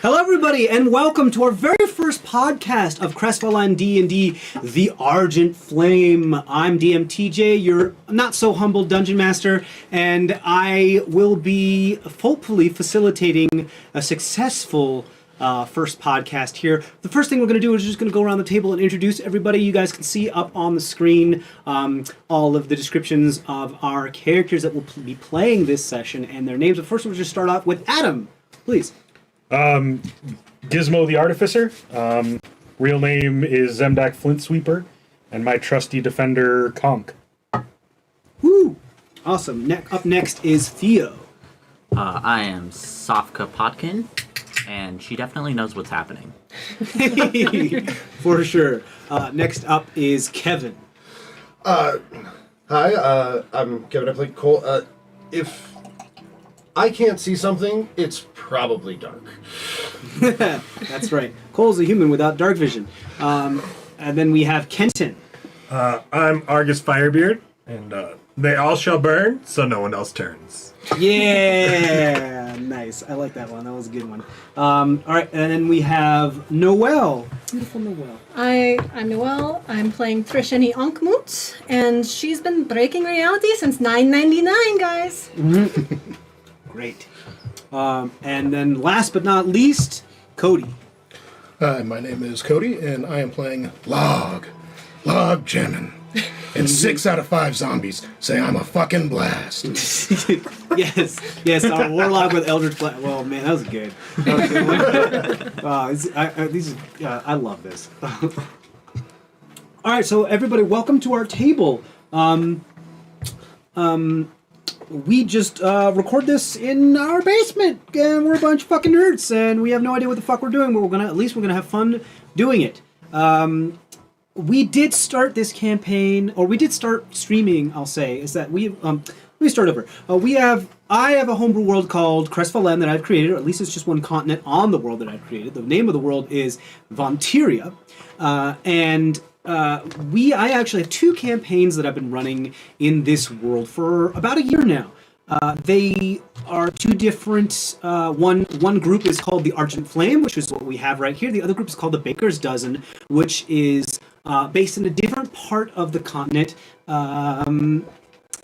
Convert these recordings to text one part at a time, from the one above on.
Hello, everybody, and welcome to our very first podcast of CrestVahllen D&D, The Argent Flame. I'm DM TJ, your not-so-humble dungeon master, and I will be hopefully facilitating a successful first podcast here. The first thing we're going to do is just going to go around the table and introduce everybody. You guys can see up on the screen all of the descriptions of our characters that will be playing this session and their names. But first, we'll just start off with Adam, please. Gizmo the Artificer. Real name is Zemdack Flintsweeper, and my trusty defender, Conk. Woo! Awesome. Up next is Theo. I am Sofka Potkin, and she definitely knows what's happening. For sure. Next up is Kevin. Hi, I'm Kevin. I play Cole. If I can't see something, it's probably dark. That's right. Cole's a human without dark vision. And then we have Kenton. I'm Argus Firebeard, and they all shall burn, so no one else turns. Yeah! Nice. I like that one. That was a good one. All right, and then we have Noelle. Beautiful Noelle. I'm Noelle. I'm playing Trisheni and Lahg, and she's been breaking reality since 999, guys. Mm-hmm. Great. And then last but not least, Cody. Hi, my name is Cody, and I am playing Lahg Jamming. And 6 out of 5 zombies say I'm a fucking blast. yes, Warlock with Eldritch Blast. Well, man, that was good. That was a good one. I love this. All right, so everybody, welcome to our table. We just record this in our basement, and we're a bunch of fucking nerds, and we have no idea what the fuck we're doing, but we're gonna have fun doing it. We did start this campaign, or we did start streaming. I'll say is that we start over. We have I have a homebrew world called CrestVahllen that I've created, or at least it's just one continent on the world that I've created. The name of the world is Vonteria, and I actually have 2 campaigns that I've been running in this world for about a year now. They are 2 different. One group is called the Argent Flame, which is what we have right here. The other group is called the Baker's Dozen, which is based in a different part of the continent.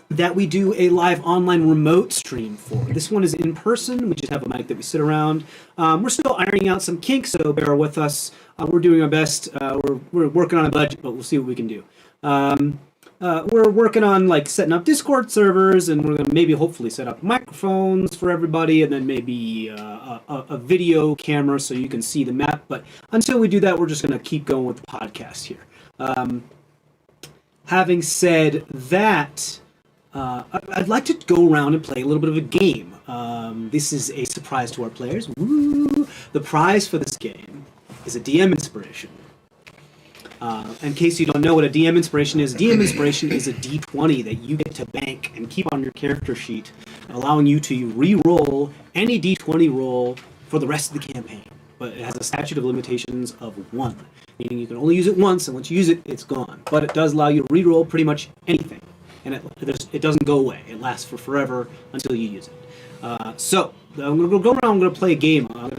That we do a live online remote stream for. This one is in person. We just have a mic that we sit around. We're still ironing out some kinks, so bear with us. We're doing our best. We're working on a budget, but we'll see what we can do. We're working on like setting up Discord servers, and we're gonna maybe hopefully set up microphones for everybody, and then maybe a video camera so you can see the map. But until we do that, we're just gonna keep going with the podcast here. Having said that. I'd like to go around and play a little bit of a game. This is a surprise to our players. Woo! The prize for this game is a DM inspiration. In case you don't know what a DM inspiration is a D20 that you get to bank and keep on your character sheet, allowing you to re-roll any D20 roll for the rest of the campaign. But it has a statute of limitations of 1, meaning you can only use it once, and once you use it, it's gone. But it does allow you to re-roll pretty much anything. And it doesn't go away. It lasts for forever until you use it. So I'm going to go around. I'm going to play a game. What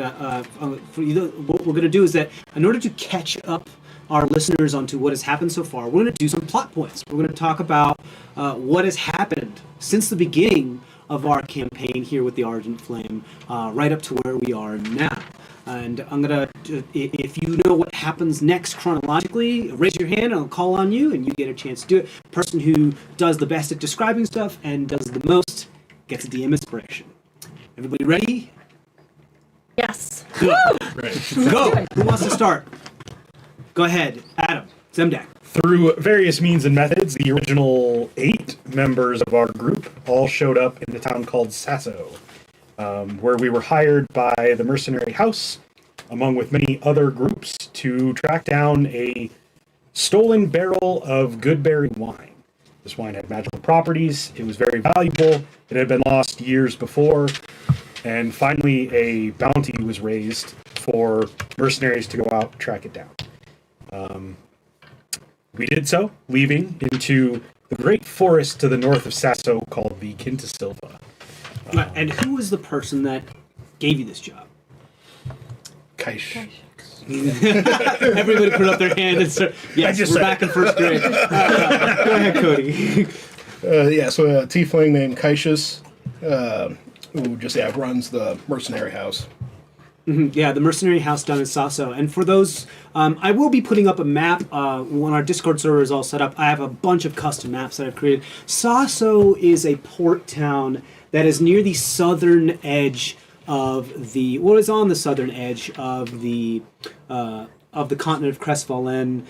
we're going to do is that in order to catch up our listeners onto what has happened so far, we're going to do some plot points. We're going to talk about what has happened since the beginning of our campaign here with the Argent Flame, right up to where we are now. And I'm gonna, if you know what happens next chronologically, raise your hand and I'll call on you and you get a chance to do it. Person who does the best at describing stuff and does the most gets a DM inspiration. Everybody ready? Yes. Good. Go. Who wants to start? Go ahead, Adam. Zemdack. Through various means and methods, the original 8 members of our group all showed up in the town called Sasso, where we were hired by the Mercenary House, along with many other groups, to track down a stolen barrel of Goodberry wine. This wine had magical properties, it was very valuable, it had been lost years before, and finally a bounty was raised for mercenaries to go out and track it down. We did so, leaving into the great forest to the north of Sasso called the Quintasilva. And who was the person that gave you this job? Kaish. Everybody put up their hand and start. Yes, we're back in first grade. Go ahead, Cody. So a tiefling named Kaishus, who just runs the mercenary house. Yeah, the mercenary house down in Sasso. And for those, I will be putting up a map when our Discord server is all set up. I have a bunch of custom maps that I've created. Sasso is a port town that is near the southern edge of the, what is on the southern edge of the continent of CrestVahllen,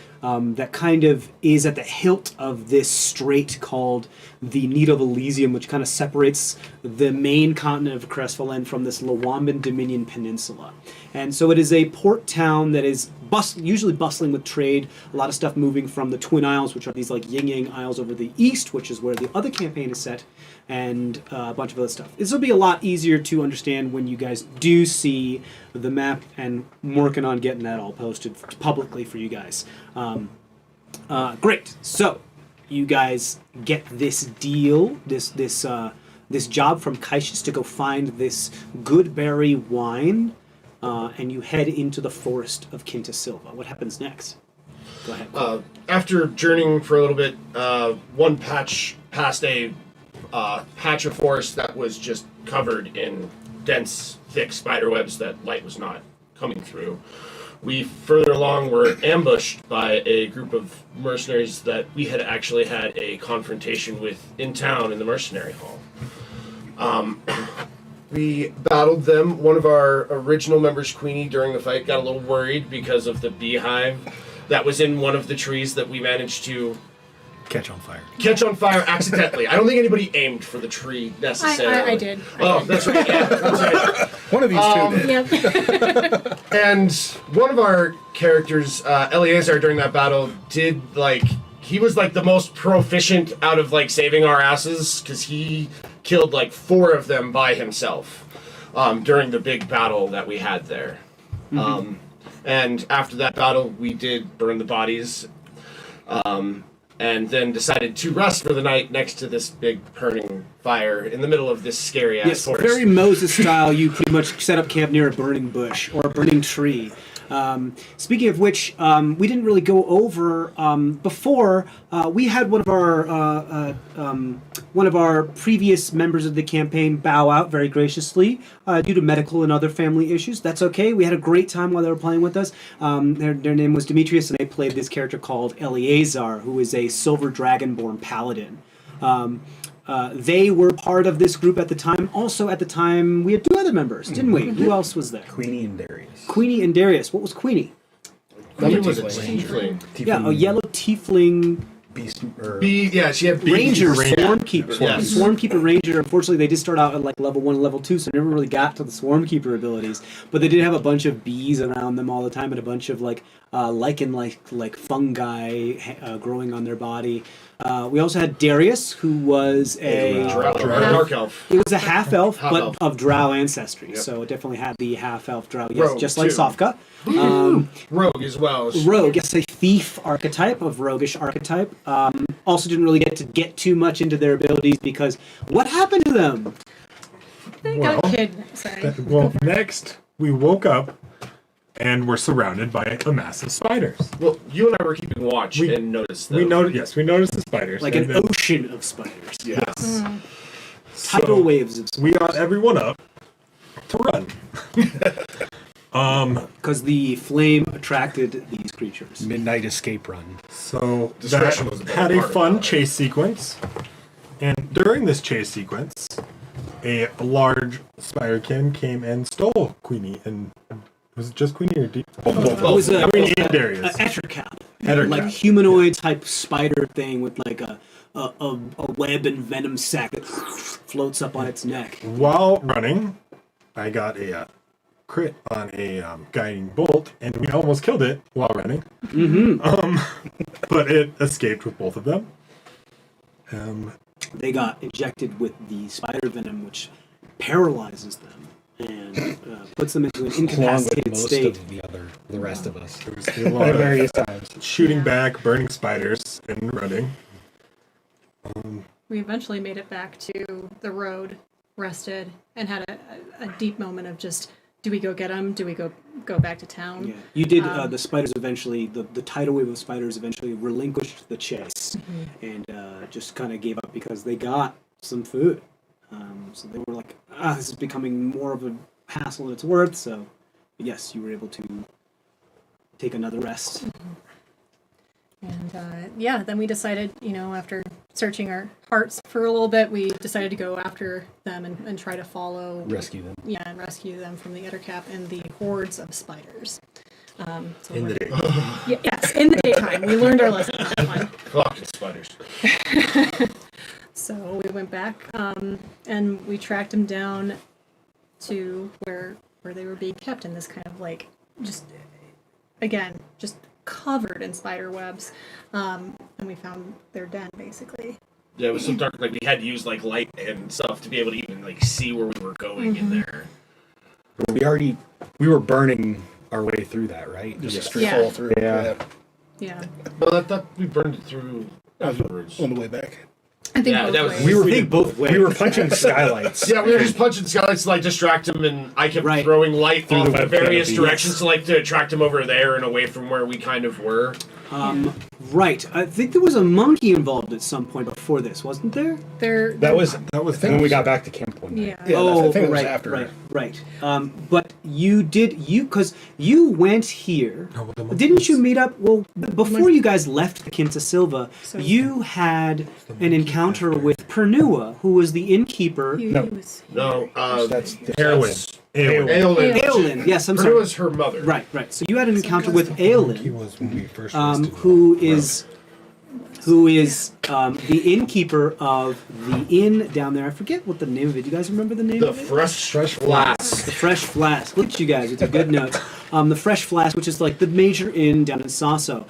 that kind of is at the hilt of this strait called the Needle of Elysium, which kind of separates the main continent of CrestVahllen from this Lawamban Dominion Peninsula. And so it is a port town that is usually bustling with trade, a lot of stuff moving from the Twin Isles, which are these like yin-yang isles over the east, which is where the other campaign is set, and a bunch of other stuff. This will be a lot easier to understand when you guys do see the map, and I'm working on getting that all posted publicly for you guys. Great. So you guys get this deal, this job from Kaishis to go find this Goodberry wine, and you head into the forest of Quintasilva. What happens next? Go ahead. After journeying for a little bit, one patch past a patch of forest that was just covered in dense, thick spider webs that light was not coming through. We further along were ambushed by a group of mercenaries that we had actually had a confrontation with in town in the mercenary hall. We battled them. One of our original members, Queenie, during the fight got a little worried because of the beehive that was in one of the trees that we managed to Catch on fire. catch on fire accidentally. I don't think anybody aimed for the tree necessarily. I did. That's right. Yeah, that's right. One of these two did. Yep. And one of our characters, Eleazar, during that battle, he was the most proficient out of saving our asses, because he killed like 4 of them by himself during the big battle that we had there. And after that battle, we did burn the bodies, and then decided to rest for the night next to this big burning fire in the middle of this scary ass Yes, forest. very Moses style. You pretty much set up camp near a burning bush or a burning tree. Speaking of which, we didn't really go over before. We had one of our previous members of the campaign bow out very graciously due to medical and other family issues. That's okay. We had a great time while they were playing with us. Their name was Demetrius, and they played this character called Eleazar, who is a silver dragonborn paladin. They were part of this group at the time. Also, at the time, we had 2 other members, didn't we? Who else was there? Queenie and Darius. Queenie and Darius. What was Queenie? Queen was a tiefling. tiefling. Yeah, a yellow tiefling Beast or She had ranger, bees. swarmkeeper. Yes. Swarmkeeper ranger. Unfortunately, they did start out at like level 1 and level 2, so never really got to the swarmkeeper abilities. But they did have a bunch of bees around them all the time, and a bunch of lichen-like fungi growing on their body. We also had Darius, who was a Dark elf. He was a half-elf, but Half-elf. of drow ancestry, Yep. so it definitely had the half-elf drow, yes, Rogue, just like too. Sofka. Rogue as well. Rogue, yes, a thief archetype, of roguish archetype. Also didn't really get too much into their abilities because what happened to them? They got kidnapped. Sorry. Well, next we woke up and were surrounded by a mass of spiders. Well, you and I were keeping watch We- and noticed them. We noticed the spiders. Like and an then ocean of spiders. Yes. Tidal waves of we got everyone up to run. because the flame attracted these creatures. Midnight Escape Run. So Discretion that was the better had a part fun about it. chase sequence, and during this chase sequence, a large spiderkin came and stole Queenie. And was it just Queenie or It was a Queenie and Darius? Ettercap. Ettercap, Like humanoid type spider thing with like a web and venom sac that floats up on its neck. While running, I got a crit on a guiding bolt, and we almost killed it while running. But it escaped with both of them. They got injected with the spider venom, which paralyzes them and puts them into an Along with incapacitated most state. of the rest of us. There was a lot At of various times. shooting back, burning spiders, and running. We eventually made it back to the road, rested, and had a deep moment of just, do we go get them? Do we go back to town? Yeah, you did. The spiders eventually, the tidal wave of spiders eventually relinquished the chase, and just kind of gave up because they got some food. So they were like, this is becoming more of a hassle than it's worth. So, yes, you were able to take another rest. And then we decided, after searching our hearts for a little bit, we decided to go after them and try to follow, Rescue them. yeah, and rescue them from the Ettercap and the hordes of spiders. In the day. Yes, in the daytime. We learned our lesson on that one. Fucking spiders. So we went back and we tracked them down to where they were being kept in this kind of like just covered in spider webs, and we found their den basically. Yeah, it was so dark. Like we had to use like light and stuff to be able to even like see where we were going in there. We were burning our way through that, right? Just a straight Yeah. fall through. Yeah. Yeah, Well, I thought we burned it through afterwards. On the way back. I think Yeah, both that was- ways. We were think both ways. We were punching skylights. Yeah, we were just punching skylights to like distract him, and I kept Right. throwing light Through off the in various webcam, directions to like to attract him over there and away from where we kind of were. Right. I think there was a monkey involved at some point before this, wasn't there? That was when we got back to camp one night. yeah. Yeah, I think it was right, after. right. But because you went here, Oh, well, the didn't you meet up? Well, before you guys left the Quinta Silva, So- you had an encounter with Pernua, who was the innkeeper. He No. was- No, That's Heroin. Aelin. Aelin, yes, I'm Pernua sorry. was her mother. Right. So you had an encounter with Aelin, was when we first who is the innkeeper of the inn down there. I forget what the name of it. Do you guys remember the name The of it? fresh Fresh flask. The Fresh Flask. Look at you guys with your good notes. The Fresh Flask, which is like the major inn down in Sasso.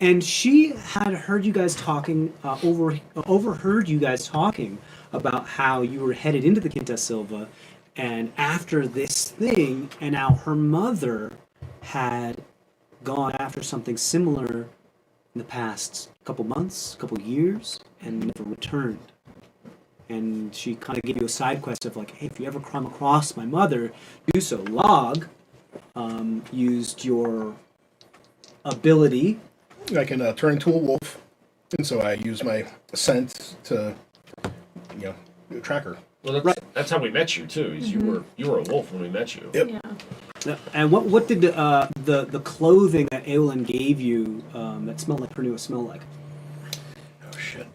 And she had heard you guys talking, overheard you guys talking about how you were headed into the Quinta Silva, and after this thing, and now her mother had gone after something similar in the past couple months, couple years, and never returned. And she kind of gave you a side quest of like, hey, if you ever come across my mother, do so. Lahg used your ability. I can turn into a wolf, and so I use my scent to, track her. Well, that's how we met you too. Is you were a wolf when we met you. Yep. Yeah. And what did the clothing that Eowyn gave you that smelled like Pernua smell like? Oh shit.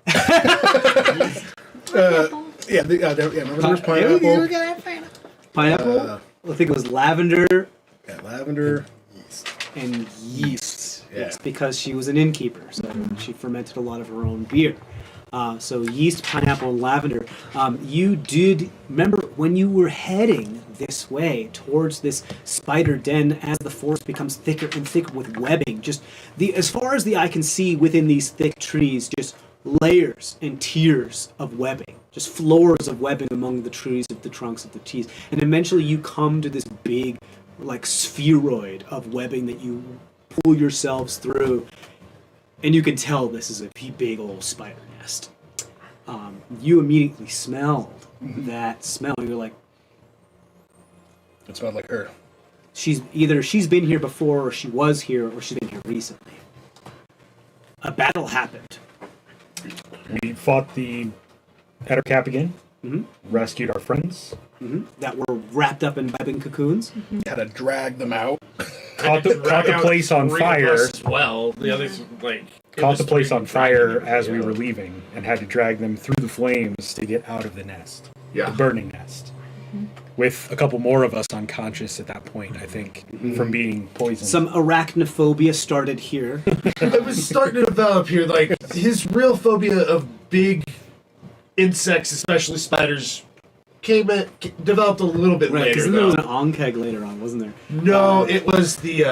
Remember there was pineapple. Pineapple. I think it was lavender Yeah, lavender. and yeast. Yeah. Yes, because she was an innkeeper, so she fermented a lot of her own beer. So yeast, pineapple, and lavender. You did remember when you were heading this way towards this spider den as the forest becomes thicker and thicker with webbing. Just as far as the eye can see within these thick trees, just layers and tiers of webbing, just floors of webbing among the trees of the trunks of the trees, and eventually you come to this big, like spheroid of webbing that you pull yourselves through, and you can tell this is a big old spider nest. You immediately smelled that smell. You're like, It smelled like her. she's been here before, or she was here, or she's been here recently. A battle happened. We fought the Ettercap again, rescued our friends, That were wrapped up in webbing cocoons. Had to drag them out. caught the place on fire. As well, the others Caught the place on fire as we were leaving, and had to drag them through the flames to get out of the nest, the burning nest. With a couple more of us unconscious at that point, I think, from being poisoned. Some arachnophobia started here. It was starting to develop here. Like his real phobia of big insects, especially spiders, developed a little bit Right, because later. there was Though. an onkeg later on, wasn't there? No, it was the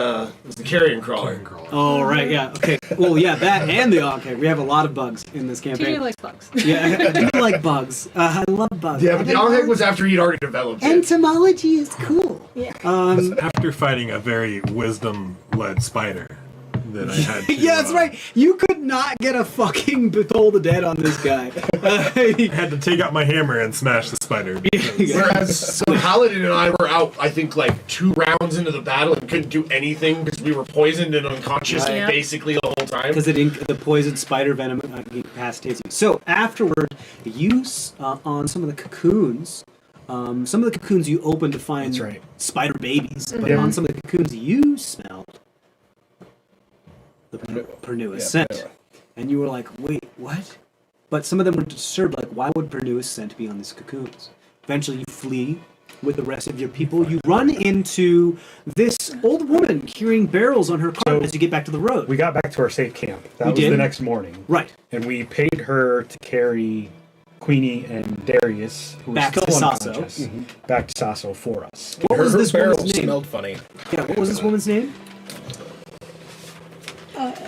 carrion crawler. Oh, right, yeah. Okay. Well, yeah, that and the onkeg. We have a lot of bugs in this TJ campaign. likes bugs. Yeah, I do like bugs. I love bugs. Yeah, but the onkeg was after he'd already developed it. Entomology is cool. Yeah. After fighting a very wisdom-led spider that I had to... Yeah, that's right. You could not get a fucking Toll the Dead on this guy. I had to take out my hammer and smash the spider. Whereas so Paladin and I were out, I think, like 2 rounds into the battle and couldn't do anything because we were poisoned and unconscious Right. basically the whole time. Because the poisoned spider venom incapacitates you. So afterward, use on some of the cocoons. Some of the cocoons you opened to find That's right. spider babies, but on some of the cocoons you smelled the Pernua scent. Pernua. And you were like, wait, what? But some of them were disturbed, like, why would Pernua's scent be on these cocoons? Eventually you flee with the rest of your people. You run into this old woman carrying barrels on her cart as you get back to the road. We got back to our safe camp. That We was did? the next morning. Right. And we paid her to carry Queenie and Darius, who Back were to still Sasso. unconscious, back to Sasso for us. What was her this barrel woman's name? smelled funny. Yeah, what was this woman's name?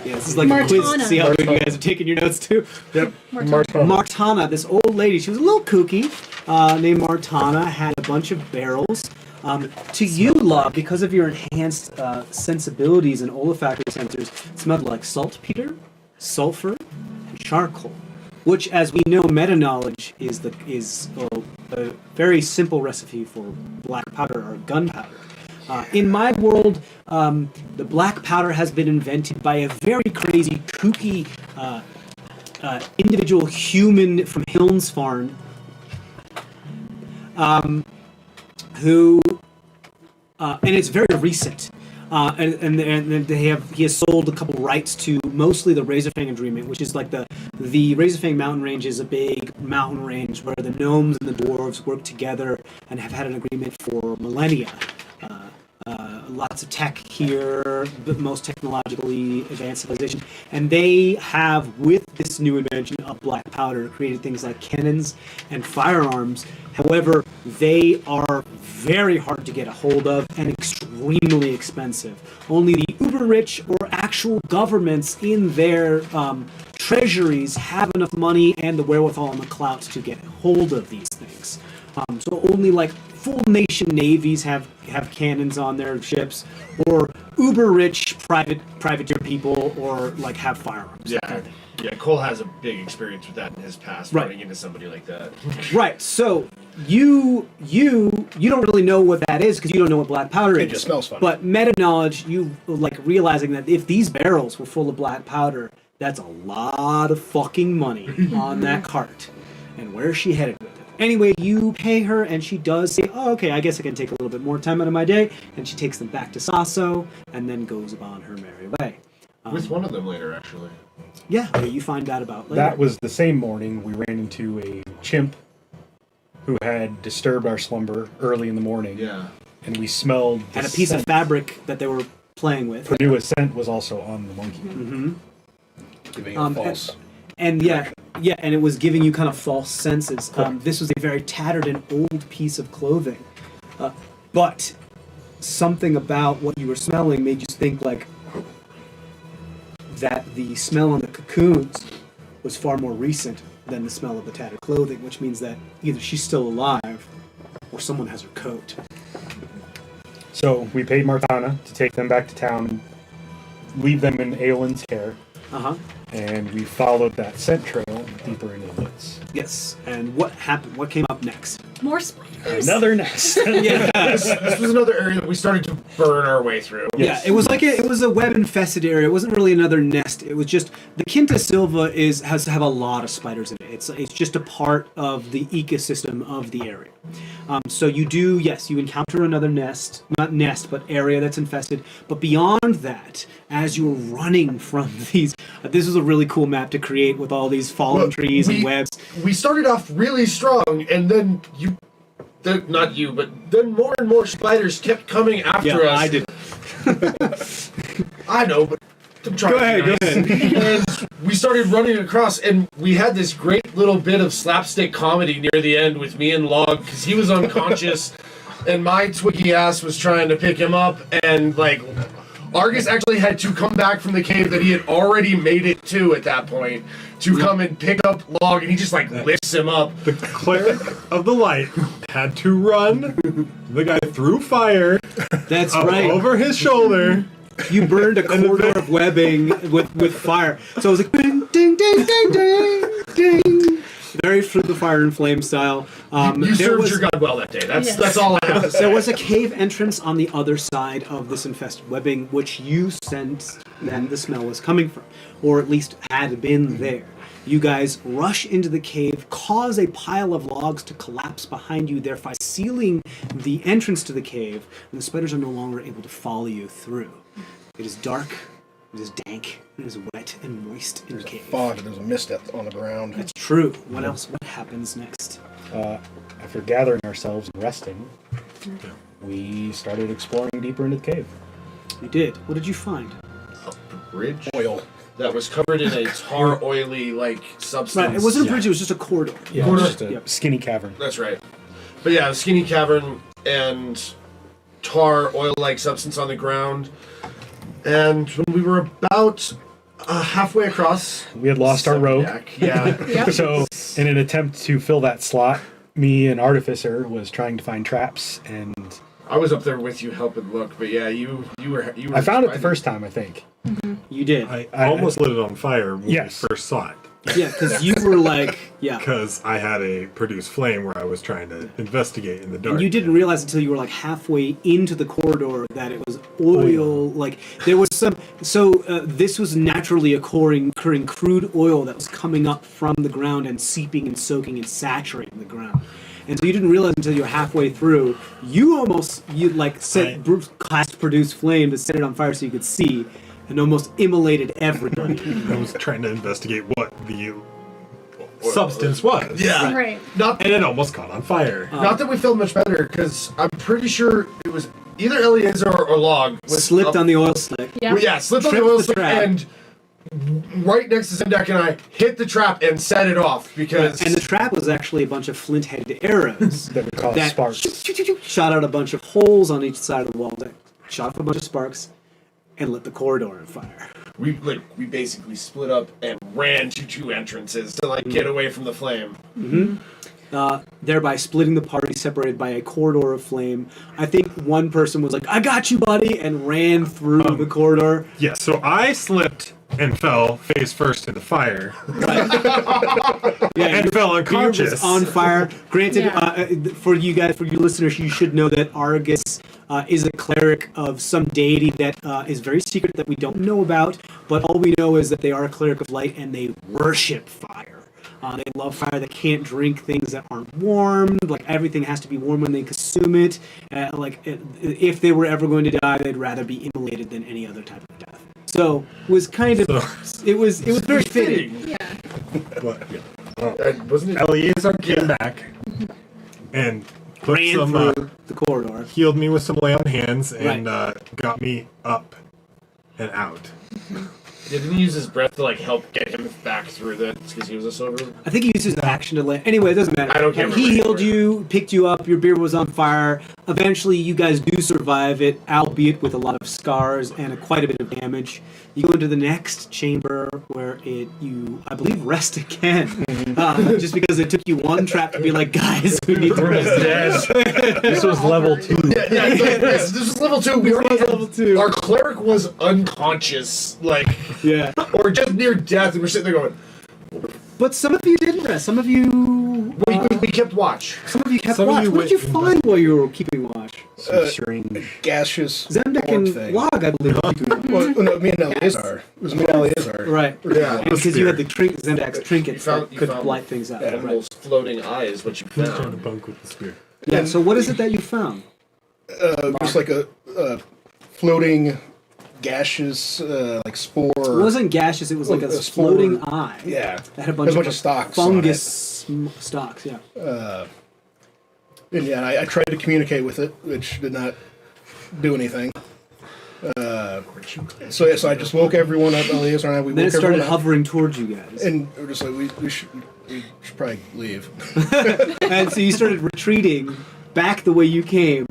Yeah, this is like a quiz to Martana. see how good you guys are taking your notes too. Yep. Martana, this old lady, she was a little kooky, named Martana, had a bunch of barrels. To you, Love, because of your enhanced sensibilities and olfactory sensors, it smelled like saltpeter, sulfur, and charcoal. Which, as we know, meta knowledge is a very simple recipe for black powder or gunpowder. In my world, the black powder has been invented by a very crazy, kooky individual human from Hilnsfarn, who, and it's very recent. And he has sold a couple rights to mostly the Razorfang Agreement, which is like the Razorfang Mountain Range is a big mountain range where the gnomes and the dwarves work together and have had an agreement for millennia. Lots of tech here, the most technologically advanced civilization, and they have, with this new invention of black powder, created things like cannons and firearms. However, they are very hard to get a hold of and extremely expensive. Only the uber rich or actual governments in their treasuries have enough money and the wherewithal and the clout to get hold of these things. So only like full nation navies have cannons on their ships, or uber rich privateer people, or like have firearms. Yeah, Cole has a big experience with that in his past, running into somebody like that. Right. So you don't really know what that is because you don't know what black powder is. It just smells funny. But meta knowledge, you like realizing that if these barrels were full of black powder, that's a lot of fucking money on that cart. And where's she headed with it? Anyway, you pay her, and she does say, "Oh, okay, I guess I can take a little bit more time out of my day." And she takes them back to Sasso, and then goes upon her merry way. With one of them later, actually. Yeah, you find out about later. That was the same morning we ran into a chimp who had disturbed our slumber early in the morning. Yeah. And we smelled and a piece of fabric that they were playing with. Purdue scent was also on the monkey. Mm-hmm. Giving it false. And and it was giving you kind of false senses. This was a very tattered and old piece of clothing. But something about what you were smelling made you think like that the smell on the cocoons was far more recent than the smell of the tattered clothing, which means that either she's still alive or someone has her coat. So we paid Martana to take them back to town and leave them in Aelin's care. Uh-huh. And we followed that scent trail deeper into the woods. Yes. And what happened? What came up next? More spiders. Another nest. This was another area that we started to burn our way through. Yeah, it was like it was a web-infested area. It wasn't really another nest. It was just the Quinta Silva has to have a lot of spiders in it. It's just a part of the ecosystem of the area. So you encounter another nest, not nest, but area that's infested. But beyond that, as you were running from these, this was a really cool map to create with all these fallen trees and webs. We started off really strong, and then not you, but then more and more spiders kept coming after us. I did. I know, but I'm trying. Go ahead. And we started running across, and we had this great little bit of slapstick comedy near the end with me and Log, because he was unconscious, and my twiggy ass was trying to pick him up, and like Argus actually had to come back from the cave that he had already made it to at that point to come and pick up Log, and he just like lifts him up. The cleric of the light had to run the guy through fire. That's right. Over his shoulder. You burned a corridor of webbing with fire. So it was like ding, ding, ding, ding, ding, ding. Very through the fire and flame style. You served your god well that day. That's all I have to say. There was a cave entrance on the other side of this infested webbing, which you sensed then the smell was coming from, or at least had been there. You guys rush into the cave, cause a pile of logs to collapse behind you, thereby sealing the entrance to the cave, and the spiders are no longer able to follow you through. It is dark, it is dank, it is wet and moist in the cave. Fog, there's a mist on the ground. That's true. What else? What happens next? After gathering ourselves and resting, we started exploring deeper into the cave. You did. What did you find? A bridge Oil. that was covered in a tar oily like substance. Right, it wasn't a bridge, it was just a corridor. Yeah, Corridor. just a skinny cavern. That's right. But yeah, a skinny cavern and tar oil-like substance on the ground. And when we were about halfway across, We had lost our rope. Zemdack, yeah. So, in an attempt to fill that slot, me and Artificer was trying to find traps, and I was up there with you helping look, but yeah, you were. I found it the first time, I think. You did. I almost lit it on fire when Yes. we first saw it. Yeah, because you were like, yeah. Because I had a produce flame where I was trying to investigate in the dark. And you didn't realize until you were like halfway into the corridor that it was oil. Like there was some. So this was naturally occurring crude oil that was coming up from the ground and seeping and soaking and saturating the ground. And so you didn't realize until you were halfway through. You cast produce flame to set it on fire so you could see, and almost immolated everybody. I was trying to investigate what the substance was. Yeah. Right. Not And it almost caught on fire. not that we felt much better, because I'm pretty sure it was either Eliezer or Log was Slipped up- on the oil slick. Yeah. Well, yeah, slipped on the Tripped oil the slick, trap. and right next to Zemdack and I hit the trap and set it off because And the trap was actually a bunch of flint-headed arrows That would cause sparks. shot out a bunch of holes on each side of the wall that shot off a bunch of sparks and lit the corridor on fire. we basically split up and ran to 2 entrances to like get away from the flame. Thereby splitting the party, separated by a corridor of flame. I think one person was like, "I got you, buddy," and ran through the corridor. Yeah, so I slipped and fell face first in the fire. Yeah, And fell beer unconscious. was on fire. Granted, Yeah. for you listeners, you should know that Argus is a cleric of some deity that is very secret that we don't know about. But all we know is that they are a cleric of light and they worship fire. They love fire. They can't drink things that aren't warmed. Like, everything has to be warm when they consume it. If they were ever going to die, they'd rather be immolated than any other type of death. So it was kind of it was very fitting. Yeah. But, Wasn't it? Eleazar came back and put Ran some, through the corridor. healed me with some lay on hands and Right. got me up and out. Didn't he use his breath to like help get him back through the? Because he was a silver. I think he used his action to land. Anyway, it doesn't matter. I don't care. He healed you, picked you up, your beer was on fire. Eventually, you guys do survive it, albeit with a lot of scars and quite a bit of damage. You go into the next chamber where you, I believe, rest again. Just because it took you one trap to be like, guys, we need to rest. This was level 2. Yes, this was level 2. We already had, level 2. Our cleric was unconscious, like, Yeah. or just near death, and we're sitting there going, But some of you didn't rest. Some of you... we kept watch. Some of you kept Some of watch. you What did you went- find while you were keeping watch? Some strange. Gaseous Zemdack orc and thing. Lahg, I believe, were keeping watch. Well, no, me and Eleazar. It was me and Eleazar. Right. Yeah. Because you had the Zemdack's trinkets You found- that you could found light things up. Right. Animal's floating eye is what you Trying to found. bunk with the spear. Yeah, so what is it that you found? Just like a floating gaseous like spore. It wasn't gaseous, it was like a A spore. floating eye. Yeah. That had a bunch, of stalks on fungus stalks, yeah. And yeah, I tried to communicate with it, which did not do anything. So yeah, so I just woke everyone up. Eleazar and I, we Then it woke started everyone up, hovering towards you guys. and we're just like, we should probably leave. And so you started retreating back the way you came.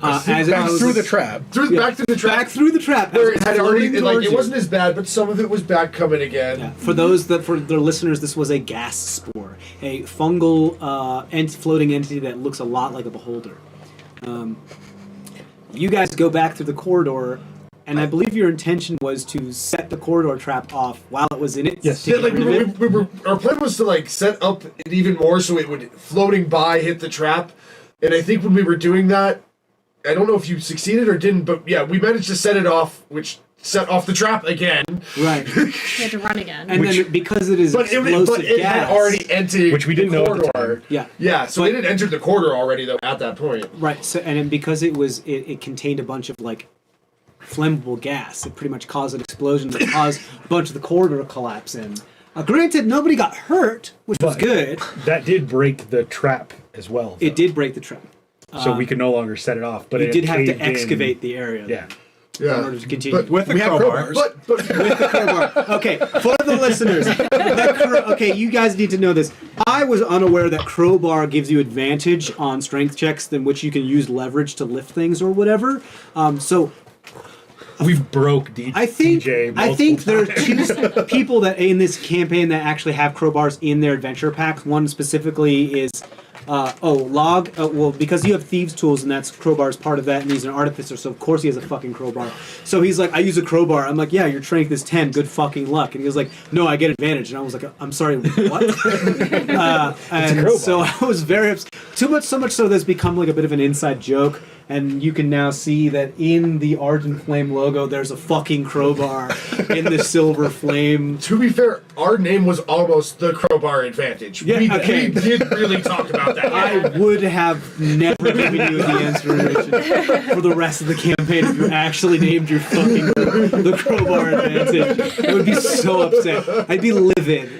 As it Back was- through the trap. Back through the trap. Back through the trap. Where as it had was already, floating like, towards it you. wasn't as bad, but some of it was back coming again. Yeah. For the listeners, this was a gas spore, a fungal floating entity that looks a lot like a beholder. You guys go back through the corridor, and I believe your intention was to set the corridor trap off while it was in it. Yes. to Yeah, get like rid of it. our plan was to like set up it even more so it would floating by hit the trap, and I think when we were doing that, I don't know if you succeeded or didn't, but yeah, we managed to set it off, which set off the trap again. Right. You had to run again. And then because it is But explosive it gas, had already entered Which we didn't the know at the corridor. time. Yeah. Yeah, so it had entered the corridor already though at that point. Right. So and then because it contained a bunch of like flammable gas, it pretty much caused an explosion that caused a bunch of the corridor to collapse in. Granted, nobody got hurt, which was good. That did break the trap as well. It did break the trap. So we could no longer set it off. But You it did have to caved in. excavate the area. Yeah. Yeah. In order to continue. But With the We had crowbars. crowbars. but With the crowbar. Okay, for the listeners. Okay, you guys need to know this. I was unaware that crowbar gives you advantage on strength checks than which you can use leverage to lift things or whatever. So We've broke DJ I think multiple there are two people that in this campaign that actually have crowbars in their adventure packs. One specifically is Lahg. Well, because you have thieves' tools and that's crowbar's part of that, and he's an artificer, so of course he has a fucking crowbar. So he's like, I use a crowbar. I'm like, yeah, your strength is 10. Good fucking luck. And he was like, no, I get advantage. And I was like, I'm sorry, what? And so I was very upset. So much so that's become like a bit of an inside joke. And you can now see that in the Argent Flame logo, there's a fucking crowbar in the silver flame. to be fair, our name was almost the crowbar advantage. Yeah, we okay. did really talk about that. I would have never given you the inspiration for the rest of the campaign if you actually named your fucking the crowbar advantage. I would be so upset. I'd be livid.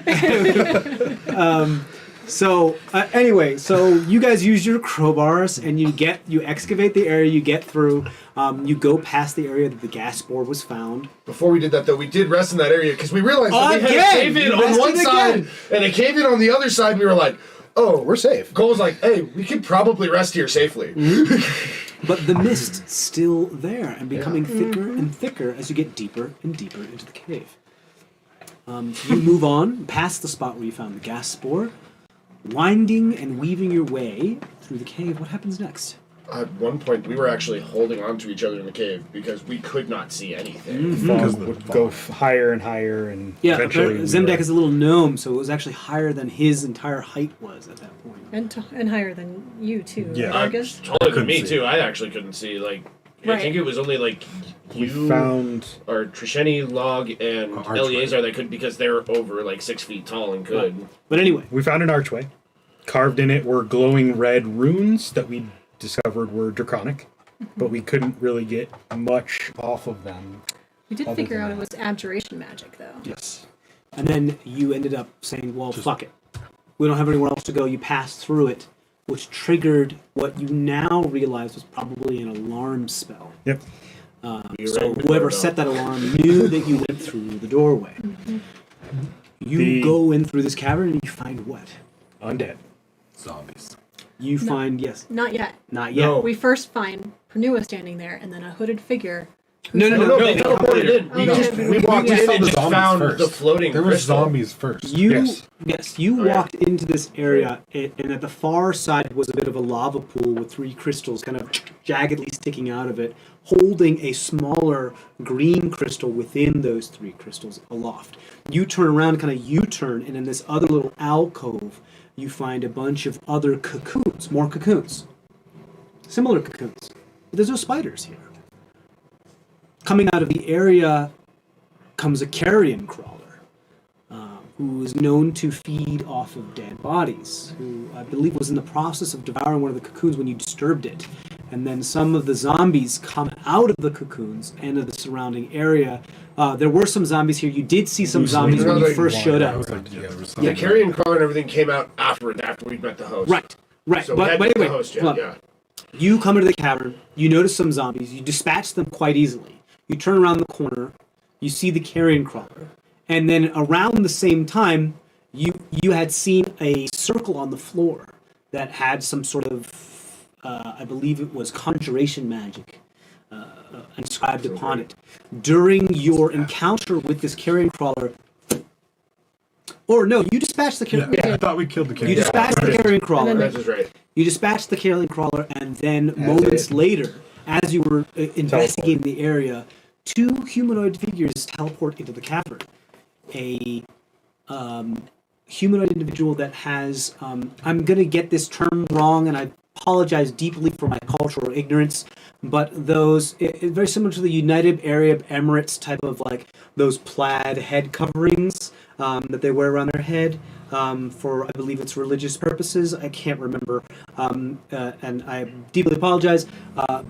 Anyway, so you guys use your crowbars and you excavate the area, you get through, you go past the area that the gas spore was found. Before we did that, though, we did rest in that area because we realized that we had Again! a cave-in You on one rested side again! and a cave-in on the other side. And we were like, "Oh, We're safe. Cole was like, hey, we could probably rest here safely." but the mist still there and becoming thicker and thicker as you get deeper and deeper into the cave. You move on past the spot where you found the gas spore, winding and weaving your way through the cave. What happens next? At one point, we were actually holding on to each other in the cave because we could not see anything. Fog would go higher and higher, and Yeah, eventually Zemdack is a little gnome, so it was actually higher than his entire height was at that point. And higher than you too, Yeah. Argus. Taller than me, Couldn't see. too. I actually couldn't see. Like, I Right. think it was only, like, we you found or Trisheni, Lahg, and Archway. Eleazar that could because they're over, like, 6 feet tall and could. But anyway, an archway. Carved in it were glowing red runes that we discovered were draconic, but we couldn't really get much off of them. We did Other figure than out it that. was abjuration magic, though. yes. And then you ended up saying, well, fuck it. We don't have anywhere else to go. You passed through it, which triggered what you now realize was probably an alarm spell. Yep. We So rang the whoever doorbell. set that alarm knew that you went through the doorway. You go in through this cavern and you find what? Undead. Zombies. You find, yes, Not yet. not yet. No. We first find Pernua standing there, and then a hooded figure. No, No, they teleported in. Oh, they did. We walked Yeah. in saw and the just zombies found first. the floating There were crystal. zombies first. You Yes. you Oh, yeah. walked into this area, and at the far side was a bit of a lava pool with 3 crystals kind of jaggedly sticking out of it, holding a smaller green crystal within those 3 crystals aloft. You turn around, kind of U-turn, and in this other little alcove, you find a bunch of other cocoons, more cocoons, similar cocoons. But there's no spiders here. Coming out of the area comes a carrion crawler, who is known to feed off of dead bodies, who I believe was in the process of devouring one of the cocoons when you disturbed it. And then some of the zombies come out of the cocoons and of the surrounding area. There were some zombies here. You did see some zombies when you first showed I up. was like, yeah, there was The something. carrion crawler and everything came out afterwards, after we met the host. Right, right. So we But hadn't wait, met wait, the host yet, hold on. yeah. You come into the cavern, you notice some zombies, you dispatch them quite easily. You turn around the corner, you see the carrion crawler, and then around the same time, you had seen a circle on the floor that had some sort of, I believe it was conjuration magic inscribed upon it. During your encounter with this carrion crawler, or no, you dispatched the carrion. Yeah, I thought we killed the kid. You dispatched the carrion crawler. And then That's just right. You dispatched the carrion crawler, and then moments later, as you were investigating the area, 2 humanoid figures teleport into the cavern. A humanoid individual that has, I'm going to get this term wrong, and I apologize deeply for my cultural ignorance, but those, very similar to the United Arab Emirates type of like those plaid head coverings that they wear around their head. For I believe it's religious purposes. I can't remember, and I deeply apologize.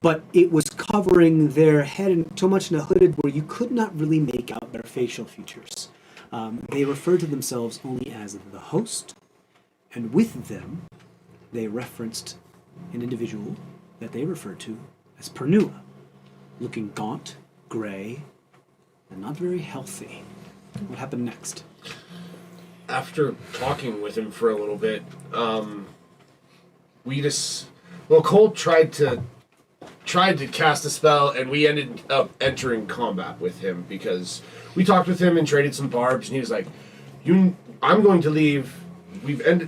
But it was covering their head and so much in a hooded where you could not really make out their facial features. They referred to themselves only as the host, and with them, they referenced an individual that they referred to as Pernua, looking gaunt, gray, and not very healthy. What happened next? After talking with him for a little bit, Cole tried to cast a spell, and we ended up entering combat with him because we talked with him and traded some barbs, and he was like, I'm going to leave.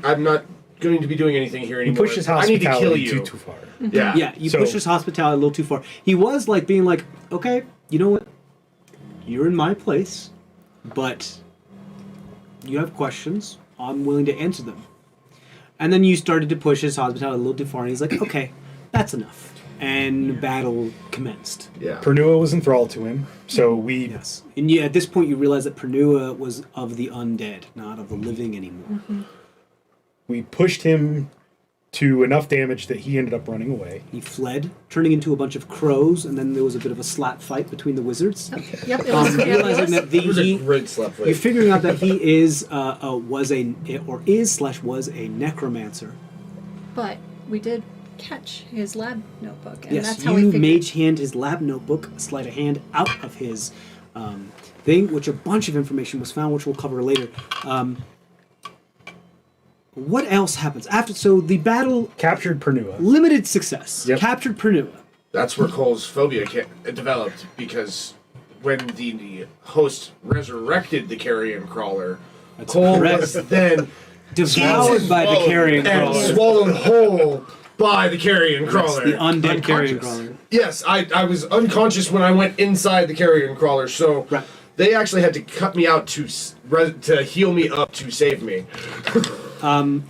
I'm not going to be doing anything here He anymore. pushed his I need to kill hospitality you. too far. Yeah. Yeah, you So- pushed his hospitality a little too far. He was like being like, okay, you know what? You're in my place, but you have questions. I'm willing to answer them. And then you started to push his hospitality a little too far, and he's like, okay, that's enough. And battle commenced. Yeah. Pernua was enthralled to him, so we Yes. And at this point, you realize that Pernua was of the undead, not of the living anymore. we pushed him to enough damage that he ended up running away. He fled, turning into a bunch of crows, and then there was a bit of a slap fight between the wizards. Yep, it was. Realizing that It was a great slap fight. you're figuring out that he is was a necromancer. But we did catch his lab notebook, and Yes, that's how we you figured. mage hand his lab notebook, sleight of hand out of his thing, which a bunch of information was found, which we'll cover later. What else happens after? So the battle, Captured Pernua. limited success. Yep. Captured Pernua. That's where Cole's phobia developed, because when the host resurrected the carrion crawler, Cole was then Devoured by the carrion and crawler. swallowed whole by the carrion crawler. The undead carrion crawler. Yes, I was unconscious when I went inside the carrion crawler, so Right. they actually had to cut me out to heal me up to save me.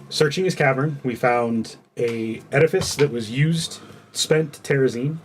Searching his cavern, we found a edifice that was used, spent terrazine,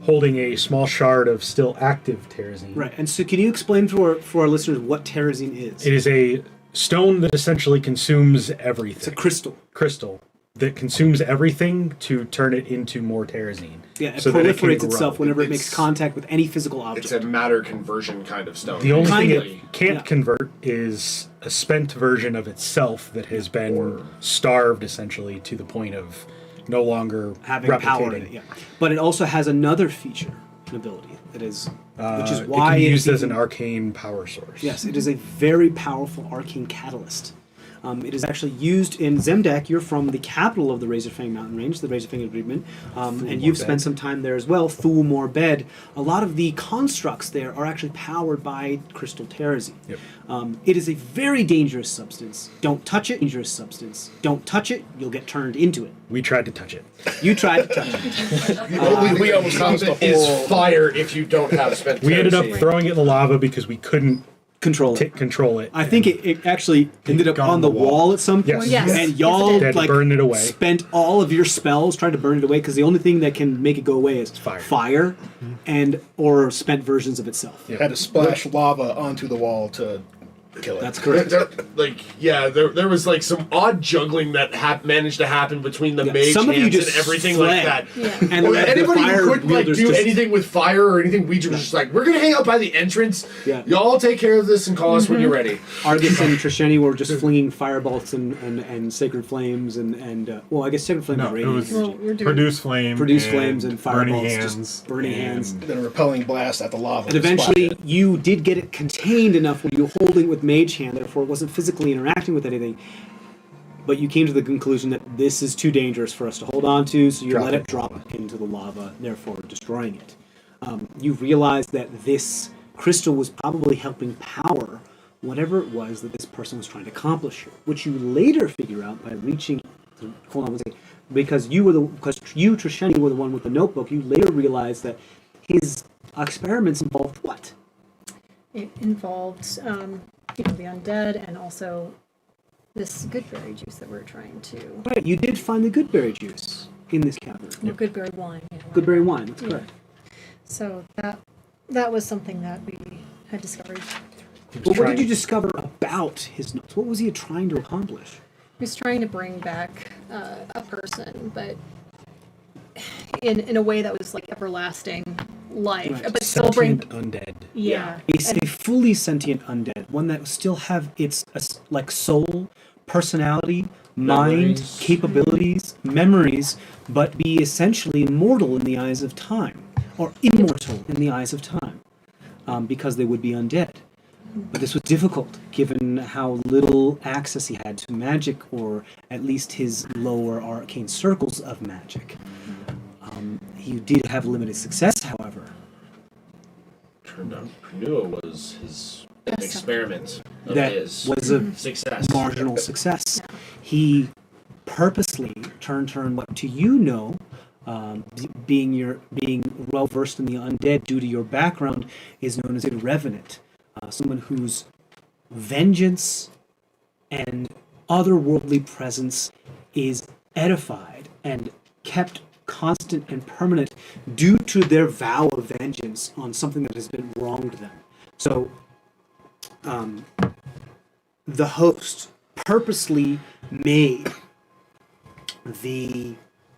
holding a small shard of still active terrazine. Right, and so can you explain for our listeners what terrazine is? It is a stone that essentially consumes everything. It's a crystal. Crystal that consumes everything to turn it into more terrazine. Yeah, it so that it can proliferates grow. itself whenever it makes It's- contact with any physical object. It's a matter conversion kind of stone. The only thing Kind it of, can't yeah. convert is a spent version of itself that has been starved essentially to the point of no longer having replicating. power in it, yeah. But it also has another feature, an ability, that is, which is why it can be used is as an arcane power source. Yes, it is a very powerful arcane catalyst. It is actually used in Zemdack. You're from the capital of the Razorfang Mountain Range, the Razorfang Agreement, and you've spent some time there as well. Thul Mor Bed. A lot of the constructs there are actually powered by crystal terrazine. Yep. It is a very dangerous substance. Don't touch it. Dangerous substance. Don't touch it. You'll get turned into it. We tried to touch it. You tried to touch it. We almost lost the is whole. fire if you don't have spent We ended up terrazine. throwing it in the lava because we couldn't Control it. control it. I think it actually ended up got on on the the wall. wall at some point. Yes. Yes. And Yes, y'all it did. They had to like burn it away. spent all of your spells trying to burn it away because the only thing that can make it go away is Fire. and or spent versions of itself. Yeah. Had to splash lava onto the wall to kill it. That's correct. There was like some odd juggling that managed to happen between the Yeah, mage some of you hands just and everything fled. like that. Yeah. And Well, the anybody fire who could like wielders do just- anything with fire or anything, we were just like, we're gonna hang out by the entrance. Yeah. Y'all take care of this and call us when you're ready. Argent and Trisheni were just flinging firebolts and sacred flames and well, I guess sacred flames No, are it radiant was energy. Well, we're doing- produce flame, Produce flames and burning fireballs, hands, just burning hands. and Then a repelling blast at the lava. And to splash eventually, it. you did get it contained enough when you were holding it with Mage Hand, therefore it wasn't physically interacting with anything. But you came to the conclusion that this is too dangerous for us to hold on to, so you Drop let it. it drop into the lava, therefore destroying it. You realized that this crystal was probably helping power whatever it was that this person was trying to accomplish here, which you later figure out by reaching. Hold on one second. Because you, Trisheni, were the one with the notebook, you later realized that his experiments involved what? It involved, the undead and also this goodberry juice that we're trying to. Right, you did find the goodberry juice in this cavern. Well, goodberry wine. Yeah, Goodberry wine, that's Yeah. correct. So that was something that we had discovered. But what did you discover about his notes? What was he trying to accomplish? He was trying to bring back a person, but in a way that was like everlasting life, Right. but still bring. Sentient undead. Yeah. A fully sentient undead, one that still have its like soul, personality, mind, Memories. capabilities, memories, but be essentially immortal in the eyes of time, or immortal in the eyes of time, because they would be undead. But this was difficult, given how little access he had to magic, or at least his lower arcane circles of magic. He did have limited success, however. Turned out Pernua was his experiment of That his was a success. marginal success. He purposely turned what to you know, being well versed in the undead due to your background, is known as a revenant, someone whose vengeance and otherworldly presence is edified and kept constant and permanent due to their vow of vengeance on something that has been wronged them. So the host purposely made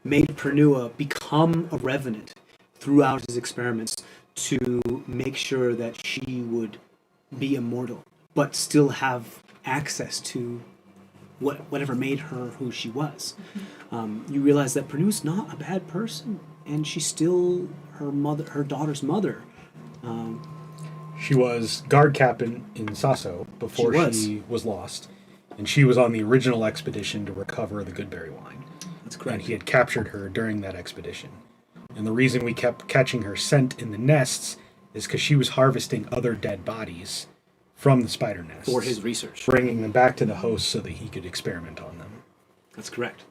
Pernua become a revenant throughout his experiments to make sure that she would be immortal, but still have access to whatever made her who she was. You realize that Pernua's not a bad person, and she's still her daughter's mother. She was guard captain in Sasso before she was lost, and she was on the original expedition to recover the Goodberry wine. That's And correct. he had captured her during that expedition. And the reason we kept catching her scent in the nests is because she was harvesting other dead bodies from the spider nests. For his research. Bringing them back to the host so that he could experiment on them. That's correct.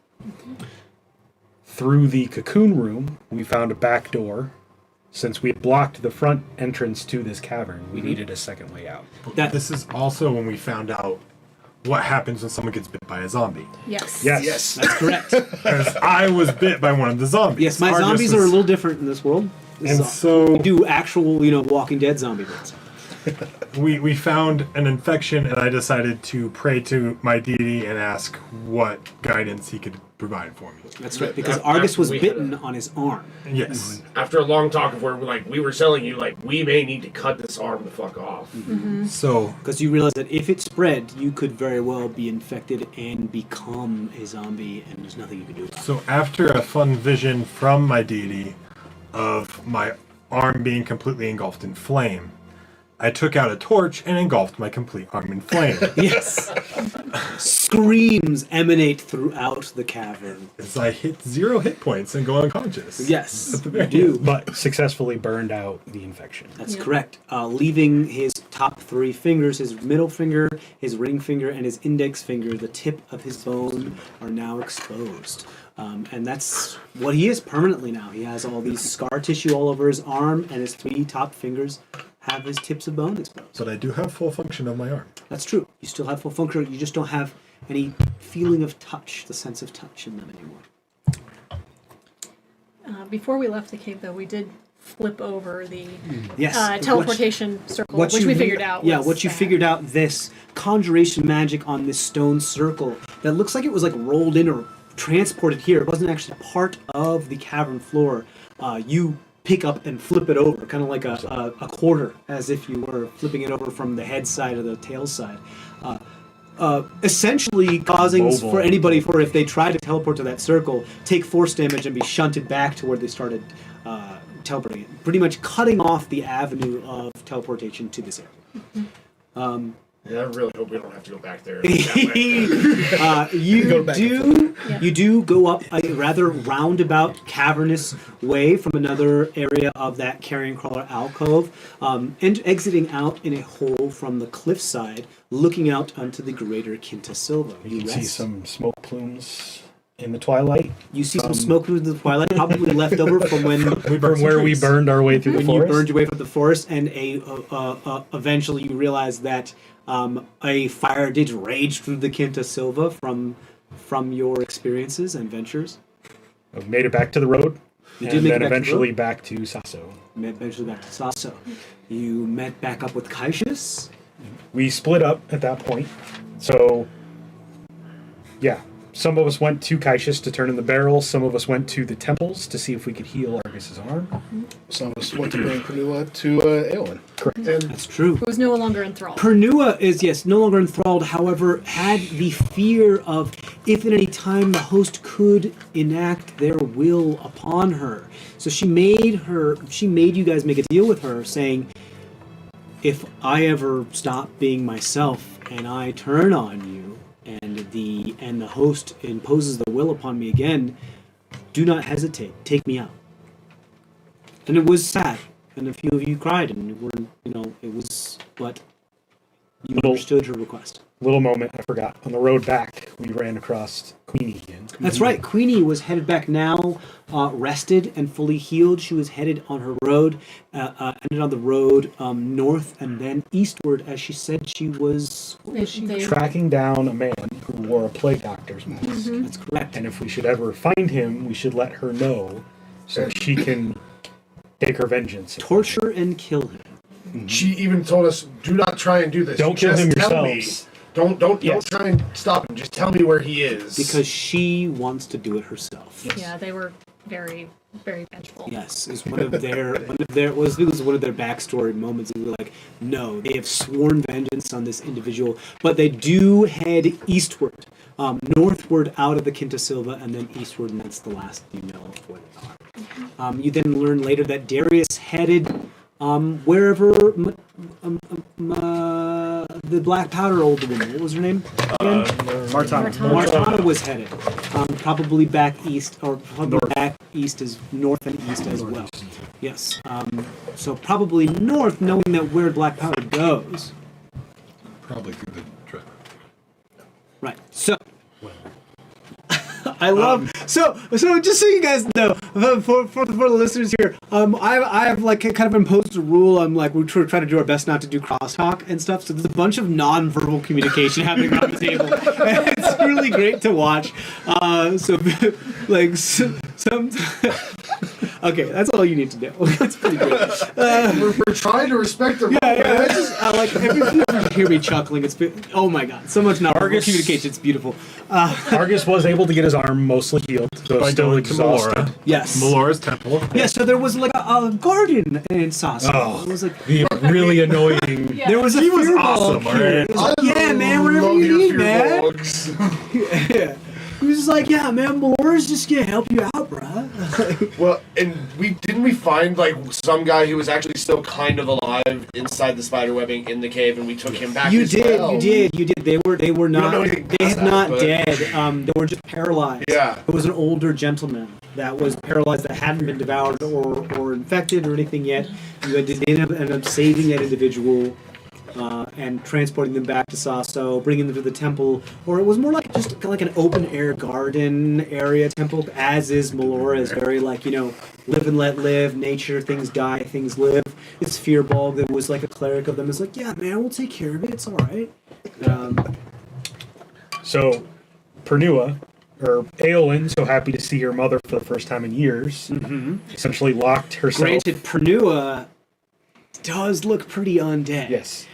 Through the cocoon room, we found a back door. Since we had blocked the front entrance to this cavern, we needed a second way out. This is also when we found out what happens when someone gets bit by a zombie. Yes. Yes. That's correct. Because I was bit by one of the zombies. Yes, my Argus zombies are a was- little different in this world. And so we do actual, Walking Dead zombie bits. we found an infection, and I decided to pray to my deity and ask what guidance he could provide for me. That's right, because After Argus was we had bitten on his arm. Yes. After a long talk of where we were telling you, we may need to cut this arm the fuck off. So Because you realize that if it spread, you could very well be infected and become a zombie, and there's nothing you can do about it. So after a fun vision from my deity of my arm being completely engulfed in flame, I took out a torch and engulfed my complete arm in flame. Yes. Screams emanate throughout the cavern. As I hit 0 hit points and go unconscious. Yes, At the you very do. But successfully burned out the infection. That's Yeah. correct. Leaving his top 3 fingers, his middle finger, his ring finger, and his index finger, the tip of his bone, are now exposed. And that's what he is permanently now. He has all these scar tissue all over his arm, and his 3 top fingers have his tips of bone exposed. But I do have full function of my arm. That's true. You still have full function. You just don't have any feeling of touch, the sense of touch in them anymore. Before we left the cave, though, we did flip over the Yes. teleportation circle, What which you we re- figured out. Yeah, was what you that- figured out, this conjuration magic on this stone circle that looks like it was rolled in or transported here. It wasn't actually part of the cavern floor. You pick up and flip it over, kind of like a quarter, as if you were flipping it over from the head side or the tail side. Essentially causing Mobile. for anybody, for if they try to teleport to that circle, take force damage and be shunted back to where they started teleporting. Pretty much cutting off the avenue of teleportation to this area. Yeah, I really hope we don't have to go back there. You Go back and do Yeah. you do go up a rather roundabout cavernous way from another area of that carrion crawler alcove, and exiting out in a hole from the cliffside, looking out onto the greater Quinta Silva. You can see rest. some smoke plumes in the twilight. You see some smoke in the twilight, probably left over from when From where we burned our way through the when you forest. burned your way from the forest, and eventually you realize that a fire did rage through the Quinta Silva from your experiences and ventures. We made it back to the road. You and did make it then back to the eventually road? back to Sasso. Met eventually back to Sasso. You met back up with Cassius. We split up at that point. So, yeah. Some of us went to Cassius to turn in the barrel. Some of us went to the temples to see if we could heal Argus's arm. Some of us went to bring Panua to Aelin. Correct. And That's true. Who was no longer enthralled. Pernua is, yes, no longer enthralled, however, had the fear of if at any time the host could enact their will upon her. So she made you guys make a deal with her, saying, if I ever stop being myself and I turn on you, and the host imposes the will upon me again, do not hesitate. Take me out. And it was sad, and a few of you cried, and it was, but you understood her request. Little moment, I forgot. On the road back, we ran across Queenie again. That's right. Queenie was headed back now, rested and fully healed. She was headed on her road, ended on the road north and then eastward, as she said she was. What was she? They- Tracking down a man who wore a plague doctor's mask. That's correct. And if we should ever find him, we should let her know so she can take her vengeance. Torture and kill him. She even told us, "Do not try and do this. Don't kill Just him tell yourselves." Me. Don't Yes. try and stop him. Just tell me where he is." Because she wants to do it herself. Yeah, they were very, very vengeful. Yes, is one of their it was one of their backstory moments. And we were like, no, they have sworn vengeance on this individual, but they do head eastward, northward out of the Quinta Silva, and then eastward, and that's the last you know of where they are. You then learn later that Darius headed wherever the black powder old woman. What was her name? Again? Martana. Martana was headed. probably back east, or probably back east is north and east as well. Yes. So probably north, knowing that where black powder goes. Probably through the trip. Right. So. I love so just so you guys know, for the listeners here, I've like kind of imposed a rule. I'm like, we're trying to do our best not to do crosstalk and stuff. So there's a bunch of non-verbal communication happening around the table. And it's really great to watch. Okay, that's all you need to know. It's pretty good. We're trying to respect their Yeah. It's just, like if you hear me chuckling, oh my god, so much non-verbal communication. It's beautiful. Argus was able to get his arm mostly healed, though By still going to exhausted. Melora. Yes. Melora's temple. Yeah, so there was like a garden in Sasa. Oh, It was like the really annoying. Yeah. there was a He was fearball awesome, up here. alright? It was like, yeah, man, whatever you need, man. Yeah. He was just like, yeah, man, Melora's just gonna help you out, bruh. Well, and didn't we find like some guy who was actually still kind of alive inside the spider webbing in the cave, and we took him back. You as did, well. you did. They were not. know anything They about had that, not but- dead. They were just paralyzed. Yeah. It was an older gentleman that was paralyzed that hadn't been devoured or infected or anything yet. You had to end up saving that individual. And transporting them back to Sasso, bringing them to the temple, or it was more like just kind of like an open air garden area temple, as is Melora, is very like, live and let live, nature, things die, things live. It's Fearball that was like a cleric of them, is like, yeah, man, we'll take care of it, it's alright. So, Pernua, or Eowyn, so happy to see her mother for the first time in years, essentially locked herself. Granted, Pernua does look pretty undead. Yes.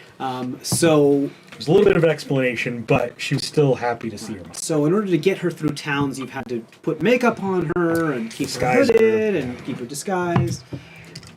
So There's a little bit of an explanation, but she was still happy to see her mother. So in order to get her through towns, you've had to put makeup on her and keep her Disguise her. hooded and keep her disguised.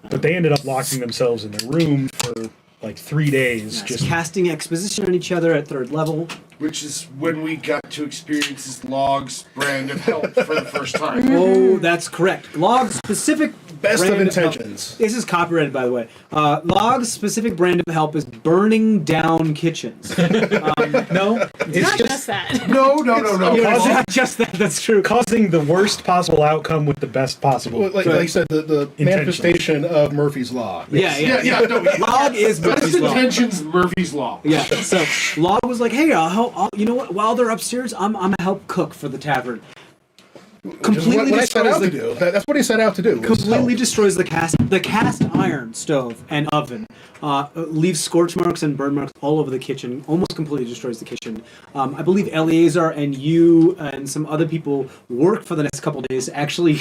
But they ended up locking themselves in their room for like 3 days. Yes, Just casting exposition on each other at 3rd level. Which is when we got to experience this Log's brand of help for the first time. Oh, that's correct. Log's specific Best of brand intentions. help- This is copyrighted, by the way. Log's specific brand of help is burning down kitchens. no, it's Not just just that. No. It's not just that. That's true. causing the worst possible outcome with the best possible. Well, like you said, the Intention. manifestation of Murphy's Law. Yeah. No. Log is Best Murphy's Law. intentions, Murphy's Law. Yeah. So Log was like, "Hey, I'll help. You know what? While they're upstairs, I'm a help cook for the tavern." Completely What I set destroys out to the do. That's what he set out to do. was completely help. destroys the cast iron stove and oven. Leaves scorch marks and burn marks all over the kitchen. Almost completely destroys the kitchen. I believe Eleazar and you and some other people work for the next couple days to actually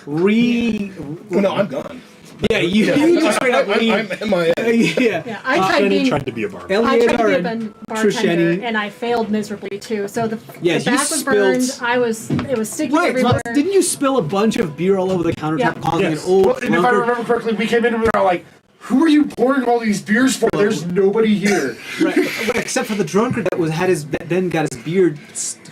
Well, no, I'm gone. Yeah, you just straight up leave. I'm MIA. Yeah, I tried being. tried to be a barber. I tried to Eleazar be a and bartender, Trisheni. and I failed miserably too. So the Yeah, back you was burned. spilled- It was sticky Right, everywhere. didn't you spill a bunch of beer all over the countertop, Yeah. causing Yes. an old Well, and if I drunkard? remember correctly, we came in and we were like, who are you pouring all these beers for? There's nobody here. Right, except for the drunkard that then got his beard,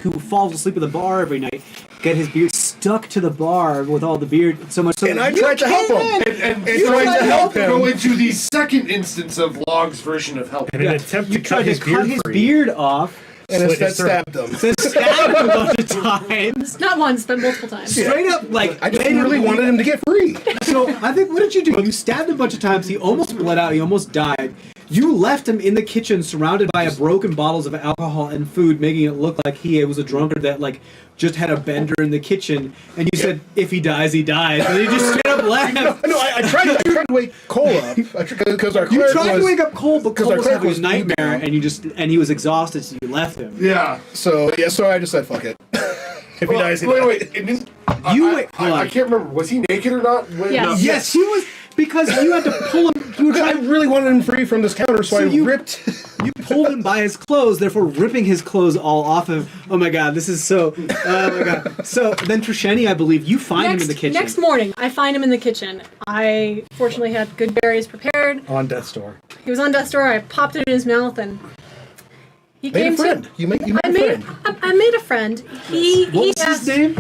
who falls asleep at the bar every night, got his beard stuck to the bar with all the beard so much so. And I you tried to help came him. in, And You tried to help him. go into the second instance of Log's version of help. in an attempt to You tried cut to his cut beard his free. beard off, And Slit instead his throat. stabbed him. then stabbed him a bunch of times. Not once, but multiple times. Straight up, like I just made him really bleed. wanted him to get free. So I think, what did you do? You stabbed him a bunch of times. He almost bled out. He almost died. You left him in the kitchen, surrounded by broken bottles of alcohol and food, making it look like he was a drunkard that just had a bender in the kitchen. And you said, "If he dies, he dies." And he just straight up left. No, I tried to wake Cole up because our You cleric tried was, to wake up Cole, but Cole our was cleric having a was nightmare, emo. and he was exhausted, so you left him. Yeah. So I just said fuck it. If he dies, he dies. Wait. It didn't, Hold on. I can't remember. Was he naked or not? When- Yes. no. Yes, he was, because you had to pull him. You were I trying. really wanted him free from this counter, so I you ripped. You pulled him by his clothes, therefore ripping his clothes all off him. Oh my god, this is so. Oh my god. So then Trisheni, I believe, you find him in the kitchen. Next morning, I find him in the kitchen. I fortunately had good berries prepared. on death's door. He was on death's door. I popped it in his mouth, and he Made came a friend. to. You made I a made. friend. I made a friend. He What was asked, his name?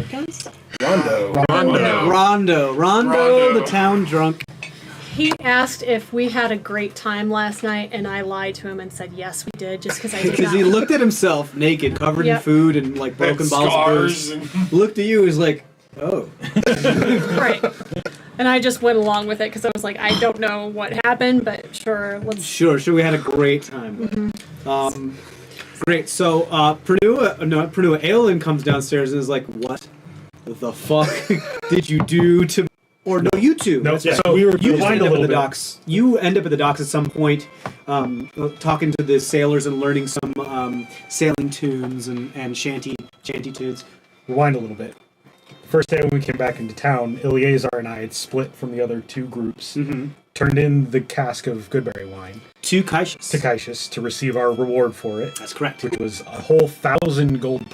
Rondo. Rondo. Rondo, Rondo. the town drunk. He asked if we had a great time last night, and I lied to him and said yes, we did, just because I did Because not. he looked at himself naked, covered in Yep. food and like broken bottles of Scars booze. and Looked at you, and was like, "Oh, Right. And I just went along with it because I was like, I don't know what happened, but sure, let's. sure." We had a great time. Great. So Purdue, Aelin comes downstairs and is like, "What the fuck did you do to?" Or no, you two. No, That's right. so we were You just rewind end a up at little the bit. docks. You end up at the docks at some point, talking to the sailors and learning some sailing tunes and shanty tunes. Rewind a little bit. First day when we came back into town, Eleazar and I had split from the other two groups, turned in the cask of goodberry wine To Cautious. to Cautious to receive our reward for it, That's correct. which was a whole 1,000 gold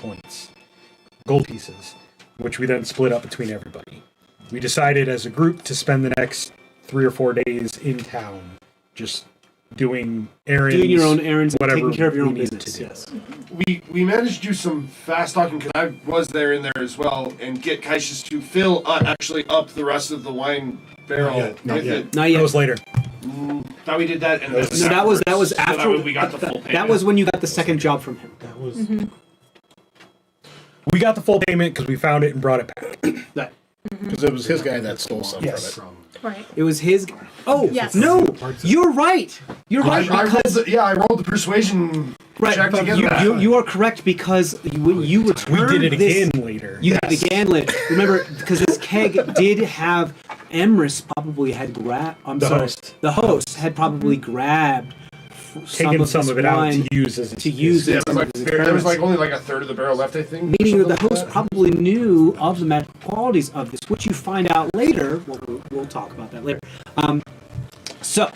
pieces, which we then split up between everybody. We decided as a group to spend the next 3 or 4 days in town, just doing errands, Doing your own errands and whatever taking care of your we own needed business. to do. Yes. we managed to do some fast talking because I was there in there as well, and get Kaishas to fill actually up the rest of the wine barrel Not with yet. it. Not That yet. was later. Thought we did that, and No, that was so after that way we got the full payment. That was when you got the second job from him. That was We got the full payment because we found it and brought it back. That Because it was his guy that stole some Yes. from it. Right. it was his. Oh Yes. no, you're right. You're right I because rolled the persuasion right. check to But get you, that. you are correct because when you We returned did it this, again later. You did it again later. Remember, because this keg did have Emrys probably had grabbed. I'm The sorry, host. the host had probably grabbed Taken some this of it out wine to use as to use Yeah, it. there was, like, there was like only like a third of the barrel left, I think. Meaning that the something host like probably knew of the magical qualities of this, which you find out later. We'll talk about that later. So,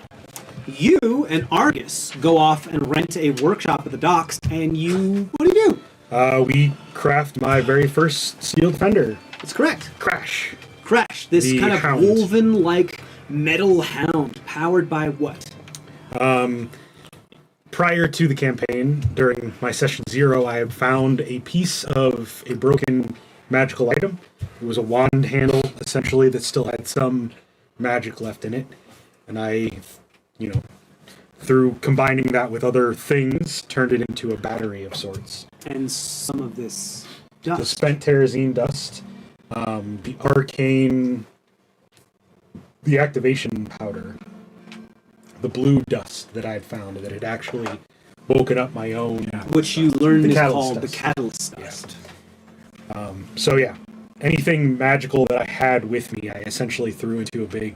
you and Argus go off and rent a workshop at the docks, and you. What do you do? We craft my very first steel defender. That's correct. Crash. Crash, this The kind of hound. woven-like metal hound, powered by what? Prior to the campaign, during my session 0, I had found a piece of a broken magical item. It was a wand handle, essentially, that still had some magic left in it. And I, through combining that with other things, turned it into a battery of sorts. And some of this The dust. spent terrazine dust, the arcane, the activation powder, the blue dust that I had found that had actually woken up my own. Which you learned The is catalyst called the dust. catalyst dust. So yeah, anything magical that I had with me, I essentially threw into a big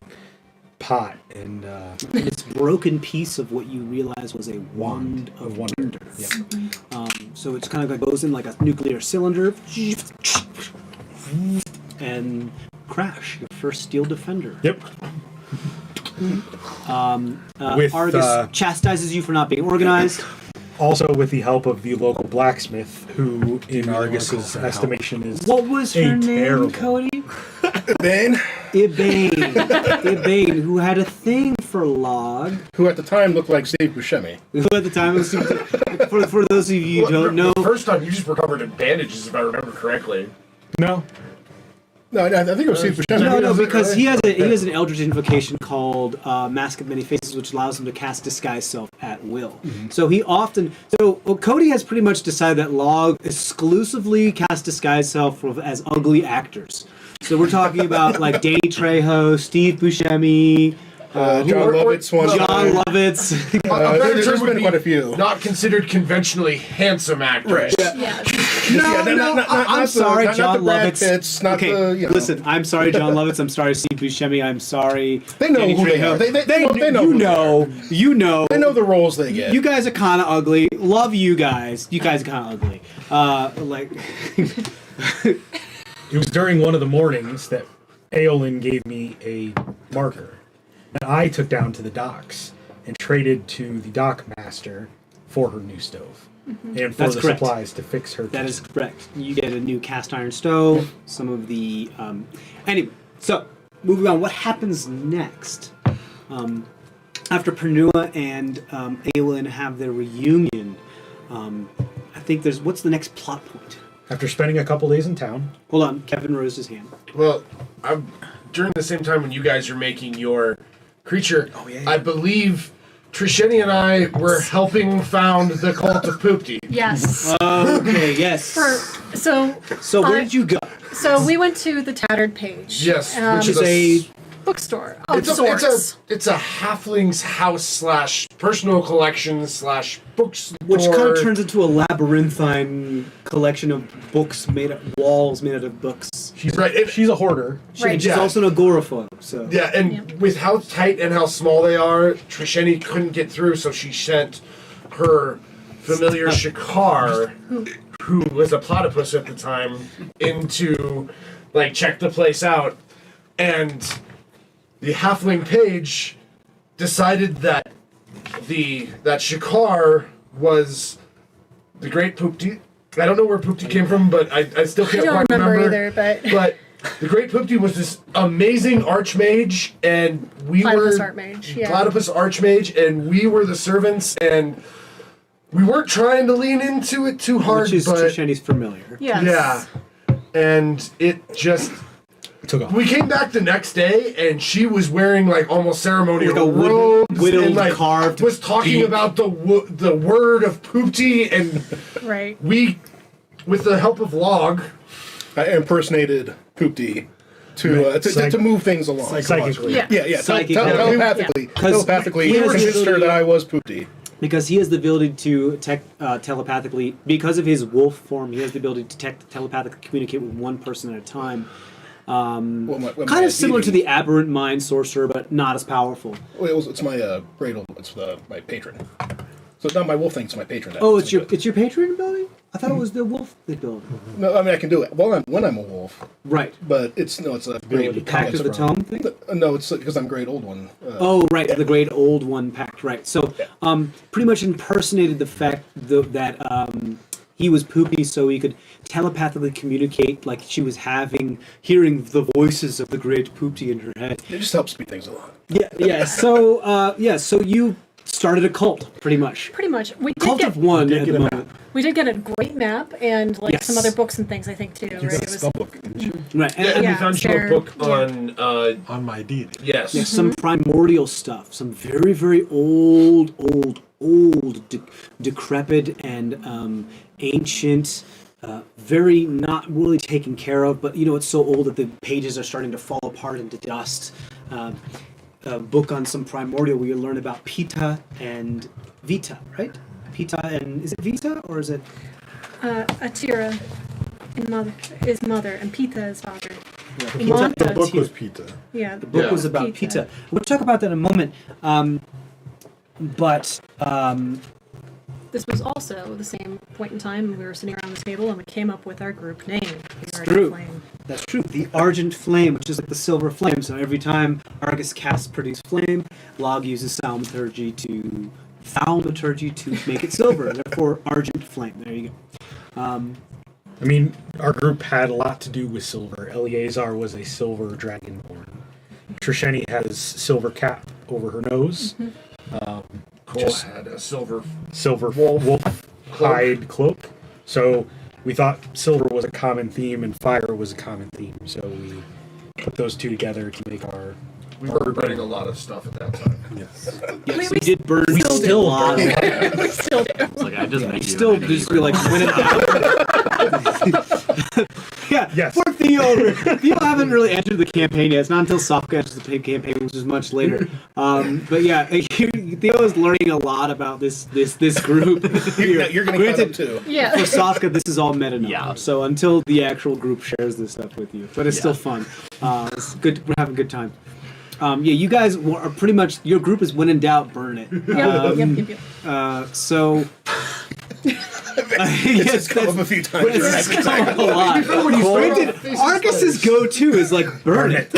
pot and This broken piece of what you realize was a wand of wonder. Yep. So it's kind of like goes in like a nuclear cylinder, and crash your first steel defender. Yep. With, Argus chastises you for not being organized. Also with the help of the local blacksmith, who in Argus's estimation is What was her name, terrible. Cody? Bane, Ibane. Ibane, who had a thing for Log. who at the time looked like Steve Buscemi. Who at the time was for those of you who don't know. The first time you just recovered in bandages, if I remember correctly. No. No, I think it was Steve Buscemi. No, because he has an eldritch invocation called Mask of Many Faces, which allows him to cast Disguise Self at will. So Cody has pretty much decided that Log exclusively casts Disguise Self as ugly actors. So we're talking about like Danny Trejo, Steve Buscemi, John Lovitz one. John Lovitz. There's been quite a few. Not considered conventionally handsome actors. Yeah. I'm sorry, not John the Brad Lovitz. Pitts, not Okay, the, listen, I'm sorry, John Lovitz. I'm sorry, Steve Buscemi. I'm sorry. They know Danny who they Trejo. are. They know who they are. You know. They know the roles they get. You guys are kind of ugly. Love you guys. You guys are kind of ugly. It was during one of the mornings that Aolin gave me a marker that I took down to the docks and traded to the dock master for her new stove and for That's the correct. supplies to fix her. That is correct. You get a new cast iron stove. Some of the anyway. So moving on. What happens next? After Pernua and Aelin have their reunion, I think what's the next plot point? After spending a couple days in town, Hold on, Kevin raised his hand. Well, during the same time when you guys are making your creature. I believe Trisheni and I were helping found the cult of Poopty. Yes. Okay, yes. So where did you go? So we went to the Tattered Page. Yes, Which is a bookstore of it's sorts. a halfling's house / personal collection / bookstore. which kind of turns into a labyrinthine collection of books walls made out of books. She's Right, She's a hoarder. Right. And she's also an agoraphobe, so Yeah, and with how tight and how small they are, Trisheni couldn't get through, so she sent her familiar Shakar, who was a platypus at the time, into check the place out, and the halfling page decided that that Shakar was the great Poopty. I don't know where Poopty came from, but I still can't I don't quite remember either, but the great Poopty was this amazing archmage, and we Platypus were archmage, yeah. platypus archmage, and we were the servants, and we weren't trying to lean into it too hard, which is but Trisheni's familiar. yes. yeah, and it just. Took off. We came back the next day, and she was wearing almost ceremonial Like a robes, whittled, and carved was talking beak. about the word of Poopty, and Right. we, with the help of Log, I impersonated Poopty to move things along. Psychically. Yeah. Yeah. Psychically. Telepathically. Telepathically, he has convinced her that I was Poopty. Because he has the ability to telepathically, because of his wolf form, he has the ability to telepathically communicate with one person at a time. Kind of similar to the aberrant mind sorcerer, but not as powerful. Well, it's my my patron. So it's not my wolf thing; it's my patron. that Oh, makes it's me your patron ability? I thought it was the wolf ability. good. No, I mean I can do it when I'm a wolf, Right. but it's a great Pact of the Tome thing? No, it's because I'm great old one. Oh, right, the great old one pact, right. So, pretty much impersonated the fact that he was poopy so he could telepathically communicate like she was hearing the voices of the great Poopty in her head. It just helps speed things along. Yeah. So you started a cult, pretty much. Pretty much. We did Cult get of one at the moment. we did get a great map and Yes. some other books and things I think too. Right? It was Right. and Yeah, we found you a sure. book on, On my deity. yes. Yeah, some primordial stuff, some very, very old, decrepit and ancient, very not really taken care of, but it's so old that the pages are starting to fall apart into dust. A book on some primordial where you learn about Pita and Vita, right? Pita and, is it Vita or is it? Atira is mother and Pita is father. Pita, The book was Pita. Yeah. The book Yeah. was about Pita. Pita. We'll talk about that in a moment. But This was also the same point in time we were sitting around the table and we came up with our group name. The Argent true. Flame. That's true. The Argent Flame, which is like the silver flame. So every time Argus casts produce flame, Log uses thaumaturgy to make it silver. Therefore, Argent Flame. There you go. I mean, our group had a lot to do with silver. Eleazar was a silver dragonborn. Trisheni has silver cap over her nose. Cole had a silver. Silver wolf hide cloak. So we thought silver was a common theme and fire was a common theme. So we put those two together to make our. We were burning a lot of stuff at that time. Yes. Yes, we did burn still do. still a lot. We still do. It's like I just made you Still an just enemy. be like when it Yeah, Yes. poor Theo. Theo haven't really entered the campaign yet. It's not until Sofka enters the campaign, which is much later. But yeah, Theo is learning a lot about this group. You're going to cut up too. Yeah. For Sofka, this is all meta knowledge. Yeah. So until the actual group shares this stuff with you, but it's still fun. It's good. We're having a good time. You guys are pretty much, your group is when in doubt, burn it. Yep. So. It's just come up a few times. It's come up a lot. Granted, Argus's go-to is like burn it.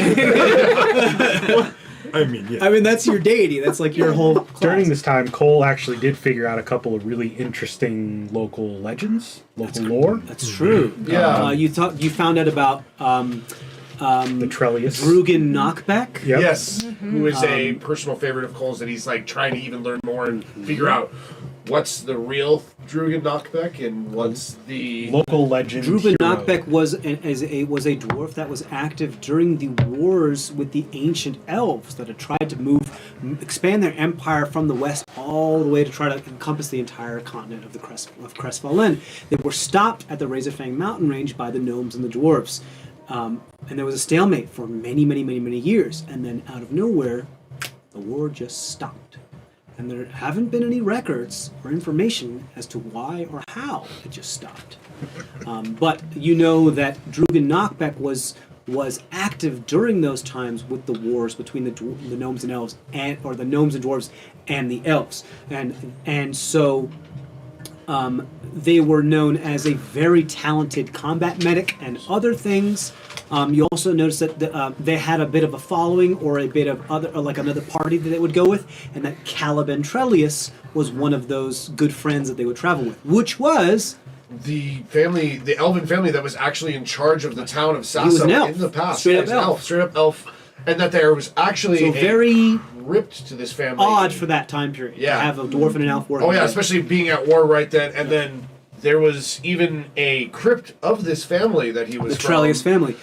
I mean, yeah. I mean, that's your deity. That's like your whole class. During this time, Cole actually did figure out a couple of really interesting local legends, local lore. That's true. Yeah. You found out about The Trellius. Drugan Knockback. Yep. Yes, who is a personal favorite of Cole's that he's trying to even learn more and figure out what's the real Drugan Knockback and what's the Local legend. Drugan hero. Knockback was a dwarf that was active during the wars with the ancient elves that had tried to move expand their empire from the west all the way to try to encompass the entire continent of CrestVahllen. They were stopped at the Razorfang mountain range by the gnomes and the dwarves. And there was a stalemate for many, many, many, many years. And then out of nowhere, the war just stopped. And there haven't been any records or information as to why or how it just stopped. But you know that Drugan Knockback was active during those times with the wars between the gnomes and elves, or the gnomes and dwarves and the elves. And so they were known as a very talented combat medic and other things. You also notice that they had a bit of a following, or a bit of other, or like another party that they would go with, and that Caleb and Trellius was one of those good friends that they would travel with, which was the elven family that was actually in charge of the town of Sasso was an elf. in the past. Straight up He was an elf. straight up elf, and that there was actually so very ripped to this family. odd for that time period. Yeah. To have a dwarf and an elf working. Oh yeah, together. especially being at war right then, and then there was even a crypt of this family that he was the from. Trellius family.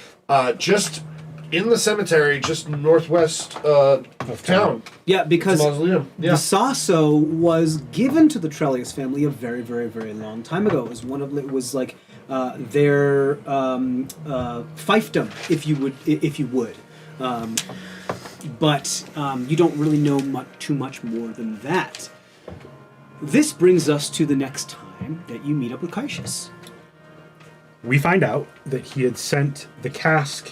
Just in the cemetery, just northwest of town. Yeah, because It's a mausoleum. the Yeah. Sasso was given to the Trellius family a very, very, very long time ago. It was like their fiefdom, if you would. But you don't really know too much more than that. This brings us to the next time that you meet up with Cassius. We find out that he had sent the cask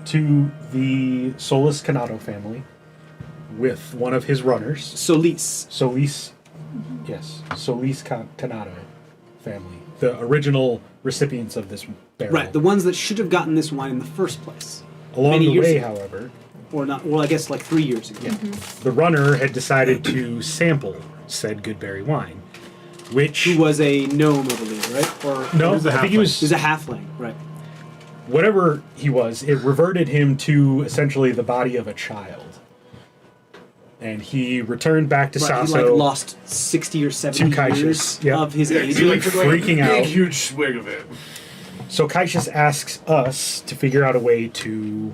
to the Solus Canato family with one of his runners. Solis. Solis, yes, Solis Canato family, the original recipients of this barrel. Right, the ones that should have gotten this wine in the first place. Along many the years way, ago. however, Or not, well, I guess like 3 years ago. the runner had decided to sample said Goodberry wine, which Who was a gnome, I believe, right? Or no, was a I think he halfling. was he was a halfling, right? whatever he was. It reverted him to essentially the body of a child, and he returned back to Right, he Sasso. lost 60 or 70 To Cassius, years yeah. of his age. He like took like freaking a big, out. huge swig of it. So Cassius asks us to figure out a way to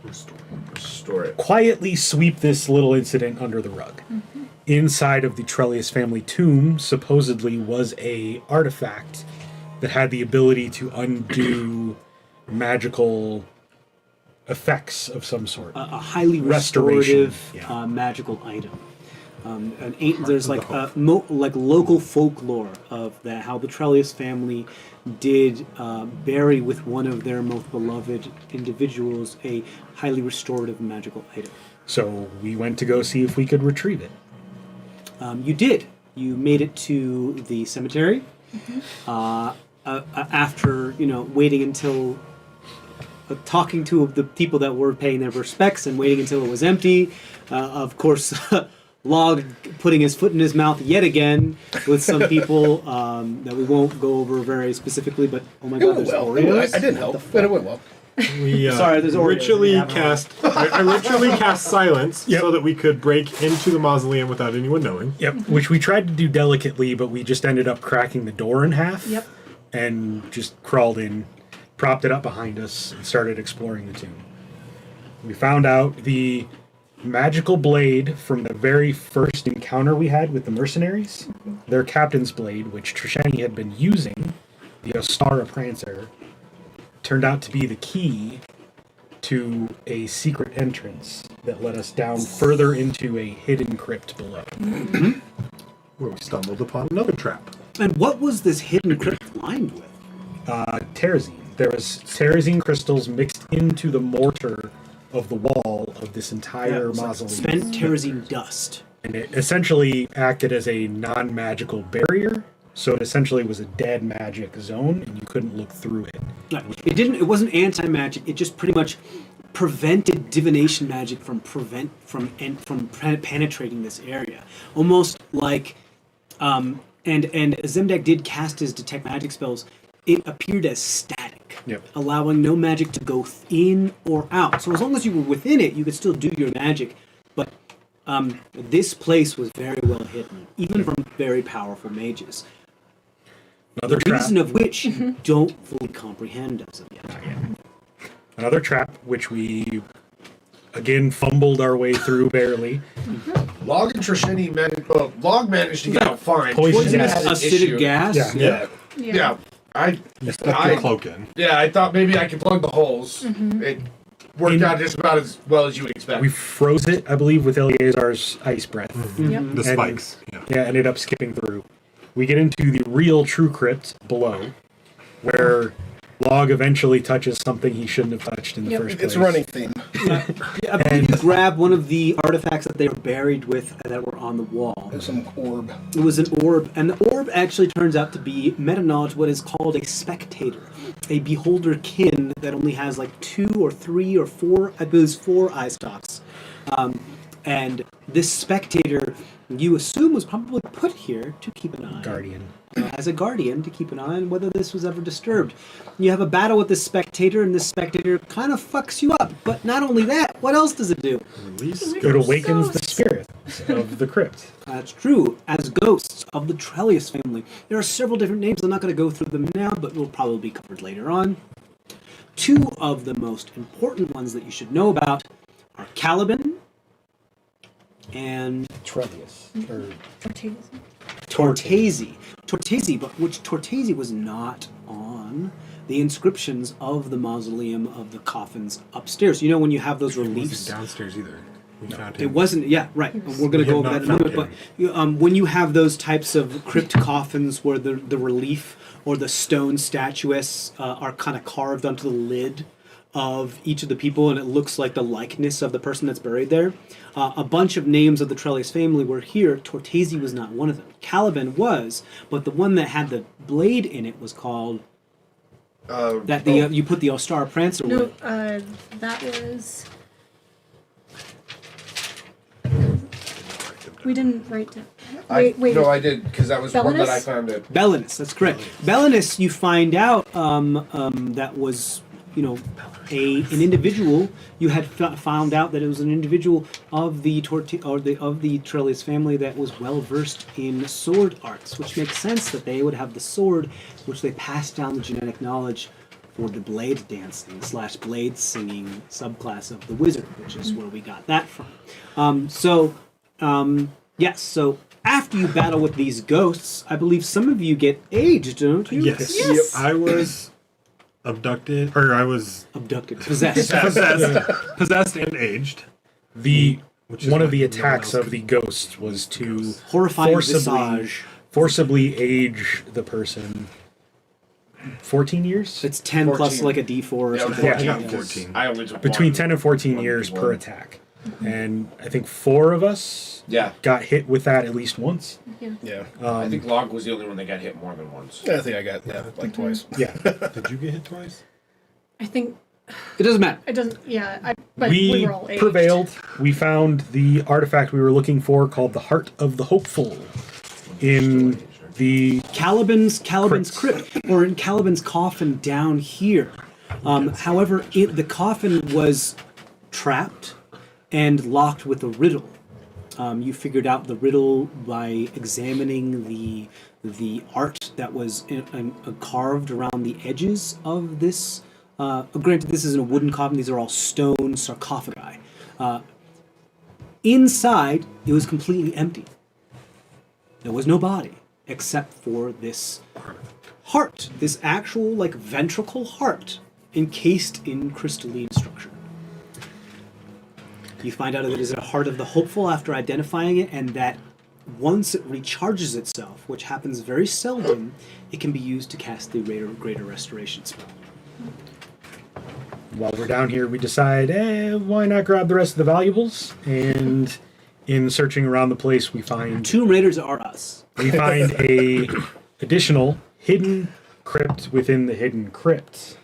Restore it. quietly sweep this little incident under the rug. Inside of the Trellius family tomb supposedly was a artifact that had the ability to undo magical effects of some sort. A highly Restoration, restorative yeah. Magical item. There's like like local folklore of that, how the Trellius family did bury with one of their most beloved individuals a highly restorative magical item. So we went to go see if we could retrieve it. You did. You made it to the cemetery. After waiting until talking to the people that were paying their respects and waiting until it was empty. Of course, Log putting his foot in his mouth yet again with some people that we won't go over very specifically. But oh my God, there's Oreos. I didn't help, but it went well. We Sorry, there's Oreos. ritually Yeah. I ritually cast silence Yep. so that we could break into the mausoleum without anyone knowing. Yep, which we tried to do delicately, but we just ended up cracking the door in half. Yep. And just crawled in, propped it up behind us, and started exploring the tomb. We found out the magical blade from the very first encounter we had with the mercenaries. Their captain's blade, which Trisheni had been using, the Ostara Prancer, turned out to be the key to a secret entrance that led us down further into a hidden crypt below. Where we stumbled upon another trap. And what was this hidden crypt lined with? Terrazine. There was terrazine crystals mixed into the mortar of the wall of this entire It was like mausoleum. spent terrazine dust. And it essentially acted as a non-magical barrier. So it essentially was a dead magic zone, and you couldn't look through it. No, it wasn't anti-magic. It just pretty much prevented divination magic from penetrating this area. Almost like, and Zemdack did cast his detect magic spells. It appeared as static, Yep. allowing no magic to go in or out. So as long as you were within it, you could still do your magic. But this place was very well hidden, even from very powerful mages. Another The trap. reason of which you don't fully comprehend as of yet. Another trap, which we again fumbled our way through barely. Log and Trisheni Log managed to get out fine. Poison Trisheni gas. had an Acidic issue. gas. Yeah. Yeah. I Stuck your cloak in. I thought maybe I could plug the holes. It worked out just about as well as you would expect. We froze it, I believe, with Eleazar's ice breath. Yep. The spikes. Yeah. Yeah, ended up skipping through. We get into the real true crypt below, where Log eventually touches something he shouldn't have touched in the first place. It's a running theme. I believe you grab one of the artifacts that they were buried with that were on the wall. There's some orb. It was an orb, and the orb actually turns out to be meta-knowledge, what is called a spectator, a beholder kin that only has like 2 or 3 or 4, I believe 4 eye stalks. And this spectator, you assume, was probably put here to keep an eye. Guardian. As a guardian to keep an eye on whether this was ever disturbed. You have a battle with this spectator, and this spectator kind of fucks you up. But not only that, what else does it do? Release. It awakens the Ghosts. spirit of the crypt. That's true. As ghosts of the Trellius family. There are several different names. I'm not going to go through them now, but will probably be covered later on. 2 of the most important ones that you should know about are Caliban and Trellius. Or Tortesi. Tortesi, but which Tortesi was not on the inscriptions of the mausoleum of the coffins upstairs. You know when you have those It wasn't reliefs? downstairs either. We found It him. wasn't, yeah, right. We're going to go over that in a minute. But when you have those types of crypt coffins where the relief or the stone statuettes are kind of carved onto the lid of each of the people, and it looks like the likeness of the person that's buried there. A bunch of names of the Trellius family were here. Tortesi was not one of them. Caliban was, but the one that had the blade in it was called you put the Ostar Prancer No, with. that was. We didn't write down. Wait. No, I did, because that was one that I Belinus? found it. Belinus, that's correct. Belinus, you find out that was, an individual. You had found out that it was an individual of the Trellius family that was well versed in sword arts, which makes sense that they would have the sword, which they passed down the genetic knowledge for the blade dancing / blade singing subclass of the wizard, which is where we got that from. Yes. So after you battle with these ghosts, I believe some of you get aged, don't you? Yes. Yes. I was abducted, or I was Abducted, possessed. possessed and aged. Which is One of what the no one attacks else of the ghosts was to Horrifying visage. forcibly age the person. 14 years? It's 10 plus 14. like a D4 or Yeah, something. Yeah, I got Yeah. 14. I only took Between one. 10 and 14 One years big per one. attack. And I think 4 of us Yeah. got hit with that at least once. Yeah. I think Log was the only one that got hit more than once. I think I got like twice. Yeah. Did you get hit twice? I think It doesn't matter. it doesn't. Yeah, but we We were all aged. prevailed. We found the artifact we were looking for called the Heart of the Hopeful in the Caliban's Crypt. crypt, or in Caliban's coffin down here. However, the coffin was trapped and locked with a riddle. You figured out the riddle by examining the art that was carved around the edges of this. Granted, this isn't a wooden coffin; these are all stone sarcophagi. Inside, it was completely empty. There was no body except for this heart, this actual ventricle heart encased in crystalline structure. You find out that it is a heart of the hopeful after identifying it, and that once it recharges itself, which happens very seldom, it can be used to cast the greater restoration spell. While we're down here, we decide, why not grab the rest of the valuables? And in searching around the place, we find Tomb Raiders are us. a additional hidden crypt within the hidden crypt,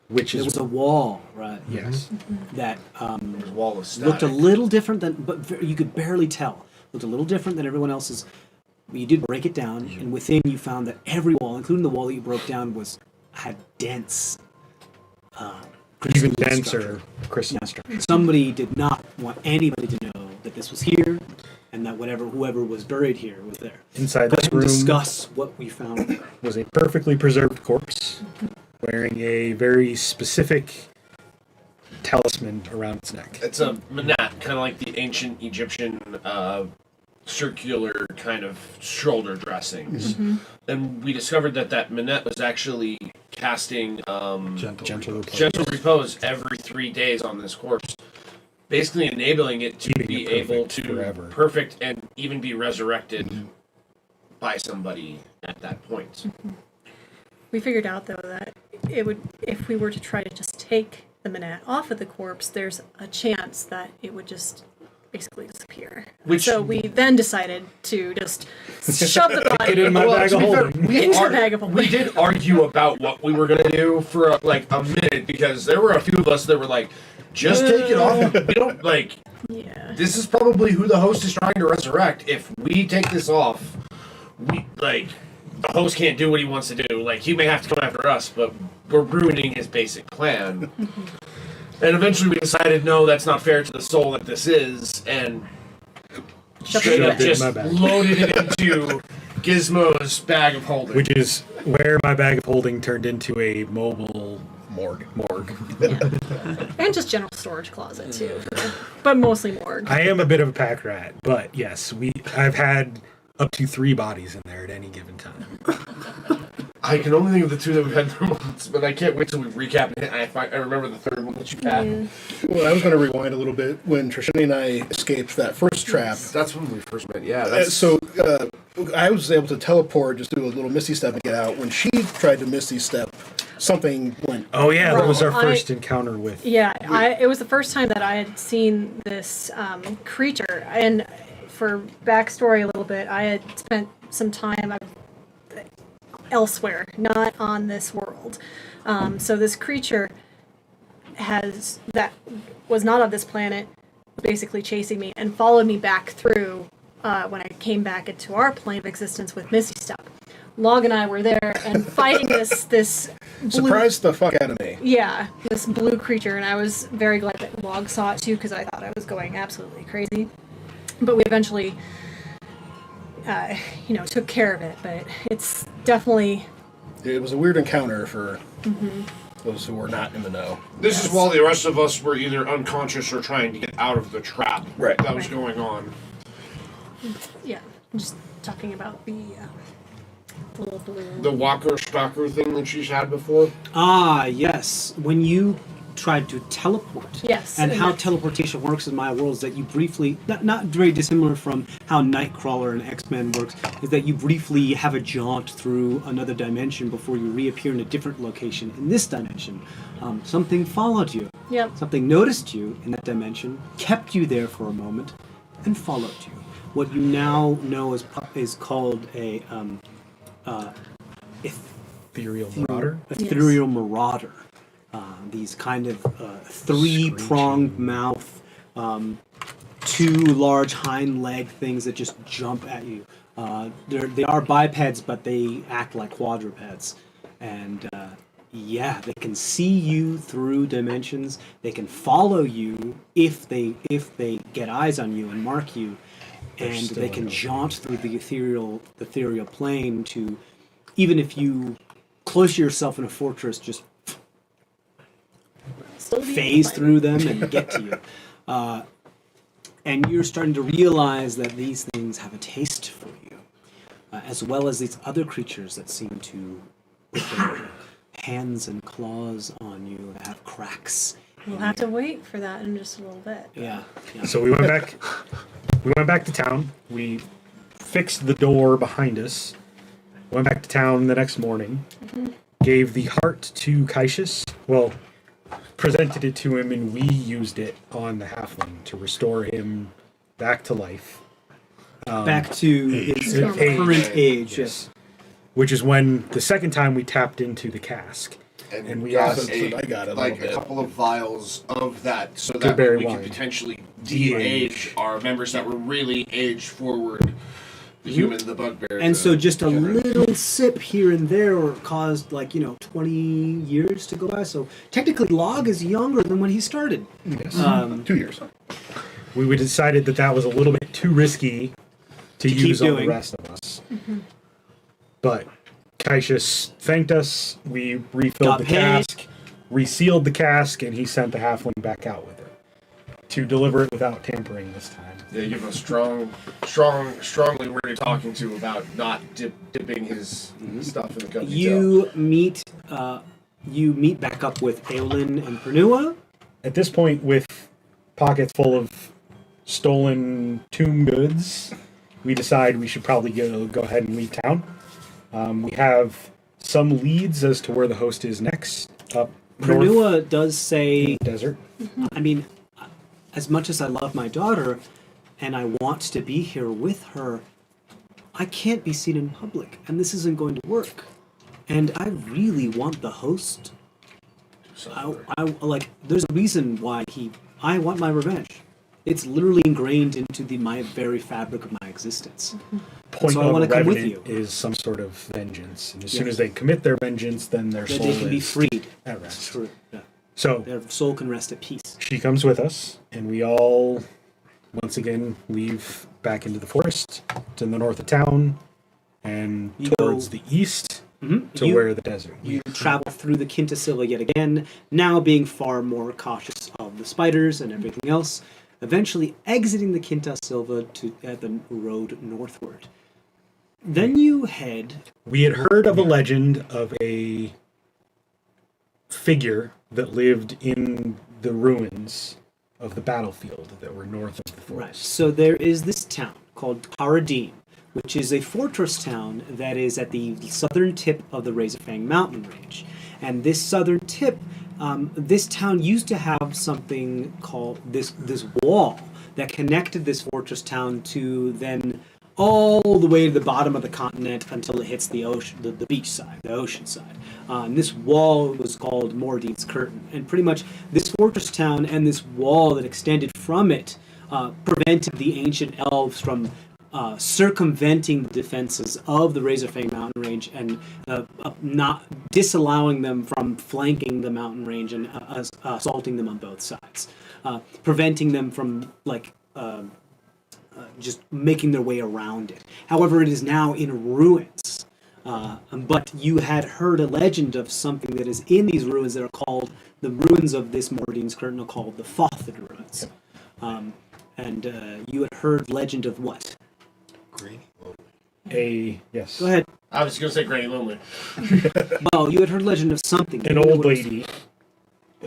which There is was a wall, right? yes, That There's wall of static. looked a little different than, but you could barely tell. Looked a little different than everyone else's. You did break it down, and within you found that every wall, including the wall that you broke down, had dense, even crystalline denser structure. crystal structure. Somebody did not want anybody to know that this was here, and that whoever was buried here was there. Inside Go this ahead and room discuss what we found. was a perfectly preserved corpse wearing a very specific talisman around its neck. It's a manat, kind of like the ancient Egyptian circular kind of shoulder dressings. And we discovered that manat was actually casting Gentle gentle repose every 3 days on this corpse, basically enabling it to Keeping be it able perfect to forever. perfect and even be resurrected by somebody at that point. We figured out though that it would, if we were to try to just take the manat off of the corpse, there's a chance that it would just basically disappear. So we then decided to just shove the body Get it in my bag of to be fair, holding. into the bag of holding. we did argue about what we were going to do for like a minute, because there were a few of us that were like, just take it off. We don't like, Yeah. this is probably who the host is trying to resurrect. If we take this off, we like, the host can't do what he wants to do. Like, he may have to come after us, but we're ruining his basic plan. And eventually we decided, no, that's not fair to the soul that this is, and straight up it in just my bag. loaded it into Gizmo's bag of holding. Which is where my bag of holding turned into a mobile Morgue. morgue. And just general storage closet too. But mostly morgue. I am a bit of a pack rat, but yes, I've had up to 3 bodies in there at any given time. I can only think of the 2 that we've had for months, but I can't wait till we recap it. I remember the 3rd one that you had. Well, I was going to rewind a little bit. When Trisheni and I escaped that first trap, That's when we first met. Yeah. That's, so I was able to teleport, just do a little misty step and get out. When she tried to misty step, something went. Oh yeah, that was our Well, first encounter with. Yeah, it was the first time that I had seen this creature. And for backstory a little bit, I had spent some time elsewhere, not on this world. So this creature that was not of this planet, basically chasing me and followed me back through when I came back into our plane of existence with Misty Step. Log and I were there and fighting this blue, Surprised the fuck out of me. yeah, this blue creature, and I was very glad that Log saw it too, because I thought I was going absolutely crazy. But we eventually, took care of it. But it's definitely, It was a weird encounter for those who were not in the know. this is while the rest of us were either unconscious or trying to get out of the trap that was going on. yeah, just talking about the little blue. The walker stalker thing that she's had before. Ah, yes. When you tried to teleport. Yes, And and how that's- teleportation works in my world is that you briefly, not very dissimilar from how Nightcrawler and X-Men works, is that you briefly have a jaunt through another dimension before you reappear in a different location in this dimension. Something followed you. Yep. Something noticed you in that dimension, kept you there for a moment, and followed you. What you now know is called a Ethereal Marauder. ethereal marauder. These kind of 3-pronged mouth, 2 large hind leg things that just jump at you. They are bipeds, but they act like quadrupeds. And they can see you through dimensions. They can follow you if they get eyes on you and mark you. And still they can in jaunt through the ethereal plane to, even if you close yourself in a fortress, just phase through them and get to you. And you're starting to realize that these things have a taste for you, as well as these other creatures that seem to put their hands and claws on you that have cracks. We'll have to wait for that in just a little bit. Yeah. So we went back. We went back to town. We fixed the door behind us. Went back to town the next morning. Gave the heart to Cassius. Well, presented it to him, and we used it on the halfling to restore him back to life. Back to its Age. current age. Yes. Which is when the second time we tapped into the cask. And we got also- I got it a like little a bit. couple of vials of that, so that Goodberry we wine. could potentially De-age. de-age our members that were really aged forward. The human, the bugbear. And so just a generate. little sip here and there caused 20 years to go by. So technically Log is younger than when he started. Yes. 2 years. We decided that was a little bit too risky to keep use on the doing. rest of us. But Cassius thanked us. We refilled Got the paid. cask. resealed the cask, and he sent the halfling back out with it to deliver it without tampering this time. They give a strongly where you're talking to about not dipping his stuff in the company. You meet back up with Aolin and Pernua. At this point, with pockets full of stolen tomb goods, we decide we should probably go ahead and leave town. We have some leads as to where the host is next. Up north Pernua does say, in the desert. I mean, as much as I love my daughter and I want to be here with her, I can't be seen in public, and this isn't going to work. And I really want the host. There's a reason why I want my revenge. It's literally ingrained into my very fabric of my existence. Point So I of wanna a come with revenant you. is some sort of vengeance, and as soon Yes. as they commit their vengeance, then their That soul they can be is freed. at rest. True. Yeah. So Their soul can rest at peace. she comes with us, and we all once again leave back into the forest to the north of town and You towards go- the east to You- where the desert. You travel through the Quinta Silva yet again, now being far more cautious of the spiders and everything else, eventually exiting the Quinta Silva at the road northward. Then you head... We had heard of a legend of a figure that lived in the ruins of the battlefield that were north of the Right, forest. so there is this town called Karadin, which is a fortress town that is at the southern tip of the Razorfang mountain range. And this southern tip, this town used to have something called this wall that connected this fortress town to then all the way to the bottom of the continent until it hits the ocean, the beach side, the ocean side. And this wall was called Mordine's Curtain. And pretty much this fortress town and this wall that extended from it prevented the ancient elves from circumventing the defenses of the Razorfang mountain range and not disallowing them from flanking the mountain range and assaulting them on both sides, preventing them from just making their way around it. However, it is now in ruins. But you had heard a legend of something that is in these ruins that are called, the ruins of this Mordine's Curtain are called the Fothid ruins. You had heard legend of what? Yes. Go ahead. I was going to say Granny Lonely. Well, you had heard legend of something. An old lady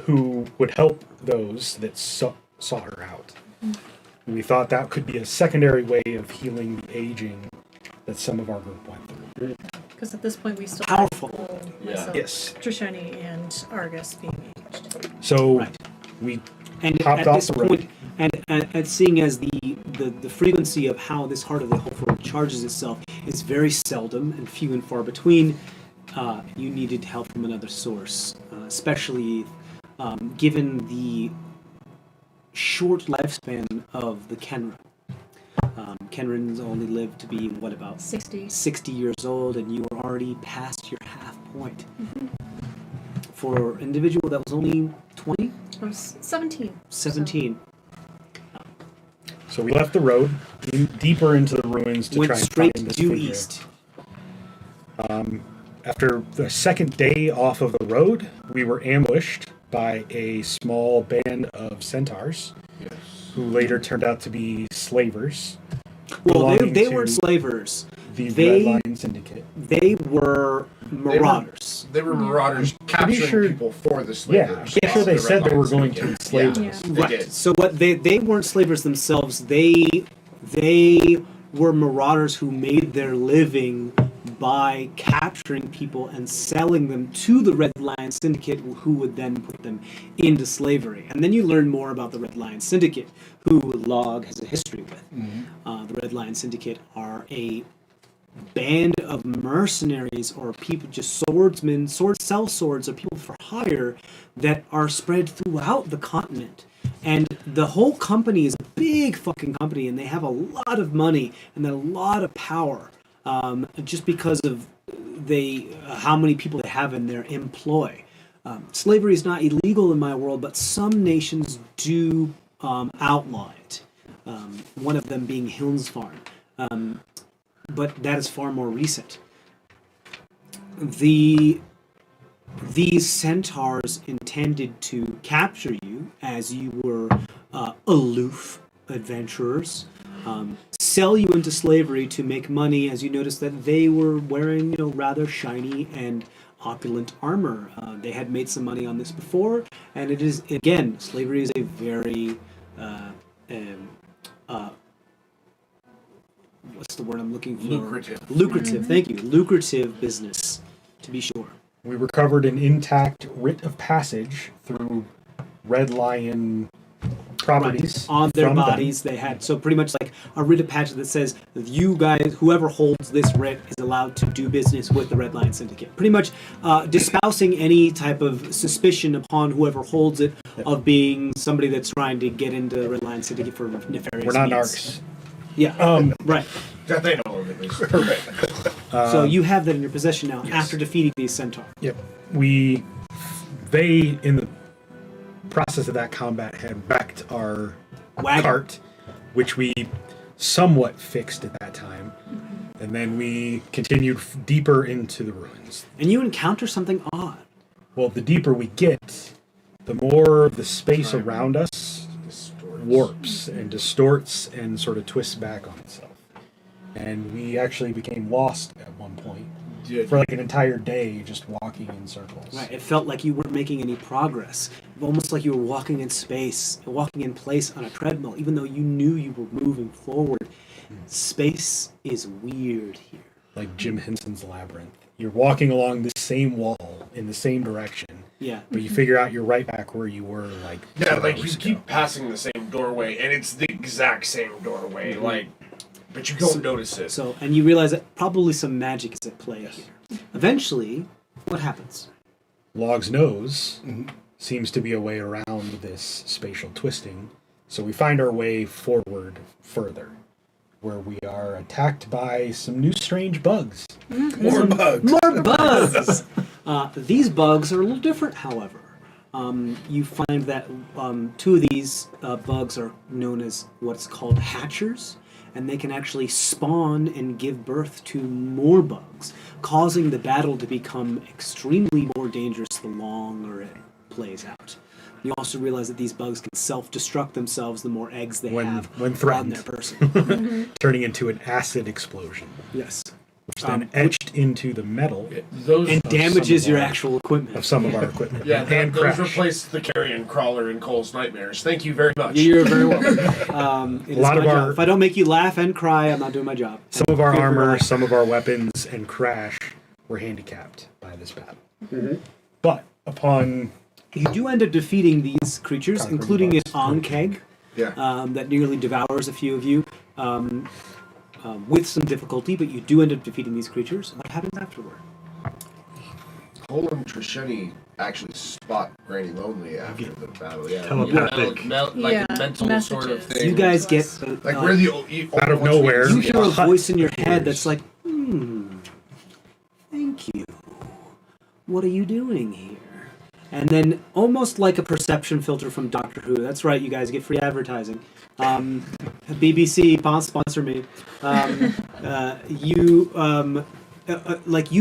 who would help those that saw her out. We thought that could be a secondary way of healing the aging that some of our group went through. Because at this point we still Powerful. have Yeah. Yes. Trisheni and Argus being aged. So Right. we And hopped at off this the road. point, and seeing as the frequency of how this heart of the Half-orc charges itself is very seldom and few and far between, you needed help from another source, especially given the short lifespan of the Kenran. Kenran's only lived to be, what, about 60 years old, and you were already past your half point. For an individual that was only 20? I was 17. 17. So we left the road deeper into the ruins to Went try and straight find this due figure. east. After the second day off of the road, we were ambushed by a small band of centaurs, who later turned out to be slavers. Well, belonging they to weren't slavers. The They- Red Lion Syndicate. They were marauders. They were marauders capturing sure- people for the Yeah, slavers. I'm sure they The said Red they were Lion going to Syndicate. enslave Yeah, us. they Right. did. So what they weren't slavers themselves. They were marauders who made their living by capturing people and selling them to the Red Lion Syndicate, who would then put them into slavery. And then you learn more about the Red Lion Syndicate, who Lahg has a history with. The Red Lion Syndicate are a band of mercenaries or people, just swordsmen, sell swords, or people for hire that are spread throughout the continent. And the whole company is a big fucking company, and they have a lot of money and a lot of power, just because of how many people they have in their employ. Slavery is not illegal in my world, but some nations do outlaw it. One of them being Hilnsfarn. But that is far more recent. The these centaurs intended to capture you as you were aloof adventurers, sell you into slavery to make money, as you noticed that they were wearing, rather shiny and opulent armor. They had made some money on this before, and it is, again, slavery is a very what's the word I'm looking for? Lucrative, thank you. Lucrative business, to be sure. We recovered an intact writ of passage through Red Lion properties. On their from them. bodies, they had, so pretty much like a writ of passage that says, you guys, whoever holds this writ is allowed to do business with the Red Lion Syndicate. Pretty much dispousing any type of suspicion upon whoever holds it of being somebody that's trying to get into the Red Lion Syndicate for nefarious We're not means. narcs. Yeah, right. That they know of at least. So you have that in your possession now after defeating these centaurs. Yep. They, in the process of that combat, had wrecked our Wagon. cart, which we somewhat fixed at that time. And then we continued deeper into the ruins. And you encounter something odd. Well, the deeper we get, the more the space around us warps and distorts and sort of twists back on itself. And we actually became lost at one point for like an entire day, just walking in circles. Right. It felt like you weren't making any progress. Almost like you were walking in space, walking in place on a treadmill, even though you knew you were moving forward. Space is weird here. Like Jim Henson's Labyrinth. You're walking along the same wall in the same direction. Yeah. But you figure out you're right back where you were, like, Yeah, 2 like you hours keep ago. passing the same doorway, and it's the exact same doorway. Like, but you don't notice it. So, and you realize that probably some magic is at play here. Eventually, what happens? Log's nose seems to be a way around this spatial twisting, so we find our way forward further, where we are attacked by some new strange bugs. More bugs. More bugs! These bugs are a little different, however. You find that 2 of these bugs are known as what's called hatchers, and they can actually spawn and give birth to more bugs, causing the battle to become extremely more dangerous the longer it plays out. You also realize that these bugs can self-destruct themselves the more eggs they have when on threatened. their person. Turning into an acid explosion, Yes. which then etched into the metal Those And damages some of your our- actual equipment. of some of our equipment. those crash. replace the carrion crawler in Cole's nightmares. Thank you very much. You're very welcome. It is lot my of job. our- If I don't make you laugh and cry, I'm not doing my job. Some of our Feel free to armor, laugh. some of our weapons, and Crash were handicapped by this battle. But upon You do end up defeating these creatures, Conquering including an bugs. onkeg Yeah. that nearly devours a few of you with some difficulty, but you do end up defeating these creatures. What happens afterward? Cole and Trisheni actually spot Granny Lonely after the battle. Yeah. Telepathic. Like Yeah, a mental sort of messages. thing. You guys get Like we're the Out of nowhere. you hear a hut voice in your head appears. that's like, thank you. What are you doing here? And then, almost like a perception filter from Doctor Who. That's right, you guys get free advertising. BBC, sponsor me. You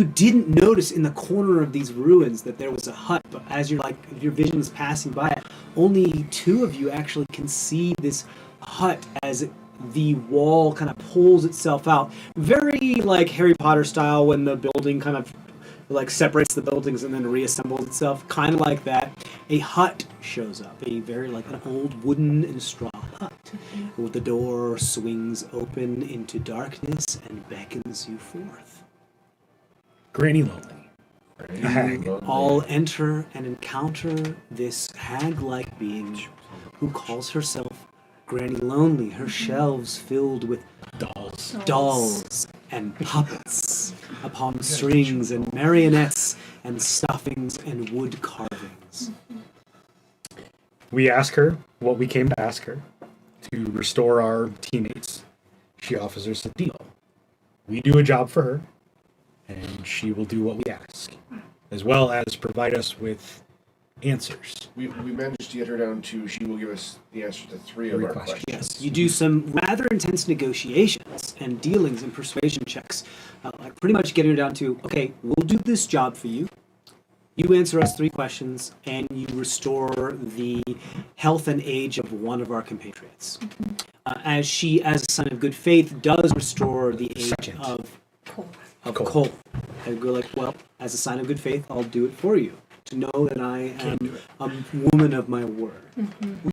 didn't notice in the corner of these ruins that there was a hut, but as your vision is passing by it, only 2 of you actually can see this hut as the wall kind of pulls itself out. Very like Harry Potter style, when the building kind of like separates the buildings and then reassembles itself, kind of like that. A hut shows up, a very like an old wooden and straw hut, with the door swings open into darkness and beckons you forth. Granny Lonely. A hag. All enter and encounter this hag-like being who calls herself Granny Lonely, her shelves filled with dolls and puppets upon strings and marionettes and stuffings and wood carvings. We ask her what we came to ask her, to restore our teammates. She offers us a deal. We do a job for her, and she will do what we ask, as well as provide us with answers. We managed to get her down to, she will give us the answer to 3 of 3 our questions. questions. Yes, you do some rather intense negotiations and dealings and persuasion checks, like pretty much getting her down to, okay, we'll do this job for you. You answer us 3 questions, and you restore the health and age of one of our compatriots. As she, as a sign of good faith, does restore the age Second. of Cool. Cole. And go like, well, as a sign of good faith, I'll do it for you. To know that I am a woman of my word.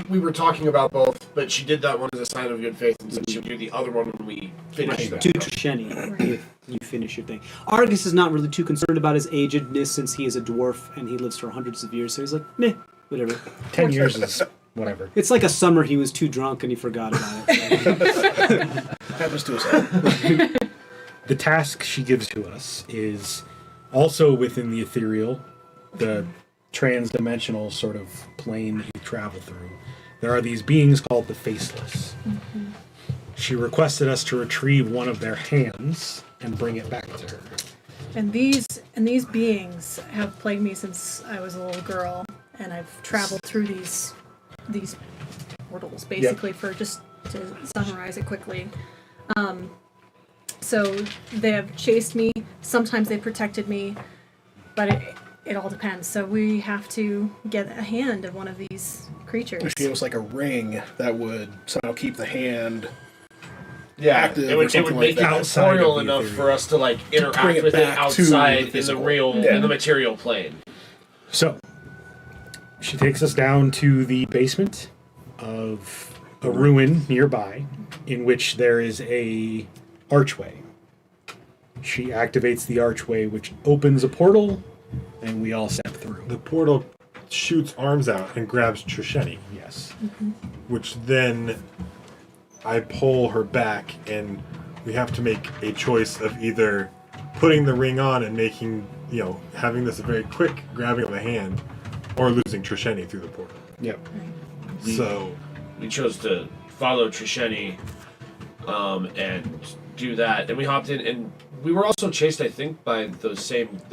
We were talking about both, but she did that one as a sign of good faith, and said she would do the other one when we finished that. To Trisheni, if you finish your thing. Argus is not really too concerned about his agedness since he is a dwarf and he lives for hundreds of years, so he's like, meh, whatever. 10 years is whatever. It's like a summer he was too drunk and he forgot about it. Happens to us all. The task she gives to us is also within the ethereal, the trans-dimensional sort of plane that you travel through. There are these beings called the Faceless. She requested us to retrieve one of their hands and bring it back to her. And these beings have plagued me since I was a little girl, and I've traveled through these portals basically for just to summarize it quickly. So they have chased me. Sometimes they protected me, but it all depends. So we have to get a hand of one of these creatures. It feels like a ring that would somehow keep the hand. Yeah, active it or would something make like it that. Outside corporeal of the enough ethereal. for us to like interact bring it with it back to outside the in the physical. real, in the material plane. So, she takes us down to the basement of a ruin nearby, in which there is a archway. She activates the archway, which opens a portal, and we all step through. The portal shoots arms out and grabs Trisheni, Yes. which then I pull her back, and we have to make a choice of either putting the ring on and making, having this very quick grabbing of the hand, or losing Trisheni through the portal. Yep. So, We chose to follow Trisheni and do that, and we hopped in, and we were also chased, I think, by the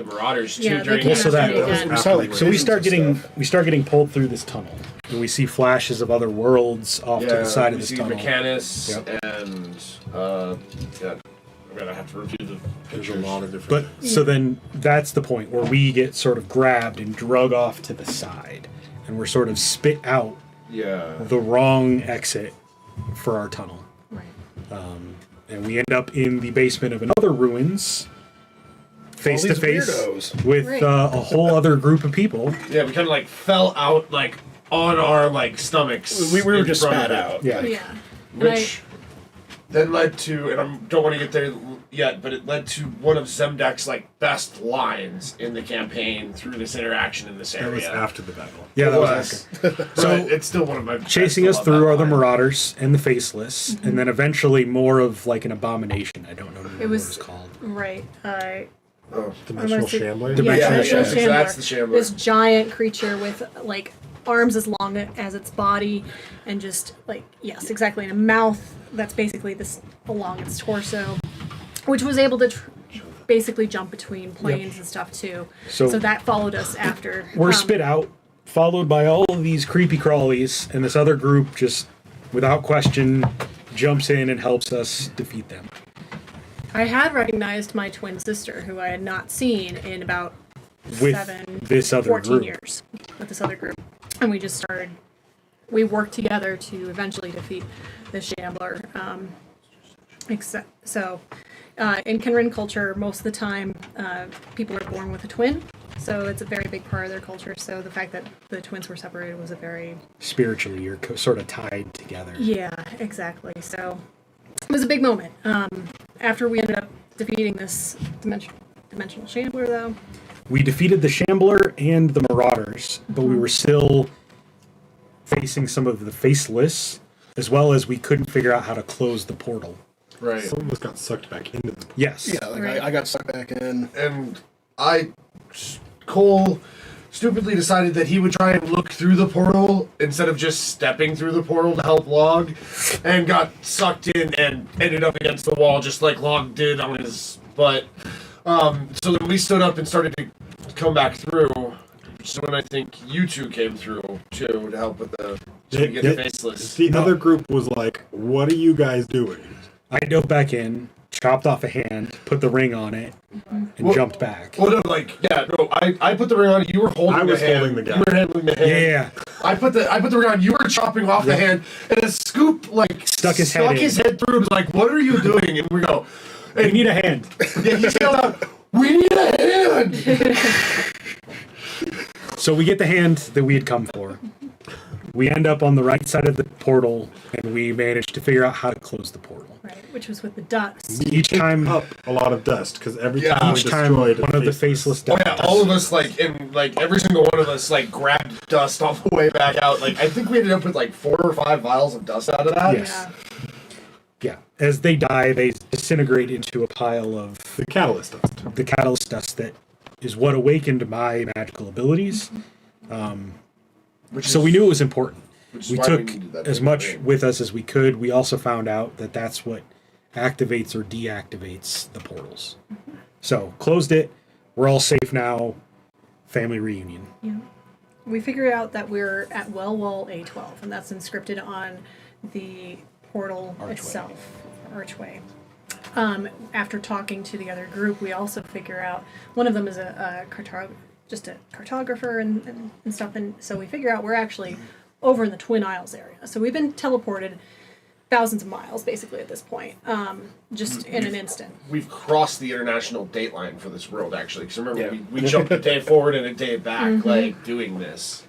Marauders too Yeah, they during came this. So that- after me was again. We saw like So we visions start and stuff. getting pulled through this tunnel, and we see flashes of other worlds off to the side of we this see tunnel. Mechanus Yep. and I'm gonna have to review the there's a pictures. lot of different. But so then that's the point where we get sort of grabbed and drug off to the side, and we're sort of spit out Yeah. the wrong exit for our tunnel. Right. And we end up in the basement of another ruins, face to these face weirdos. with Right. a whole other group of people. Yeah, we kind of like fell out like on our like stomachs. We were in just front of spat it. out. Yeah. Yeah. And Which then led to, and I don't want to get there yet, but it led to one of Zemdack's like best lines in the campaign through this interaction in this That was area. after the battle. Yeah, It that was was. after. So it's still one of my Chasing best. us I love through that are the line. Marauders and the Faceless, and then eventually more of like an abomination. I don't know what It it was- was called. right. Dimensional I'm gonna say- Shambler. Yeah, Dimensional Dimensional Shambler. Shambler. That's the Shambler. This giant creature with like arms as long as its body, and just like yes, exactly, and a mouth that's basically this along its torso, which was able to basically jump between planes and stuff too. So- So that followed us after. We're spit out, followed by all of these creepy crawlies, and this other group just, without question, jumps in and helps us defeat them. I had recognized my twin sister, who I had not seen in about With 14 group. years with this other group. And we just started, we worked together to eventually defeat the Shambler. In Kenrin culture, most of the time, people are born with a twin. So it's a very big part of their culture. So the fact that the twins were separated was a very... Spiritually, you're sort of tied together. Yeah, exactly. So it was a big moment. After we ended up defeating this dimensional Shambler, though, We defeated the Shambler and the Marauders, but we were still facing some of the Faceless, as well as we couldn't figure out how to close the portal. Right. Some of us got sucked back into the. Yes. Yeah, like Right. I got sucked back in. And Cole stupidly decided that he would try and look through the portal instead of just stepping through the portal to help Log, and got sucked in and ended up against the wall just like Log did on his butt. So then we stood up and started to come back through. So when I think you two came through too to help with the to get Yeah. faceless. The other group was like, "What are you guys doing?" I dove back in. chopped off a hand, put the ring on it, and jumped back. Well, no, I put the ring on. You were holding. I was the hand. holding the guy. You were handling the hand. Yeah. I put the ring on. You were chopping off the hand, and Ascoop Stuck his head through. And was like, "What are you doing?" And we go, We need a hand. Yeah, he yelled out, "We need a hand!" So we get the hand that we had come for. We end up on the right side of the portal, and we manage to figure out how to close the portal. Right, which was with the dust. Each time, Up a lot of dust because every Yeah. time we each time, destroyed one of the faceless Oh dust. yeah, all of us every single one of us grabbed dust all the way back out. I think we ended up with 4 or 5 vials of dust out of that. Yes. Yeah. As they die, they disintegrate into a pile of the catalyst dust. the catalyst dust that is what awakened my magical abilities. So we knew it was important. Which is We why took needed that as big much ring. with us as we could. We also found out that that's what activates or deactivates the portals. So closed it. We're all safe now. Family reunion. Yeah. We figured out that we're at well wall A12, and that's inscripted on the portal itself, archway. After talking to the other group, we also figure out one of them is a cartographer and stuff, and so we figure out we're actually over in the Twin Isles area. So we've been teleported thousands of miles, basically, at this point, just in an instant. We've crossed the international date line for this world, actually. Because remember, we jumped a day forward and a day back, doing this.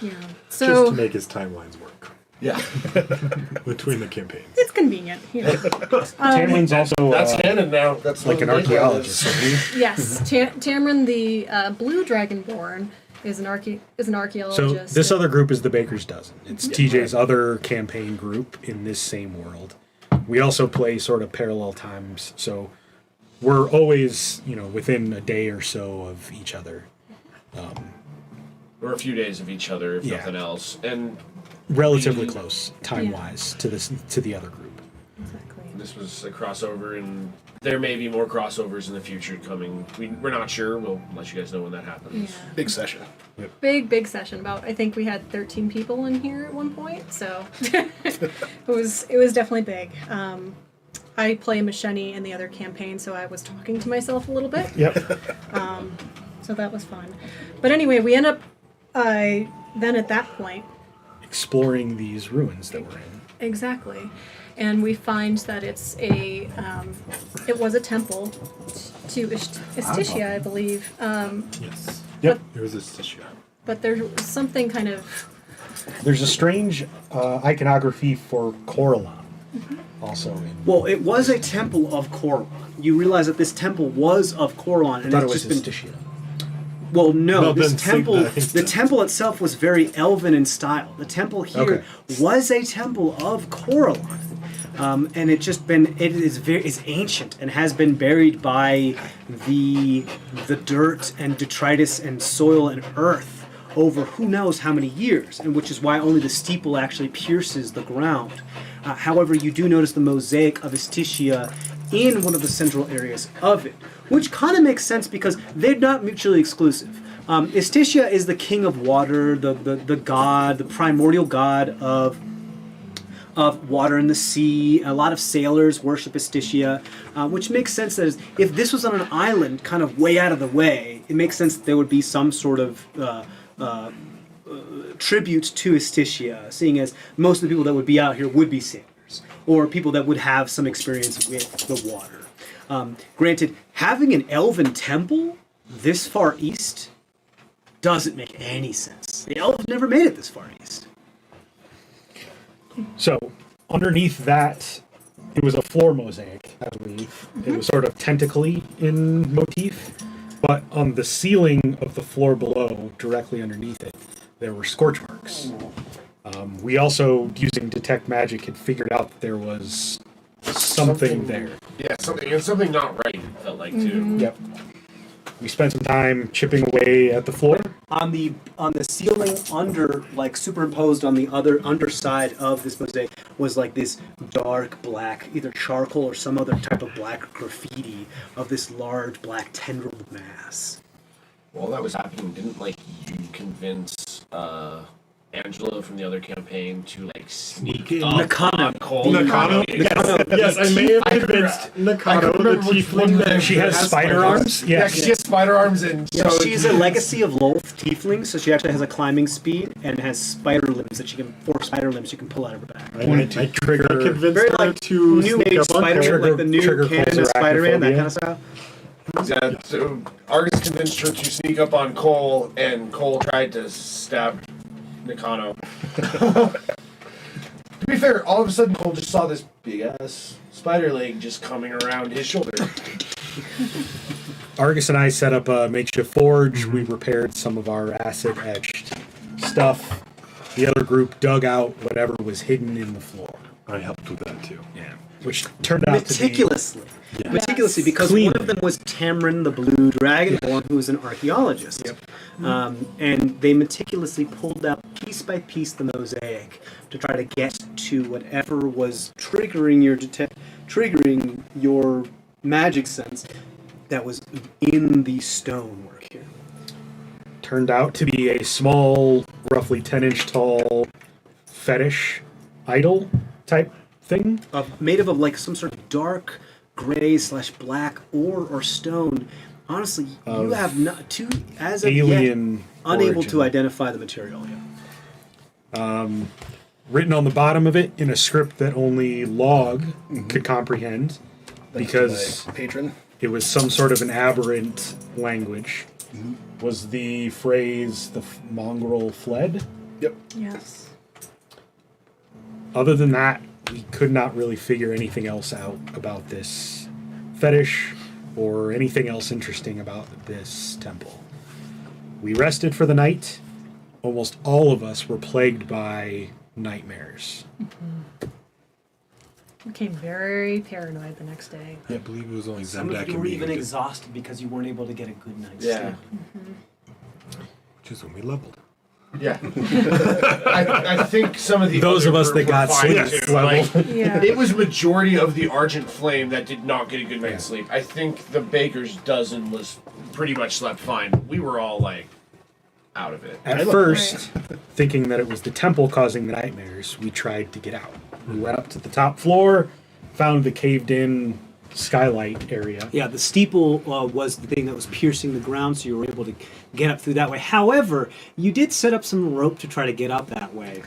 Yeah. Just So to make his timelines work Yeah. between the campaigns. it's convenient, you know. Tamlin's also That's canon now. That's like what an the date line archaeologist. is. Isn't he? Yes, Tamrin, the blue dragonborn, is an archaeologist. So this other group is the Baker's Dozen. It's TJ's other campaign group in this same world. We also play sort of parallel times, so we're always, within a day or so of each other. Or a few days of each other, if Yeah. nothing else. And Relatively close, time-wise, to the other group. Exactly. this was a crossover, and there may be more crossovers in the future coming. We're not sure. We'll let you guys know when that happens. Yeah. Big session. Big session. I think we had 13 people in here at one point, so it was definitely big. I play Macheni in the other campaign, so I was talking to myself a little bit. Yep. So that was fun. But anyway, we end up then at that point. Exploring these ruins that we're in. Exactly. And we find that it was a temple to Istishia, I believe. Yes. Yep. It was a tissue. But there was something kind of... There's a strange iconography for Coralon. Also in... Well, it was a temple of Coralon. You realize that this temple was of Coralon, I and thought it it's was just been... Istishia. Well, no, No, this then temple, I think the so. temple itself was very elven in style. The temple here was a temple of Coralon. And is ancient and has been buried by the dirt and detritus and soil and earth over who knows how many years, and which is why only the steeple actually pierces the ground. However, you do notice the mosaic of Istishia in one of the central areas of it, which kind of makes sense because they're not mutually exclusive. Istishia is the king of water, the god, the primordial god of water and the sea. A lot of sailors worship Istishia, which makes sense that if this was on an island kind of way out of the way, it makes sense that there would be some sort of tribute to Istishia, seeing as most of the people that would be out here would be sailors, or people that would have some experience with the water. Granted, having an elven temple this far east doesn't make any sense. The elves never made it this far east. So, underneath that, it was a floor mosaic, I believe. It was sort of tentacly in motif, but on the ceiling of the floor below, directly underneath it, there were scorch marks. We also, using Detect Magic, had figured out that there was something there. Yeah, something not right, it felt like, too. Yep. We spent some time chipping away at the floor. On the ceiling under, like superimposed on the other underside of this mosaic, was like this dark black, either charcoal or some other type of black graffiti of this large black tendril mass. While that was happening, didn't you convince Angela from the other campaign to sneak Nakano. up on Cole. Nakano? Yes, I may have convinced Nakano, the tiefling. She has spider arms. Yeah, Yes. she has spider arms, and Yeah, so she's a legacy of Lolth tiefling, so she actually has a climbing speed and has spider limbs that she can, 4 spider limbs you can pull out of her back. I trigger- convinced Very her like to new sneak age up on Spider-Man, Cole. like the new trigger canon Cole's of Spider-Man, that arachnophobia. kind of style. yeah, so Argus convinced her to sneak up on Cole, and Cole tried to stab Nakano. To be fair, all of a sudden Cole just saw this big ass spider leg just coming around his shoulder. Argus and I set up a makeshift forge. We repaired some of our acid etched stuff. The other group dug out whatever was hidden in the floor. I helped with that too. Yeah, which turned out to be Meticulously. Meticulously, because Clean. one of them was Tamrin the Blue Dragonborn, who was an archaeologist. And they meticulously pulled out piece by piece the mosaic to try to get to whatever was triggering your magic sense that was in the stonework here. turned out to be a small, roughly 10-inch tall fetish idol type thing. Made of like some sort of dark gray / black ore or stone. Honestly, you have not too as of Alien yet unable to origin. identify the material yet. Written on the bottom of it in a script that only Log could comprehend, because Patron. it was some sort of an aberrant language. Was the phrase "the mongrel fled"? Yep. Yes. Other than that, we could not really figure anything else out about this fetish or anything else interesting about this temple. We rested for the night. Almost all of us were plagued by nightmares. Became very paranoid the next day. Yeah, I believe it was only Some Zemdack of you and were me even who did- exhausted because you weren't able to get a good night's Yeah. sleep. which is when we leveled. Yeah. I think some of the Those other of us group that were got fine, sleep too. level. Like, Yeah. it was majority of the Argent Flame that did not get a good night's sleep. I think the Baker's Dozen was pretty much slept fine. We were all like out of it. At first, thinking that it was the temple causing the nightmares, we tried to get out. We went up to the top floor, found the caved-in skylight area. Yeah, the steeple was the thing that was piercing the ground, so you were able to get up through that way. However, you did set up some rope to try to get up that way,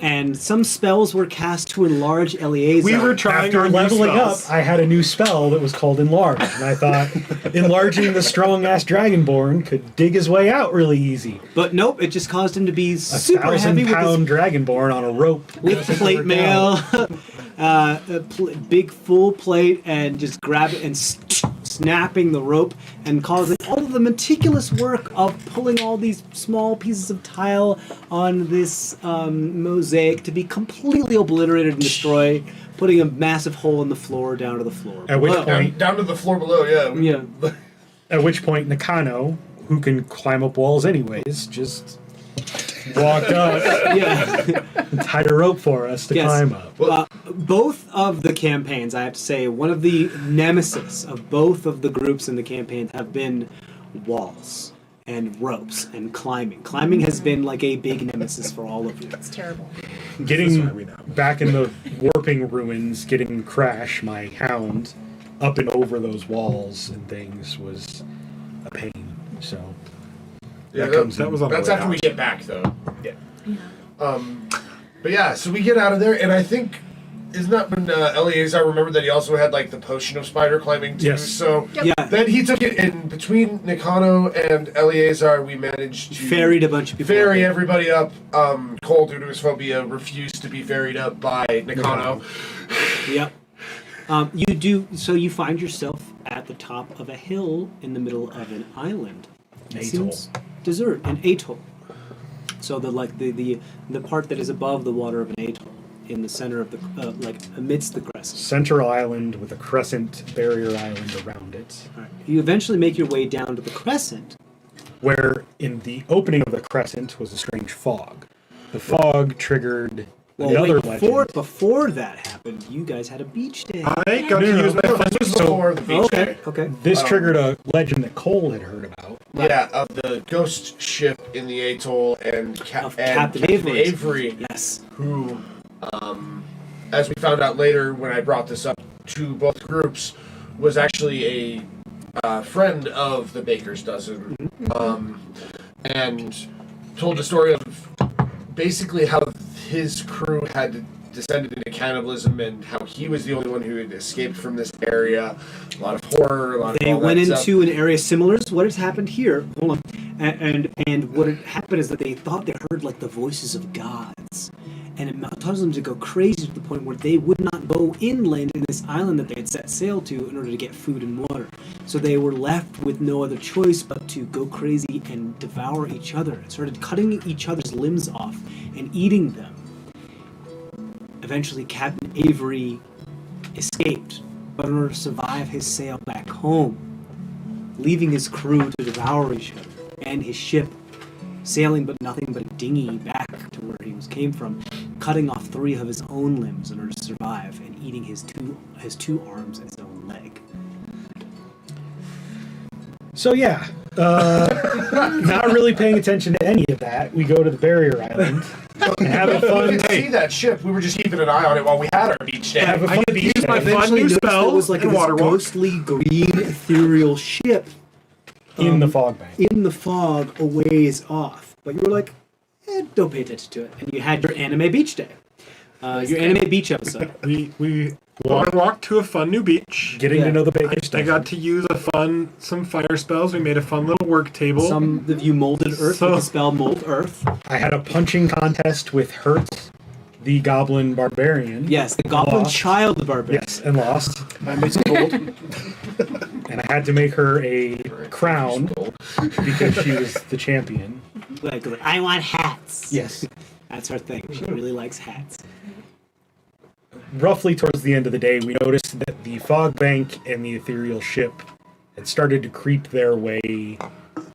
and some spells were cast to enlarge Eleazar. We were trying After our new leveling up, spells. I had a new spell that was called Enlarge, and I thought enlarging the strong-ass Dragonborn could dig his way out really easy. But nope, it just caused him to be A super heavy with his 1,000-pound Dragonborn on a rope. with plate mail, big full plate, and just grab it and snapping the rope and causing all of the meticulous work of pulling all these small pieces of tile on this mosaic to be completely obliterated and destroyed, putting a massive hole in the floor down to the floor. At which Below. point, Down to the floor below, yeah. Yeah. At which point, Nakano, who can climb up walls anyways, just walked up Yeah. and tied a rope for us to Yes. climb up. Both of the campaigns, I have to say, one of the nemesis of both of the groups in the campaign have been walls and ropes and climbing. Climbing has been like a big nemesis for all of you. It's terrible. Getting back in the warping ruins, getting Crash, my hound, up and over those walls and things was a pain. So Yeah, that was on the that's way after out. we get back, though. yeah. But yeah, so we get out of there, and I think, isn't that when Eleazar remembered that he also had like the potion of spider climbing too? Yes. So Yeah. then he took it, and between Nakano and Eleazar, we managed to Ferried a bunch of people. ferry up. everybody up. Cole, due to his phobia, refused to be ferried up by Nakano. Yep. You do so. You find yourself at the top of a hill in the middle of an island. It Atoll. seems desert, an atoll. So the part that is above the water of an atoll, in the center of the like amidst the crescent. Central island with a crescent barrier island around it, All right. You eventually make your way down to the crescent. where in the opening of the crescent was a strange fog. The fog triggered Well, the other wait, legend. before that happened, you guys had a beach day. I got to use my This was before the beach Okay. day. Okay. This triggered a legend that Cole had heard about. Yeah, of the ghost ship in the atoll and, Of Captain Avery. Avery, Yes. who as we found out later when I brought this up to both groups, was actually a friend of the Baker's Dozen, and told the story of basically how his crew had descended into cannibalism and how he was the only one who had escaped from this area. A lot of horror, a lot They of all went that into stuff. an area similar to what has happened here. Hold on. And what had happened is that they thought they heard like the voices of gods. And it caused them to go crazy to the point where they would not go inland in this island that they had set sail to in order to get food and water. So they were left with no other choice but to go crazy and devour each other. And started cutting each other's limbs off and eating them. Eventually, Captain Avery escaped, but in order to survive his sail back home, leaving his crew to devour each other, and his ship sailing but nothing but a dinghy back to where he came from, cutting off 3 of his own limbs in order to survive, and eating his two arms and his own leg. So yeah, not really paying attention to any of that. We go to the barrier island and have a We fun didn't see that ship. We were just keeping an eye on it while we had our beach day. have a fun beach use my day fun new noticed spell there was like and this water walk. ghostly green ethereal ship in the fog bank. in the fog a ways off. But you were like, don't pay attention to it. And you had your anime beach day. Your anime beach episode. We water walked to a fun new beach. Getting to know the Baker's I Dozen. got to use some fire spells. We made a fun little work table. Some of you molded earth with the spell Mold Earth. I had a punching contest with Hurt, the goblin barbarian. Yes, the goblin Lost. child of barbarian. Yes, and lost. I made some gold. And I had to make her a crown because she was the champion. Like, I want hats. Yes. That's her thing. She really likes hats. Roughly towards the end of the day, we noticed that the fog bank and the ethereal ship had started to creep their way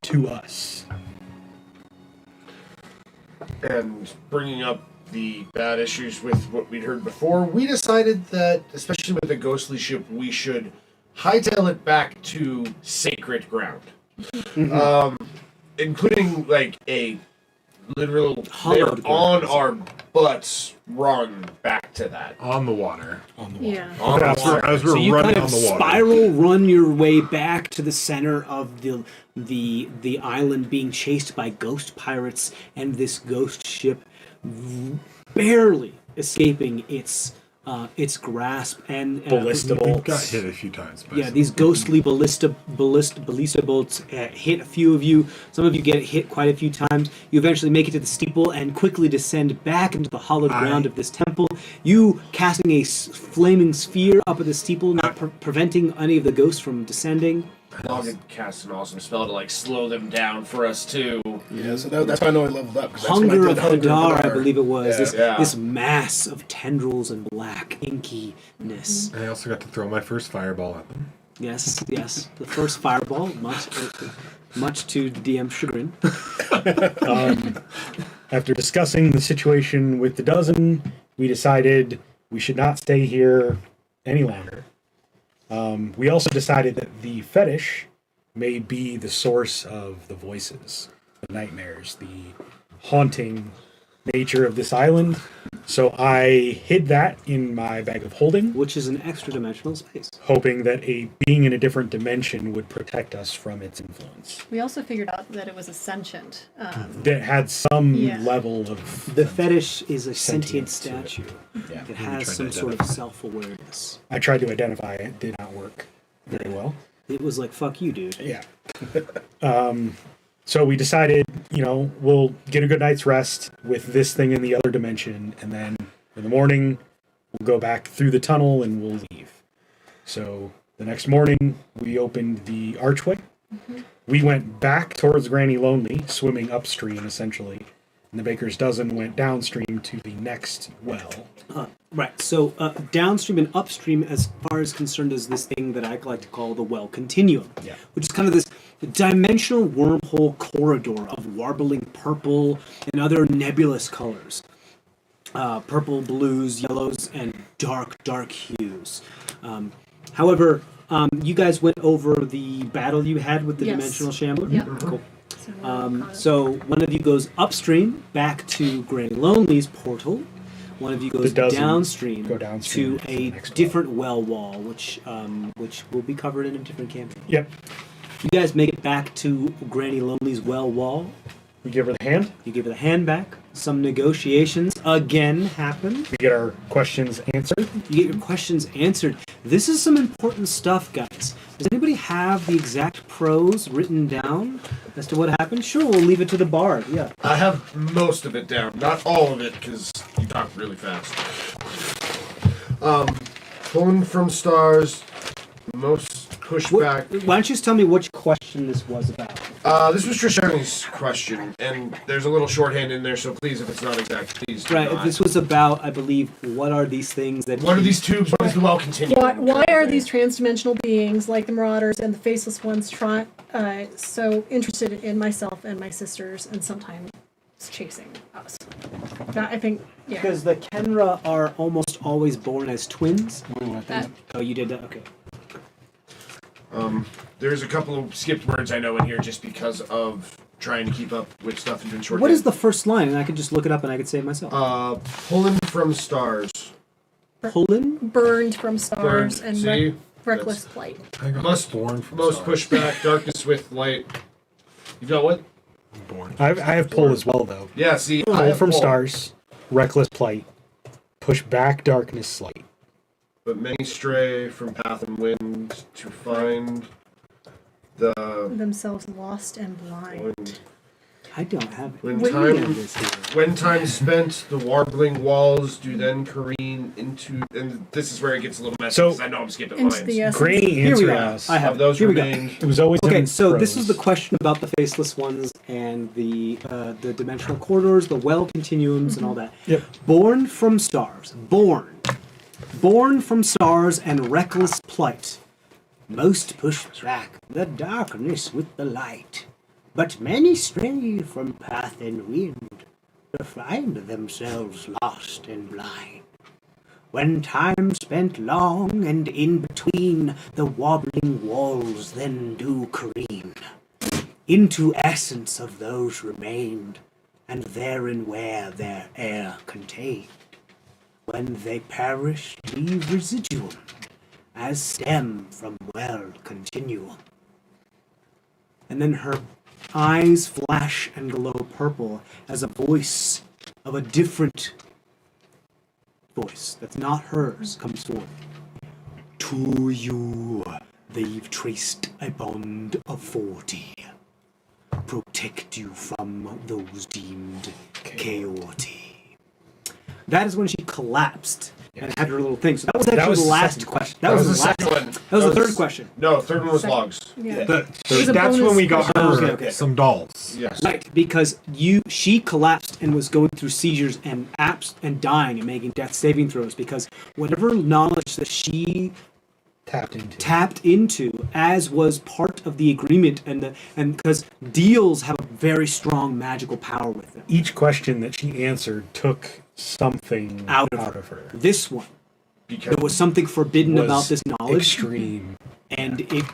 to us. And bringing up the bad issues with what we'd heard before, we decided that, especially with the ghostly ship, we should hightail it back to sacred ground. Including, like, a literal, they're Hollowed on ground. our butts run back to that. on the water. Yeah. On the As we're, water. as we're So you running kind of on the water. spiral run your way back to the center of the island, being chased by ghost pirates and this ghost ship barely escaping its grasp and Ballista We got bolts. hit a few times. By Yeah, some- these ghostly ballista bolts hit a few of you. Some of you get hit quite a few times. You eventually make it to the steeple and quickly descend back into the hollowed ground of this temple. You casting a flaming sphere up at the steeple, not preventing any of the ghosts from descending. Lahg had cast an awesome spell to, like, slow them down for us, too. Yeah, so that's why I know I leveled up. 'cause that's when I Hunger did of Hadar, I Hadar. believe it was. Yeah. This mass of tendrils and black inkiness. I also got to throw my first fireball at them. Yes. The first fireball, much to DM's chagrin. After discussing the situation with the dozen, we decided we should not stay here any longer. We also decided that the fetish may be the source of the voices, the nightmares, the haunting nature of this island. So I hid that in my bag of holding, Which is an extra dimensional space. hoping that a being in a different dimension would protect us from its influence. We also figured out that it was a sentient. That had some Yeah. level of... The fetish is a sentient Sentience to it. statue. Yeah. It has tried some to sort of self-awareness. I tried to identify it, did not work very well. It was like, fuck you, dude. Yeah. So we decided, we'll get a good night's rest with this thing in the other dimension, and then in the morning, we'll go back through the tunnel and we'll leave. So the next morning, we opened the archway. We went back towards Granny Lonely, swimming upstream, essentially. And the Baker's Dozen went downstream to the next well. Right. So downstream and upstream, as far as concerned, is this thing that I like to call the well continuum. Yeah. Which is kind of this dimensional wormhole corridor of warbling purple and other nebulous colors. Purple, blues, yellows, and dark hues. However, you guys went over the battle you had with the Yes. dimensional shambler. Yep. Cool. So So one of you goes upstream back to Granny Lonely's portal, One of you goes doesn't downstream, go downstream to to a the next different well wall, which will be covered in a different campaign. Yep. You guys make it back to Granny Lonely's well wall. We give her the hand. You give her the hand back. Some negotiations again happen. We get our questions answered. You get your questions answered. This is some important stuff, guys. Does anybody have the exact prose written down as to what happened? Sure, we'll leave it to the bard. Yeah. I have most of it down, not all of it, because you talk really fast. Pulling from stars, most pushback. Why don't you just tell me which question this was about? This was Trisheni's question, and there's a little shorthand in there, so please, if it's not exact, please do Right. not. This was about, I believe, what are these things that? What are these tubes? What is the well continuum? Why are these transdimensional beings like the Marauders and the Faceless Ones so interested in myself and my sisters and sometimes chasing us? That, I think, yeah. Because the Kenra are almost always born as twins. That- Oh, you did that. Okay. There's a couple of skipped words I know in here just because of trying to keep up with stuff and doing shorthand. What is the first line? And I could just look it up and I could say it myself. Pulling from stars. Pulling. Burned from stars Burned. and See? reckless plight. I got Most born from most stars. pushback, darkness with light. You got what? Born. I have pull as well, though. Yeah, see, I Pull have from pull, stars, reckless plight, push back darkness slight. but many stray from path and wind to find the Themselves lost and blind. I don't have when any time of this here. when time spent, the warbling walls do then careen into, and this is where it gets a little messy. So- 'Cause I know I'm skipping Into lines. the essence. Granny Here we answered go. us. I have Of those Here we go. remained, It was always Okay, in so this is prose. the question about the faceless ones and the dimensional corridors, the well continuums, and all that. Yep. Born from stars, born from stars and reckless plight. Most push back the darkness with the light, but many stray from path and wind to find themselves lost and blind. When time spent long and in between, the wobbling walls then do careen into essence of those remained, and therein where their air contained. When they perish, leave residuum, as stem from well continuum. And then her eyes flash and glow purple as a voice of a different voice that's not hers comes forth. To you, they've traced a bond of 40. Protect you from those deemed chaotic. That is when she collapsed and had her little thing. So that was actually was the the last second question. That was the second one. That was the third question. No, third one was logs. Yeah. The- It was a that's bonus when we got her question. Okay. some dolls. Yes. Right, because she collapsed and was going through seizures and and dying and making death saving throws because whatever knowledge that she tapped into. as was part of the agreement and because deals have a very strong magical power with them. Each question that she answered took something Out out of of her. This one, Because there was something forbidden Was about this knowledge, Extreme. and it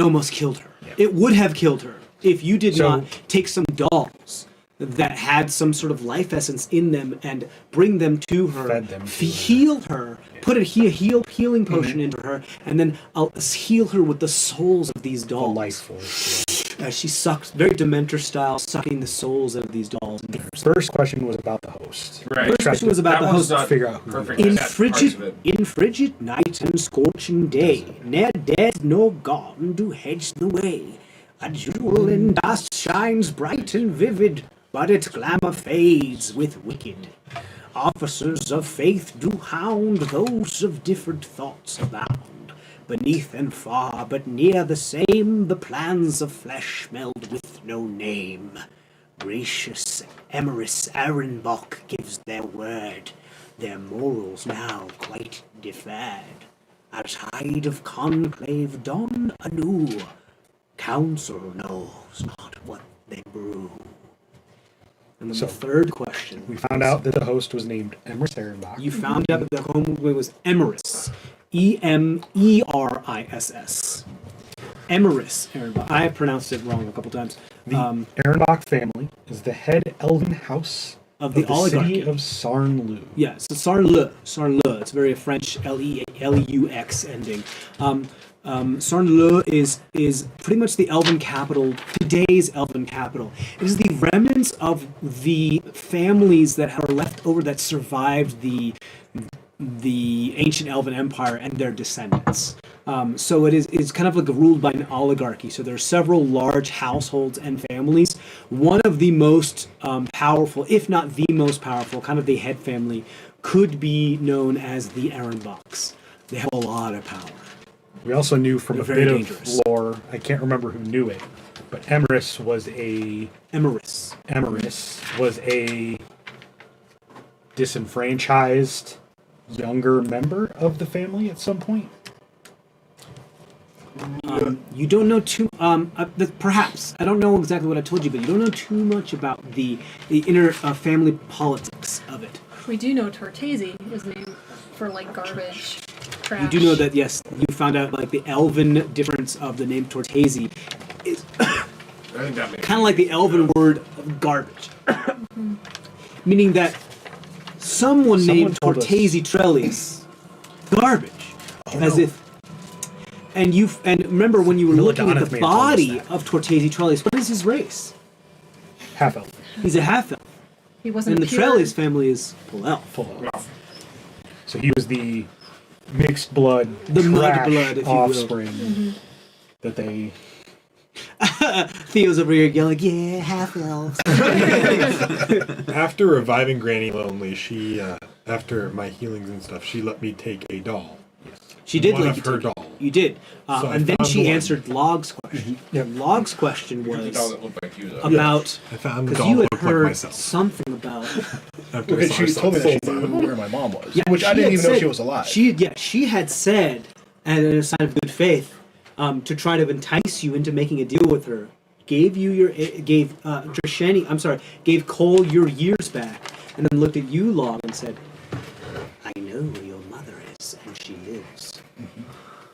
almost killed her. It would have killed her if you did So- not take some dolls that had some sort of life essence in them and bring them to her, Fed them to her. heal her, put a healing potion into her, and then heal her with the souls of these The dolls. life force. As she sucks, very Dementor style, sucking the souls out of these dolls. First question was about the host. right. First question was about that the one's host. not figure out who perfect. In That's parts of frigid, it. in frigid night and scorching day, ne'er dead nor gone to hedge the way. A jewel in dust shines bright and vivid, but its glamour fades with wicked. Officers of faith do hound those of different thoughts abound. Beneath and far, but near the same, the plans of flesh meld with no name. Gracious Emerus Arenbach gives their word, their morals now quite deferred. A tide of conclave dawn anew, council knows not what they brew. And then So, the third question. We found out that the host was named Emrys Ehrenbach. You found out that the home was Emerus. Emeriss. Emerus Ehrenbach. I pronounced it wrong a couple times. The Ehrenbach family is the head elven house of the the oligarchy. city of Sarnlu. Yeah, so Sarnlu. It's very French Leux ending. Sarnlu is pretty much the elven capital, today's elven capital. It is the remnants of the families that are left over that survived the ancient elven empire and their descendants. So it's kind of like ruled by an oligarchy. So there are several large households and families. One of the most powerful, if not the most powerful, kind of the head family, could be known as the Ehrenbachs. They have a lot of power. We also knew from They're a very bit dangerous. of lore, I can't remember who knew it, but Emerus was a disenfranchised younger member of the family at some point. You don't know perhaps I don't know exactly what I told you, but you don't know too much about the inner family politics of it. We do know Tortesi is named for like garbage, trash. You do know that, yes, you found out like the elven difference of the name Tortesi is I think that makes kind of like the elven word of garbage, meaning that someone named told us. Tortesi Trellis garbage, if. And remember when you were looking at Milidonith the may have told us body that. of Tortesi Trellis, what is his race? Half elf. He's a half elf, He wasn't and the pure. Trellis family is full elf. Full elf. So he was the mixed blood, The mud trash blood, if you will. offspring that they. Theo's over here yelling, "Yeah, half elves." After reviving Granny Lonely, she, after my healings and stuff, she let me take a doll. She did One let of you her take it. dolls. You did, So I and then found she one. answered Log's question. And Log's question the doll was that looked like you, though. about I found a because doll you that had looked like heard myself. something about. After I saw her She told me that she sunset. didn't know where my mom was, Yeah, which I she didn't had even know said- she was alive. She had said, and in a sign of good faith, to try to entice you into making a deal with her, gave Cole your years back, and then looked at you, Log, and said, "I know where your mother is, and she lives."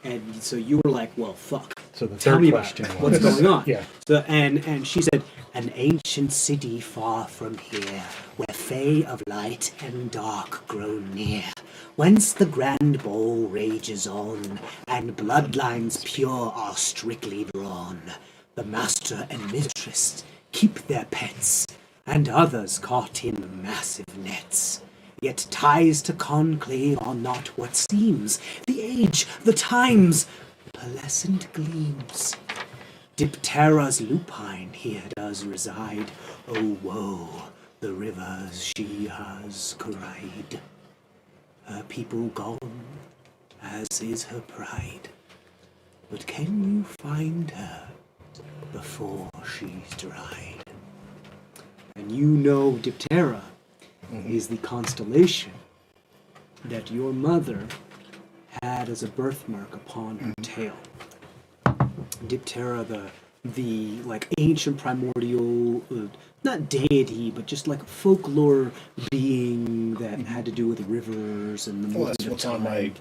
And so you were like, "Well, fuck." So the Tell third me about question it. was What's going on? Yeah. So, and she said, "An ancient city far from here, where Fae of light and dark grow near, whence the grand bowl rages on, and bloodlines pure are strictly drawn. The master and mistress keep their pets, and others caught in massive nets. Yet ties to conclave are not what seems. The age, the times, pearlescent gleams. Diptera's lupine here does reside. Oh woe, the rivers she has cried. Her people gone, as is her pride. But can you find her before she's dried?" And you know Diptera is the constellation that your mother had as a birthmark upon her tail. Diptera, the like ancient primordial, not deity, but just like folklore being that had to do with rivers and the Well, movement that's of what's on time. my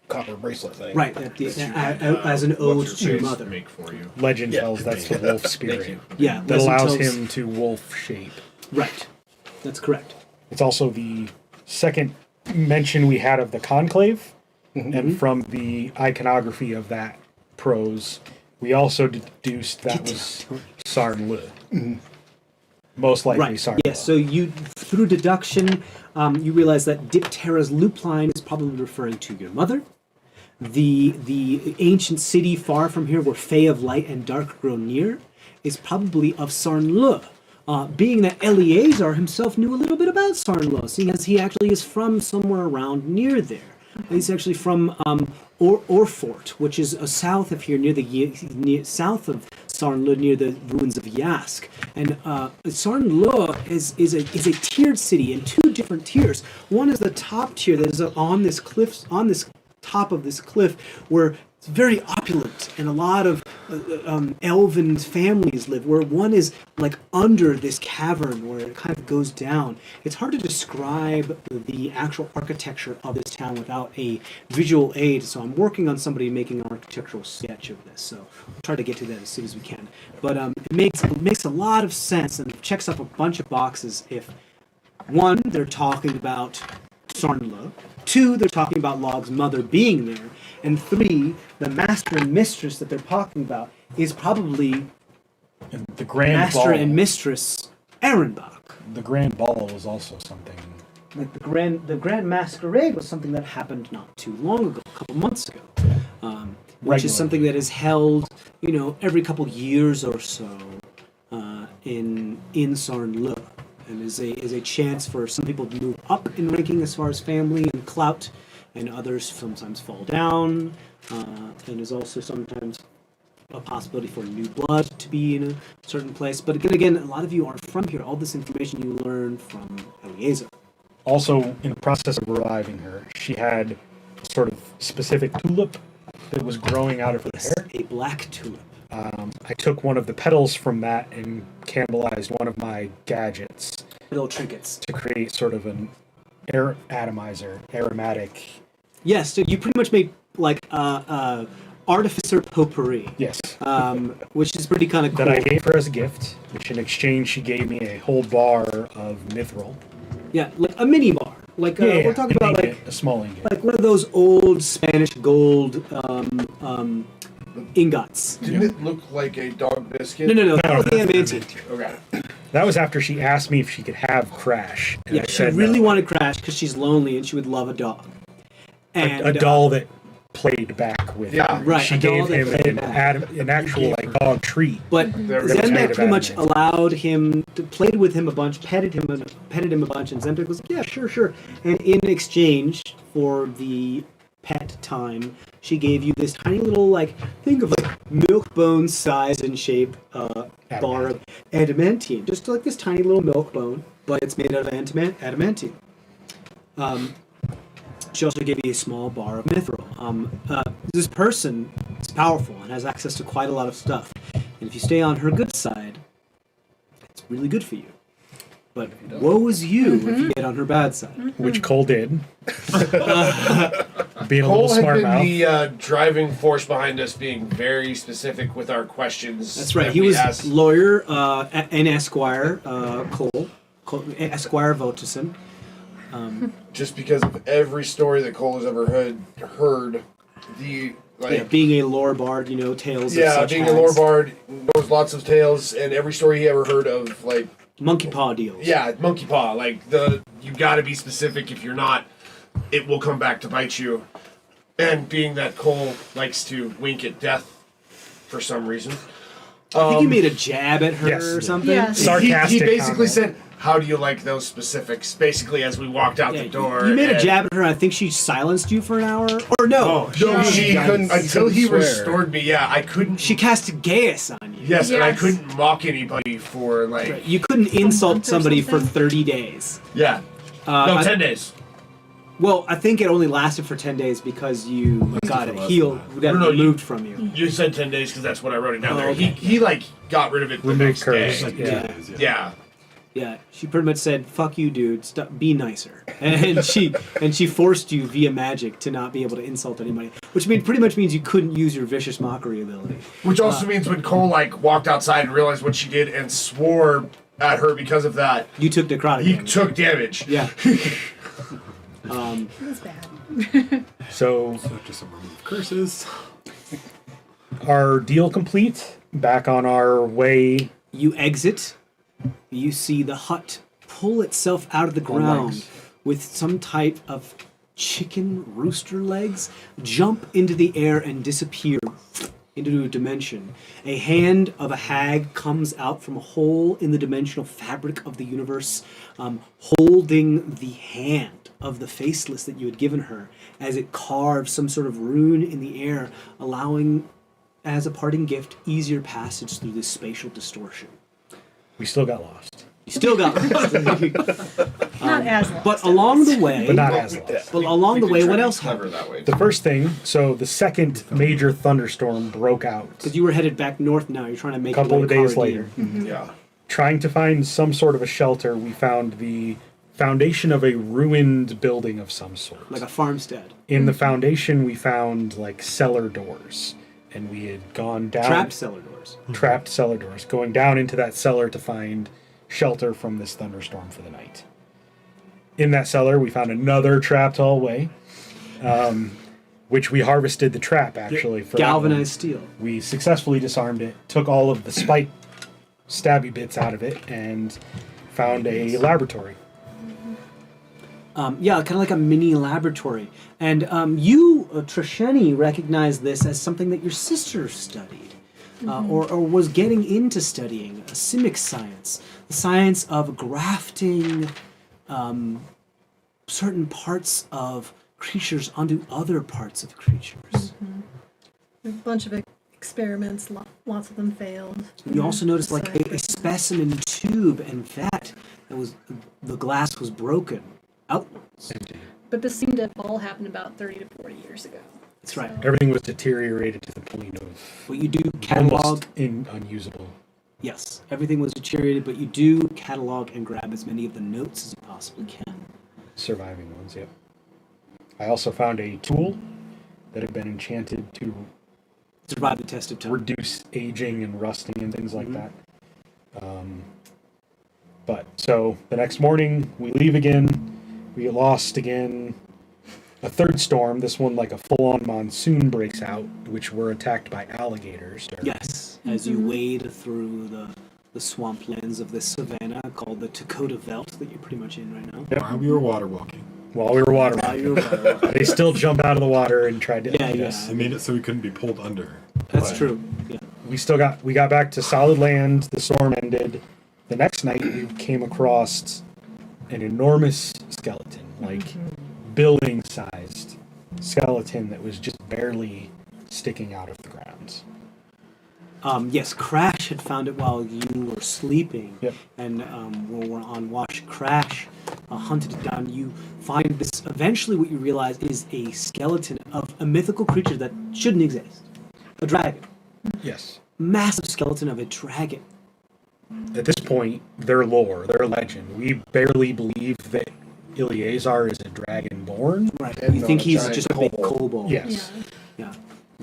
copper bracelet thing. Right, as an ode What's to your face mother. make for you? Legend Yeah, tells that's the thank wolf Thank spirit you. Yeah, that Leslie allows tells- him to wolf shape. Right, that's correct. It's also the second mention we had of the conclave, and from the iconography of that prose, we also deduced that was Sarnlu. Most likely Right. Sarnlu. Yes. So you, through deduction, you realize that Diptera's lupine is probably referring to your mother. The ancient city far from here, where Fae of light and dark grow near, is probably of Sarnlu. Being that Eleazar himself knew a little bit about Sarnlu, seeing as he actually is from somewhere around near there. He's actually from Orfort, which is south of here, south of Sarnlu, near the ruins of Yask. And Sarnlu is a tiered city in two different tiers. One is the top tier that is on this top of this cliff, where it's very opulent and a lot of elven families live, where one is like under this cavern where it kind of goes down. It's hard to describe the actual architecture of this town without a visual aid, so I'm working on somebody making an architectural sketch of this, so we'll try to get to that as soon as we can. But it makes a lot of sense and checks up a bunch of boxes if One, they're talking about Sarnla. Two, they're talking about Lahg's mother being there. And three, the master and mistress that they're talking about is probably And the grand master ball. and mistress Ehrenbach. The grand ball was also something. Like the grand masquerade was something that happened not too long ago, a couple months ago, which is something that is held, every couple years or so in Sarnla, and is a chance for some people to move up in ranking as far as family and clout, and others sometimes fall down, and is also sometimes a possibility for new blood to be in a certain place. But again, a lot of you aren't from here. All this information you learn from Eliezer. Also, in the process of reviving her, she had a sort of specific tulip that was growing out of her hair. A black tulip. I took one of the petals from that and cannibalized one of my gadgets Little trinkets. to create sort of an aromatic. Yes, so you pretty much made like artificer potpourri. Yes. Which is pretty kind of cool. That I gave her as a gift, which in exchange she gave me a whole bar of mithril. Yeah, like a mini bar. Like we're talking about like a small ingot. like one of those old Spanish gold ingots. Didn't it look like a dog biscuit? No, that was the that's adamantine. Okay. That was after she asked me if she could have Crash. And Yeah, I she said really no. wanted Crash because she's lonely and she would love a dog. And a doll that played back with Yeah, her. right, She a doll gave that him played an, back. an actual like dog treat. But They're Zemdack made of pretty much adamant. allowed him to play with him a bunch, petted him a bunch, and Zemdack was like, yeah, sure. And in exchange for the pet time, she gave you this tiny little, like, think of like milk bone size and shape bar of adamantine. Just like this tiny little milk bone, but it's made out of adamantine. She also gave you a small bar of mithril. This person is powerful and has access to quite a lot of stuff. And if you stay on her good side, it's really good for you. But woe is you if you get on her bad side. Which Cole did. Being a Cole little had smart been mouth. the driving force behind us being very specific with our questions. That's right. that He we was asked. lawyer and Esquire Cole Esquire Votison. Just because of every story that Cole has ever heard, Being a lore bard, tales. Of such being hags. a lore bard, knows lots of tales, and every story he ever heard of, like, Monkey paw deals. yeah, monkey paw, like you got to be specific. If you're not, it will come back to bite you. And being that Cole likes to wink at death for some reason, I think you made a jab at her Yes. or something. Yes. Sarcastic he basically comment. said, "How do you like those specifics?" Basically, as we walked out Yeah, the door, you made a and- jab at her. I think she silenced you for an hour. Or no. No, She couldn't- until he swear. restored me. Yeah, I couldn't. She cast Gaius on you. Yes, and I Yes. couldn't mock anybody for like. You couldn't insult month or somebody for something? 30 days. Yeah. No, 10 days. Well, I think it only lasted for 10 days because you got it less healed, than got it No, you- removed from you. You said 10 days because that's what I wrote it down Oh, there. okay. He like got rid of it the Removed next curse. day. Yeah. Yeah. Yeah, she pretty much said, "Fuck you, dude. Stop, be nicer." And she forced you via magic to not be able to insult anybody, which pretty much means you couldn't use your vicious mockery ability. Which also means when Cole like walked outside and realized what she did and swore at her because of that, You took necrotic he damage. took damage. Yeah. It was bad. So So just some remove curses. our deal complete. Back on our way. You exit. You see the hut pull itself out of the ground legs. with some type of chicken rooster legs, jump into the air and disappear into a dimension. A hand of a hag comes out from a hole in the dimensional fabric of the universe, holding the hand of the faceless that you had given her as it carves some sort of rune in the air, allowing, as a parting gift, easier passage through this spatial distortion. We still got lost. You still got lost. Not as lost. But along the way, But not as lost. but along the We way, could what try to else be clever happened? that way. The first thing, so the second major thunderstorm broke out. Because you were headed back north now. You're trying to make A couple your of way to days Cara later. Diem. Yeah. Trying to find some sort of a shelter, we found the foundation of a ruined building of some sort. Like a farmstead. In the foundation, we found like cellar doors, and we had gone down Trapped cellar doors. trapped cellar doors, going down into that cellar to find shelter from this thunderstorm for the night. in that cellar, we found another trapped hallway, which we harvested the trap, actually. For Galvanized steel. We successfully disarmed it, took all of the spike stabby bits out of it, and found a laboratory. Yeah, kind of like a mini laboratory. And you, Trisheni, recognize this as something that your sister studied, or was getting into studying, a simic science, the science of grafting certain parts of creatures onto other parts of creatures. A bunch of experiments, lots of them failed. You also noticed like a specimen tube and vat that was, the glass was broken outwards. But this seemed to have all happened about 30 to 40 years ago. That's right. Everything was deteriorated to the point of But you do catalog. almost unusable. Yes, everything was deteriorated, but you do catalog and grab as many of the notes as you possibly can. Surviving ones, yep. I also found a tool that had been enchanted to Survive the test of time. reduce aging and rusting and things like that. But so the next morning we leave again, we get lost again. A third storm, this one like a full-on monsoon breaks out, which we're attacked by alligators. Yes, as you wade through the swamplands of this savanna called the Dakota Veldt that you're pretty much in right now. While we were water walking. While we were water While walking. you were water walking. They still jumped out of the water and tried to Yeah, eat yeah. us. It made it so we couldn't be pulled under. That's But true. Yeah. We got back to solid land, the storm ended. The next night we came across an enormous skeleton, like building sized skeleton that was just barely sticking out of the ground. Yes, Crash had found it while you were sleeping. Yep. And when we're on watch, Crash hunted it down. You find this, eventually what you realize is a skeleton of a mythical creature that shouldn't exist. A dragon. Yes. Massive skeleton of a dragon. At this point, their lore, their legend, we barely believe that Eleazar is a dragonborn. Right. And You not think a he's giant just a big kobold. kobold. Yes. Yeah.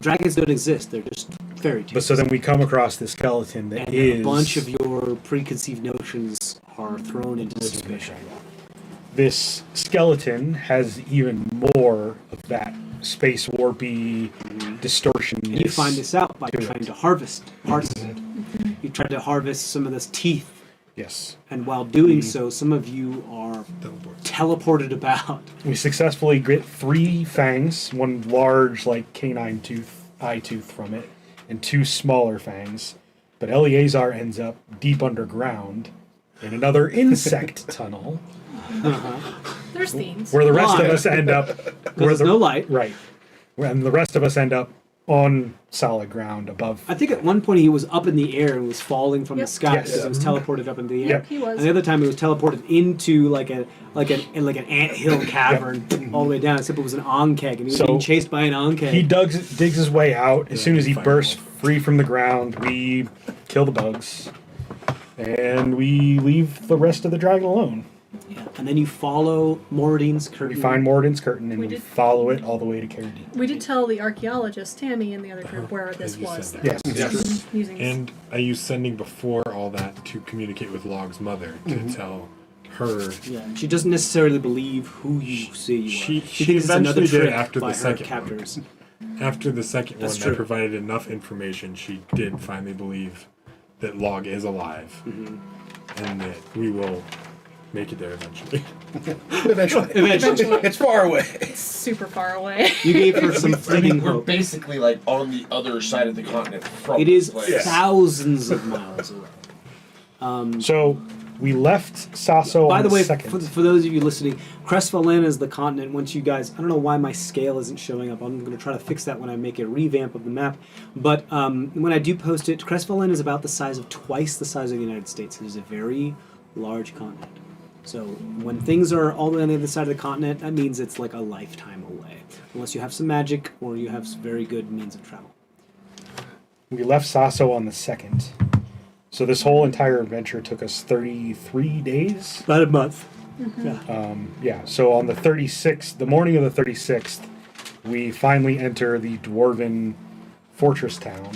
Dragons don't exist. They're just fairy tales. But so then we come across this skeleton that and is a bunch of your preconceived notions are thrown into suspicion. This skeleton has even more of that space warpy distortion. And you find this out by to it. trying to harvest parts of it. You tried to harvest some of this teeth, Yes. and while doing so, some of you are teleported about. We successfully get 3 fangs, one large, like canine eye tooth from it, and 2 smaller fangs. But Eleazar ends up deep underground in another insect tunnel, There's themes. where the rest Why? of us end up. There's no light. Right. And the rest of us end up on solid ground above. I think at one point he was up in the air and was falling from Yep. the sky Yes. because it was teleported up into the air. Yep. He was. And the other time he was teleported into like an anthill cavern all the way down, except it was an onkeg, and he was So being chased by an onkeg. He digs his way out. As soon as he Firewall. bursts free from the ground, we kill the bugs. And we leave the rest of the dragon alone. Yeah. And then you follow Mordine's curtain. We find Morden's curtain and We we did- follow it all the way to Carradine. We did tell the archaeologist, Tammy, and the other group where this you was. said though. that. Yes. Using And I used sending before all that to communicate with Log's mother to tell her. Yeah, she doesn't necessarily believe who you say you are. She thinks it's another eventually did trick after by the her second captors. After the second That's one, true. I provided enough information. She did finally believe that Log is alive, and that we will make it there eventually. Eventually. Eventually. It's far away. super far away. You gave her some I fleeting mean, we're hope. basically like on the other side of the continent from It is this place. thousands of miles away. So we left Sasso By on the way, second. for those of you listening, CrestVahllen is the continent. Once you guys, I don't know why my scale isn't showing up. I'm going to try to fix that when I make a revamp of the map. But when I do post it, CrestVahllen is about the size of twice the size of the United States. It is a very large continent. So when things are all the way on the other side of the continent, that means it's like a lifetime away. Unless you have some magic or you have some very good means of travel. We left Sasso on the second. So this whole entire adventure took us 33 days. About a month. Yeah, so on the 36th, the morning of the 36th, we finally enter the dwarven fortress town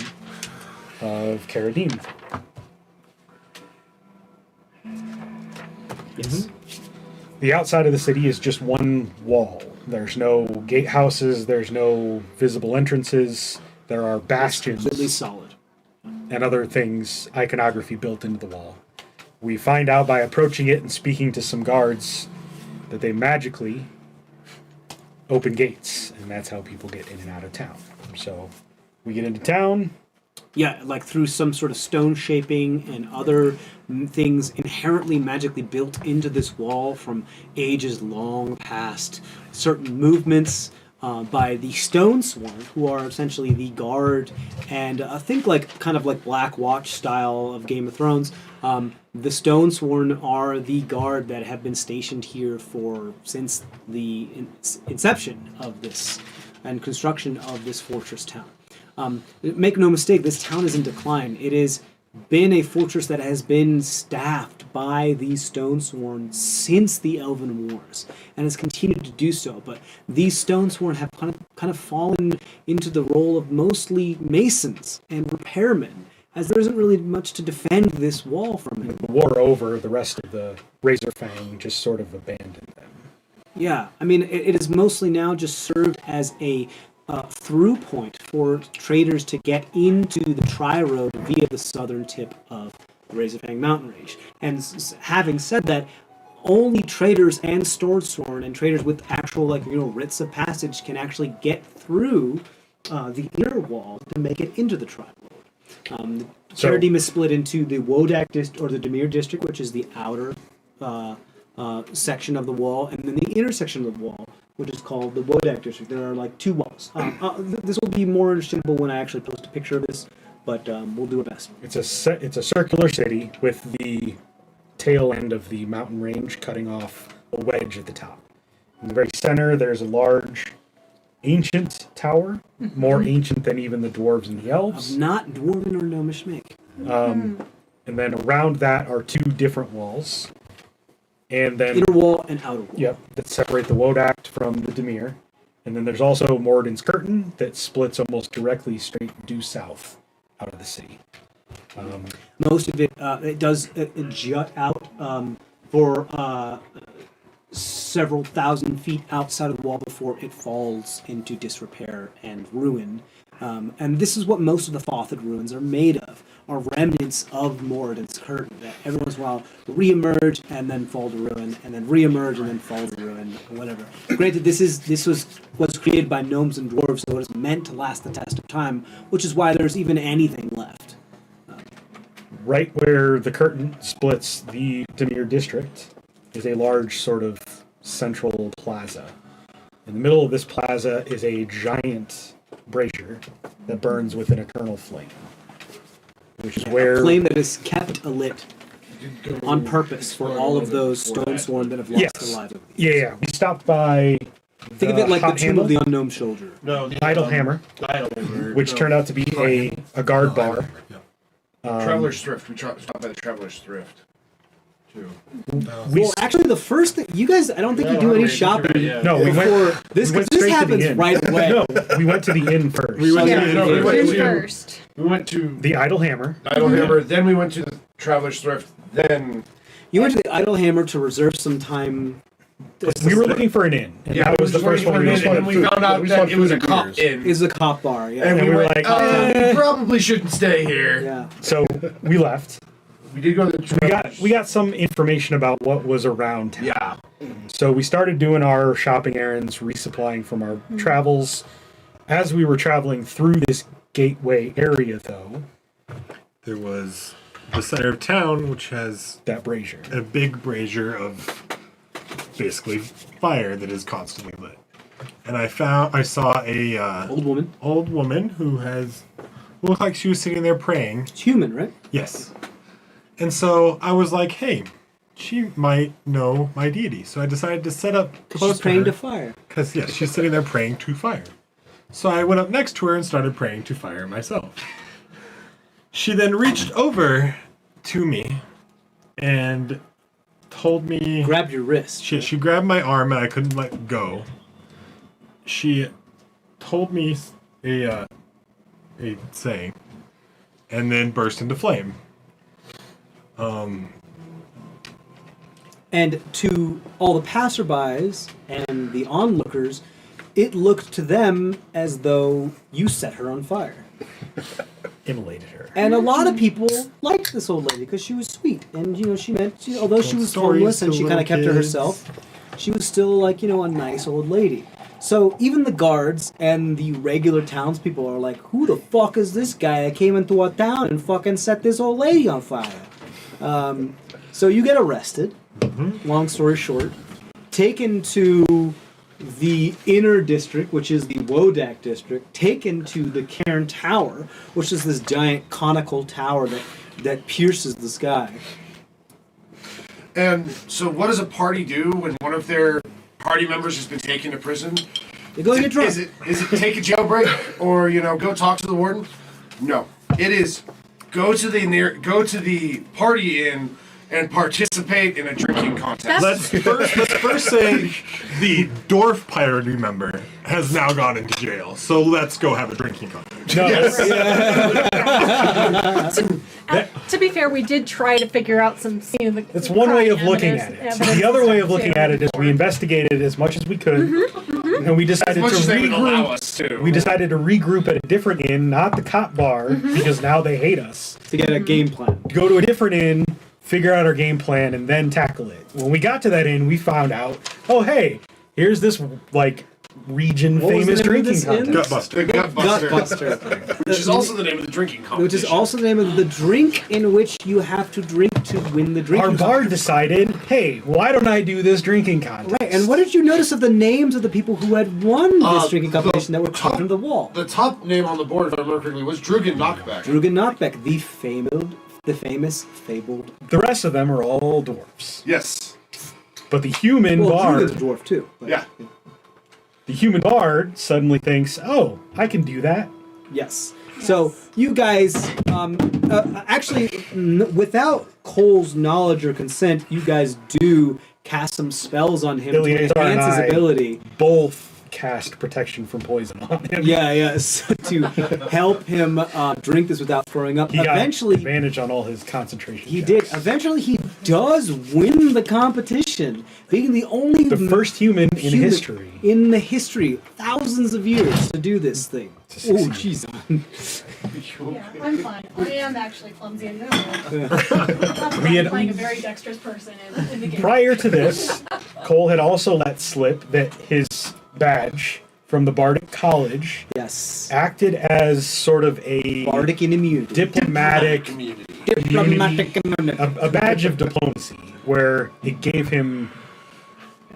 of Carradine. Yes. The outside of the city is just one wall. There's no gatehouses, there's no visible entrances, there are bastions Completely solid. and other things, iconography built into the wall. We find out by approaching it and speaking to some guards that they magically open gates, and that's how people get in and out of town. So we get into town. Yeah, like through some sort of stone shaping and other things inherently magically built into this wall from ages long past. Certain movements by the Stone Sworn, who are essentially the guard, and think like kind of like Black Watch style of Game of Thrones. The Stone Sworn are the guard that have been stationed here since the inception of this and construction of this fortress town. Make no mistake, this town is in decline. It has been a fortress that has been staffed by these Stone Sworn since the Elven Wars, and has continued to do so. But these Stone Sworn have kind of fallen into the role of mostly masons and repairmen, as there isn't really much to defend this wall from it. The war over, the rest of the Razor Fang just sort of abandoned them. Yeah, I mean, it is mostly now just served as a through point for traders to get into the Tri-Road via the southern tip of the Razorfang mountain range. And having said that, only traders and Sworn and traders with actual writs of passage can actually get through the inner wall to make it into the Tri-Road. The Caradim is split into the Wodak district or the Demir district, which is the outer section of the wall, and then the inner section of the wall, which is called the Wodak district. There are like two walls. This will be more understandable when I actually post a picture of this, but we'll do our best. It's a circular city with the tail end of the mountain range cutting off a wedge at the top. In the very center, there's a large, ancient tower, more ancient than even the dwarves and the elves. Of not dwarven or gnomish make. And then around that are two different walls. And then Inner wall and outer wall. Yep, that separate the Wodak from the Demir. And then there's also Moradin's Curtain that splits almost directly straight due south out of the city. Most of it does jut out for several thousand feet outside of the wall before it falls into disrepair and ruin. And this is what most of the Fothid ruins are made of, are remnants of Moradin's Curtain that every once in a while re-emerge and then fall to ruin, and then re-emerge and then fall to ruin, or whatever. Granted, this was created by gnomes and dwarves, so it is meant to last the test of time, which is why there's even anything left. Right where the curtain splits the Demir district is a large sort of central plaza. In the middle of this plaza is a giant brazier that burns with an eternal flame, which is where A flame that is kept alit on purpose for all of those Stone Sworn that have lost their lives. Yeah. We stopped by. Think of it like the Hot Tomb Hammer, of the Unknown Soldier. No, the Idle Hammer, which turned out to be a guard bar. Traveler's Thrift. We stopped by the Traveler's Thrift, too. Well, actually, the first thing you guys, I don't think you do any shopping. No, we before went. this, we went because this straight to the happens inn. right away. No, we went to the inn first. We went Yeah, to, no, we went June to first. We went to The Idle Hammer. Idle Hammer, then we went to the Traveler's Thrift, then You went to the Idle Hammer to reserve some time. We were looking for an inn. And that was the first one we and then we found out that it was a cop inn. Is a cop bar, yeah. And we were were like, like, we probably shouldn't stay here. Yeah. So we left. We did go to the We got some information about what was around town. Yeah. So we started doing our shopping errands, resupplying from our travels. As we were traveling through this gateway area, though, There was the center of town, which has that brazier. a big brazier of basically fire that is constantly lit. And I saw a Old woman. old woman who looked like she was sitting there praying. It's human, right? Yes. And so I was like, hey, she might know my deity. So I decided to set up close She's praying to to her. fire. Because, yes, she's sitting there praying to fire. So I went up next to her and started praying to fire myself. She then reached over to me and told me... Grab your wrist. She grabbed my arm and I couldn't let go. She told me a saying and then burst into flame. And to all the passerbys and the onlookers, it looked to them as though you set her on fire. Immolated her. And a lot of people liked this old lady because she was sweet. And, although she was homeless and she kind of kept to herself, she was still, like, a nice old lady. So even the guards and the regular townspeople are like, who the fuck is this guy that came into our town and fucking set this old lady on fire? So you get arrested. Long story short, taken to the inner district, which is the Wodak district, taken to the Cairn Tower, which is this giant conical tower that pierces the sky. And so what does a party do when one of their party members has been taken to prison? They go get drunk. Is it take a jailbreak or, go talk to the warden? No. It is go to the party inn and participate in a drinking contest. Let's first say the dwarf party member has now gone into jail. So let's go have a drinking contest. No, To be fair, we did try to figure out some. that's one way of looking at it. The other way of looking at it is we investigated as much as we could, and we decided to as they would allow regroup. us to. We decided to regroup at a different inn, not the cop bar, because now they hate us. To get a game plan. Go to a different inn, figure out our game plan, and then tackle it. When we got to that inn, we found out, oh hey, here's this region What was famous the name of drinking this inn? contest. The Gutbuster. Gutbuster. Which is also the name of the drinking competition. Which is also the name of the drink in which you have to drink to win the drinking Our bard decided, hey, why don't I do this drinking contest? Right, and what did you notice of the names of the people who had won this drinking competition that were carved into the wall? The top name on the board, if I remember correctly, was Drugan Knockback. Drugan Knockback, the famous fabled. The rest of them are all dwarfs. Yes. But the human Well, bard, Drugan's a dwarf too. But, Yeah. the human bard suddenly thinks, oh, I can do that. Yes. So you guys, without Cole's knowledge or consent, you guys do cast some spells on him to Eleazar and enhance his I ability. both cast protection from poison on him. Yeah, so to help him drink this without throwing up. He Eventually, got advantage on all his concentration he checks. did. Eventually, he does win the competition, being the only The first human in human history. in the history, thousands of years to do this thing. Oh, jeez. Yeah, I'm fine. I am actually clumsy in general. We had- I'm playing a very dexterous person in the game. Prior to this, Cole had also let slip that his badge from the Bardic College Yes. acted as sort of a Bardic and immunity. diplomatic Diplomatic immunity. a badge of diplomacy where it gave him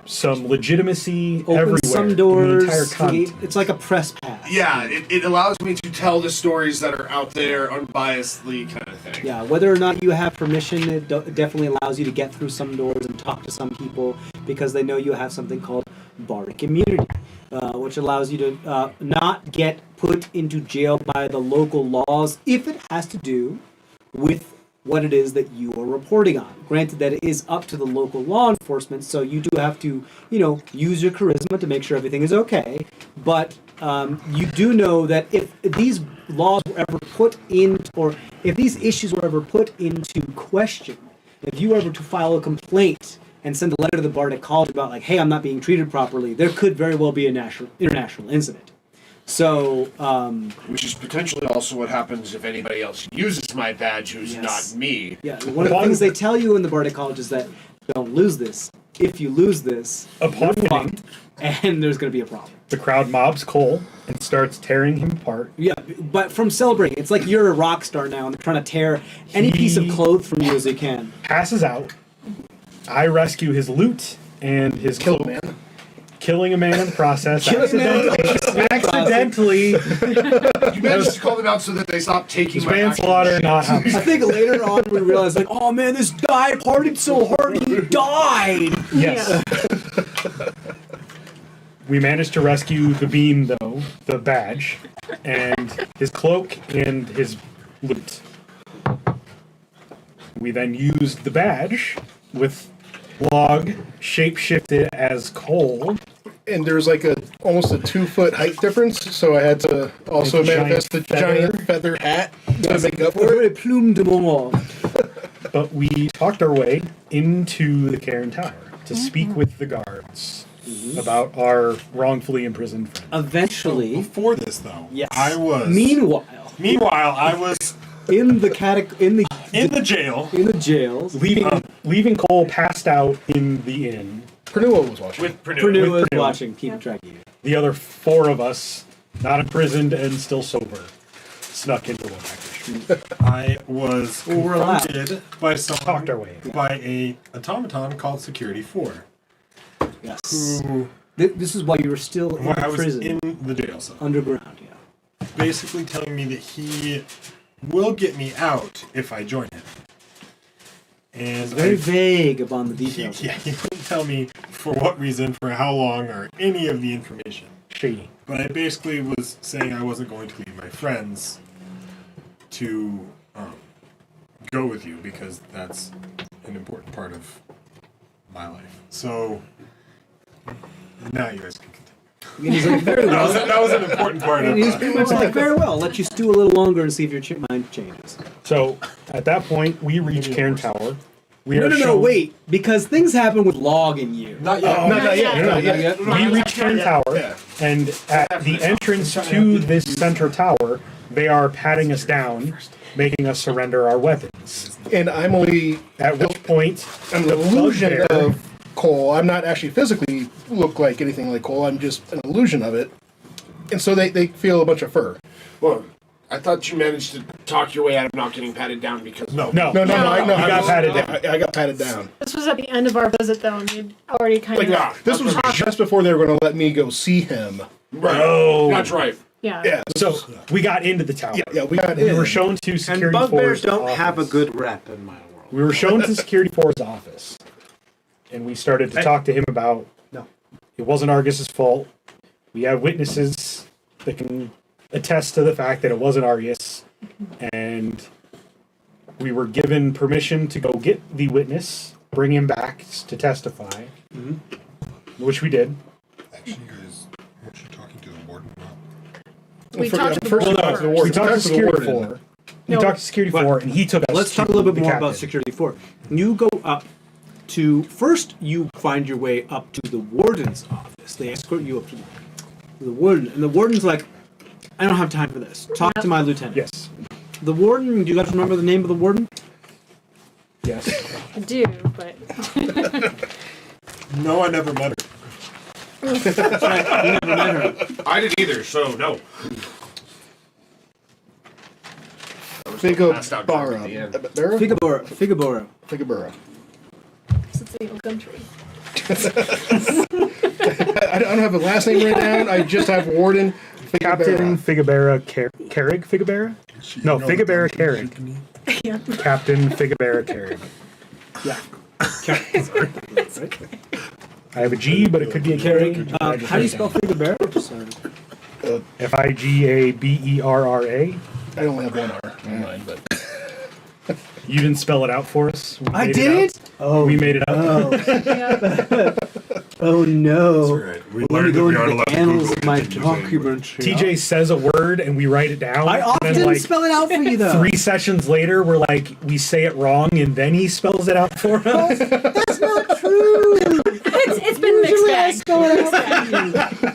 some legitimacy Opens everywhere some in doors. the entire continent. It's like a press pass. Yeah, it allows me to tell the stories that are out there unbiasedly, kind of thing. Yeah, whether or not you have permission, it definitely allows you to get through some doors and talk to some people because they know you have something called Bardic immunity, which allows you to not get put into jail by the local laws if it has to do with what it is that you are reporting on. Granted that it is up to the local law enforcement, so you do have to, use your charisma to make sure everything is okay. But you do know that if these laws were ever put in, or if these issues were ever put into question, if you were ever to file a complaint and send a letter to the Bardic College about, like, hey, I'm not being treated properly, there could very well be an international incident. So, Which is potentially also what happens if anybody else uses my badge who's Yes. not me. yeah, one of the things they tell you in the Bardic College is that don't lose this. If you lose this, Upon you're winning, fucked, and there's going to be a problem. the crowd mobs Cole and starts tearing him apart. Yeah, but from celebrating, it's like you're a rock star now, and they're trying to tear any piece of clothes from you as they can. Passes out. I rescue his loot and his cloak. Killing a man in the process. Accidentally. You managed to call them out so that they stop taking my Manslaughter, actual not shit. homicide. I think later on we realized, like, oh man, this guy partied so hard he died. Yes. We managed to rescue the beam, though, the badge, and his cloak and his loot. We then used the badge with Log shape-shifted as Cole. And there's like almost a 2-foot height difference, so I had to also Make a manifest the giant giant feather hat to make up for it. Very plume de moment. But we talked our way into the Cairn Tower to speak with the guards about our wrongfully imprisoned friend. Eventually, Before this, though, yes. I was. Meanwhile, I was in the in the jail. in the jails, Leaving Cole passed out in the inn. Pernua was watching. With Purdue. Purdue is Purdue. watching, keeping track of you. The other 4 of us, not imprisoned and still sober, snuck into one actually. I was we're allowed. confronted by someone, Talked our way in. by a automaton called Security 4, Yes. who This is while you were still in when I was prison, in the jail cell, underground. Yeah. basically telling me that he will get me out if I join him. And Very vague about the he, details. he wouldn't tell me for what reason, for how long, or any of the information. Shady. But I basically was saying I wasn't going to leave my friends to go with you because that's an important part of my life. So now you guys can continue. And he's like, very well. That was an important part of And he's pretty much like, very well. Let you stew a little longer and see if your mind changes. So at that point, we reach Cairn Tower. We No, are no, no, shown- wait. Because things happen with Log and you. Not yet. Not yet. No, Not yet. We reach Cairn Tower, and at the entrance to this center tower, they are patting us down, making us surrender our weapons. And I'm only At which point, an the illusion bugbear- of Cole. I'm not actually physically look like anything like Cole. I'm just an illusion of it. And so they feel a bunch of fur. Well, I thought you managed to talk your way out of not getting patted down because No, No, you I got was- patted down. I got patted down. This was at the end of our visit, though, and we'd already kind Like, of. this was just before they were going to let me go see him. right. Oh. That's right. Yeah. Yeah. So we got into the tower. Yeah, we got We in. were shown to And security bugbears 4's don't have a office. good rep in my world. We were shown to security 4's office, and we started to talk to him about. No. It wasn't Argus's fault. We have witnesses that can attest to the fact that it wasn't Argus, and we were given permission to go get the witness, bring him back to testify, which we did. Actually, you guys, weren't you talking to the warden about? We talked to the first we warden talked to the first. warden. We talked to the security warden. 4. We No. talked to security 4, and he took us. Let's talk a to little bit the more about captain. Security 4. You go up to... First, you find your way up to the warden's office. They escort you up to the warden. And the warden's like, I don't have time for this. Talk to my lieutenant. Yes. The warden, do you guys remember the name of the warden? Yes. I do, but No, I never met her. That's right. You never met her. I didn't either, so no. Passed out drunk at the end. Figabora. Figabora. Figabora. it's the old country. I don't have a last name written down. I just have Warden Captain Figabera. Figabera Carrig? Figabera? No, Figabera Carrig. Yeah. Captain Figabera Carrig. Yeah. I have a G, but it could be a K. How do you spell Figabera? Figabera? I only have one R on mine, but You didn't spell it out for us? We I made it didn't? up. Oh, We made it up. Yeah. oh no. Right. We Let me learned go that we into aren't the allowed to annals Google of my Tinctures anyway. documentary. TJ says a word and we write it down. I and often then, like, spell it out for you, though. 3 sessions later, we're like, we say it wrong and then he spells it out for us. That's not true. It's been mixed Usually I bag. spell it out for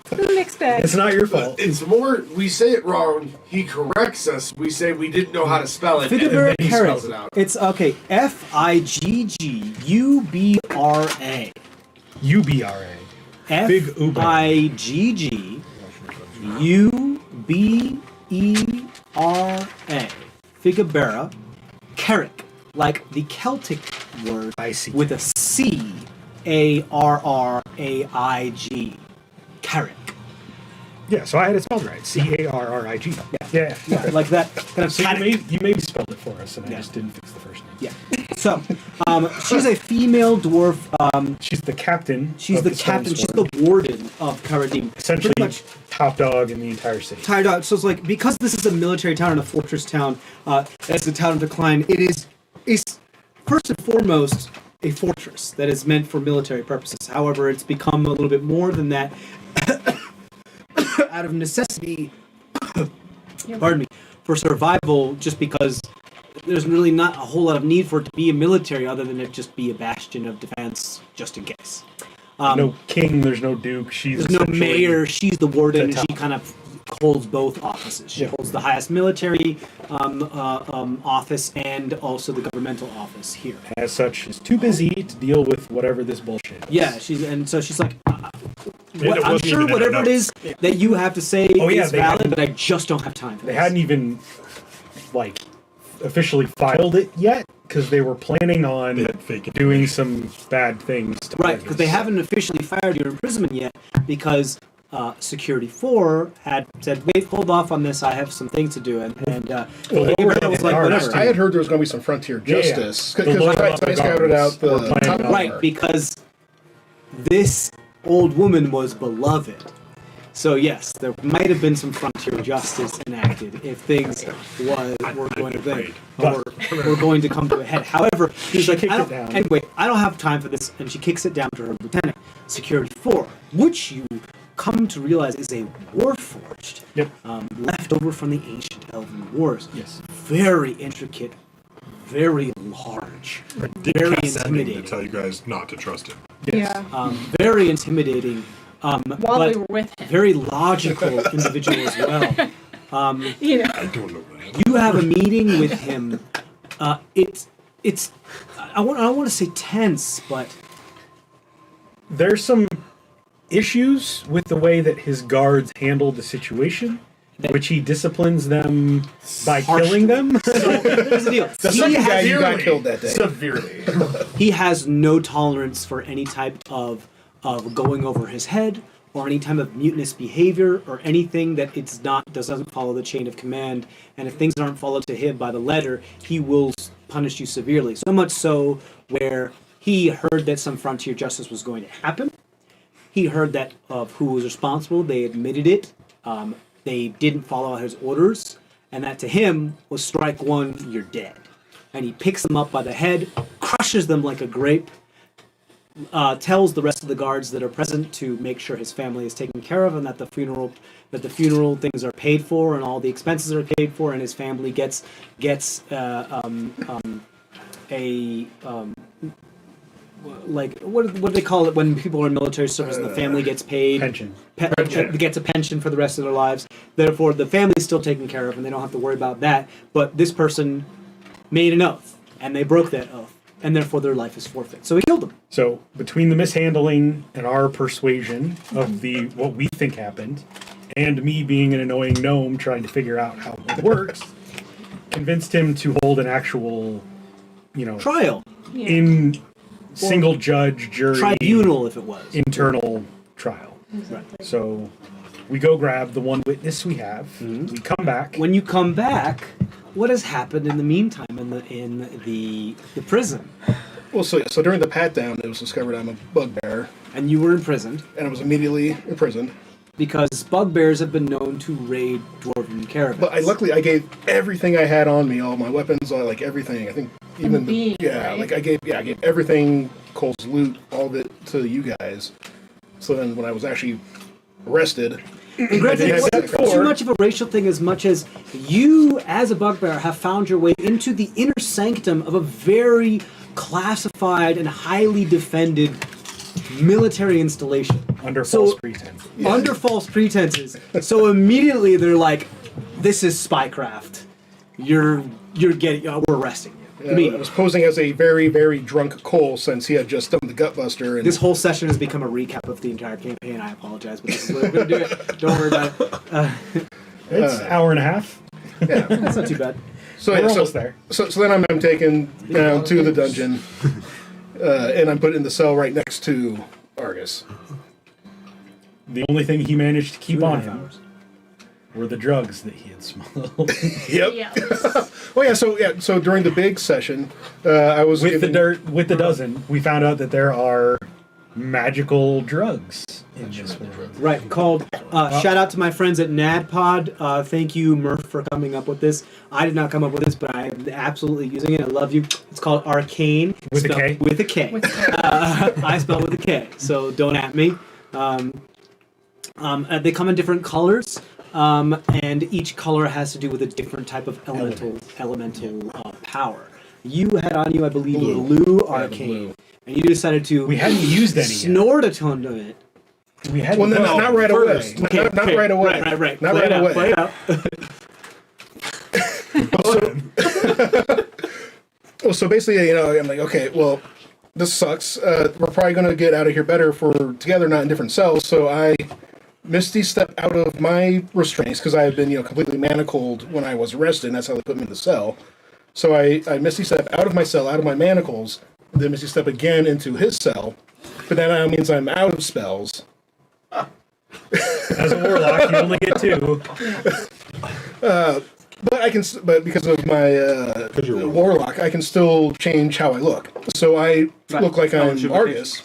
It's been mixed bag. It's not your fault. It's more, we say it wrong, he corrects us, we say we didn't know how to spell it, and Figabera then he spells it Carrig. out. It's okay. Figgubra. UBRA. Figgubera. Figabera. Carrick. Like the Celtic word I see. with a C. Arraig. Carrick. Yeah, so I had it spelled right. Carrig. Yeah. Yeah, like that kind of So you maybe spelled it for us, and I just didn't fix the first name. Yeah. So, she's a female dwarf. She's the captain. She's of the Stone captain. She's Sword. the warden of Karadim. Essentially Pretty much top dog in the entire city. tired out. So it's like, because this is a military town and a fortress town, as a town of decline, it is first and foremost a fortress that is meant for military purposes. However, it's become a little bit more than that out of necessity. Pardon me, for survival, just because there's really not a whole lot of need for it to be a military, other than it just be a bastion of defense, just in case. No king, there's no duke. She's There's no essentially- mayor. She's the warden, the and she top. kind of holds both offices. She holds the highest military office and also the governmental office here. As such, is too busy to deal with whatever this bullshit is. Yeah, she's like, I'm wasn't sure even in whatever our it is that you have to say Oh, yeah, is they valid, hadn't- but I just don't have time for They this. hadn't even, like, officially filed it yet, because they were planning on They had fake it. doing some bad things to Right, because they Argus. haven't officially fired your imprisonment yet, because Security 4 had said, wait, hold off on this, I have some things to do, and Well, Gabriel was like, Argus, whatever. I had heard there was going to be some frontier Yeah, yeah. justice The because lower I level scouted guards out the were planning top on- Right, because this old woman was beloved. So yes, there might have been some frontier justice enacted if things were going to afraid. were going to come to a head. However, she's like, kicked I it don't, down. anyway, I don't have time for this, and she kicks it down to her lieutenant, Security 4, which you come to realize is a warforged, Yep. left over from the ancient Elven Wars. Yes. Very intricate, very large, Did very cast sending intimidating. to tell you guys not to trust him. Yeah. Very intimidating. While but we were with him. very logical individual as well. You know. I don't know that. You have a meeting with him. It's I don't want to say tense, but There's some issues with the way that his guards handle the situation, which he disciplines them by killing them. here's the deal. The second guy you got Severely. killed that day. Severely. He has no tolerance for any type of going over his head or any type of mutinous behavior or anything that doesn't follow the chain of command. And if things aren't followed to him by the letter, he will punish you severely. So much so where he heard that some frontier justice was going to happen. He heard that of who was responsible. They admitted it. They didn't follow his orders, and that to him was strike one, you're dead. And he picks them up by the head, crushes them like a grape, tells the rest of the guards that are present to make sure his family is taken care of, and that the funeral things are paid for, and all the expenses are paid for, and his family gets like what do they call it when people are in military service and the family gets paid? Pension. Gets a pension for the rest of their lives. Therefore, the family is still taken care of, and they don't have to worry about that. But this person made an oath, and they broke that oath, and therefore their life is forfeit. So he killed them. So between the mishandling and our persuasion of what we think happened, and me being an annoying gnome trying to figure out how it works, convinced him to hold an actual, Trial, in single judge jury tribunal, if it was. internal trial. Right. So we go grab the one witness we have. We come back. When you come back, what has happened in the meantime in the prison? Well, so during the pat down, it was discovered I'm a bugbear, And you were imprisoned and I was immediately imprisoned. because bugbears have been known to raid dwarven caravans. But luckily I gave everything I had on me, all my weapons, like everything. I think even being, right? like I gave everything, Cole's loot, all of it to you guys. So then when I was actually arrested, And granted, I it did wasn't too much of a racial thing as much as you, as a bugbear, have found your way into the inner sanctum of a very classified and highly defended military installation. under So- false pretense. Under false pretenses. So immediately they're like, "This is spycraft. You're getting. We're arresting you." I Immediately. was posing as a very, very drunk Cole since he had just done the Gutbuster. And This whole session has become a recap of the entire campaign. I apologize, but this is what we're going to do. It. Don't worry about it. It's an hour and a half. That's not too bad. so, We're yeah, almost there. So then I'm taken down to the dungeon, and I'm put in the cell right next to Argus. The only thing he managed to keep 2.5 on him hours. were the drugs that he had smuggled. Yep. Yeah. Oh yeah. So during the big session, I was with given, with the dozen, we found out that there are magical drugs in this world. Right, called, shout out to my friends at NADPod. Thank you, Murph, for coming up with this. I did not come up with this, but I am absolutely using it. I love you. It's called Arcane. With a spelled K? With a K. I spell with a K, so don't at me. They come in different colors. and each color has to do with a different type of elemental power. You had on you, I believe, blue arcane, and you decided to. We hadn't used any yet. Snort a ton of it. We had Well, not right away. first. Not right away. Right. Not Play right it out, away. play it out. So basically, I'm like, okay, well, this sucks. We're probably going to get out of here better if we're together, not in different cells. So I Misty step out of my restraints because I had been, completely manacled when I was arrested, and that's how they put me in the cell. So I Misty step out of my cell, out of my manacles, then Misty step again into his cell. But that now means I'm out of spells. As a warlock, you only get 2. But because of my warlock, I can still change how I look. So I look like I'm Argus.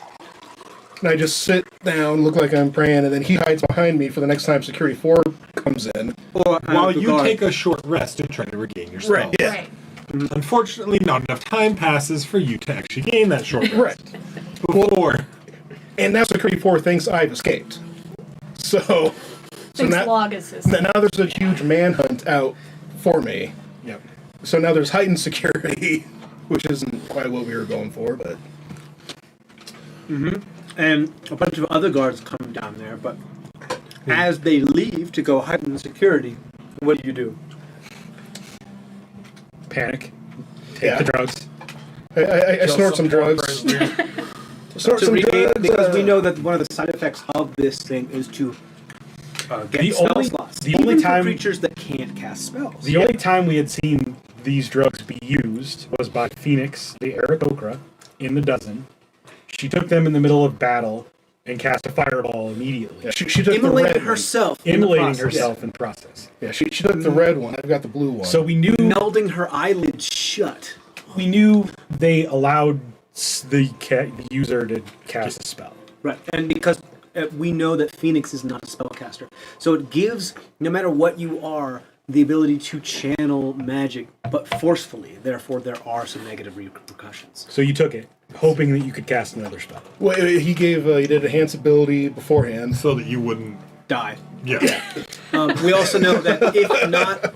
And I just sit down, look like I'm praying, and then he hides behind me for the next time Security 4 comes in. While you take a short rest to try to regain your spell. Right, yeah. Right. Unfortunately, not enough time passes for you to actually gain that short rest. Right. Before. And now Security 4 thinks I've escaped. So Thanks, now, Lahg assistant. now there's a huge manhunt out for me. Yep. So now there's heightened security, which isn't quite what we were going for, but... And a bunch of other guards come down there, but as they leave to go heighten security, what do? Panic. Take Yeah. the drugs. I snort some drugs. Snort some drugs. Because we know that one of the side effects of this thing is to get The spell only- slots. the Even only for time- creatures that can't cast spells. The only time we had seen these drugs be used was by Phoenix, the Aarakocra, in the dozen. She took them in the middle of battle and cast a fireball immediately. Yeah, she took the Immolated red herself. in the Immolating process. herself in process. one. Yeah, she took the red one. I've got the blue one. So we knew Melding her eyelids shut. they allowed the user to cast a spell. Right, and because we know that Phoenix is not a spellcaster, so it gives, no matter what you are, the ability to channel magic, but forcefully. Therefore, there are some negative repercussions. So you took it, hoping that you could cast another spell. well, he did enhance ability beforehand. So that you wouldn't... Die. Yeah. We also know that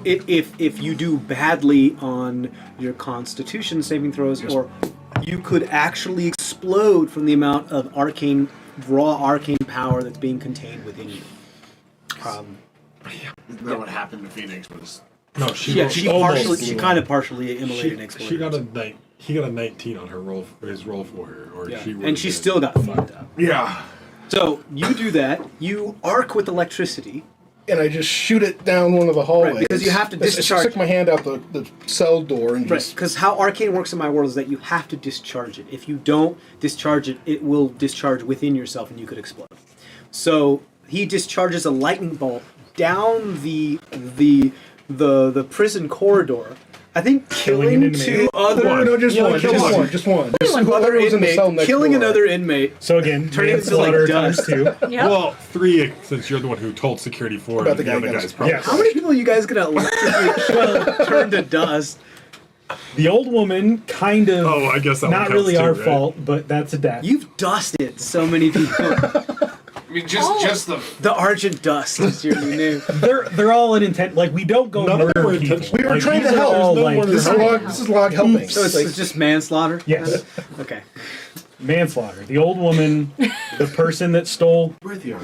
if you do badly on your Constitution saving throws, or you could actually explode from the amount of raw arcane power that's being contained within you. Isn't that what happened to Phoenix? Was No, she Kind of partially immolated and exploded. She got he got a 19 on his roll for her, or Yeah. she And she still got fucked up. yeah. So you do that. You arc with electricity. And I just shoot it down one of the hallways. Right, because you have to I discharge- stick my hand out the cell door and Right, just... because how arcane works in my world is that you have to discharge it. If you don't discharge it, it will discharge within yourself and you could explode. So he discharges a lightning bolt down the prison corridor. I think Killing killing an two inmate. other No, just one. killing Just one. Just other whoever was in the cell inmate, next killing door. another inmate. So again, Turning into, like, manslaughter dust. times 2. Yep. Well, 3, since you're the one who told Security 4 About the the guy other who got guy's his problem. Yes. How many people are you guys gonna electrically turn to dust? The old woman, kind of. Oh, I guess that one not counts really too, our right? fault, but that's a death. You've dusted so many people. I mean, just the The Argent Dust is your new name. They're all in intent. Like we don't go None of them murder were people. intentional. We were Like, trying to these are help. all, There's no like, one This is log helping. So it's just manslaughter? Yes. Okay. Manslaughter. The old woman, the person that stole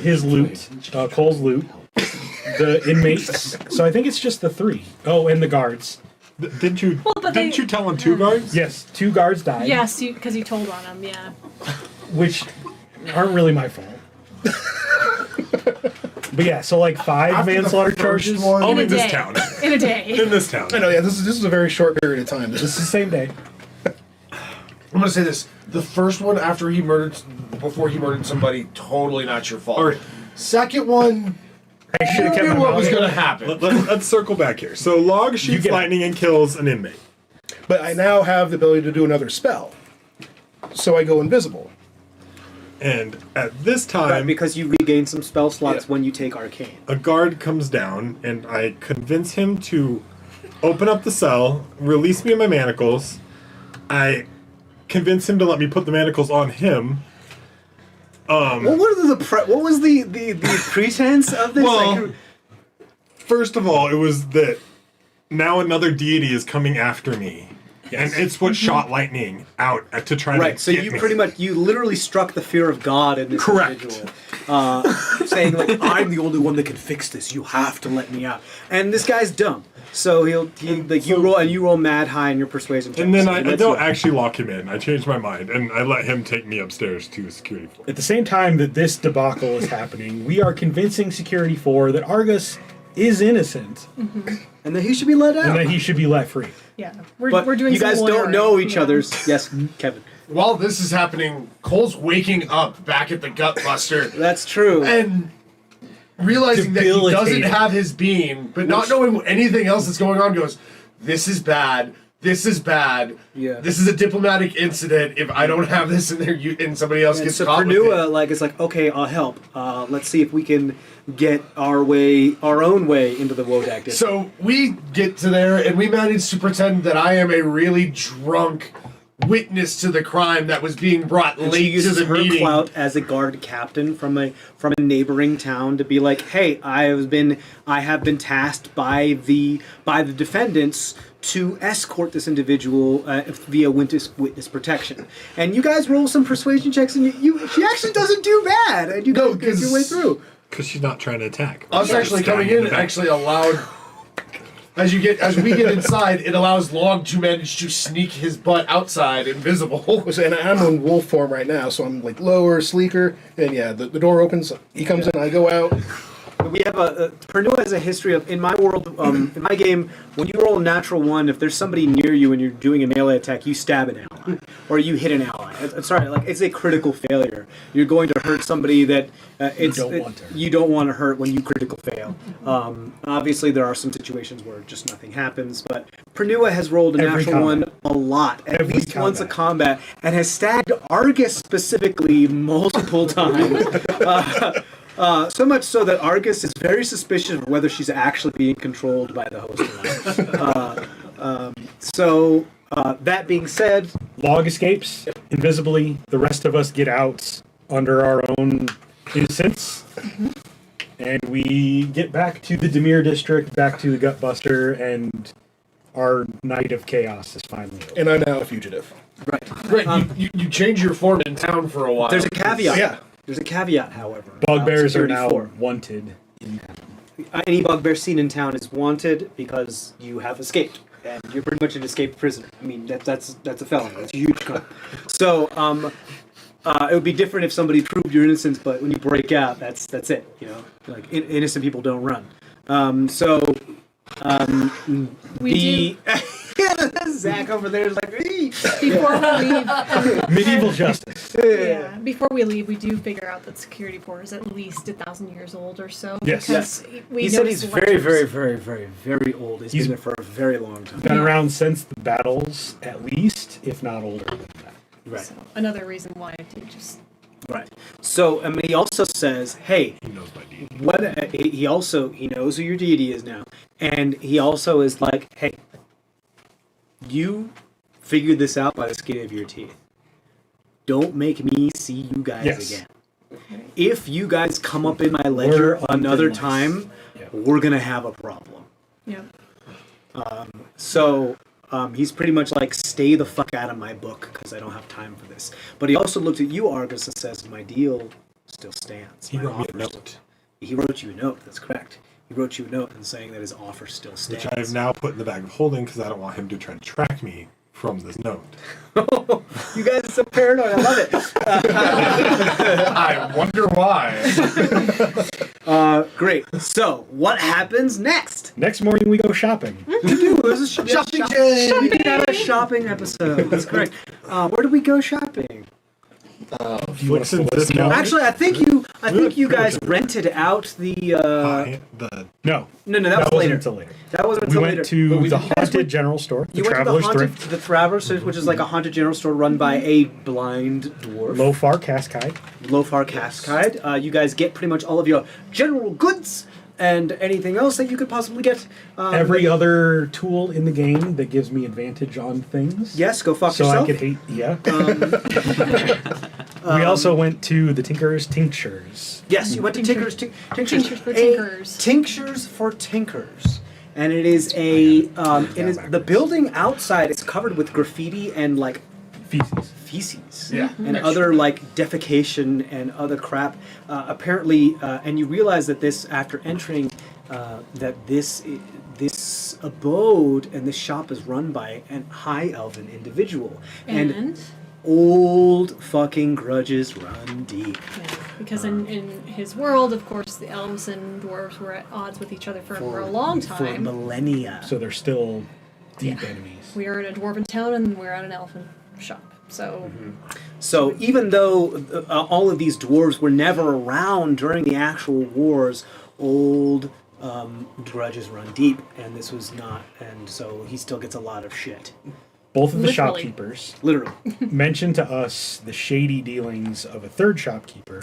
his loot, Cole's loot, the inmates. So I think it's just the 3. Oh, and the guards. Didn't you? but didn't they- you tell him 2 guards? Yes, 2 guards died. Yes, because you told on him, yeah. Which aren't really my fault. But yeah, so like 5 manslaughter charges. Only In a this day. town. In a day. In this town. I know, yeah, this is a very short period of time. This is the same day. I'm gonna say this: the first one before he murdered somebody, totally not your fault. All right. Second one, I should have you kept knew my what mouth was shut. gonna happen. Let's circle back here. So Log shoots get it. lightning and kills an inmate. But I now have the ability to do another spell. So I go invisible. And at this Right, time, because you regain some spell slots Yeah. when you take Arcane. a guard comes down, and I convince him to open up the cell, release me of my manacles. I convince him to let me put the manacles on him. What was the pretense of this? Well, Like, First of all, it was that now another deity is coming after me. Yes. And it's what shot lightning out to try Right, to so get you me. pretty much, you literally struck the fear of God in this Correct. individual. Saying, like, I'm the only one that can fix this. You have to let me out. And this guy's dumb. So you roll mad high in your persuasion check. And then so I he lets don't you out. actually lock him in. I changed my mind, and I let him take me upstairs to a security floor. At the same time that this debacle is happening, we are convincing Security 4 that Argus is innocent And then he should be let out. and that he should be let free. Yeah, But we're doing. you some guys don't lawyering, know each yeah. other's. Yes, Kevin. While this is happening, Cole's waking up back at the Gutbuster That's true. and realizing that he doesn't Debilitated. have his beam, but not knowing anything else that's going on, goes, "This is bad. This is bad. Yeah. This is a diplomatic incident. If I don't have this in there, and somebody else And gets so caught with Pernua, it." like, is like, okay, I'll help. Let's see if we can get our own way into the Wodak district. So we get to there, and we manage to pretend that I am a really drunk witness to the crime that was being brought And she late to uses the her meeting. clout as a guard captain from a neighboring town to be like, hey, I have been tasked by the defendants to escort this individual via witness protection. And you guys roll some persuasion checks, and she actually doesn't do bad, and you No, guys get your way through. Because she's not trying to attack. Us actually coming in actually allowed. As we get inside, it allows Log to manage to sneak his butt outside, invisible. And I'm in wolf form right now, so I'm like lower, sleeker, and yeah, the door opens. He comes in, I go out. We have Pernua has a history of, in my world, in my game, when you roll a natural one, if there's somebody near you and you're doing a melee attack, you stab an ally, or you hit an ally. It's a critical failure. You're going to hurt somebody that you don't want to hurt when you critical fail. Obviously, there are some situations where just nothing happens, but Pernua has rolled a Every natural combat. one a lot, at Every least once a combat. combat, and has stabbed Argus specifically multiple times. So much so that Argus is very suspicious of whether she's actually being controlled by the host or not. That being said, Log escapes invisibly. The rest of us get out under our own innocence. And we get back to the Demir district, back to the Gutbuster, and our night of chaos is finally over. And I'm now a fugitive. Right, you change your form in town for a while. there's a caveat. Yeah. There's a caveat, however. Bugbears are Security now 4. wanted. Any bugbear seen in town is wanted because you have escaped, and you're pretty much an escaped prisoner. I mean, that's a felony. That's a huge crime. So, it would be different if somebody proved your innocence, but when you break out, that's it. You know, like innocent people don't run. We Zach over there is like, "Hey." before we leave. Medieval justice. Yeah, before we leave, we do figure out that Security 4 is at least 1,000 years old or so. Yes. because we He said noticed he's letters. very old. He's He's been there for a very long time. Been around since the battles, at least, if not older than that. Right. So another reason why to just Right. So, I mean, he also says, "Hey, He knows my deed. he knows who your deity is now, and he also is like, hey, you figured this out by the skin of your teeth. Don't make me see you guys Yes. again. If you guys come up in my ledger We're another unfinished. time, Yeah. we're gonna have a problem." yeah. So he's pretty much like, stay the fuck out of my book because I don't have time for this. But he also looked at you, Argus, and says, my deal still stands. He My wrote me a offer note, He wrote you a note, that's correct. He wrote you a note and saying that his offer still stands. which I have now put in the bag of holding because I don't want him to try to track me from this note. You guys are so paranoid, I love it. I wonder why. Great. So, what happens next? Next morning we go shopping. We do. There's a shopping. We did have a shopping episode. That's correct. Where do we go shopping? Flicks and discount. Actually, I think you guys rented out the. The No. No, that was wasn't later. until later. That wasn't We until went later. to But the you guys haunted went- general store, the You went to the Traveler's haunted, Thrift, the Traveler's, which is like a haunted general store run by a blind dwarf. Lofar Cascade. Lofar Cascade. You guys get pretty much all of your general goods and anything else that you could possibly get. Every other tool in the game that gives me advantage on things. Yes, go fuck So yourself. I could hate, yeah. We also went to the Tinctures. Yes, you went to Tinctures. Tinctures for Tinkers. Tinctures for Tinkers. And it is the building outside is covered with graffiti and like feces. Yeah. And other like defecation and other crap. Apparently, and you realize that this after entering that this abode and this shop is run by an high elven individual. And old fucking grudges run deep. Yeah, because in his world, of course, the elves and dwarves were at odds with each other for a long time. For millennia. So they're still deep enemies. We are in a dwarven town and we're at an elfin shop. So, So even though all of these dwarves were never around during the actual wars, old grudges run deep, and this was not, and so he still gets a lot of shit. Both of the Literally. shopkeepers Literally. mentioned to us the shady dealings of a third shopkeeper,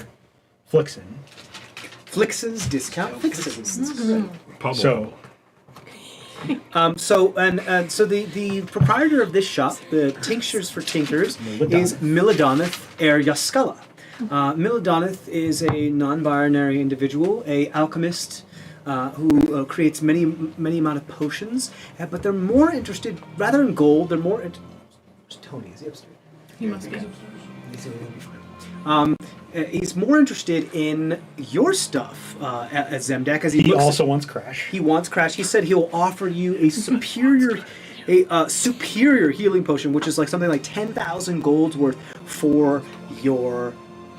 Flixen. Flixen's discount Flixen's. So So the proprietor of this shop, the Tinctures for Tinkers, is Milidonith Yaskala. Milidonith is a non-binary individual, a alchemist who creates many amount of potions, but they're more interested, rather than gold, they're more interested. Tony, is he upstairs? he must be. He's more interested in your stuff at Zemdack, as he he looks also wants Crash. He wants Crash. He said he'll offer you a superior healing potion, which is like something like 10,000 gold's worth for your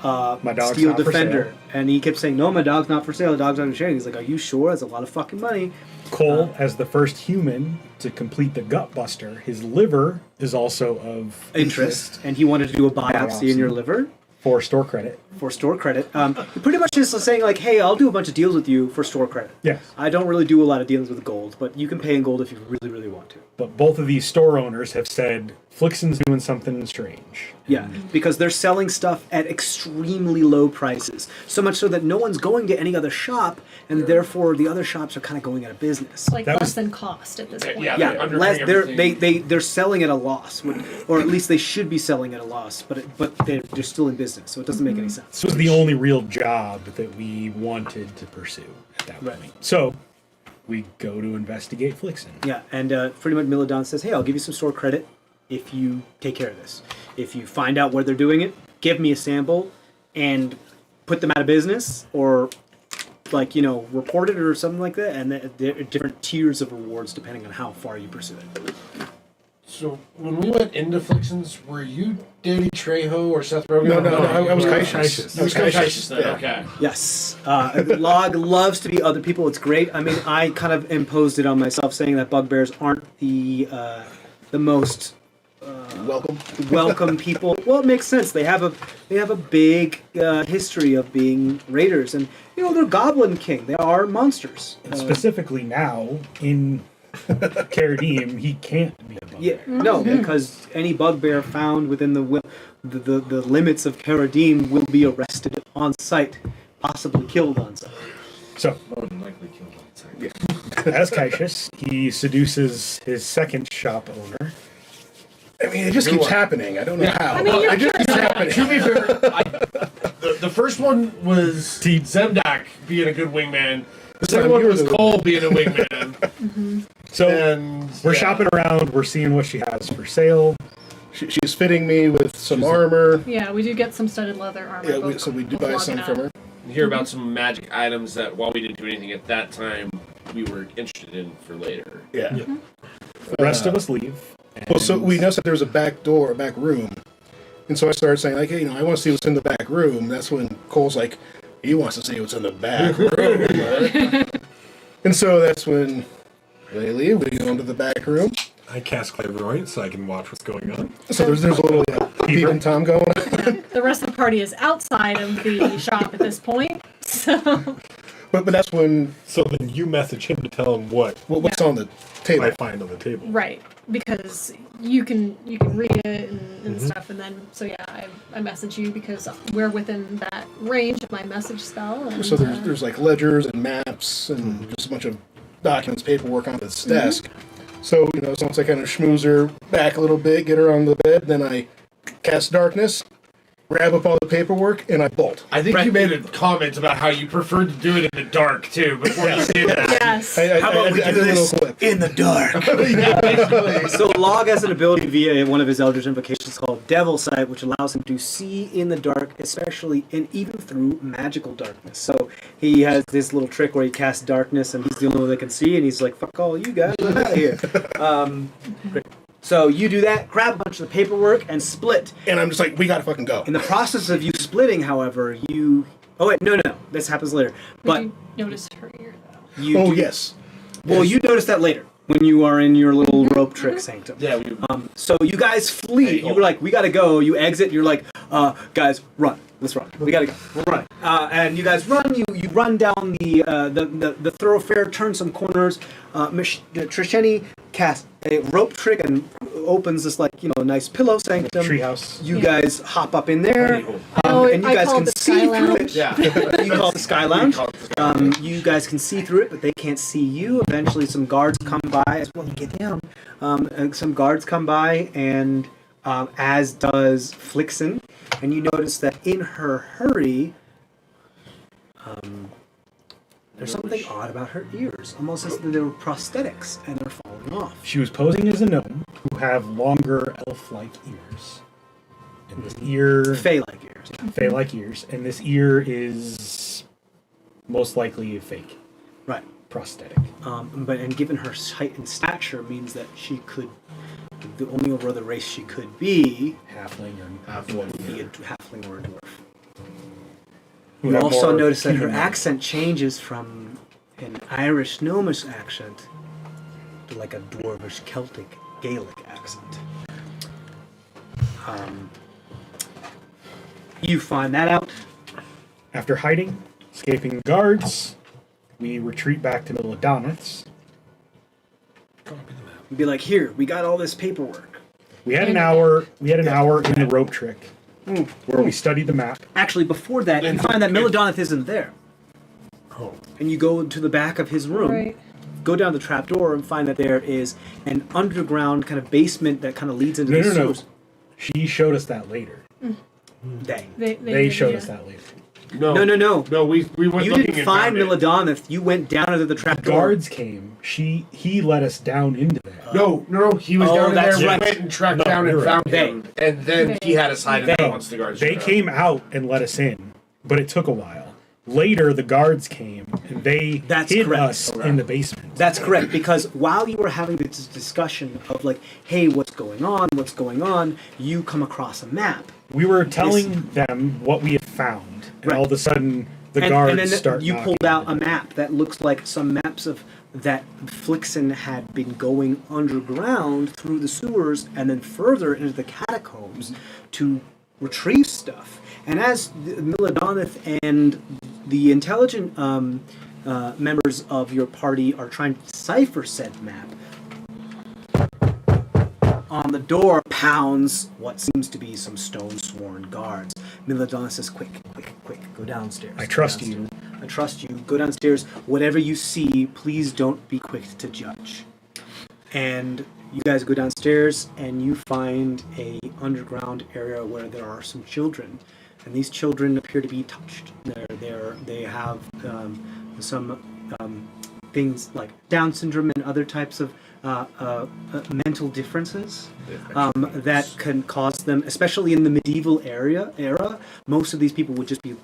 My dog's Steel not for Defender. sale. And he kept saying, "No, my dog's not for sale. The dog's not for sale." He's like, "Are you sure? That's a lot of fucking money." Cole, as the first human to complete the Gutbuster, his liver is also of Interest, and he wanted to do a biopsy in your liver for store credit. for store credit. He pretty much is saying like, "Hey, I'll do a bunch of deals with you for store credit. Yes. I don't really do a lot of dealings with gold, but you can pay in gold if you really, really want to." But both of these store owners have said Flixen's doing something strange. Yeah, because they're selling stuff at extremely low prices. So much so that no one's going to any other shop, and therefore the other shops are kind of going out of business. Like That less was- than cost at this point. Yeah. Yeah, They're less, underpaying they're selling at a loss, or at least they should be selling at a loss. But they're still in business, so it doesn't make any sense. This was the only real job that we wanted to pursue at that point. So we go to investigate Flixen. Yeah, and pretty much Milidon says, "Hey, I'll give you some store credit if you take care of this. If you find out where they're doing it, give me a sample and put them out of business, or report it or something like that." And there are different tiers of rewards depending on how far you pursue it. So when we went into Flixen's, were you Danny Trejo or Seth Rogen? No, I was Cautious. Cautious. I was Cautious then. Yeah. Okay. Yes, Lahg loves to be other people. It's great. I mean, I kind of imposed it on myself, saying that bugbears aren't the most welcome people. Well, it makes sense. They have a big history of being raiders, and they're Goblin King. They are monsters. And specifically now, in Caradim, he can't be a bugbear. Yeah, no, because any bugbear found within the limits of Caradim will be arrested on sight, possibly killed on sight. So, More than likely killed on sight. as Cautious, he seduces his second shop owner. I mean, it just keeps happening. I don't know how. I mean, you're it just keeps happening. To be fair, the first one was Zemdack being a good wingman. The second one was Cole being a wingman. So And we're shopping around. We're seeing what she has for sale. She's fitting me with some armor. Yeah, we do get some studded leather armor. Yeah, both- so we do both buy Lahg some and from I. her. hear about some magic items that, while we didn't do anything at that time, we were interested in for later. Yeah. The rest of us leave. Well, so we noticed that there was a back door, a back room. And so I started saying, like, hey, I want to see what's in the back room. That's when Cole's like, he wants to see what's in the back room. And so that's when they leave. We go into the back room. I cast clairvoyance so I can watch what's going on. So there's a little peep and Tom going on. The rest of the party is outside of the shop at this point. So But that's when So then you message him to tell him what's what's on the table. I find on the table. right, because you can read it and stuff, and then I message you because we're within that range of my message spell. And, So there's like ledgers and maps and just a bunch of documents, paperwork on this desk. So, once I kind of schmooze her back a little bit, get her on the bed, then I cast darkness, grab up all the paperwork, and I bolt. I think you made a comment about how you preferred to do it in the dark too before you did that. Yes. How about we do this in the dark? Yeah, basically. So Lahg has an ability via one of his Eldritch invocations called Devil Sight, which allows him to see in the dark, especially and even through magical darkness. So he has this little trick where he casts darkness, and he's the only one that can see, and he's like, "Fuck all you guys, I'm out of here." Great. So you do that, grab a bunch of the paperwork, and split. And I'm just like, we gotta fucking go. In the process of you splitting, however, you... Oh, wait, no. This happens later. But you notice her ear, though. you Oh, do- yes. Well, you notice that later when you are in your little rope trick sanctum. Yeah, we So you guys flee. You were like, we gotta go. You exit. You're like, guys, run. Let's run. We gotta go. We're running. And you guys run. You run down the thoroughfare, turn some corners. Trisheni casts a rope trick and opens this nice pillow sanctum. Treehouse. You guys hop up in there, and you I guys call can it the see Sky through Lounge. it. Yeah. You call it the Sky Lounge. call it the Sky Lounge. You guys can see through it, but they can't see you. Eventually, some guards come by as well. You get down. Some guards come by, and as does Flixen, and you notice that in her hurry, there's something odd about her ears, almost as though they were prosthetics and they're falling off. She was posing as a gnome who have longer elf-like ears. And this ear... Fey-like ears. Yeah. Fey-like ears. And this ear is most likely a fake Right. prosthetic. And given her height and stature means that she could, the only other race she could be, Halfling or be a halfling or a dwarf. who You have also more notice that her human- accent changes from an Irish gnomish accent to like a dwarvish Celtic Gaelic accent. You find that out. After hiding, escaping guards, we retreat back to Milidonith's. You'd be like, here, we got all this paperwork. We had an hour in the rope trick where we studied the map. Actually, before that, you find that Milidonith isn't there. Oh. And you go to the back of his room, Right. go down the trapdoor, and find that there is an underground kind of basement that kind of leads into No, the no, no. sewers. She showed us that later. They. They showed us that later. No. No, we went You looking didn't and find found it. Milidonith. You went down into the trapdoor. Guards came. He led us down into that. No, he was Oh, down in there. that's We right. went and tracked No, down and you're right. found him, and then he had us hide in there once the guards They showed up. came out and let us in, but it took a while. Later, the guards came and they That's hid correct. us in the basement. That's correct, because while you were having this discussion of like, hey, what's going on, you come across a map. We were telling them what we had found, and Right. all of a sudden, the guards and then start you knocking pulled on out the a door. map that looks like some maps of that Flixen had been going underground through the sewers and then further into the catacombs to retrieve stuff. And as Milidonith and the intelligent members of your party are trying to decipher said map, on the door pounds what seems to be some stone-sworn guards. Milidonith says, quick, go downstairs. I trust you. I trust you. Go downstairs. Whatever you see, please don't be quick to judge. And you guys go downstairs, and you find a underground area where there are some children, and these children appear to be touched. They have some things like Down syndrome and other types of mental differences that can cause them, especially in the medieval era. Most of these people would just be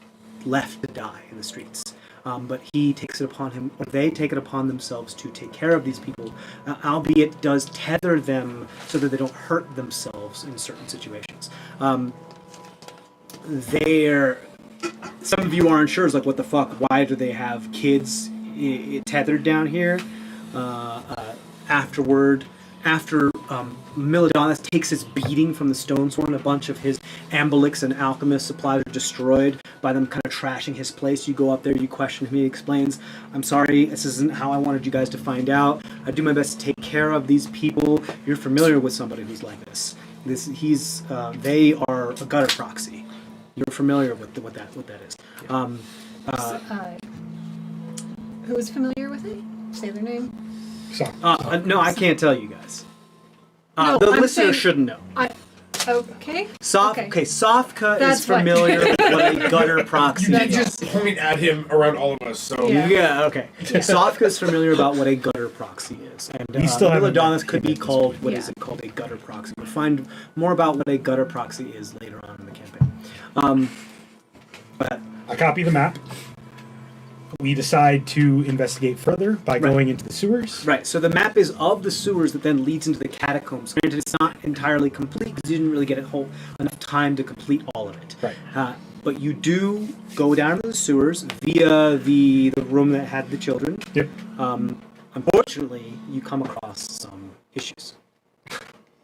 left to die in the streets. But he takes it upon him, or they take it upon themselves to take care of these people, albeit does tether them so that they don't hurt themselves in certain situations. Some of you aren't sure, it's like, what the fuck, why do they have kids tethered down here? After Milidonith takes his beating from the Stonesworn, a bunch of his ambulix and alchemist supplies are destroyed by them kind of trashing his place. You go up there, you question him, he explains, I'm sorry, this isn't how I wanted you guys to find out. I do my best to take care of these people. You're familiar with somebody who's like this. They are a gutter proxy. You're familiar with what that is. Who is familiar with it? Say their name. No, I can't tell you guys. No, The I'm listener saying- shouldn't know. Okay. Sofka That's is fine. familiar with what a gutter proxy You is. did just point at him around all of us, so Yeah. Yeah, okay. Sofka is familiar about what a gutter proxy is. And We still haven't Milidonith could be given this called, one. what is it called, a gutter proxy. We'll find more about what a gutter proxy is later on in the campaign. But I copy the map. We decide to investigate further by going into the sewers. right, so the map is of the sewers that then leads into the catacombs. Granted, it's not entirely complete because you didn't really get enough time to complete all of it. Right. But you do go down to the sewers via the room that had the children. Yep. Unfortunately, you come across some issues.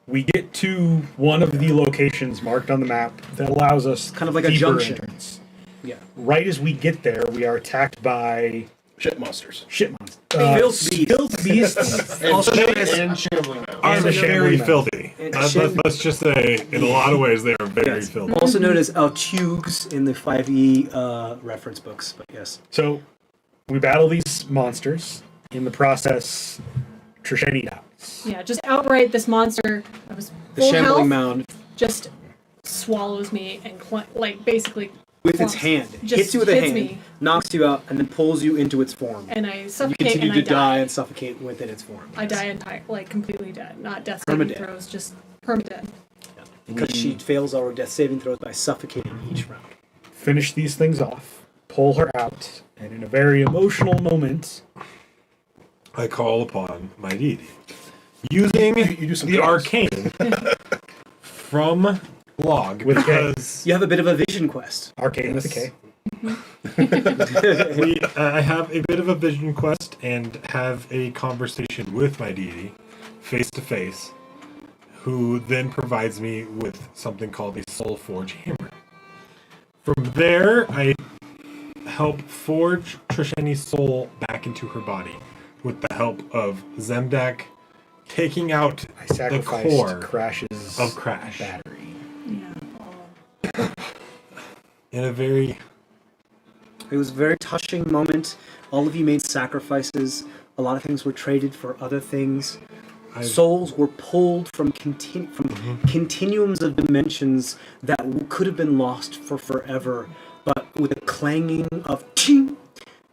We get to one of the locations marked on the map that allows us Kind of like a deeper junction. entrance. Yeah. Right as we get there, we are attacked by Shit monsters. shit monsters. Filth beasts. Also known as and shambling now. And Are a very shambling mouth. filthy. And Let's just say, in a lot of ways, they are very Yes. filthy. Also known as Altugs in the 5e reference books, but yes. So we battle these monsters. In the process, Trisheni dies. Yeah, just outright, this monster that was The full shambling health mound just swallows me and basically with its clumps. hand Just hits you with a hits hand, me. knocks you out, and then pulls you into its form. And I You suffocate continue and to I die die. and suffocate within its form. I die completely dead. Not death saving Permadead. throws, just permadead. Because she fails our death saving throws by suffocating each round. Finish these things off, pull her out, and in a very emotional moment, I call upon my deity. Using You do some the drugs. arcane from Log, With a K. because You have a bit of a vision quest. arcane with a K. I have a bit of a vision quest and have a conversation with my deity, face to face, who then provides me with something called a Soul Forge Hammer. From there, I help forge Trisheni's soul back into her body with the help of Zemdack taking out I the sacrificed core Crash's of Crash. battery. In a very It was a very touching moment. All of you made sacrifices. A lot of things were traded for other things. Souls were pulled from continuums of dimensions that could have been lost for forever, but with a clanging of ting,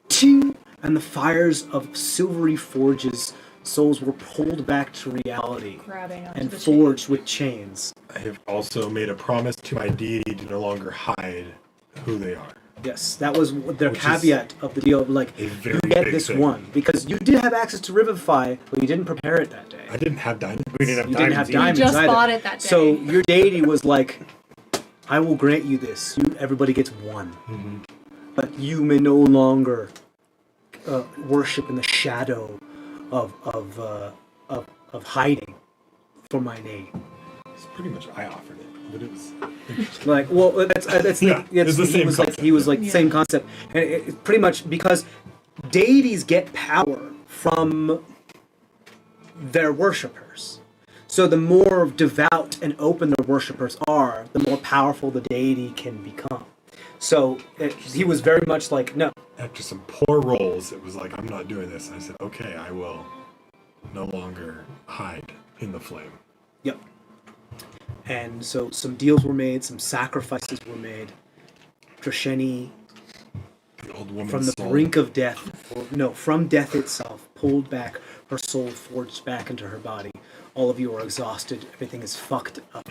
ting, and the fires of silvery forges, souls were pulled back to reality Grabbing onto and the forged with chains. I have also made a promise to my deity to no longer hide who they are. Yes, that was their Which is caveat of the deal. Like, a you very get big this thing. one because you did have access to Revivify, but you didn't prepare it that day. I didn't have diamonds. We didn't have You didn't have diamonds diamonds just either. bought it that day. So your deity was like, "I will grant you this. Everybody gets one, but you may no longer worship in the shadow of hiding for my name." It's pretty much I offered it, but it was Like, well, that's Yeah, it's the he same was like he was like Yeah. same concept, and it pretty much because deities get power from their worshippers. So the more devout and open their worshippers are, the more powerful the deity can become. So he was very much like, no, after some poor rolls. It was like, I'm not doing this. I said, okay, I will no longer hide in the flame. yep. And so some deals were made, some sacrifices were made. Trisheni, The old woman's from the soul. brink of death, from death itself, pulled back, her soul forged back into her body. All of you are exhausted. Everything is fucked up.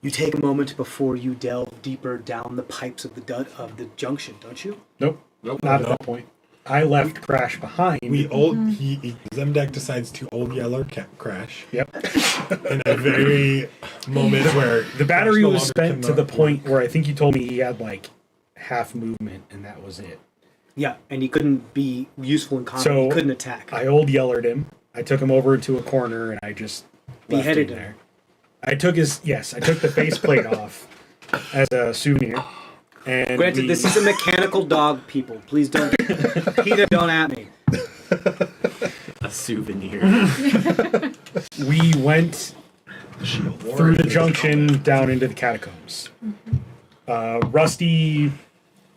You take a moment before you delve deeper down the pipes of the junction, don't you? Nope. Nope. Not at that point. I left Crash behind. Zemdack decides to old yeller Crash Yep. in a very moment where The battery Crash no was longer spent to the cannot point work. where I think you told me he had like half movement, and that was it. Yeah, and he couldn't be useful in combat. So he couldn't attack. I old yellered him. I took him over to a corner, and I just left Beheaded him him. there. I took the faceplate off as a souvenir. And Granted, this is a mechanical dog, people. Please don't, Peter, don't at me. A souvenir. we went through the junction down into the catacombs. Rusty,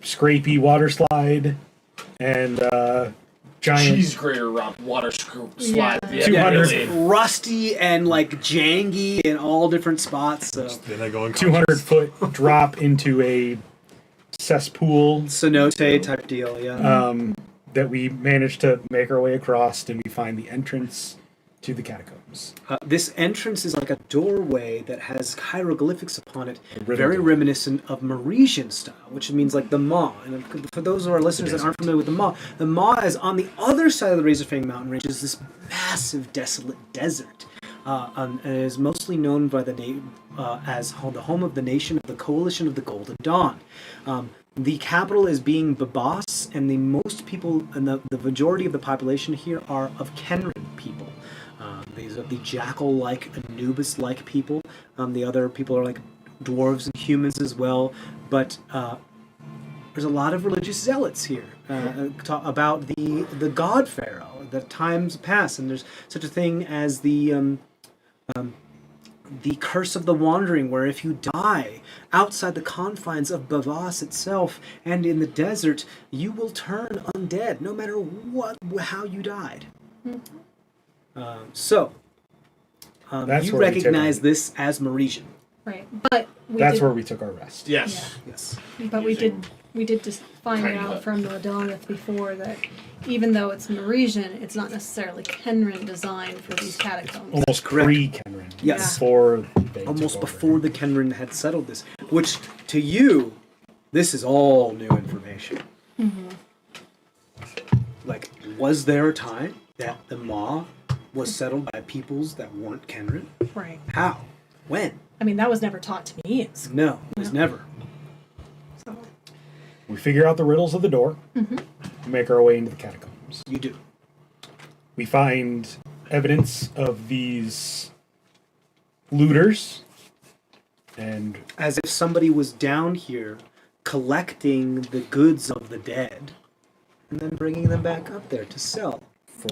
scrapey water slide, and giant cheese grater water slide. Yeah. 200 It's rusty and like jangy in all different spots. So Then I go in 200-foot drop into a cesspool cenote type deal, yeah. that we managed to make our way across, and we find the entrance to the catacombs. This entrance is like a doorway that has hieroglyphics upon it, riddle very door. reminiscent of Merisian style, which means like the Maw. And for those of our listeners that aren't familiar with the Maw is on the other side of the Razorfang mountain range, is this massive, desolate desert. And it is mostly known by the name as the home of the nation of the Coalition of the Golden Dawn. The capital is being Babas, and the most people, and the majority of the population here are of Kenran people. These are the jackal-like, Anubis-like people. The other people are like dwarves and humans as well. But there's a lot of religious zealots here about the god pharaoh, the times past, and there's such a thing as the curse of the wandering, where if you die outside the confines of Bavas itself and in the desert, you will turn undead, no matter how you died. Mm-hmm. That's You where we recognize took this as Merisian. Right, but That's where we took our rest. Yes. Yes. But we did just find Tiny out hut. from Milidonith before that even though it's Merisian, it's not necessarily Kenran designed for these catacombs. Almost Correct. pre-Kenran. Yes. Before they Almost took over. before the Kenran had settled this, which to you, this is all new information. Mm-hmm. Like, was there a time that the Maw was settled by peoples that weren't Kenran? Right. How? When? I mean, that was never taught to me. It's, No, it was never. so. We figure out the riddles of the door, make our way into the catacombs. You do. We find evidence of these looters, and As if somebody was down here collecting the goods of the dead and then bringing them back up there to sell.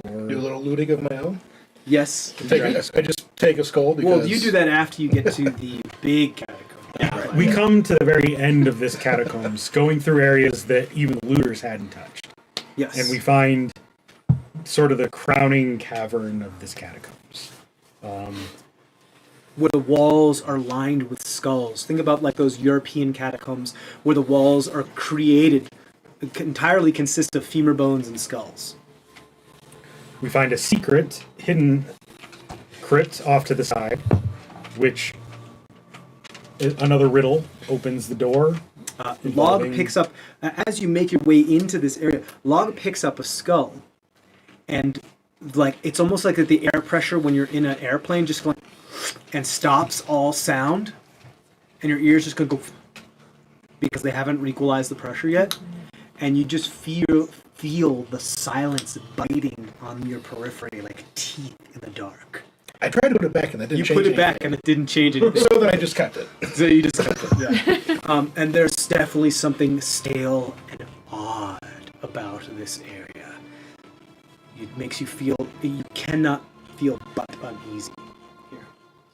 Do a little looting of my own. Yes. I just take a skull because. Well, you do that after you get to the big catacomb. we come to the very end of this catacombs, going through areas that even the looters hadn't touched. Yes. And we find sort of the crowning cavern of this catacombs. Where the walls are lined with skulls. Think about like those European catacombs where the walls are created, entirely consist of femur bones and skulls. We find a secret hidden crypt off to the side, which another riddle opens the door. Log involving- picks up, as you make your way into this area, Log picks up a skull. And like it's almost like the air pressure when you're in an airplane just going and stops all sound. And your ears just going to go because they haven't equalized the pressure yet. And you just feel the silence biting on your periphery like teeth in the dark. I tried to put it back and that didn't You change put it back anything. and it didn't change anything. So then I just kept it. So you just and there's definitely something stale and odd about this area. It makes you feel, you cannot feel but uneasy here.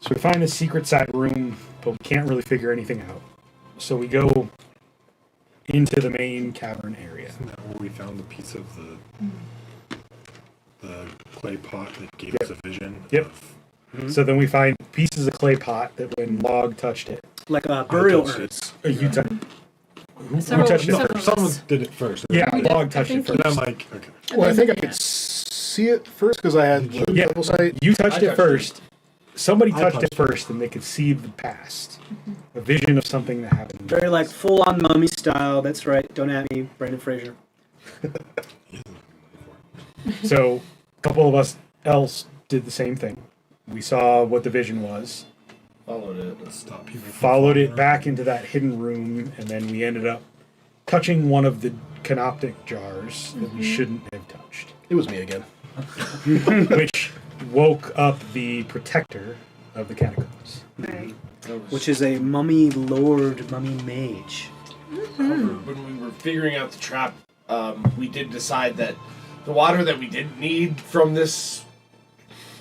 So we find this secret side room, but we can't really figure anything out. So we go into the main cavern area. Isn't that where we found the piece of the clay pot that gave us a vision? Yep. So then we find pieces of clay pot that when Log touched it, Like a burial touched urns. you touched. Who Several- touched it several- first? Someone did it first. Yeah, We did. Log I touched it think first. And I'm like, okay. Well, I think I could see it first because I had the Yeah, double sight. you touched I it touched first. Somebody I touched it touched it. first, and they could see the past, a vision of something that happened. Very like full on mummy style. That's right. Don't at me, Brendan Fraser. So a couple of us else did the same thing. We saw what the vision was, Followed it. Stop people from followed falling it back into that hidden room, and then we ended up touching one of the canoptic jars that we shouldn't have touched, It was me again. which woke up the protector of the catacombs. Right. Which is a mummy lord, mummy mage. When we were figuring out the trap, we did decide that the water that we didn't need from this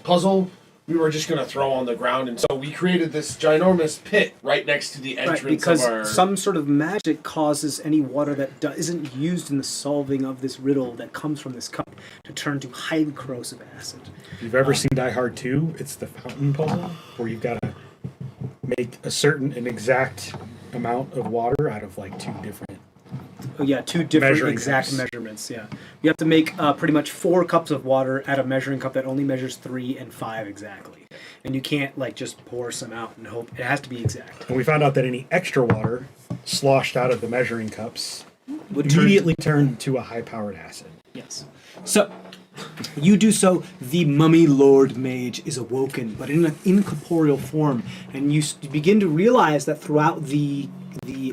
puzzle we were just going to throw on the ground. And so we created this ginormous pit right next to the entrance because of our... some sort of magic causes any water that isn't used in the solving of this riddle that comes from this cup to turn to highly corrosive acid. If you've ever seen Die Hard 2, it's the fountain puzzle, where you've got to make an exact amount of water out of like two different Two different measuring exact cups. measurements. Yeah, you have to make pretty much 4 cups of water out of a measuring cup that only measures 3 and 5 exactly, and you can't like just pour some out and hope. It has to be exact. And we found out that any extra water sloshed out of the measuring cups Would immediately turned to a high-powered acid. Yes. So, you do so, the mummy lord mage is awoken, but in an incorporeal form, and you begin to realize that throughout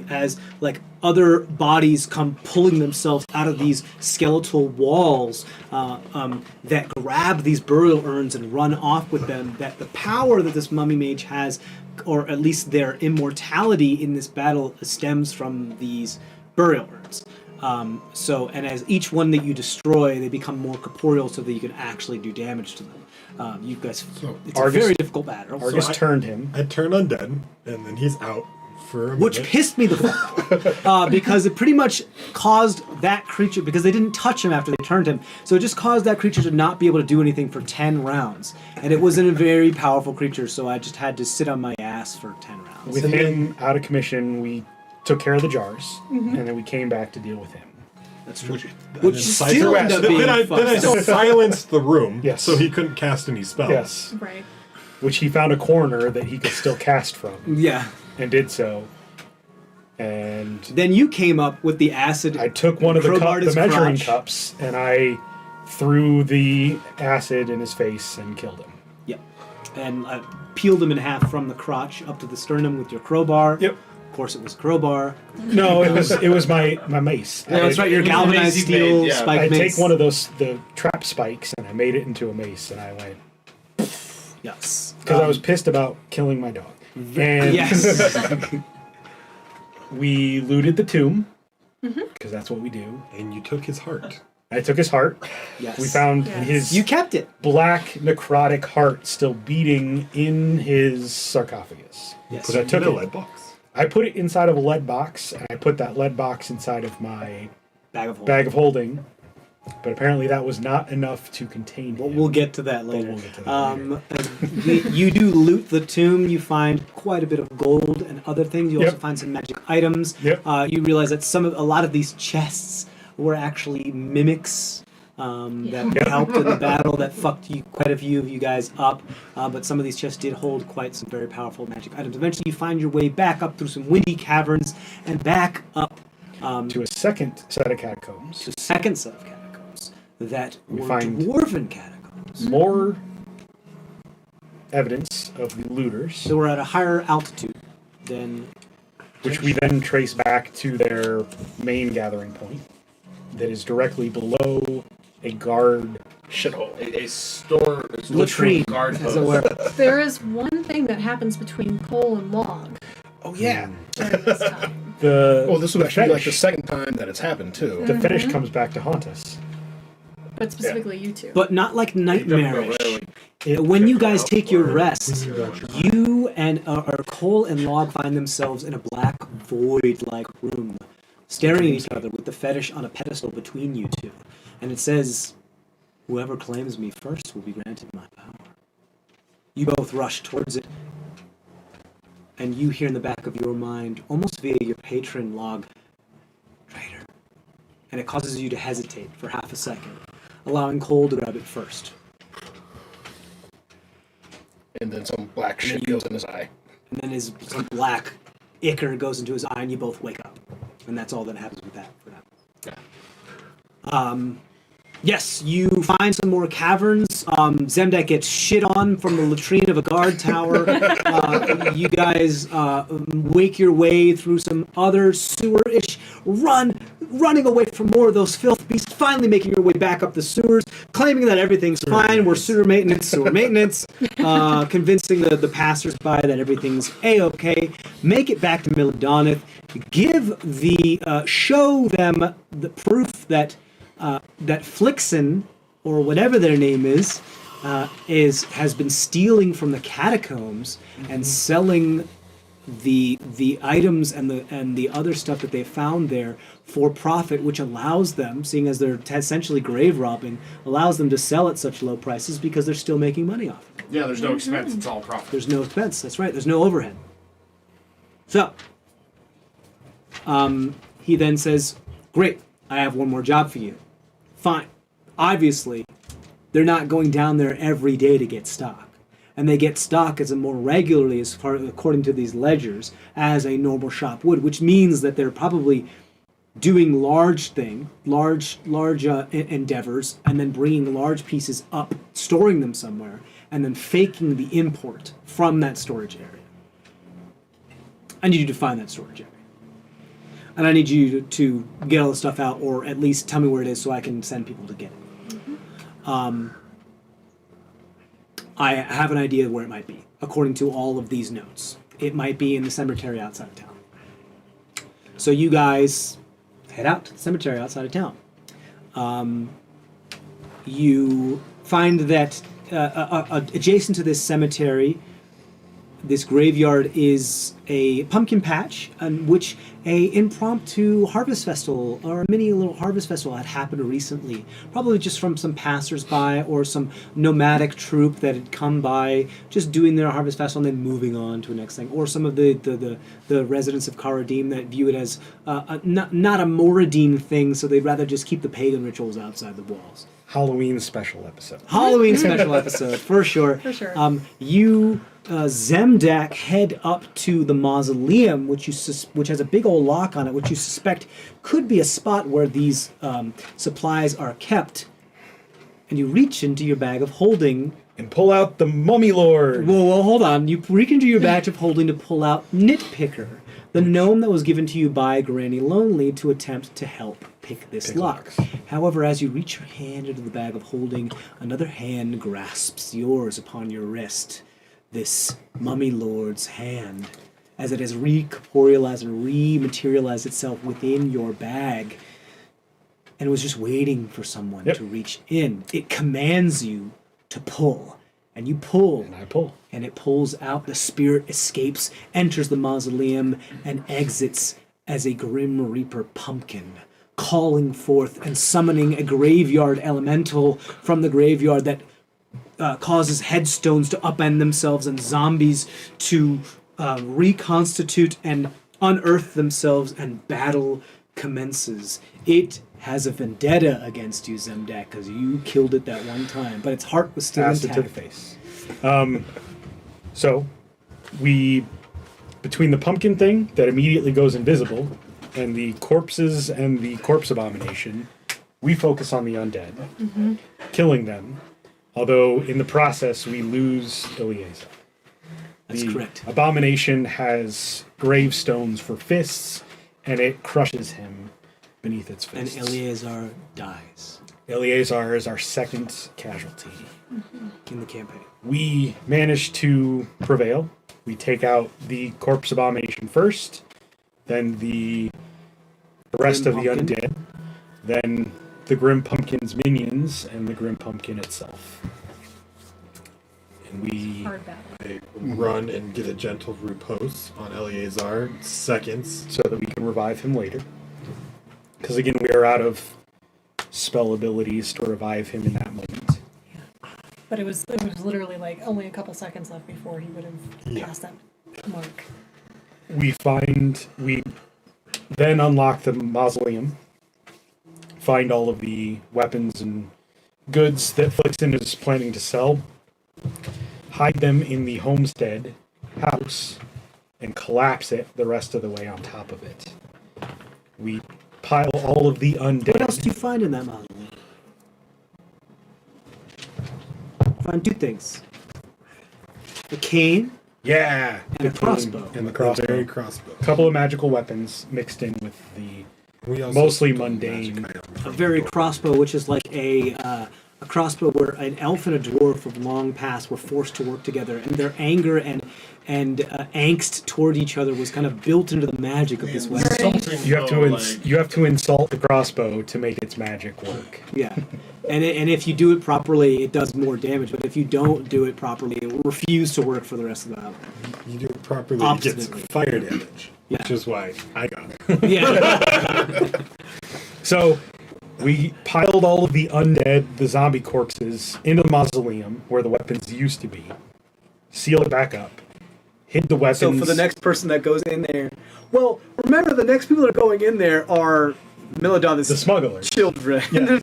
as like other bodies come pulling themselves out of these skeletal walls that grab these burial urns and run off with them, that the power that this mummy mage has, or at least their immortality in this battle, stems from these burial urns. And as each one that you destroy, they become more corporeal so that you can actually do damage to them. You guys, it's a very difficult battle. Argus turned him. I turn undead, and then he's out for a minute. Which pissed me the fuck off, because it pretty much caused that creature, because they didn't touch him after they turned him, so it just caused that creature to not be able to do anything for 10 rounds. And it wasn't a very powerful creature, so I just had to sit on my ass for 10 rounds. With him out of commission, we took care of the jars, and then we came back to deal with him. That's true. Which Which still ended up being then I fucked up. silenced the room, Yes. so he couldn't cast any spells. Yes. Right. Which he found a corner that he could still cast from, Yeah. and did so. And Then you came up with the acid. I took one of the crowbarred his measuring crotch. cups, and I threw the acid in his face and killed him. Yep. And I peeled him in half from the crotch up to the sternum with your crowbar. Yep. Of course, it was crowbar. No, it was my mace. Yeah, that's right. Your it was galvanized amazing steel made, yeah. spike I mace. take one of the trap spikes and I made it into a mace, and I went Yes. because I was pissed about killing my dog. And Yes. we looted the tomb because that's what we do. And you took his heart. I took his heart. Yes. We found Yes. his You kept it. black necrotic heart still beating in his sarcophagus. Yes. So I took in a it. lead box. I put it inside of a lead box, and I put that lead box inside of my Bag of holding. bag of holding. But apparently that was not enough to contain him. We'll get to that later. we'll get to that You do loot the tomb. You find quite a bit of gold and other things. You also Yep. find some magic items. Yep. You realize that a lot of these chests were actually mimics that helped in the battle that fucked quite a few of you guys up. But some of these chests did hold quite some very powerful magic items. Eventually, you find your way back up through some windy caverns and back up to a second set of catacombs. to a second set of catacombs that were find- dwarven catacombs. More evidence of the looters, They were at a higher altitude than which we then trace back to their main gathering point that is directly below a guard shithole. A store, a latrine, guard as post. it were. There is one thing that happens between Cole and Log Oh yeah. during this time. The Well, this would actually be like the fetish- second time that it's happened too. the fetish comes back to haunt us. But specifically you two. But not like nightmarish. Really. When you guys take your rest, you and Cole and Log find themselves in a black void-like room, staring at each other with the fetish on a pedestal between you two. And it says, "Whoever claims me first will be granted my power." You both rush towards it, and you hear in the back of your mind, almost via your patron, Log, "Traitor." And it causes you to hesitate for half a second, allowing Cole to grab it first. And then some black shit goes in his eye. And then some black ichor goes into his eye, and you both wake up. And that's all that happens with that for now. Yes, you find some more caverns. Zemdack gets shit on from the latrine of a guard tower. You guys wake your way through some other sewer-ish running away from more of those filth beasts, finally making your way back up the sewers, claiming that everything's fine. We're sewer maintenance, convincing the passers-by that everything's A-okay. Make it back to Milidonith. Show them the proof that that Flixen, or whatever their name is, has been stealing from the catacombs and selling the items and the other stuff that they found there for profit, which allows them, seeing as they're essentially grave robbing, allows them to sell at such low prices because they're still making money off it. Yeah, there's no expense. It's all profit. There's no expense. That's right. There's no overhead. So, he then says, "Great, I have one more job for you." Fine. Obviously, they're not going down there every day to get stock. And they get stock as more regularly, as far according to these ledgers, as a normal shop would, which means that they're probably doing large endeavors, and then bringing large pieces up, storing them somewhere, and then faking the import from that storage area. I need you to find that storage area. And I need you to get all the stuff out, or at least tell me where it is so I can send people to get it. I have an idea of where it might be, according to all of these notes. It might be in the cemetery outside of town. So you guys head out to the cemetery outside of town. You find that adjacent to this cemetery, this graveyard, is a pumpkin patch on which a impromptu harvest festival, or a mini little harvest festival, had happened recently. Probably just from some passers-by or some nomadic troupe that had come by, just doing their harvest festival and then moving on to the next thing. Or some of the residents of Karadim that view it as not a Moradine thing, so they'd rather just keep the pagan rituals outside the walls. Halloween special episode. Halloween special episode, for sure. For sure. You, Zemdack, head up to the mausoleum, which has a big old lock on it, which you suspect could be a spot where these supplies are kept. And you reach into your bag of holding. And pull out the Mummy Lord. Well, hold on. You reach into your bag of holding to pull out Nitpicker, the gnome that was given to you by Granny Lonely to attempt to help pick this lock. However, as you reach your hand into the bag of holding, another hand grasps yours upon your wrist. This Mummy Lord's hand, as it has recorporealized and rematerialized itself within your bag, and was just waiting for someone to reach in. It commands you to pull, and you pull. And I pull. And it pulls out. The spirit escapes, enters the mausoleum, and exits as a Grim Reaper pumpkin, calling forth and summoning a graveyard elemental from the graveyard that causes headstones to upend themselves and zombies to reconstitute and unearth themselves, and battle commences. It has a vendetta against you, Zemdack, because you killed it that one time, but its heart was still Acid intact. to the face. So, between the pumpkin thing that immediately goes invisible, and the corpses and the corpse abomination, we focus on the undead, killing them. Although in the process we lose Eleazar. That's correct. Abomination has gravestones for fists, and it crushes him beneath its fists. And Eleazar dies Eleazar is our second casualty in the campaign. We manage to prevail. We take out the corpse abomination first, then the rest of the undead, then the Grim Pumpkin's minions, and the Grim Pumpkin itself. And we Hard battle. I run and get a gentle repose on Eleazar, seconds. so that we can revive him later. Because again, we are out of spell abilities to revive him in that moment. But it was literally like only a couple seconds left before he would have passed that mark. We then unlock the mausoleum, find all of the weapons and goods that Flixen is planning to sell, hide them in the homestead house, and collapse it the rest of the way on top of it. We pile all of the undead. What else do you find in that mausoleum? Find two things: a cane Yeah, and a crossbow. and the crossbow. Very crossbow. A couple of magical weapons mixed in with the We also mostly stole mundane. magic item A from very the door. crossbow, which is like a crossbow where an elf and a dwarf of long past were forced to work together, and their anger and angst toward each other was kind of built into the magic of this weapon. Something You have though, to you have to insult the crossbow to make its magic work. Yeah. And if you do it properly, it does more damage. But if you don't do it properly, it will refuse to work for the rest of the battle. You do it properly, it gets Obstinately. fire damage, Yeah. which is why I got it. Yeah. So we piled all of the undead, the zombie corpses, into the mausoleum where the weapons used to be, sealed it back up, hid the weapons. So for the next person that goes in there, well, remember the next people that are going in there are Milidonith's the smugglers. children. Yeah.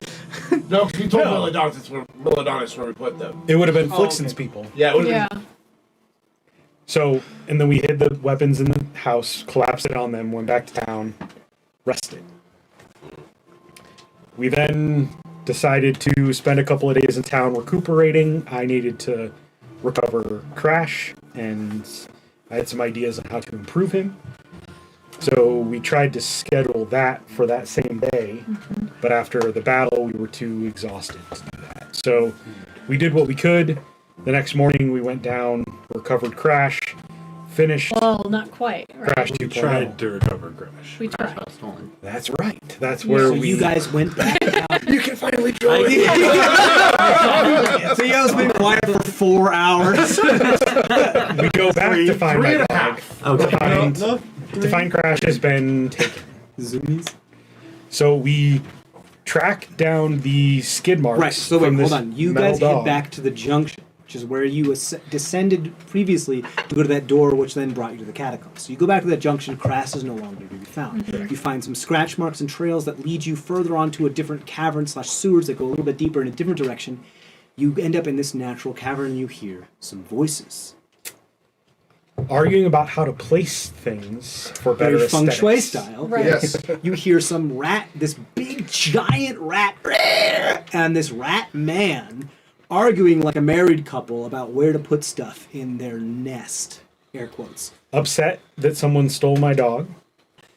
No, because we told No. Milidonith where we put them. It would have been Oh, Flixen's okay. people. Yeah, it would Yeah. So, and then we hid the weapons in the house, collapsed it on them, went back to town, rested. We then decided to spend a couple of days in town recuperating. I needed to recover Crash, and I had some ideas on how to improve him. So we tried to schedule that for that same day, but after the battle, we were too exhausted to do that. So we did what we could. The next morning, we went down, recovered Crash, finished Well, not quite. Right? Crash We 2.0. tried to recover Crash. We Crash tried. got stolen. That's right. That's where So we. you guys went back. You can finally join. So you guys been quiet for 4 hours. we go back to find my dog. Okay. To find Crash has been taken. Zoomies. So we track down the skid marks. Right. So wait, from this hold on. You metal guys dog. head back to the junction, which is where you descended previously to go to that door, which then brought you to the catacombs. So you go back to that junction. Crash is no longer to be found. You find some scratch marks and trails that lead you further onto a different cavern/sewers that go a little bit deeper in a different direction. You end up in this natural cavern, and you hear some voices. arguing about how to place things for better Very feng shui aesthetics. style. Right. Yes. You hear some rat, this big giant rat, and this rat man arguing like a married couple about where to put stuff in their nest. Air quotes. Upset that someone stole my dog,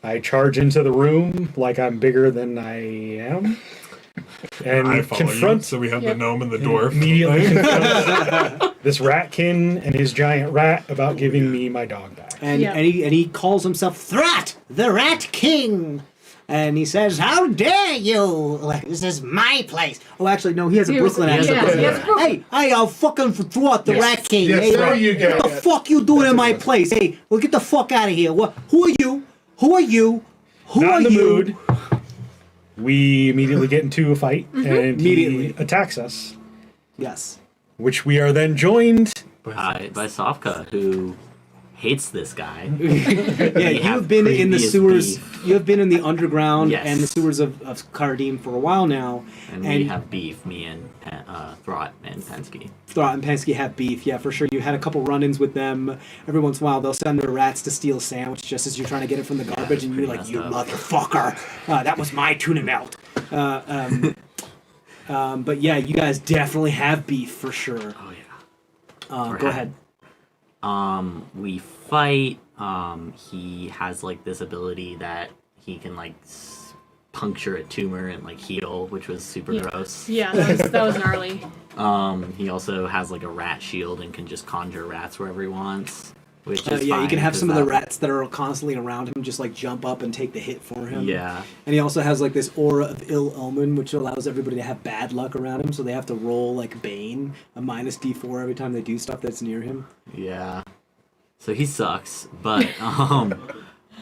I charge into the room like I'm bigger than I am, and I follow you, confront so we have Yep. the gnome and the dwarf. immediately confront this ratkin and his giant rat about giving me my dog back. And, Yeah. and he calls himself Thrat, the Rat King. And he says, "How dare you? Like, this is my place." Oh, actually, no, he has a He was- Brooklyn accent. yeah, doesn't he he? has a Brooklyn- Hey, I'll fucking Thrat, the Rat King. Yes, hey, there you go. What the fuck you doing in my place? Hey, well, get the fuck out of here. What? Who are you? Who are you? Who Not are in the you? mood. We immediately get into a fight, and Immediately. he attacks us, Yes. which we are then joined. By Sofka, who hates this guy. Yeah, you have have been in the previous sewers. beef. You have been in the underground Yes. and the sewers of Cardim for a while now. And we have beef, me and Throt and Pensky. Throt and Penske have beef, yeah, for sure. You had a couple run-ins with them. Every once in a while, they'll send their rats to steal a sandwich just as you're trying to get it from the garbage, and you're like, pretty "You messed motherfucker! That was my tuna melt." But yeah, you guys definitely have beef for sure. Oh yeah. Go ahead. We fight. He has like this ability that he can like puncture a tumor and like heal, which was super Yeah. gross. Yeah, that was gnarly. He also has like a rat shield and can just conjure rats wherever he wants. Which is Yeah, you fine, can have 'cause some of the that- rats that are constantly around him just like jump up and take the hit for him. Yeah. And he also has like this aura of ill omen, which allows everybody to have bad luck around him, so they have to roll like Bane, a minus D4 every time they do stuff that's near him. Yeah. So he sucks, but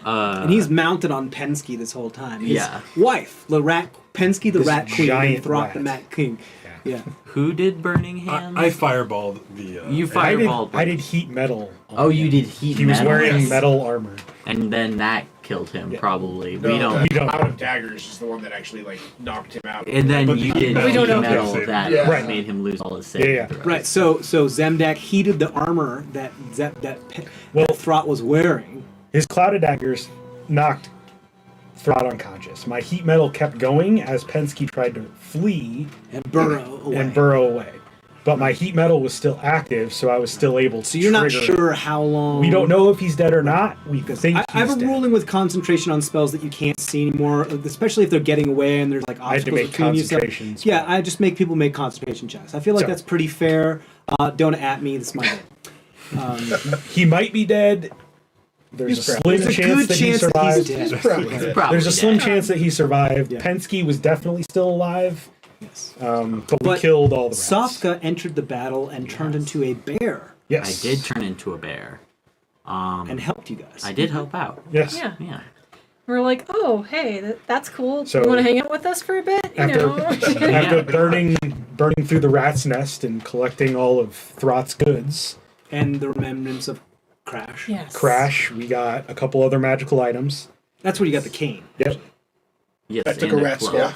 And he's mounted on Pensky this whole time. His Yeah. wife, the rat, Pensky the This Rat Queen, and giant Throt rat. the Rat King. Yeah. who did Burning Hands? I fireballed the. You I did, fireballed. I did heat metal. on Oh, you him. did heat. He was metal? wearing Yes. metal armor. And then that killed him, Yeah. probably. No, we don't. we don't. Out of daggers is the one that actually like knocked him out. And then But you the did metal- heat We don't know. metal Yeah. that Yeah. Right. made him lose all his saving Yeah. throws. Right. So Zemdack heated the armor that Well- Throt was wearing. His clouded daggers knocked Throt unconscious. My heat metal kept going as Pensky tried to flee And burrow away. and burrow away. But my heat metal was still active, so I was still able to. So you're not trigger it. sure how long. We don't know if he's dead or not. We think I have he's a dead. ruling with concentration on spells that you can't see anymore, especially if they're getting away and there's like I had to obstacles make between you. So, concentration yeah, spells. I just make people make concentration checks. I feel like So- that's pretty fair. Don't at me. That's my game. He might be dead. There's a slim There's a chance good that he chance that survived. he's dead. Probably. Probably There's a slim dead. chance that he survived. Yeah. Pensky was definitely still alive. Yes. But we killed all the rats. Sofka entered the battle and turned into a bear Yes. I did turn into a bear. and helped you guys. I did help out. Yes. Yeah. Yeah. We're like, oh, hey, that's cool. So- you want to hang out with us for a bit? You know? After burning through the rat's nest and collecting all of Throt's goods, And the remnants of Crash. Yes. Crash, we got a couple other magical items. That's where you got the cane. Yep. Yes. I took and a rat cloak. skull.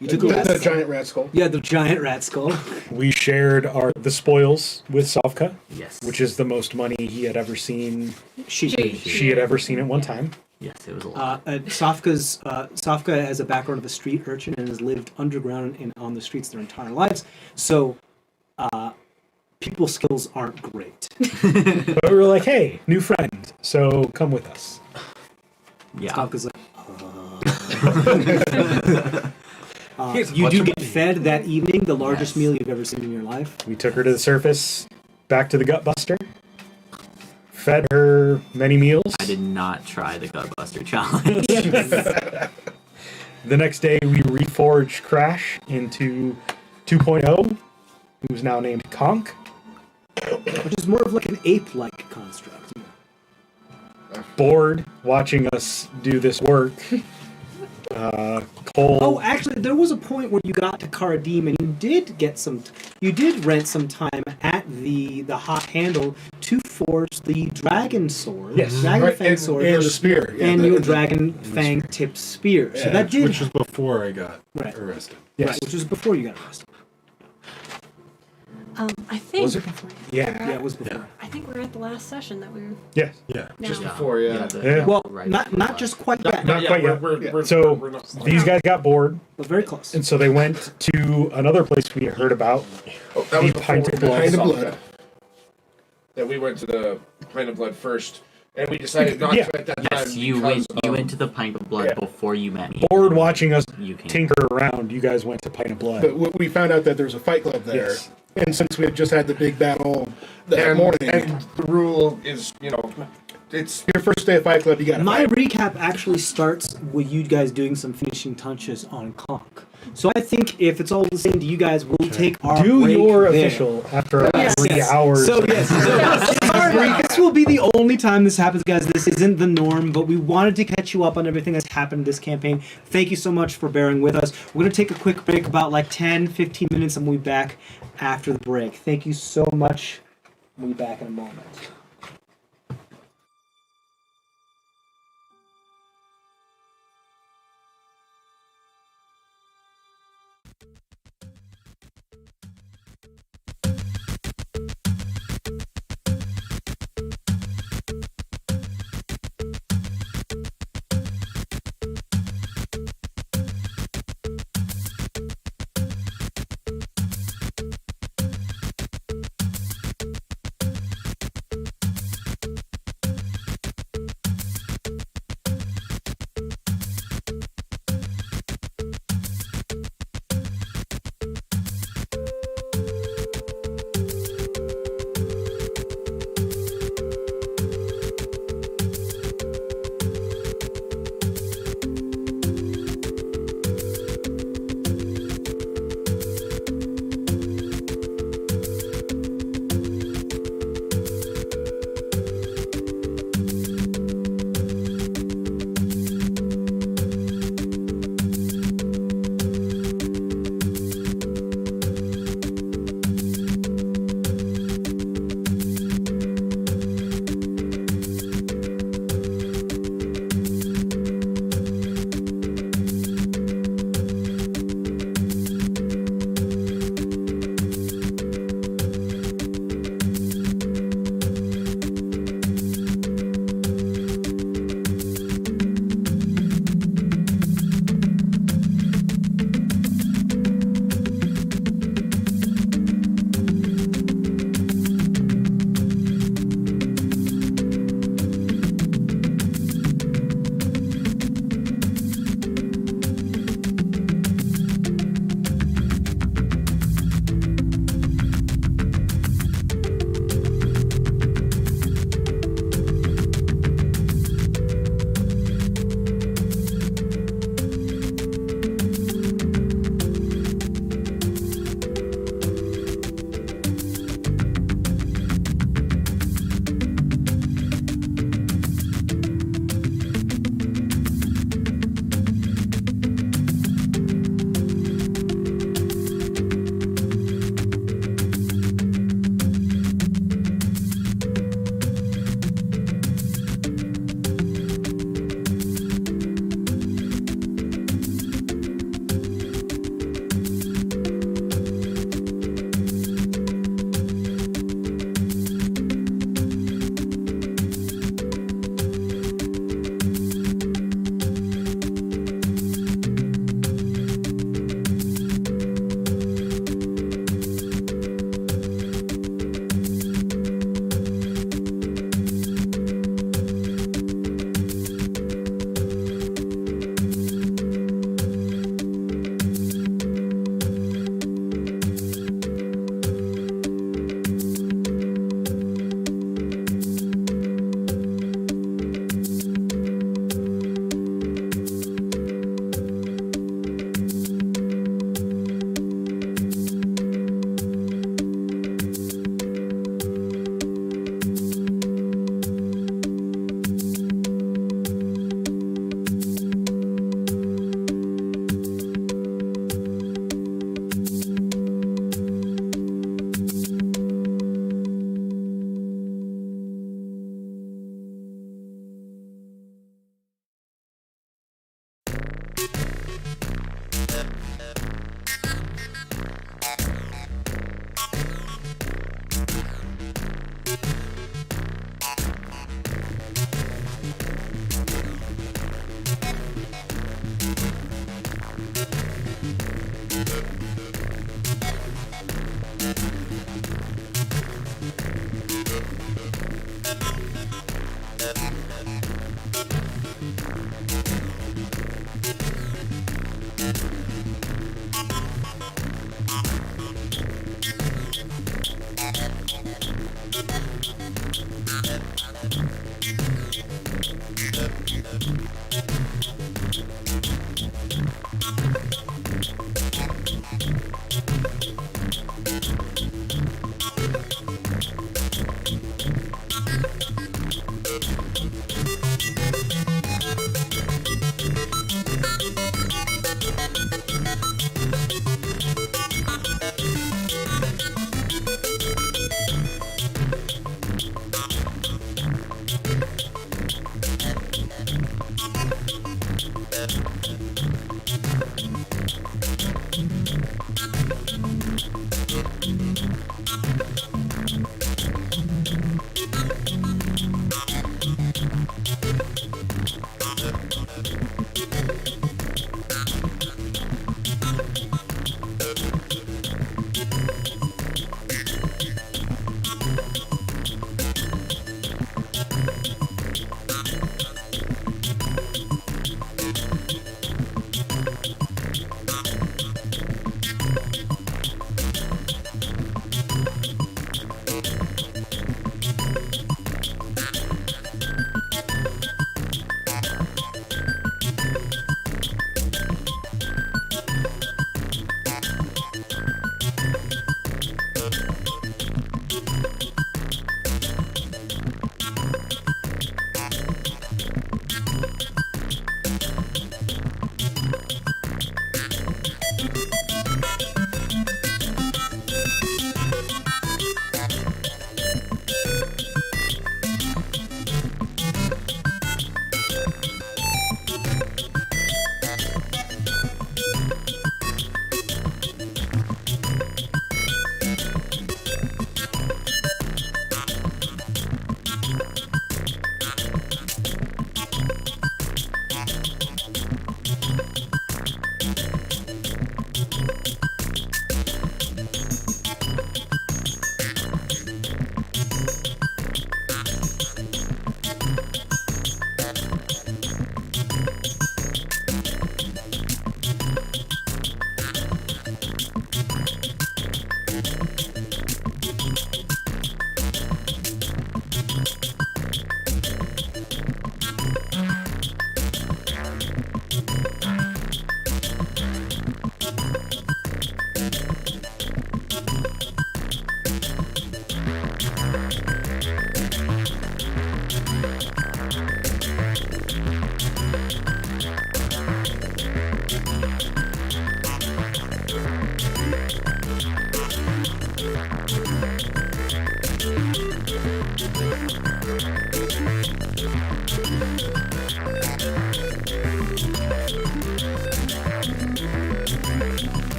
You took a rat The skull. giant rat skull. Yeah, the giant rat skull. We shared the spoils with Sofka, Yes. which is the most money he had ever seen. She She had ever seen at one time. Yes, it was a lot. Sofka has a background of a street urchin and has lived underground and on the streets their entire lives. So, people skills aren't great. But we were like, hey, new friend, so come with us. Yeah. Sofka's like, you do get fed that evening, the largest Yes. meal you've ever seen in your life. We took her to the surface, back to the Gutbuster, fed her many meals. I did not try the Gutbuster challenge. The next day, we reforged Crash into 2.0, who's now named Conk. Which is more of like an ape-like construct. Bored watching us do this work. Cole. Oh, actually, there was a point where you got to Karadim and you did rent some time at the hot handle to forge the dragon sword, Yes. dragon Right, fang and- sword, and the spear. Yeah, and the- your the- dragon fang tipped spear. So that did, Which was before I got Right. arrested. Yes. right, which was before you got arrested. I think. Was it before? Yeah. Yeah, it was before. I think we're at the last session that we were. Yes. Yeah. Now. Just before, yeah. Yeah. Well, right not before just quite yet, Not quite yet. We're So not- these guys got bored, but very close. and so they went to another place we had heard about. Oh, that was The before Pint we of did Blood. Pint of Sofka. Blood. That we went to the Pint of Blood first, and we decided not Yeah. to at that Yes, time. you because went to the Pint of Blood Yeah. before you met me. Bored watching us You came. tinker around, you guys went to Pint of Blood. But we found out that there was a fight club there. Yes. And since we had just had the big battle that and, morning, and the rule is, it's your first day of fight club, you got to My fight. recap actually starts with you guys doing some finishing touches on Conk. So I think if it's all the same to you guys, we'll take our Do break your there. official after about Yes. 3 hours. So yes, sorry, this will be the only time this happens, guys. This isn't the norm, but we wanted to catch you up on everything that's happened this campaign. Thank you so much for bearing with us. We're going to take a quick break, about like 10, 15 minutes, and we'll be back after the break. Thank you so much. We'll be back in a moment.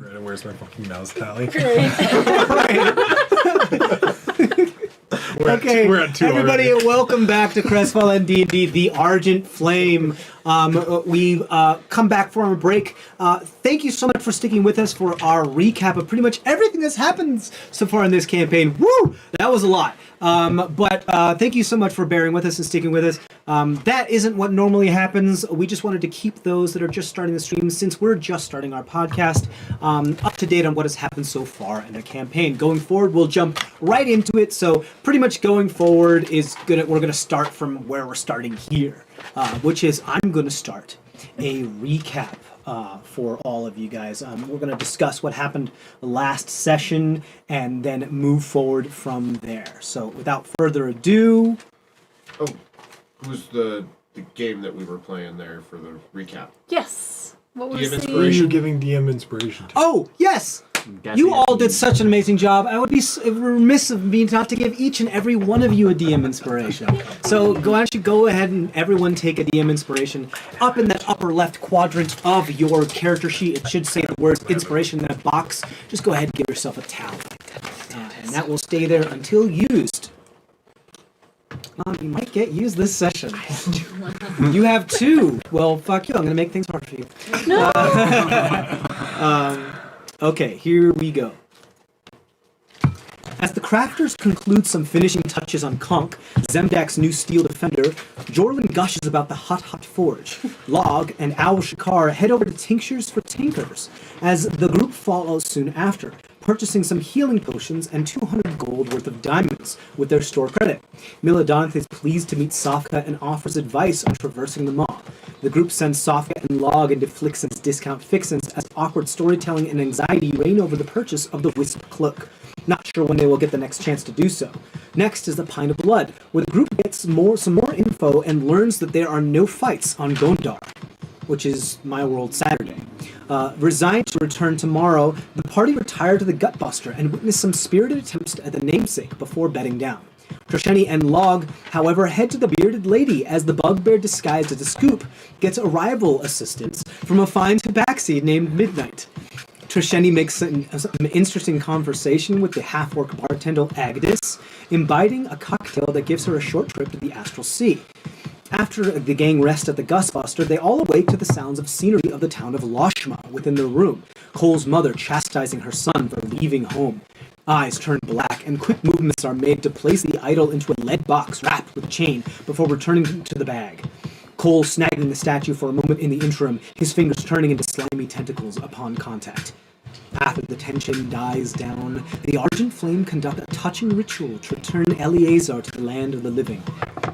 Right, where's my fucking mouse tally? Okay, we're at 2 everybody, already. welcome back to CrestVahllen D&D, the Argent Flame. We've come back from a break. Thank you so much for sticking with us for our recap of pretty much everything that's happened so far in this campaign. Woo! That was a lot. But thank you so much for bearing with us and sticking with us. That isn't what normally happens. We just wanted to keep those that are just starting the stream, since we're just starting our podcast, up to date on what has happened so far in the campaign. Going forward, we'll jump right into it. So pretty much going forward we're gonna start from where we're starting here, which is I'm gonna start a recap for all of you guys. We're going to discuss what happened last session and then move forward from there. So without further ado... Oh, who's the game that we were playing there for the recap? Yes. What Do was you have the... Who are you giving DM inspiration to? Oh, yes! Guessing You all it's did such an amazing job. I would be remiss of me not to give each and every one of you a DM inspiration. So why don't you go ahead and everyone take a DM inspiration. Up in that upper left quadrant of your character sheet, it should say the words inspiration in that box. Just go ahead and give yourself a tally. And that will stay there until used. You might get used this session. You have 2. Well, fuck you. I'm going to make things hard for you. No. Okay, here we go. As the crafters conclude some finishing touches on Conk, Zemdack's new steel defender, Jorlin gushes about the hot forge. Lahg and Shakar head over to Tinctures for Tinkers, as the group follows soon after, purchasing some healing potions and 200 gold worth of diamonds with their store credit. Milidonith is pleased to meet Sofka and offers advice on traversing the maw. The group sends Sofka and Lahg into Flixen's discount fixins as awkward storytelling and anxiety reign over the purchase of the Wisp Cloak. Not sure when they will get the next chance to do so. Next is the Pine of Blood, where the group gets some more info and learns that there are no fights on Gondar, which is my world Saturday. Resigned to return tomorrow, the party retire to the Gutbuster and witness some spirited attempts at the namesake before bedding down. Trisheni and Lahg, however, head to the Bearded Lady as the bugbear disguised as Ascoop gets arrival assistance from a fine Tabaxi named Midnight. Trisheni makes an interesting conversation with the half-orc bartender Agdus, imbibing a cocktail that gives her a short trip to the Astral Sea. After the gang rest at the Gutbuster, they all awake to the sounds of scenery of the town of Loshma within their room, Cole's mother chastising her son for leaving home. Eyes turn black, and quick movements are made to place the idol into a lead box wrapped with a chain before returning to the bag. Cole snagging the statue for a moment in the interim, his fingers turning into slimy tentacles upon contact. After the tension dies down, the Argent Flame conduct a touching ritual to return Eleazar to the land of the living.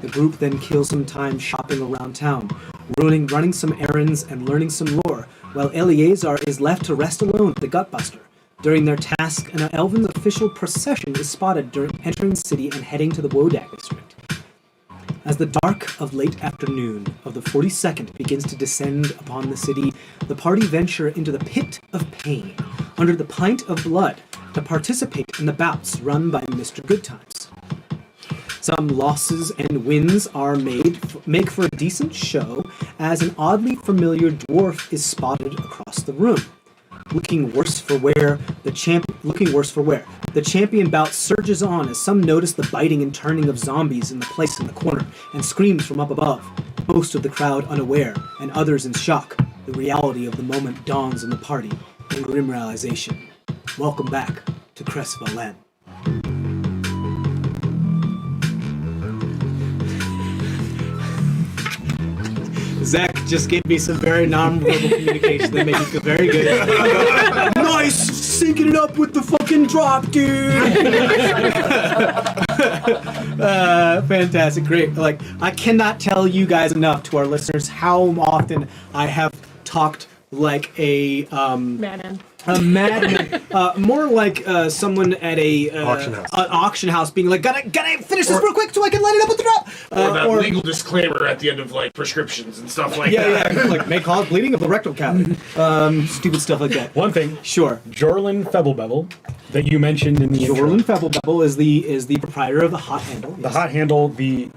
The group then kills some time shopping around town, running some errands and learning some lore, while Eleazar is left to rest alone at the Gutbuster. During their task, an elven official procession is spotted during entering the city and heading to the Wodak district. As the dark of late afternoon of the 42nd begins to descend upon the city, the party venture into the Pit of Pain, under the Pint of Blood, to participate in the bouts run by Mr. Goodtimes. Some losses and wins are make for a decent show, as an oddly familiar dwarf is spotted across the room. Looking worse for wear, the champion bout surges on as some notice the biting and turning of zombies in the place in the corner, and screams from up above. Most of the crowd unaware, and others in shock. The reality of the moment dawns on the party, in grim realization. Welcome back to CrestVahllen. Zach just gave me some very non-verbal communication that made me feel very good. Nice! Syncing it up with the fucking drop, dude! Fantastic, great. Like, I cannot tell you guys enough, to our listeners, how often I have talked like a Madman. a madman, more like someone at a an auction house being like, gotta finish this real quick so I can light it up with the drop. Or that legal disclaimer at the end of like prescriptions and stuff like that. Yeah, like may cause bleeding of the rectal cavity, stupid stuff like that. One thing, Sure. Jorlin Febblebevel, that you mentioned in the intro. Jorlin Febblebevel is the proprietor of the Hot Handle. The hot handle, the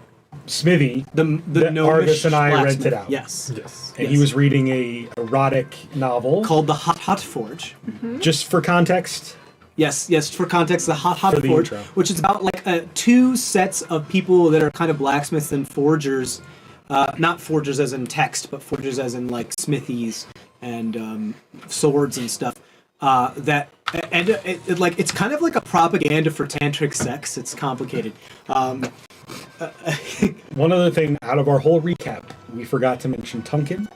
smithy The that gnomish Argus and I blacksmith. rented out. Yes. Yes. And he was reading a erotic novel. Called the Hot Forge. Just for context, Yes, for context, the Hot For the Forge, intro. which is about like two sets of people that are kind of blacksmiths and forgers. Not forgers as in text, but forgers as in like smithies and swords and stuff. It's kind of like a propaganda for tantric sex. It's complicated. one other thing out of our whole recap, we forgot to mention Tunkin,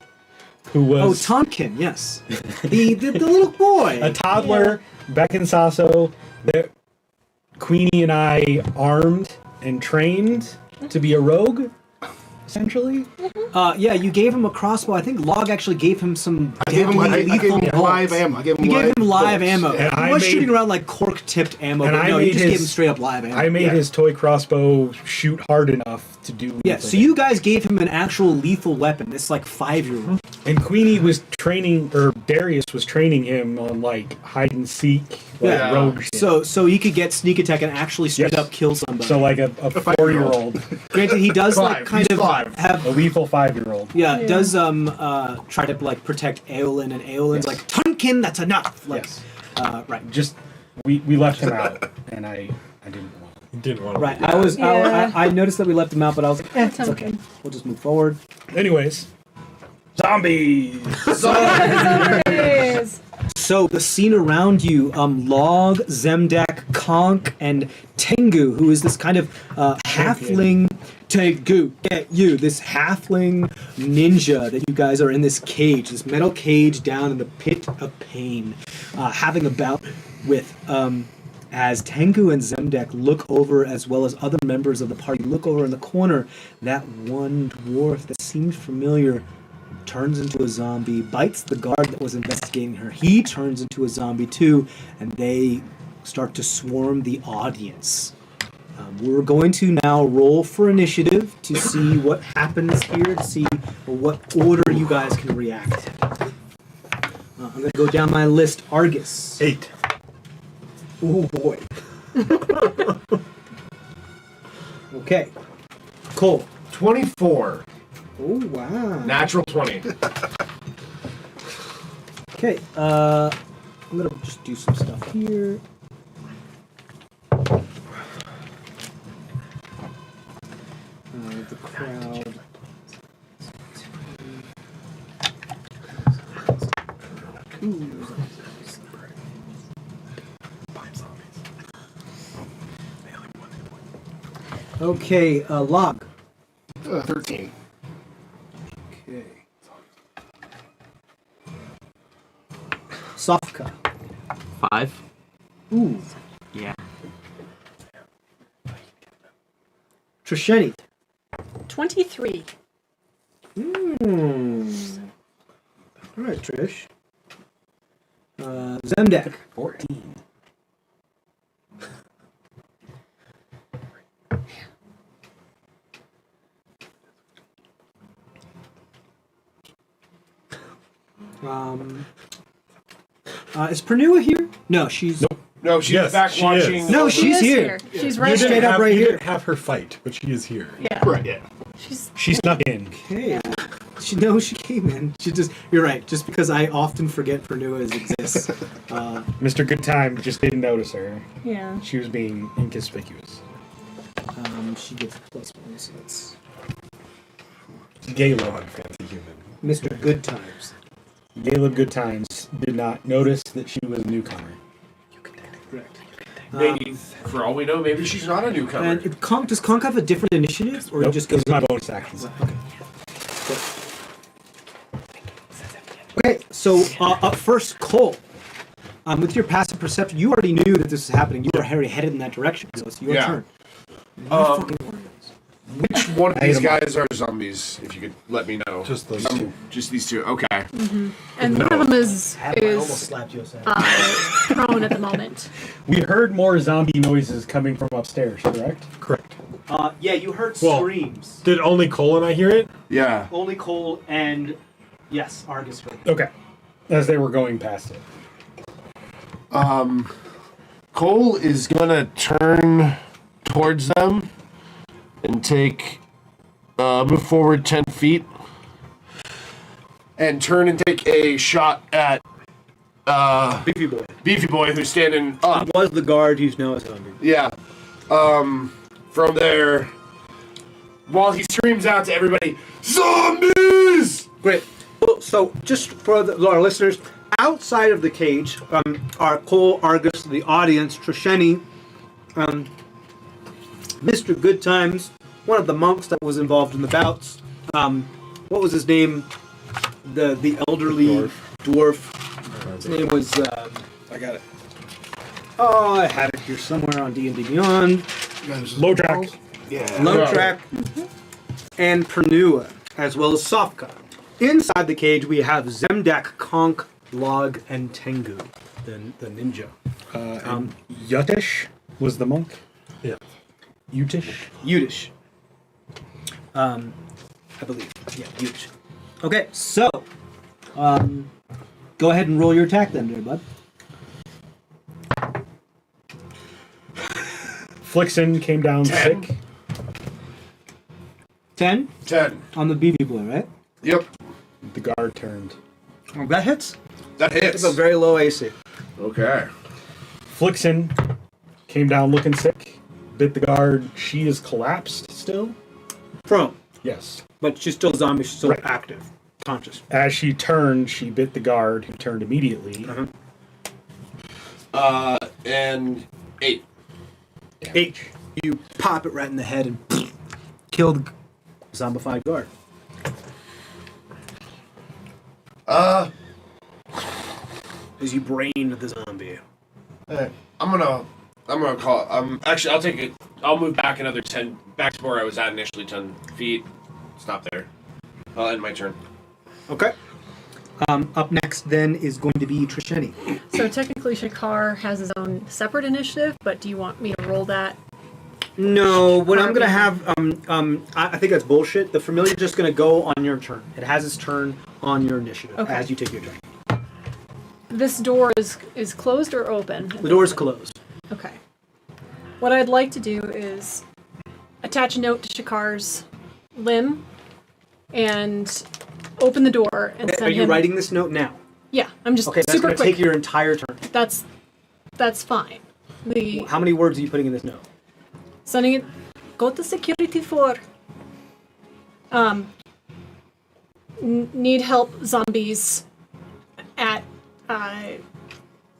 who was Tonkin, yes, the little boy, a toddler back in Sasso that Queenie and I armed and trained to be a rogue, essentially. You gave him a crossbow. I think Log actually gave him some. I gave him lethal bolts. live ammo. I gave him You gave him live bullets. ammo. And He was shooting around like cork-tipped ammo, and but I no, you made just his- gave him straight up live ammo. I made his toy crossbow shoot hard enough to do. Yeah, lethal so you guys gave him an actual lethal weapon. This like 5-year-old. And Queenie was training, or Darius was training him on like hide and seek, like Yeah. rogue shit. So he could get sneak attack and actually straight Yes. up kill somebody. So like a 4-year-old, Granted, he does like Five. kind He's of five. have a lethal 5-year-old. does try to like protect Aolin, and Aolin's like Tunkin, that's enough. Like, Yes. right. Just we left him out, and I didn't want. He didn't want to. Right. Yeah. I noticed that we left him out, but I was like, it's Tunkin. okay. We'll just move forward. Anyways, zombies. There it is. So the scene around you, Log, Zemdack, Conk, and Tengu, who is this kind of halfling. Tengu, get you, this halfling ninja that you guys are in this cage, this metal cage down in the pit of pain, having a bout with. As Tengu and Zemdack look over, as well as other members of the party, look over in the corner, that one dwarf that seemed familiar turns into a zombie, bites the guard that was investigating her. He turns into a zombie too, and they start to swarm the audience. We're going to now roll for initiative to see what happens here, to see what order you guys can react. I'm going to go down my list. Argus. 8. Oh boy. Okay. Cole. 24. Oh wow. Natural 20. Okay. I'm gonna just do some stuff here. The crowd. Ooh. Okay, Log. 13. Okay. Sofka. 5. Ooh. Yeah. Trisheni. 23. All right, Trish. Zemdack. 14. Is Pernua here? No, she's No, she's Yes, back she watching. is. No, She she's is here. She's You right didn't straight here. up right you here. didn't have her fight, but she is here. Yeah. Right, yeah. She snuck in. okay. She came in. You're right. Just because I often forget Pernua exists. Mr. Good Time just didn't notice her. Yeah. She was being inconspicuous. She gets +1, so that's Caleb. Fancy human. Mr. Good Times. Caleb Good Times did not notice that she was a newcomer. Correct. Maybe, for all we know, maybe she's not a newcomer. And Conk, does Conk have a different initiative, or he Nope, just goes? it's my bonus actions. Okay. Okay, so up first, Cole. With your passive perception, you already knew that this was happening. You were already headed in that direction, so it's your Yeah. turn. Which one of these guys are zombies? If you could let me know. Just those two. Just these two. Okay. And one of them is slapped you aside. prone at the moment. We heard more zombie noises coming from upstairs, correct? Correct. Yeah, you heard Well- screams. Did only Cole and I hear it? Yeah. Only Cole and yes, Argus heard. Okay. As they were going past it. Cole is gonna turn towards them and take move forward 10 feet, and turn and take a shot at Beefy Boy, who's standing up. He was the guard who's now a zombie. Yeah. From there, while he screams out to everybody, "Zombies!" Great. Well, so, just for our listeners, outside of the cage, are Cole, Argus, the audience, Trisheni, Mr. Goodtimes, one of the monks that was involved in the bouts. What was his name? The elderly dwarf. His name was. I got it. Oh, I have it here somewhere on D&D Beyond. Low track. Lotrack, and Pernua, as well as Sofka. Inside the cage, we have Zemdack, Conk, Lahg, and Tengu, the ninja. Yutish was the monk. Yeah. Yutish. Yudish. I believe. Yeah, Yudish. Okay, so, go ahead and roll your attack then, there, bud. Flixen came down 10. sick. 10 10. on the BB boy, right? Yep. The guard turned. Oh, that hits. That hits. It's a very low AC. Okay. Flixen came down looking sick. Bit the guard. She is collapsed still. Prone, Yes. but she's still zombie, she's still Right. active, conscious. As she turned, she bit the guard, who turned immediately. And 8. 8. You pop it right in the head and kill the zombified guard. As you brain the zombie. I'm gonna call. Actually, I'll take it. I'll move back another 10, back to where I was at initially, 10 feet. Stop there. I'll end my turn. Okay. Up next then is going to be Trisheni. So technically Shakar has his own separate initiative, but do you want me to roll that? No, what I'm gonna have, I think that's bullshit. The familiar's just gonna go on your turn. It has its turn on your initiative Okay. as you take your turn. This door is closed or open? The door's closed. Okay. What I'd like to do is attach a note to Shakar's limb and open the door and send Are you him. writing this note now? Yeah, I'm just Okay, that's super gonna quick. take your entire turn. That's fine. The How many words are you putting in this note? sending it. Go to security for. Need help, zombies. At Pint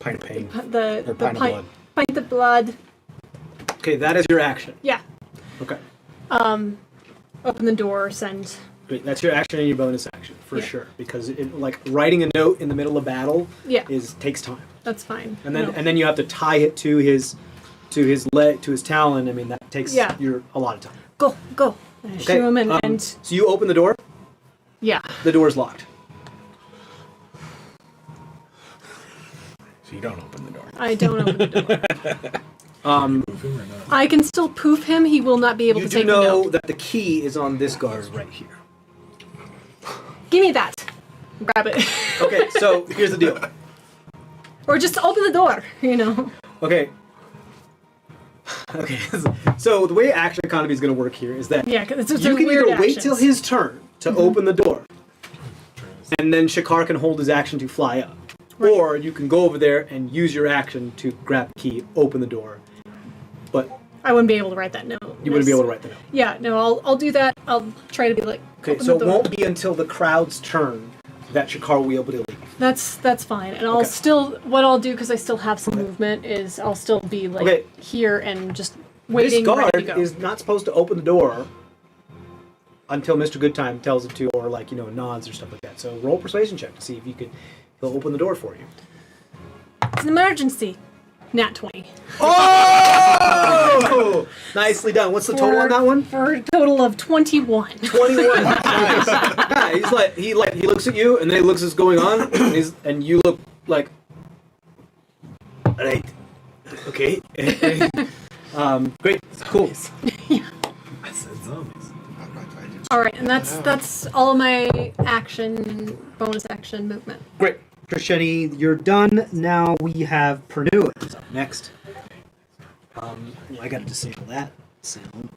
of pain. the Or pint of blood. pint of blood. Okay, that is your action. Yeah. Okay. Open the door. Send. Great. That's your action and your bonus action for Yeah. sure. Because like writing a note in the middle of battle Yeah. takes time. That's fine. And then No. and then you have to tie it to his leg, to his talon. I mean, that takes Yeah. a lot of time. Go. And I shoo him and So you open the door. yeah. The door's locked. So you don't open the door. I don't open the door. I can still poof him. He will not be able You to do take the know note. that the key is on this guard right here. Give me that. Grab it. Okay, so here's the deal. Or just open the door. You know. Okay. Okay. So the way action economy is going to work here is that Yeah, because it's you can weird either wait actions. till his turn to open the door, and then Shakar can hold his action to fly up. Right. Or you can go over there and use your action to grab the key, open the door. But I wouldn't be able to write that note. you wouldn't be able to write the note. Yeah, no, I'll do that. I'll try to be like. Okay, open so the it door. won't be until the crowd's turn that Shakar will be able to leave. That's fine, and I'll Okay. still what I'll do because I still have some movement is I'll still be like Okay. here and just This waiting guard ready to go. is not supposed to open the door until Mr. Goodtime tells him to, or nods or stuff like that. So roll a persuasion check to see if he'll open the door for you. It's an emergency. Nat 20. Oh! Nicely done. What's the total on that one? For a total of 21. 21. Nice. Yeah, he looks at you and then he looks at what's going on and you look like, all right, okay. Great, cool. I said zombies. All right, and that's all my action, bonus action movement. Great. Trisheni, you're done. Now we have Pernua is up next. I gotta disable that sound,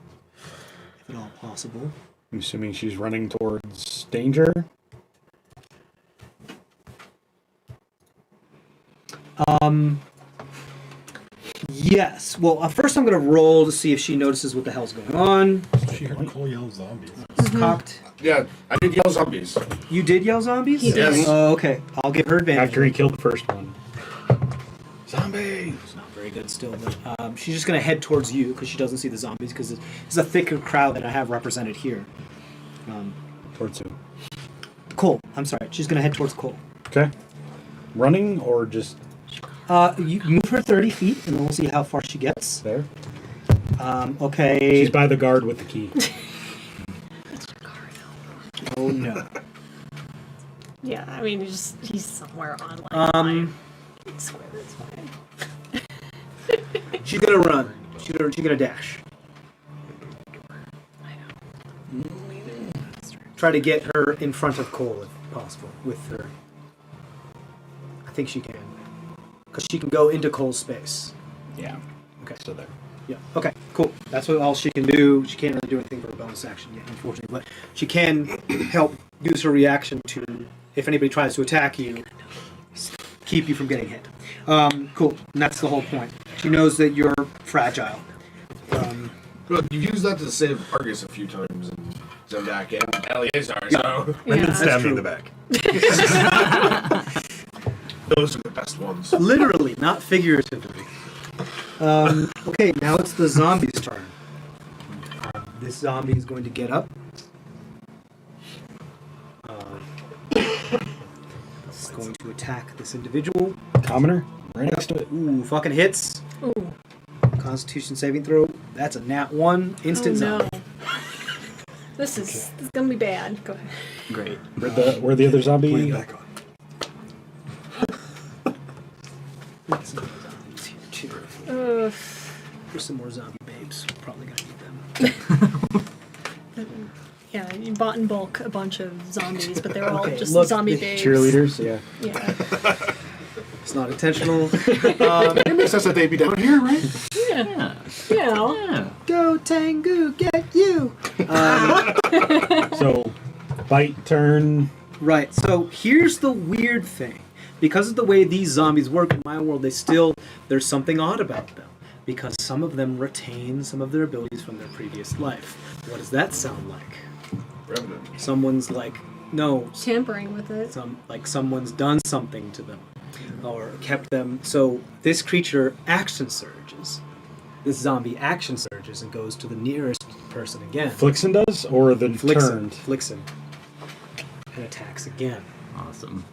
if at all possible. I'm assuming she's running towards danger. Yes. Well, first I'm going to roll to see if she notices what the hell's going on. She heard Cole yell zombies. It's cocked. Yeah, I did yell zombies. You did yell zombies? He did. Yes. Oh, okay. I'll give her advantage. After he killed the first one. Zombies! It's not very good still, but she's just going to head towards you because she doesn't see the zombies because it's a thicker crowd than I have represented here. Towards who? Cole. I'm sorry. She's going to head towards Cole. Okay. Running or just You move her 30 feet and we'll see how far she gets. there? Okay. She's by the guard with the key. Oh, no. Yeah, I mean, he's somewhere on like square. It's fine. She's going to run. She's gonna dash. Try to get her in front of Cole if possible with her. I think she can. Because she can go into Cole's space. Yeah. Okay. So there. Yeah. Okay. Cool. That's all she can do. She can't really do anything for a bonus action yet, unfortunately. But she can help use her reaction to, if anybody tries to attack you, keep you from getting hit. Cool. And that's the whole point. She knows that you're fragile. Well, you've used that to save Argus a few times in Zemdack and Eleazar, so And then Yeah. stab me in true. the back. those are the best ones. Literally, not figuratively. Okay, now it's the zombie's turn. This zombie is going to get up. It's going to attack this individual. Commoner? Right next to it. Ooh, fucking hits. Ooh. Constitution saving throw. That's a nat 1. Instant Oh, no. zombie. This is gonna be bad. Go ahead. Great. Where'd the other Put zombie? it back on. Ugh. There's some more zombie babes. Probably gonna need them. Yeah, you bought in bulk a bunch of zombies, but they're all Okay, just look, zombie the babes. Cheerleaders? Yeah. Yeah. It's not intentional. It makes sense that they'd be down here, right? Yeah. Yeah. You know. Yeah. Go Tengu, get you! So, bite, turn. Right, so here's the weird thing. Because of the way these zombies work in my world, there's something odd about them. Because some of them retain some of their abilities from their previous life. What does that sound like? Revenant. Someone's like, no, Tampering with it. someone's done something to them. Or kept them. So this creature action surges. This zombie action surges and goes to the nearest person again. Flixen does? Or the turned? Flicks him. And attacks again. Awesome.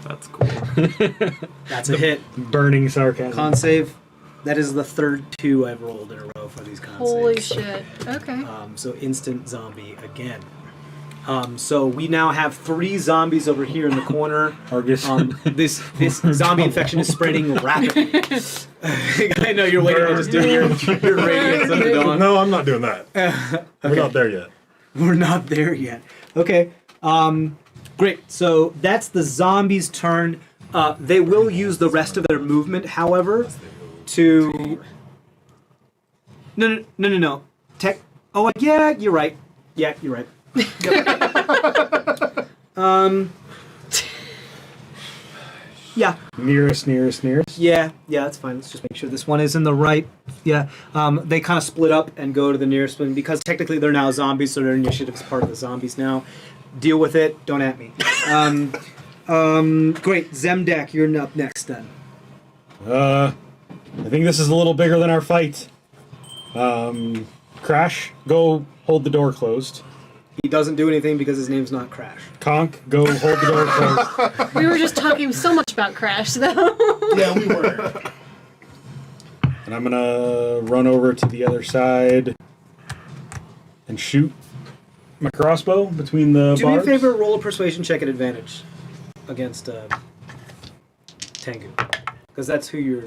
That's cool. That's a hit. Burning sarcasm. Con save. That is the third 2 I've rolled in a row for these con Holy saves. shit. Okay. So instant zombie again. So we now have 3 zombies over here in the corner. Argus. This zombie infection is spreading rapidly. I know you're waiting to just do your radiance of the dawn. No, I'm not doing that. We're not there yet. We're not there yet. Okay. Great. So that's the zombies' turn. They will use the rest of their movement, however, to. No. Oh, yeah, you're right. Yeah, you're right. Yep. Yeah. Nearest. Yeah, that's fine. Let's just make sure this one is in the right. Yeah. They kind of split up and go to the nearest one because technically they're now zombies, so their initiative is part of the zombies now. Deal with it. Don't at me. Great. Zemdack, you're up next then. I think this is a little bigger than our fight. Crash, go hold the door closed. He doesn't do anything because his name's not Crash. Conk, go hold the door closed. We were just talking so much about Crash, though. Yeah, we were. And I'm gonna run over to the other side and shoot my crossbow between the Do me a barbs. favor, roll a persuasion check at advantage against Tengu. Because that's who you're,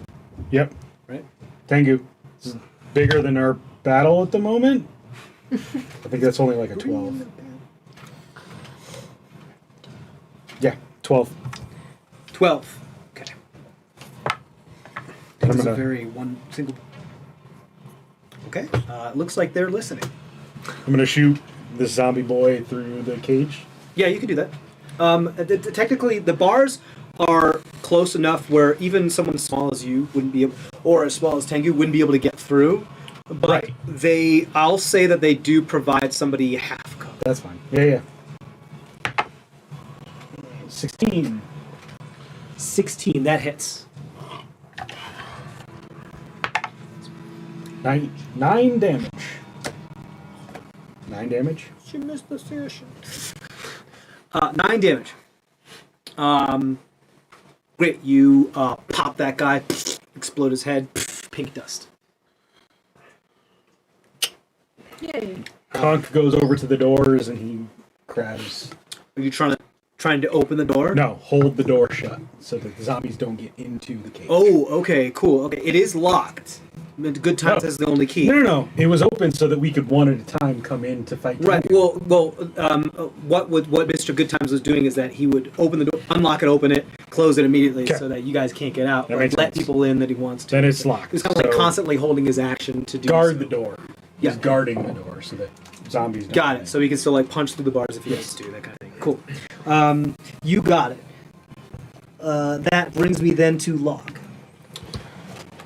Yep. right? Tengu. This is bigger than our battle at the moment. I think that's only like a 12. Yeah, 12. 12. Okay. I'm This is a gonna- very one single. Okay. It looks like they're listening. I'm going to shoot this zombie boy through the cage. Yeah, you can do that. Technically, the bars are close enough where even someone as small as you wouldn't be able, or as small as Tengu wouldn't be able to get through. But I'll say that they do provide somebody half cover. That's fine. Yeah. 16. 16, that hits. 9 damage. 9 damage? She missed the session. 9 damage. Great, you pop that guy, explode his head, pink dust. Yay. Conk goes over to the doors and he grabs... Are you trying to open the door? No, hold the door shut so that the zombies don't get into the cage. Oh, okay, cool. Okay, it is locked. Good Times has the only key. No. It was open so that we could one at a time come in to fight. Right. Tengu. What Mr. Good Times was doing is that he would open the door, unlock it, open it, close it immediately, Okay. so that you guys can't get out. That Like, makes let sense. people in that he wants to. Then it's locked. He's kind of like So constantly holding his action to do. guard so. the door. Yeah. He's guarding the door so that zombies don't Got come it. in. So he can still like punch through the bars if he has to, that kind of thing. Cool. You got it. That brings me then to Lahg.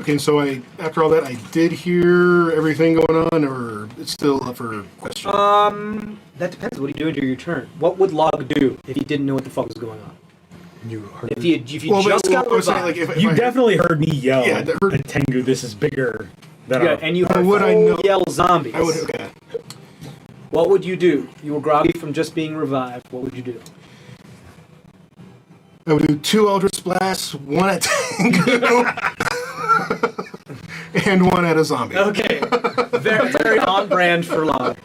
Okay, so after all that, I did hear everything going on, or it's still up for question. That depends. What are you doing during your turn? What would Lahg do if he didn't know what the fuck was going on? You heard If you just got I was saying, revived, like, if You I definitely heard me yell Yeah, that heard- at Tengu, this is bigger than yeah, our... and you heard would I know- yell zombies. I would. Okay. What would you do? You were groggy from just being revived. What would you do? I would do 2 Eldritch Blasts, 1 at Tengu, and 1 at a zombie. Okay, very very on brand for Lahg.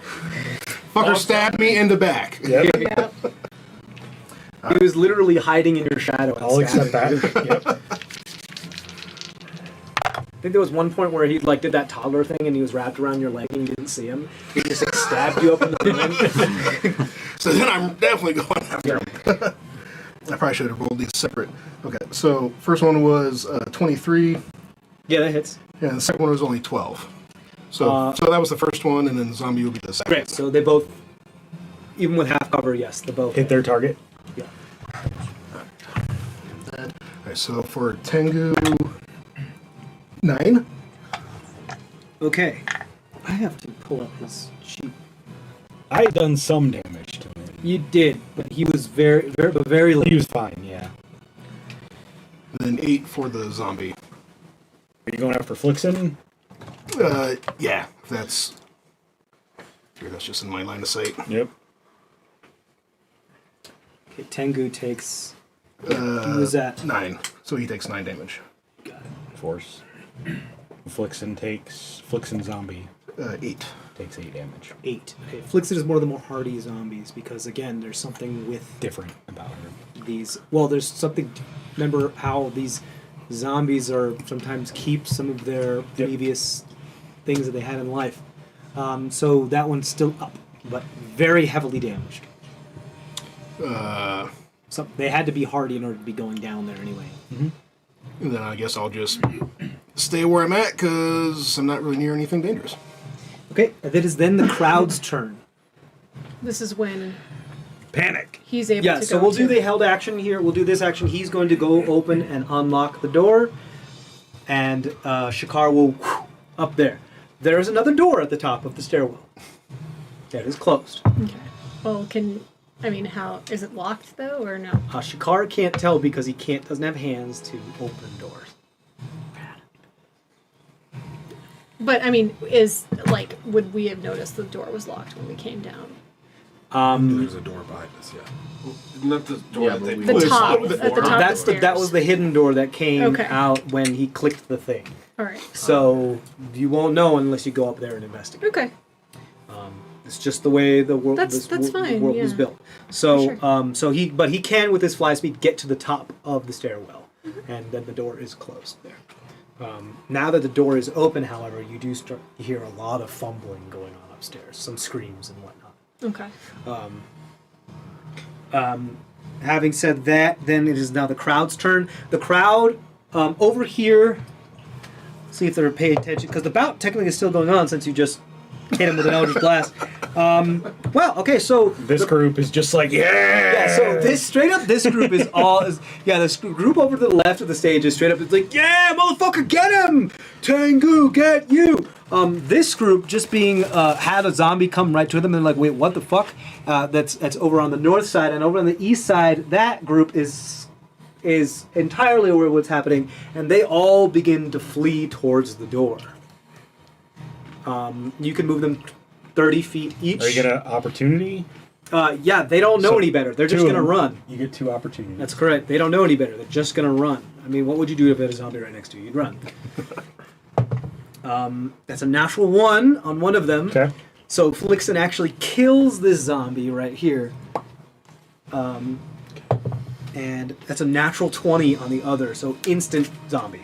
Fucker stabbed me in the back. Yep, Yeah. He was literally hiding in your shadow. and I'll accept stabbing that. you. Yep. I think there was one point where he like did that toddler thing and he was wrapped around your leg and you didn't see him. He just like stabbed you up in the front. So then I'm definitely going after him. I probably should have rolled these separate. Okay, so first one was 23, Yeah, that hits. and the second one was only 12. So that was the first one, and then the zombie will be the second. Great. So they both, even with half cover, yes, they both Hit their target. Yeah. Alright, so for Tengu, 9. Okay. I have to pull up his sheet. I had done some damage to him. You did, but he was very He late. was fine, yeah. And then 8 for the zombie. Are you going after Flixen? Yeah, that's just in my line of sight. Yep. Okay, Tengu takes. He was at 9, so he takes 9 damage. Force. Flixen zombie 8. takes 8 damage. 8. Okay, Flixit is one of the more hardy zombies because again, there's something with Different about her. these. Well, there's something. Remember how these zombies are sometimes keep some of their previous things that they had in life. So that one's still up, but very heavily damaged. So they had to be hardy in order to be going down there anyway. And then I guess I'll just stay where I'm at because I'm not really near anything dangerous. Okay, that is then the crowd's turn. This is when Panic! he's able Yeah, to go so we'll to. do the held action here. We'll do this action. He's going to go open and unlock the door, and Shakar will up there. There is another door at the top of the stairwell. That is closed. Okay. Well, how is it locked though, or no? Shakar can't tell because he doesn't have hands to open doors. But would we have noticed the door was locked when we came down? There's a door behind us, yeah. Isn't that the door that they The closed top, before? at the top That's of the that was the hidden door that came Okay. out when he clicked the thing. All right. So you won't know unless you go up there and investigate. Okay. It's just the way the world That's the fine, world was yeah. built. So Sure. he can with his fly speed get to the top of the stairwell, and then the door is closed there. Now that the door is open, however, you do start to hear a lot of fumbling going on upstairs, some screams and whatnot. Okay. Having said that, then it is now the crowd's turn. The crowd over here. See if they're paying attention because the bout technically is still going on since you just hit him with an Eldritch Blast. Well, okay, so This group is just like, yeah, so this group is this group over to the left of the stage is straight up. It's like, yeah, motherfucker, get him, Tengu, get you. This group just being had a zombie come right to them and they're like, wait, what the fuck? That's over on the north side, and over on the east side, that group is entirely aware of what's happening, and they all begin to flee towards the door. You can move them 30 feet each. are you gonna opportunity? Yeah, they don't know any better. They're just Two of gonna them. run. You get 2 opportunities. That's correct. They don't know any better. They're just gonna run. I mean, what would you do if you had a zombie right next to you? You'd run. That's a natural 1 on one of them. Okay. So Flixen actually kills this zombie right here. And that's a natural 20 on the other. So instant zombie.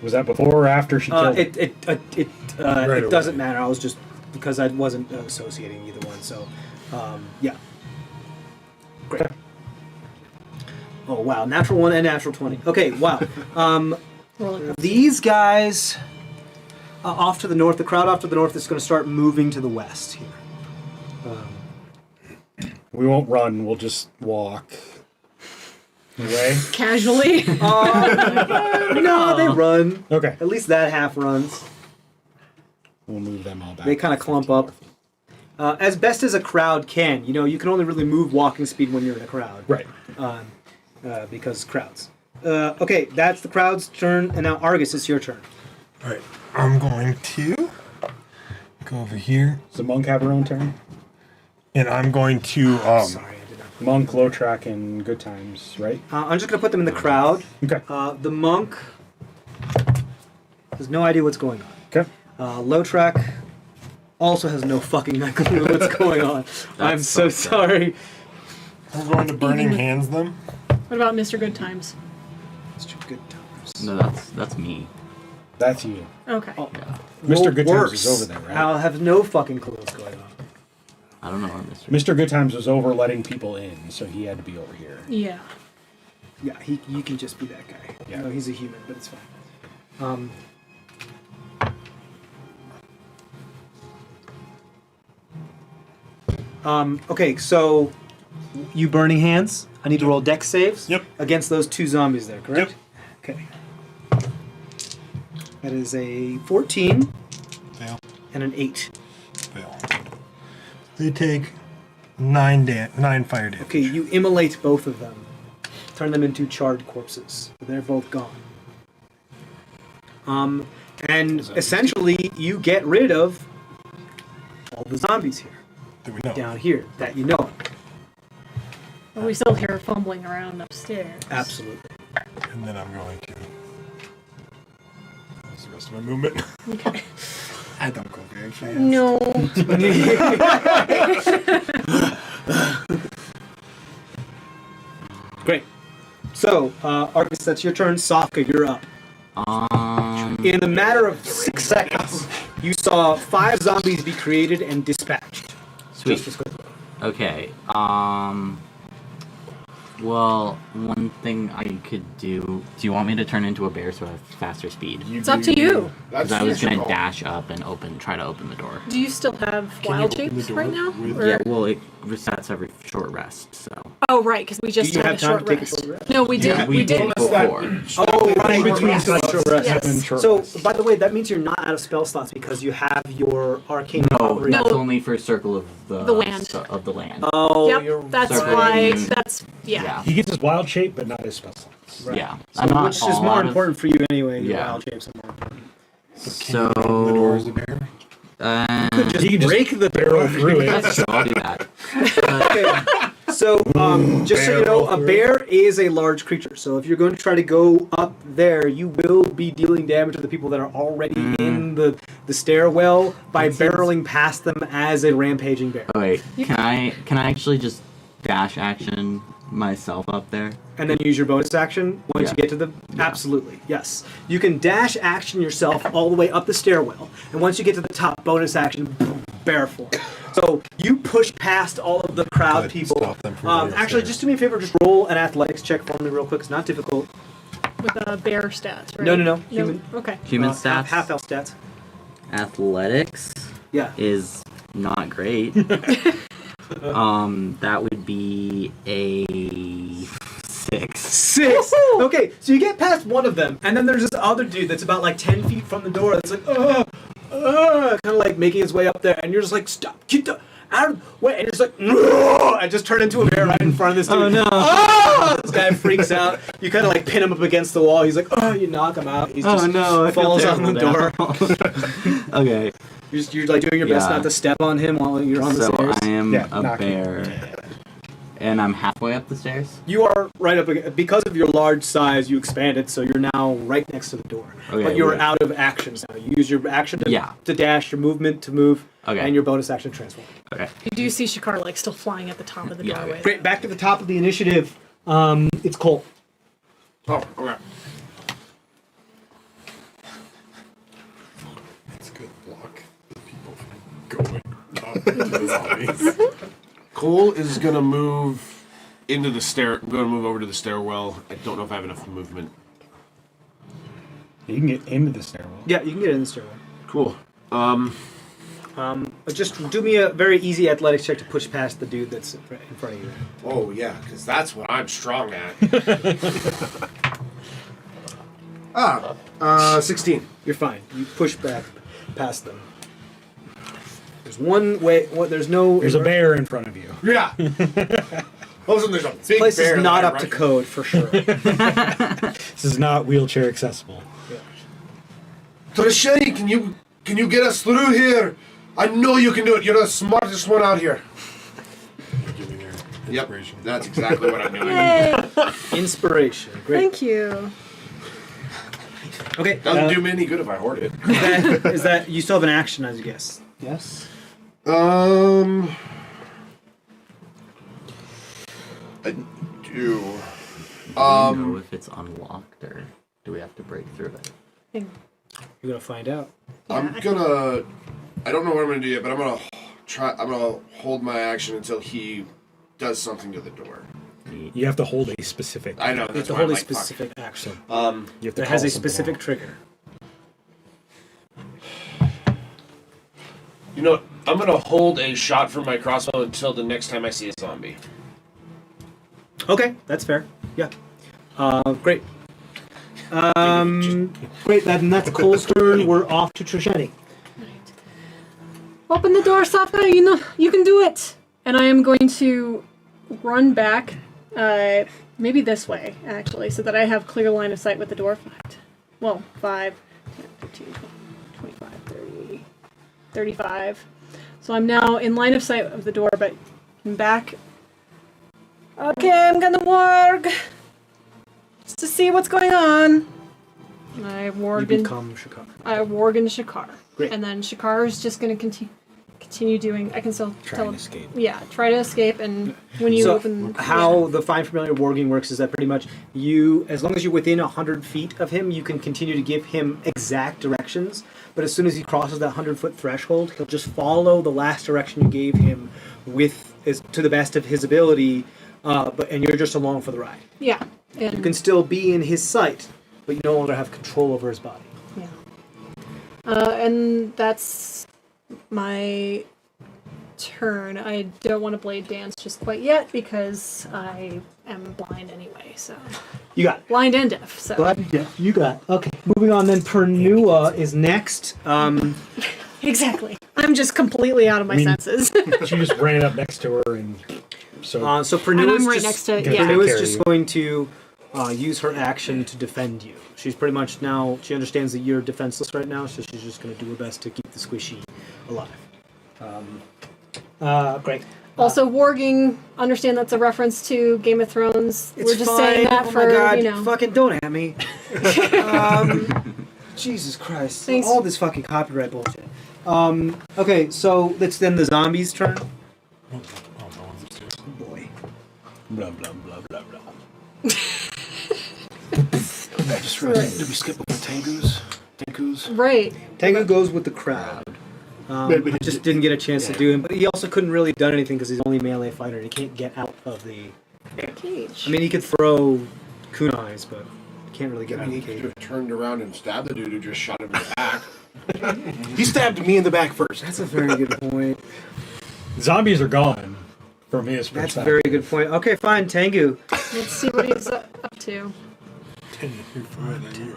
Was that before or after she killed him? It doesn't matter. I was just because I wasn't associating either one. So, yeah. Great. Oh wow, natural 1 and natural 20. Okay, wow. These guys off to the north. The crowd off to the north is going to start moving to the west here. We won't run. We'll just walk. Away. Casually. No, they run. Okay. At least that half runs. We'll move them all back. They kind of clump up. As best as a crowd can. You know, you can only really move walking speed when you're in a crowd. Right. Because crowds. Okay, that's the crowd's turn, and now Argus, it's your turn. Alright, I'm going to go over here, Does the monk have her own turn? and I'm going to, Sorry, I did not. Monk, low track, and good times, right? I'm just going to put them in the crowd. Okay. The monk has no idea what's going on. Okay. Low track also has no fucking clue what's going on. I'm so sorry. I'm going to Burning Hands them. What about Mr. Good Times? It's just good times. No, that's me. That's you. Okay. Oh, Mr. Good Times worse. is over there, right? I'll have no fucking clue what's going on. I don't know, Mr. Mr. Good Times was over letting people in, so he had to be over here. Yeah. Yeah, you can just be that guy. Yeah. No, he's a human, but it's fine. Okay, so you burning hands. I need to roll dex saves. Yep. Against those 2 zombies there, correct? Yep. Okay. That is a 14 Fail. and an 8. Fail. They take 9 fire damage. Okay, you immolate both of them. Turn them into charred corpses. They're both gone. And essentially, you get rid of all the zombies here. That we know. Down here, that you know of. But we still hear fumbling around upstairs. Absolutely. And then I'm going to. That's the rest of my movement. Okay. I don't go very fast. No. Great. So, Argus, that's your turn. Sofka, you're up. In a matter of 6 seconds, you saw 5 zombies be created and dispatched. Sweet. Just as quickly. Okay. Well, one thing I could do. Do you want me to turn into a bear so I have faster speed? It's up to you. Because I was gonna dash up and try to open the door. Do you still have wild shapes right now? Or- Yeah, well, it resets every short rest, so. Oh, right, because we just Do you had have a time short to take a rest. short rest? No, we did. We did before. Oh, right. Between short rest Yes. and short So, rest. by the way, that means you're not out of spell slots because you have your arcane No, recovery. that's No. only for Circle of the land. Of the land. Oh, Yep, you're that's Circle why. and- That's yeah. yeah. He gets his wild shape, but not his spell slots. Right. Yeah. So, I'm not which is all more out of- important for you anyway. Your Yeah. wild shapes are more important. So. The door is a bear. Just He can break the barrel through it. So I'll do that. Okay. So, just so you know, a bear is a large creature. So if you're going to try to go up there, you will be dealing damage to the people that are already in the stairwell by barreling past them as a rampaging bear. Oh, wait, can I actually just dash action myself up there? And then use your bonus action once Yeah. you get to the... Absolutely, yes. You can dash action yourself all the way up the stairwell. And once you get to the top, bonus action, boom, bear form. So you push past all of the crowd Good, people. stop them from getting Actually, upstairs. just do me a favor, just roll an athletics check for me real quick. It's not difficult. With bear stats, right? No. Human. Okay. Human stats. Half elf stats. Athletics Yeah. is not great. That would be a 6. 6. Okay, so you get past one of them, and then there's this other dude that's about like 10 feet from the door. That's like, kind of like making his way up there, and you're just like, stop, get the out of the way, and you're just like, I just turn into a bear right in front of this dude. Oh no! This guy freaks out. You kind of like pin him up against the wall. He's like, you knock him out. He's just I feel falls on the door. terrible. Okay, You're like doing your best Yeah. not to step on him while you're on the so stairs. I am Yeah, a knock him. bear, and I'm halfway up the stairs. You are right up because of your large size. You expanded, so you're now right next to the door. Okay, but you're right. out of actions now. You use your action to, Yeah. to dash, your movement to move, Okay. and your bonus action to transform. Okay. You do see Shakar like still flying at the top of the Yeah, doorway. Great. Back to the top of the initiative. It's Colt. Oh, okay. It's a good block people from going up to the zombies. Cole is gonna move into the stair. I'm gonna move over to the stairwell. I don't know if I have enough movement. You can get into the stairwell. Yeah, you can get in the stairwell. Cool. Just do me a very easy athletics check to push past the dude that's in front of you. Oh yeah, because that's what I'm strong at. 16. You're fine. You push back past them. There's one way. There's no. There's a bear in front of you. Yeah. All of a sudden, there's a big Place bear is not that I up to run- code for sure. This is not wheelchair accessible. Trisheni, can you get us through here? I know you can do it. You're the smartest one out here. Give me your Yep, inspiration. that's exactly what I'm doing. Yay! Inspiration. Great. Thank you. Okay. Doesn't do me any good if I hoard it. Is that you still have an action as you guess? Yes. I do. Do you know if it's unlocked, or do we have to break through it? You're gonna find out. I'm gonna. I don't know what I'm gonna do yet, but I'm gonna try. I'm gonna hold my action until he does something to the door. You have to hold a specific. I know. You have That's to why hold I'm a like, fuck. specific action You have to that call has a something specific out. trigger. You know what? I'm gonna hold a shot from my crossbow until the next time I see a zombie. Okay, that's fair. Yeah. Great. Great. That's Cole's turn. We're off to Trisheni. Open the door, Sofka. You know you can do it. And I am going to run back, maybe this way actually, so that I have clear line of sight with the door. 5, 10, 15, 25, 30, 35. So I'm now in line of sight of the door, but I'm back. Okay, I'm gonna work just to see what's going on. I You warged in. become Shakar. I warg in Shakar. Great. And then Shakar is just going to continue doing. I can still Try and escape. Yeah, try to escape, and when you So open. how the Find Familiar warging works is that pretty much you, as long as you're within 100 feet of him, you can continue to give him exact directions. But as soon as he crosses that 100-foot threshold, he'll just follow the last direction you gave him to the best of his ability. And you're just along for the ride. Yeah. And, You can still be in his sight, but you no longer have control over his body. Yeah. And that's my turn. I don't want to blade dance just quite yet because I am blind anyway. So You got it. blind and deaf. So Yeah, you got it. Okay, moving on then. Pernua is next. exactly. I'm just completely out of my senses. She just ran up next to her, and so So And Pernua's I'm right just, next to- yeah. Pernua's Carry just you. going to use her action to defend you. She's pretty much now, she understands that you're defenseless right now, so she's just going to do her best to keep the squishy alive. Great. Also, warging. Understand that's a reference to Game of Thrones. It's We're just fine. saying that Oh for my God, you know. fucking don't at me. Jesus Christ. Thanks. All this fucking copyright bullshit. Okay, so it's then the zombies' turn. Oh, no one's upstairs. Boy. blah blah blah blah blah. I just realized, did we skip over Tengu's? Right. Tengu goes with the crowd. I just didn't get a chance to do him, but he also couldn't really done anything because he's only a melee fighter and he can't get out of the Cage. I mean, he could throw kunais, but he can't really get out of the He could cage. have turned around and stabbed the dude who just shot him in the back. He stabbed me in the back first. That's a very good point. Zombies are gone from his perspective. That's a very good point. Okay, fine, Tengu. Let's see what he's up to. 10, 15, 20,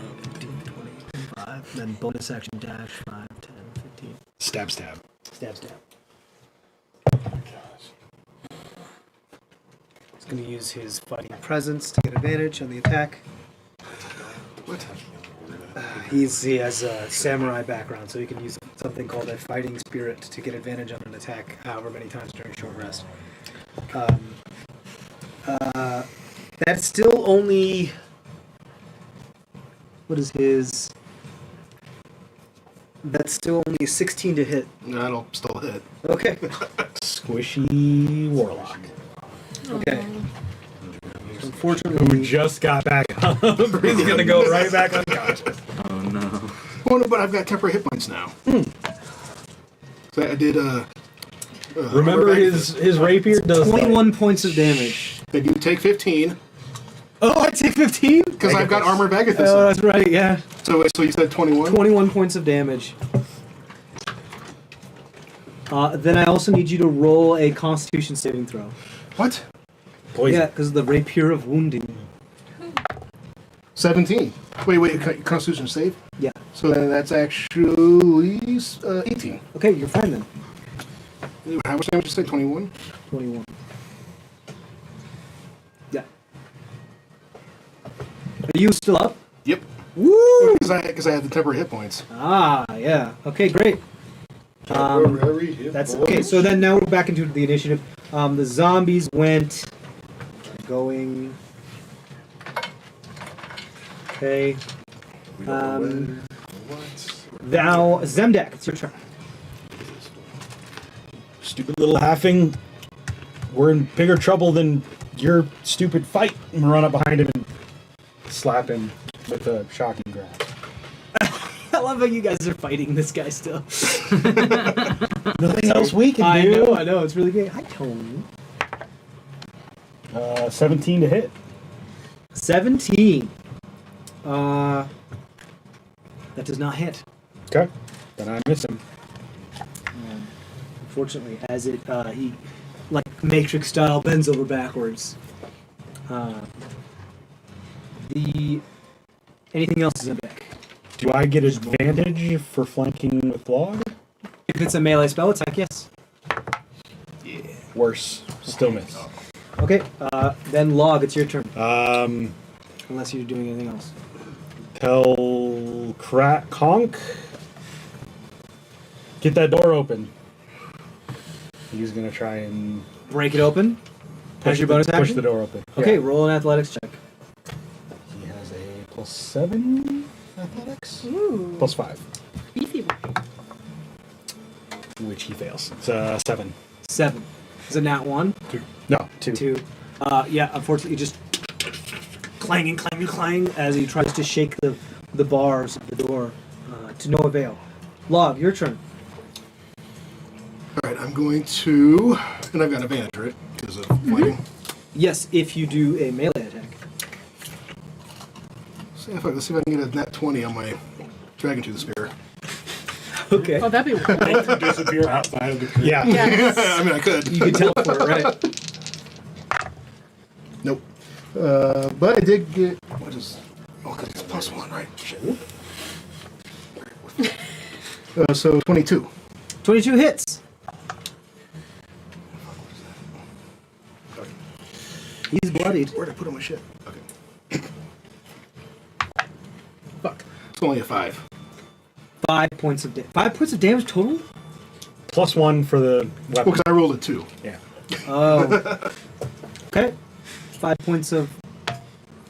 25, then bonus action dash 5, 10, 15. Stab. Stab. He's going to use his fighting presence to get advantage on the attack. What? He has a samurai background, so he can use something called a fighting spirit to get advantage on an attack however many times during short rest. That's still only... What is his... That's still only 16 to hit. No, that'll still hit. Okay. Squishy warlock. Okay. Who Unfortunately... just got back up. He's gonna go right back unconscious. Oh no. Oh no, but I've got temporary hit points now. So I did. Remember his rapier does 21 points of damage. Then you take 15 Oh, I take 15? because I've got armor of Agathis. Oh, that's right, yeah. So you said 21. 21 points of damage. Then I also need you to roll a Constitution saving throw. What? Poison. Yeah, because of the rapier of wounding. 17. Wait. Constitution save. Yeah. So then that's actually 18. Okay, you're fine then. How much damage did you say? 21. 21. Yeah. Are you still up? Yep. Woo! Because I had the temporary hit points. Ah, yeah. Okay, great. That's okay. So then now we're back into the initiative. The zombies went going. Okay. Thou Zemdack, it's your turn. Stupid little halfing. We're in bigger trouble than your stupid fight. I'm gonna run up behind him and slap him with a shocking grab. I love how you guys are fighting this guy still. Nothing else we can I do. know, it's really good. Hi, Tony. 17 to hit. 17. That does not hit. Okay. Then I miss him. Unfortunately, as he like Matrix style bends over backwards. Anything else is back. Do I get advantage for flanking with Lahg? If it's a melee spell attack, yes. Worse. Still miss. Okay, then Lahg, it's your turn. Unless you're doing anything else. Tell Conk, get that door open. He's gonna try and Break it open. Has your bonus push action? the door open. Okay, Yeah. roll an athletics check. He has a +7 athletics. Ooh. +5, Beefy boy. which he fails. It's 7. 7. Is it nat 1? 2. No, 2. 2. Yeah, unfortunately, just clanging as he tries to shake the bars of the door to no avail. Lahg, your turn. All right, I'm going to, and I've got advantage, right? Because of fighting. Yes, if you do a melee attack. Let's see if I can get a nat 20 on my Dragon Tooth Spear. Okay. Oh, that'd be wild. Disappear outside of the creek. Yeah. Yes. I mean, I could. You can teleport, right? Nope. But I did get, what is, oh, because it's +1, right? Shit. So 22. 22 hits. He's bloodied. Where'd I put on my shit? Okay. Fuck. It's only a 5. 5 points of damage. 5 points of damage total? +1 for the Well, weapon. because I rolled a 2. Yeah. Oh. Okay. 5 points of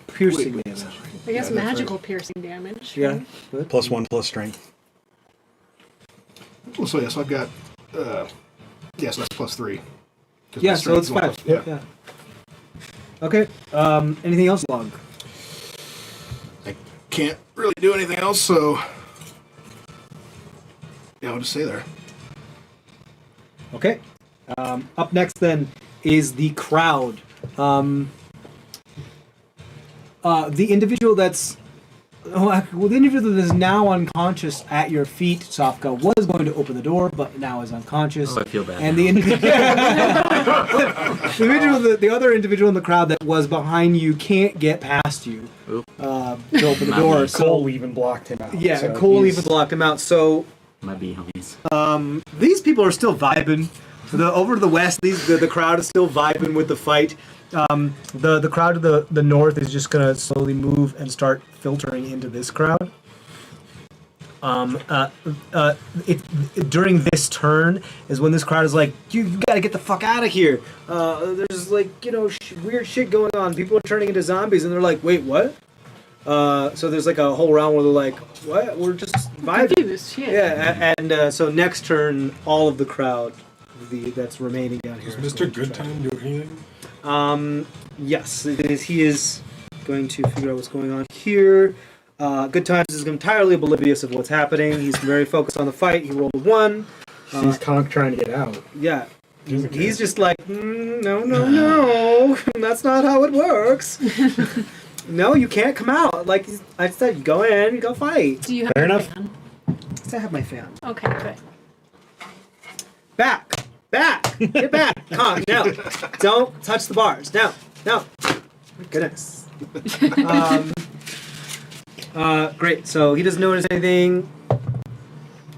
piercing Wait. damage. I guess Yeah, that's magical piercing damage. Yeah. right? Good. +1 plus strength. Well, so yeah, so I've got, so that's +3. 'Cause Yeah, my so it's strength's 5. one Yeah. Okay. Anything else, Lahg? I can't really do anything else, so yeah, I'll just stay there. Okay. Up next, then, is the crowd. The individual that's Well, the individual that is now unconscious at your feet, Sofka, was going to open the door, but now is unconscious. Oh, I feel bad. And the the other individual in the crowd that was behind you can't get past you to open the door. So Cole even blocked him out. yeah, so Cole he's- even blocked him out. So Might be homies. these people are still vibing. Over to the west, the crowd is still vibing with the fight. The crowd to the north is just gonna slowly move and start filtering into this crowd. During this turn is when this crowd is like, you gotta get the fuck out of here. There's like weird shit going on. People are turning into zombies, and they're like, wait, what? So there's like a whole round where they're like, what? We're just vibing. Confused, yeah. Yeah, and so next turn, all of the crowd that's remaining down here. Does is Mr. going to Good try. Time do anything? Yes, it is. He is going to figure out what's going on here. Good Times is entirely oblivious of what's happening. He's very focused on the fight. He rolled a 1. Sees Conk trying to get out. Yeah. Doesn't care. He's just like, no. That's not how it works. No, you can't come out. Like I said, you go in, you go fight. Do you have Fair a enough. fan? I have my fan. Okay, good. Back! Get back! Conk, no! Don't touch the bars. No! My goodness. Great. So he doesn't notice anything.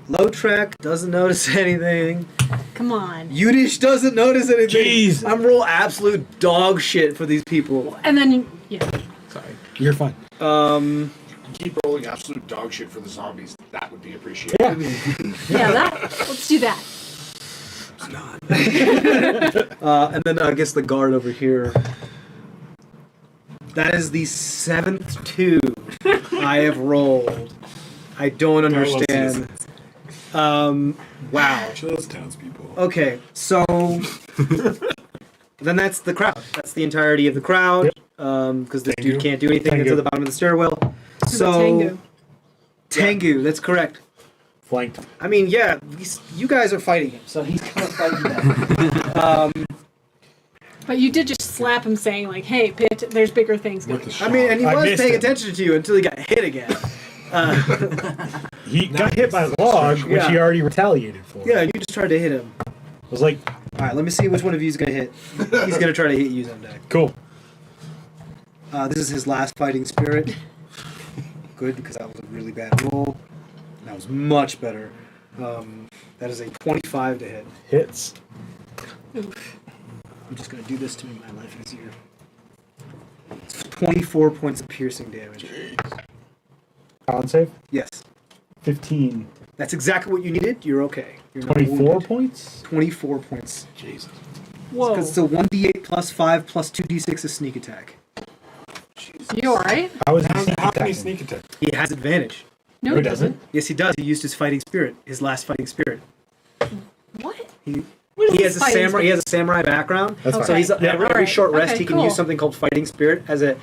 Low Trek doesn't notice anything. Come on. Yudish doesn't notice anything. Jeez. I'm roll absolute dog shit for these people. And then, yeah. Sorry. You're fine. Keep rolling absolute dog shit for the zombies. That would be appreciated. Yeah. Yeah, let's do that. And then I guess the guard over here. That is the 7th 2 I have rolled. I don't understand. Wow. Those townspeople. Okay, so then that's the crowd. That's the entirety of the crowd. Because this dude can't do anything Tengu. to the bottom of the stairwell. So Tengu. Tengu, that's correct. Flanked. I mean, yeah, you guys are fighting him, so he's gonna fight you back. But you did just slap him saying, like, hey, there's bigger things going With the on. I mean, and he I was missed paying him. attention to you until he got hit again. He got hit by the log, which Yeah. he already retaliated for. Yeah, you just tried to hit him. I was like, All right, let me see which one of you is gonna hit. He's gonna try to hit you, Zemdack. cool. This is his last fighting spirit. Good, because that was a really bad roll. That was much better. That is a 25 to hit. Hits. Oof. I'm just going to do this to make my life easier. It's 24 points of piercing damage. Con save. Yes. 15. That's exactly what you needed. You're okay. You're not 24 wounded. points? 24 points. Jesus. Whoa. Because it's a 1d8 plus 5 plus 2d6 is sneak attack. You alright? How is he How sneak can he attacking? sneak attack? He has advantage. No, Who he doesn't? Yes, he does. He used his fighting spirit. His last fighting spirit. What? What is He this has a fighting samurai. He has a samurai background. That's So fine. he's every alright. short rest Okay, he can cool. use something called fighting spirit as a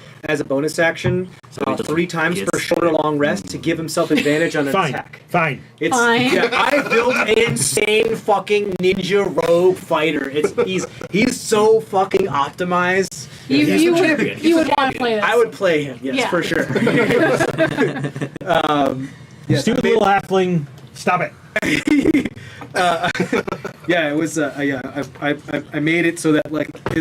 bonus action, he just 3 times gets per short or long rest to give himself advantage on an Fine. attack. Fine. It's Fine. yeah, I built an insane fucking ninja rogue fiter. He's so fucking optimized. You, he's you the would, champion. you would want to play this. I would play him, yes, Yeah. for sure. Yes, Stupid little halfling. Stop it. yeah, it was. I made it so that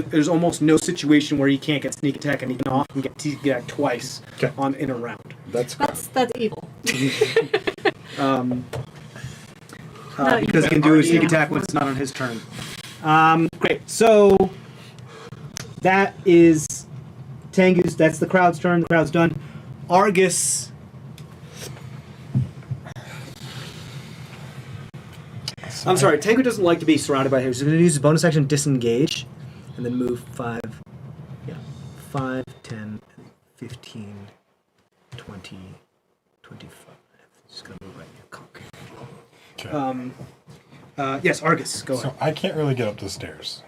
there's almost no situation where he can't get sneak attack, and he can often get sneak attack twice Okay. in a round. That's That's evil. Because he can do a sneak attack when it's not on his turn. Great. So that is Tengu's. That's the crowd's turn. The crowd's done. Argus. I'm sorry, Tengu doesn't like to be surrounded by him. He's going to use his bonus action disengage and then move 5, 10, 15, 20, 25. Just going to move right near Conk. Okay. Yes, Argus, go So ahead. I can't really get up the stairs.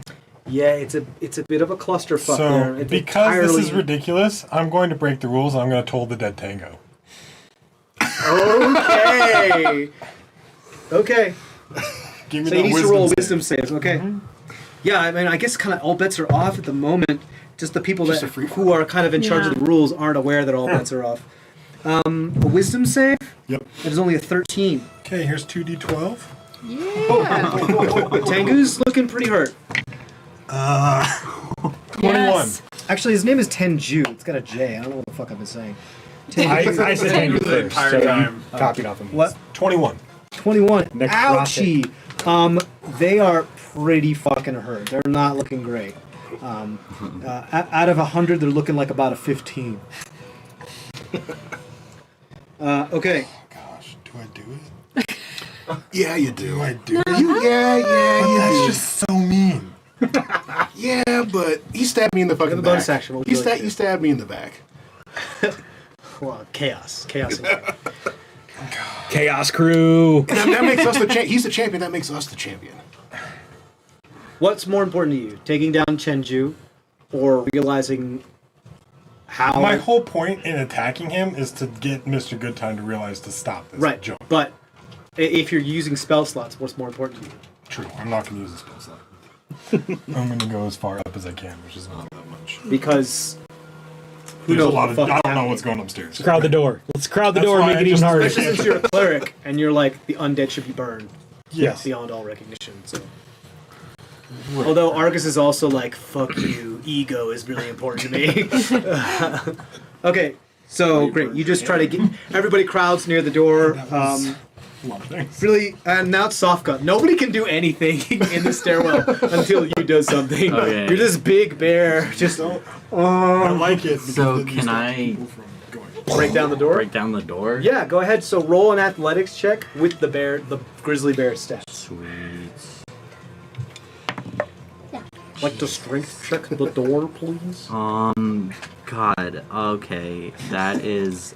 Yeah, it's a bit of a clusterfuck So there. It's because this is entirely- ridiculous, I'm going to break the rules. And I'm going to toll the dead tango. Okay. Okay. Give me So that he needs to wisdom roll save. wisdom saves. Okay. Yeah, I mean, I guess kind of all bets are off at the moment. Just the people Just that a free who are kind of in charge of Yeah. the rules aren't aware that all bets are off. A wisdom save. Yep. It is only a 13. Okay, here's 2d12. Tengu's looking pretty hurt. 21. Yes. Actually, his name is Tenju. It's got a J. I don't know what the fuck I've been saying. I said Tengu The first, entire so you time. copied off him. What? 21. 21. Necrotic. Ouchie. They are pretty fucking hurt. They're not looking great. Out of 100, they're looking like about a 15. Okay. Gosh, do I do it? Yeah, you do. Do I do it? Yeah, But that's you just so mean. Yeah, but he stabbed me in the fucking the back. bonus action, what would you like to do? He stabbed me in the back. Well, chaos. Chaos Crew. That makes us the champion. He's the champion. That makes us the champion. What's more important to you? Taking down Chenju or realizing how... My whole point in attacking him is to get Mr. Goodtime to realize to stop this Right, junk. but if you're using spell slots, what's more important to you? True. I'm not going to use a spell slot. I'm going to go as far up as I can, which is not that much. Because... Who There's knows a lot what of. the fuck I don't know happening. what's going upstairs. Crowd the door. Let's crowd the That's door and why make I it even just- harder. Especially since you're a cleric and you're like, the undead should be burned. Yes. Beyond all recognition, so... Although Argus is also like, fuck you, ego is really important to me. Okay, so great. You just try to get... Everybody crowds near the door. A lot of things. Really, and now it's Sofka. Nobody can do anything in the stairwell until you do something. Okay. You're this big bear, just I like it. because So then you can stop I people from going. break down the door. break down the door? Yeah, go ahead. So roll an athletics check with the bear, the grizzly bear stats. Sweet. Like to strength check the door, please. God. Okay, that is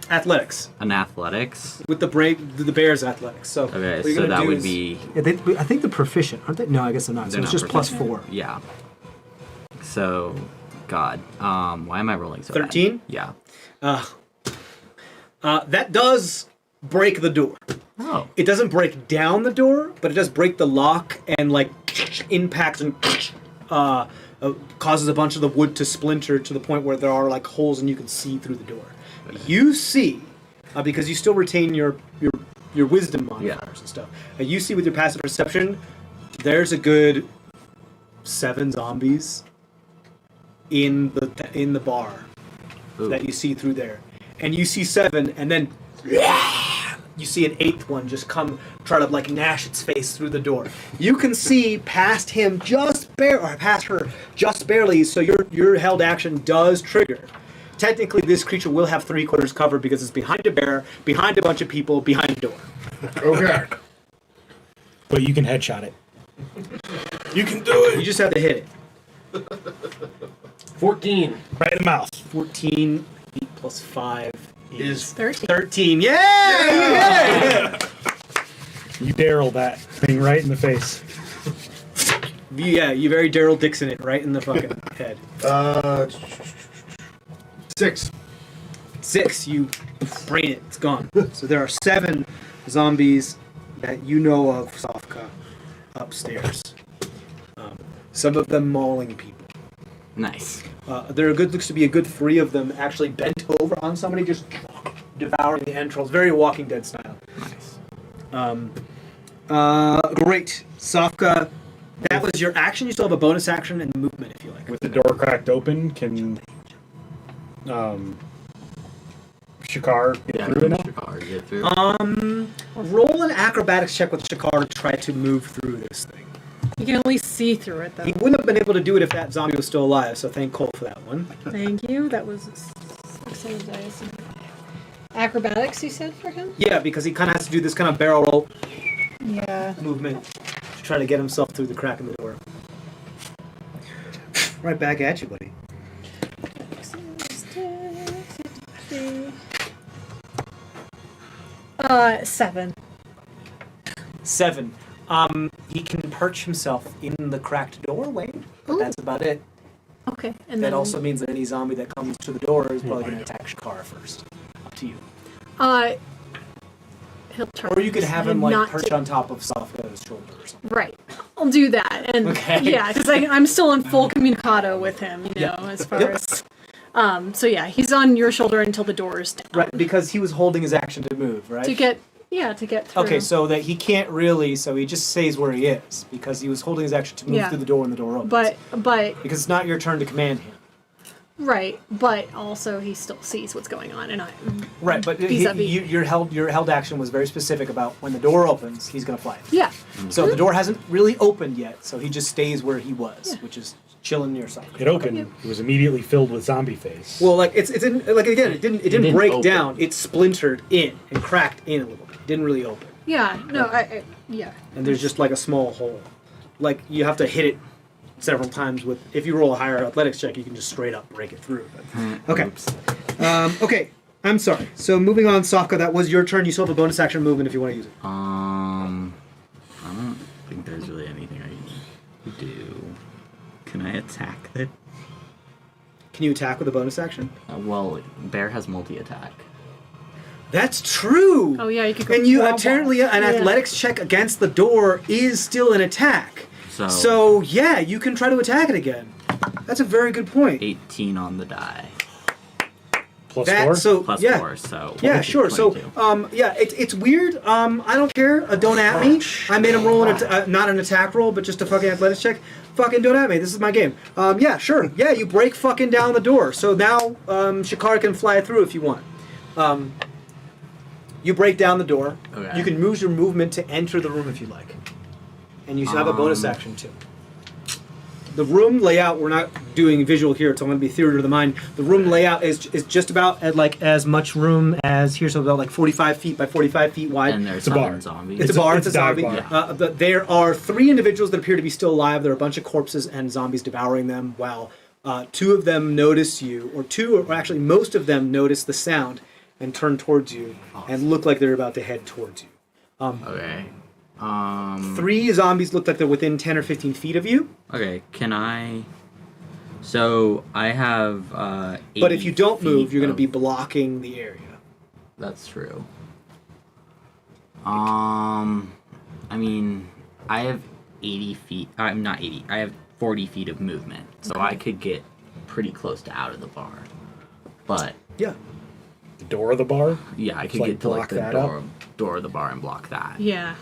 Athletics an athletics. with the bear's athletics. So Okay, what you're so gonna that do would is- be. Yeah, I think they're proficient, aren't they? No, I guess they're not. So They're it's not just plus proficient. 4. Yeah. So, God. Why am I rolling so bad? 13? Yeah. That does break the door. Oh. It doesn't break down the door, but it does break the lock and like impacts and causes a bunch of the wood to splinter to the point where there are like holes and you can see through the door. You see, because you still retain your wisdom modifiers and stuff. You see with your passive perception, there's a good 7 zombies in the bar Ooh. that you see through there, and you see 7, and then you see an 8th one just come try to like gnash its face through the door. You can see past him past her just barely. So your held action does trigger. Technically, this creature will have 3/4 cover because it's behind a bear, behind a bunch of people, behind a door. Okay. But you can headshot it. You can do You it. just have to hit it. 14 Right in the mouth. 14, 8 plus 5 is 13. Yeah! You Daryl that thing right in the face. Yeah, you very Daryl Dixon it right in the fucking head. 6. 6, you brain it. It's gone. So there are 7 zombies that you know of, Sofka, upstairs. Some of them mauling people. Nice. Looks to be a good 3 of them actually bent over on somebody, just devouring the entrails. Very Walking Dead style. Nice. Great. Sofka, that was your action. You still have a bonus action and movement if you like. With the door cracked open, can Shakar get Yeah, through it now? Shakar, get through. Roll an acrobatics check with Shakar to try to move through this thing. You can at least see through it, though. He wouldn't have been able to do it if that zombie was still alive, so thank Cole for that one. Thank you. That was 6 on the dice. Acrobatics, you said, for him? Yeah, because he kind of has to do this kind of barrel roll Yeah. movement to try to get himself through the crack in the door. Right back at you, buddy. 7. 7. He can perch himself in the cracked doorway, but that's about it. Okay. And That then also means that any zombie that comes to the door is probably going to attack Shakar first. Up to you. he'll try. Or you could have him like not perch to- on top of Sofka's shoulder or something. Right. I'll do that. And Okay. yeah, because I'm still in full communicado with him, you know, Yep. as far Yep. as So yeah, he's on your shoulder until the door is down. Right, because he was holding his action to move, right? To get through. Okay, so that he can't really, so he just stays where he is because he was holding his action to move Yeah. through the door when the door opens. But because it's not your turn to command him. right, but also he still sees what's going on, and Right, but vis-a-vis. your held action was very specific about when the door opens, he's gonna fly. Yeah. So the door hasn't really opened yet, so he just stays where he was, which is chilling near Sofka. It opened. It was immediately filled with zombie face. Well, like it's in, like again, it didn't break open. down. It splintered in and cracked in a little bit. It didn't really open. Yeah. No. Yeah. And there's just like a small hole. Like you have to hit it several times with. If you roll a higher athletics check, you can just straight up break it through. But, okay. Okay. I'm sorry. So moving on, Sofka, that was your turn. You still have a bonus action movement if you want to use it. I don't think there's really anything I can do. Can I attack it? Can you attack with a bonus action? Well, bear has multi-attack. That's true. Oh yeah, you could go. And you wall apparently ball. an Yeah. athletics check against the door is still an attack. So yeah, you can try to attack it again. That's a very good point. 18 on the die. Plus That 4? so Plus yeah. 4, so... Yeah, sure. So, 22. yeah, it's weird. I don't care. Don't at me. I made him roll not an attack roll, but just a fucking athletics check. Fucking don't at me. This is my game. Yeah, sure. Yeah, you break fucking down the door. So now, Shakar can fly through if you want. You break down the door. Okay. You can use your movement to enter the room if you like, and you have a bonus action too. The room layout, we're not doing visual here, it's only going to be theater of the mind. The room layout is just about as much room as here, so about like 45 feet by 45 feet wide. And there's a bar. 7 zombies. It's a bar, it's a dive zombie. bar. There are 3 individuals that appear to be still alive. There are a bunch of corpses and zombies devouring them, while 2 of them notice you, or actually most of them notice the sound and turn towards you and look like they're about to head towards you. Okay. 3 zombies look like they're within 10 or 15 feet of you. Okay, can I... So, I have, 80 But if you don't move, feet you're going to of- be blocking the area. That's true. I mean, I have 80 feet... I'm not 80. I have 40 feet of movement. So I could get pretty close to out of the bar. But, Yeah. The door of the bar? yeah, I could Like, get to, like, block the that door of the bar and block that. Yeah.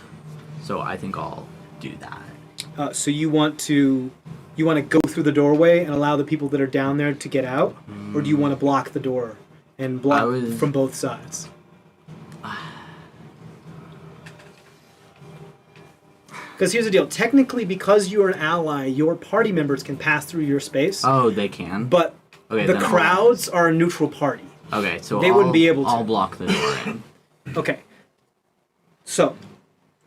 So I think I'll do that. So you want to go through the doorway and allow the people that are down there to get out, or do you want to block the door and block from both sides? Because here's the deal: technically, because you are an ally, your party members can pass through your space. Oh, they can? But Okay, the then I'll- crowds are a neutral party. Okay, so They wouldn't be able to. I'll block the door in. Okay. So,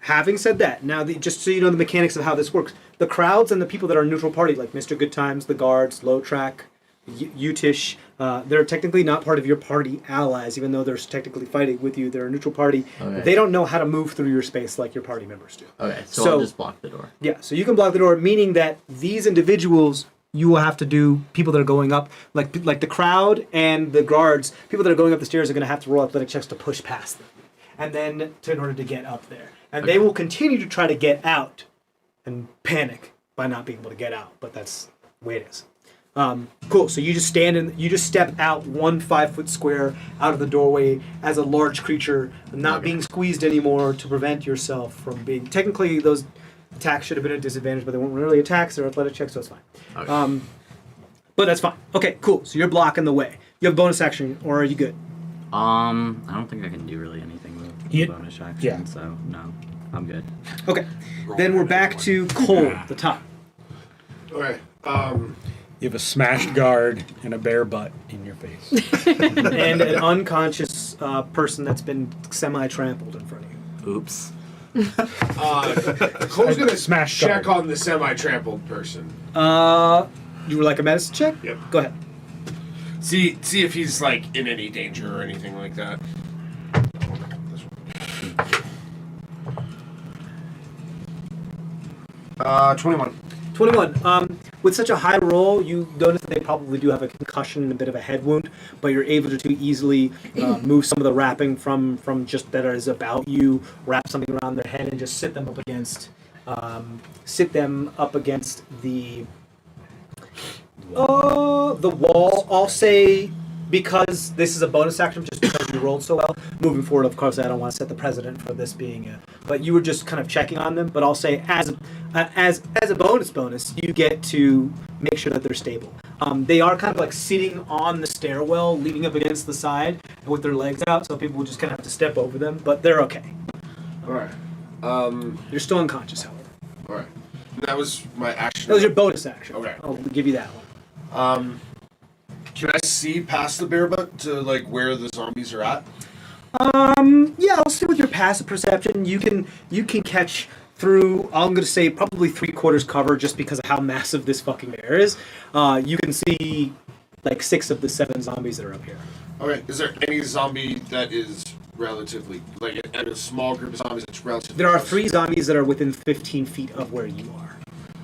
having said that, now just so you know the mechanics of how this works, the crowds and the people that are neutral party, like Mr. Good Times, the guards, Low Track, Utish, they're technically not part of your party allies, even though they're technically fighting with you. They're a neutral party. Okay. They don't know how to move through your space like your party members do. Okay, so So- I'll just block the door. Yeah, so you can block the door, meaning that these individuals, you will have to do, people that are going up, like the crowd and the guards, people that are going up the stairs are going to have to roll athletic checks to push past them, and then in order to get up there. And they will continue to try to get out and panic by not being able to get out, but that's the way it is. Cool, so you just you just step out 1 5-foot square out of the doorway as a large creature, not being squeezed anymore to prevent yourself from being, technically those attacks should have been a disadvantage, but they weren't really attacks, they're athletic checks, so it's fine. Okay. But that's fine. Okay, cool, so you're blocking the way. You have bonus action, or are you good? I don't think I can do really anything with Yeah. bonus action, Yeah. so no, I'm good. Okay, then we're back to Cole, the top. Okay. You have a smashed guard and a bare butt in your face. And an unconscious person that's been semi-trampled in front of you. Oops. Cole's gonna Smash check guard. on the semi-trampled person. You were like a medicine check? Yep. Go ahead. See if he's like in any danger or anything like that. 21. 21. With such a high roll, you notice that they probably do have a concussion and a bit of a head wound, but you're able to easily move some of the wrapping from just that is about you, wrap something around their head, and just sit them up against the the wall, I'll say, because this is a bonus action, just because you rolled so well. Moving forward, of course, I don't want to set the precedent for this being but you were just kind of checking on them. But I'll say, as a bonus, you get to make sure that they're stable. They are kind of like sitting on the stairwell, leaning up against the side with their legs out, so people will just kind of have to step over them. But they're okay. All right. You're still unconscious, however. All right. That was my action. That was your bonus action. Okay. I'll give you that one. Can I see past the bear butt to like where the zombies are at? Yeah, I'll stick with your passive perception. You can catch through, I'm going to say probably 3/4 cover just because of how massive this fucking bear is. You can see like 6 of the 7 zombies that are up here. Okay, is there any zombie that is relatively, like a small group of zombies that's relatively There are close? 3 zombies that are within 15 feet of where you are,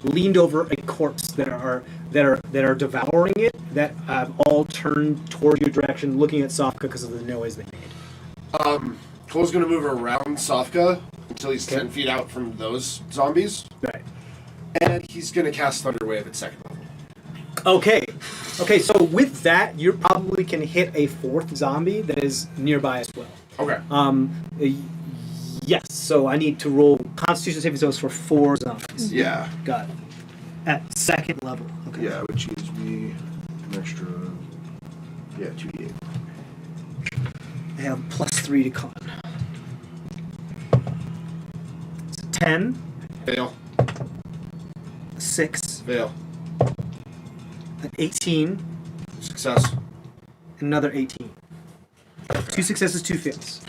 leaned over a corpse that are devouring it, that have all turned toward your direction, looking at Sofka because of the noise they made. Cole's gonna move around Sofka until he's Okay. 10 feet out from those zombies, Right. and he's gonna cast Thunder Wave at 2nd level. Okay, so with that, you probably can hit a 4th zombie that is nearby as well. Okay. Yes, so I need to roll Constitution saving throws for 4 zombies. Yeah. Got it. At 2nd level. Okay. Yeah, which gives me an extra. Yeah, 2d8. I have +3 to con. So 10, Fail. 6, Fail. an 18, Success. another 18. 2 successes, 2 fails.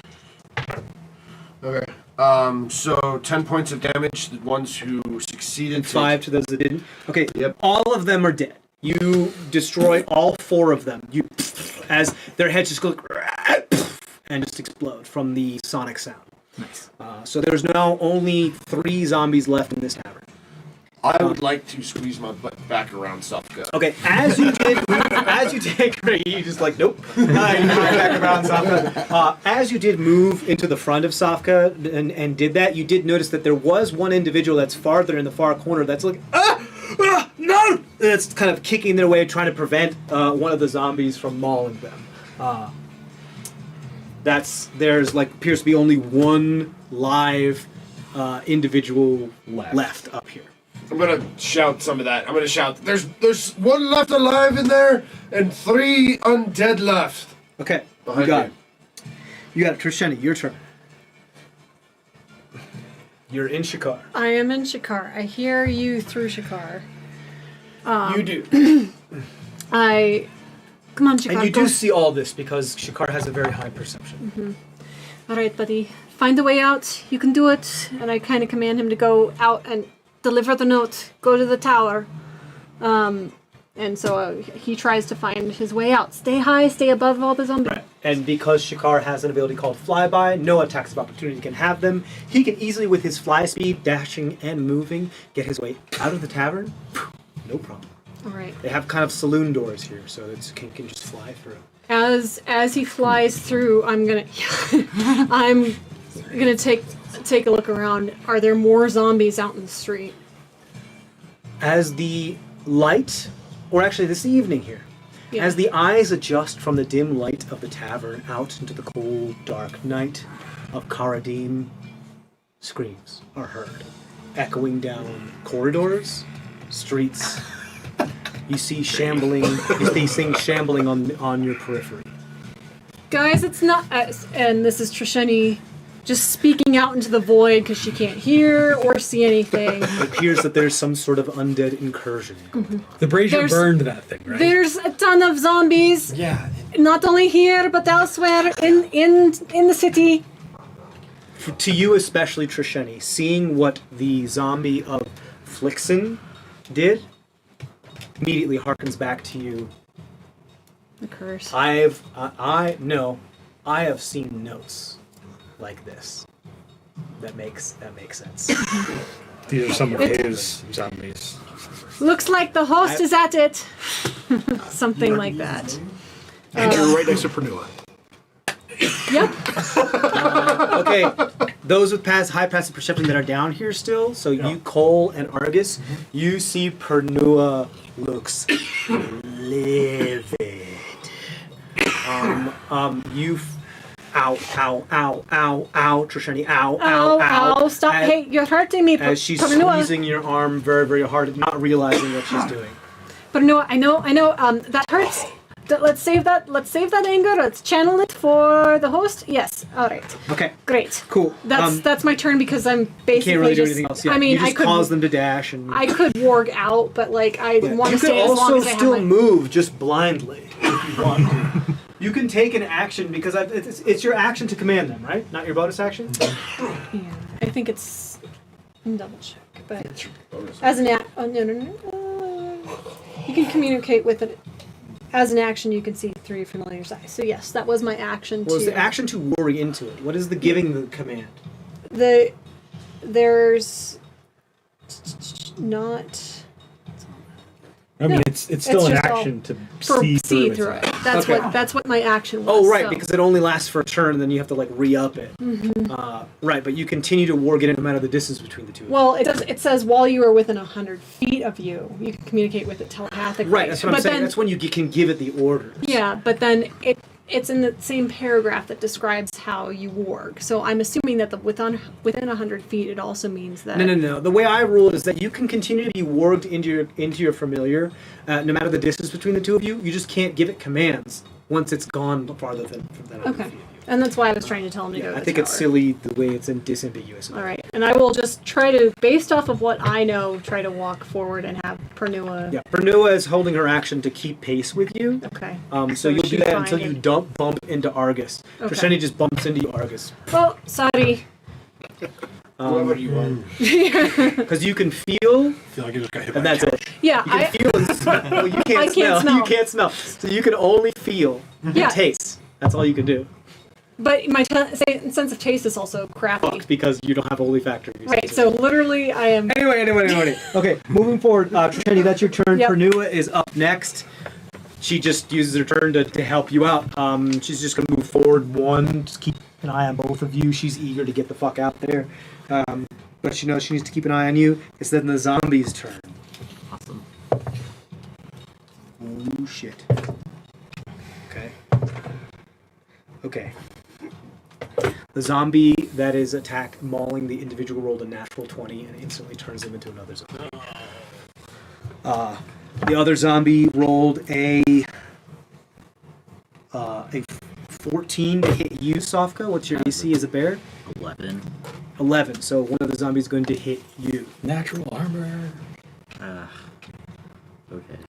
Okay. So 10 points of damage. The ones who succeeded. 5 to those that didn't. Okay, Yep. all of them are dead. You destroy all 4 of them. You, as their heads just go and just explode from the sonic sound. Nice. So there's now only 3 zombies left in this tavern. I would like to squeeze my butt back around Sofka. Okay, as you take, you just like nope. You go back around Sofka. As you did move into the front of Sofka and did that, you did notice that there was one individual that's farther in the far corner that's like no, that's kind of kicking their way, trying to prevent one of the zombies from mauling them. There's like appears to be only one live individual left up here. I'm gonna shout some of that. I'm gonna shout, there's one left alive in there, and 3 undead left. Okay, Behind you got you. it. You got it. Trisheni, your turn. You're in Shakar. I am in Shakar. I hear you through Shakar. You do. Come on, Shakar. And you go. do see all this because Shakar has a very high perception. All right, buddy. Find a way out. You can do it. And I kind of command him to go out and deliver the note. Go to the tower. And so he tries to find his way out. Stay high. Stay above all the zombies. Right. And because Shakar has an ability called Flyby, no attacks of opportunity can have them. He can easily, with his fly speed, dashing and moving, get his way out of the tavern. No problem. All right. They have kind of saloon doors here, so it can just fly through. As he flies through, I'm gonna take a look around. Are there more zombies out in the street? As the light, or actually this evening here, Yeah. as the eyes adjust from the dim light of the tavern out into the cold, dark night of Karadim, screams are heard, echoing down corridors, streets. You see shambling. You see things shambling on your periphery. Guys, it's not. And this is Trisheni just speaking out into the void because she can't hear or see anything. It appears that there's some sort of undead incursion. The brazier There's- burned that thing, right? There's a ton of zombies, Yeah. not only here but elsewhere in the city. To you especially, Trisheni, seeing what the zombie of Flixen did immediately harkens back to you. The curse. I have seen notes like this. That makes sense. These are some of his zombies. Looks like the host is at it. Something like that. And you're right next to Pernua. Yep. Okay, those with high passive perception that are down here still, so you, Cole, and Argus, you see Pernua looks livid. Ow, Trisheni, ow. Stop. Hey, you're hurting me. As she's Pernua. squeezing your arm very, very hard, not realizing what she's doing. Pernua, I know, that hurts. Let's save that anger. Let's channel it for the host. Yes. All right. Okay. Great. Cool. That's my turn because I'm basically Can't really do just, anything else. Yeah. I mean, you just I could cause them to dash, and I could warg out, but like I want to stay as long also as I have still my. move just blindly if you want to. You can take an action because it's your action to command them, right? Not your bonus action. Yeah, I think it's double check, but as an act, oh no. You can communicate with it. As an action, you can see through your familiar size. So yes, that was my action. Was the action to worry into it? What is the giving the command? There's not. I mean, No, it's still an just action to For see see through it. That's Okay. that's what my action was. Oh, right, so. because it only lasts for a turn, and then you have to like re-up it. Right, but you continue to warg it no matter the distance between the two. Well, it says while you are within 100 feet of you, you can communicate with it telepathically. Right, that's what I'm saying. Then, That's when you can give it the orders. yeah, but then it's in the same paragraph that describes how you warg. So I'm assuming that within 100 feet, it also means that. No. The way I rule it is that you can continue to be warged into your familiar, no matter the distance between the two of you. You just can't give it commands once it's gone farther than 100 Okay, feet of you. and that's why I was trying to tell him to go to I the think it's tower. silly the way it's disambiguous. All right, and I will just try to, based off of what I know, try to walk forward and have Pernua. Yeah, Pernua is holding her action to keep pace with you. Okay. So you'll do she's that until fine you and- bump into Argus. Okay. Trisheni just bumps into Argus. Oh, sorry. Whoever you are. Because you can feel, feel like I just got hit and by a that's couch. it. Yeah, You can feel and smell. Well, you can't, I can't smell. You can't smell. So you can only feel Yeah. and taste. That's all you can do. but my sense of taste is also crappy. Fuck, because you don't have holy factor. Right, so literally I am. Anyway. Okay, moving forward. Trisheni, that's your turn. Yep. Pernua is up next. She just uses her turn to help you out. She's just going to move forward one. Just keep an eye on both of you. She's eager to get the fuck out there. But she knows she needs to keep an eye on you. It's then the zombie's turn. Awesome. Oh, shit. Okay. The zombie that is attacked, mauling the individual rolled a natural 20 and instantly turns them into another zombie. The other zombie rolled a 14 to hit you, Sofka. What's your AC as a bear? 11. 11. So one of the zombies is going to hit you. Natural armor. Okay.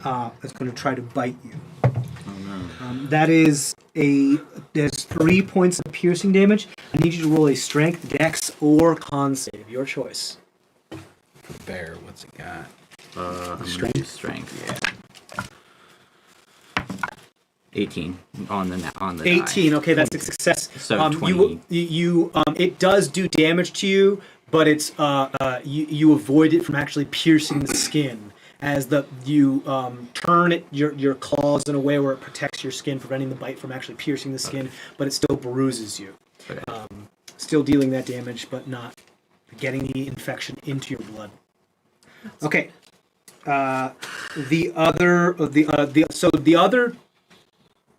That's going to try to bite you. Oh no. There's 3 points of piercing damage. I need you to roll a strength, dex, or con save. Your choice. Bear, what's it got? I'm gonna do strength. Yeah. 18 on the 18. die. Okay, that's a success. So 20. It does do damage to you, but it's you avoid it from actually piercing the skin. As you turn your claws in a way where it protects your skin, preventing the bite from actually piercing the skin, but it still bruises you. Okay. Still dealing that damage, but not getting the infection into your blood. Okay.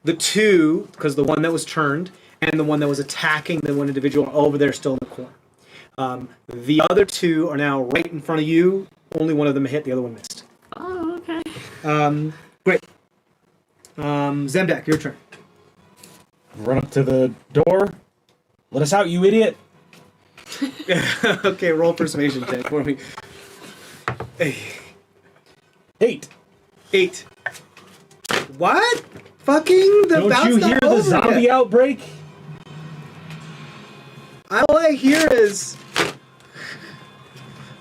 The two, because the one that was turned and the one that was attacking the one individual are over there still in the corner. The other two are now right in front of you. Only one of them hit, the other one missed. Oh, okay. Great. Zemdack, your turn. Run up to the door. Let us out, you idiot. Okay, roll persuasion check for me. 8. 8. What? Fucking the Don't bout's you not hear the over zombie yet. outbreak? All I hear is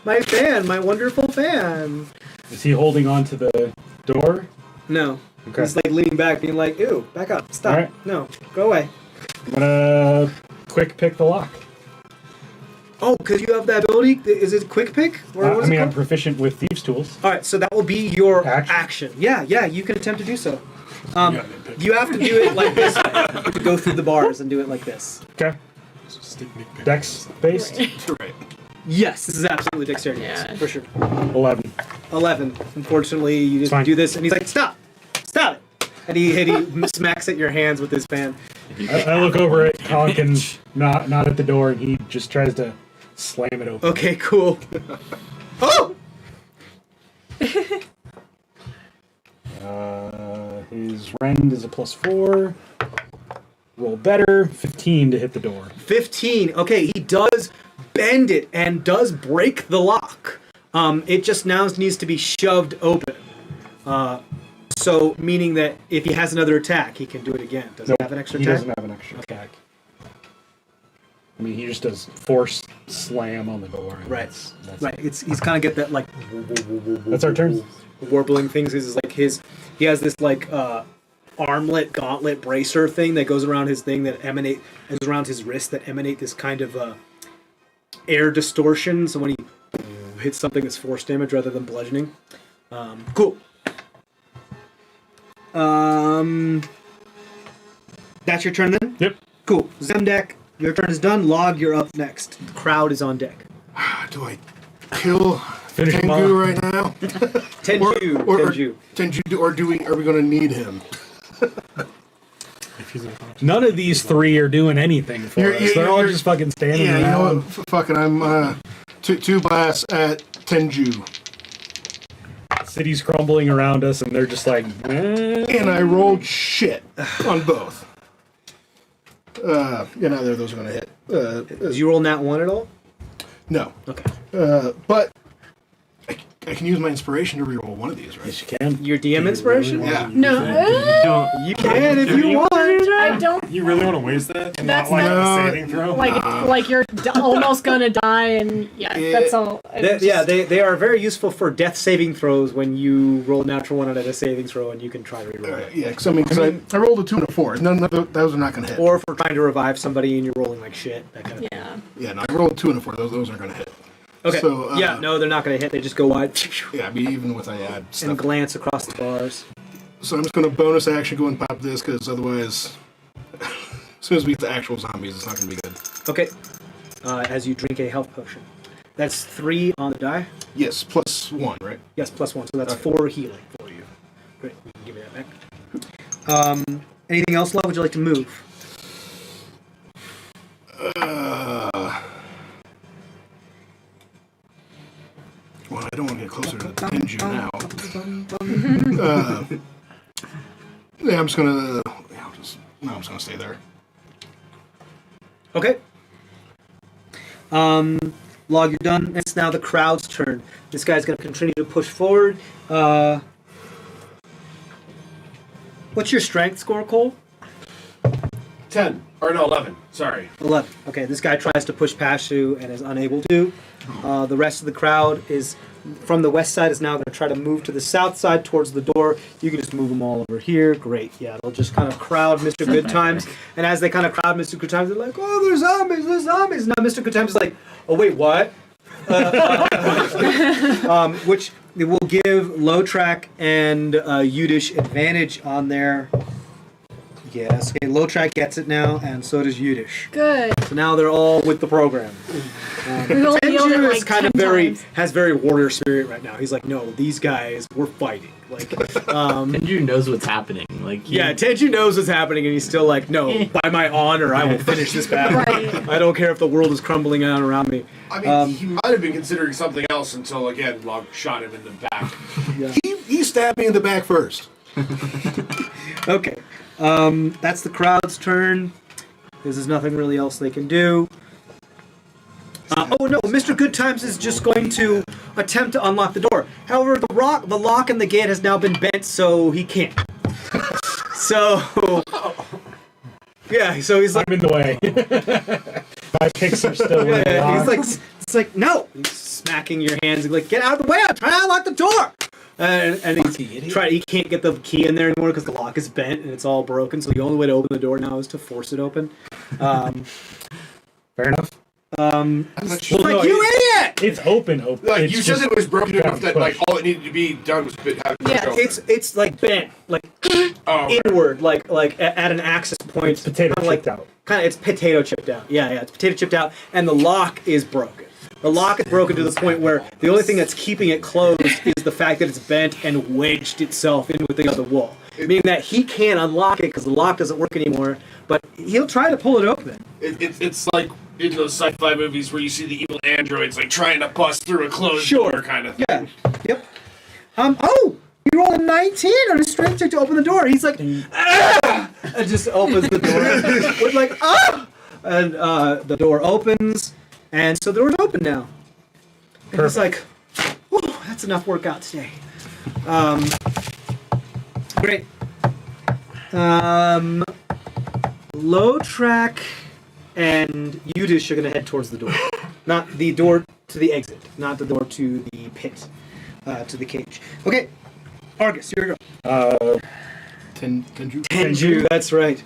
my fan, my wonderful fan. Is he holding on to the door? No. Okay. He's like leaning back, being like, ew, back up, stop. All right. No, go away. I'm gonna quick pick the lock. Oh, because you have that ability? Is it quick pick? Or I what's mean, it I'm called? proficient with thieves' tools. All right, so that will be your Action? action. Yeah, you can attempt to do so. You have to do it like this. You have to go through the bars and do it like this. Okay. Dex based. Right. Yes, this is absolutely dexterity. Yeah. For sure. 11. 11. Unfortunately, you just Fine. do this, and he's like, "Stop! Stop it!" And he smacks at your hands with his fan. I look over at Conk and not at the door, and he just tries to slam it open. Okay, cool. Oh! His rend is a +4. Roll better. 15 to hit the door. 15. Okay, he does bend it and does break the lock. It just now needs to be shoved open. So, meaning that if he has another attack, he can do it again. Does he have an extra He attack? doesn't have an extra attack. I mean, he just does force slam on the door. and Right. That's Right. He's kind of get that like That's our turn. warbling things. Is like he has this like armlet gauntlet bracer thing that goes around his thing that goes around his wrist that emanate this kind of air distortion. So when he hits something, it's force damage rather than bludgeoning. Cool. That's your turn then? Yep. Cool. Zemdack, your turn is done. Log, you're up next. The crowd is on deck. Do I kill Finish him Tengu off. right now? Tenju. Tenju. Tenju, or are we going to need him? None of these three are doing anything for us. They're all just fucking standing Yeah, around. you know what? Fuck it. I'm two blasts at Tenju. City's crumbling around us, and they're just like, And I rolled shit on both. Neither of those are going to hit. Did you roll nat 1 at all? No. Okay. But I can use my inspiration to reroll one of these, right? yes, you can. Your DM inspiration? Yeah. No, You can if you want. I don't. You really want to waste that? And That's not like not- a saving throw? Like you're almost gonna die, and that's all. They are very useful for death saving throws when you roll a natural 1 out of a saving throw and you can try to reroll it. Yeah, because I rolled a 2 and a 4. None of those are not going to hit. Or for trying to revive somebody and you're rolling like shit. That kind of thing. Yeah. Yeah, no, I rolled a 2 and a 4. Those aren't going to hit. Okay. So, yeah, no, they're not going to hit. They just go wide Yeah, I mean, even with I add and stuff. glance across the bars. So I'm just going to bonus action go and pop this, because otherwise, as soon as we get the actual zombies, it's not going to be good. Okay. As you drink a health potion. That's 3 on the die. Yes, +1, right? Yes, +1. So that's 4 healing for you. Great. You can give me that back. Anything else, Love? Would you like to move? Well, I don't want to get closer to the Tenju now. Yeah, I'm just going to... Yeah, I'm just going to stay there. Okay. Log, you're done. It's now the crowd's turn. This guy's going to continue to push forward. What's your strength score, Cole? 10. Or no, 11. Sorry. 11. Okay, this guy tries to push past you and is unable to. The rest of the crowd is from the west side is now going to try to move to the south side towards the door. You can just move them all over here. Great. Yeah, they'll just kind of crowd Mr. Goodtimes. And as they kind of crowd Mr. Goodtimes, they're like, oh, there's zombies, there's zombies. Now Mr. Goodtimes is like, oh, wait, what? Which will give Lotrak and Yudish advantage on their... Yes, okay, Lotrak gets it now, and so does Yudish. Good. So now they're all with the program. We only yelled it Tenju like is kind 10 of times. has very warrior spirit right now. He's like, no, these guys, we're fighting. Like, Tenju knows what's happening. Like, yeah, Tenju knows what's happening, and he's still like, no, by my honor, I will finish this battle. Right. I don't care if the world is crumbling down around me. I mean, he might have been considering something else until, again, Log shot him in the back. He stabbed me in the back first. Okay, that's the crowd's turn. There's nothing really else they can do. Oh no, Mr. Goodtimes is just going to attempt to unlock the door. However, the lock and the gate has now been bent, so he can't. So, yeah, so he's like, I'm in the way. My picks are still in the yeah, he's lock. like, it's like, no. He's smacking your hands. He's like, get out of the way! I'm trying to unlock the door. And he can't get the key in there anymore because the lock is bent and it's all broken. So the only way to open the door now is to force it open. Fair enough. He's like, you idiot! It's open. Like It's you said just that it was broken enough that push. like all it needed to be done was have Yeah, It's like bent, like okay. inward, like at an axis point. It's potato kinda chipped out. It's potato chipped out. Yeah, it's potato chipped out, and the lock is broken. The lock is broken to the point where the only thing that's keeping it closed is the fact that it's bent and wedged itself in with the other wall. Meaning that he can't unlock it because the lock doesn't work anymore, but he'll try to pull it open. It's like in those sci-fi movies where you see the evil androids like trying to bust through a closed door kind of thing. Yeah. Yep. Oh! You roll a 19 on a strength check to open the door. He's like, ah! And just opens the door. With like, ah! And the door opens, and so the door's open now. And he's like, whew, that's enough workout today. Great. Low track and Agdus are going to head towards the door. Not the door to the exit, not the door to the pit, to the cage. Okay, Argus, your go. Tenju, that's right.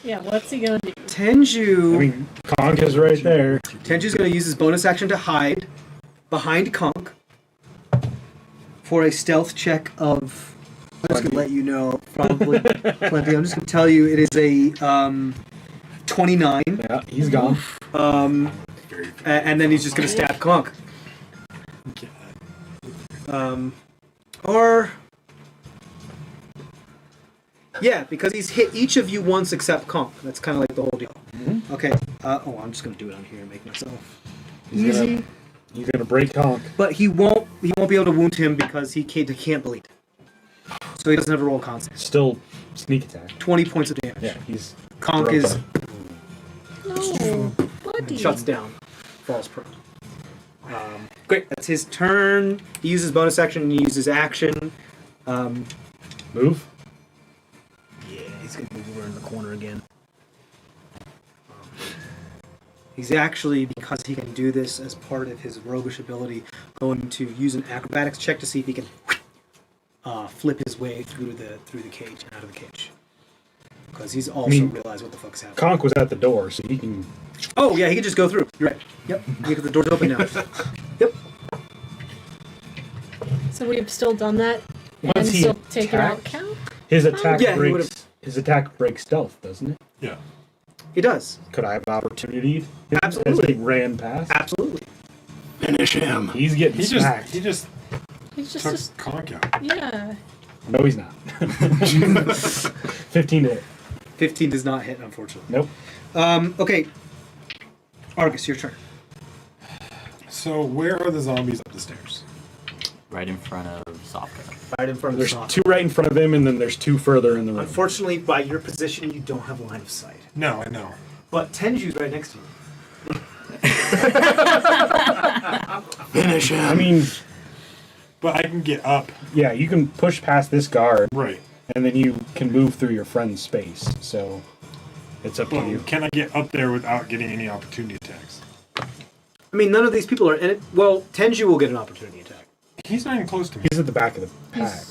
Yeah, what's he gonna do? Tenju. I mean, Conk is right there. Tenju's going to use his bonus action to hide behind Conk for a stealth check of. I'm just going to let you know, probably plenty. I'm just going to tell you it is a 29. Yeah, he's gone. And then he's just going to stab Conk. Or. Yeah, because he's hit each of you once except Conk. That's kind of like the whole deal. Mm-hmm. Okay. I'm just going to do it on here and make myself easy. He's gonna break Conk. But he won't be able to wound him because he can't bleed. So he doesn't have to roll constant. Still sneak attack. 20 points of damage. Yeah, he's Conk is No, buddy. shuts down, falls prone. Great, that's his turn. He uses bonus action and he uses action. move. Yeah, he's gonna move over in the corner again. He's actually, because he can do this as part of his roguish ability, going to use an acrobatics check to see if he can flip his way through the cage and out of the cage. Because he's also realized what the fuck's happening. Conk was at the door, so he can. Oh yeah, he can just go through. You're right. Yep. The door's open now. Yep. So we've still done that and Once he still taken out attacked- count? His attack Yeah, he breaks. would've- His attack breaks stealth, doesn't it? Yeah. He does. Could I have opportunity? Absolutely. As he ran past. Absolutely. Finish him. He's getting He smacked. just He's took just Conk out. yeah. No, he's not. 15 to hit. 15 does not hit, unfortunately. Nope. Okay. Argus, your turn. So where are the zombies up the stairs? Right in front of Sofka. Right in front of There's the two right in front of him, and then there's two further in the room. Unfortunately, by your position, you don't have line of sight. No, I know. But Tenju's right next to you. Finish him. I mean, but I can get up. yeah, you can push past this guard, Right. and then you can move through your friend's space. So it's up to Well, you. can I get up there without getting any opportunity attacks? I mean, none of these people are in it. Well, Tenju will get an opportunity attack. He's not even close to me. He's at the back of the pack.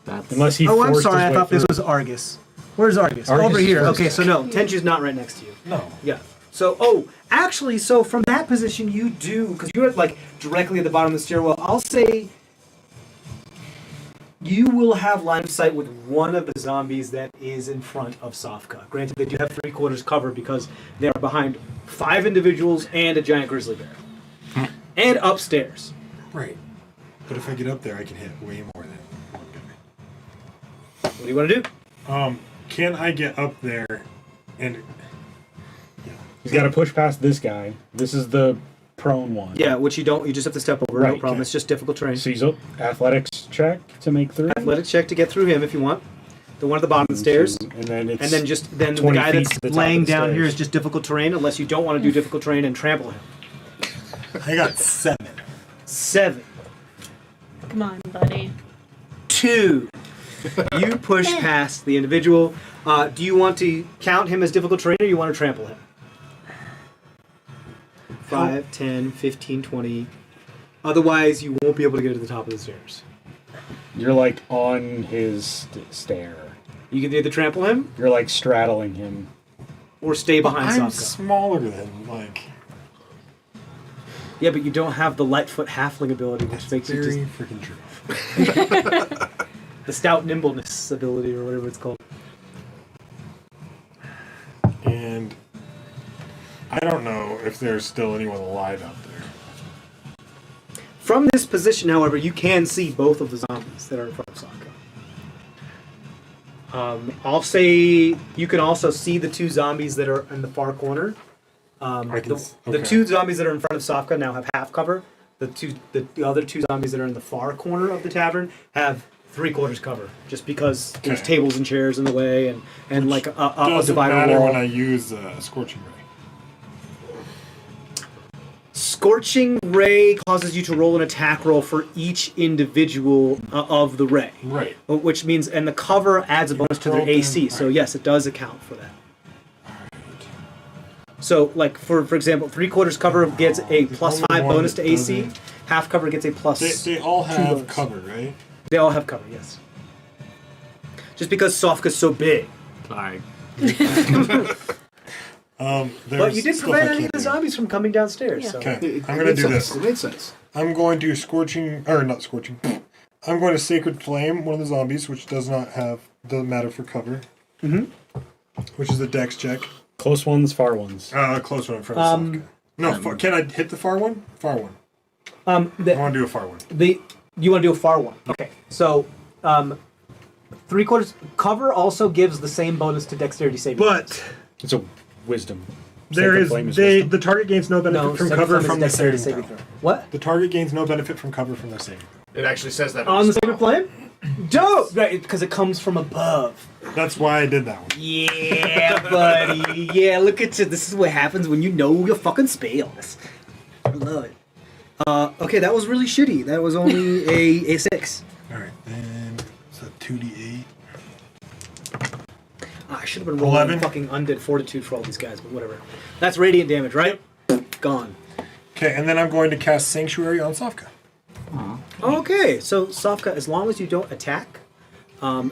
That's Unless he Oh, I'm forced sorry. his I way thought this through. was Argus. Where's Argus? Argus Over is here. first. Okay, so no, Tenju's not right next to you. No. Yeah. So, actually, so from that position, you do, because you're like directly at the bottom of the stairwell, I'll say you will have line of sight with one of the zombies that is in front of Sofka. Granted, they do have 3/4 cover because they are behind 5 individuals and a giant grizzly bear. And upstairs. Right. But if I get up there, I can hit way more than one guy. What do you want to do? Can I get up there and... He's got to push past this guy. This is the prone one. Yeah, which you don't, you just have to step over, no Right, problem. okay. It's just difficult terrain. So he's up. Athletics check to make through. Athletics check to get through him if you want. The one at the bottom of the stairs. And then it's Then the 20 guy feet that's to the top laying of the down here stairs. is just difficult terrain, unless you don't want to do difficult terrain and trample him. I got 7. 7. Come on, buddy. 2. You push past the individual. Do you want to count him as difficult terrain or you want to trample him? 5, 10, 15, 20. Otherwise, you won't be able to get to the top of the stairs. You're like on his stair. You can either trample him You're like straddling him. or stay behind I'm Sofka. smaller than, like... Yeah, but you don't have the Lightfoot Halfling ability, which makes you just... Very freaking true. The Stout Nimbleness ability, or whatever it's called. And I don't know if there's still anyone alive out there. From this position, however, you can see both of the zombies that are in front of Sofka. I'll say you can also see the two zombies that are in the far corner. The two zombies that are in front of Sofka now have half cover. The other two zombies that are in the far corner of the tavern have 3/4 cover, just because there's tables and chairs in the way and like a Doesn't divider matter wall. when I use Scorching Ray. Scorching Ray causes you to roll an attack roll for each individual of the ray. Right. Which means, and the cover adds a bonus to their AC, so yes, it does account for that. So, like, for example, 3/4 cover gets a +5 bonus to AC, half cover gets a plus. They all 2 have bonus. cover, right? They all have cover, yes. Just because Sofka's so big. Sorry. But you did prevent any of the zombies from coming downstairs. Yeah. So. Okay, I'm going to do this. It made sense. I'm going to I'm going to Sacred Flame one of the zombies, which doesn't matter for cover. Which is a dex check. Close ones, far ones. Close one in front of Sofka. No, can I hit the far one? Far one. I want to do a far one. You want to do a far one. Okay. So, 3/4 cover also gives the same bonus to dexterity saving. But It's a wisdom. there Sacred is flame wisdom. the target gains no benefit no, from Sacred cover Flame is from the dexterity saving throw. What? The target gains no benefit from cover from their saving throw. It actually says that On the spell. Sacred Flame? Dope! Right, because it comes from above. That's why I did that one. Yeah, buddy. Yeah, look at you. This is what happens when you know your fucking spells. I love it. Okay, that was really shitty. That was only a 6. Alright, then it's a 2d8. I should have been rolling 11. fucking undead fortitude for all these guys, but whatever. That's radiant damage, right? Gone. Okay, and then I'm going to cast Sanctuary on Sofka. Okay, so Sofka, as long as you don't attack,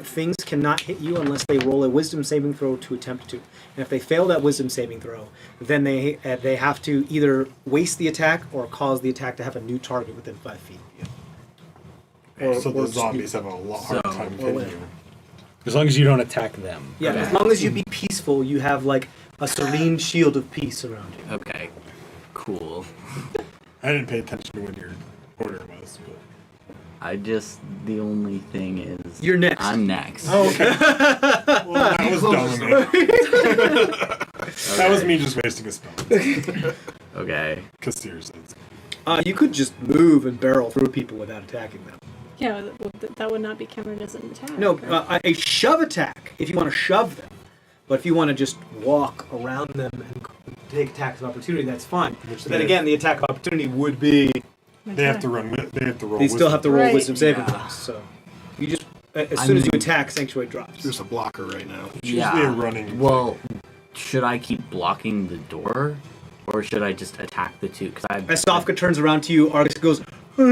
things cannot hit you unless they roll a wisdom saving throw to attempt to. And if they fail that wisdom saving throw, then they have to either waste the attack or cause the attack to have a new target within 5 feet of you. So the zombies have a lot harder time hitting you. As long as you don't attack them. Yeah, as long as you be peaceful, you have like a serene shield of peace around you. Okay. Cool. I didn't pay attention to when your order was, but... The only thing is... You're next. I'm next. Oh, okay. Well, that was dumb of me. That was me just wasting a spell. Okay. Because seriously. You could just move and barrel through people without attacking them. Yeah, that would not be counted as an attack. No, right? a shove attack, if you want to shove them. But if you want to just walk around them and take attacks of opportunity, that's fine. But then again, the attack of opportunity would be... They have to run. They have to roll. They still have to roll Right. wisdom saving throws. So you just, as soon as you attack, Sanctuary drops. There's a blocker right now. It's usually a running. Well, should I keep blocking the door? Or should I just attack the two? As Sofka turns around to you, Argus goes... Yeah,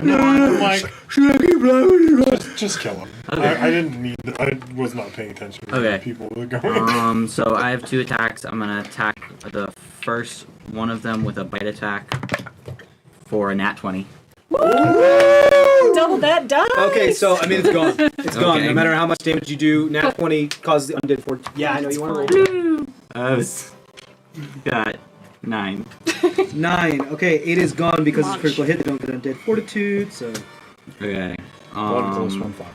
no, I'm like, Should I keep blocking? just kill him. Okay. I didn't need. I was not paying attention to Okay. where people were going. So I have 2 attacks. I'm gonna attack the first one of them with a bite attack for a nat 20. Double that die. Okay, so, I mean, it's gone. It's gone. Okay. No matter how much damage you do, nat 20 causes the undead fortitude. Yeah, I know you want to roll. Got 9. 9. Okay, it is gone because it's Launch. critical hit. They don't get undead fortitude, so... Okay. One close, one far.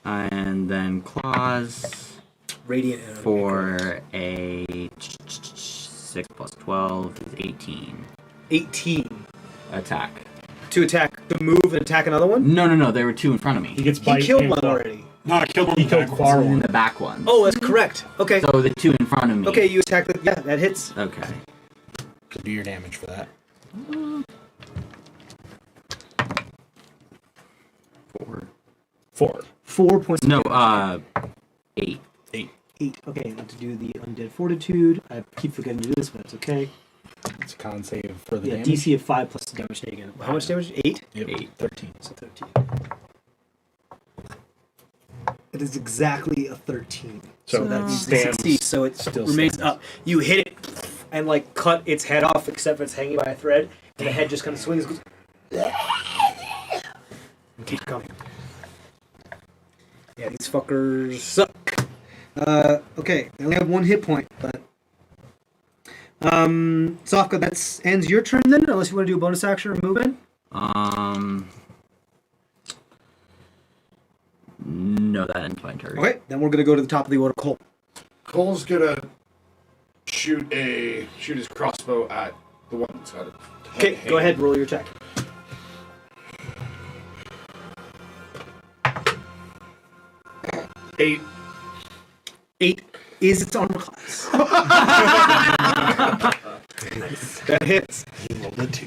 And then claws Radiant enemy. for a 6 plus 12 is 18 18. attack. To attack, to move and attack another one? No, there were 2 in front of me. He gets He bite killed and one claw. already. No, I killed one. He killed far In one. the back one. Oh, that's correct. Okay. So the 2 in front of me. Okay, you attack the... Yeah, that hits. Okay. So do your damage for that. 4. 4 points. No, 8. 8. Okay, I have to do the undead fortitude. I keep forgetting to do this, but it's okay. It's a con save for the Yeah, damage. DC of 5 plus the damage taken. How much damage? 8? Yep. 8. 13. So 13. It is exactly a 13. So that it means stands. succeed, so it still remains stands. up. You hit it, and like cut its head off, except for it's hanging by a thread, and the head just kind of swings. And goes, and keeps coming. Yeah, these fuckers suck. Okay, they only have 1 hit point, but Sofka, that ends your turn then, unless you want to do a bonus action or move in. No, that ends my turn. Okay, then we're gonna go to the top of the order. Cole. Cole's gonna shoot his crossbow at the one that's got it. Okay, go ahead, roll your check. Eight. 8 is its armor class. That hits. He rolled a 2.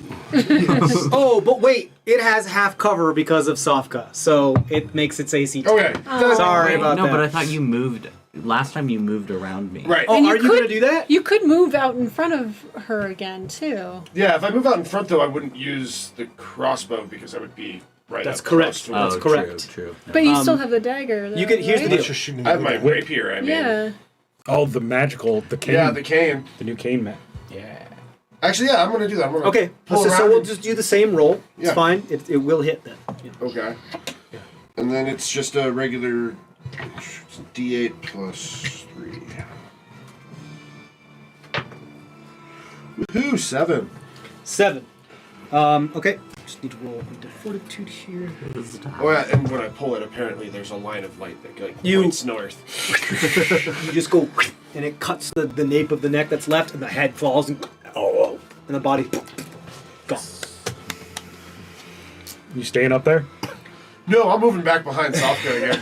Oh, but wait, it has half cover because of Sofka, so it makes its AC 10. Okay. Sorry about No, that. but I thought you moved. Last time you moved around me. Right. Oh, And are you going to do that? You could move out in front of her again, too. Yeah, if I move out in front, though, I wouldn't use the crossbow because I would be right That's up correct. close to That's it. correct. True. But you still have the dagger, though, you could- here's the right? deal. Let's just shoot I have my another guy. rapier, I mean. Yeah. Oh, the magical, the cane. Yeah, the cane. the new cane mat. Yeah. Actually, yeah, I'm going to do that. I'm gonna Okay, pull so around we'll and- just do the same roll. It's Yeah. fine. It will hit then. Yeah. Okay. And then it's just a regular D8 plus 3. Woohoo, 7. 7. Okay. Just need to roll into fortitude here. Oh, yeah, and when I pull it, apparently there's a line of light that like, You- points north. You just go, and it cuts the nape of the neck that's left, and the head falls, and the body gone. You staying up there? No, I'm moving back behind Sofka again.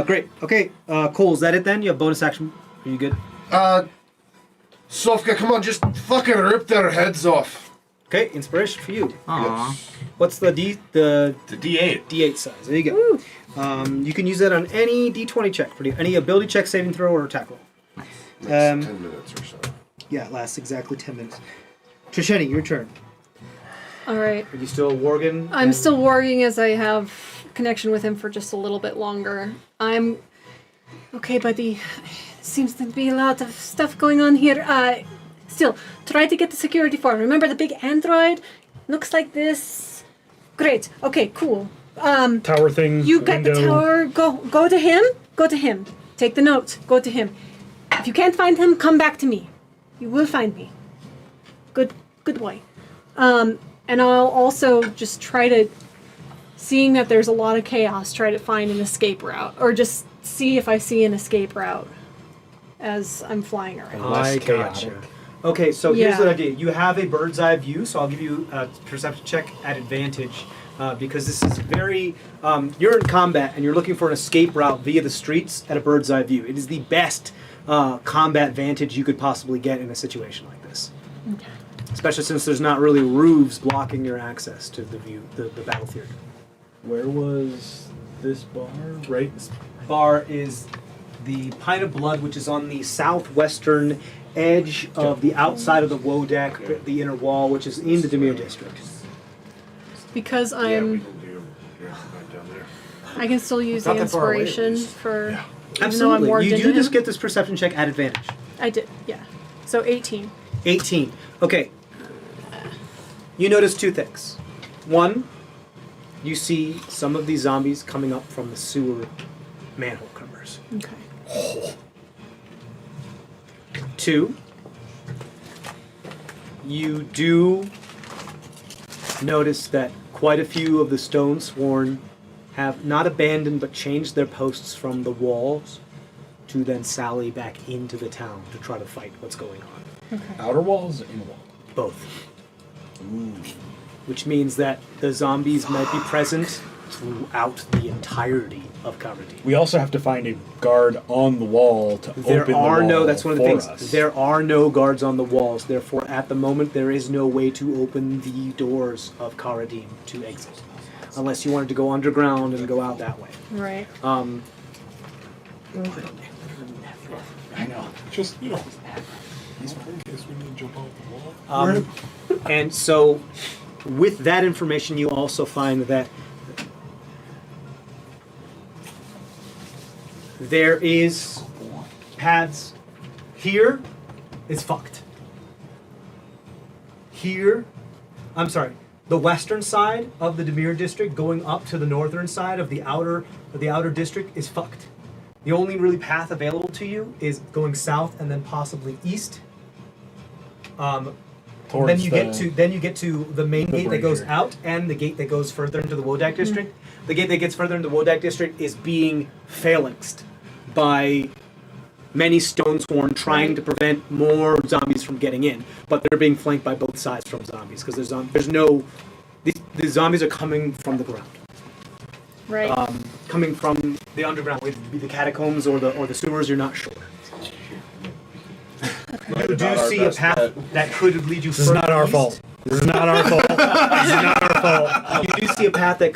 Great. Okay, Cole, is that it then? You have bonus action. Are you good? Sofka, come on, just fucking rip their heads off. Okay, inspiration for you. Aww. What's the The D8. D8 size? There you go. You can use that on any D20 check, any ability check, saving throw, or attack roll. That's 10 minutes or so. Yeah, it lasts exactly 10 minutes. Trisheni, your turn. All right. Are you still Worgen? I'm still worrying as I have connection with him for just a little bit longer. I'm... Okay, buddy. Seems to be a lot of stuff going on here. Still, try to get the security form. Remember the big android? Looks like this. Great. Okay, cool. Tower thing. You got the window. tower. Go to him. Go to him. Take the note. Go to him. If you can't find him, come back to me. You will find me. Good boy. And I'll also just try to, seeing that there's a lot of chaos, try to find an escape route, or just see if I see an escape route as I'm flying around. I chaotic. gotcha. Okay, so here's Yeah. the idea. You have a bird's eye view, so I'll give you a perception check at advantage because this is very. You're in combat and you're looking for an escape route via the streets at a bird's eye view. It is the best combat vantage you could possibly get in a situation like this. Okay. Especially since there's not really roofs blocking your access to the view, the battlefield. Where was this bar? Right. This bar is the Pint of Blood, which is on the southwestern edge of the outside of the Wodak, the inner wall, which is in the Demir district. Because Yeah, we I'm, can do right down there. I can still use Not the that far away, at inspiration least. for. Even though I'm Absolutely. warped You into do just him. get this perception check at advantage. I did, yeah. So 18. 18. Okay. You notice two things. One, you see some of these zombies coming up from the sewer manhole covers. Okay. Two, you do notice that quite a few of the stone sworn have not abandoned but changed their posts from the walls to then sally back into the town to try to fight what's going on. Outer walls, inner wall. Both. Which means that the zombies might be present throughout the entirety of Karadin. We also have to find a guard on the wall to There open are the wall no, that's one of the for things. us. There are no guards on the walls. Therefore, at the moment, there is no way to open the doors of Karadin to exit. Unless you wanted to go underground and go out that way. Right. I know. Just, in case we need to jump off the wall. And so, with that information, you also find that there is paths here is fucked. Here, I'm sorry, the western side of the Demir district going up to the northern side of the outer district is fucked. The only really path available to you is going south and then possibly east. Then you get to the main gate that goes out and the gate that goes further into the Wodak district. The gate that gets further into the Wodak district is being phalanxed by many Stonesworn trying to prevent more zombies from getting in, but they're being flanked by both sides from zombies because there's no these zombies are coming from the ground. Right. Coming from the underground, whether it be the catacombs or the sewers, you're not sure. You do see a path that could lead you further This is not our east. fault. This is not our fault. This is not our fault. You do see a path that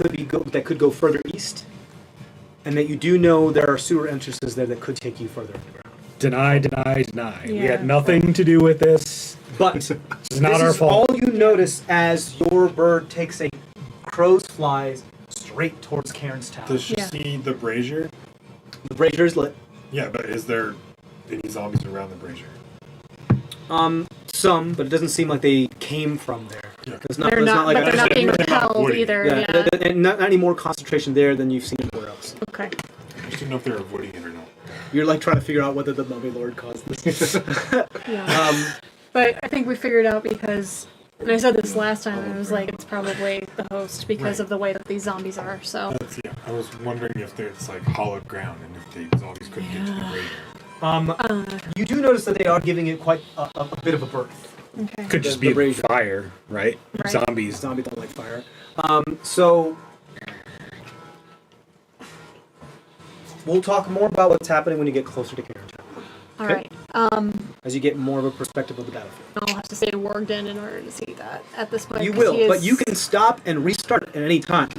could go further east, and that you do know there are sewer entrances there that could take you further underground. Deny, deny, deny. We Yeah. had nothing to do with this. But This is not our fault. all you notice as your bird takes a crow's flies straight towards Karen's tower. Does she Yeah. see the brazier? The brazier is lit. Yeah, but is there any zombies around the brazier? Some, but it doesn't seem like they came from there. Yeah. It's They're not, like but they're not being they're not repelled woody. either. yeah, Yeah. and not any more concentration there than you've seen anywhere else. Okay. I just didn't know if they were woody in or not. You're like trying to figure out whether the Mummy Lord caused this. Yeah. But I think we figured out because, and I said this last time, and it was like it's probably the host because of the way that these zombies are. So. Yeah, I was wondering if it's like hollowed ground and if the zombies couldn't get to the brazier. You do notice that they are giving it quite a bit of a birth. Okay. Could just The be brazier. fire, right? Right. Zombies. Zombies don't like fire. So we'll talk more about what's happening when you get closer to Karen's tower. All Okay. right. As you get more of a perspective of the battlefield. I'll have to stay Wargden in order to see that at this point. You 'cause will, he but is- you can stop and restart at any time.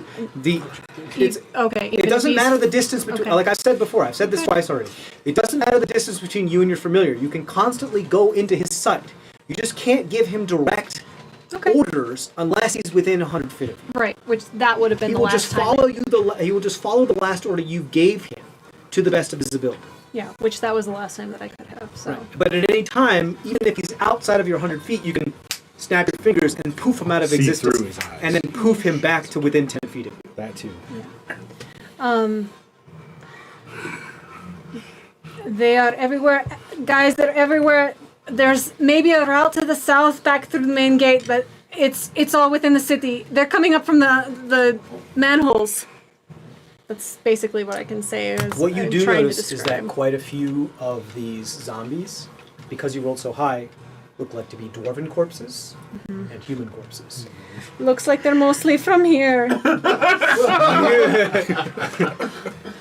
Okay. It doesn't matter the distance between. Okay. Like I said before, I've said this twice already. It doesn't matter the distance between you and your familiar. You can constantly go into his sight. You just can't give him direct Okay. orders unless he's within 100 feet of you. Right, which that would have been He the will last just time. follow you. He will just follow the last order you gave him to the best of his ability. Yeah, which that was the last time that I could have. So. But at any time, even if he's outside of your 100 feet, you can snap your fingers and poof him out of See existence, through his eyes. and then poof him back to within 10 feet of you. That too. They are everywhere, guys. They're everywhere. There's maybe a route to the south back through the main gate, but it's all within the city. They're coming up from the manholes. That's basically what I can say. Is What you I'm do trying to notice is describe. that quite a few of these zombies, because you rolled so high, look like to be dwarven corpses and human corpses. Looks like they're mostly from here.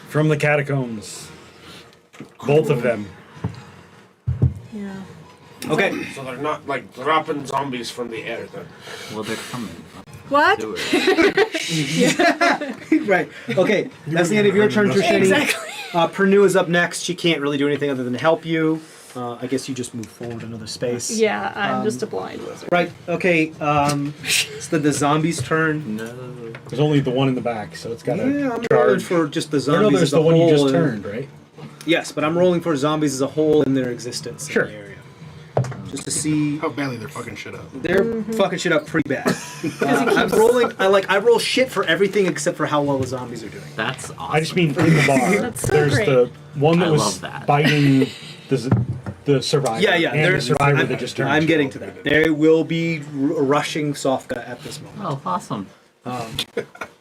From the catacombs. Both of them. Yeah. Okay. So they're not like dropping zombies from the air then. Well, they're coming. What? Do it. Right. Okay. That's the end of your turn, Trisheni. Exactly. Pernue is up next. She can't really do anything other than help you. I guess you just move forward another space. Yeah, I'm just a blind wizard. Right. Okay. It's the zombies' turn. No. There's only the one in the back, so it's got to Yeah, I'm rolling charge. for just the Or zombies no, there's as a the one you just whole, turned, right? Yes, but I'm rolling for zombies as a whole in their existence Sure. in the area. Just to see. How badly they're fucking shit up. They're fucking shit up pretty bad. I'm rolling. I roll shit for everything except for how well the zombies are doing. That's awesome. I just mean in the bar. That's so There's great. the one that I was love that. biting the survivor. Yeah, yeah. And the survivor that just turned. I'm getting to that. They will be rushing Sofka at this moment. Oh, awesome.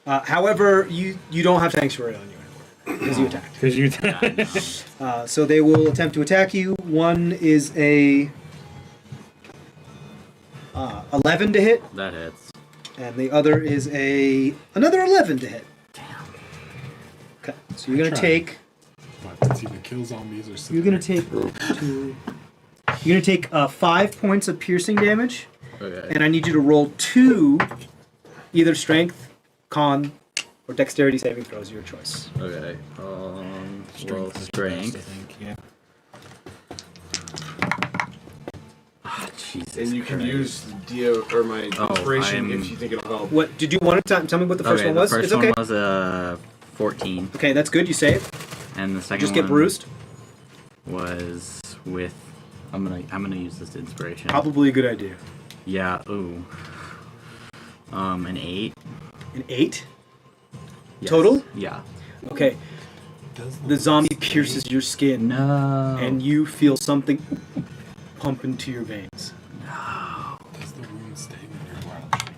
However, you don't have sanctuary on you anymore because you attacked. Because you. So they will attempt to attack you. One is a 11 to hit, That hits. and the other is another 11 to hit. Damn. Okay, so you're gonna Try. take. Let's either kill zombies or You're gonna take two. You're gonna take 5 points of piercing damage, Okay. and I need you to roll 2, either strength, con, or dexterity saving throws. Your choice. Okay. Well, I strength. think. Yeah. Ah, Jesus. And you can Christ. use Dio or my inspiration I'm- if you think it'll help. What did you want to tell me? What the first Okay, one was? the first It's okay. one was 14, Okay, that's good. You save. and the second Just one get bruised. was with. I'm gonna use this inspiration. Probably a good idea. Yeah. Ooh. An 8. An 8? Yes. Total? Yeah. Okay. The zombie pierces your skin, No. and you feel something pump into your veins. Does the wound stay in your wild shape?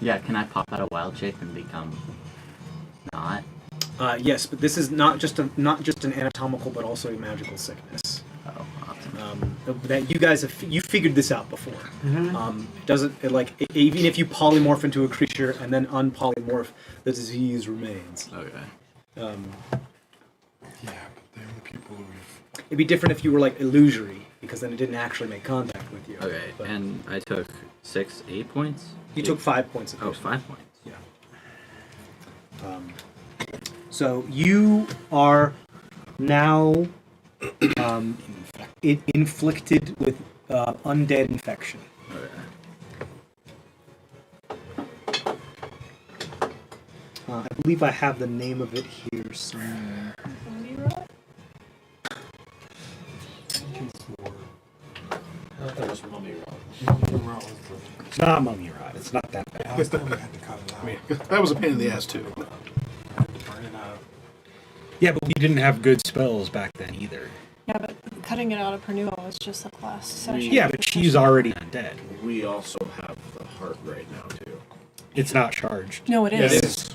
Yeah. Can I pop out a wild shape and become not? Yes, but this is not just an anatomical, but also a magical sickness. Oh, awesome. That you guys have figured this out before. It doesn't even if you polymorph into a creature and then unpolymorph, the disease remains. Okay. Yeah, but they're the people who we've... It'd be different if you were like illusory, because then it didn't actually make contact with you. Okay. But And I took 8 points. you took 5 points of Oh, piercing. 5 points. Yeah. So you are now inflicted with undead infection. Okay. I believe I have the name of it here somewhere. That was mummy rot. It's not mummy rot. It's not that bad. Last time we had to cut it out. I mean, that was a pain in the ass too. Had to burn it out. Yeah, but we didn't have good spells back then either. Yeah, but cutting it out of Pernua was just like last session. Yeah, but she's already dead. We also have the heart right now too. It's not charged. No, it is. It is.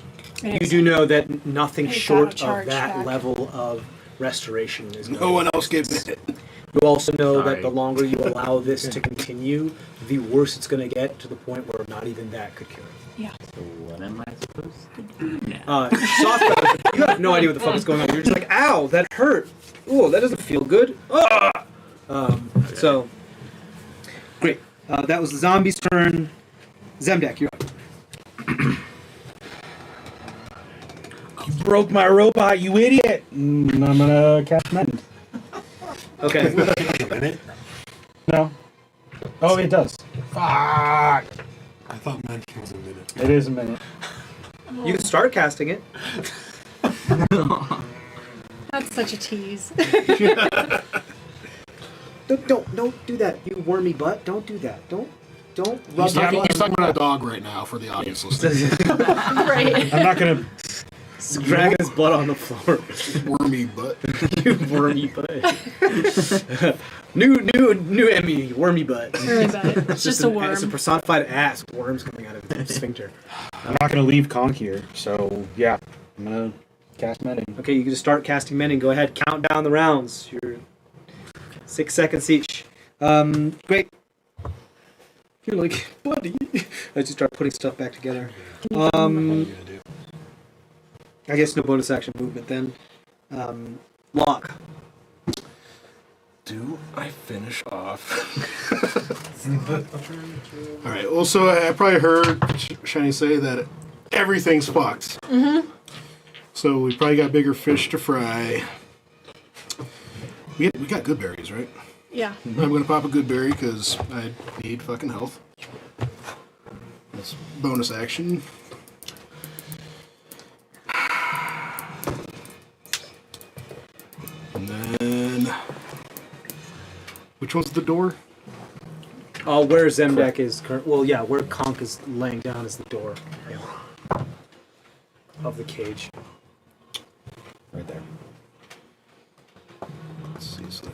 It You is. do know that nothing It got short of charged that back. level of restoration is going No one else gets it. You also know Sorry. that the longer you allow this to continue, the worse it's going to get, to the point where not even that could cure it. Yeah. So what am I supposed to do now? Sofka, you have no idea what the fuck is going on. You're just like, ow, that hurt. Ooh, that doesn't feel good. Ah! So, great. That was the zombie's turn. Zemdack, you're up. You broke my robot, you idiot! I'm gonna cast mend. Okay. A minute? No. Oh, it does. Fuck! I thought mention was a minute. It is a minute. You can start casting it. That's such a tease. Don't do that, you wormy butt. Don't do that. Don't rub He's my talking, butt. he's talking about a dog right now for the audience listening. Right. I'm not gonna. Dragging his butt on the floor. Wormy butt. You wormy butt. new Emmy, wormy butt. Worry about it. It's just a worm. It's a personified ass with worms coming out of its sphincter. I'm not gonna leave Conk here. So yeah, I'm gonna cast mending. Okay, you can just start casting mending. Go ahead, count down the rounds. You're 6 seconds each. Great. You're like, buddy. As you start putting stuff back together. What are you gonna do? I guess no bonus action movement then. Lock. Do I finish off? All right. Well, so I probably heard Shiny say that everything's fucked. Mm-hmm. So we probably got bigger fish to fry. We got good berries, right? Yeah. I'm gonna pop a good berry because I need fucking health. That's bonus action. And then, which one's the door? Where Zemdack is well, yeah, where Conk is laying down is the door. Yeah. Of the cage. Right there. Let's see. So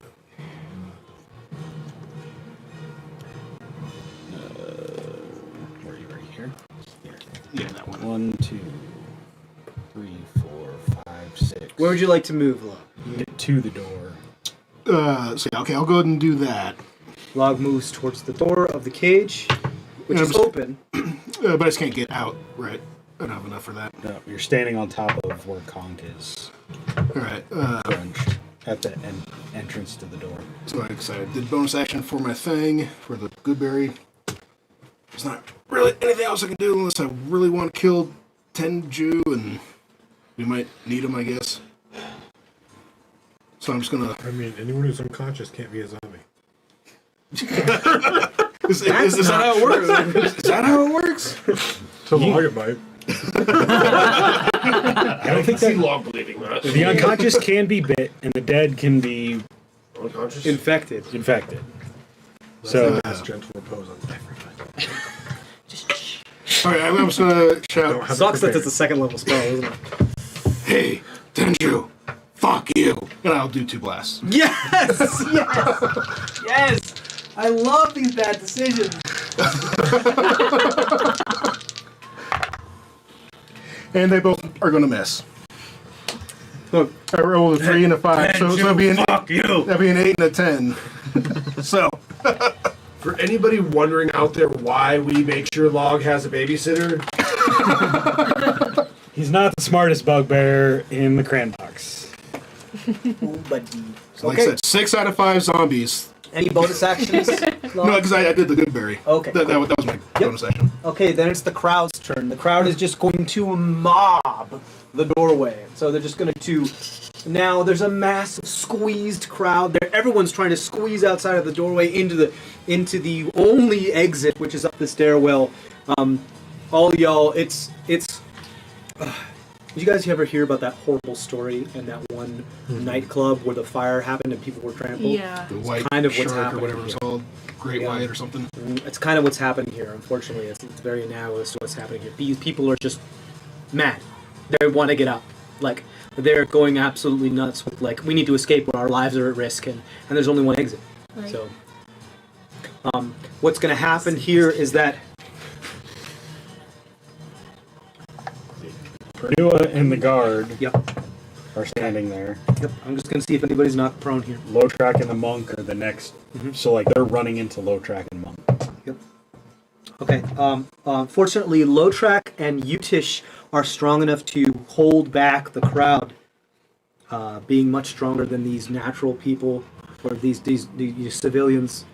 Where are you? Right here. yeah, that one. 1, 2, 3, 4, 5, 6. Where would you like to move, Log? Get to the door? So yeah, okay, I'll go ahead and do that. Log moves towards the door of the cage, which Yeah, is I'm s- open. But I just can't get out. Right. I don't have enough for that. No, you're standing on top of where Conk is, All right. crunched at the entrance to the door. So like I said, I did bonus action for my thing for the good berry. There's not really anything else I can do unless I really want to kill Tenju, and we might need him, I guess. So I'm just gonna. I mean, anyone who's unconscious can't be a zombie. Is that how it works? Is that how it works? To log it by. I don't think See that log bleeding that. the unconscious can be bit, and the dead can be Unconscious? Infected. Infected. So That's gentle repose on everybody. All right, I'm just gonna shout. Sucks that it's a second level spell, isn't it? Hey, Tenju, fuck you. And I'll do 2 blasts. Yes! Yes! Yes! I love these bad decisions. And they both are gonna miss. Look, I rolled a 3 and a 5, so that'd be an 8 and a 10. So, For anybody wondering out there why we make sure Log has a babysitter, he's not the smartest bugbear in the Cranbox. like I said, 6 out of 5 zombies. Any bonus actions? No, because I did the Goodberry. Okay, That was my bonus action. Okay, then it's the crowd's turn. The crowd is just going to mob the doorway. So they're just going to... Now there's a massive squeezed crowd there. Everyone's trying to squeeze outside of the doorway into the only exit, which is up the stairwell. All y'all, it's. Did you guys ever hear about that horrible story in that one nightclub where the fire happened and people were trampled? Yeah. The white kind of what's shark or happening whatever it's here. called. Great Yeah. white or something. It's kind of what's happening here, unfortunately. It's very analogous to what's happening here. These people are just mad. They want to get out. Like, they're going absolutely nuts with, like, we need to escape when our lives are at risk, and there's only one exit. Right. So, what's going to happen here is that... Perdua and the guard Yep, are standing there. yep. I'm just going to see if anybody's knocked prone here. Lotrak and the monk are the next. So like they're running into Lotrak and monk. Yep. Okay. Fortunately, Lotrak and Utish are strong enough to hold back the crowd, being much stronger than these natural people or these civilians.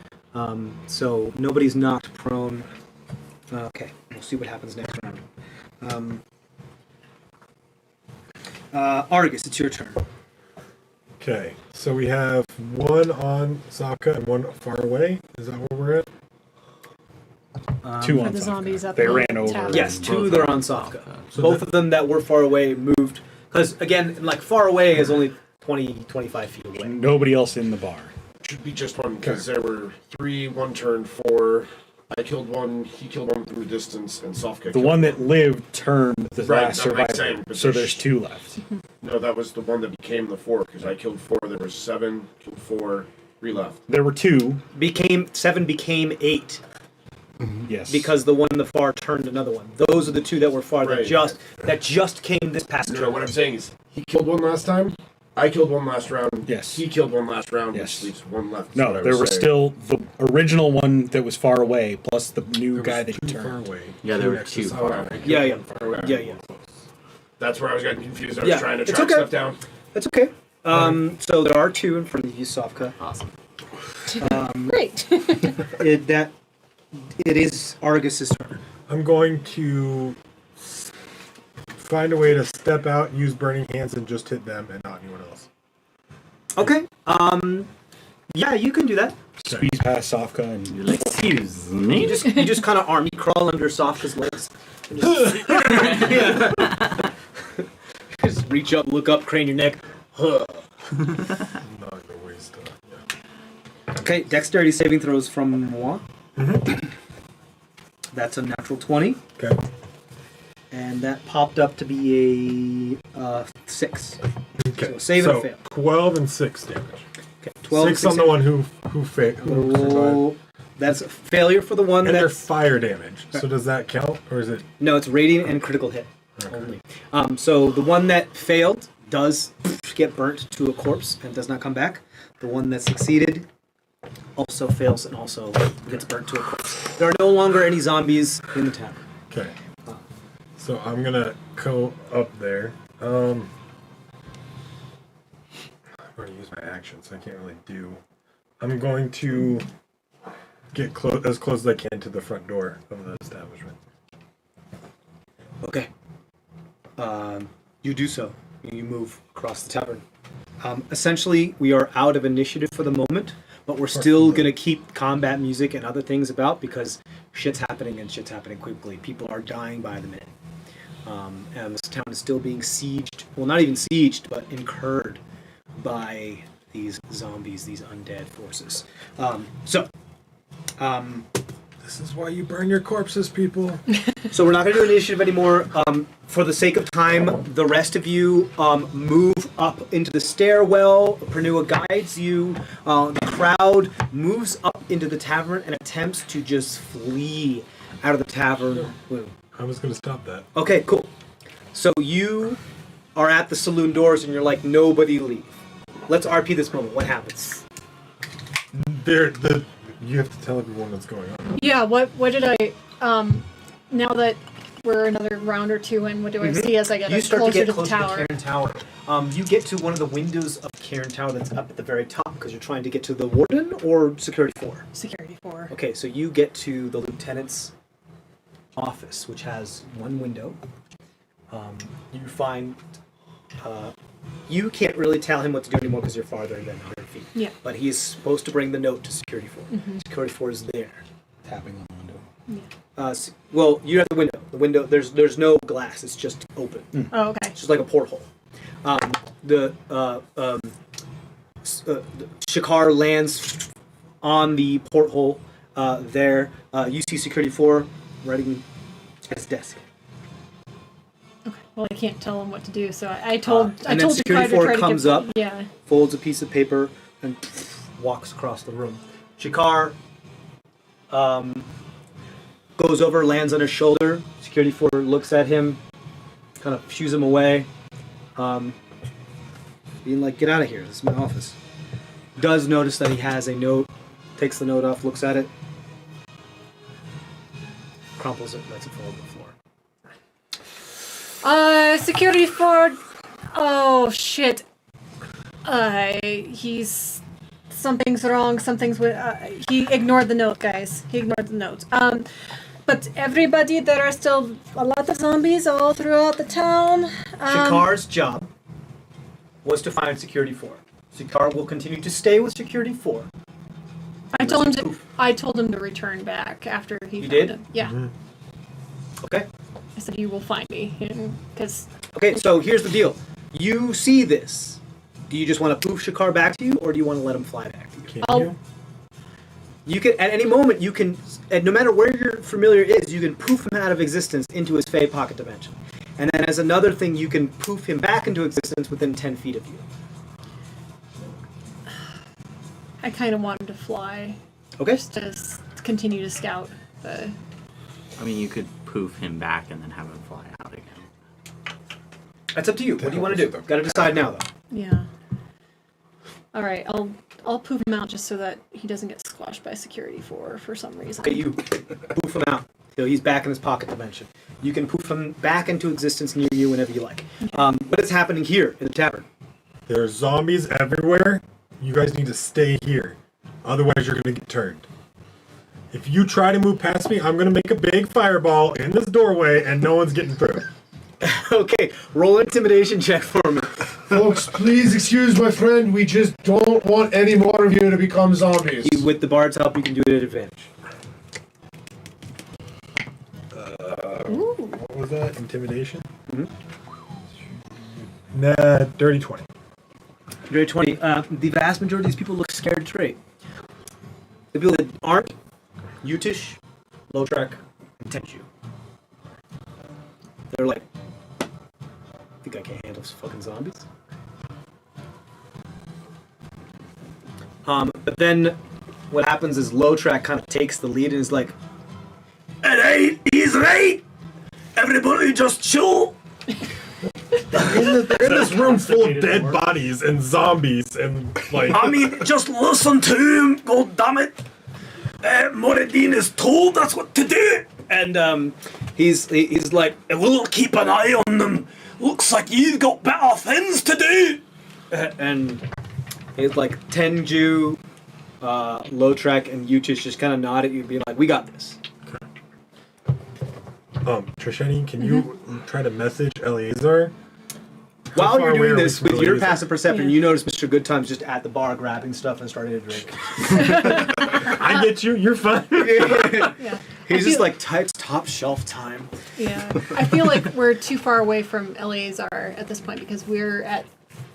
So nobody's knocked prone. Okay, we'll see what happens next round. Argus, it's your turn. Okay, so we have one on Sofka and one far away. Is that where we're at? Two For on the Sofka. zombies up They in the ran over. tavern. Yes, two they're on Sofka. So Both that- of them that were far away moved. Because, again, like, far away is only 20, 25 feet away. Nobody else in the bar. should be just one because there were 3, 1 turn, 4. I killed one, he killed one through distance, and Sofka The killed one that lived turned the Right, last that makes survivor. sense, but So there's- there's 2 left. No, that was the one that became the 4 because I killed 4. There was 7, killed 4, 3 left. There were 2. 7 became 8. Yes. Because the one in the far turned another one. Those are the 2 that were far Right. that just came this past No, turn. what I'm saying is he killed one last time. I killed one last round. Yes. He killed one last round, Yes. which leaves one left. is No, what I there was was saying. still the original one that was far away, plus the new There guy was that you two far turned. away. Yeah, there were next two to far Sofka. away. Yeah, yeah. Far away. Yeah, yeah. That's where I was getting confused. I was Yeah, trying to it's track okay. stuff down. That's okay. So there are 2 in front of you, Sofka. Awesome. Great. It is Argus's turn. I'm going to find a way to step out, use burning hands, and just hit them and not anyone else. Okay. Yeah, you can do that. Squeeze past Sofka and You're like, excuse me? You just kind of army crawl under Sofka's legs. And just, just reach up, look up, crane your neck. Huh. Not the waste. Yeah. Okay, dexterity saving throws from moi. That's a natural 20, Okay. and that popped up to be a 6. Okay. So save and fail. 12 and 6 damage. Okay, 12. 6 on the one who survived. Oh, that's a failure for the one And they're that's... fire damage. So does that count, or is it? No, it's radiant and critical hit only. So the one that failed does get burnt to a corpse and does not come back. The one that succeeded also fails and also gets burnt to a corpse. There are no longer any zombies in the town. Okay. So I'm gonna go up there. I've already used my action, so I can't really do. I'm going to get as close as I can to the front door of the establishment. Okay. You do so. You move across the tavern. Essentially, we are out of initiative for the moment, but we're still going to keep combat music and other things about because shit's happening and shit's happening quickly. People are dying by the minute. And this town is still being sieged. Well, not even sieged, but incurred by these zombies, these undead forces. This is why you burn your corpses, people. So we're not going to do initiative anymore. For the sake of time, the rest of you move up into the stairwell. Pernua guides you. The crowd moves up into the tavern and attempts to just flee out of the tavern. I was going to stop that. Okay, cool. So you are at the saloon doors and you're like, nobody leave. Let's RP this moment. What happens? You have to tell everyone what's going on. Yeah, what did I, now that we're another round or two in, what do I see as I get You start closer to get the closer tower? to Cairn Tower. You get to one of the windows of Cairn Tower that's up at the very top because you're trying to get to the warden or security 4? Security 4. Okay, so you get to the lieutenant's office, which has one window. You find... you can't really tell him what to do anymore because you're farther than 100 feet. Yeah. But he's supposed to bring the note to security 4. Security 4 is there. Tapping on the window. Yeah. Well, you're at the window. The window, there's no glass. It's just open. Oh, okay. It's just like a porthole. Shakar lands on the porthole there. You see security 4 writing at his desk. Okay. Well, I can't tell him what to do, so I told And then security Jakar to 4 try to comes get, up, Yeah. folds a piece of paper, and walks across the room. Shakar goes over, lands on his shoulder. Security 4 looks at him, kind of shoos him away, being like, "Get out of here, this is my office." Does notice that he has a note, takes the note off, looks at it, crumples it, lets it fall to the floor. Security 4. Oh, shit. Something's wrong. Something's with. He ignored the note, guys. He ignored the note. But everybody, there are still a lot of zombies all throughout the town. Shakar's job was to find security 4. Shakar will continue to stay with security 4. I told him to return back after he. You found did? him. Yeah. Okay. I said you will find me because. Okay, so here's the deal. You see this. Do you just want to poof Shakar back to you, or do you want to let him fly back to you? Can I'll- you? You can, at any moment, you can, and no matter where your familiar is, you can poof him out of existence into his Fey pocket dimension. And then as another thing, you can poof him back into existence within 10 feet of you. I kind of want him to fly. Okay? Just to continue to scout the. I mean, you could poof him back and then have him fly out again. That's up to you. What do you want to do? Got to decide now, though. Yeah. All right, I'll poof him out just so that he doesn't get squashed by security for some reason. Okay, you poof him out. So he's back in his pocket dimension. You can poof him back into existence near you whenever you like. What is happening here in the tavern? There's zombies everywhere. You guys need to stay here. Otherwise, you're going to get turned. If you try to move past me, I'm going to make a big fireball in this doorway, and no one's getting through. Okay, roll an intimidation check for me. Folks, please excuse my friend. We just don't want any more of you to become zombies. With the bard's help, you can do it at advantage. What was that? Intimidation? Mhm. Nah, dirty 20. Grade 20. The vast majority of these people look scared straight. The people that aren't, Utish, Lotrek, and Tenchu. They're like, I think I can't handle some fucking zombies. But then what happens is Lotrek kind of takes the lead and is like, he's right! Everybody just chill! They're in this room full of dead bodies and zombies and like. I mean, just listen to him, god damn it! Moradin is told that's what to do! And he's like, we'll keep an eye on them. Looks like you've got better things to do! And he's like, Tenju, Lotrek, and Utish just kind of nod at you, being like, we got this. Trisheni, can you try to message Eleazar? While far you're away doing are we this, from with your Eleazar? passive perception, Yeah. you notice Mr. Goodtime's just at the bar grabbing stuff and starting to drink. I get you. You're fine. Yeah. He's I just feel- like, it's top shelf time. Yeah. I feel like we're too far away from Eleazar at this point because we're at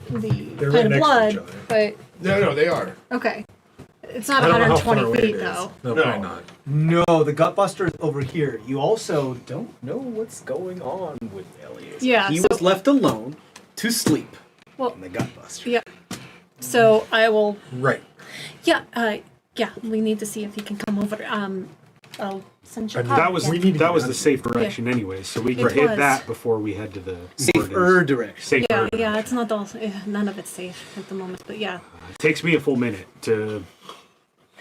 They're pint right of next to each blood, other. but No, they are. okay. It's not I don't know how far 120 away feet it is. though. No, No. probably not. No, the Gutbuster is over here. You also don't know what's going on with Elias. Yeah, He so- was left alone to sleep Well, in the Gutbuster. yeah. So I will. Right. Yeah. Yeah. We need to see if he can come over. I'll send Shakar. That was again. that was the safe direction anyway, so we can It hit was. that before we head to the Safer direction. Safer. Yeah. direction. Yeah. It's not all. None of it's safe at the moment. But yeah. It takes me a full minute to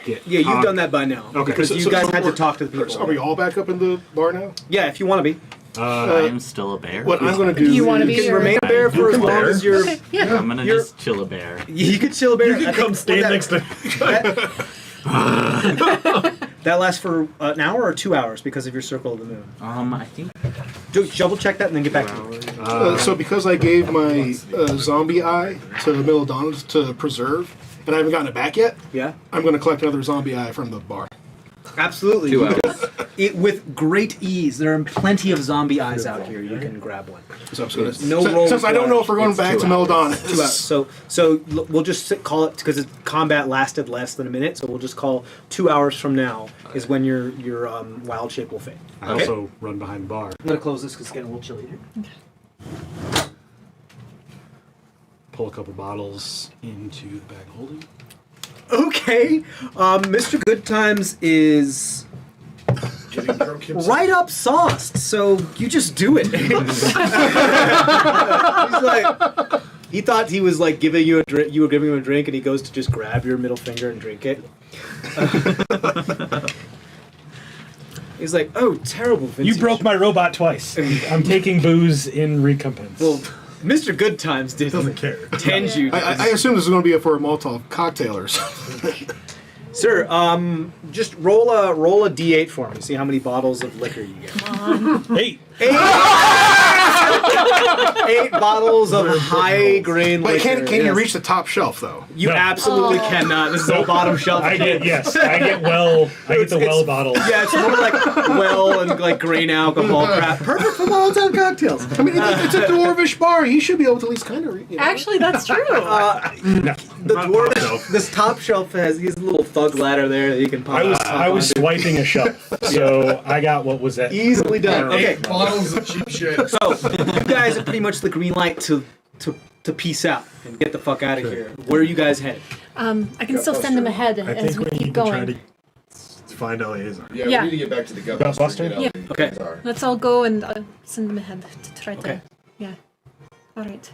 get. Yeah, you've Conk. done that by now. Okay. Because So- you guys had to talk to the people. Are we all back up in the bar now? Yeah, if you want to be. I am still a bear. What I'm going to do Do you wanna is- be You can Or- remain a bear for as long bear. as you're... Okay. Yeah. I'm gonna You're- just chill a bear. You could chill a bear. You I can think come stand that- next to. That lasts for an hour or 2 hours because of your circle of the moon. I think Double check that and then get back to me. So because I gave my zombie eye to Milidonith to preserve, and I haven't gotten it back yet, Yeah? I'm going to collect another zombie eye from the bar. Absolutely. 2 You hours. can- It, with great ease. There are plenty of zombie eyes out here. You can grab one. So, No roll since I don't know if we're going It's back 2 to hours. Milidonith. 2 hours. So we'll just call it, because combat lasted less than a minute, so we'll just call 2 hours from now is when your wild shape will fade. I also run behind the bar. I'm going to close this because it's getting a little chilly here. Pull a couple bottles into the bag of holding. Okay. Mr. Goodtimes is Getting drunk himself. right up sauced, so you just do it. He's like, he thought he was like giving you a drink. You were giving him a drink, and he goes to just grab your middle finger and drink it. He's like, "Oh, terrible vintage." You broke my robot twice. I'm taking booze in recompense. Well, Mr. Goodtimes Doesn't care. tend you. I assume this is going to be for a Molotov cocktail or something. Sir, just roll a d8 for me. See how many bottles of liquor you get. hey, 8 bottles of high grain Wait, liquor. can you yes. reach the top shelf, though? You No. absolutely cannot. This is all bottom shelf. I get the well bottles. Yeah, it's more like well and like grain alcohol crap. Perfect for Molotov cocktails. I mean, it's a dwarvish bar. He should be able to at least kind of. Actually, that's true. The Not dwarf, shelf. this top shelf has a little thug ladder there that you can pop. I was swiping a shelf, so I got what was that? easily done. Okay, Bottles of cheap shit. so you guys are pretty much the green light to peace out and get the fuck out of here. Where are you guys headed? I can still send him ahead I as think we we keep need to try going. to find Eleazar. Yeah, Yeah. we need to get back to the Gutbuster? Gutbuster. Yeah. Okay. Let's all go and send him ahead to try Okay. to. Yeah. All right.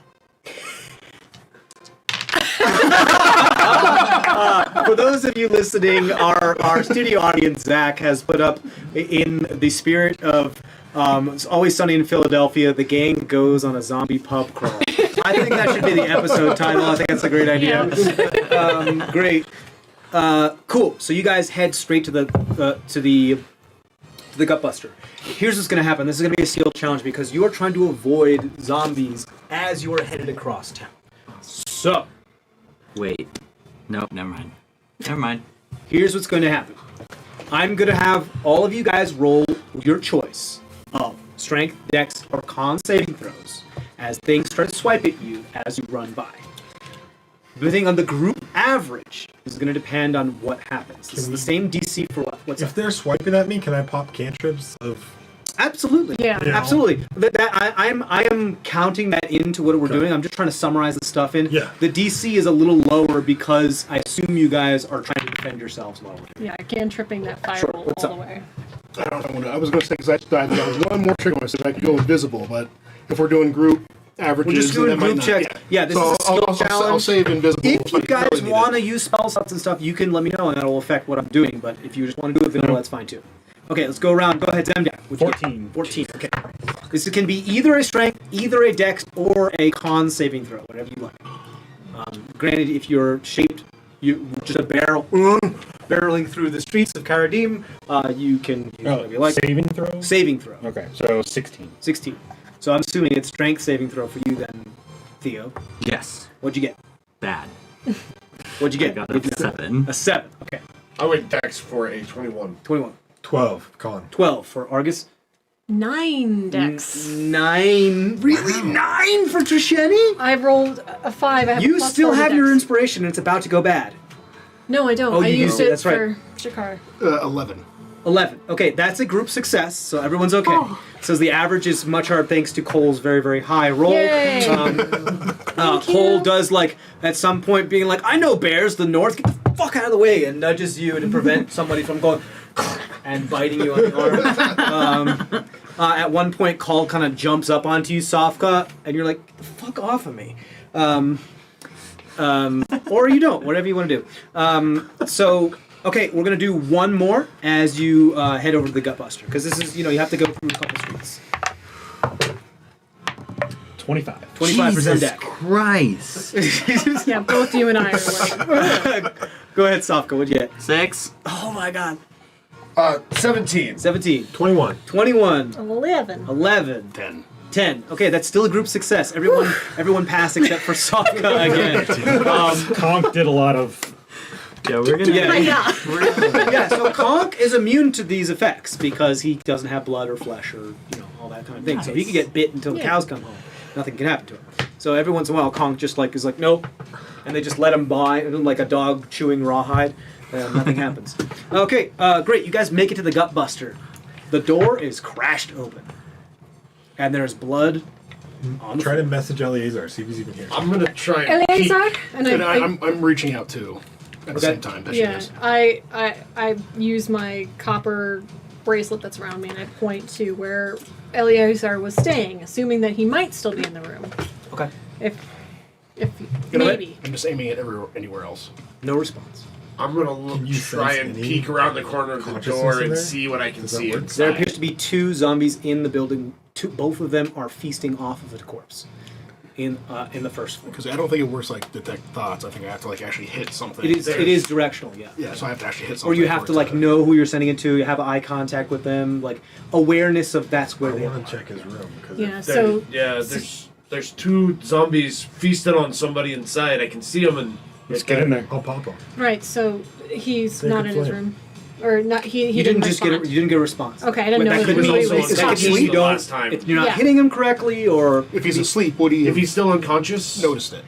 For those of you listening, our studio audience, Zach, has put up in the spirit of It's Always Sunny in Philadelphia, the gang goes on a zombie pub crawl. I think that should be the episode title. I think that's a great idea. Great. Cool. So you guys head straight to the Gutbuster. Here's what's going to happen. This is going to be a skill challenge because you are trying to avoid zombies as you are headed across town. So, Wait. Nope, never mind. Never mind. here's what's going to happen. I'm going to have all of you guys roll your choice of strength, dex, or con saving throws as things try to swipe at you as you run by. Everything on the group average is going to depend on what happens. This is the same DC for what? What's If up? they're swiping at me, can I pop cantrips of? Absolutely. Yeah. Yeah. Absolutely. I am counting that into what we're doing. I'm just trying to summarize the stuff in. Yeah. The DC is a little lower because I assume you guys are trying to defend yourselves while we're here. Yeah, again, tripping that firewall What's all up? the way. I don't know. I was going to say because I had one more trick. I said I could go invisible, but if we're doing group averages, We're just doing that might group not- checks. Yeah, this So is a skill I'll challenge. save invisible. If you I guys really need want to it. use spell slots and stuff, you can let me know, and that'll affect what I'm doing. But if you just want to do it vanilla, that's fine too. Okay, let's go around. Go ahead, Zemdack. What'd you get? 14. 14. Okay. This can be either a strength, either a dex, or a con saving throw, whatever you like. Granted, if you're shaped, you just a barrel, barreling through the streets of Karadim, you can use whatever you like. Saving throw? Saving throw. Okay, so 16. 16. So I'm assuming it's strength saving throw for you then, Theo. Yes. What'd you get? Bad. What'd you I get? got a 7. A 7. Okay. I went dex for a 21. 21. 12 con. 12 for Argus. 9 dex. 9. Really? 9 for Trisheni? I rolled a 5. I have You a plus still 4 to have your dex. inspiration and it's about to go bad. No, I don't. Oh, I you used do. it That's right. for Shakar. 11. 11. Okay, that's a group success, so everyone's okay. Oh. So the average is much higher thanks to Cole's very, very high roll. Yay. Cole does, like, at some point being like, I know bears, the north, get the fuck out of the way, and nudges you to prevent somebody from going and biting you on the arm. At one point, Cole kind of jumps up onto you, Sofka, and you're like, get the fuck off of me. Or you don't, whatever you want to do. Okay, we're going to do one more as you head over to the Gutbuster, because this is, you have to go through a couple streets. 25. 25 for Jesus Zemdack. Christ. Yeah, both you and I are like, Go ahead, Sofka, what'd you get? 6. Oh my god. 17. 17. 21. 21. 11. 11. 10. 10. Okay, that's still a group success. Everyone passed except for Sofka again. Conk did a lot of. Yeah, we're gonna. Yeah. Yeah. Yeah, so Conk is immune to these effects because he doesn't have blood or flesh or, all that kind of thing. So he can get bit until the cows come home. Nothing can happen to him. So every once in a while, Conk just is like, nope. And they just let him by, like a dog chewing rawhide. Nothing happens. Okay, great. You guys make it to the Gutbuster. The door is crashed open. And there's blood on the Try to message Eleazar, see if he's even here. I'm going to try and peek. Eleazar? And And I, I'm reaching out too at the same time. As she yeah, is. I use my copper bracelet that's around me and I point to where Eleazar was staying, assuming that he might still be in the room. Okay. If You know what? maybe. I'm just aiming it anywhere else. No response. I'm going Can you to try sense and any peek around the corner of the consciousness door in and there? see what I can Does that see work? inside. There appears to be 2 zombies in the building. Both of them are feasting off of a corpse in the first floor. Because I don't think it works like detect thoughts. I think I have to actually hit something. It is directional, yeah. Yeah, so I have to actually hit something. Or you have for to it know who you're sending it to. You have eye contact with them, awareness of that's where I they want are. to check his room. Cause Yeah, There- so yeah, there's 2 zombies feasting on somebody inside. I can see them and Let's get in there. I'll pop him. right, so he's Sacred not in his flame. room. Or not he You didn't just respond. get a response. Okay, I didn't know that if could anybody mean, was that could mean asleep. you don't. Last time. You're not Yeah. hitting him correctly, or If he's asleep, would he if he's still unconscious, noticed it?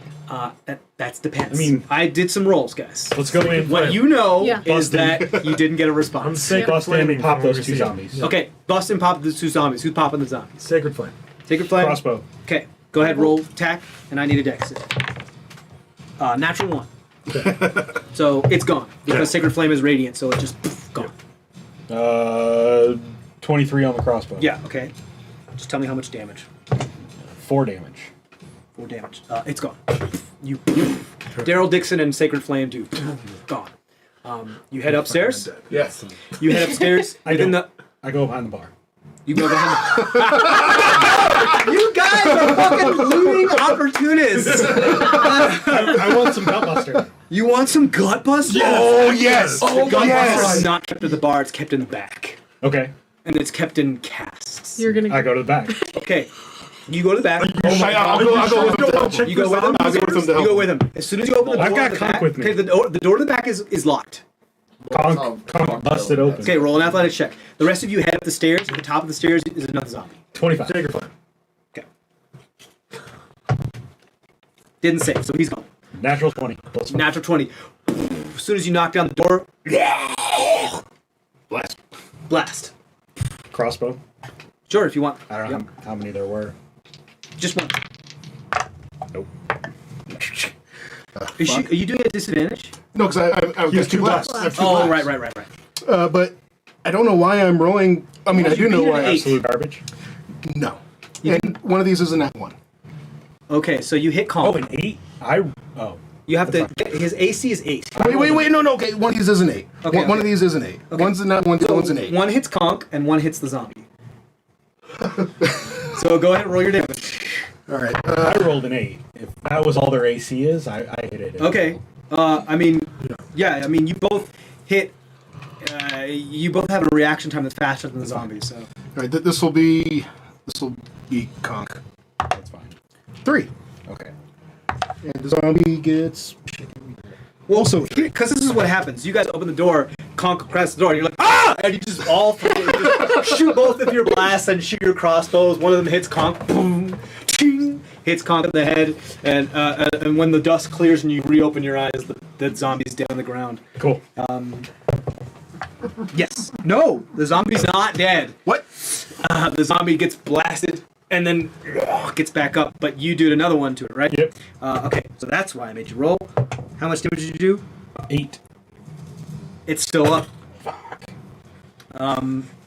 that depends. I mean- I did some rolls, guys. Let's go in. What you know Yeah. is Busting. that you didn't get a I'm response. sacred Bust in flaming and pop from those what 2 we see. zombies. Yeah. Okay, bust and pop the 2 zombies. Who's popping the zombies? Sacred flame. Sacred flame. Crossbow. Okay, go ahead, roll attack, and I need a dex. Natural 1. So it's gone because Sacred Flame is radiant, so it's just gone. 23 on the crossbow. Yeah. Okay. Just tell me how much damage. 4 damage. 4 damage. It's gone. You, Daryl Dixon and Sacred Flame do gone. You head upstairs. yes. You head upstairs. I within don't. I go behind the bar. You go behind. You guys are fucking looting opportunists. I want some Gutbuster. You want some Gutbuster? Oh, yes! Oh, Gutbuster yes! is not kept at the bar. It's kept in the back, Okay. and it's kept in casks. you're gonna I go to the back. Okay. You go to the back. I'll go with him. Check You go with him. I'll go with him to You go help with him. As soon as you open the door, I've got to the Conk back, with me. okay, the door to the back is locked. Conk busted open. Okay, roll an athletics check. The rest of you head up the stairs. At the top of the stairs is another zombie. 25. Sacred flame. Okay. Didn't save, so he's gone. Natural 20. Plus 5. Natural 20. As soon as you knock down the door, Blast. blast. Crossbow. Sure, if you want. I don't know Yep. how many there were. Just one. Nope. Are you doing it at disadvantage? No, because I've got 2 blasts. I have 2 Oh, blasts. right. But I don't know why I'm rolling. I mean, I do know beat an why. 8. Absolute garbage. No. And one of these is a nat 1. Okay, so you hit Oh, Conk. an 8? Oh. You have to. His AC is 8. Wait, no, okay, one of these is an 8. Okay, One of these is an 8. Okay. One's a nat 1, one's an 8. One hits Conk and one hits the zombie. So go ahead and roll your damage. Alright, I rolled an 8. If that was all their AC is, I hit it. Okay. I mean, yeah. I mean, you both hit. You both have a reaction time that's faster than the zombies. So alright, this will be Conk. That's fine. 3. Okay. And the zombie gets... well, so because this is what happens. You guys open the door. Conk cracks the door, and you're like, ah! And you just all three just shoot both of your blasts and shoot your crossbows. One of them hits Conk, boom, ting, hits Conk in the head, and when the dust clears and you reopen your eyes, the zombie's dead on the ground. Cool. Yes. No, the zombie's not dead. What? The zombie gets blasted and then gets back up, but you did another one to it, right? Yep. Okay, so that's why I made you roll. How much damage did you do? 8. It's still up.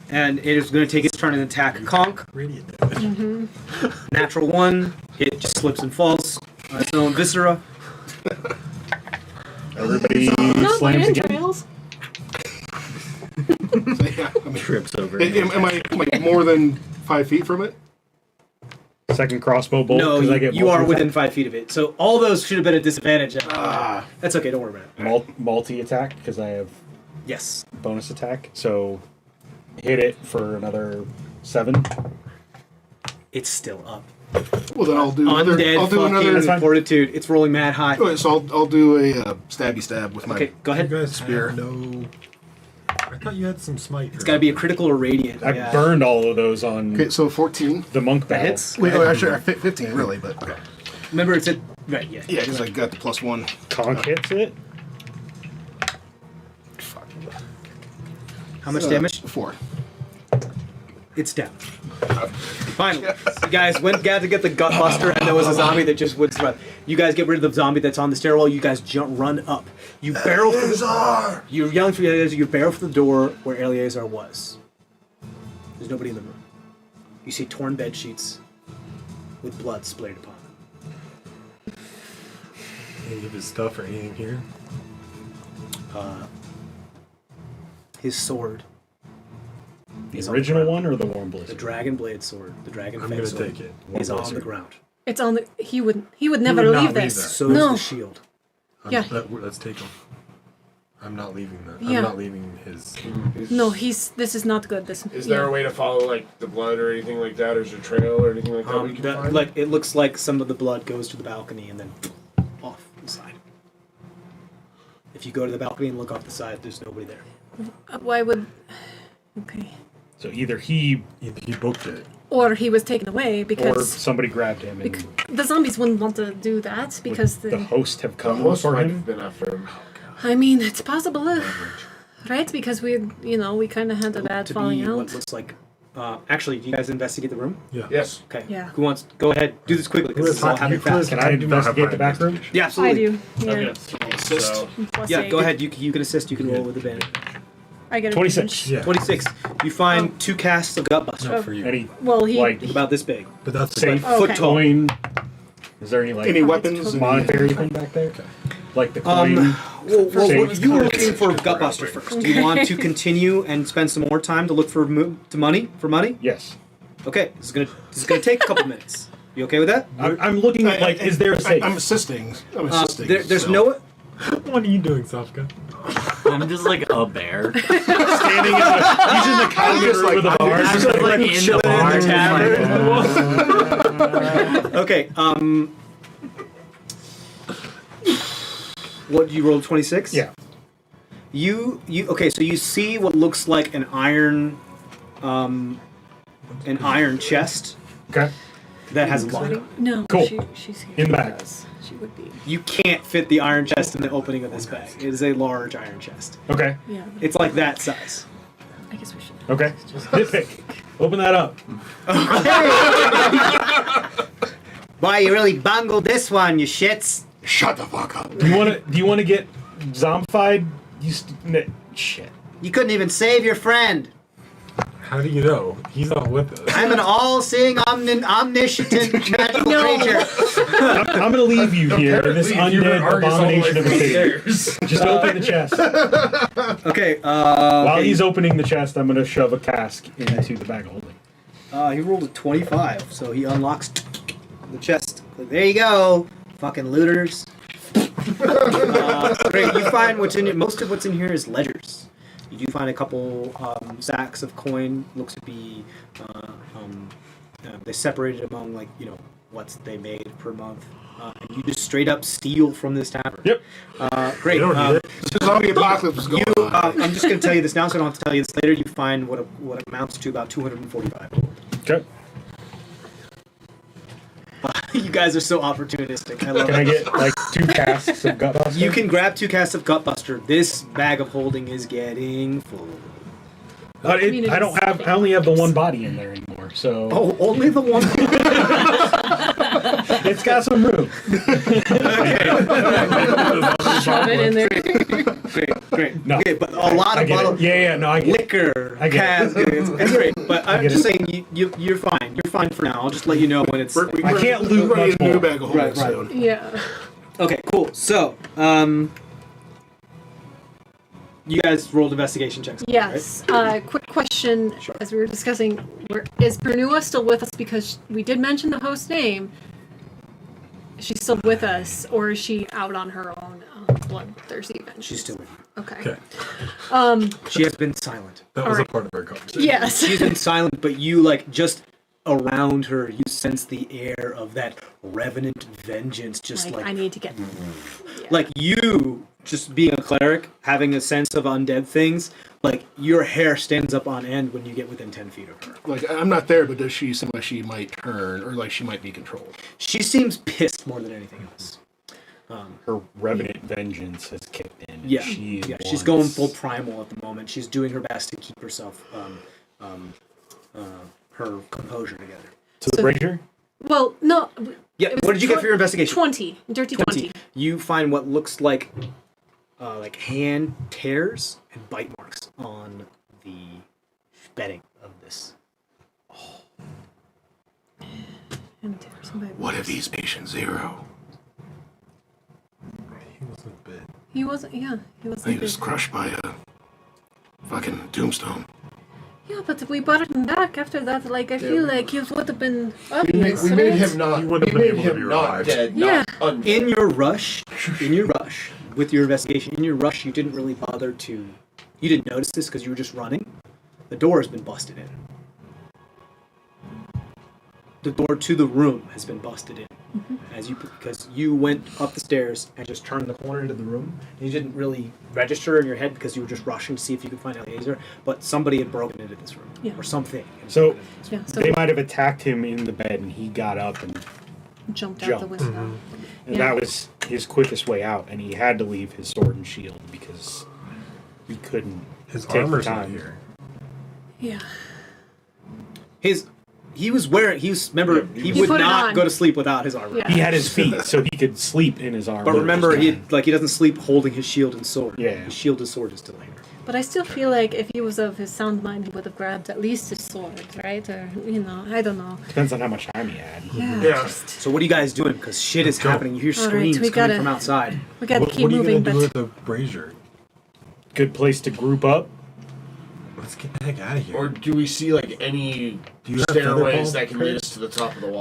And it is going to take its turn and attack Conk. Natural 1. It just slips and falls on its own viscera. Everybody Not my slams again. entrails. Trips over. Am I more than 5 feet from it? Second crossbow bolt. No, 'cause I get you are multi-attack. within 5 feet of it. So all those should have been a disadvantage. That's okay, don't worry about it. Multi-attack because I have Yes. bonus attack. So hit it for another 7. It's still up. Well, then I'll do another. Undead I'll do fucking another. fortitude. It's rolling mad high. Okay, so I'll do a stabby stab with my. Okay, go You ahead. guys Spear. have no. I thought you had some smite. It's got to be a critical or radiant. I Yeah. burned all of those on Okay, so 14. the monk That battle. hits. Wait, actually, 15 really, but okay. Remember, it's at right. Yeah. Yeah, because I got the +1. Conk hits it. Fuck. How much damage? 4. It's down. Finally, you guys got to get the Gutbuster, and there was a zombie that just would run. You guys get rid of the zombie that's on the stairwell. You guys run up. You barrel for the. You're yelling for Eleazar. You barrel for the door where Eleazar was. There's nobody in the room. You see torn bed sheets with blood splayed upon them. Any of his stuff or anything here? His sword. The is on the original ground. one or the Warm The Blizzard? dragon blade sword. The dragon I'm fang gonna sword take it. is on the Blizzard. ground. It's on the. He would never would not leave leave this. that. So is No. the shield. Yeah. Let's take him. I'm not leaving that. Yeah. I'm not leaving his. No, this is not good. This Is there a way to follow like the blood or anything like that, or is there a trail or anything like that we can find? Like it looks like some of the blood goes to the balcony and then off the side. If you go to the balcony and look off the side, there's nobody there. Why would? Okay. So either he He booked it. Or he was taken away or because somebody grabbed him and the zombies wouldn't want to do that because the host have The come host for might him. have been after him. I mean, it's possible, right? Because we kind of had a bad to falling be out. what looks like. Actually, do you guys investigate the room? Yeah. Yes. Okay. Yeah. Who wants? Go ahead. Do this quickly because it's all happening fast. Can I do not have investigate my the back room? Yeah, I absolutely. do. Yeah. I've got 3, Assist. so Plus Yeah, 8. go ahead. You can assist. You can roll with advantage. I get a 26. Yeah. 26. You find 2 casts of Gutbuster. Not for you. Any Well, he. like About this big. But that's safe Oh, okay. foot coin? Is there any like Any weapons? monetary thing back there? Like the coin? Well, Safe. you were looking for Gutbuster first. Do you want to continue and spend some more time to look for money? Yes. Okay, this is gonna take a couple minutes. You okay with that? I'm looking at like, is there a safe? I'm assisting. There's so. no. What are you doing, Sofka? I'm just like a bear. Standing in the, he's in the counter just like- with a bar. I'm just like in the chilling in bar. the just like, Okay. What you rolled 26? Yeah. You okay? So you see what looks like an iron chest Okay. that has a lock. No. Cool. She's here. In the back. Because She would be. You can't fit the iron chest in the opening of this bag. It is a large iron chest. Okay. Yeah. It's like that size. I guess we should. Okay. Nitpick. Open that up. Boy, you really bungled this one, you shits. Shut the fuck up. Do you want to get zombified? Shit. You couldn't even save your friend. How do you know? He's not with us. I'm an all-seeing, omniscient magical creature. I'm gonna leave you here in this Apparently, you were undead Argus all the way abomination of a from thing. stairs. Just open the chest. Okay. While okay. he's opening the chest, I'm gonna shove a cask into the bag of holding. He rolled a 25, so he unlocks the chest. There you go, fucking looters. Great. You find what's in it. Most of what's in here is ledgers. You do find a couple sacks of coin. Looks to be they separated among what they made per month. and you just straight up steal from this tavern. Yep. Great. You don't need it. This is all the apocalypse is going on. I'm just going to tell you this now, so I don't have to tell you this later. You find what amounts to about 245 gold. Okay. You guys are so opportunistic. I love Can I it. get like 2 casks of Gutbuster? You can grab 2 casks of Gutbuster. This bag of holding is getting full. I only have the one body in there anymore, so Oh, only the one. it's got some room. Shove it in there. Great. No. Okay, but a lot I of get bottles. it. Yeah, no, I get it. Liquor, I get casks. It's great. But I'm get just it. saying, you're fine. You're fine for now. I'll just let you know when it's. I can't loot We're much gonna need a new more. bag of holding Right. soon. Yeah. Okay, cool. So, you guys rolled investigation checks. Yes. Quick question. Sure. As we were discussing, is Bernua still with us? Because we did mention the host name. Is she still with us, or is she out on her own bloodthirsty vengeance? She's still with you. Okay. Okay. She has been silent. That was Alright. a part of our conversation. Yes. She's been silent, but you just around her, you sense the air of that revenant vengeance, just I need to get. like you just being a cleric, having a sense of undead things. Like your hair stands up on end when you get within 10 feet of her. Like, I'm not there, but does she seem like she might turn, or like she might be controlled? She seems pissed more than anything else. Her revenant vengeance has kicked in. Yeah, She she's going full primal at the moment. She's doing her best to keep herself, her composure together. to the brazier. Well, no. Yeah. it was What did you get for your investigation? 20. Dirty 20. You find what looks like hand tears and bite marks on the bedding of this. What if he's patient 0? He wasn't bit. He wasn't. Yeah, he He wasn't. was big. crushed by a fucking tombstone. Yeah, but we brought him back after that. Like I feel like he would have been We obvious. made right? him not. He We wouldn't have made been able to be him not revived. dead. Yeah. Not undead. In your rush, with your investigation, you didn't really bother to. You didn't notice this because you were just running. The door has been busted in. The door to the room has been busted in, because you went up the stairs and just turned the corner into the room. And you didn't really register in your head because you were just rushing to see if you could find Eliezer. But somebody had broken into this room, Yeah. or something. had So- broken into this room. Yeah, so They might have attacked him in the bed, and he got up, and jumped out the jumped. window. Yeah. that was his quickest way out. And he had to leave his sword and shield because he couldn't His take the armor's not time. here. Yeah. He was wearing. He He would put it not on. go to sleep without his armor. Yeah. He had his feet, so he could sleep in his armor. But remember, he doesn't sleep holding his shield and sword. Yeah. His shield and sword is still here. But I still feel like if he was of his sound mind, he would have grabbed at least his sword, right? Or I don't know. Depends on how much time he had. Yeah. Yeah. So what are you guys doing? Because shit is Go. happening. You hear All right, screams we coming gotta- from outside. We gotta What keep are you moving, gonna do but with the brazier? Good place to group up. Let's get the heck out of here. Or do we see like any Do you have stairways featherball that can lead us to the top of the wall?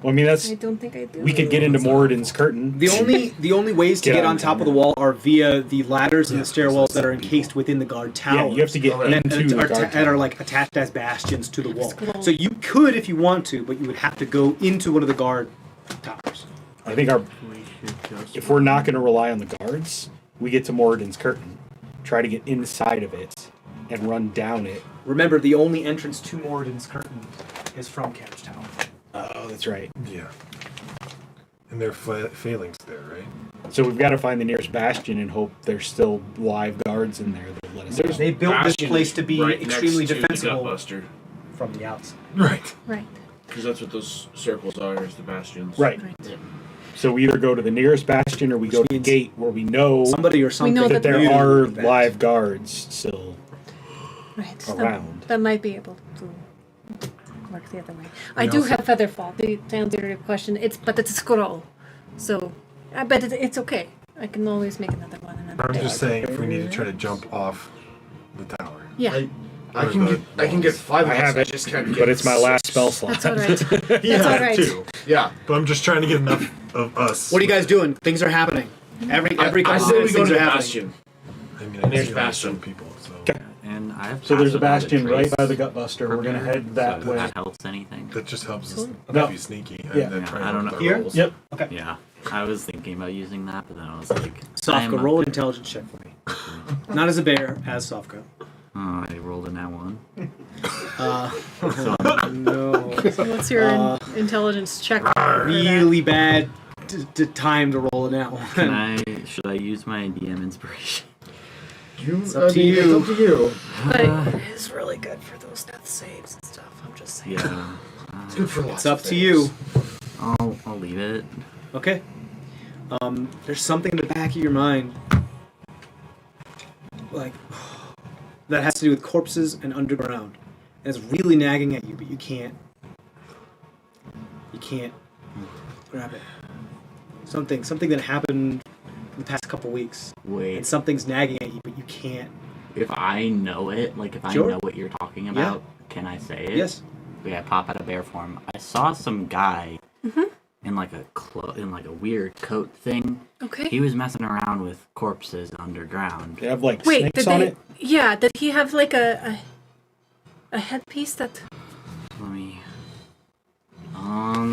Well, I mean, that's I don't think I do. we could get into Moradin's curtain. The only ways to Get get on on top down of the wall are via the ladders and Yeah, the stairwells because that are that's encased within the guard tower. Yeah, you have to get Okay. and into the guard that are tower. like attached as bastions to the wall. Cool. So you could if you want to, but you would have to go into one of the guard towers. I think if we're not going to rely on the guards, we get to Moradin's curtain, try to get inside of it, and run down it. Remember, the only entrance to Moradin's curtain is from Carriage Tower. Oh, that's right. Yeah. And there are failings there, right? So we've got to find the nearest bastion and hope there's still live guards in there that let us out. They built this Bastion place is to be right extremely next to the defensible Gutbuster, from the outside. Right. Right. because that's what those circles are, is the bastions. Right. Right. So we either go to the nearest bastion or we go to the means gate where we know Somebody or something. know that there that- are that. live guards still Right. around. That might be able to work the other way. I do have Featherfall. To answer your question, it's a scroll, so I bet it's okay. I can always make another one. I'm just saying if we need to try to jump off the tower. Yeah, I can get 5 I of us, have I it, just can't get but it's my last 6. spell slot. that's all right. Yeah, all right. too. Yeah. But I'm just trying to get enough of us. What are you guys doing? Things are happening. Every I couple say we minutes, go things to are the happening. bastion. I mean, I Nearest see bastion. some people, so And I have So there's a passive bastion right trace by the Gutbuster. We're gonna head that so way. That helps anything. that just helps us No. be sneaky and Yeah. then Yeah, try I don't with know. our Here? rolls. Yep. Okay. Yeah. I was thinking about using that, but then I was like, Sofka, roll an intelligence check for me. Not as a bear, as Sofka. Oh, I rolled a nat 1. No. So what's your intelligence check? Really bad time to roll it now. Should I use my DM inspiration? It's up to you. It's up to you. But it's really good for those death saves and stuff. I'm just saying. Yeah. It's good for lots It's up of to things. you. I'll leave it. Okay. There's something in the back of your mind, like, that has to do with corpses and underground. And it's really nagging at you, but you can't grab it. Something that happened in the past couple weeks. Wait. And something's nagging at you, but you can't. If I know it, like if I Sure. know what you're talking about, can I say it? Yes. Yeah, pop out of bear form. I saw some guy in like a weird coat thing. Okay. He was messing around with corpses underground. They have like Wait, snakes on it. Yeah, did he have like a headpiece that? Let me.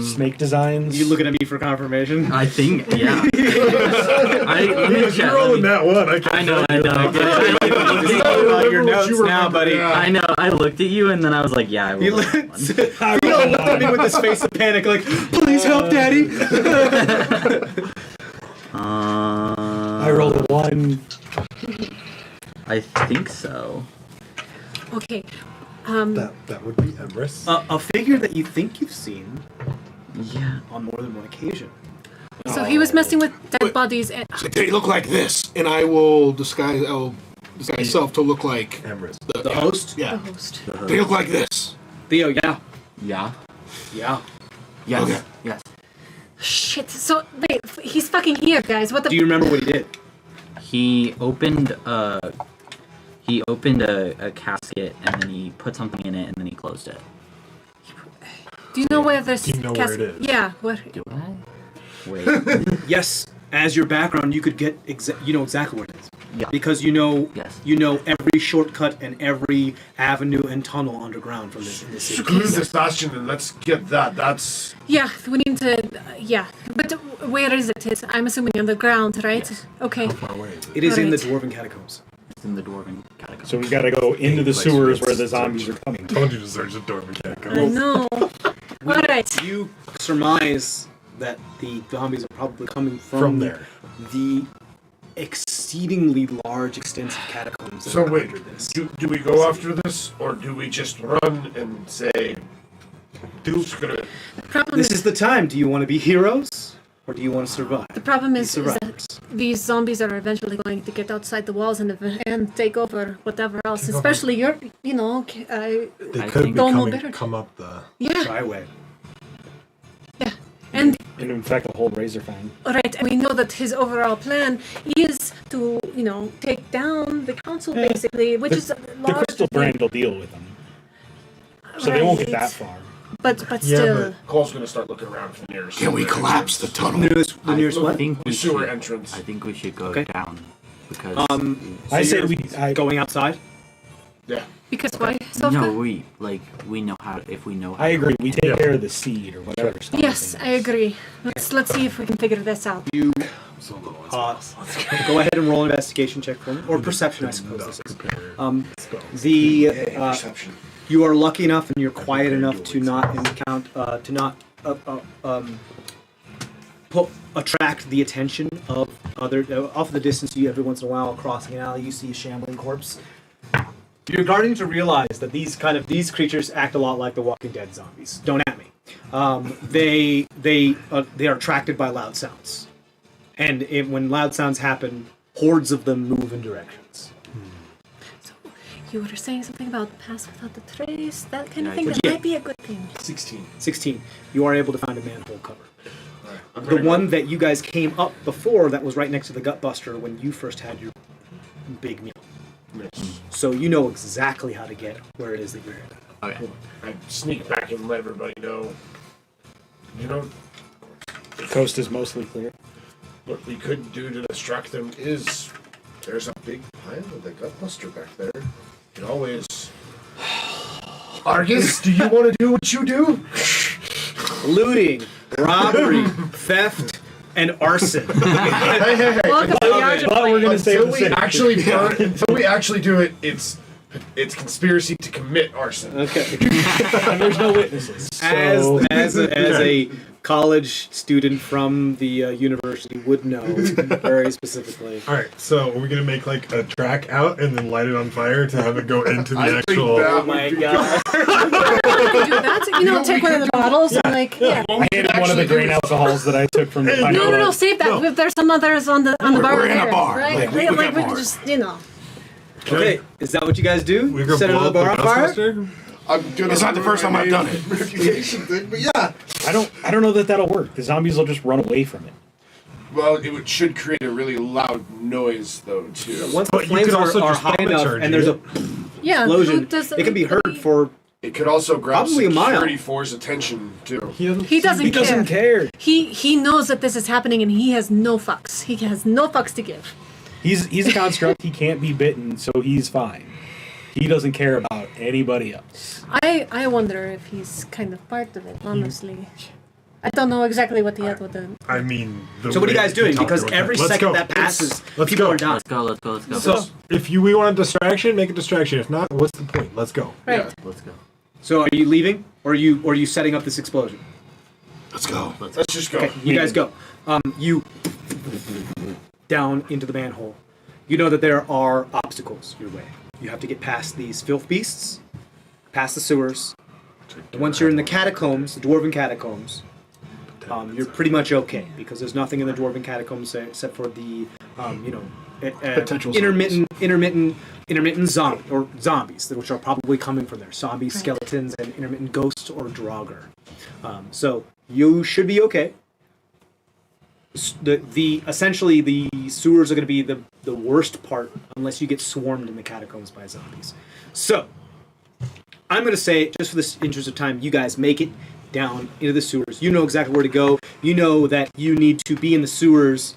Snake designs. You looking at me for confirmation? I think yeah. Let me check. You're rolling that one. I know. I About your notes you now, remember, buddy. yeah. I know. I looked at you and then I was like, yeah, I He rolled looked, that one. Theo looked at me with his face of panic, like, "Please help, Daddy." I rolled a 1. I think so. Okay. That would be Emrys. A figure that you think you've seen Yeah. on more than one occasion. So he was messing with dead bodies. And, They look like this, and I will disguise myself to look like Emrys. The host? the Yeah, host. they look like this. Theo, yeah. Yeah. Yeah. Yes. Okay. Yes. Shit. So wait, he's fucking here, guys. What the? Do you remember what he did? He opened a casket and then he put something in it and then he closed it. Do you know where this? Do you know where it is? Yeah. Where? Do I? Wait. Yes. As your background, you could get you know exactly where it is. Yeah. Because you know Yes. you know every shortcut and every avenue and tunnel underground from this in this city. Screw this bastion and let's get that. That's Yeah. We need to. Yeah. But where is it? I'm assuming underground, right? Yes. Okay. How far away is it? It is in the Alright. dwarven catacombs. It's in the dwarven catacombs. So we gotta go into the sewers where the zombies are coming. Told you to search the door mechanic. I know. All right. You surmise that the zombies are probably coming From there. the exceedingly large, extensive catacombs that so. are Wait, under this. do we go after this or do we just run and say, "Dude's gonna"? Problem This is the time. Do you want to be heroes or do you want to survive? The problem Be is survivors. that these zombies are eventually going to get outside the walls and take over whatever else. Especially your, They I could think- be Don't know coming, better. come up the. yeah, Try away. yeah. And And in fact, a whole razor fang. right, and we know that his overall plan is to, take down the council basically, which is a The large crystal brand will deal with them, so they won't get that far. But Yeah, still, Cole's gonna start looking around from near. Can we collapse the tunnel? The nearest I what? think we sewer should, entrance. I think we should go Okay. down because I So said you're going outside. Yeah. because why? Sofka? no, we know how if we know how. I agree. We take Yeah. care of the seed or whatever. stuff Yes, is. I agree. Let's see if we can figure this out. You So little go ahead and roll an investigation check for me, or perception, I suppose. This is. Spells. Perception. You are lucky enough and you're quiet enough to not attract the attention of other. Off the distance, you every once in a while crossing an alley, you see a shambling corpse. You're starting to realize that these creatures act a lot like the Walking Dead zombies. Don't at me. They are attracted by loud sounds, and when loud sounds happen, hordes of them move in directions. You were saying something about pass without the trace, that kind of Yeah, thing. That yeah. might be a good thing. 16. You are able to find a manhole cover. I'm The gonna go- one that you guys came up before that was right next to the Gutbuster when you first had your big meal. Yes. So you know exactly how to get where it is that you're headed. Okay. I sneak back and let everybody know. The coast is mostly clear. What we could do to distract them is there's a big pile of the Gutbuster back there. You can always. Argus, do you want to do what you do? Looting, robbery, theft, and arson. Hey. Welcome to the Argent But we're gonna Flame. say Until we actually do it, it's conspiracy to commit arson. Okay. and there's no witnesses. So As a college student from the university would know very specifically. All right, so are we gonna make like a track out and then light it on fire to have it go into the I think actual? that Oh my god. Do that. You know, take one of the bottles and like, yeah. I handed one of the grain alcohols that I took from the No, save that. No. There's some others on the bar. we're in a there, bar. right? Like, we Like, got we more. can just, you know. Okay, is that what you guys do? We go Set blow another up the bar on fire? Gutbuster? It's not the first time I've done it. Reputation thing, but yeah. I don't know that that'll work. The zombies will just run away from it. Well, should create a really loud noise, though, too. Once the But you flames could also are just high bomb enough charge and there's it. a Yeah. explosion, does it can be heard for. It could also grab Probably a mile. security force's attention, too. He doesn't care. He knows that this is happening and he has no fucks. He has no fucks to give. He's a construct. He can't be bitten, so he's fine. He doesn't care about anybody else. I wonder if he's kind of part of it, honestly. I don't know exactly what he had with the. I mean, So what are you guys doing? Because every Let's second go. that passes, Let's people go. are dying. Let's go. So if we want a distraction, make a distraction. If not, what's the point? Let's go. Right. Yeah. Let's go. So are you leaving, or are you setting up this explosion? Let's go. Let's just go. Okay, you guys go. You down into the manhole. You know that there are obstacles your way. You have to get past these filth beasts, past the sewers. And once you're in the catacombs, the dwarven catacombs, you're pretty much okay because there's nothing in the dwarven catacombs except for the, Potential intermittent zombies, which are probably coming from there. Zombies, Right. skeletons, and intermittent ghosts or draugr. So you should be okay. Essentially the sewers are going to be the worst part unless you get swarmed in the catacombs by zombies. So I'm going to say, just for the interest of time, you guys make it down into the sewers. You know exactly where to go. You know that you need to be in the sewers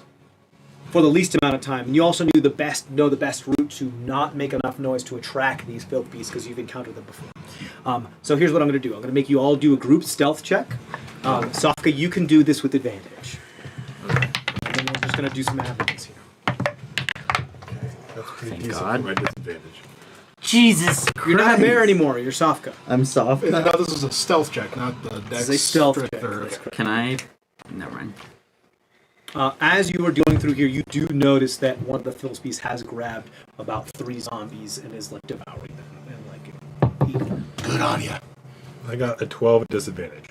for the least amount of time. And you also know the best route to not make enough noise to attract these filth beasts because you've encountered them before. So here's what I'm going to do. I'm going to make you all do a group stealth check. Sofka, you can do this with advantage. And then we're just going to do some averages here. That's pretty Thank decent God. for my disadvantage. Jesus Christ. You're not a bear anymore. You're Sofka. I'm soft. No, this is a stealth check, not the dex. This is a stealth strength check. or- That's correct. Can I? Never mind. As you are going through here, you do notice that one of the filth beasts has grabbed about 3 zombies and is like devouring them and like eating them. Good on ya. I got a 12 at disadvantage.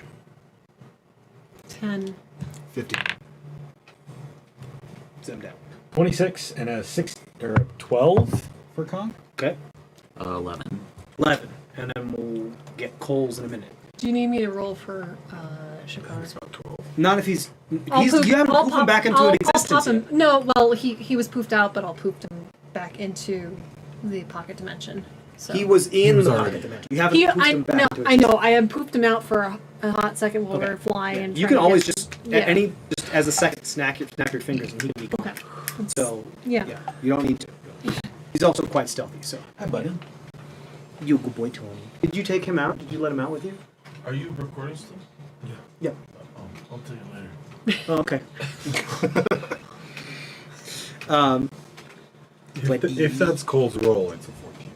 10. 50. Zemdack. 26 and a 6 or a 12 for Conk. Okay. 11. 11. And then we'll get Coles in a minute. Do you need me to roll for Shakar? Not if he's I'll poof- you haven't I'll poofed him pop- back into I'll- an I'll existence pop him. yet. No, well, he was poofed out, but I'll poofed him back into the pocket dimension. So He was in was the already- pocket dimension. You haven't He, poofed I him back no, into I know. I had poofed him out for a hot second while we Okay. were flying. Yeah, And you trying can to always get- just yeah. just as a second snap your fingers and he can be gone. Okay. So Yeah. you don't need to. He's also quite stealthy. So Hi, buddy. you good boy, Tony. Did you take him out? Did you let him out with you? Are you recording still? Yeah. I'll tell you later. Oh, okay. But If that's Cole's roll, it's a 14.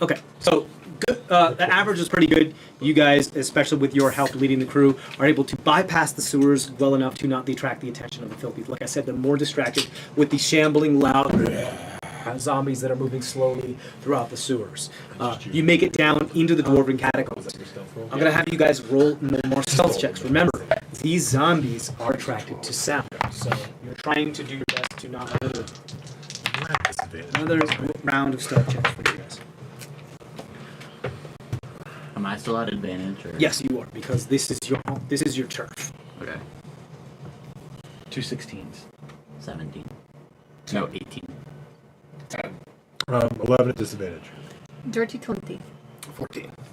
Okay, so good. The average is pretty good. You guys, especially with your help leading the crew, are able to bypass the sewers well enough to not attract the attention of the filthy. Like I said, they're more distracted with the shambling, loud zombies that are moving slowly throughout the sewers. You make it down into the dwarven catacombs. I'm going to have you guys roll no more stealth checks. Remember, these zombies are attracted to sound, so you're trying to do your best to not murder them. Another round of stealth checks for you guys. Am I still at advantage? Or? Yes, you are, because this is your turf. Okay. 2 16s. 17. No, 18. 10. 11 at disadvantage. Dirty 20.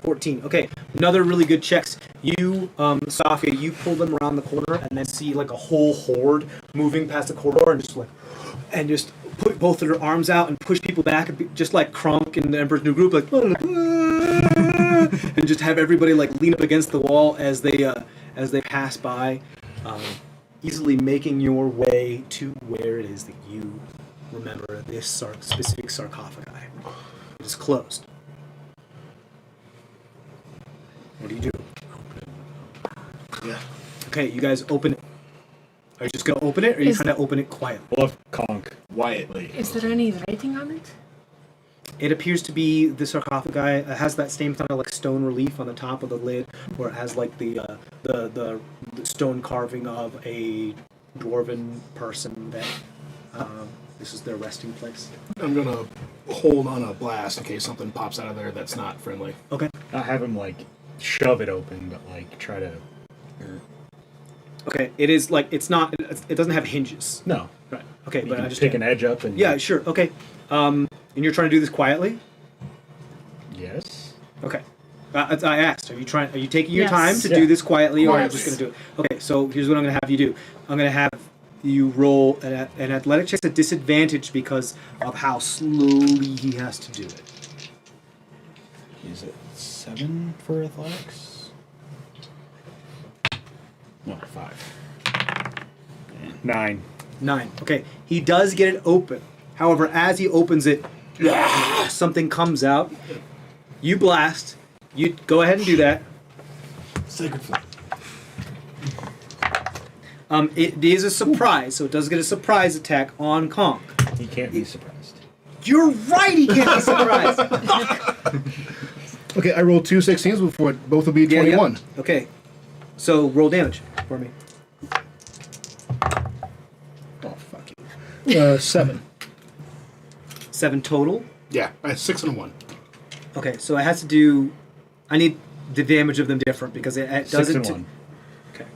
14. Okay, another really good checks. You, Sofia, you pull them around the corner and then see like a whole horde moving past the corridor and just put both of their arms out and push people back, just like Conk and the Emperor's New Group, like, and just have everybody like lean up against the wall as they pass by. easily making your way to where it is that you remember this specific sarcophagi. It is closed. What do you do? Yeah. Okay, you guys open it. Are you just going to open it, or are you trying to open it quietly? We'll have Conk. Quietly. Is there any writing on it? It appears to be the sarcophagi. It has that same kind of like stone relief on the top of the lid, where it has like the stone carving of a dwarven person that this is their resting place. I'm gonna hold on a blast in case something pops out of there that's not friendly. Okay. Not have him like shove it open, but like try to. Okay. It is like it's not. It doesn't have hinges. No. Right. Okay, You but can I just pick an edge up and. Yeah. Sure. Okay. And you're trying to do this quietly. Yes. Okay. I asked. Are you taking your Yes. time to Yeah. do this quietly, or are you Yes. just going to do it? Okay. So here's what I'm going to have you do. I'm going to have you roll an athletic check at disadvantage because of how slowly he has to do it. Is it 7 for athletics? No, 5. 9. 9. Okay. He does get it open. However, as he opens it, something comes out. You blast. You go ahead and do that. Sacred flame. It is a surprise, so it does get a surprise attack on Conk. He can't be surprised. You're right. He can't be surprised. Okay, I rolled 2 16s before both will be 21. Yeah. Okay. So roll damage for me. Oh, fuck you. 7. 7 total. Yeah, I had 6 and a 1. Okay, so it has to do. I need the damage of them different because it 6 doesn't. and 1. Okay.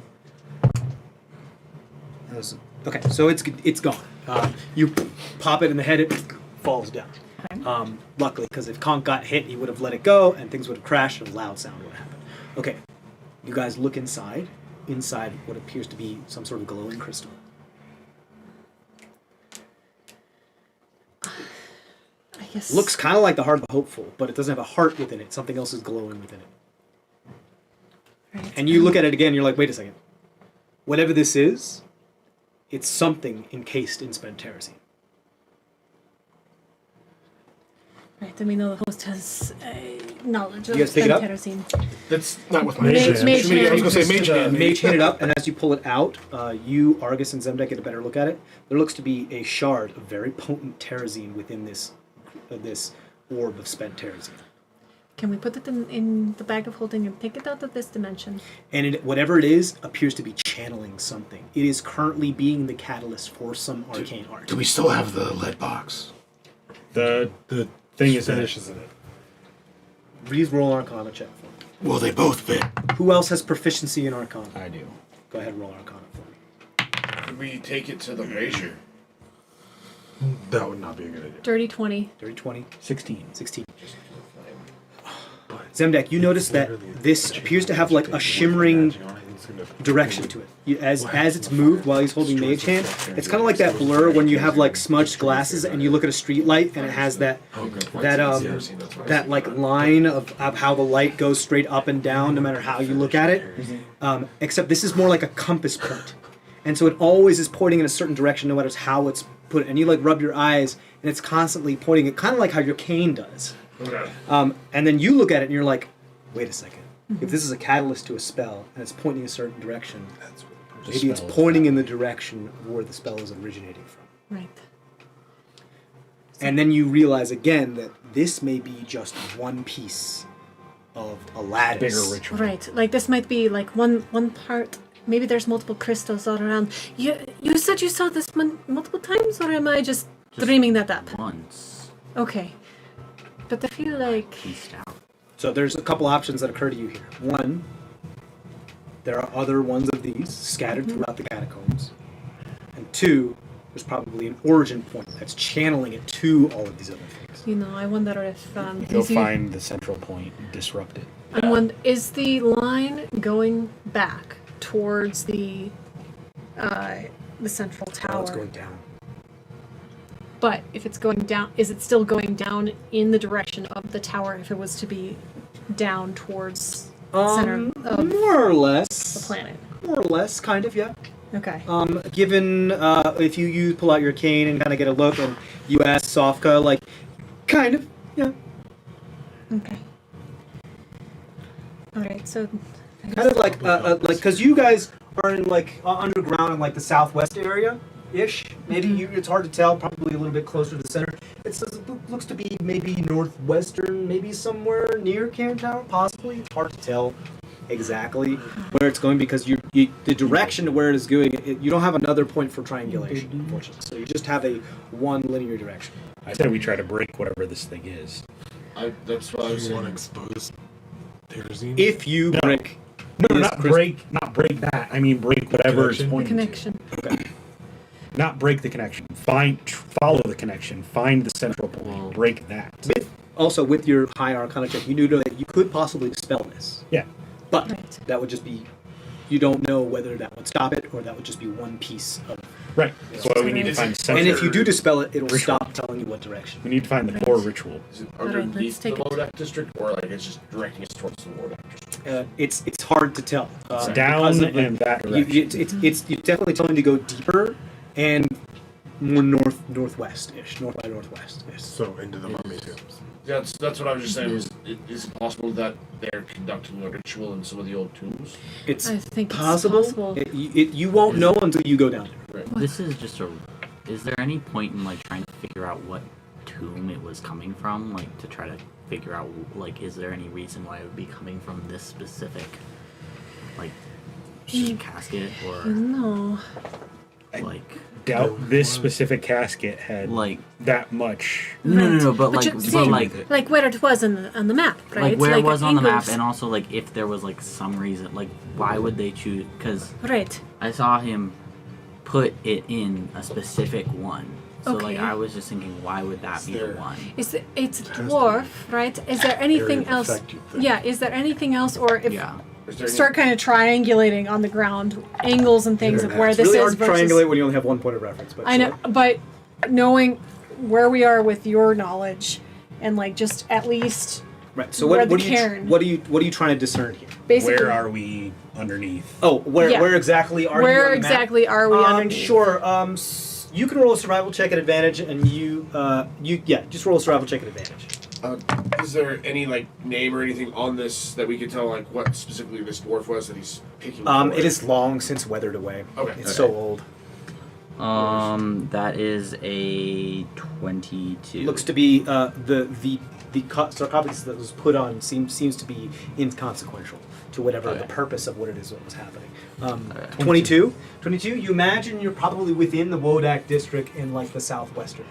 Okay, so it's gone. You pop it in the head, it falls down. Luckily, because if Conk got hit, he would have let it go, and things would have crashed, and a loud sound would have happened. Okay, you guys look inside. Inside what appears to be some sort of glowing crystal. I guess. Looks kind of like the heart of the hopeful, but it doesn't have a heart within it. Something else is glowing within it. Right. And you look at it again, you're like, wait a second. Whatever this is, it's something encased in spent terrazine. Right, then we know the host has knowledge of You guys pick it up? terrazine. That's not with my Mage hand. hand. Mage I was hand. going to say mage hand. Mage hand it up, and as you pull it out, you, Argus, and Zemdack get a better look at it. There looks to be a shard of very potent terrazine within this orb of spent terrazine. Can we put it in the bag of holding and take it out of this dimension? And whatever it is appears to be channeling something. It is currently being the catalyst for some arcane art. Do we still have the lead box? The thing is in it. finishes in it. Please roll Arcana check for me. Will they both fit? Who else has proficiency in Arcana? I do. Go ahead and roll Arcana for me. Could we take it to the brazier? That would not be a good idea. Dirty 20. 30, 20, 16. 16. Zemdack, you notice that this appears to have like a shimmering direction to it. As it's moved while he's holding Mage Hand, it's kind of like that blur when you have like smudged glasses and you look at a street light and it has that like line of how the light goes straight up and down no matter how you look at it. Except this is more like a compass point. And so it always is pointing in a certain direction no matter how it's put. And you like rub your eyes and it's constantly pointing it, kind of like how your cane does. Okay. And then you look at it and you're like, wait a second. If this is a catalyst to a spell and it's pointing a certain direction, maybe it's pointing in the direction of where the spell is originating from. Right. And then you realize again that this may be just one piece of a lattice. Bigger ritual. Right. Like this might be like one part. Maybe there's multiple crystals all around. You said you saw this multiple times, or am I just dreaming that up? Once. Okay. But I feel like... Pieced out. So there's a couple options that occur to you here. One, there are other ones of these scattered throughout the catacombs. And two, there's probably an origin point that's channeling it to all of these other things. You know, I wonder if... Go find the central point, disrupt it. Is the line going back towards the central tower? Oh, it's going down. But if it's going down, is it still going down in the direction of the tower if it was to be down towards the center of More or less. the planet? More or less, kind of, yeah. Okay. Given if you pull out your cane and kind of get a look, and you ask Sofka, like, kind of, yeah, Okay. All right. So. I kind of guess- like because you guys are in like underground in like the southwest area ish. Maybe it's hard to tell. Probably a little bit closer to the center. It looks to be maybe northwestern, maybe somewhere near Cairn Tower, possibly. It's hard to tell exactly where it's going because the direction to where it is going, you don't have another point for triangulation, unfortunately. So you just have a one linear direction. I said we try to break whatever this thing is. That's what I was You want to saying. expose Terzine? If you break, No, this not break that. I mean break whatever is Connection? pointing Connection. okay. Not break the connection. Follow the connection. Find the central point. Break that. Also, with your high Arcana check, you do know that you could possibly dispel this. Yeah. But Right. that would just be, you don't know whether that would stop it or that would just be one piece of. Right. That's why we need to find the center. And if you do dispel it, it'll Ritual. stop telling you what direction. we need to find the core ritual. Is it Alright, underneath let's the take it. Wodak district, or like it's just directing us towards the Wodak district? It's hard to tell. It's because down of the- and that you- direction. it's definitely telling you to go deeper and more northwest-ish, north by northwest-ish. So into the mummy tombs. Yeah, that's what I was just saying. Is it possible that they're conducting a ritual in some of the old tombs? It's I think it's possible. possible. You won't know until you go down there. Right. This is just a. Is there any point in like trying to figure out what tomb it was coming from? Like to try to figure out like is there any reason why it would be coming from this specific like casket or No. like Doubt this specific casket had like that much. no, but But like you- see, but like Like where it was on the map, right? like where it was on the map, angles. and also like if there was like some reason, like why would they choose? Because Right. I saw him put it in a specific one, so like Okay. I was just thinking, why would that be the one? It's a dwarf, right? Is there anything Area of else? effect, you'd think. Yeah. Is there anything else, or if Yeah, Is there any- start kind of triangulating on the ground angles and things of where It's this really is hard to versus. triangulate when you only have one point of reference. But I know, but knowing where we are with your knowledge, and like just at least Right. So where what the are you cairn- what are you trying to discern here? basically Where are we underneath? Oh, where Yeah. where exactly are you? where on the map? exactly are we underneath? Sure. You can roll a survival check at advantage, and you just roll a survival check at advantage. Is there any like name or anything on this that we could tell like what specifically this dwarf was that he's picking? for? It is long since weathered away. Okay. It's so old. that is a 22. Looks to be the sarcophagus that was put on seems to be inconsequential to whatever the Okay. purpose of what it is that was happening. Okay. 22. You imagine you're probably within the Wodak district in like the southwestern.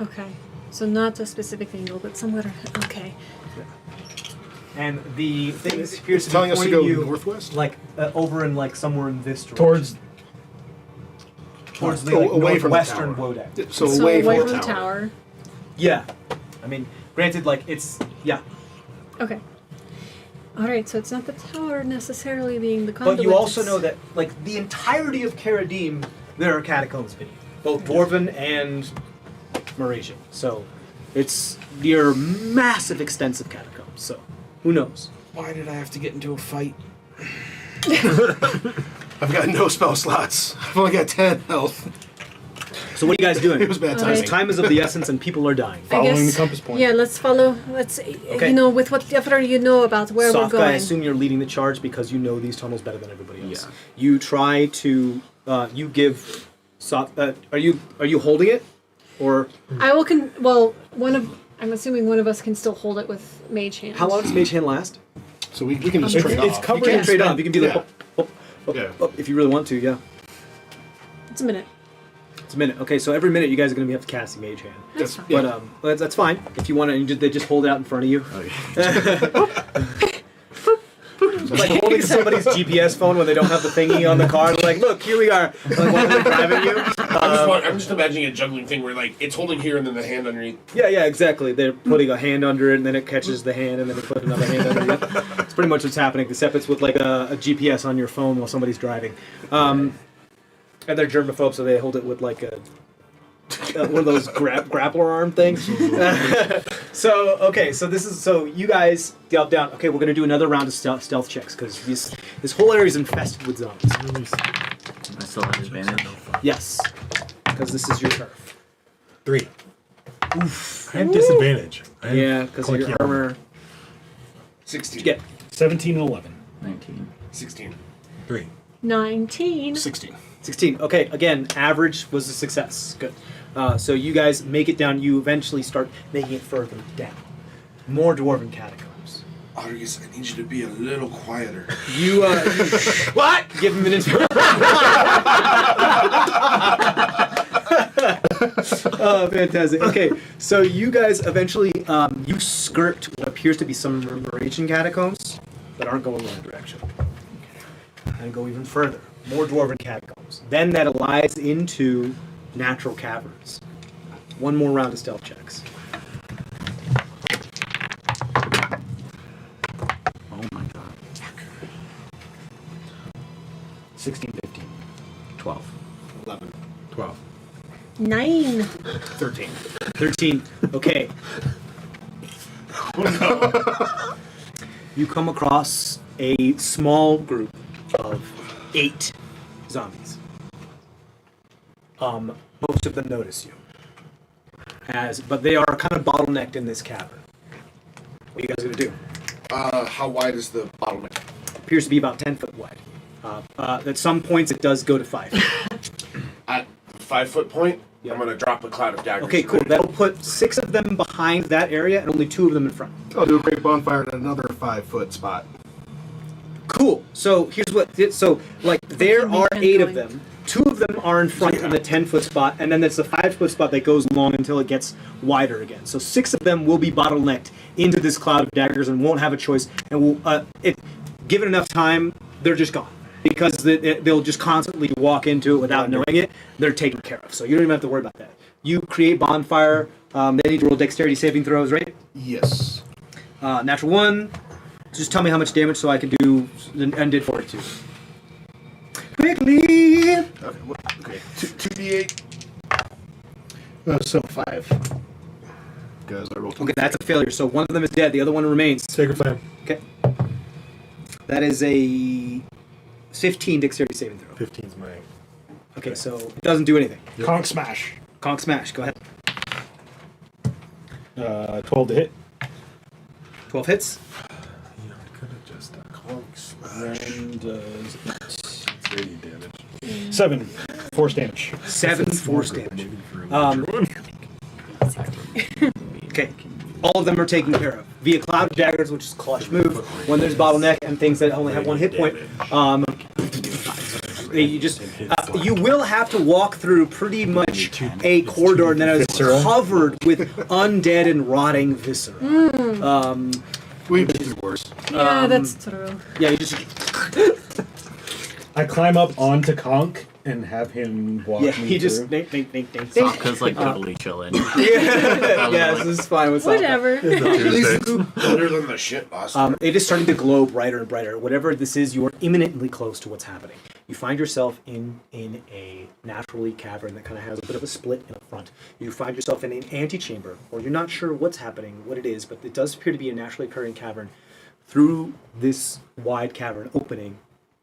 Okay, so not a specific angle, but somewhere. Okay. And the thing appears to be telling us to pointing go you northwest? like over in like somewhere in this direction. towards the Oh, like, away from the northwestern tower. Wodak. So So away away from from the tower. Yeah, I mean, granted, like it's Okay. All right, so it's not the tower necessarily being the conduit. But you also it's- know that, like, the entirety of Karadim, there are catacombs beneath, both Dwarven and Mauritian. So, it's near massive, extensive catacombs. So, who knows? Why did I have to get into a fight? I've got no spell slots. I've only got 10 health. So, what are you guys doing? It was bad Okay. timing. Time is of the essence, and people are dying. I Following guess- the compass point. Yeah, let's follow. Let's Okay. you know with whatever you know about where we're Sofka, going. I assume you're leading the charge because you know these tunnels better than everybody else. Yeah. You try to, you give, are you holding it, or I will. Well, I'm assuming one of us can still hold it with mage hand. how long does Mage Hand last? So we can just It's- trade it's off. covered You in can trade spell. off. You can be like, Yeah. Yeah. if you really want to, yeah. It's a minute. It's a minute. Okay, so every minute you guys are going to have to cast Mage Hand. That's fine. But that's fine. If you want to, they just hold it out in front of you. Like holding somebody's GPS phone when they don't have the thingy on the car. Like, look, here we are. Like while they're driving you. I'm just imagining a juggling thing where like it's holding here and then the hand underneath. Yeah, exactly. They're putting a hand under it, and then it catches the hand, and then they put another hand under it. It's pretty much what's happening, except it's with like a GPS on your phone while somebody's driving. And they're germaphobes, so they hold it with like a one of those grappler arm things. So you guys delve down. Okay, we're gonna do another round of stealth checks because this whole area is infested with zombies. I still have advantage. Yes, because this is your turf. 3. Oof. I have disadvantage. Yeah, because of your armor. 16. You get 17 and 11. 19. 16. 3. 19. 16. 16. Okay, again, average was a success. Good. So you guys make it down. You eventually start making it further down. More dwarven catacombs. Argus, I need you to be a little quieter. You what? Give him an inspiration. Oh, fantastic. Okay, so you guys eventually you skirt what appears to be some Meratian catacombs, but aren't going in that direction. And go even further. More dwarven catacombs. Then that lies into natural caverns. One more round of stealth checks. Oh my god. 16, 15. 12. 11. 12. 9. 13. 13. Okay. You come across a small group of 8 zombies. Most of them notice you. But they are kind of bottlenecked in this cavern. What are you guys gonna do? How wide is the bottleneck? Appears to be about 10 foot wide. At some points it does go to 5. At 5 foot point, Yeah. I'm gonna drop a cloud of daggers. Okay, cool. That'll put 6 of them behind that area and only 2 of them in front. I'll do a great bonfire at another 5-foot spot. Cool. So here's what. So there are 8 of going. them. 2 of them are in front in the 10-foot spot, and then there's the 5-foot spot that goes long until it gets wider again. So 6 of them will be bottlenecked into this cloud of daggers and won't have a choice. And will, if given enough time, they're just gone because they'll just constantly walk into it without knowing it. They're taken care of. So you don't even have to worry about that. You create bonfire. They need to roll dexterity saving throws, right? Yes. Natural 1. Just tell me how much damage so I can do undid fortitude. Quickly! Okay. 2d8. So 5. Because I rolled. Okay, that's a failure. So one of them is dead. The other one remains. Sacred Flame. Okay. That is a 15 dexterity saving throw. 15's my. Okay, so it doesn't do anything. Conk smash. Conk smash. Go ahead. 12 to hit. 12 hits. You could have just done And does 80 damage. 7 force damage. 7 force damage. Okay. All of them are taken care of via cloud of daggers, which is clutch move. When there's bottleneck and things that only have 1 hit point, you will have to walk through pretty much a corridor that is covered with undead and rotting viscera. We've been worse. Yeah, that's true. Yeah, you just I climb up onto Conk and have him walk me he just through. ding, ding, ding, ding, ding. Sofka's like totally chilling. Yeah, this is fine with Sofka. Whatever. At least better than the shit last time. It is starting to glow brighter and brighter. Whatever this is, you are imminently close to what's happening. You find yourself in a naturally cavern that kind of has a bit of a split in the front. You find yourself in an antechamber, or you're not sure what's happening, what it is, but it does appear to be a naturally occurring cavern. Through this wide cavern opening,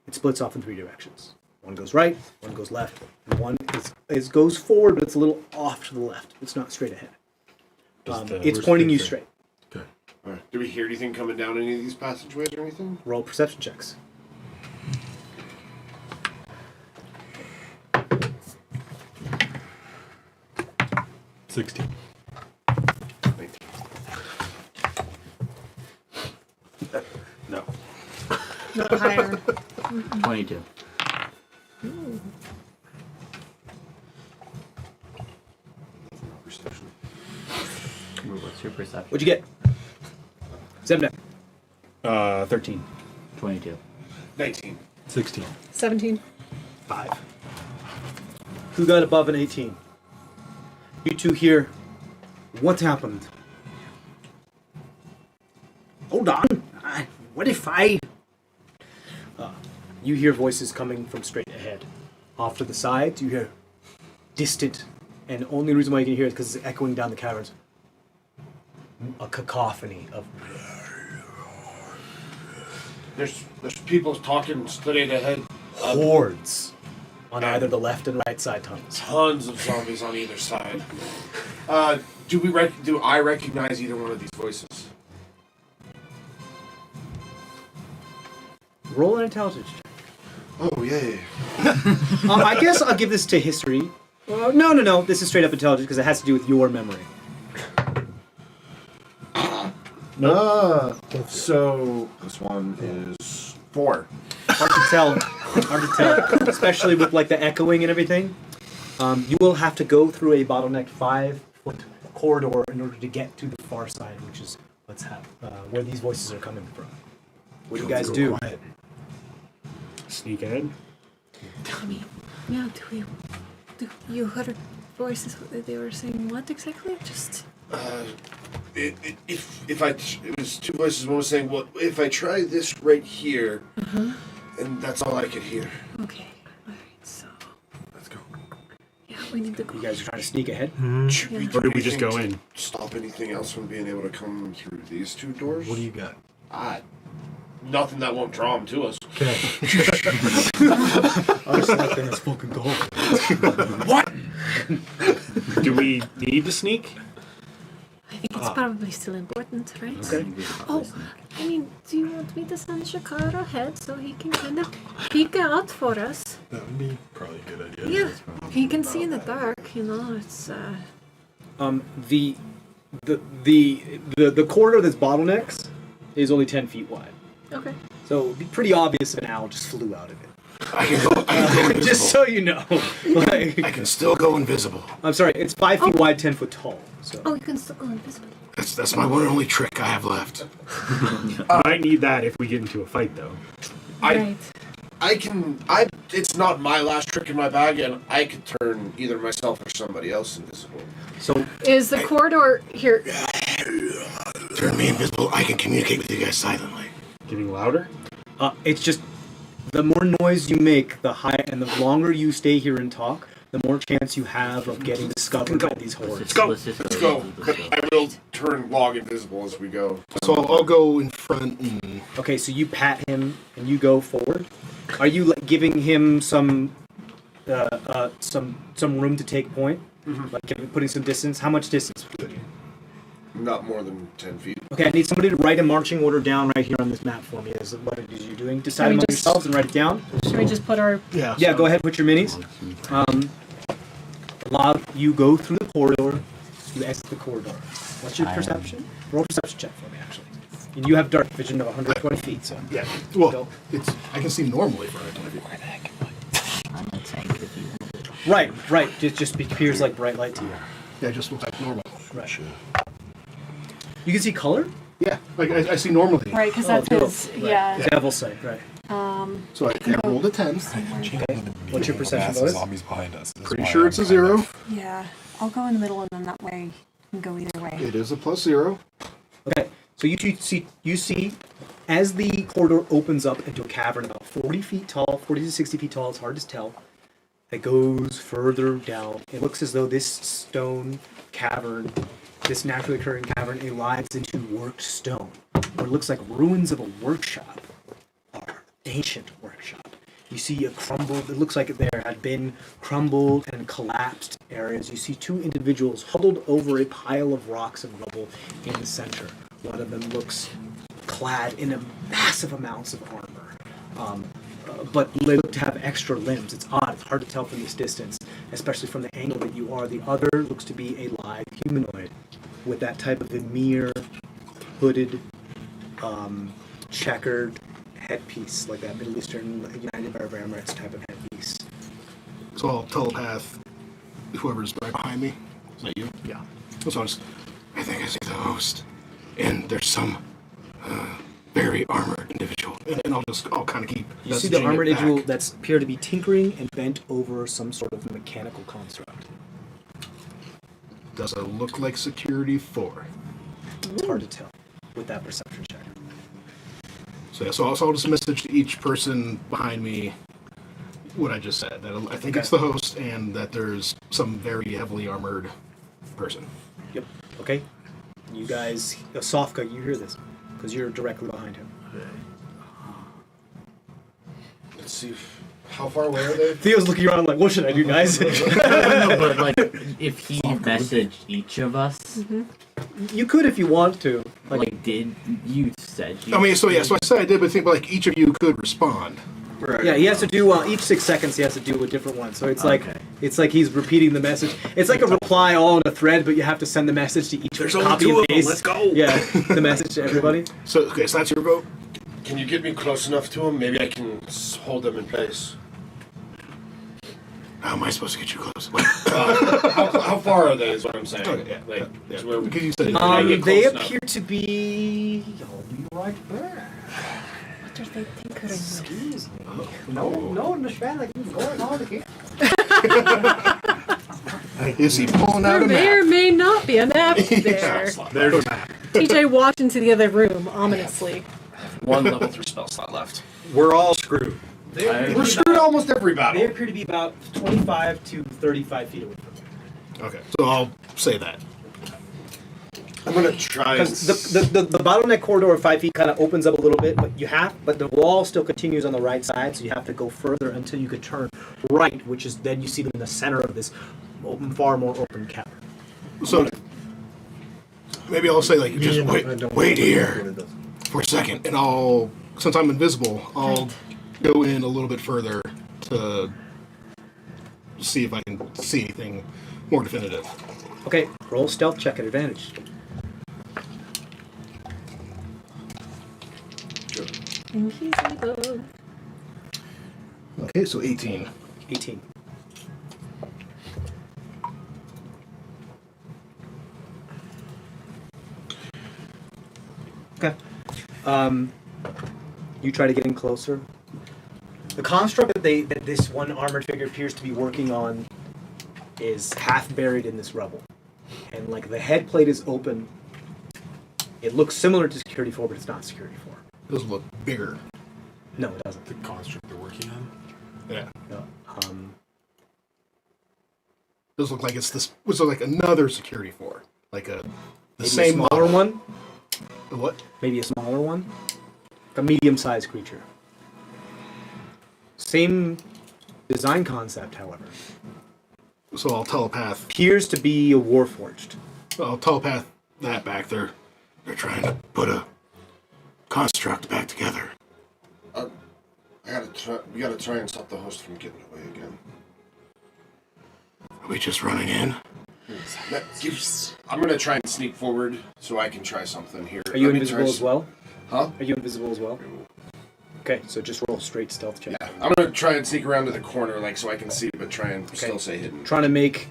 it splits off in 3 directions. One goes right, one goes left, and one goes forward, but it's a little off to the left. It's not straight ahead. It's pointing you straight. Okay. All right. Do we hear anything coming down any of these passageways or anything? Roll perception checks. $16. No. Not higher. 22. Perception. What's your perception? What'd you get? Zemdack. 13. 22. 19. 16. 17. 5. Who got above an 18? You two here. What happened? Hold on. What if I... you hear voices coming from straight ahead. Off to the sides, you hear distant and the only reason why you can hear it is because it's echoing down the caverns. A cacophony of... There's people talking straight ahead. hordes on either the left and right side tunnels. Tons of zombies on either side. Do I recognize either one of these voices? Roll an intelligence check. Oh, yay. I guess I'll give this to history. No. This is straight up intelligence because it has to do with your memory. So this one is 4. Hard to tell, especially with like the echoing and everything. You will have to go through a bottlenecked 5-foot corridor in order to get to the far side, which is where these voices are coming from. What do you guys do? Sneak ahead. Tell me, yeah, do you heard voices? They were saying what exactly? Just. If it was two voices, one was saying, well, if I try this right here, and that's all I could hear. Okay, alright, so. Let's go. Yeah, we need to go. You guys are trying to sneak ahead? Should we do Or do we just anything go in? to stop anything else from being able to come through these two doors? What do you got? Nothing that won't draw them to us. Okay. I was selecting this fucking goal. What? Do we need to sneak? I think it's probably still important, right? Okay. Oh, I mean, do you want me to send Shakar ahead so he can kind of peek out for us? That would be probably a good idea. Yeah, he can see in the dark, you know, it's, The corridor that's bottlenecks is only 10 feet wide. okay. So it'd be pretty obvious if an owl just flew out of it. I can go invisible. Just so you know. I can still go invisible. I'm sorry, it's 5 feet wide, 10 foot tall. So. Oh, you can still go invisible. That's my one and only trick I have left. I might need that if we get into a fight, though. It's not my last trick in my bag, and I could turn either myself or somebody else invisible. So Is the corridor here? Turn me invisible. I can communicate with you guys silently. Getting louder? it's just the more noise you make, the higher, and the longer you stay here and talk, the more chance you have of getting discovered by these hordes. Let's Go. But I will turn Log invisible as we go. So I'll go in front and Okay, so you pat him and you go forward. Are you like giving him some room to take point? Like putting some distance? How much distance? Not more than 10 feet. Okay, I need somebody to write a marching order down right here on this map for me. Is what it is you're doing? Decide we among just- yourselves and write it down. Should we just put our? Yeah, go ahead, put your minis. Lahg, you go through the corridor, you exit the corridor. What's your perception? Roll a perception check for me, actually. And you have dark vision of 120 feet, so. yeah. Well, I can see normally for 120 feet. I'm a tank if you want. Right. It just appears like bright light to you. Yeah, it just looks like normal. Right. You can see color? Yeah, like I see normally. Right, because Oh, that's devil. his. Right. Yeah. Devil sight, right. So I rolled a 10. What's your perception Massive bonus? zombies behind us. This is Pretty why sure I'm it's a kind 0. of- Yeah, I'll go in the middle and then that way you can go either way. It is a +0. Okay, so you see as the corridor opens up into a cavern about 40 feet tall, 40 to 60 feet tall, it's hard to tell, that goes further down. It looks as though this stone cavern, this naturally occurring cavern, elides into worked stone, where it looks like ruins of a workshop, or ancient workshop. You see a crumbled, it looks like there had been crumbled and collapsed areas. You see two individuals huddled over a pile of rocks and rubble in the center. One of them looks clad in a massive amounts of armor, but they look to have extra limbs. It's odd, it's hard to tell from this distance, especially from the angle that you are. The other looks to be a live humanoid with that type of emir, hooded, checkered headpiece, like that Middle Eastern United Arab Emirates type of headpiece. So I'll telepath whoever's right behind me. Is that you? Yeah. So I'll just, I think I see the host. And there's some very armored individual. and I'll kind of keep. You see the messaging armored it back. individual that's appear to be tinkering and bent over some sort of mechanical construct. Does it look like security 4? It's hard to tell with that perception check. So I'll just message to each person behind me. what I just said. That I think it's the host, and that there's some very heavily armored person. Yep. Okay. You guys, Sofka, you hear this because you're directly behind him. Let's see. How far away are they? Theo's looking around like, what should I do, guys? No, but like, if he messaged each of us, You could if you want to. like, did you said? You I mean, so I said I did, but think like each of you could respond. Right. Yeah, he has to do each 6 seconds. He has to do a different one. So it's Okay. like he's repeating the message. It's like a reply all in a thread, but you have to send the message to each. There's only copy 2 and of them. paste. Let's go. Yeah, the message to everybody. So so that's your vote. Can you get me close enough to them? Maybe I can hold them in place. How am I supposed to get you close? How far are they? Is what I'm saying. Okay, yeah, Like, yeah. is where- Because you said I get They close enough. appear to be. I'll be right there. What are they tinkering with? Excuse me. No, Michelle, like he's going on again. is he pulling out There a may or map? may not be a map there. There's a map. TJ walked into the other room ominously. One level 3 spell slot left. We're all screwed. We're screwed almost every They battle. appear to be about 25 to 35 feet away from you. Okay, so I'll say that. I'm gonna try. Because the bottleneck corridor of 5 feet kind of opens up a little bit, but the wall still continues on the right side, so you have to go further until you could turn right, which is then you see them in the center of this far more open cavern. So maybe I'll say like just wait here for a second, and I'll since I'm invisible, I'll go in a little bit further to see if I can see anything more definitive. Okay, roll stealth check at advantage. Invisible. Okay, so 18. 18. Okay. You try to get in closer. The construct that this one armored figure appears to be working on is half buried in this rubble. And like the head plate is open. It looks similar to Security 4, but it's not Security 4. It does look bigger. No, it doesn't. The construct they're working on. Yeah. No. Does look like it's this was like another security 4. Like the Maybe same a smaller model. one. What? Maybe a smaller one. A medium-sized creature. Same design concept, however. So I'll telepath. Appears to be a warforged. I'll telepath that back. They're trying to put a construct back together. We gotta try and stop the host from getting away again. Are we just running in? I'm gonna try and sneak forward so I can try something here. Are you Let me invisible try as well? Huh? Are you invisible as well? Okay, so just roll a straight stealth check. Yeah, I'm gonna try and sneak around to the corner, like so I can see, but try and still stay hidden. Trying to make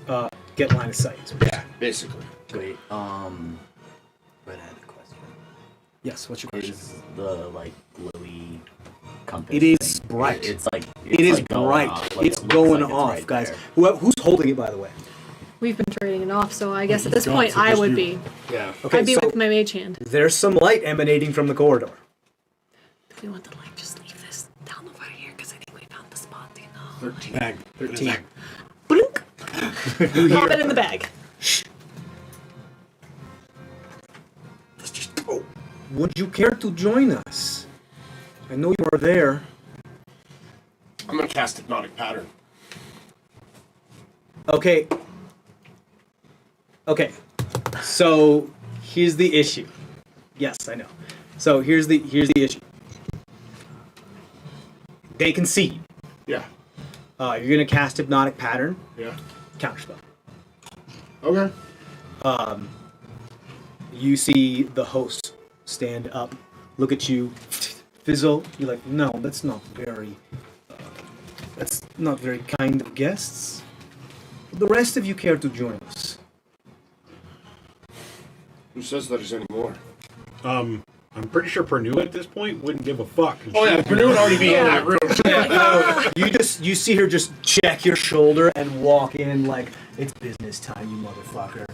get line of sight. Yeah, basically. Wait, but I had a question. Yes. What's your question? Is the like glowy compass? It is thing- bright. It's like It is like going bright. off, like, It's it looks going like it's off, right guys. there. Who's holding it, by the way? We've been trading it off, so I guess at this God, point so I just would you. be. Yeah. Okay, I'd be so with my mage hand. there's some light emanating from the corridor. Do we want to like just leave this down over here? Because I think we found the spot, you know. 13. Bag. 13. Blink. Pop it in the bag. Let's just go. Would you care to join us? I know you are there. I'm gonna cast Hypnotic Pattern. Okay. Okay. So here's the issue. Yes, I know. So here's the issue. They can see you. Yeah. You're gonna cast Hypnotic Pattern. Yeah. Counterspell. Okay. You see the host stand up, look at you, fizzle. You're like, no, that's not very kind of guests. The rest of you care to join us. Who says there's any more? I'm pretty sure Pernue at this point wouldn't give a fuck. Oh yeah, Purdue would already be in that room. You see her just check your shoulder and walk in like it's business time, you motherfucker.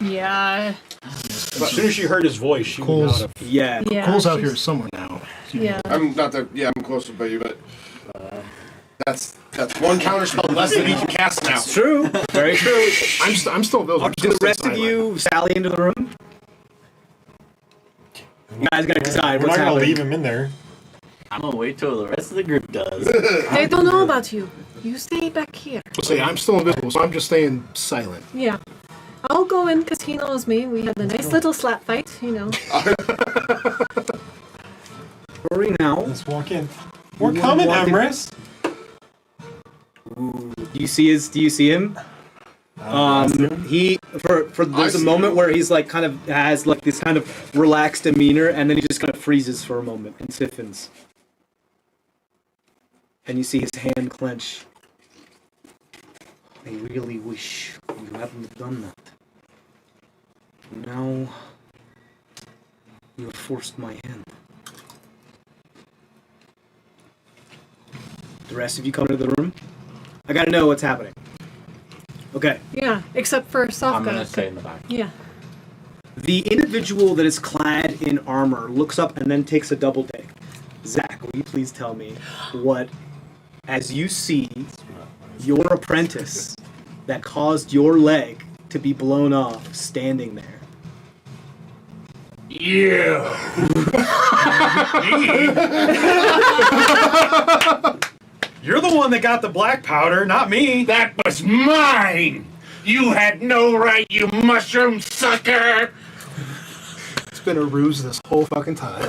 Yeah. As soon as she heard his voice, she would not have. Yeah. Yeah. Cole's out she's- here somewhere now. Yeah. I'm not that. Yeah, I'm closer by you, but That's one counter spell less than you can cast now. True. Very true. I'm still invisible. I'm Do the still rest of silent. you sally into the room? You guys gotta decide We're what's not gonna happening. leave him in there. I'm gonna wait till the rest of the group does. They don't know about you. You stay back here. We'll say I'm still invisible, so I'm just staying silent. Yeah. I'll go in because he knows me. We had a nice little slap fight, you know. Rory now. Let's walk in. We're coming, Emrys. Do you see him? He there's a moment where he's like kind of has like this kind of relaxed demeanor, and then he just kind of freezes for a moment and stiffens. And you see his hand clench. I really wish you hadn't done that. Now you have forced my hand. The rest of you come into the room. I gotta know what's happening. Okay. Yeah, except for Sofka. I'm gonna stay in the back. Yeah. The individual that is clad in armor looks up and then takes a double take. Zach, will you please tell me what, as you see your apprentice that caused your leg to be blown off standing there? Yeah. You're the one that got the black powder, not me. That was mine. You had no right, you mushroom sucker. It's been a ruse this whole fucking time.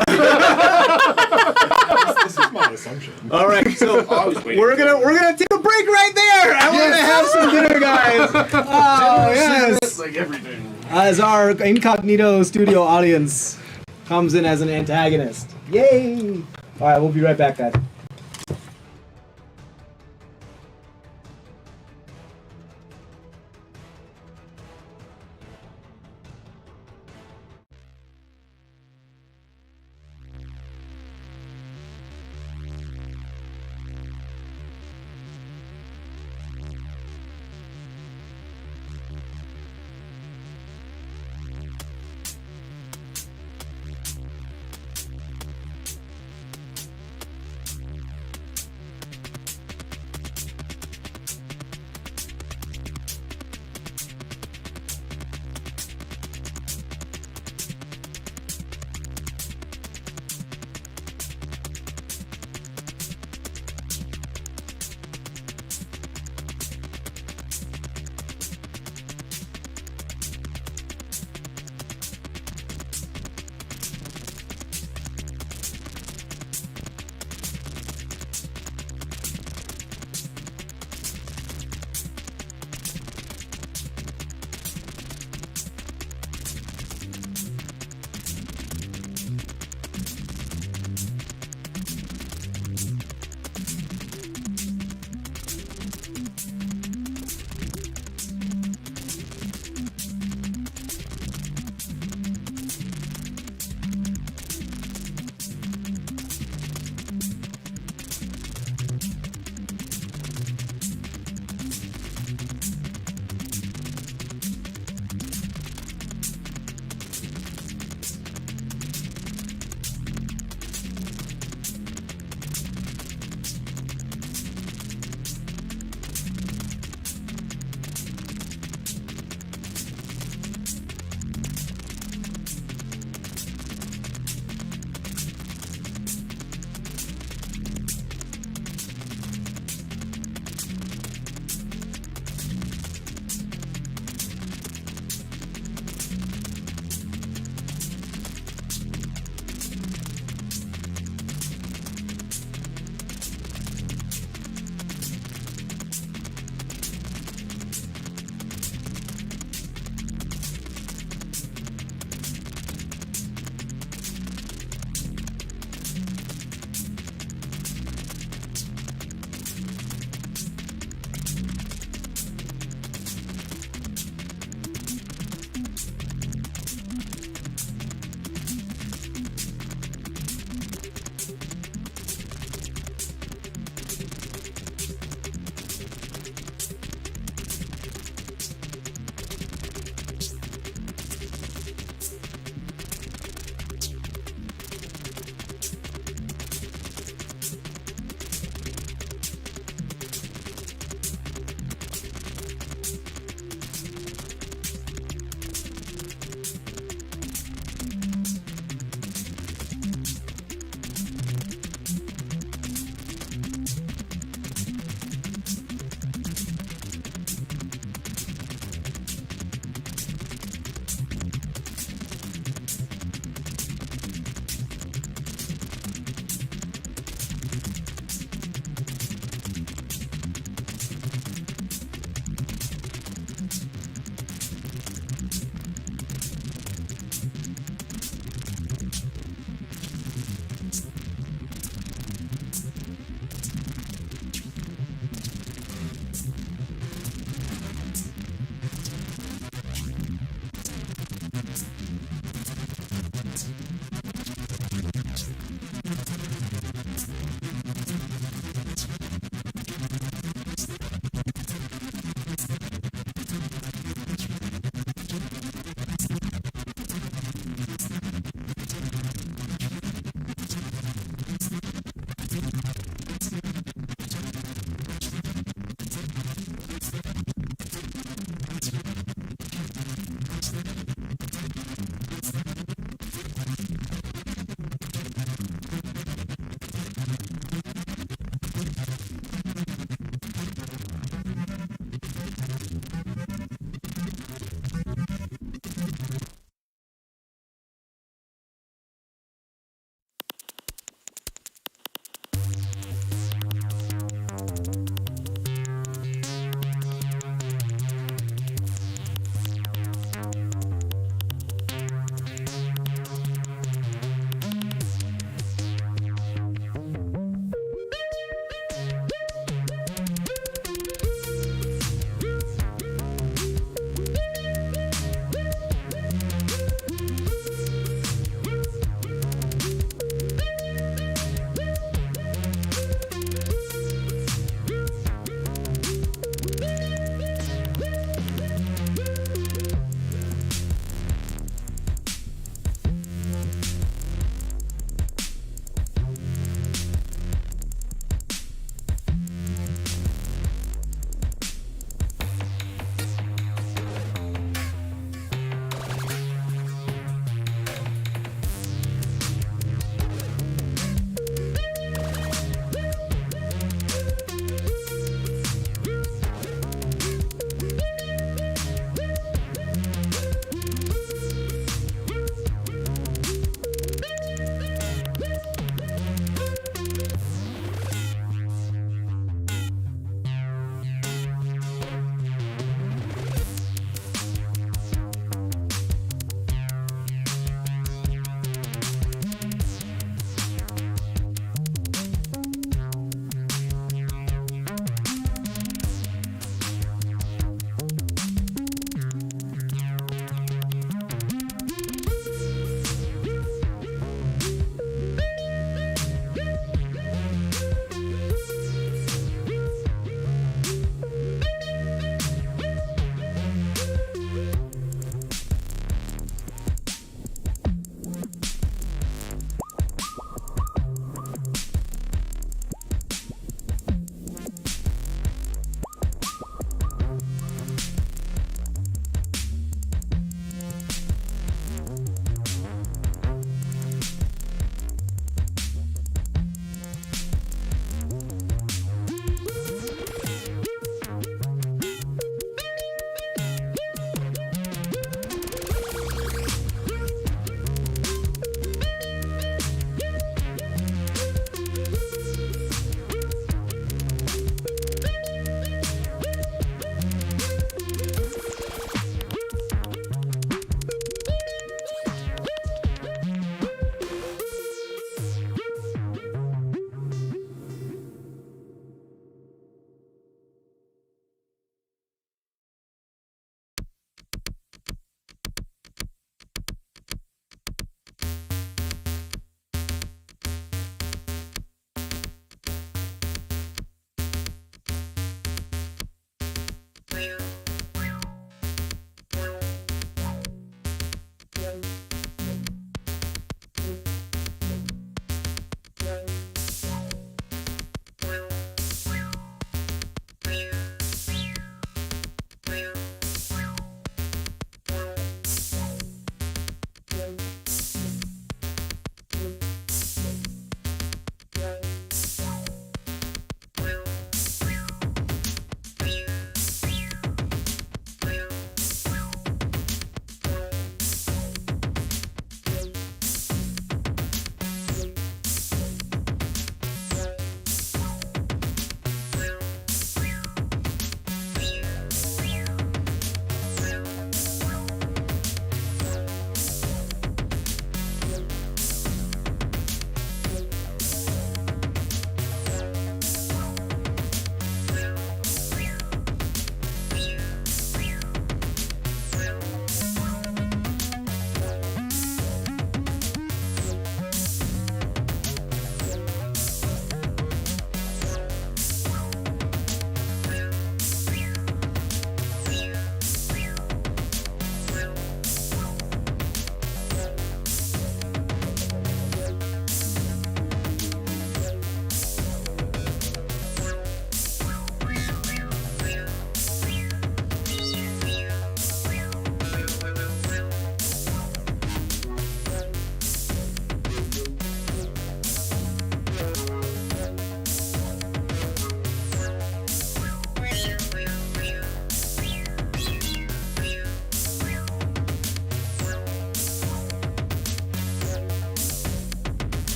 This is my assumption. All right, so waiting we're gonna take a break right there, and we're gonna have some dinner, guys. Oh yes, It's like everything. as our incognito studio audience comes in as an antagonist. Yay! All right, we'll be right back, guys.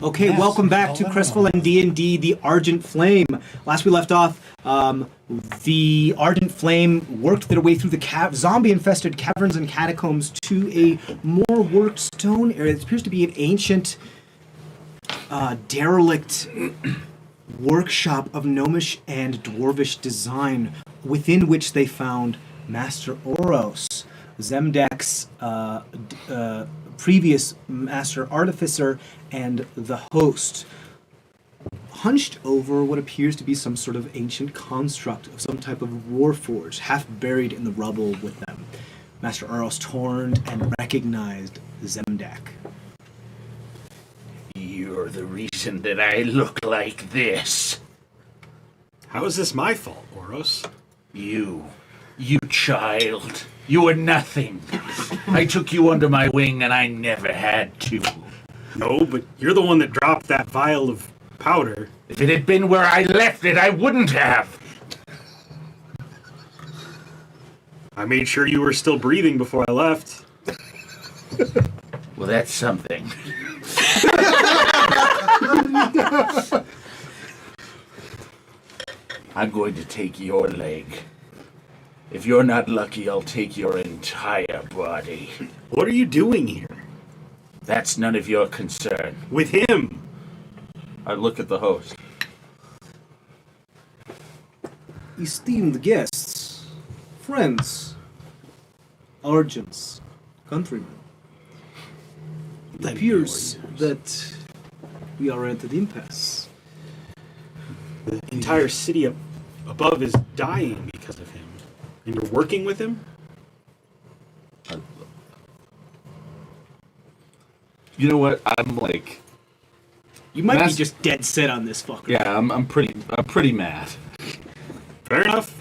Okay, welcome back to CrestVahllen D&D, the Argent Flame. Last we left off, the Argent Flame worked their way through the zombie-infested caverns and catacombs to a more worked stone area. It appears to be an ancient, derelict workshop of gnomish and dwarvish design, within which they found Master Oros, Zemdack's previous Master Artificer, and the host, hunched over what appears to be some sort of ancient construct of some type of warforge, half buried in the rubble with them. Master Oros turned and recognized Zemdack. You're the reason that I look like this. How is this my fault, Oros? You child. You were nothing. I took you under my wing and I never had to. No, but you're the one that dropped that vial of powder. If it had been where I left it, I wouldn't have. I made sure you were still breathing before I left. Well, that's something. I'm going to take your leg. If you're not lucky, I'll take your entire body. What are you doing here? That's none of your concern. With him? I look at the host. Esteemed guests, friends, Argents, countrymen, it appears that we are at an impasse. The entire city up above is dying because of him. And you're working with him? You know what? I'm like, You might be just dead set on this fucker. yeah, I'm pretty mad. Fair enough.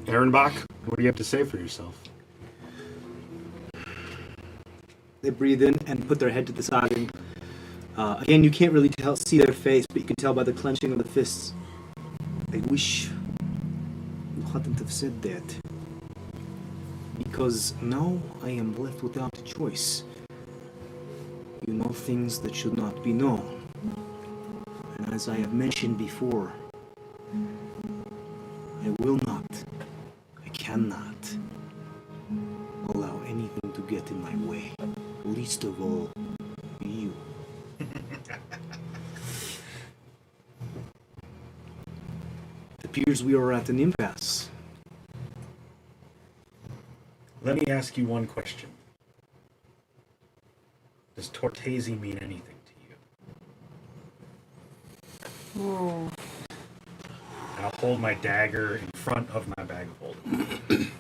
Ehrenbach, what do you have to say for yourself? They breathe in and put their head to the side. And, again, you can't really see their face, but you can tell by the clenching of the fists. I wish you hadn't have said that. Because now I am left without a choice. You know things that should not be known. And as I have mentioned before, I will not, I cannot allow anything to get in my way. Least of all, you. It appears we are at an impasse. Let me ask you one question. Does Tortesi mean anything to you? Ooh. And I'll hold my dagger in front of my bag of holding.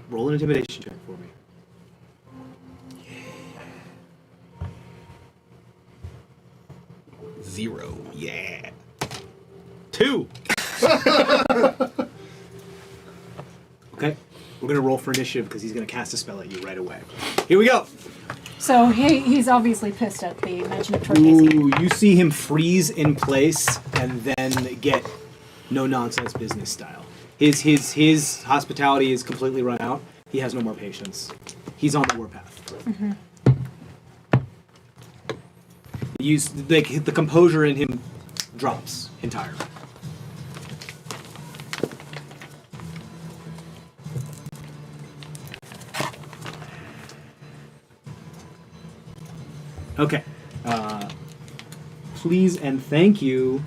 Roll an intimidation check for me. Zero. Yeah. 2! Okay, we're gonna roll for initiative because he's gonna cast a spell at you right away. Here we go. So he's obviously pissed at the mention of Tortesi. Ooh, you see him freeze in place and then get no nonsense business style. His hospitality is completely run out. He has no more patience. He's on the warpath. Mm-hmm. The composure in him drops entirely. Okay. Please and thank you.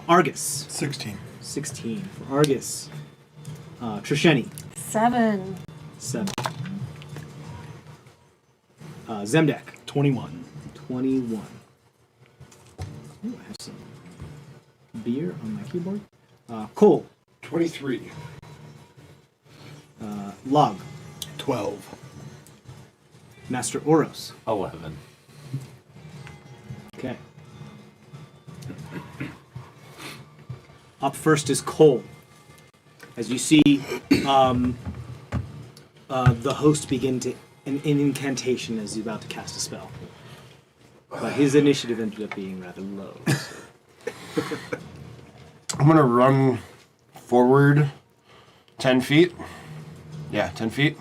Argus. 16. 16 for Argus. Trisheni. 7. 7. Zemdack. 21. 21. Ooh, I have some beer on my keyboard. Cole. 23. Lahg. 12. Master Oros. 11. Okay. Up first is Cole. As you see, the host begin to an incantation as he's about to cast a spell. But his initiative ended up being rather low. So. I'm gonna run forward 10 feet. Yeah, 10 feet.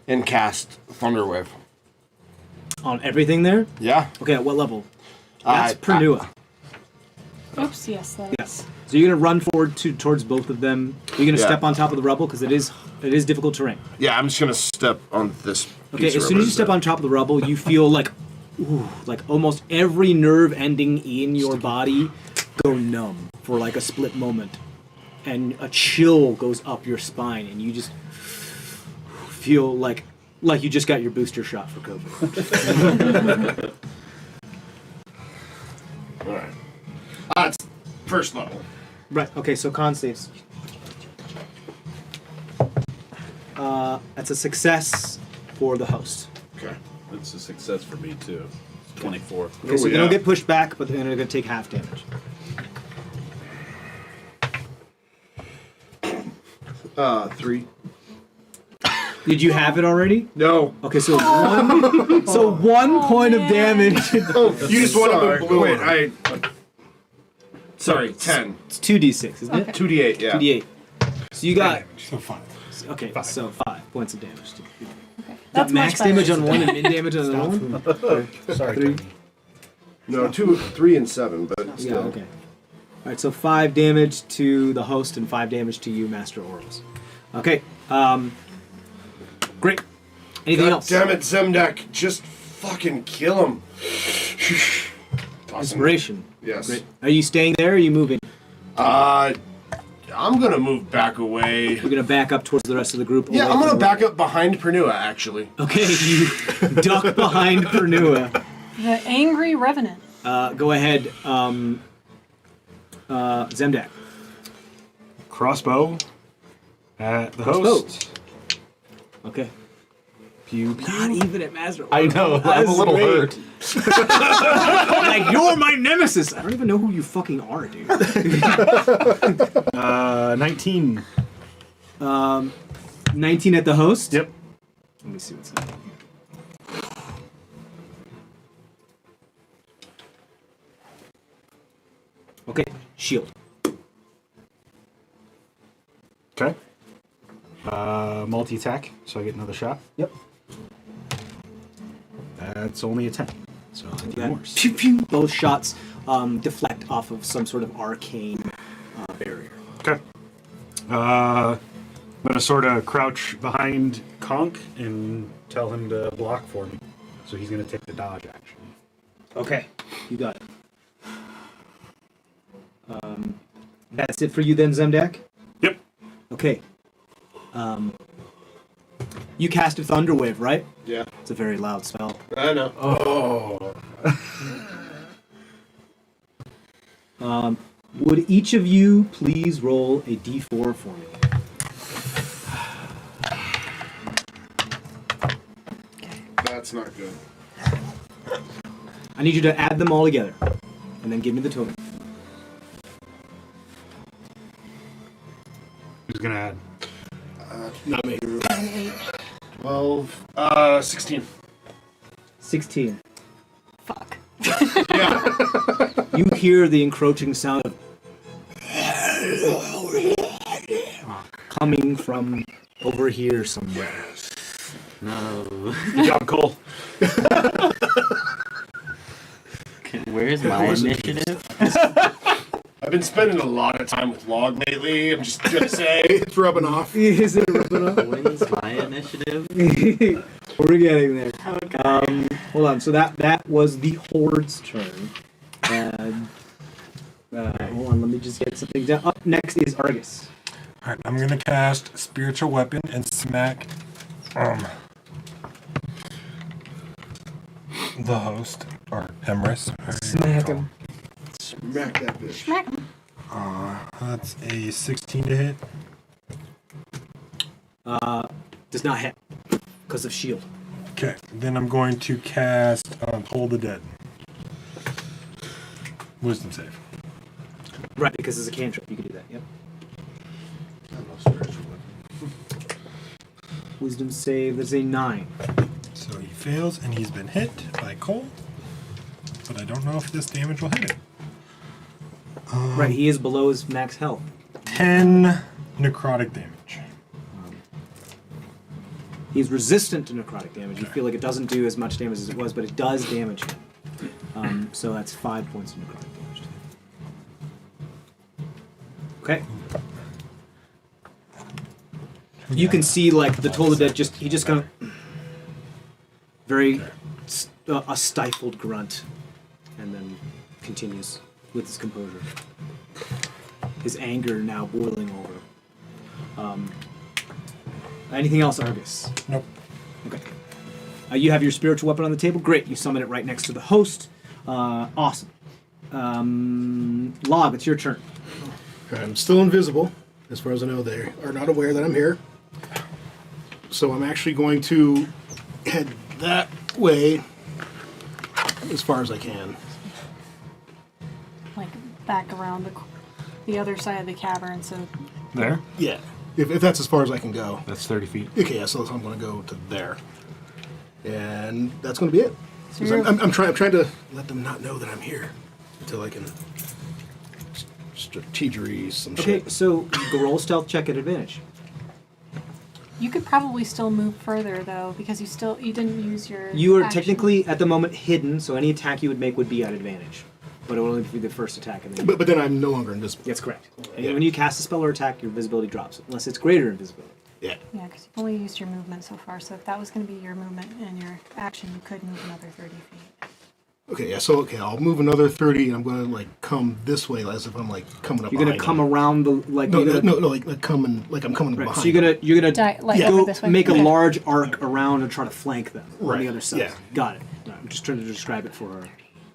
And cast Thunderwave. On everything there? Yeah. Okay, at what level? That's Pernua. Oops, yes. That Yes. So you're gonna run forward towards both of them. You're gonna Yeah. step on top of the rubble because it is difficult terrain. Yeah, I'm just gonna step on this. Okay, piece as of soon as rubber you step there. on top of the rubble, you feel like almost every nerve ending in your body go numb for like a split moment, and a chill goes up your spine, and you just feel like you just got your booster shot for COVID. All right. It's first level. Right. Okay. So con saves. That's a success for the host. Okay. It's a success for me too. 24. Okay, so they don't get pushed back, but they're gonna take half damage. 3. Did you have it already? No. Okay, so one point of damage. Oh, you just went up and blew Wait, it. Sorry, 10. It's 2d6, isn't it? 2d8, yeah. 2d8. So you got So 5. okay. So 5 points of damage. That's max much better. damage on one and min damage on another one. Sorry. 3. No, 2, 3, and 7, but Yeah. still. Okay. All right. So 5 damage to the host and 5 damage to you, Master Orals. Okay. Great. Anything God else? damn it, Zemdack. Just fucking kill him. Awesome. Inspiration. Yes. Great. Are you staying there or are you moving? I'm gonna move back away. You're gonna back up towards the rest of the group. Yeah, away I'm gonna from back up behind Pernua, actually. Okay, you duck behind Pernua. The angry revenant. Go ahead, Zemdack. Crossbow at the Crossbow. host. Okay. Pew, pew. Not even at Master. I know. I'm a little hurt. Like, you're my nemesis. I don't even know who you fucking are, dude. 19. 19 at the host? Yep. Let me see what's happening here. Okay, shield. Okay. Multi-attack, so I get another shot. Yep. That's only a 10. So I'll do Yeah. more. Pew, pew. Both shots deflect off of some sort of arcane barrier. Okay. I'm gonna sort of crouch behind Conk and tell him to block for me. So he's gonna take the dodge action. Okay, you got it. That's it for you then, Zemdack? Yep. Okay. You cast a Thunder Wave, right? Yeah. It's a very loud spell. I know. Would each of you please roll a d4 for me? That's not good. I need you to add them all together, and then give me the total. Who's gonna add? Not me. 12. 16. 16. Fuck. Yeah. You hear the encroaching sound of coming from over here somewhere. No. Good job, Cole. Where's my initiative? I've been spending a lot of time with Log lately. I'm just gonna say. It's rubbing off. Is it rubbing up? When's my initiative? We're getting there. Okay. Hold on. So that was the Horde's turn. And hold on. Let me just get something down. Up next is Argus. Alright, I'm gonna cast Spiritual Weapon and smack the host, or Emrys. Smack him. Smack that bitch. Smack 'em. That's a 16 to hit. Does not hit because of shield. Okay, then I'm going to cast Hold the Dead. Wisdom save. Right, because it's a cantrip. You can do that. Yep. Wisdom save. That's a 9. So he fails, and he's been hit by Cole. But I don't know if this damage will hit him. Right, he is below his max health. 10 necrotic damage. He's resistant to necrotic damage. You feel like it doesn't do as much damage as it was, but it does damage him. So that's 5 points of necrotic damage. Okay. You can see like the Toll of the Dead he just kind of very a stifled grunt, and then continues with his composure. His anger now boiling over. Anything else, Argus? Nope. Okay. You have your spiritual weapon on the table. Great. You summon it right next to the host. Awesome. Lahg, it's your turn. I'm still invisible. As far as I know, they are not aware that I'm here. So I'm actually going to head that way as far as I can. Like back around the other side of the cavern, so There? Yeah. If that's as far as I can go. That's 30 feet. Okay, yeah, so I'm going to go to there. And that's going to be it. So 'Cause you're- I'm trying to let them not know that I'm here until I can strategery some Okay, shit. so go roll a stealth check at advantage. you could probably still move further though, because you didn't use your. You are action. technically at the moment hidden, so any attack you would make would be at advantage. But it will only be the first attack. And then But then I'm no longer invisible. that's correct. And Yeah. when you cast a spell or attack, your visibility drops, unless it's greater invisibility. Yeah. Yeah, because you've only used your movement so far. So if that was going to be your movement and your action, you could move another 30 feet. Okay, yeah, so I'll move another 30 and I'm going to like come this way as if I'm like coming up You're gonna behind come them. around the like. No, you're gonna, like coming, like I'm coming Right, behind. so you're gonna Like go over this way? make a Okay. large arc around and try to flank them on Right, the other side. yeah. Got it. Right, I'm just trying to describe it for our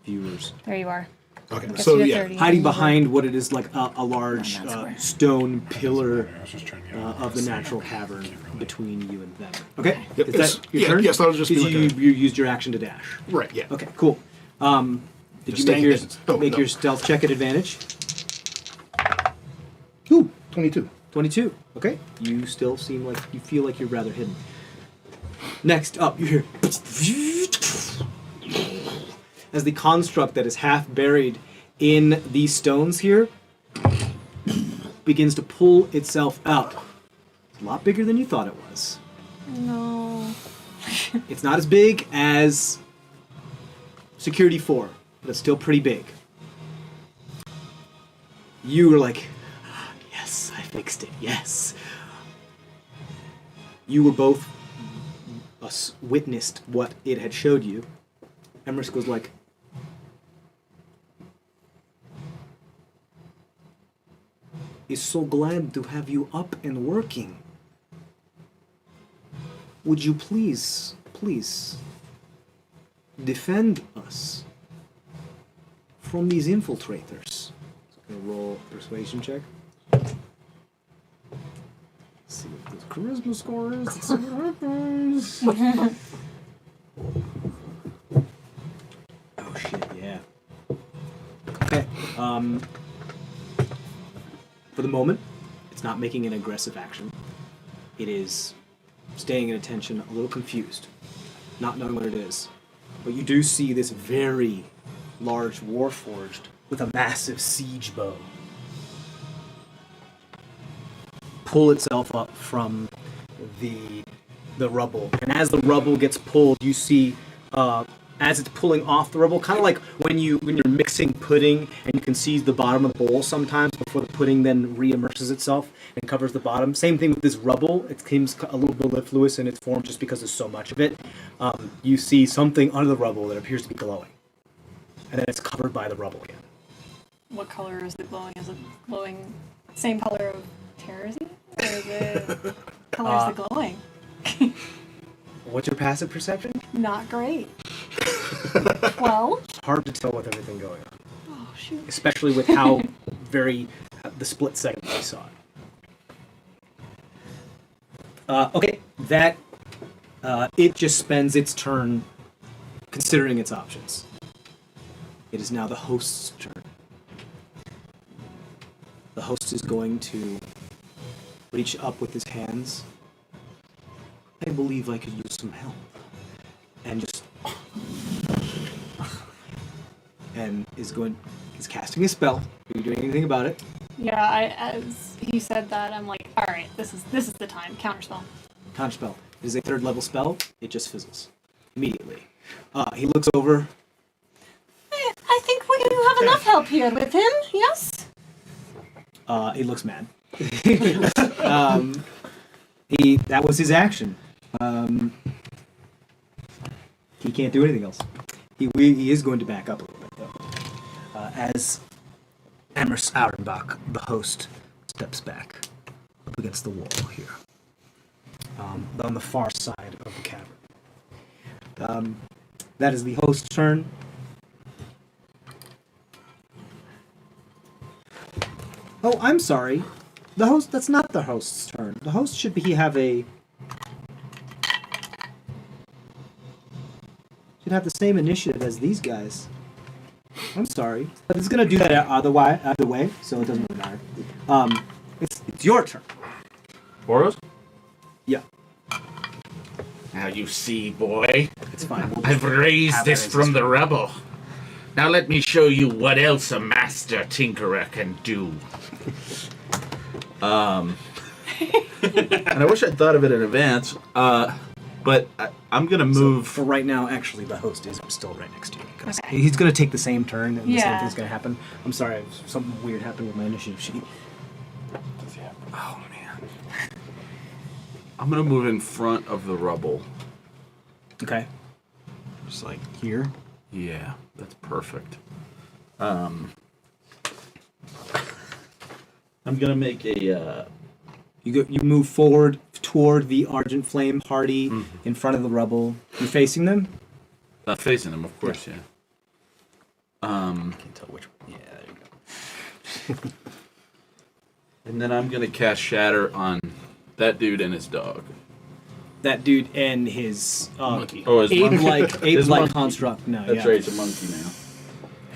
viewers. There you are. Okay, Gets so you to yeah, 30. Hiding behind what it is like a large that's where- stone pillar I was just trying to get of the natural cavern between you and them. Okay, Yep, is it's- that your yeah, turn? yes, that'll just be 'Cause like you used your action to dash. right, yeah. Okay, cool. Did Just you make staying your hidden. Oh, make no. your stealth check at advantage? Ooh, 22. 22. Okay, you still seem like you feel like you're rather hidden. Next up, you hear as the construct that is half buried in these stones here begins to pull itself out. It's a lot bigger than you thought it was. No. It's not as big as Security 4, but it's still pretty big. You were like, yes, I fixed it, yes. You were both witnessed what it had showed you. Emrys was like, is so glad to have you up and working. Would you please defend us from these infiltrators? So I'm gonna roll a persuasion check. See what the charisma score is. Let's see what happens. Oh shit, yeah. Okay. For the moment, it's not making an aggressive action. It is staying in attention, a little confused, not knowing what it is. But you do see this very large warforged with a massive siege bow pull itself up from the rubble. And as the rubble gets pulled, you see as it's pulling off the rubble, kind of like when you're mixing pudding and you can see the bottom of the bowl sometimes before the pudding then re-immerses itself and covers the bottom. Same thing with this rubble. It seems a little bit mellifluous in its form just because there's so much of it. You see something under the rubble that appears to be glowing. And then it's covered by the rubble again. What color is the glowing? Is it glowing same color of Terrazine? Or is it color is the glowing? What's your passive perception? Not great. 12? It's hard to tell with everything going on. Oh, shoot. Especially with how very the split second we saw it. Okay, that it just spends its turn considering its options. It is now the host's turn. The host is going to reach up with his hands. I believe I could use some help. And just and is casting a spell. Are you doing anything about it? Yeah, as he said that, I'm like, all right, this is the time. Counterspell. Counterspell. It is a 3rd level spell. It just fizzles immediately. He looks over. I think we have enough help here with him. Yes. He looks mad. That was his action. He can't do anything else. He is going to back up a little bit though. As Amherst Auerbach, the host, steps back up against the wall here, on the far side of the cavern. That is the host's turn. Oh, I'm sorry. The host. That's not the host's turn. The host should have the same initiative as these guys. I'm sorry, but it's gonna do that either way, so it doesn't really matter. It's your turn. Boros? Yeah, Now you see, boy. it's fine. I've raised this from the rubble. Now let me show you what else a master tinkerer can do. And I wish I'd thought of it in advance, but I'm going to move. For right now, actually, the host is still right next to you. Because he's going to take the same turn, and the same thing's going to happen. I'm sorry, something weird happened with my initiative sheet. Oh, man. I'm going to move in front of the rubble. Okay. Just like here. Yeah, that's perfect. I'm going to make a... You move forward toward the Argent Flame party in front of the rubble. You're facing them? facing them, of course, yeah. Can't tell which one. Yeah, there you go. And then I'm going to cast Shatter on that dude and his dog. That dude and his Monkey. Oh, his ape-like monkey. construct. No, That's right, it's a monkey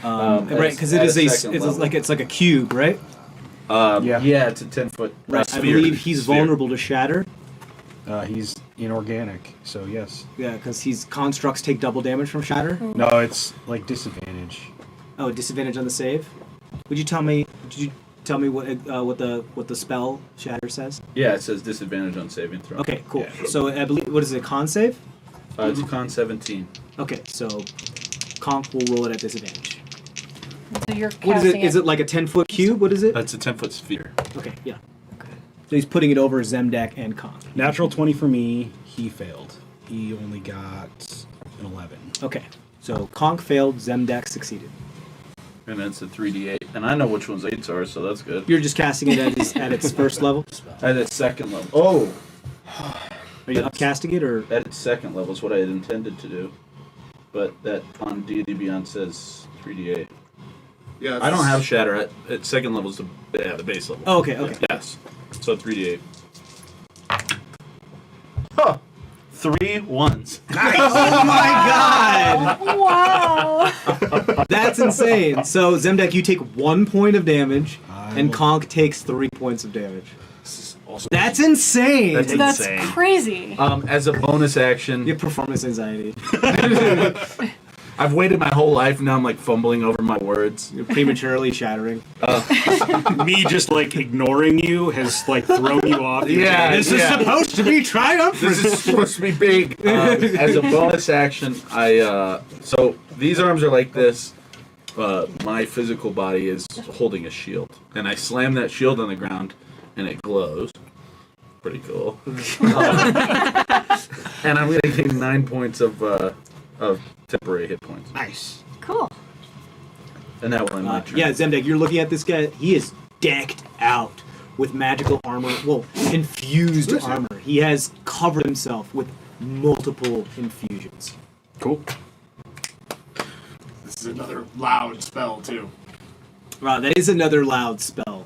now. Right, because it's like a cube, right? Yeah, it's a 10-foot Right. I believe he's vulnerable to shatter. He's inorganic, so yes. Yeah, because constructs take double damage from shatter. No, it's like disadvantage. Oh, disadvantage on the save. Did you tell me what the spell shatter says? Yeah, it says disadvantage on saving throw. Okay, cool. Yeah. So I believe, what is it, con save? It's con 17. Okay, so Conk will roll it at disadvantage. So you're What is it? casting Is it like a 10-foot cube? What is it? It's a 10-foot sphere. Okay, yeah. So he's putting it over Zemdack and Conk. Natural 20 for me, he failed. He only got an 11. Okay, so Conk failed, Zemdack succeeded. And it's a 3d8. And I know which ones 8s are, so that's good. You're just casting it at its first level? At its second level. Oh! Are you upcasting it, or? At its second level is what I had intended to do. But that on D&D Beyond says 3d8. Yeah, I don't have Shatter. At second level is the base level. Oh, okay. Yes. So 3d8. Huh! 3 ones. Oh my god! Wow. That's insane. So, Zemdack, you take 1 point of damage, and Conk takes 3 points of damage. That's insane! That's crazy. As a bonus action, You have performance anxiety. I've waited my whole life, and now I'm like fumbling over my words. You're prematurely shattering. Me just like ignoring you has like thrown you off. your Yeah, game. This is supposed to be triumphant! This is supposed to be big. As a bonus action, so these arms are like this. My physical body is holding a shield, and I slam that shield on the ground, and it glows. Pretty cool. And I'm gonna gain 9 points of temporary hit points, Nice. Cool. and that will end my turn. Yeah, Zemdack, you're looking at this guy. He is decked out with magical armor. Well, infused armor. He has covered himself with multiple infusions. Cool. This is another loud spell too. Wow, that is another loud spell.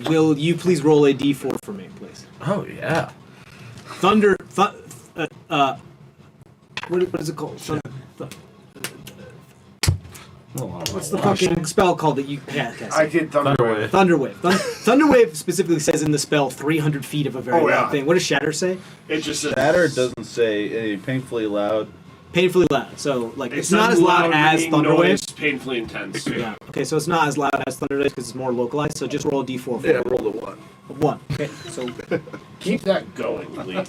Will you please roll a d4 for me, please? Oh yeah. Thunder. What is it called? What's the fucking spell called that you cast? I did Thunderwave. Thunderwave. Thunderwave specifically says in the spell 300 feet of a very loud thing. What does Shatter say? It just says Shatter doesn't say any painfully loud. Painfully loud. So, like, it's not as loud as ringing thunder noise, waves. painfully intense. Yeah. Okay, so it's not as loud as thunder waves because it's more localized. So just roll a d4 for Yeah, it. roll the 1. 1. Okay, so Keep that going, please.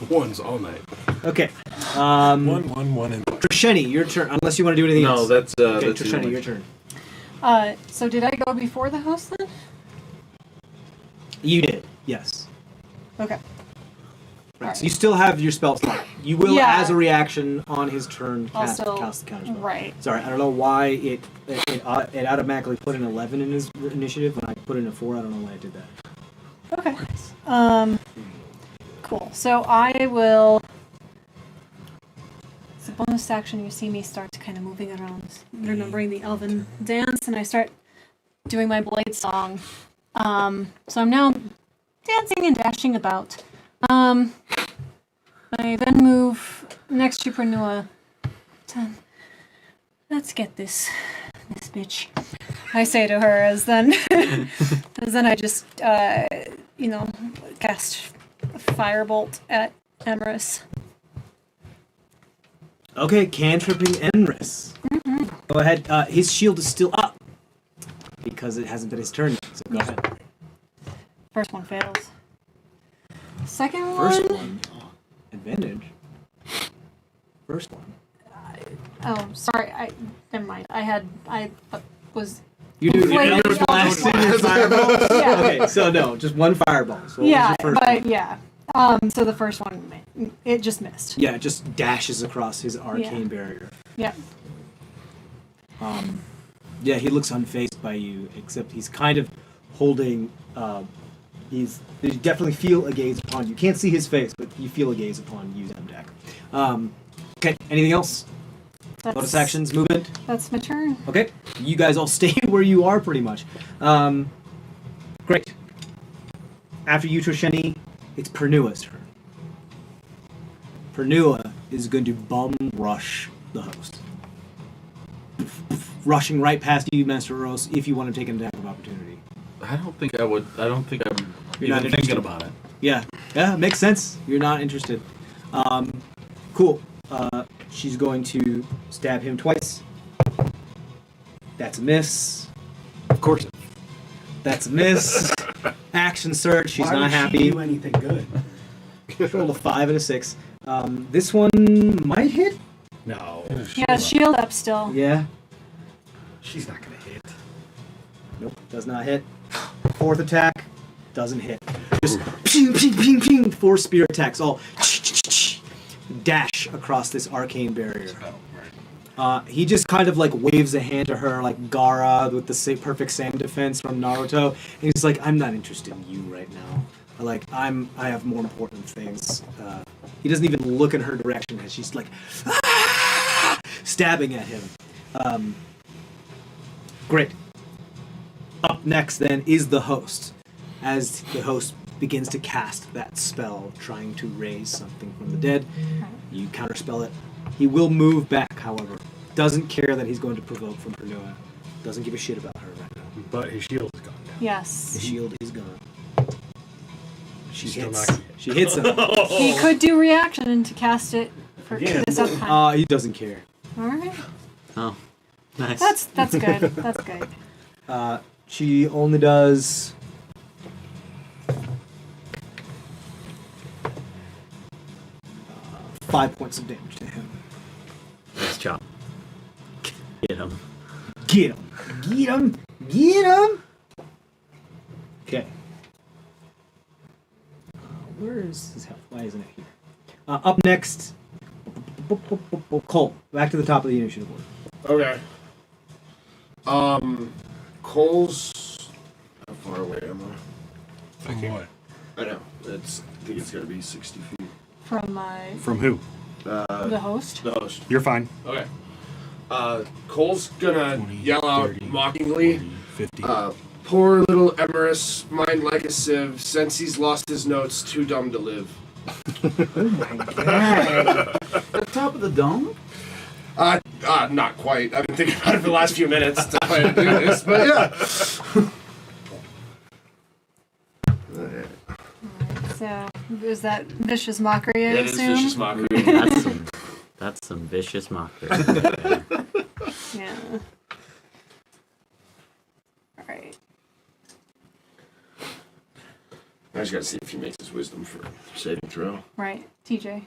Ones all night. okay. One, and Trisheni, your turn. Unless you want to do anything No, else. that's Okay, that's the Trisheni, only- your turn. So did I go before the host then? You did. Yes. Okay. Right. So you still have your spell slot. You will, Yeah. as a reaction on his turn, cast Also, the counterspell. right. Sorry, I don't know why it automatically put an 11 in his initiative when I put in a 4. I don't know why it did that. Okay. Cool. So I will. It's a bonus action. You see me start kind of moving around, remembering the elven dance, and I start doing my blade song. So I'm now dancing and dashing about. I then move next to Pranua. Let's get this bitch. I say to her as then I just cast a firebolt at Emrys. Okay, cantripping Emrys. Go ahead. His shield is still up because it hasn't been his turn yet. So go ahead. First one fails. Second First one. one, advantage. First one. Oh, sorry. Never mind. I was. You do Inflating Emrys the blasting your fireball? Yeah. Okay, so no, just one fireball. So what Yeah, was your first but one? yeah. So the first one, it just missed. Yeah, it just dashes across his arcane barrier. Yeah. Yeah, he looks unfazed by you, except he's kind of holding. You definitely feel a gaze upon you. Can't see his face, but you feel a gaze upon you, Zemdack. Okay, anything else? Bonus actions, movement. That's my turn. Okay, you guys all stay where you are, pretty much. Great. After you, Trisheni, it's Pernua's turn. Pernua is going to bum rush the host. Rushing right past you, Master Rose, if you want to take an attack of opportunity. I don't think I would. I don't think I'm You're not even thinking interested. about it. Yeah, makes sense. You're not interested. Cool. She's going to stab him twice. That's a miss. Of course. That's a miss. Action search. She's Why not would happy. She do anything good? Roll a 5 and a 6. This one might hit. No. Yeah, shield up still. Yeah. She's not gonna hit. Nope. Does not hit. Fourth attack. Doesn't hit. Just ping, ping, ping, ping. 4 spear attacks. All dash across this arcane barrier. He just kind of like waves a hand to her, like Gaara with the perfect sand defense from Naruto, and he's like, "I'm not interested in you right now. I have more important things." He doesn't even look in her direction because she's like stabbing at him. Great. Up next, then, is the host. As the host begins to cast that spell, trying to raise something from the dead, you counterspell it. He will move back, however. Doesn't care that he's going to provoke from Pernua. Doesn't give a shit about her right now. But his shield is gone now. Yes. His shield is gone. She Still hits. not- She hits him. He could do reaction to cast it for Yeah. this uptime. He doesn't care. All right. Oh, nice. That's good. That's good. She only does... 5 points of damage to him. Nice job. Get him. Get him! Get him! Get him! Okay. Where is his health? Why isn't it here? Up next, Cole. Back to the top of the initiative board. Okay. Cole's. How far away am I? From what? I know. I think it's gotta be 60 feet. From my From who? the host. The host. You're fine. Okay. Cole's gonna 20, yell out 30, mockingly. 40, 50. Poor little Emrys, mind like a sieve. Since he's lost his notes, too dumb to live. At top of the dome? Not quite. I've been thinking about it for the last few minutes to try to do this, but yeah. So is that vicious mockery? I That is assume. vicious mockery. That's some That's some vicious mockery. Yeah. All right. I just gotta see if he makes his wisdom for saving throw. Right. TJ.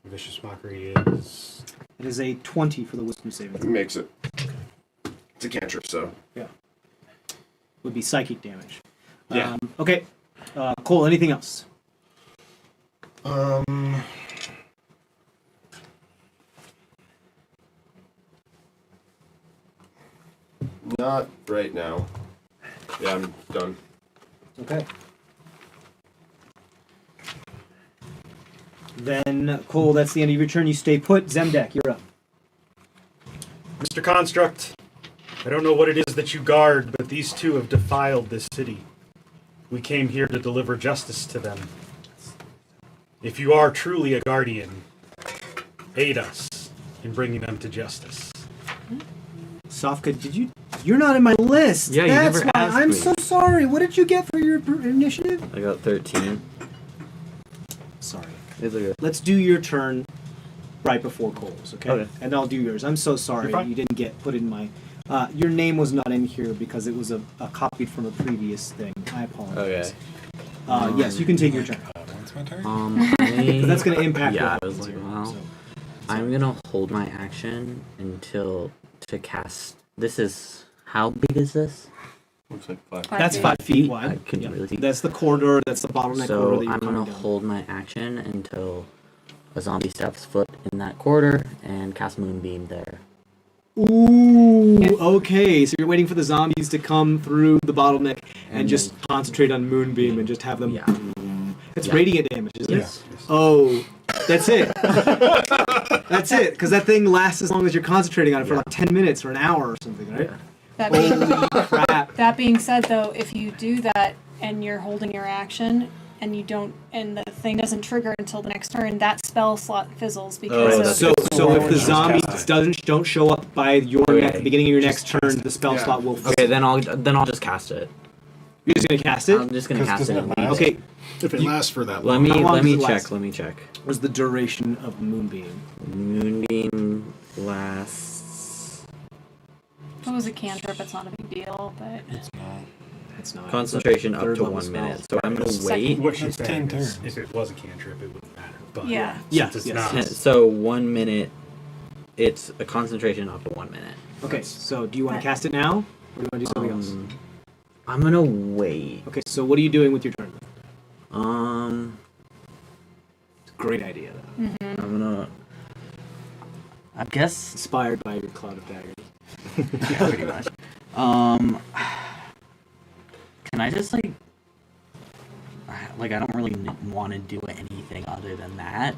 Vicious mockery is. It is a 20 for the wisdom saving He throw. makes it. It's a cantrip, so. Yeah. Would be psychic damage. Yeah. Okay. Cole, anything else? Not right now. Yeah, I'm done. Okay. Then, Cole, that's the end of your turn. You stay put. Zemdack, you're up. Mr. Construct, I don't know what it is that you guard, but these two have defiled this city. We came here to deliver justice to them. If you are truly a guardian, aid us in bringing them to justice. Sofka, you're not in my list. Yeah, you That's never why. asked I'm me. so sorry. What did you get for your initiative? I got 13. Sorry. It's okay. Let's do your turn right before Cole's, okay? Okay. And I'll do yours. I'm so sorry You're fine. you didn't get put in my... your name was not in here because it was a copied from a previous thing. I apologize. Okay. Yes, you can take your turn. What's my turn? Because that's going to impact Yeah, what I was happens like, here, well, so. I'm gonna hold my action until to cast. This is how big is this? Looks like 5. That's feet. 5 feet I wide. couldn't really see. That's the corridor. That's the bottleneck corridor So that you're I'm gonna coming down. hold my action until a zombie steps foot in that corridor and cast Moonbeam there. Ooh, okay. So you're waiting for the zombies to come through the bottleneck and And just concentrate on Moonbeam and just have them. Yeah. It's Yeah. radiant damage, isn't Yes. it? Oh, that's it. That's it. Because that thing lasts as long as you're concentrating on it for Yeah. like 10 minutes or an hour or something, right? Yeah. That being, Holy crap. that being said, though, if you do that and you're holding your action and you don't, and the thing doesn't trigger until the next turn, that spell slot fizzles because Oh, of. that's So if the Just zombies cast don't show up by your Okay. beginning of your next turn, the spell yeah. slot will. Okay, then I'll just cast it. You're just gonna cast it. I'm just gonna 'Cause cast it. doesn't And it leave last? it. Okay. If it You- lasts for that Let long. me How long let me does it check. last? Let me check. What's the duration of Moonbeam? Moonbeam lasts If it was a cantrip, it's not a big deal, but It's not. concentration It's up a to third-level 1 spell. minute. So I'm gonna Second. wait. What she's That's saying 10 is, turns. if it was a cantrip, it wouldn't matter. But Yeah. Yeah, since it's yes. not, So 1 minute. It's a concentration up to 1 minute. Okay, so do you want to cast it now, or do you want to do something else? I'm gonna wait. Okay, so what are you doing with your turn? It's a great idea, though. I'm gonna. I guess Inspired by your cloud of daggers. yeah, pretty much. Can I just like I don't really want to do anything other than that.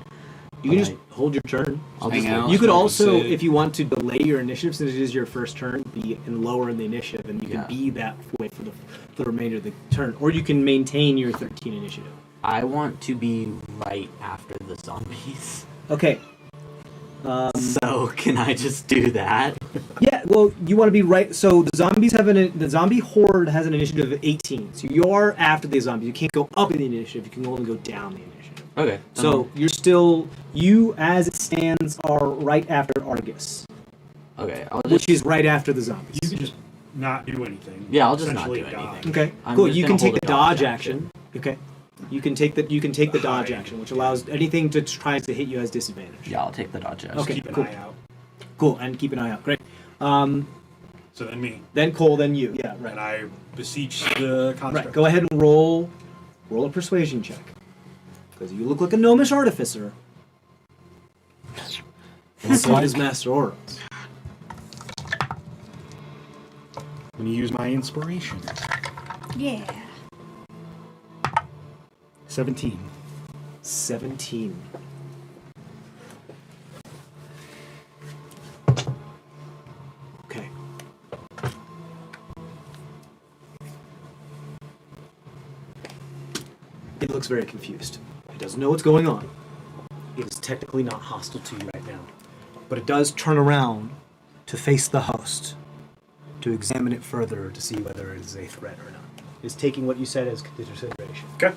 You can But just hold your turn. I'll Hang just out. You could Smoke a also, cig. if you want to delay your initiative, since it is your first turn, be and lower in the initiative, and you can Yeah. be that way for the remainder of the turn, or you can maintain your 13 initiative. I want to be right after the zombies. Okay. So can I just do that? Yeah, well, you want to be right. So the zombies the zombie horde has an initiative of 18. So you're after the zombies. You can't go up in the initiative. You can only go down the initiative. Okay. So you as it stands are right after Argus, okay, I'll which just is right after the zombies. you can just not do anything. Yeah, I'll just not Essentially do dodge. anything. Okay, I'm cool. just You gonna can take hold the a dodge dodge action. Okay, you can take the dodge action, which allows anything to tries to hit you has disadvantage. Yeah, I'll take the dodge action. Okay, Keep an cool. eye out. Cool, and keep an eye out. Great. So then me, Then Cole, then you. Yeah, and right. I beseech the construct. Right. Go ahead and roll a persuasion check, because you look like a gnomish artificer. And so does Master Oros. I'm going to use my inspiration. Yeah. 17. 17. Okay. It looks very confused. It doesn't know what's going on. It is technically not hostile to you right now. But it does turn around to face the host, to examine it further to see whether it is a threat or not. It is taking what you said as consideration. Okay.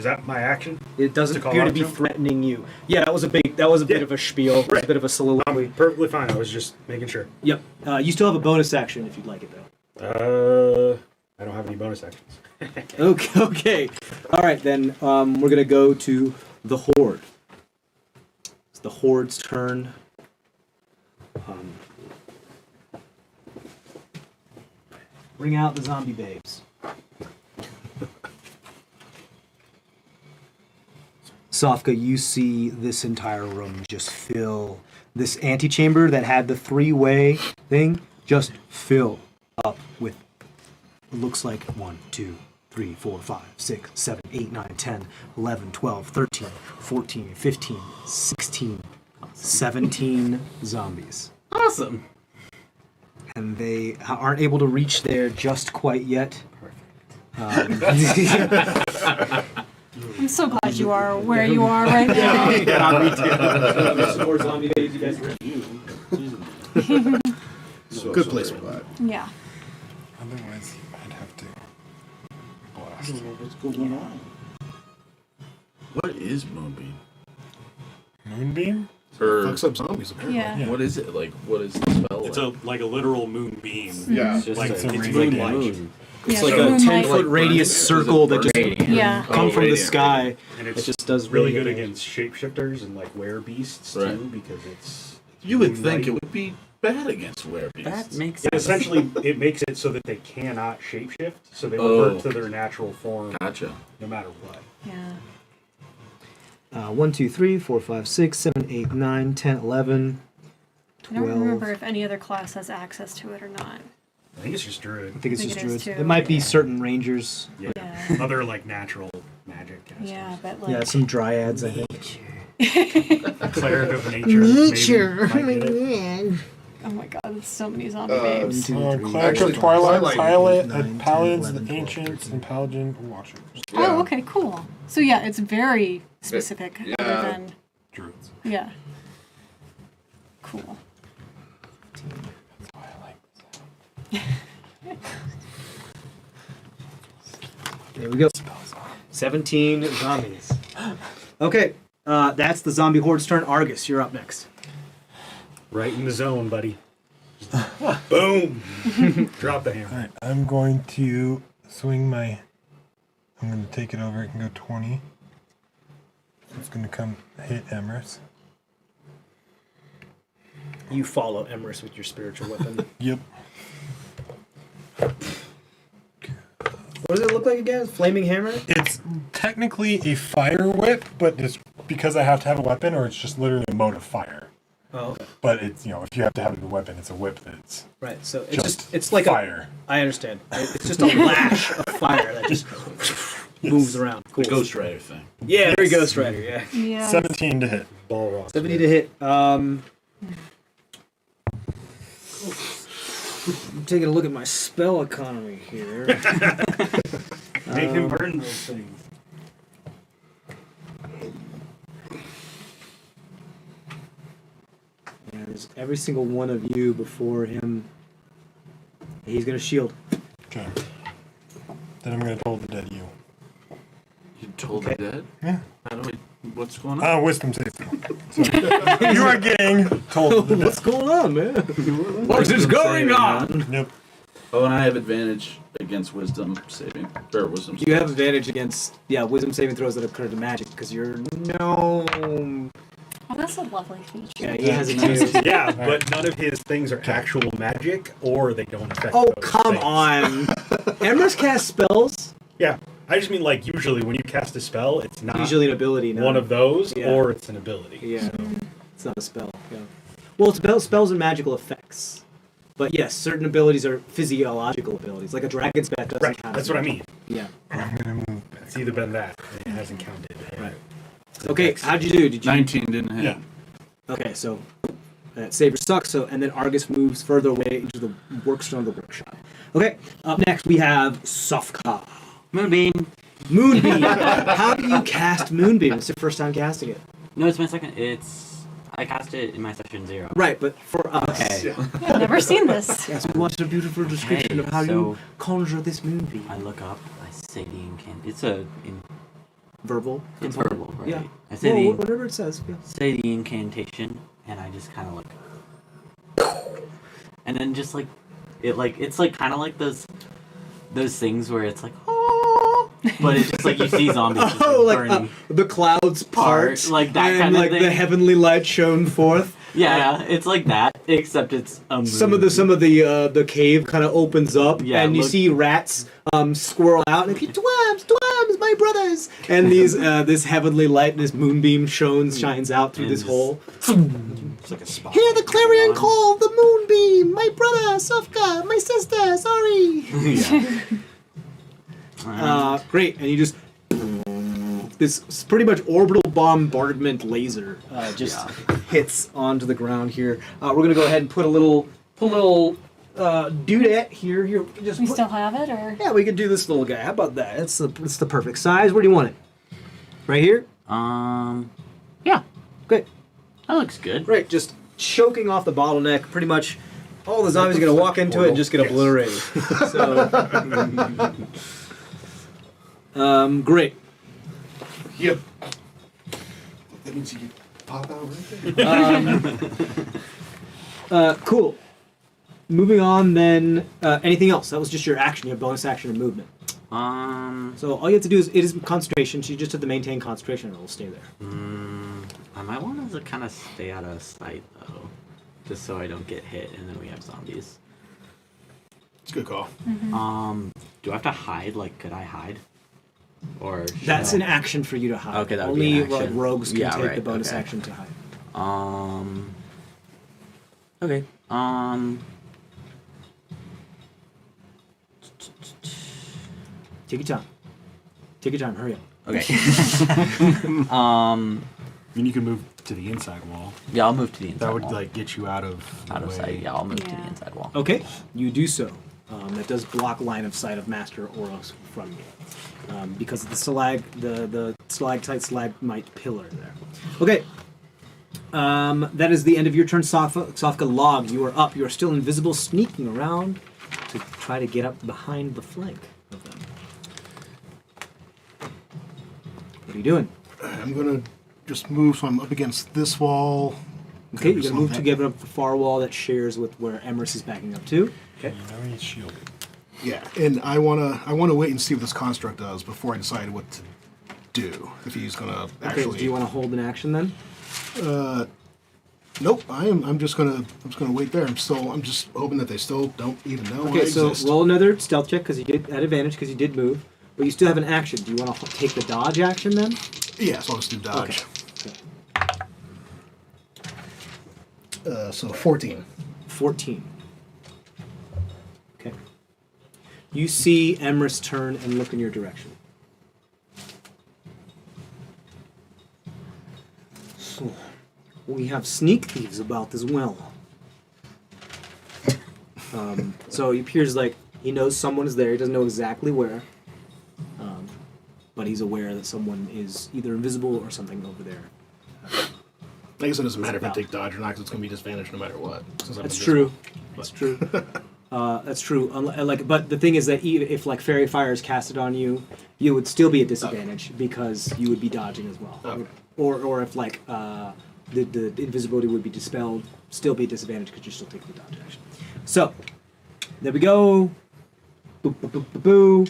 Is that my action? It doesn't To call appear to out be to him? threatening you. Yeah, that was a bit of a spiel. It was a bit of a soliloquy. I'm perfectly fine. I was just making sure. Yep. You still have a bonus action if you'd like it, though. I don't have any bonus actions. Okay. All right, then we're going to go to the Horde. It's the Horde's turn. Bring out the zombie babes. Sofka, you see this entire room just fill. This antechamber that had the three-way thing just fill up with, looks like 1, 2, 3, 4, 5, 6, 7, 8, 9, 10, 11, 12, 13, 14, 15, 16, 17 zombies. Awesome. And they aren't able to reach there just quite yet. I'm so glad you are where you are right now. Good place for that. Yeah. Otherwise, I'd have to blast. I don't know what's going on. What is Moonbeam? Moonbeam? Or Fucks up zombies, apparently. Yeah. what is it? Like, what is the spell? It's like a literal moonbeam. Yeah. It's just Like, a, it's radiant. moon-like. It's Yeah, like so a moonlight. 10-foot radius circle that just Yeah. come from the radiant. sky. And It it's just does really good radiant against shapeshifters and like werebeasts Right. too, because it's. You would think moonlight. it would be bad against werebeasts. that makes Yeah, sense. essentially, it makes it so that they cannot shapeshift, so they Oh. revert to their natural form Gotcha. no matter what. Yeah. 1, 2, 3, 4, 5, 6, 7, 8, 9, 10, 11, I don't 12. remember if any other class has access to it or not. I think it's just druid. I think it's I think just it is druids. too. It might be certain rangers. Yeah. Yeah. Other like natural magic casters. Yeah, but like. Yeah, some dryads, I think. Cleric of nature. Maybe, might get it. Oh my god, there's so many zombie babes. Clerics Actually, of Twilight, Twilight, Pilot, Paladins, the Ancients, and Paladin Watchers. Oh, okay, cool. So yeah, it's very specific other than. Druids. Yeah. Cool. That's why I like this. There we go. 17 zombies. Okay, that's the zombie horde's turn. Argus, you're up next. Right in the zone, buddy. Boom! Drop the hammer. Alright, I'm going to swing my. I'm going to take it over. It can go 20. It's going to come hit Emrys. You follow Emrys with your spiritual weapon. Yep. What does it look like again? Flaming hammer? It's technically a fire whip, but it's because I have to have a weapon, or it's just literally a mode of fire. Oh, okay. But it's, you know, if you have to have a weapon, it's a whip that's Right, so it's just it's like fire. I understand. It's just a lash of fire that just moves around. Cool. The Ghost Rider thing. Yeah, there you go, Ghost Rider, yeah. Yeah. 17 to hit. Ball rock. 70 to hit. I'm taking a look at my spell economy here. Make him burn those things. Yeah, there's every single one of you before him. He's gonna shield. Okay. Then I'm going to toll the dead you. You told Okay. the dead? Yeah. How do we, what's going on? Wisdom save. So, you are getting told the What's dead. going on, man? What is going on? Yep. Oh, and I have advantage against wisdom saving. Or wisdom You have advantage against wisdom saving throws that occur to magic because you're gnome. Oh, that's a lovely feature. Yeah, he has advantage. Yeah, but none of his things are actual magic, or they don't affect Oh, those come things. on. Emrys cast spells. Yeah, I just mean like usually when you cast a spell, it's not Usually an ability, no? one of those, Yeah. or it's an ability. Yeah, So, it's not a spell. Yeah. Well, it's spells and magical effects. But yes, certain abilities are physiological abilities. Like a dragon's back doesn't right, count. that's what I mean. Yeah. I'm going to move. It's either been that, and it hasn't counted. Right. Okay, how'd you do? Did you? 19 didn't hit. Yeah. Okay, so that saber sucks. So and then Argus moves further away into the workstone of the workshop. Okay, up next we have Sofka. Moonbeam. Moonbeam. How do you cast Moonbeam? It's your first time casting it. No, it's my second. I cast it in my session 0. Right, but for us. Okay. I've never seen this. Yes, we wanted a beautiful description Okay, of how you so- conjure this Moonbeam. I look up. I say the incant. It's a verbal. It's verbal, right? Yeah. I say Well, the whatever it says. Yeah. say the incantation, and I just kind of and then just it's like kind of like those things where it's like but it's just like you see zombies just, burning. The clouds part, like that and kind of like thing. the heavenly light shone forth. Yeah, it's like that, except it's a moon. Some of the cave kind of opens up, and you see rats swirl out, and dwams, my brothers, and these this heavenly light, this moonbeam shines out through this hole. It's like a spot. Hear the clarion call, the moonbeam, my brother, Sofka, my sister, sorry. Great, and you just this pretty much orbital bombardment laser hits onto the ground here. We're gonna go ahead and put a little dudette here. Here, We still have it, or yeah, we could do this little guy. How about that? It's the perfect size. Where do you want it? Right here. Yeah, Great. that looks good. Great. Just choking off the bottleneck. Pretty much, all the zombies are gonna walk into it and just get obliterated. So, great. Yep. That means you can pop out right there. Cool. Moving on then. Anything else? That was just your action. You have bonus action and movement. So all you have to do is, it is concentration. So you just have to maintain concentration and it'll stay there. I might want to kind of stay out of sight though, just so I don't get hit and then we have zombies. It's a good call. Do I have to hide? Like, could I hide? Or That's an action for you to hide. Okay, that would Only be an action. like rogues can take right, the bonus okay. action to hide. Okay. Take your time. Take your time. Hurry up. Okay. I mean, you can move to the inside wall. Yeah, I'll move to the inside That would wall. like get you out of sight. Yeah, I'll move to the Yeah. inside wall. Okay, you do so. That does block line of sight of Master Oros from you. Because of the stalactite stalagmite pillar there. Okay. That is the end of your turn, Sofka. Log, you are up. You are still invisible, sneaking around to try to get up behind the flank of them. What are you doing? I'm gonna just move so I'm up against this wall. Okay, you're going to move to give up the far wall that shares with where Emrys is backing up to. Okay. He's shielded. Yeah, and I wanna wait and see what this construct does before I decide what to do. If he's gonna actually. Okay, do you want to hold an action then? Nope. I'm just gonna wait there. I'm just hoping that they still don't even know I Okay, so exist. roll another stealth check because you did at advantage because you did move, but you still have an action. Do you want to take the dodge action then? Yeah, so I'll just do dodge. Okay. So 14. 14. Okay. You see Emrys turn and look in your direction. So, we have sneak thieves about as well. So he appears like he knows someone is there. He doesn't know exactly where. But he's aware that someone is either invisible or something over there. I guess it doesn't matter if I take dodge or not, because it's going to be disadvantage no matter what. That's true. That's true. That's true. But the thing is that even if like fairy fire is casted on you, you would still be at disadvantage because you would be dodging as well. Okay. Or if like the invisibility would be dispelled, still be at disadvantage because you're still taking the dodge action. So there we go. Boop, boop, boop, boop, boo.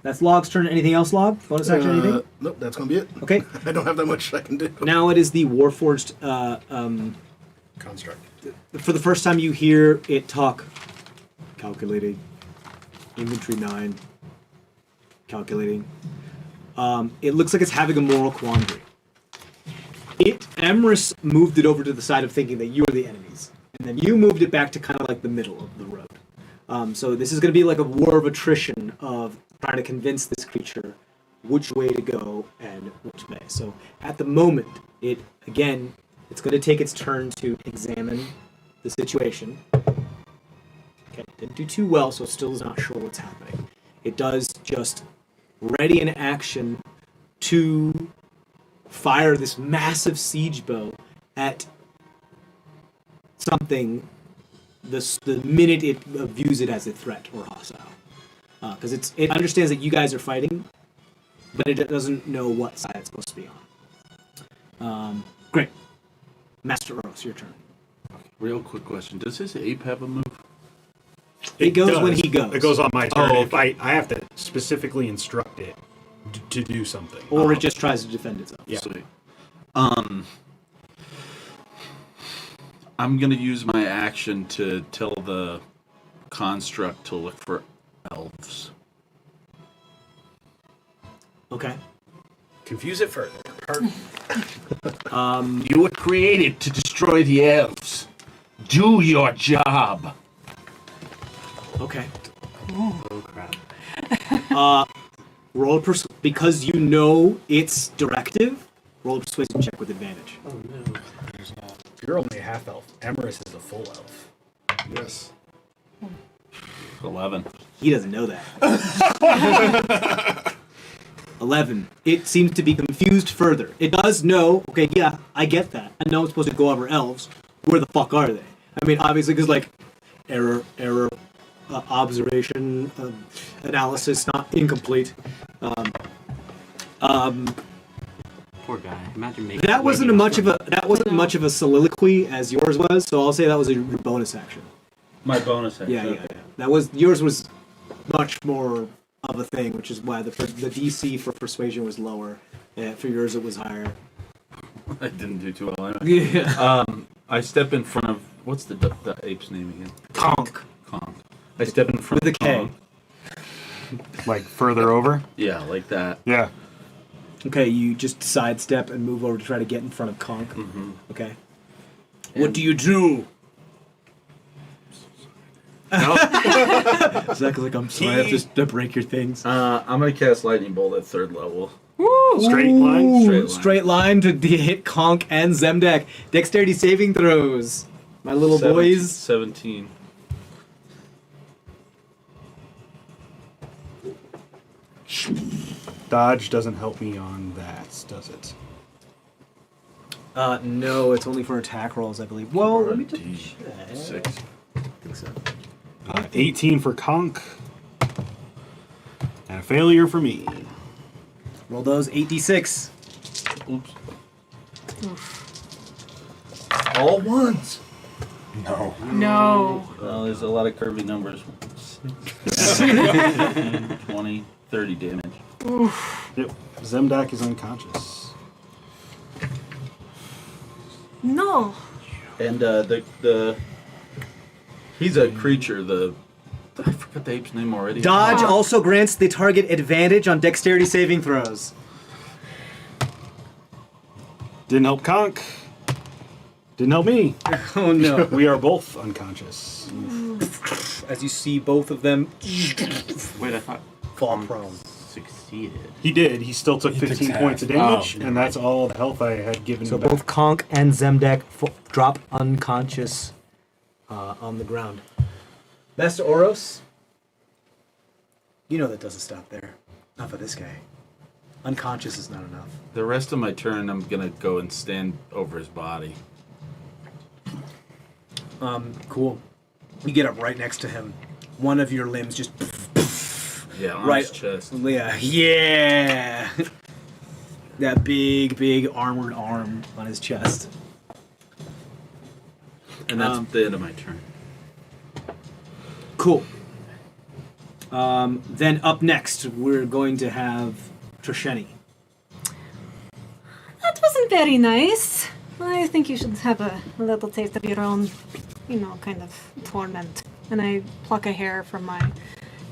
That's Log's turn. Anything else, Log? Bonus action? Anything? Nope, that's going to be it. Okay. I don't have that much I can do. Now it is the Warforged. Construct. For the first time, you hear it talk. Calculating. Inventory 9. Calculating. It looks like it's having a moral quandary. Emrys moved it over to the side of thinking that you are the enemies, and then you moved it back to kind of like the middle of the road. So this is going to be like a war of attrition of trying to convince this creature which way to go and which way. So at the moment, it's going to take its turn to examine the situation. Okay, didn't do too well, so it still is not sure what's happening. It does just ready in action to fire this massive siege bow at something the minute it views it as a threat or hostile. Because it understands that you guys are fighting, but it doesn't know what side it's supposed to be on. Great. Master Eros, your turn. Real quick question: does this ape have a move? It goes does. when he goes. It goes on my turn. Oh, If I have to specifically instruct it to do something. Or it just tries to defend itself. Yeah. Sweet. I'm gonna use my action to tell the construct to look for elves. Okay. Confuse it further. You were created to destroy the elves. Do your job. Okay. Oh crap. Roll because you know its directive. Roll a persuasion check with advantage. Oh no. You're only a half elf. Emerus is a full elf. Yes. 11. He doesn't know that. 11. It seems to be confused further. It does know, okay, yeah, I get that. I know it's supposed to go over elves. Where the fuck are they? I mean, obviously, because, like, error, observation, analysis, not incomplete. Poor guy. Imagine making. That wasn't much of a soliloquy as yours was, so I'll say that was your bonus action. My bonus action. Yeah. That was yours was much more of a thing, which is why the DC for persuasion was lower. For yours, it was higher. I didn't do too well anyway. Yeah. I step in front of what's the ape's name again? Conk. Conk. I step in front With of a K. Conk. Like further over? Yeah, like that. Yeah. Okay, you just sidestep and move over to try to get in front of Conk. Mm-hmm. Okay. And What do you do? Zach is like, I'm sorry, I have to break your things. I'm gonna cast lightning bolt at 3rd level. Straight line? Straight Straight line line. to hit Conk and Zemdack. Dexterity saving throws. My little boys. 17. Dodge doesn't help me on that, does it? No, it's only for attack rolls, I believe. Well, let me just check. 6. I think so. 18 for Conk. And a failure for me. Roll those 8d6. Oops. All ones. No. No. Well, there's a lot of curvy numbers. 20, 30 damage. Yep. Zemdack is unconscious. No. And he's a creature. I forgot the ape's name already. Dodge also grants the target advantage on dexterity saving throws. Didn't help Conk. Didn't help me. Oh no. We are both unconscious. As you see both of them Wait, I thought fall prone. succeeded. He did. He still took He took 15 half. points of damage, Oh, and that's all the health I had given So him back. both Conk and Zemdack drop unconscious on the ground. Master Oros, you know that doesn't stop there. Not for this guy. Unconscious is not enough. The rest of my turn, I'm gonna go and stand over his body. Cool. You get up right next to him. One of your limbs just Yeah, on right. his chest. Yeah. That big armored arm on his chest. And that's the end of my turn. Cool. Then up next, we're going to have Trisheni. That wasn't very nice. I think you should have a little taste of your own, kind of torment. And I pluck a hair from my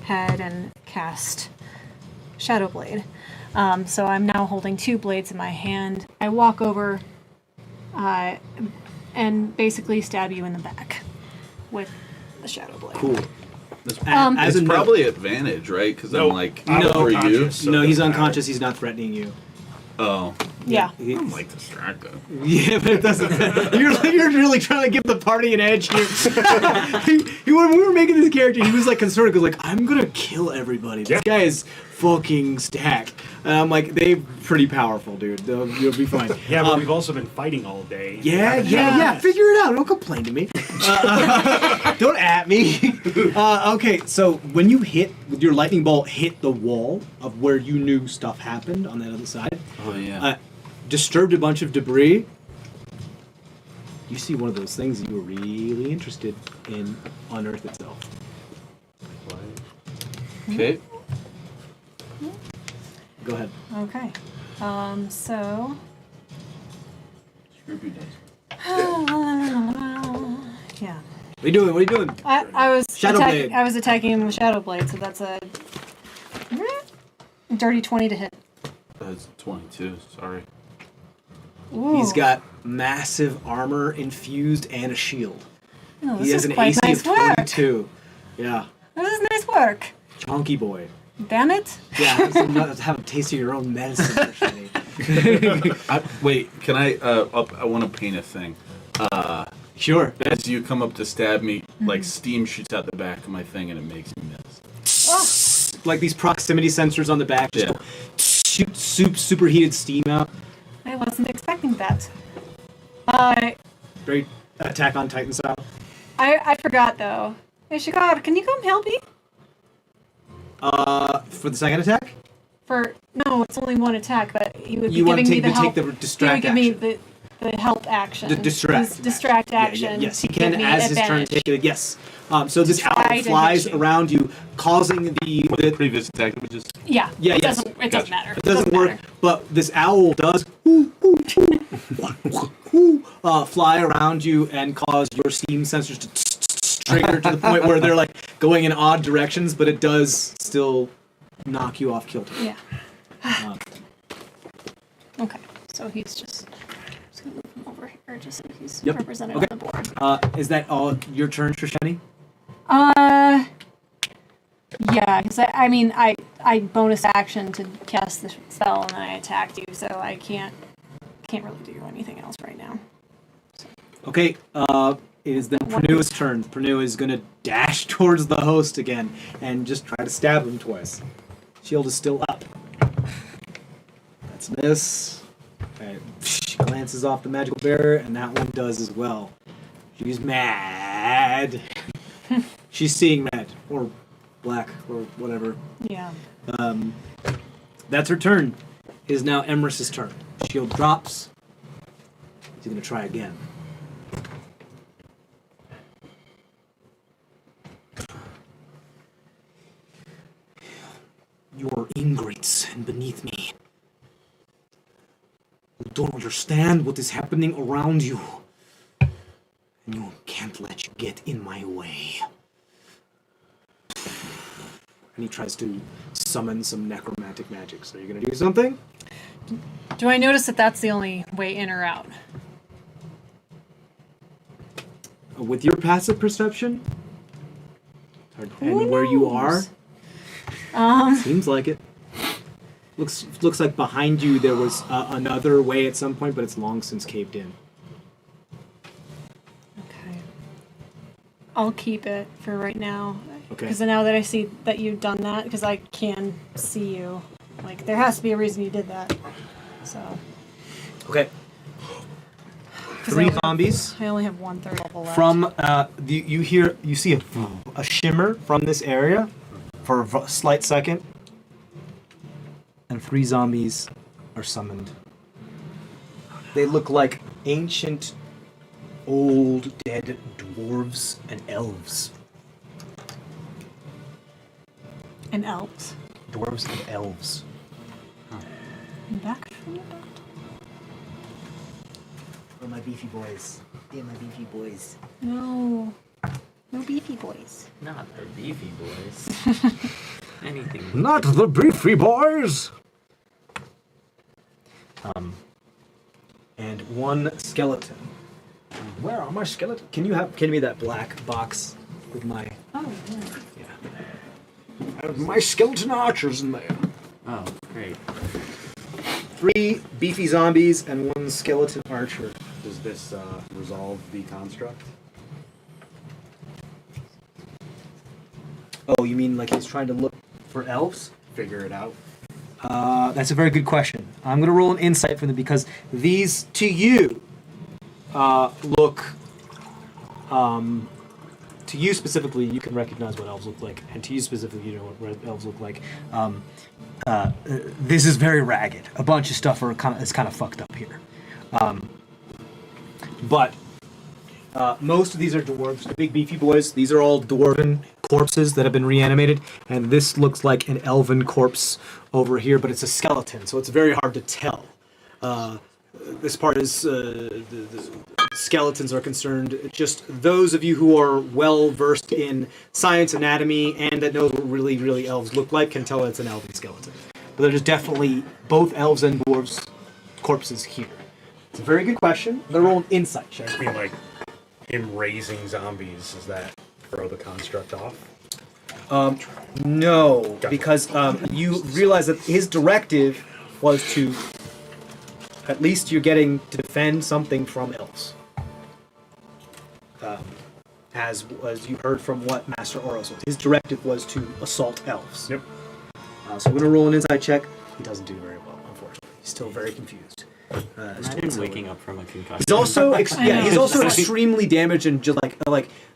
head and cast Shadow Blade. So I'm now holding 2 blades in my hand. I walk over and basically stab you in the back with the Shadow Blade. Cool. It's probably advantage, right? Because I'm like, I'm over you. unconscious, so No, it he's doesn't unconscious. He's not threatening you. Oh, Yeah. I don't like distract them. Yeah, but it doesn't. You're really trying to give the party an edge here. When we were making this character, he was like concerned because like I'm gonna kill everybody. This guy is fucking stacked, and I'm like, they're pretty powerful, dude. You'll be fine. Yeah, but we've also been fighting all day. Yeah. Figure it out. Don't complain to me. Don't at me. Okay, so when you your lightning bolt hit the wall of where you knew stuff happened on that other side. Oh yeah. Disturbed a bunch of debris. You see one of those things that you were really interested in on Earth itself. Okay. Go ahead. Okay. So. Scrooby does. Yeah. What are you doing? What are you doing? I was Shadow Blade. I was attacking him with Shadow Blade, so that's a dirty 20 to hit. That's 22. Sorry. Ooh. He's got massive armor infused and a shield. Oh, He this has is an quite AC nice of work. 22. Yeah. This is nice work. Chonky boy. Damn it. Yeah, have a taste of your own medicine, Trisheni. Wait, can I? I want to paint a thing. Sure. As you come up to stab me, like steam shoots out the back of my thing and it makes me miss. Like these proximity sensors on the back just go shoot superheated steam out. I wasn't expecting that. Very Attack on Titan style. I forgot though. Hey Shakar, can you come help me? For the second attack? No, it's only one attack, but he would be You want giving to me the help. take the distract he would give action. me the help action. The distract. His distract action. Yes, he give can, me as his turn, advantage. take it. Yes. So this owl Try to flies hit you. around you, causing the previous attack was just. Yeah. Yeah, It yes. doesn't matter. It doesn't work, matter. but this owl does fly around you and cause your steam sensors to trigger to the point where they're like going in odd directions, but it does still knock you off kilter. Yeah. Okay, so he's just gonna move him over here just so he's represented on the board. Is that all your turn, Trisheni? Yeah, because I bonus action to cast the spell and then I attacked you, so I can't really do anything else right now. Okay, it is then Pranu's turn. Pranu is going to dash towards the host again and just try to stab him twice. Shield is still up. That's a miss. Okay. She glances off the magical barrier, and that one does as well. She's mad. She's seeing red, or black, or whatever. Yeah. That's her turn. It is now Emrys's turn. Shield drops. He's going to try again. You are ingrates and beneath me. You don't understand what is happening around you. And you can't let you get in my way. And he tries to summon some necromantic magic. So you're going to do something? Do I notice that that's the only way in or out? With your passive perception? And where you are? Seems like it. Looks like behind you there was another way at some point, but it's long since caved in. Okay. I'll keep it for right now. Okay. Because now that I see that you've done that, because I can see you, like there has to be a reason you did that. So. Okay. 3 zombies. I only have 1/3 level left. From you see a shimmer from this area for a slight second, and 3 zombies are summoned. They look like ancient, old, dead dwarves and elves. And elves. Dwarves and elves. Back from the back. Oh, my beefy boys. Yeah, my beefy boys. No. No beefy boys. Not the beefy boys. Anything. Not the beefy boys! And 1 skeleton. Where are my skeletons? Can you give me that black box with my... Oh, yeah. I have my skeleton archers in there. Oh, great. 3 beefy zombies and 1 skeleton archer. Does this resolve the construct? Oh, you mean like he's trying to look for elves? Figure it out. That's a very good question. I'm going to roll an insight for them because these, to you, look... to you specifically, you can recognize what elves look like, and to you specifically, you know what elves look like. This is very ragged. A bunch of stuff is kind of fucked up here. But most of these are dwarves, the big beefy boys. These are all dwarven corpses that have been reanimated, and this looks like an elven corpse over here, but it's a skeleton, so it's very hard to tell. This part is the skeletons are concerned. Just those of you who are well versed in science, anatomy, and that knows what really elves look like can tell it's an elven skeleton. But there's definitely both elves and dwarves corpses here. It's a very good question. They're all insight check. I mean, like him raising zombies. Does that throw the construct off? No, because you realize that his directive was to. At least you're getting to defend something from elves. As you heard from what Master Oros was. His directive was to assault elves. Yep. So we're going to roll an insight check. He doesn't do very well, unfortunately. He's still very confused. Imagine waking up from a concussion. He's also he's also extremely damaged and just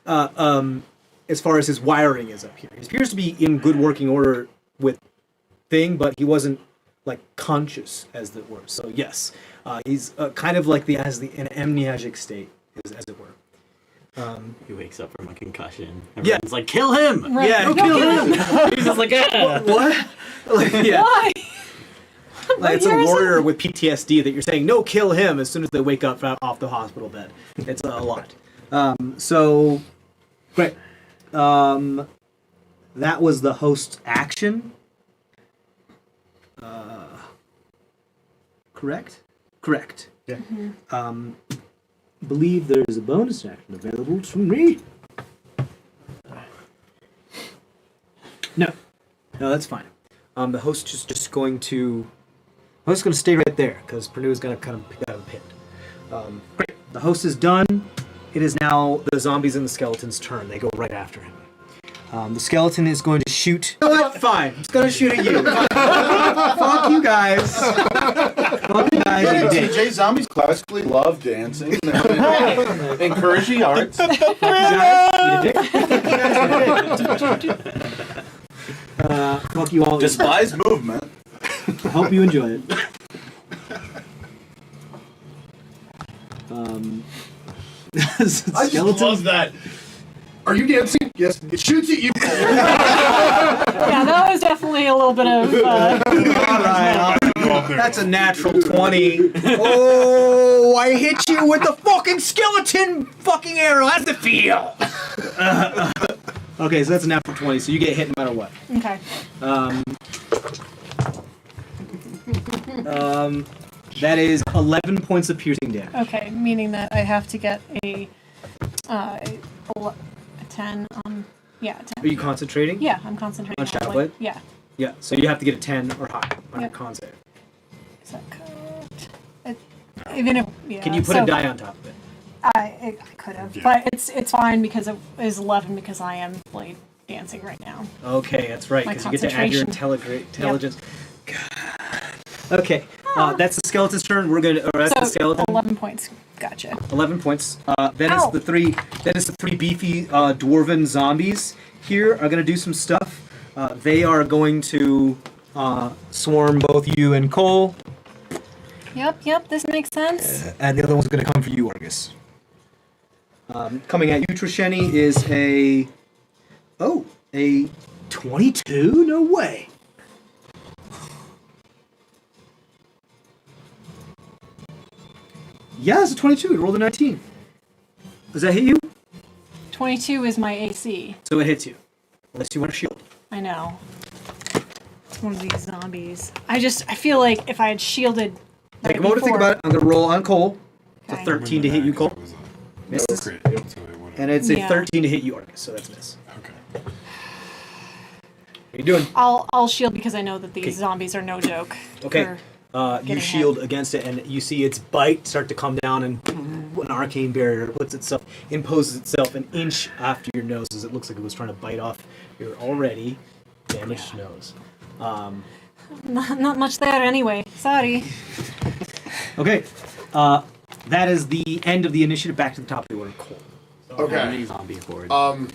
as far as his wiring is up here. He appears to be in good working order with thing, but he wasn't like conscious as it were. So yes, he's kind of like an amnesiac state, as it were. He wakes up from a concussion. Yeah. Everyone's like, kill him! Right. Yeah, kill him. He's just like, ah! What? Like, yeah. Why? Like, it's a warrior with PTSD that you're saying, no, kill him as soon as they wake up off the hospital bed. It's a lot. So, great. That was the host's action. Correct? Correct. Yeah. Believe there is a bonus action available to me. No, that's fine. The host is just going to. The host is going to stay right there because Pernod is going to kind of pick out of the pit. Great. The host is done. It is now the zombies and the skeleton's turn. They go right after him. The skeleton is going to shoot. No, that's fine. It's going to shoot at you. Fuck you guys. Fuck you guys. Yeah, You did. TJ, zombies classically love dancing. Encourage the arts. Fuck you guys. You did. Fuck you all. Despise movement. I hope you enjoy it. I just love that. Are you dancing? Yes. It shoots at you. Yeah, that was definitely a little bit of. Alright. That's a natural 20. Oh, I hit you with the fucking skeleton fucking arrow. That's the feel. Okay, so that's a natural 20, so you get hit no matter what. Okay. That is 11 points of piercing damage. Okay, meaning that I have to get a 10 on. Yeah, 10. Are you concentrating? Yeah, I'm concentrating On Shadow like- Blade? Yeah. Yeah, so you have to get a 10 or higher on your Yep. con save. Is that correct? Even if, yeah. Can you put a die on top of it? I could have, but it's fine because it is 11 because I am blade dancing right now. Okay, that's right, My because you get to add your intelligence. God. Okay, that's the skeleton's turn. We're gonna. Or that's the skeleton. 11 points. Gotcha. 11 points. Then Ow. is the three. Then is the 3 beefy dwarven zombies here are gonna do some stuff. They are going to swarm both you and Cole, Yep, this makes sense. and the other one's gonna come for you, Argus. Coming at you, Trisheni, is a 22? No way. Yeah, it's a 22. It rolled a 19. Does that hit you? 22 is my AC. So it hits you. Unless you want a shield. I know. It's one of these zombies. I feel like if I had shielded right Take a moment to think before- about it. I'm going to roll on Cole. It's a Okay. 13 to hit you, Cole. Misses. Crit, so it wouldn't- And it's a Yeah. 13 to hit you, Argus. So that's a miss. Okay. What are you doing? I'll shield because I know that these Okay. zombies are no joke. Okay. for You getting shield against it, and you see its bite start to come down, and an arcane barrier imposes itself an inch after your nose, as it looks like it was trying to bite off your already damaged nose. Not much there anyway. Sorry. Okay, that is the end of the initiative. Back to the top of the order. Cole. How Okay. many zombie hordes? Oh,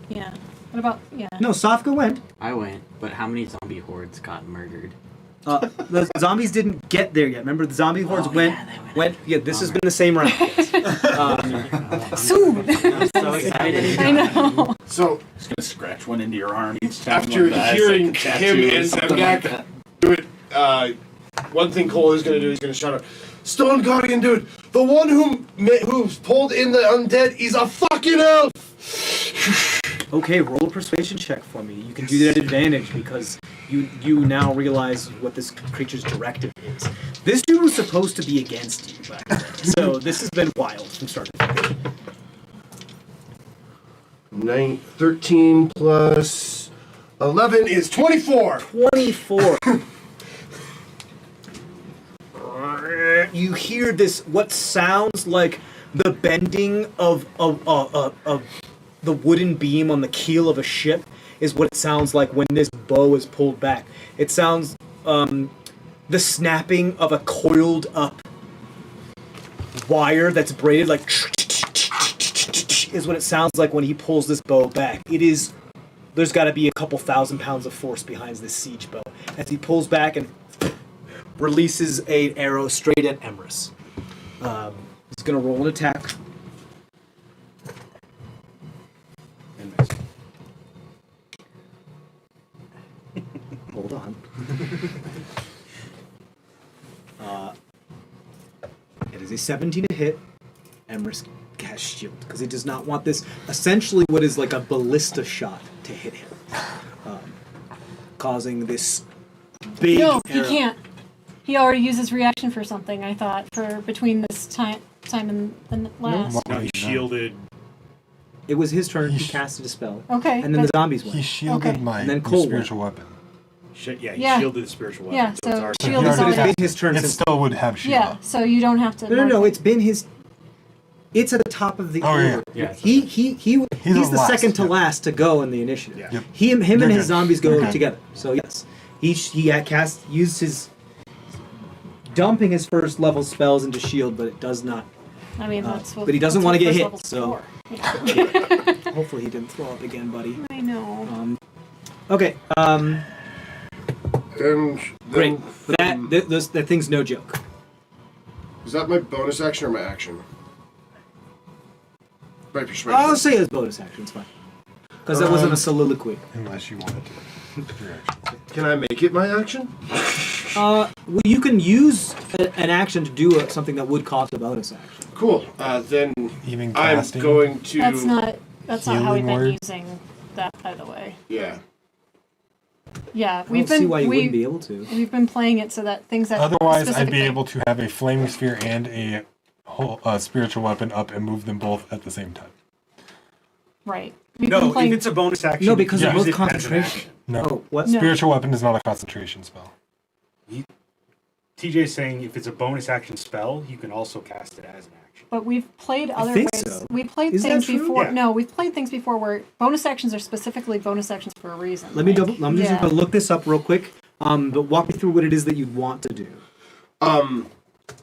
yeah. What about, yeah. No, Sofka went. I went, but how many zombie hordes got murdered? The zombies didn't get there yet. Remember, the zombie hordes went. Yeah, this has been the same round. Soon. I'm so excited. I know. So Just gonna scratch one into your arm each time. after one dies, hearing like a him tattoo or and something like Zemdack that. do it, one thing Cole is going to do, he's going to shout out, "Stone Guardian, dude! The one who's pulled in the undead, he's a fucking elf!" Okay, roll a persuasion check for me. You can do that at advantage because you now realize what this creature's directive is. This dude was supposed to be against you, back then, so this has been wild from start to finish. 13 plus 11 is 24. 24. You hear this, what sounds like the bending of the wooden beam on the keel of a ship is what it sounds like when this bow is pulled back. It sounds the snapping of a coiled up wire that's braided, like is what it sounds like when he pulls this bow back. There's got to be a couple thousand pounds of force behind this siege bow as he pulls back and releases an arrow straight at Emrys. He's going to roll an attack. And miss. Hold on. It is a 17 to hit. Emrys casts shield because he does not want this. Essentially, what is like a ballista shot to hit him, causing this big. No, he arrow. can't. He already uses reaction for something, I thought, for between this time and the last. No, he shielded. It was his turn. He casted a spell. Okay. And then the but- zombies went. He shielded Okay. my And then Cole spiritual weapon. Yeah, he Yeah. shielded the spiritual weapon. Yeah, it's so our shield he is already all It's that. been his turn It since. still would have shield Yeah, up. so you don't have to. No. It's been his. It's at the top of the Oh, yeah. order. Yeah. He's on the last, second to yep. last to go in the initiative. Yeah. Yep. Him You're and his good. zombies go You're good. together. So yes, he had used his dumping his first level spells into shield, but it does not. I mean, that's what. but he doesn't that's wanna what get first hit, level's so- for. Hopefully, he didn't throw up again, buddy. I know. Okay. Then, Great. That thing's no joke. Is that my bonus action or my action? My persuasion. I'll say it's bonus action. It's fine. Because that wasn't a soliloquy. Unless you wanted to. Your action. Can I make it my action? Well, you can use an action to do something that would cost a bonus action. Cool. Then Even I'm casting. going to. That's not how we've Healing been word? using that, by the way. Yeah. Yeah, I don't see why you wouldn't be able to. We've been playing it so that things that Otherwise, I'd specifically- be able to have a flaming sphere and a whole spiritual weapon up and move them both at the same time. Right. We've been No, playing. if it's a bonus action. No, because you they're use both it as an concentration. action. No. Oh, what? No. Spiritual weapon is not a concentration spell. TJ's saying if it's a bonus action spell, you can also cast it as an action. But we've played other think ways. so. We played Is that things true? before. Yeah. No, we've played things before where bonus actions are specifically bonus actions for a reason. Let me like- double. I'm just yeah. going to look this up real quick. But walk me through what it is that you'd want to do.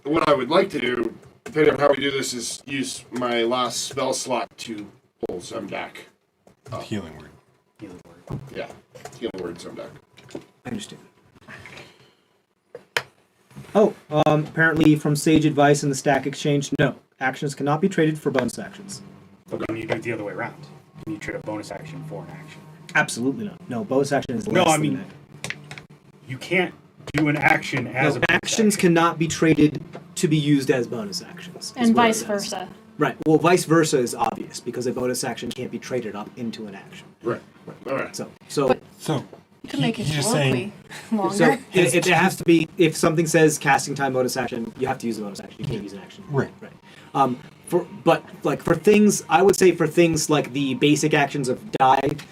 What I would like to do, depending on how we do this, is use my last spell slot to pull Zemdack. Healing word. Yeah. Healing word Zemdack. I understand. Oh, apparently from Sage Advice and the Stack Exchange, no. Actions cannot be traded for bonus actions. But when you do it the other way around, when you trade a bonus action for an action. Absolutely not. No, bonus action is less No, I than mean, that. you can't do an action as a No, bonus actions action. cannot be traded to be used as bonus actions. is And what it vice says. versa. Right. Well, vice versa is obvious because a bonus action can't be traded up into an action. Right. All right. So So, You can make it he's just shortly longer. So it has to be, if something says casting time bonus action, you have to use a bonus action. You can't use an action. Right. But for things, I would say for things like the basic actions of dodge,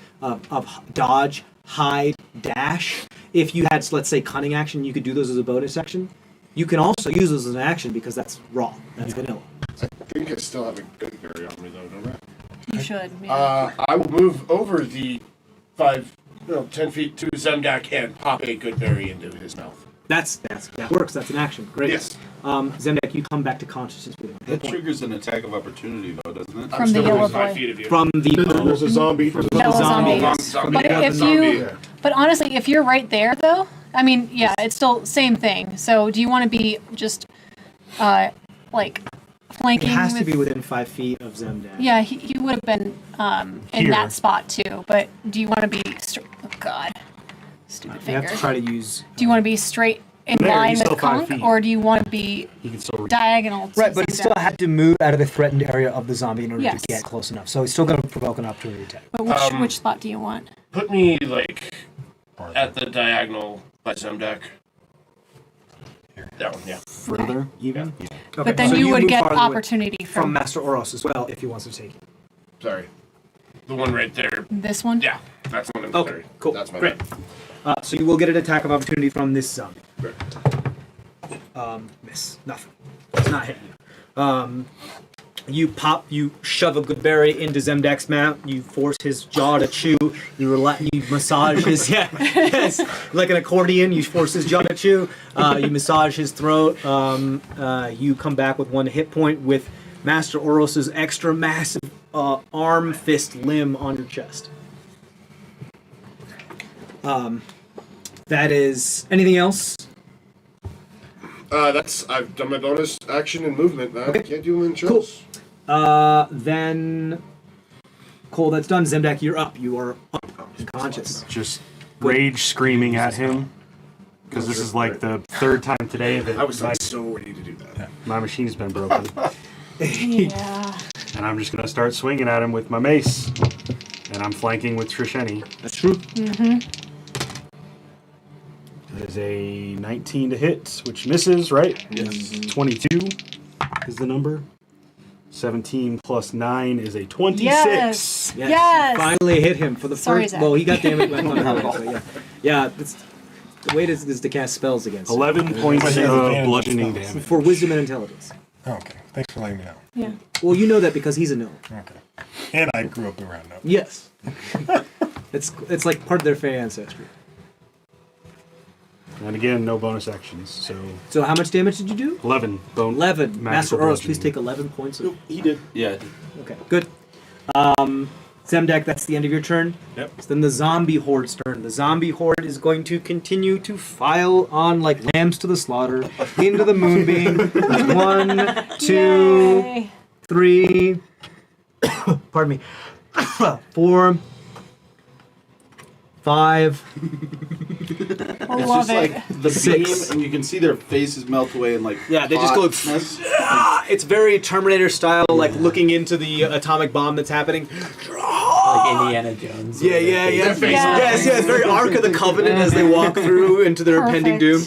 hide, dash. if you had, let's say, cunning action, you could do those as a bonus action. You can also use those as an action because that's raw. That's vanilla. I think I still have a good berry on me though, don't I? You should. Yeah. I will move over the 10 feet to Zemdack and pop a good berry into his mouth. That works. That's an action. Great. Yes. Zemdack, you come back to consciousness with That triggers an attack of opportunity, though, doesn't it? From the yellow boy. 5 feet of you. from the There's a zombie. Yellow zombie. yes. Zombie. But if you, but honestly, if you're right there, though, I mean, yeah, it's still same thing. So, do you want to be just, like, flanking? It has to with, be within 5 feet of Zemdack. Yeah, he would have been in Here. that spot too. But do you want to be? Oh God, stupid You have finger. to try to use. Do you want to be straight in There, line he's with still 5 Conk, feet. or do you want to be He can still reach. diagonal? To Right, but he Zemdack? still had to move out of the threatened area of the zombie in order Yes. to get close enough. So he's still going to provoke an opportunity attack. But which spot do you want? Put me, like, at the diagonal by Zemdack. That one, yeah. Further, even? Yeah. Okay, But then so you would move get farther away opportunity from from Master Oros as well if he wants to take it. Sorry. The one right there. this one. Yeah, that's the one. I'm Okay, sorry. cool. That's my Great. bad. So you will get an attack of opportunity from this zombie. Great. Miss. Nothing. It's not hitting you. You shove a good berry into Zemdack's mouth. You force his jaw to chew. You massage his yes, like an accordion. You force his jaw to chew. You massage his throat. You come back with 1 hit point with Master Oros's extra massive arm, fist, limb on your chest. That is anything else? I've done my bonus action and movement. I can't do them in Cool. chills. Then Cole, that's done. Zemdack, you're up. You are unconscious. Just rage screaming at him. Because this is like the 3rd time today that I was like so ready to do that. my machine's been broken. Yeah. And I'm just going to start swinging at him with my mace. And I'm flanking with Trisheni. That's true. That is a 19 to hit, which misses, right? Yes. 22 is the number. 17 plus 9 is a 26. Yes. Yes. Yes. Finally hit him for the Sorry, first. Zach. Well, he got damage back on the so yeah. Yeah. The way is to cast spells against him. 11 points But he has of advantage bludgeoning spells. damage. For wisdom and intelligence. Okay, thanks for letting me know. Yeah. Well, you know that because he's a gnome. Okay. And I grew up around them. Yes. it's like part of their fey ancestry. And again, no bonus actions. So So how much damage did you do? 11. 11. Master magical Oros, please bludgeoning. take 11 points of... He did. Yeah. Okay, good. Zemdack, that's the end of your turn. Yep. It's then the zombie horde's turn. The zombie horde is going to continue to file on like lambs to the slaughter into the moonbeam. 1, 2, Yay. 3, pardon me, 4, 5. I It's love just it. like the 6. beam, and you can see their faces melt away and like. Yeah, they just go. hotness. It's very Terminator style, like looking into the atomic bomb that's happening. Like Indiana Jones. Yeah, yeah, yeah. Yeah. Yes, yes. Very Ark of the Covenant as they walk through into their impending doom.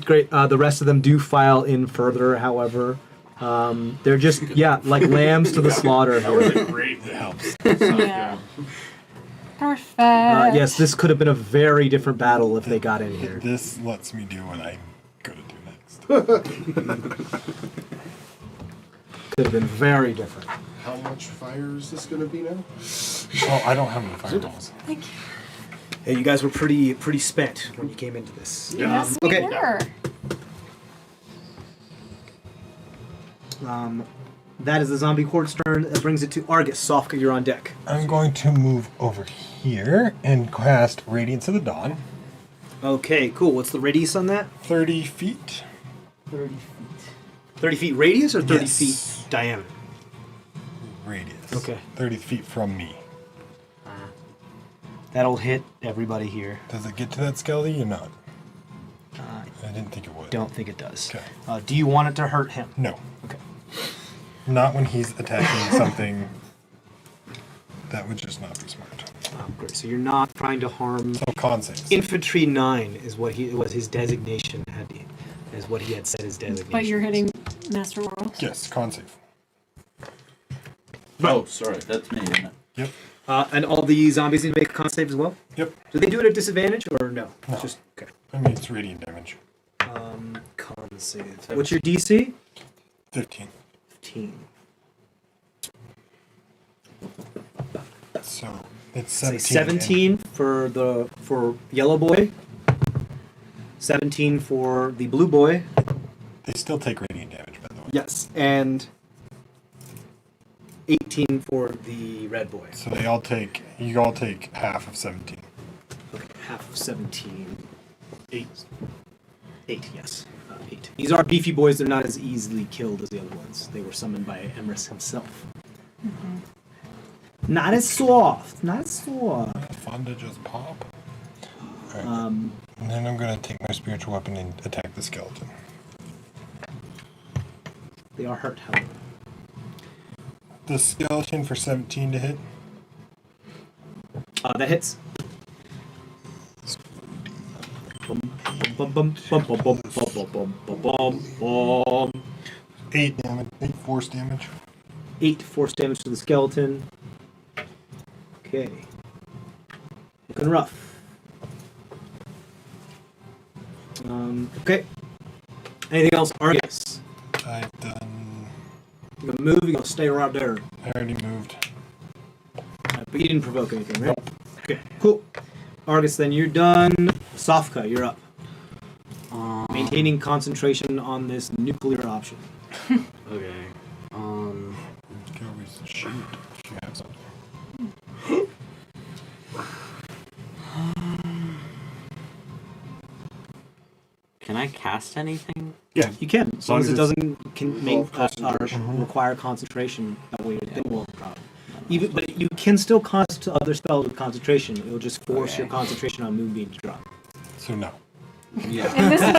Great. The rest of them do file in further, however. They're just, like lambs to the slaughter. Great. That helps. Yeah. Perfect. Yes, this could have been a very different battle if they got in here. This lets me do what I'm going to do next. Could have been very different. How much fire is this going to be now? Oh, I don't have any fireballs. Yeah, you guys were pretty spent when you came into this. Yes, we okay. were. That is the zombie horde's turn. That brings it to Argus. Sofka, you're on deck. I'm going to move over here and cast Radiance of the Dawn. Okay, cool. What's the radius on that? 30 feet. 30 feet. 30 feet radius or 30 Yes. feet diameter? Radius. Okay. 30 feet from me. That'll hit everybody here. Does it get to that skelly or not? I didn't think it would. Don't think it does. Okay. Do you want it to hurt him? No. Okay. Not when he's attacking something. That would just not be smart. Great. So you're not trying to harm. So con saves. Infantry 9 is what he was his designation. Is what he had said his designation. But you're hitting Master World. Yes, con save. Oh, sorry, that's me, isn't it? Yep. And all the zombies need to make a con save as well? Yep. Do they do it at disadvantage or no? No. Just okay. I mean, it's radiant damage. Con save. What's your DC? 15. 15. So it's Say 17. 17 for yellow boy. 17 for the blue boy. They still take radiant damage, by the way. Yes, and 18 for the red boy. So you all take half of 17. Okay, half of 17. 8. 8, yes. 8. These are beefy boys. They're not as easily killed as the other ones. They were summoned by Emrys himself. Not as soft. Not as soft. Fun to just pop. All right. And then I'm going to take my spiritual weapon and attack the skeleton. They are hurt, however. The skeleton for 17 to hit. That hits. Bum, bum, bum, bum, bum, bum, bum, bum, bum, bum, bum. 8 damage. 8 force damage. 8 force damage to the skeleton. Okay. Looking rough. Okay. Anything else, Argus? I've done... You're gonna move, you're gonna stay right there. I already moved. But you didn't provoke anything, right? Okay, cool. Argus, then you're done. Sofka, you're up. Maintaining concentration on this nuclear option. Okay. You can always shoot if you have something. Can I cast anything? Yeah, you can. As long as it it's- doesn't require concentration. That way it will drop. Even, but you can still cast other spells with concentration. It will just force your concentration on Moonbeam to drop. So no. Yeah. And this is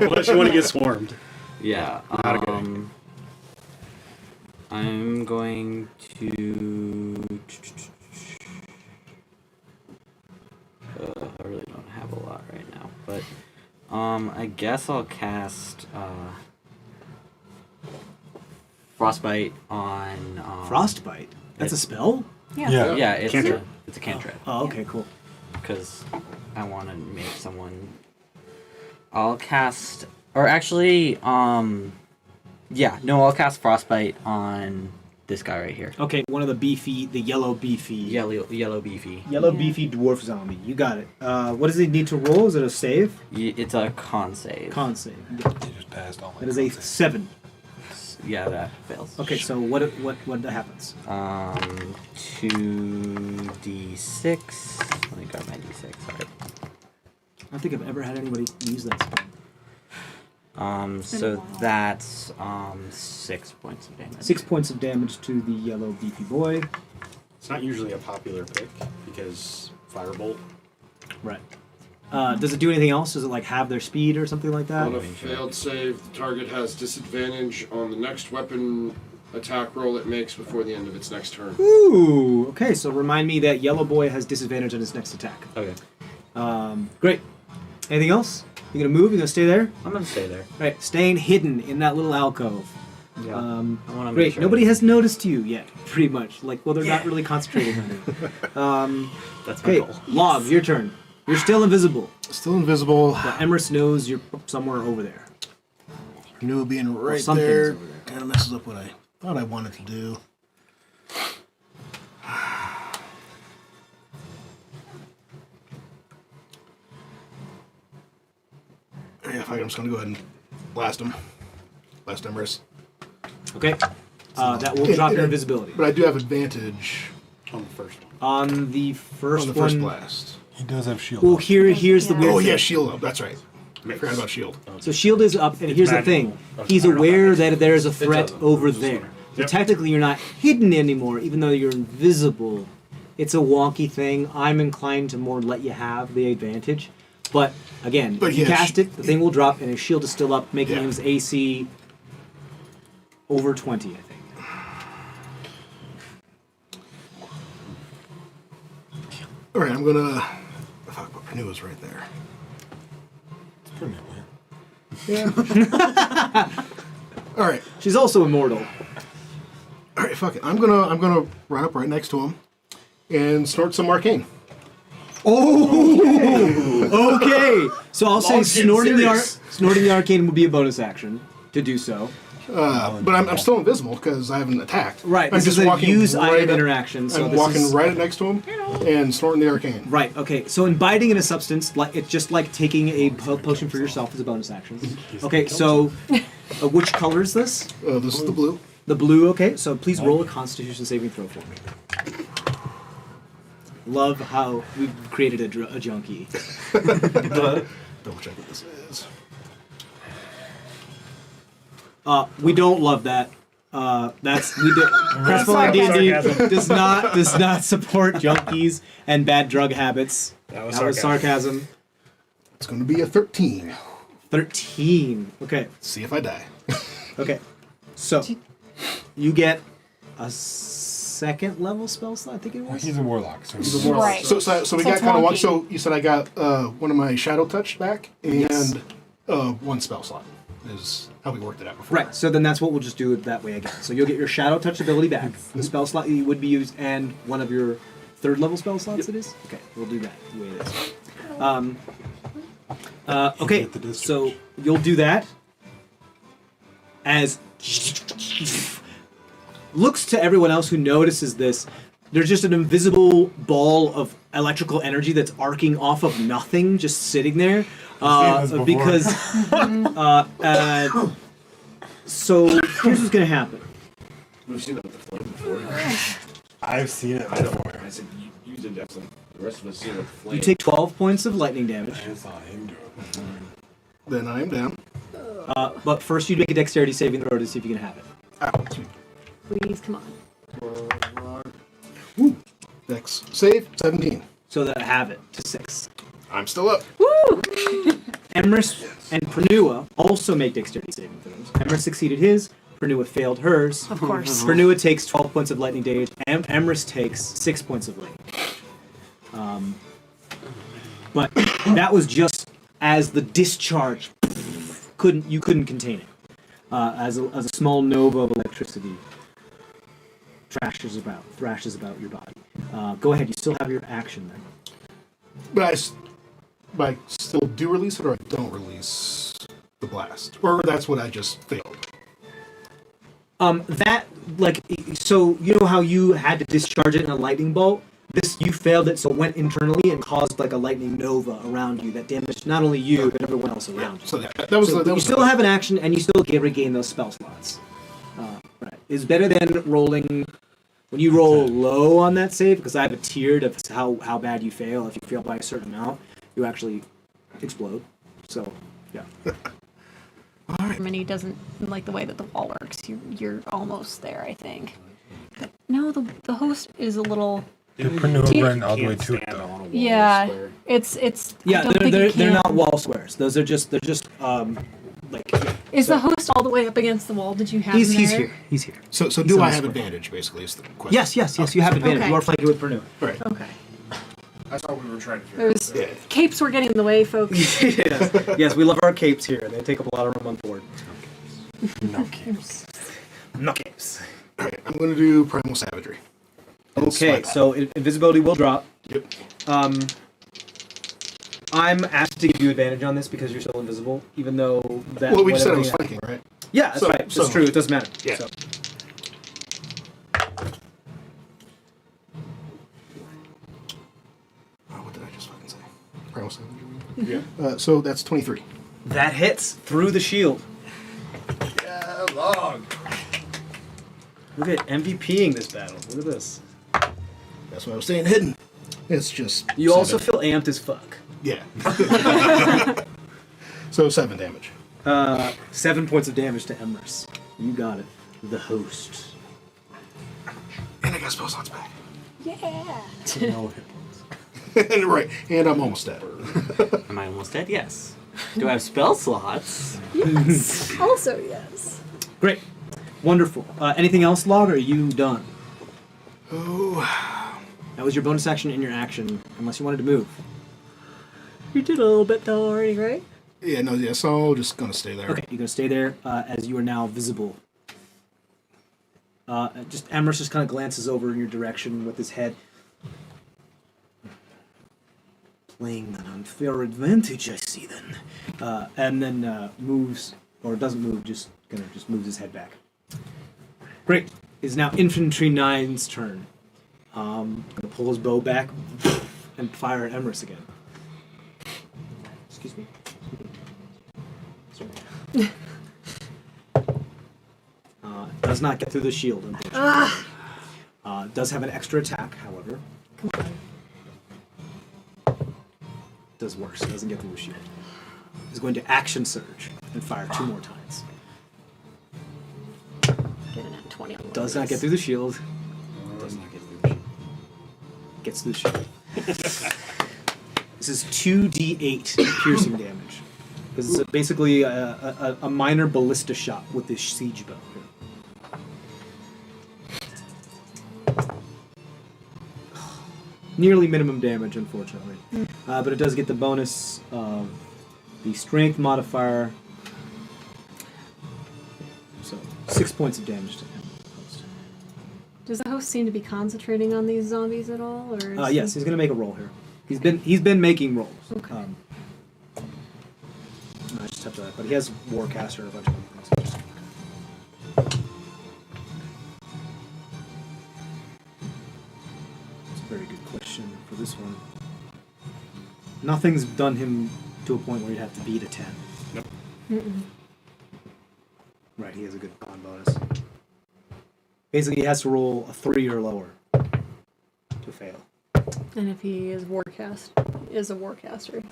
Unless you want to get swarmed. Yeah. Not a good idea. I'm going to. I really don't have a lot right now, but I guess I'll cast Frostbite on. Frostbite? That's a spell? yeah. Yeah, it's Cantrip. a cantrip. Oh, okay, cool. Because I want to make someone. I'll cast, or actually, I'll cast Frostbite on this guy right here. Okay, one of the yellow beefy. Yellow beefy. Yellow beefy dwarf zombie. You got it. What does he need to roll? Is it a save? It's a con save. Con save. You just passed all my That is a 7. Yeah, that fails. Okay, so what happens? 2d6. Let me grab my d6. Sorry. I don't think I've ever had anybody use that spell. So that's 6 points of damage. 6 points of damage to the yellow beefy boy. It's not usually a popular pick because Firebolt. Right. Does it do anything else? Does it like have their speed or something like that? On a failed save, the target has disadvantage on the next weapon attack roll it makes before the end of its next turn. Ooh. Okay, so remind me that yellow boy has disadvantage on his next attack. Okay. Great. Anything else? You gonna move? You gonna stay there? I'm gonna stay there. Right. Staying hidden in that little alcove. Yeah. I want to make Great. sure. Nobody has noticed you yet. Pretty much. Like, well, they're not really concentrating on you. That's my Okay, goal. Log, your turn. You're still invisible. Still invisible. But Emrys knows you're somewhere over there. Knew it being right something's there over there. kind of messes up what I thought I wanted to do. Yeah, I'm just going to go ahead and blast him. Blast Emrys. Okay. That will drop your invisibility. But I do have advantage On the first one. On the first on the first one. blast. He does have shield. Well, here's the Yeah. weird Oh, thing. yeah, shield up. That's right. I forgot about shield. So shield is up, and here's the thing: magical. he's I don't know aware about that there's a threat doesn't. over there. So Yep. technically, you're not hidden anymore, even though you're invisible. It's a wonky thing. I'm inclined to more let you have the advantage, but again, But if you yeah, cast it, the thing will drop, and his shield is still up, making Yeah. his AC over 20, I think. All right, I'm going to... Fuck, but Pernue was right there. All right. She's also immortal. All right, fuck it. I'm gonna run up right next to him, and snort some arcane. Oh, okay. So I'll say Long snorting serious. the arcane would be a bonus action to do so. But I'm still invisible because I haven't attacked. Right. I'm This just is a walking use right item up- interaction. So I'm this walking is, right next to him and snorting the arcane. Right. Okay. So imbibing in a substance, like it's just like taking a potion for yourself as a bonus action. Okay. So, which color is this? This is the blue. The blue. Okay. So please roll a Constitution saving throw for me. Love how we've created a junkie. Double check what this is. We don't love that. That's we do. CrestVahllen D&D does not support junkies and bad drug habits. That was sarcasm. It's going to be a 13. 13. Okay. See if I die. Okay. So you get a second level spell slot. I think it was. He's a warlock. So He's a warlock. Right. So we So got it's kind of one. wonky. So you said I got one of my shadow touch back and Yes. one spell slot is how we worked it out before. Right. So then that's what we'll just do it that way again. So you'll get your shadow touch ability back. The spell slot you would be used and one of your third level spell slots. It is. Okay. We'll do that the way it is. Okay. So you'll do that as looks to everyone else who notices this. There's just an invisible ball of electrical energy that's arcing off of nothing, just sitting there. Because so here's what's gonna happen. We've seen that with the flame before. I've seen it I before. don't. I said you did definitely. The rest of us seen it with the flame. You take 12 points of lightning damage. I saw him do it. Then I am down. But first, you'd make a dexterity saving throw to see if you can have it. Out. Please, come on. Dex save 17. So that I have it to 6. I'm still up. Emrys and Pranua also make dexterity saving throws. Emrys succeeded his. Pranua failed hers. Of course. Pranua takes 12 points of lightning damage. Emrys takes 6 points of lightning. But that was just as the discharge you couldn't contain it. As a small nova of electricity thrashes about your body. Go ahead. You still have your action then. But I still do release it, or I don't release the blast, or that's what I just failed. So you know how you had to discharge it in a lightning bolt? You failed it, so it went internally and caused like a lightning nova around you that damaged not only you but everyone else around you. So that was So that you was still have an action, and you still regain those spell slots. Right. It's better than rolling when you roll low on that save, because I have a tiered of how bad you fail. If you fail by a certain amount, you actually explode. So, yeah. Germany doesn't like the way that the wall works. You're almost there, I think. But no, the host is a little. You're maneuvering all the way to it, though. Yeah, it's. Yeah, I don't think you they're can. not wall squares. They're just like. Is the host all the way up against the wall? Did you have He's him there? here. He's here. So do on I the have square. advantage? Basically, is the question. Yes, you have advantage. Okay. You are flanking with Pernod. Right. Okay. That's all we were trying to figure There's out. capes were getting in the way, folks. Yes, we love our capes here. They take up a lot of room on board. No capes. No capes. All right. I'm going to do primal savagery. Okay, so invisibility will drop. Yep. I'm asked to give you advantage on this because you're still invisible, even though that. Well, we just said it whatever was you have- flanking, right? Yeah, that's right. That's true. It doesn't matter. Yeah. So. Oh, what did I just fucking say? Primal savagery. Yeah. So that's 23. That hits through the shield. Yeah, log. Look at MVPing this battle. Look at this. That's what I was saying. Hidden. It's just. You 7. also feel amped as fuck. Yeah. So 7 damage. 7 points of damage to Emrys. You got it. The host. And I got spell slots back. Yeah. No hit points. Right. And I'm almost dead. Am I almost dead? Yes. Do I have spell slots? Yes. Also, yes. Great. Wonderful. Anything else, Lahg, or are you done? Oh. That was your bonus action and your action, unless you wanted to move. You did a little bit though already, right? Yeah, no, yeah, so just gonna stay there. Okay, you're gonna stay there as you are now visible. Just Emrys just kind of glances over in your direction with his head. playing an unfair advantage, I see then. And then moves, or doesn't move, just moves his head back. Great. It's now Infantry 9's turn. Gonna pull his bow back and fire at Emrys again. Excuse me. Sorry. Does not get through the shield, unfortunately. Does have an extra attack, however. Come on. Does worse. Doesn't get through the shield. Is going to action surge and fire 2 more times. Get an at 20 on one Does of not get these. through the shield. Does not get through the shield. Gets through the shield. This is 2d8 piercing damage. This is basically a minor ballista shot with this siege bow here. Nearly minimum damage, unfortunately. But it does get the bonus of the strength modifier. So 6 points of damage to him. Does the host seem to be concentrating on these zombies at all, or? Is Yes, he's going to make a roll here. He's been making rolls. Okay. I just have to, but he has Warcaster and a bunch of other things. It's a very good question for this one. Nothing's done him to a point where he'd have to beat a 10. Nope. Mm-mm. Right, he has a good con bonus. Basically, he has to roll a 3 or lower to fail. And if he is a warcaster,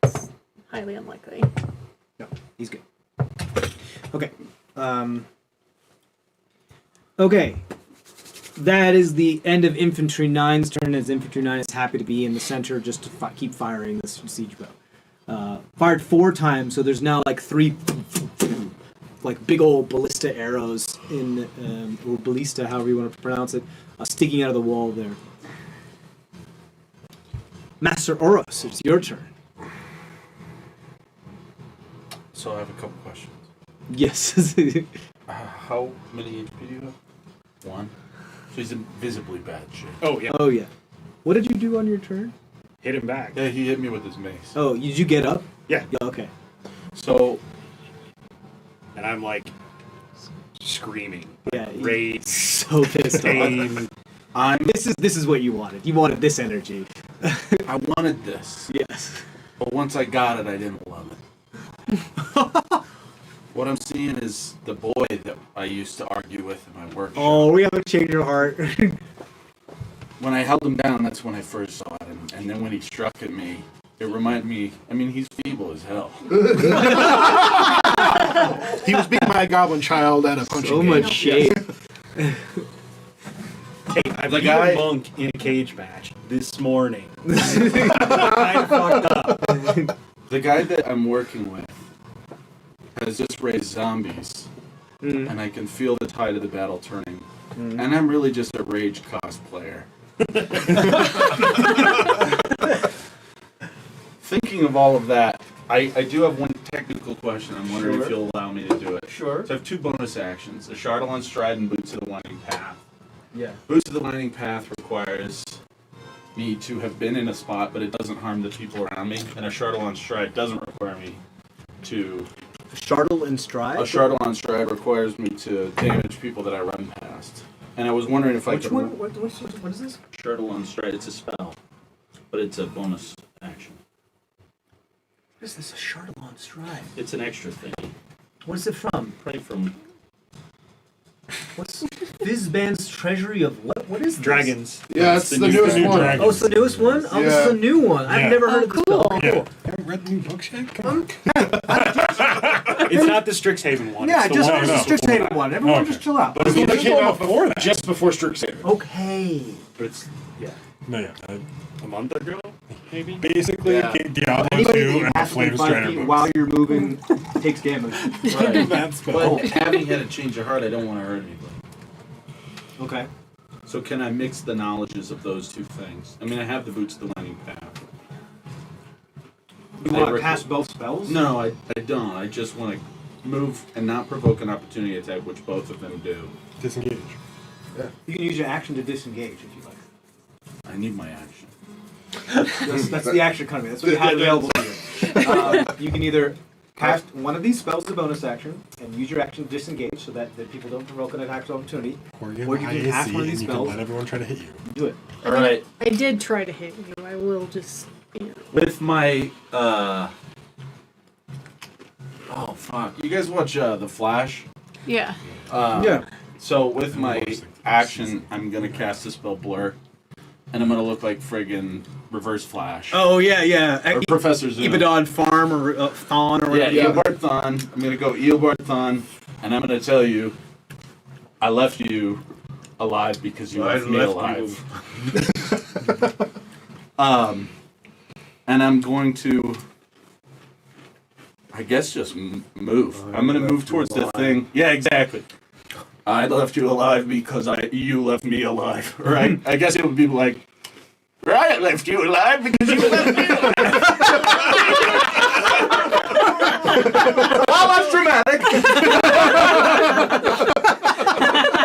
it's highly unlikely. No, he's good. Okay. Okay. That is the end of Infantry 9's turn, as Infantry 9 is happy to be in the center just to keep firing this siege bow. Fired 4 times, so there's now like 3 like big old ballista arrows or ballista, however you want to pronounce it, sticking out of the wall there. Master Oros, it's your turn. So I have a couple questions. Yes. How many HP do you have? 1. So he's in visibly bad shape. Oh, yeah. Oh, yeah. What did you do on your turn? Hit him back. Yeah, he hit me with his mace. Oh, did you get up? Yeah. Yeah, okay. So, And I'm like screaming. Yeah, Rage. So pissed off. Pain. This is what you wanted. You wanted this energy. I wanted this. Yes. But once I got it, I didn't love it. What I'm seeing is the boy that I used to argue with in my workshop. Oh, we haven't changed your heart. When I held him down, that's when I first saw it. And then when he struck at me, it reminded me, I mean, he's feeble as hell. He was beaten by a goblin child at a punching So game. much shade. Hey, I've The beat guy- a monk in a cage match this morning. I fucked up. The guy that I'm working with has just raised zombies, and I can feel the tide of the battle turning. And I'm really just a rage cosplayer. Thinking of all of that, I do have one technical question. I'm wondering if you'll allow me to do it. Sure. So I have 2 bonus actions: a Shardle on Stride and Boots of the Winding Path. Yeah. Boots of the Winding Path requires me to have been in a spot, but it doesn't harm the people around me. And a Shardle on Stride doesn't require me to... Shardle and Stride? A Shardle on Stride requires me to damage people that I run past. And I was wondering if I Which could... one? What is this? Shardle on Stride, it's a spell, but it's a bonus action. What is this? A Shardle on Stride. It's an extra thing. What is it from? Probably from... What's Fizban's Treasury of what? What is this? Dragons. Yeah, it's the newest new one. dragon. Oh, it's the newest one? Oh, this is Yeah. a new one. I've Yeah. never heard of this cool. spell. Yeah. Haven't read the new books yet? Come on. It's not the Strixhaven one. Yeah, it's the just one finish the before Strixhaven that. one. Everyone Okay. just chill out. But it's the one that came out before that. Just before Strixhaven. Okay. But it's, yeah, No, yeah. a month ago, maybe? Basically, Yeah. Diablo Anybody 2 that and the has to be Flame 5 Strider feet books. while you're moving takes damage. Right. That's But having had a change of heart, I don't want to hurt anybody. Okay. So can I mix the knowledges of those 2 things? I mean, I have the Boots of the Winding Path. You want to cast both spells? No, I don't. I just want to move and not provoke an opportunity attack, which both of them do. Disengage. You can use your action to disengage if you like. I need my action. That's the action economy. That's what you have available to you. You can either cast one of these spells as a bonus action and use your action to disengage so that people don't provoke an attack of opportunity. Or you can cast one of these spells. Let everyone try to hit you. Do it. All right. I did try to hit you. I will just. With my oh fuck! You guys watch The Flash? Yeah. Yeah. So with my action, I'm gonna cast the spell Blur, and I'm gonna look like friggin' Reverse Flash. Oh yeah. Or Professor Zoom. Ibadon Farm or Thon or whatever. Yeah, Eobard Thon. I'm gonna go Eobard Thon, and I'm gonna tell you, I left you alive because you left me alive. And I'm going to, I guess, just move. I'm going to move towards the thing. Yeah, exactly. I left you alive because you left me alive. Right? I guess it would be like, I left you alive because you left me alive. Well, that's dramatic.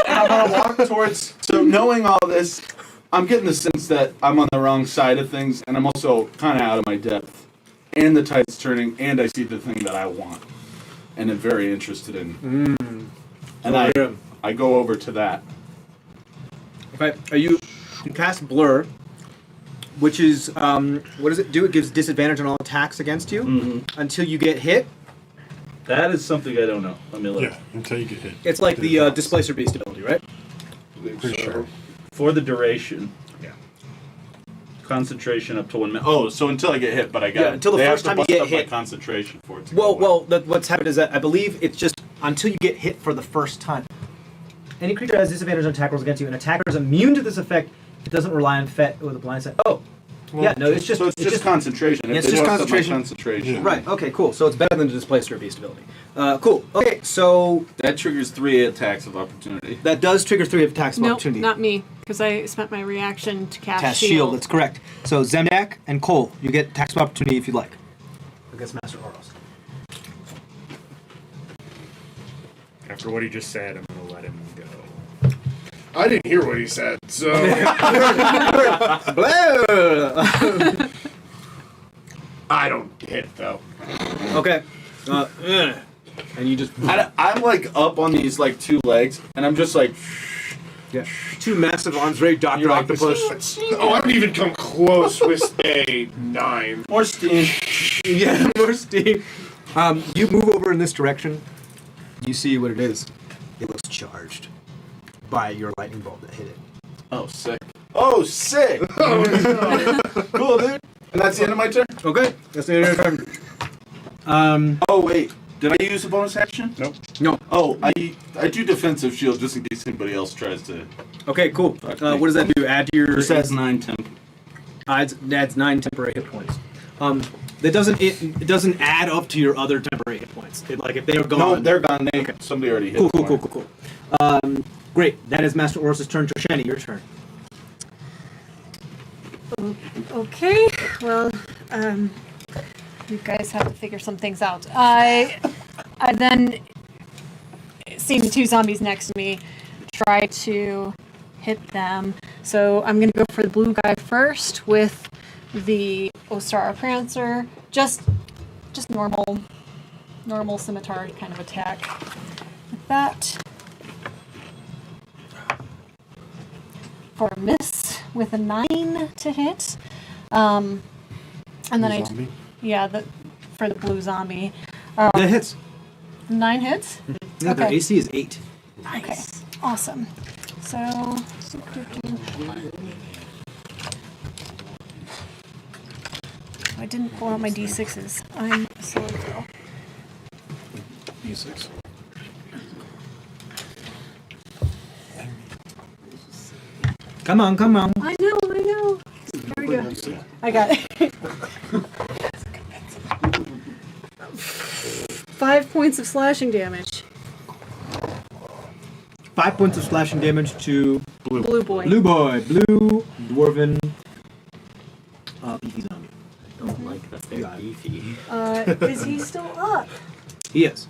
And I'm going to walk towards, so knowing all this, I'm getting the sense that I'm on the wrong side of things, and I'm also kind of out of my depth. And the tide's turning, and I see the thing that I want, and am very interested in. And I go over to that. Okay. You cast Blur, which is what does it do? It gives disadvantage on all attacks against you until you get hit. That is something I don't know. Let me look. Yeah, until you get hit. It's like the Displacer Beast ability, right? Pretty sure. For the duration. Yeah. Concentration up to 1 minute. Oh, so until I get hit, but I got until the first time you get hit. My concentration for it. What's happened is that I believe it's just until you get hit for the first time. Any creature has disadvantage on attack rolls against you. An attacker is immune to this effect. It doesn't rely on Fet with a blind sight. Oh. Well, yeah, no, it's just concentration. It's just concentration. Concentration. Right. Okay. Cool. So it's better than the Displacer Beast ability. Cool. Okay. So that triggers 3 attacks of opportunity. That does trigger 3 attacks of opportunity. Nope, not me, because I spent my reaction to cast shield. That's correct. So Zemdack and Cole, you get attacks of opportunity if you'd like against Master Oros. After what he just said, I'm going to let him go. I didn't hear what he said, so. I don't hit though. Okay. And you just. I'm like up on these like 2 legs, and I'm just like. Yeah. 2 massive arms, very Dr. Octopus. Oh, I didn't even come close with a 9. More steam. Yeah, more steam. You move over in this direction. You see what it is. It looks charged by your lightning bolt that hit it. Oh, sick. Oh, sick! Cool, dude. And that's the end of my turn? Okay, that's the end of your turn. Oh, wait. Did I use a bonus action? Nope. No. Oh, I do defensive shield just in case anybody else tries to... Okay, cool. What does that do? Add to your... This adds 9 temp. Adds 9 temporary hit points. It doesn't add up to your other temporary hit points. If they are gone... No, they're gone. Somebody already hit Cool. Great. That is Master Oros' turn. Trisheni, your turn. Okay. Well, you guys have to figure some things out. I then, seeing the 2 zombies next to me, try to hit them. So I'm going to go for the blue guy first with the Ostara Prancer. Just normal scimitar kind of attack. Like that. For a miss with a 9 to hit. And then for the blue zombie. That hits. 9 hits? Yeah, their AC is 8. Nice. Okay, awesome. So, I didn't pull out my D6s. I'm a slow girl. D6. Come on. I know. There we go. I got it. 5 points of slashing damage. 5 points of slashing damage to Blue boy. Blue dwarven beefy zombie. I don't like that they're beefy. Is he still up? He is.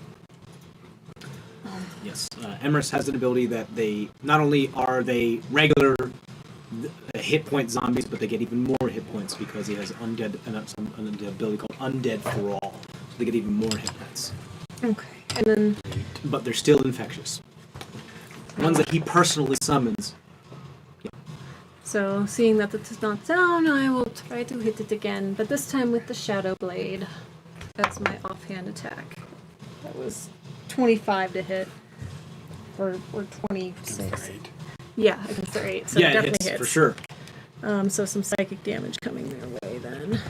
Yes. Emrys has an ability that they not only are they regular hit point zombies, but they get even more hit points because he has undead an ability called Undead for All. So they get even more hit points. Okay. And then But they're still infectious. Ones that he personally summons. so seeing that it is not down, I will try to hit it again, but this time with the Shadow Blade. That's my offhand attack. That was 25 to hit. Or 26. Yeah, against their 8. So it Yeah, it definitely hits, for sure. So some psychic damage coming their way then.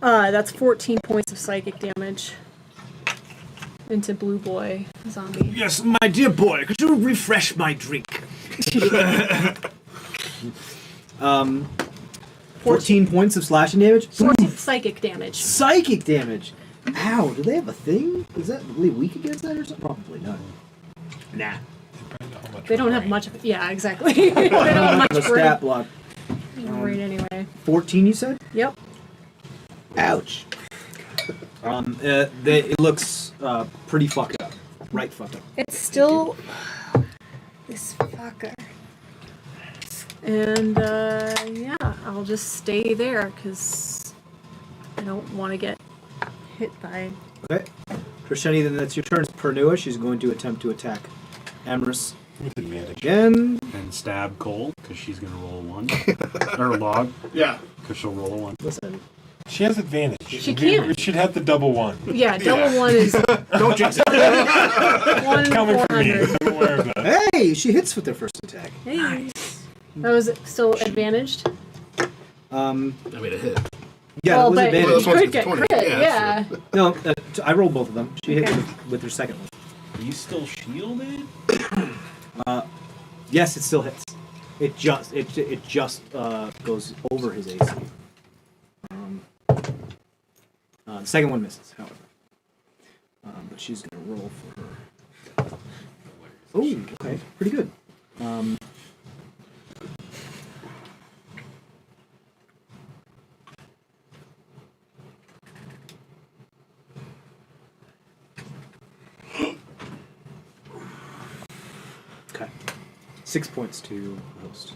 That's 14 points of psychic damage into Blue Boy Zombie. Yes, my dear boy, could you refresh my drink? 14 points of slashing damage? 14 psychic damage. Psychic damage! Ow, do they have a thing? Is that really weak against that or something? Probably not. Nah. They don't have much of it. Yeah, exactly. They don't have much The stat block. brain anyway. 14, you said? Yep. Ouch. It looks pretty fucked up. Right fucked up. It's still this fucker. And yeah, I'll just stay there because I don't want to get hit by. Okay. Trisheni, then that's your turn. It's Pernua. She's going to attempt to attack Amorous With advantage. again. And stab Cole, because she's going to roll a 1. Or Log, Yeah. because she'll roll a 1. Listen. She has advantage. She can. We should have the double 1. Yeah, double 1 is Don't jinx it. 1 in Coming from me. 400. I'm aware of that. Hey, she hits with their first attack. Hey. That was still advantaged. I made a hit. Yeah, well, that was but advantage. Well, you this one's could get 20. crit, Yeah, yeah. No, I rolled both of them. She hit Okay. with her second one. Are you still shielded? Yes, it still hits. It just goes over his AC. The second one misses, however. But she's gonna roll for her. Oh, okay, pretty good. Okay. 6 points to the host.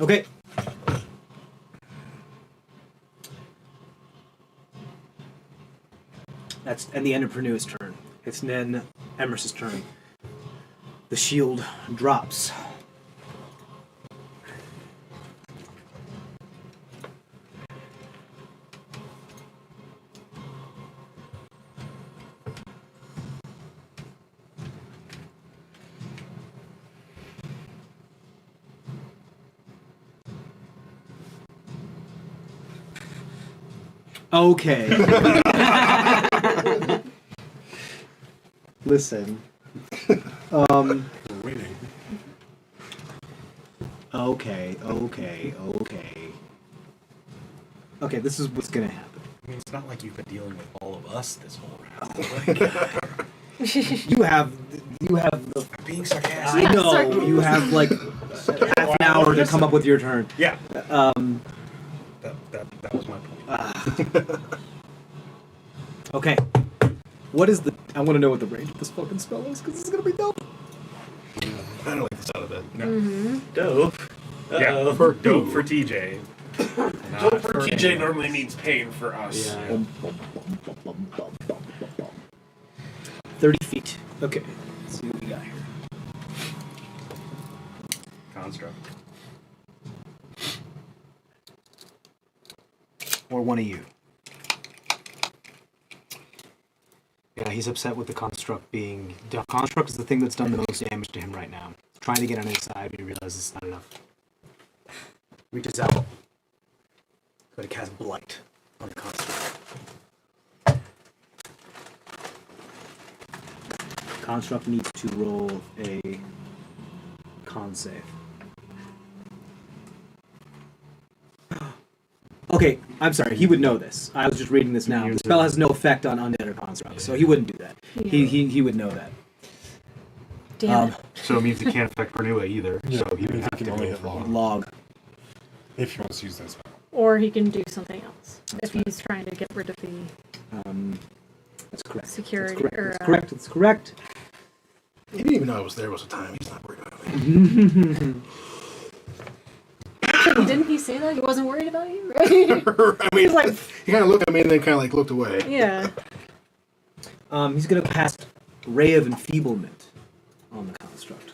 Okay. That's and the end of Pernua's turn. It's then Emers's turn. The shield drops. Okay. Listen. We're waiting. Okay. Okay, this is what's gonna happen. I mean, it's not like you've been dealing with all of us this whole round. You have the. I'm being sarcastic. I know you have like half an hour to come up with your turn. Yeah. That was my point. Okay. What is the? I want to know what the range of this fucking spell is because this is gonna be dope. I don't like the sound of that. Mm-hmm. Dope. Yeah, dope for TJ. Dope for TJ normally means pain for us. Yeah. 30 feet. Okay. Let's see what we got here. Construct. Or one of you. Yeah, he's upset with the construct being. The construct is the thing that's done the most damage to him right now. Trying to get on his side, but he realizes it's not enough. Reaches out. But it casts Blight on the construct. Construct needs to roll a con save. Okay, I'm sorry. He would know this. I was just reading this now. The spell has no effect on undead or constructs, so he wouldn't do that. He would know that. Damn it. So it means he can't affect Pernua either. Yeah, so he would he have can to only go hit for log. Log. If he wants to use that spell. Or he can do something else if he's trying to get rid of the That's correct. security. That's correct. Or, That's correct. That's correct. He didn't even know I was there most of the time. He's not worried about me. Didn't he say that he wasn't worried about you? Right? I mean, He's like, he kind of looked at me and then kind of like looked away. yeah. He's going to cast Ray of Enfeeblement on the construct.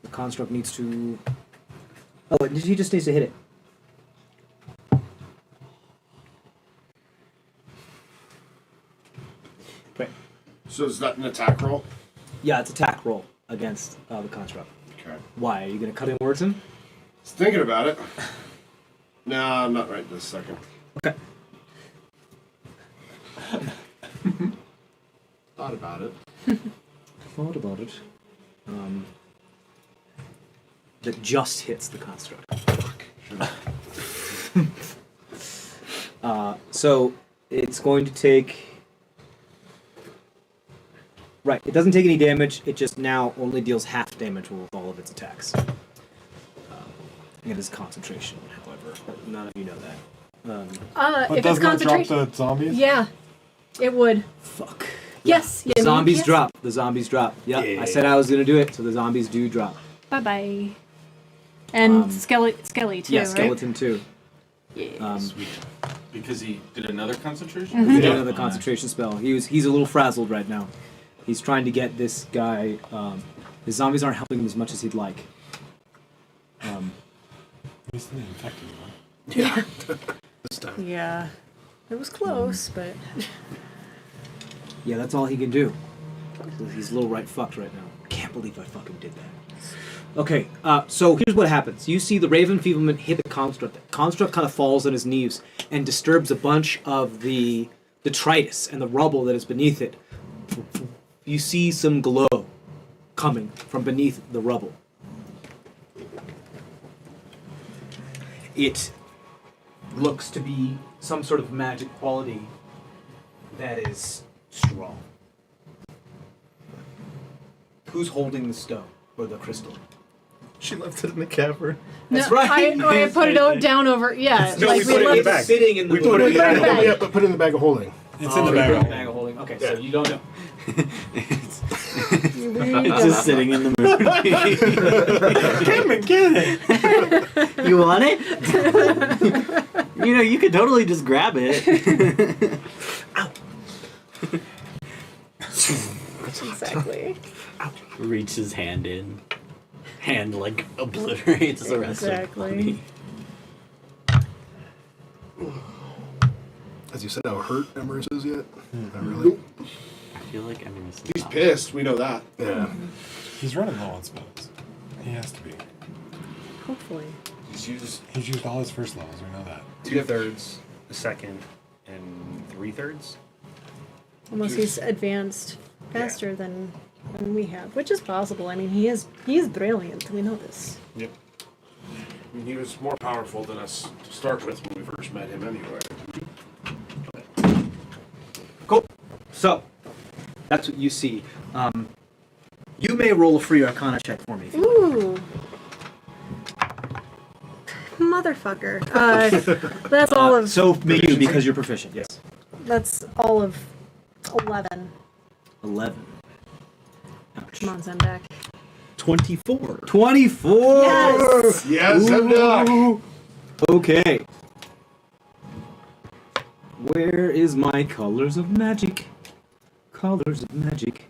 The construct needs to... Oh, he just needs to hit it. Right. So is that an attack roll? Yeah, it's attack roll against the construct. Okay. Why? Are you going to cut in words him? Just thinking about it. No, I'm not right this second. Okay. Thought about it. Thought about it. That just hits the construct. So it's going to take... Right, it doesn't take any damage, it just now only deals half damage with all of its attacks. It is concentration, however. None of you know that. But If it's doesn't that drop concentration. the zombies? Yeah, it would. Fuck. Yes. The yeah, zombies yes. drop. The zombies drop. Yep, Yeah. I said I was going to do it, so the zombies do drop. Bye bye. And Skelly too, Yeah, right? skeleton too. Yeah. Sweet. Because he did another concentration? Mm-hmm. He did another concentration spell. He's a little frazzled right now. He's trying to get this guy. The zombies aren't helping him as much as he'd like. He's the infected one. Yeah. This time. Yeah. It was close, but Yeah, that's all he can do. He's a little right fucked right now. Can't believe I fucking did that. Okay, so here's what happens. You see the Raven Feeblement hit the construct. The construct kind of falls on his knees and disturbs a bunch of the detritus and the rubble that is beneath it. You see some glow coming from beneath the rubble. It looks to be some sort of magic quality that is strong. Who's holding the stone or the crystal? She left it in the cavern. That's no, right. I put it down over. Yeah, No, like we put it in the left. bag. Sitting in the We put it in the bag. bag. Yeah, but put it in the bag of holding. It's in the bag. Bag of holding. Okay, so you don't know. It's just sitting in the movie. Come and get it. You want it? You know, you could totally just grab it. Exactly. Reach his hand in. Hand, like, obliterates the rest Exactly. of the body. As you said, how hurt Emerus is yet? Not really. I feel like Emerus is He's not- pissed. We know that. Yeah. He's running low on spells. He has to be. Hopefully. He's used. He's used all his first levels. We know that. 2/3, a second, and 3/3. Almost he's advanced faster than we have, which is possible. I mean, he is brilliant. We know this. Yep. I mean, he was more powerful than us to start with when we first met him, anyway. Cool. So, that's what you see. You may roll a free Arcana check for me. Ooh. Motherfucker. That's all of. So may you, because you're proficient. Yes. That's all of 11. 11. Ouch. Come on, Zemdack. 24. 24. Yes. Yes, Zemdack. Okay. Where is my colors of magic? Colors of magic.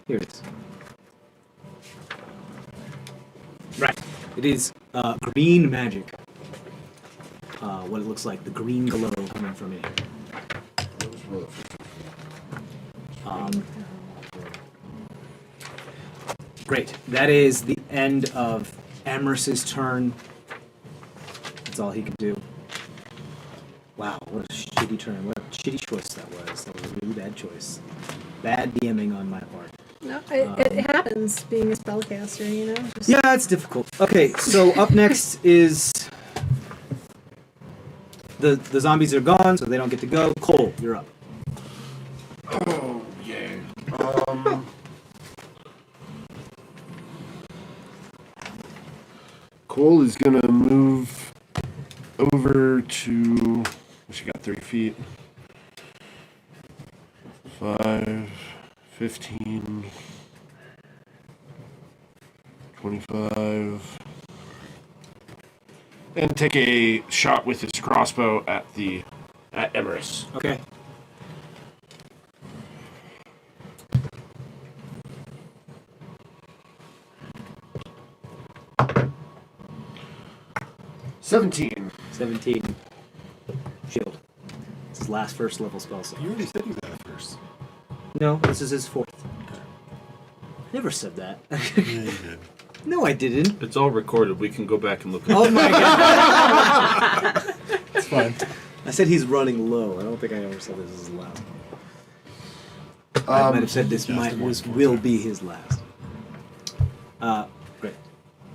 Here it is. Right. It is green magic. What it looks like, the green glow coming from it. Great. That is the end of Amherst's turn. That's all he can do. Wow, what a shitty turn. What a shitty choice that was. That was a really bad choice. Bad DMing on my part. No, it happens being a spellcaster, you know? Just... Yeah, it's difficult. Okay, so up next is the zombies are gone, so they don't get to go. Cole, you're up. Oh, yeah. Cole is gonna move over to. She got 30 feet. 5, 15, 25. And take a shot with his crossbow at Emerus. Okay. $17. 17. Shield. It's his last first level spell set. You already said you got it first. No, this is his 4th. Never said that. Yeah, you did. No, I didn't. It's all recorded. We can go back and look at Oh my god. It's fine. I said he's running low. I don't think I ever said this is his last. I might have said this will be his last. Great.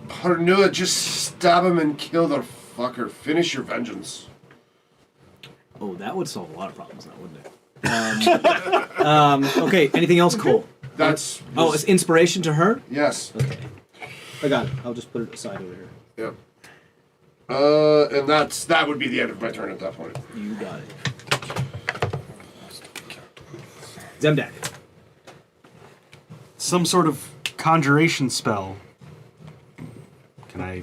Harnua, just stab him and kill the fucker. Finish your vengeance. Oh, that would solve a lot of problems now, wouldn't it? Okay, anything else, Cole? That's... Oh, it's inspiration to her? Yes. Okay. I got it. I'll just put it aside over here. Yep. And that would be the end of my turn at that point. You got it. Zemdack. Some sort of conjuration spell. Can I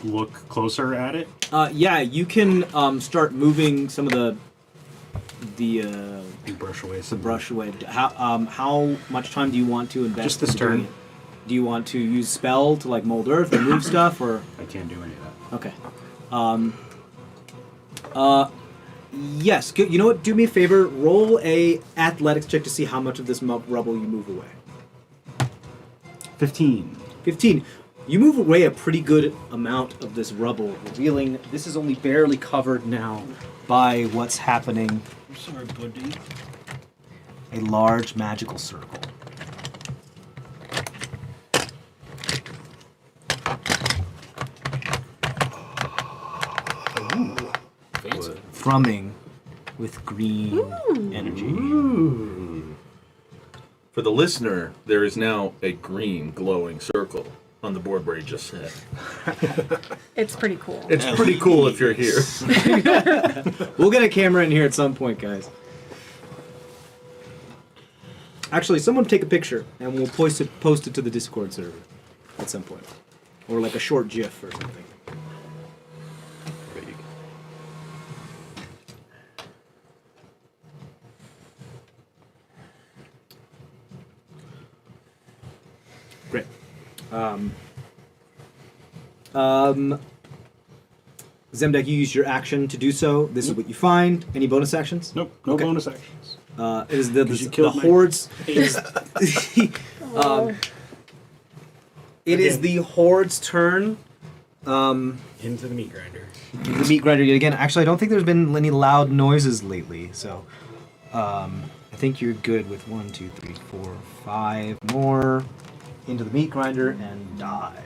look closer at it? Yeah, you can start moving some of the brush away. brush away. How much time do you want to invest? Just this in doing turn. it? Do you want to use spell to like mold earth and move stuff, or I can't do any of that. okay? Yes. You know what? Do me a favor. Roll a athletics check to see how much of this rubble you move away. 15. 15. You move away a pretty good amount of this rubble, revealing this is only barely covered now by what's happening. I'm sorry, buddy. A large magical circle. Fancy. Thrumming with green energy. For the listener, there is now a green glowing circle on the board where he just sat. It's pretty cool. It's pretty cool if you're here. We'll get a camera in here at some point, guys. Actually, someone take a picture and we'll post it to the Discord server at some point. Or like a short GIF or something. Great. Zemdack, you used your action to do so. This is what you find. Any bonus actions? Nope, no Okay. bonus actions. It is the you killed my hordes. It is the horde's turn. Into the meat grinder. The meat grinder yet again. Actually, I don't think there's been any loud noises lately, so I think you're good with 1, 2, 3, 4, 5 more into the meat grinder and die.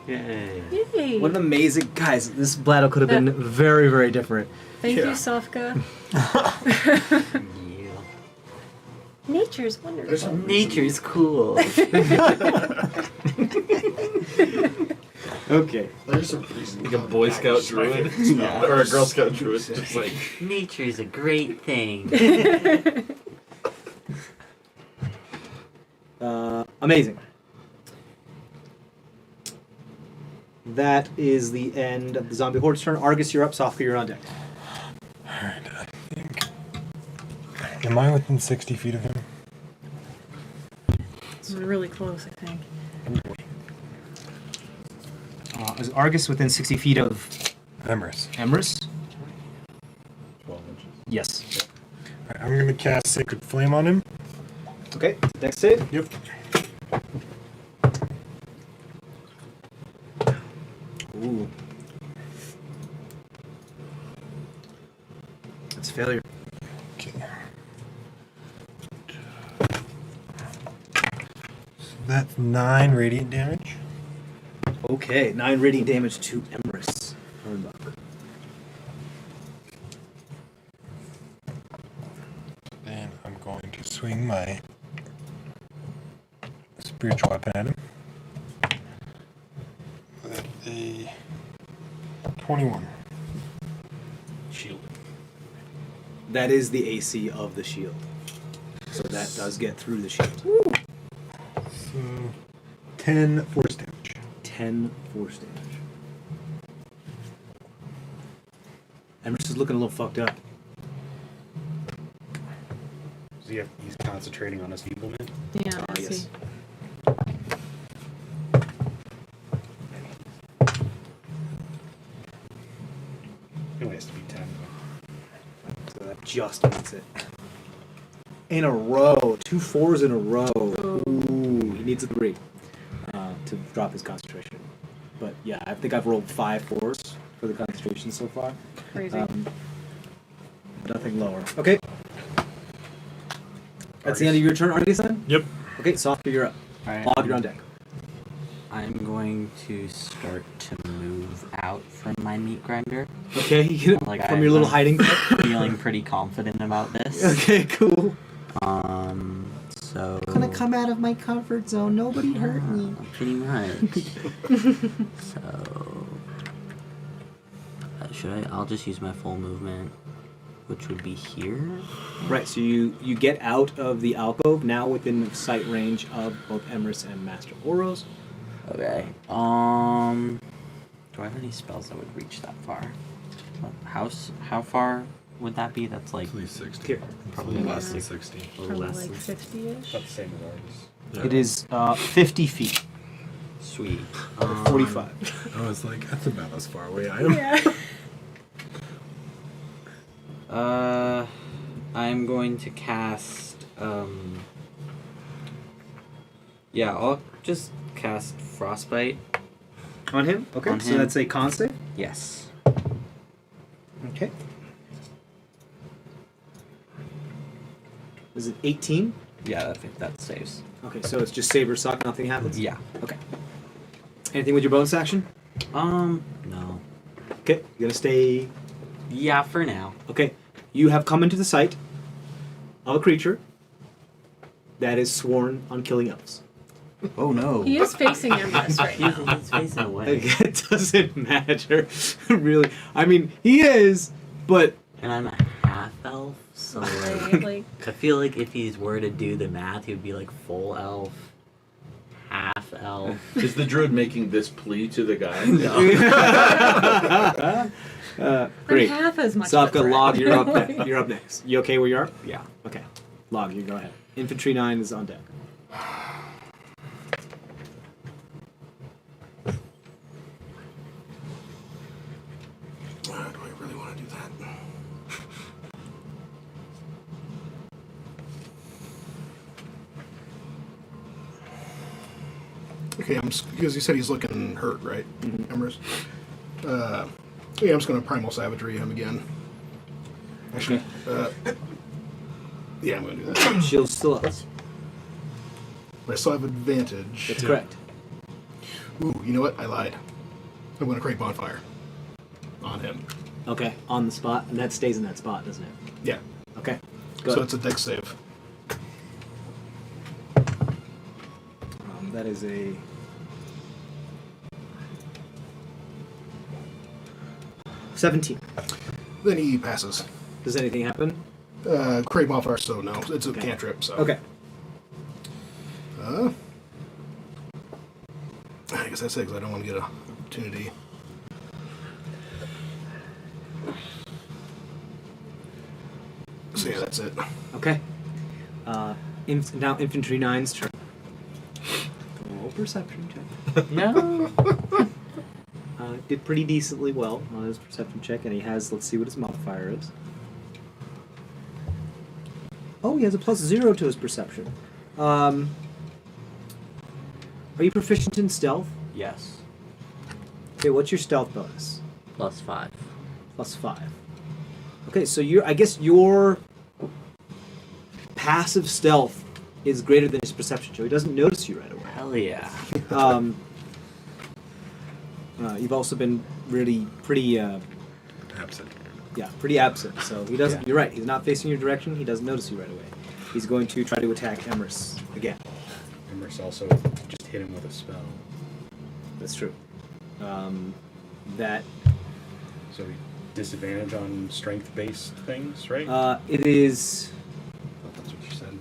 Yay. Yay. What an amazing guys! This battle could have been very, very different. Thank you, Sofka. Yeah. Nature's wonderful. Nature's cool. Okay. There's some reason. Like a Boy Scout druid. Or a Girl Scout druid. Just like, Nature's a great thing. Amazing. That is the end of the zombie horde's turn. Argus, you're up. Sofka, you're on deck. Alright, I think. Am I within 60 feet of him? It's really close, I think. Is Argus within 60 feet of Emerus. Emerus? 12 inches. Yes. Alright, I'm gonna cast Sacred Flame on him. Okay. Dex save. Yep. Ooh. That's a failure. Okay. That's 9 radiant damage. Okay, 9 radiant damage to Emrys. Then I'm going to swing my spiritual weapon at him. With a 21. Shield. That is the AC of the shield. So that does get through the shield. So 10 force damage. 10 force damage. Emrys is looking a little fucked up. He's concentrating on his feeblement. Yeah, I Yes. see. It only has to be 10. So that just beats it. In a row. 2 4s in a row. Ooh, he needs a 3 to drop his concentration. But yeah, I think I've rolled 5 4s for the concentration so far. Crazy. Nothing lower. Okay. That's the end of your turn, Argus, then? Yep. Okay, Sofka, you're up. Alright. Log, you're on deck. I'm going to start to move out from my meat grinder. Okay, you get it Like from your little hiding place. Feeling pretty confident about this. Okay, cool. So Gonna come out of my comfort zone. Nobody hurt me. pretty much. So should I? I'll just use my full movement, which would be here. Right, so you get out of the alcove, now within sight range of both Emrys and Master Oros. Okay. Do I have any spells that would reach that far? How far would that be? That's like At least 60. Here. probably Less than less. 60. A little Probably less like than 60-ish. About the same as ours. Yeah. It is 50 feet. Sweet. 45. I was like, that's about as far away I am. Yeah. I'm going to cast. Yeah, I'll just cast Frostbite. On him? Okay, On so him. that's a con save. Yes. Okay. Is it 18? Yeah, I think that saves. Okay, so it's just save or suck, nothing happens? Yeah. Okay. Anything with your bonus action? No. Okay, you're gonna stay. Yeah, for now. Okay, you have come into the sight of a creature that is sworn on killing elves. Oh no. He is facing Emrys right now. He's facing away. It doesn't matter, really. I mean, he is, but And I'm a half elf, so Right, like, I feel like if he were to do the math, he would be like full elf, half elf. Is the druid making this plea to the guy? great. I'm half as much of a Sofka, threat. Log, you're up next. You're up next. You okay where you are? Yeah. Okay. Log, you go ahead. Infantry 9 is on deck. Do I really want to do that? Okay, because you said he's looking hurt, right, Emrys? Yeah, I'm just gonna primal savagery him again. Actually, yeah, I'm gonna do that. Shield's still up. But I still have advantage. That's correct. Ooh, you know what? I lied. I'm gonna create bonfire on him. Okay, on the spot, and that stays in that spot, doesn't it? Yeah. Okay. Go So ahead. it's a dex save. That is a 17. Then he passes. Does anything happen? Create bonfire, so no, it's a Okay. cantrip. So Okay. I guess that's it because I don't want to get an opportunity. So yeah, that's it. Okay. Now Infantry 9's turn. Roll perception check. No. Did pretty decently well on his perception check, and he has, let's see what his modifier is. Oh, he has a +0 to his perception. Are you proficient in stealth? Yes. Okay, what's your stealth bonus? +5. +5. Okay, so I guess your passive stealth is greater than his perception, so he doesn't notice you right away. Hell yeah. You've also been really pretty Absent. Yeah, pretty absent. So he doesn't. You're right. He's not facing your direction. He doesn't notice you right away. He's going to try to attack Emrys again. Emrys also just hit him with a spell. That's true. That So disadvantage on strength-based things, right? it is. That's what you said.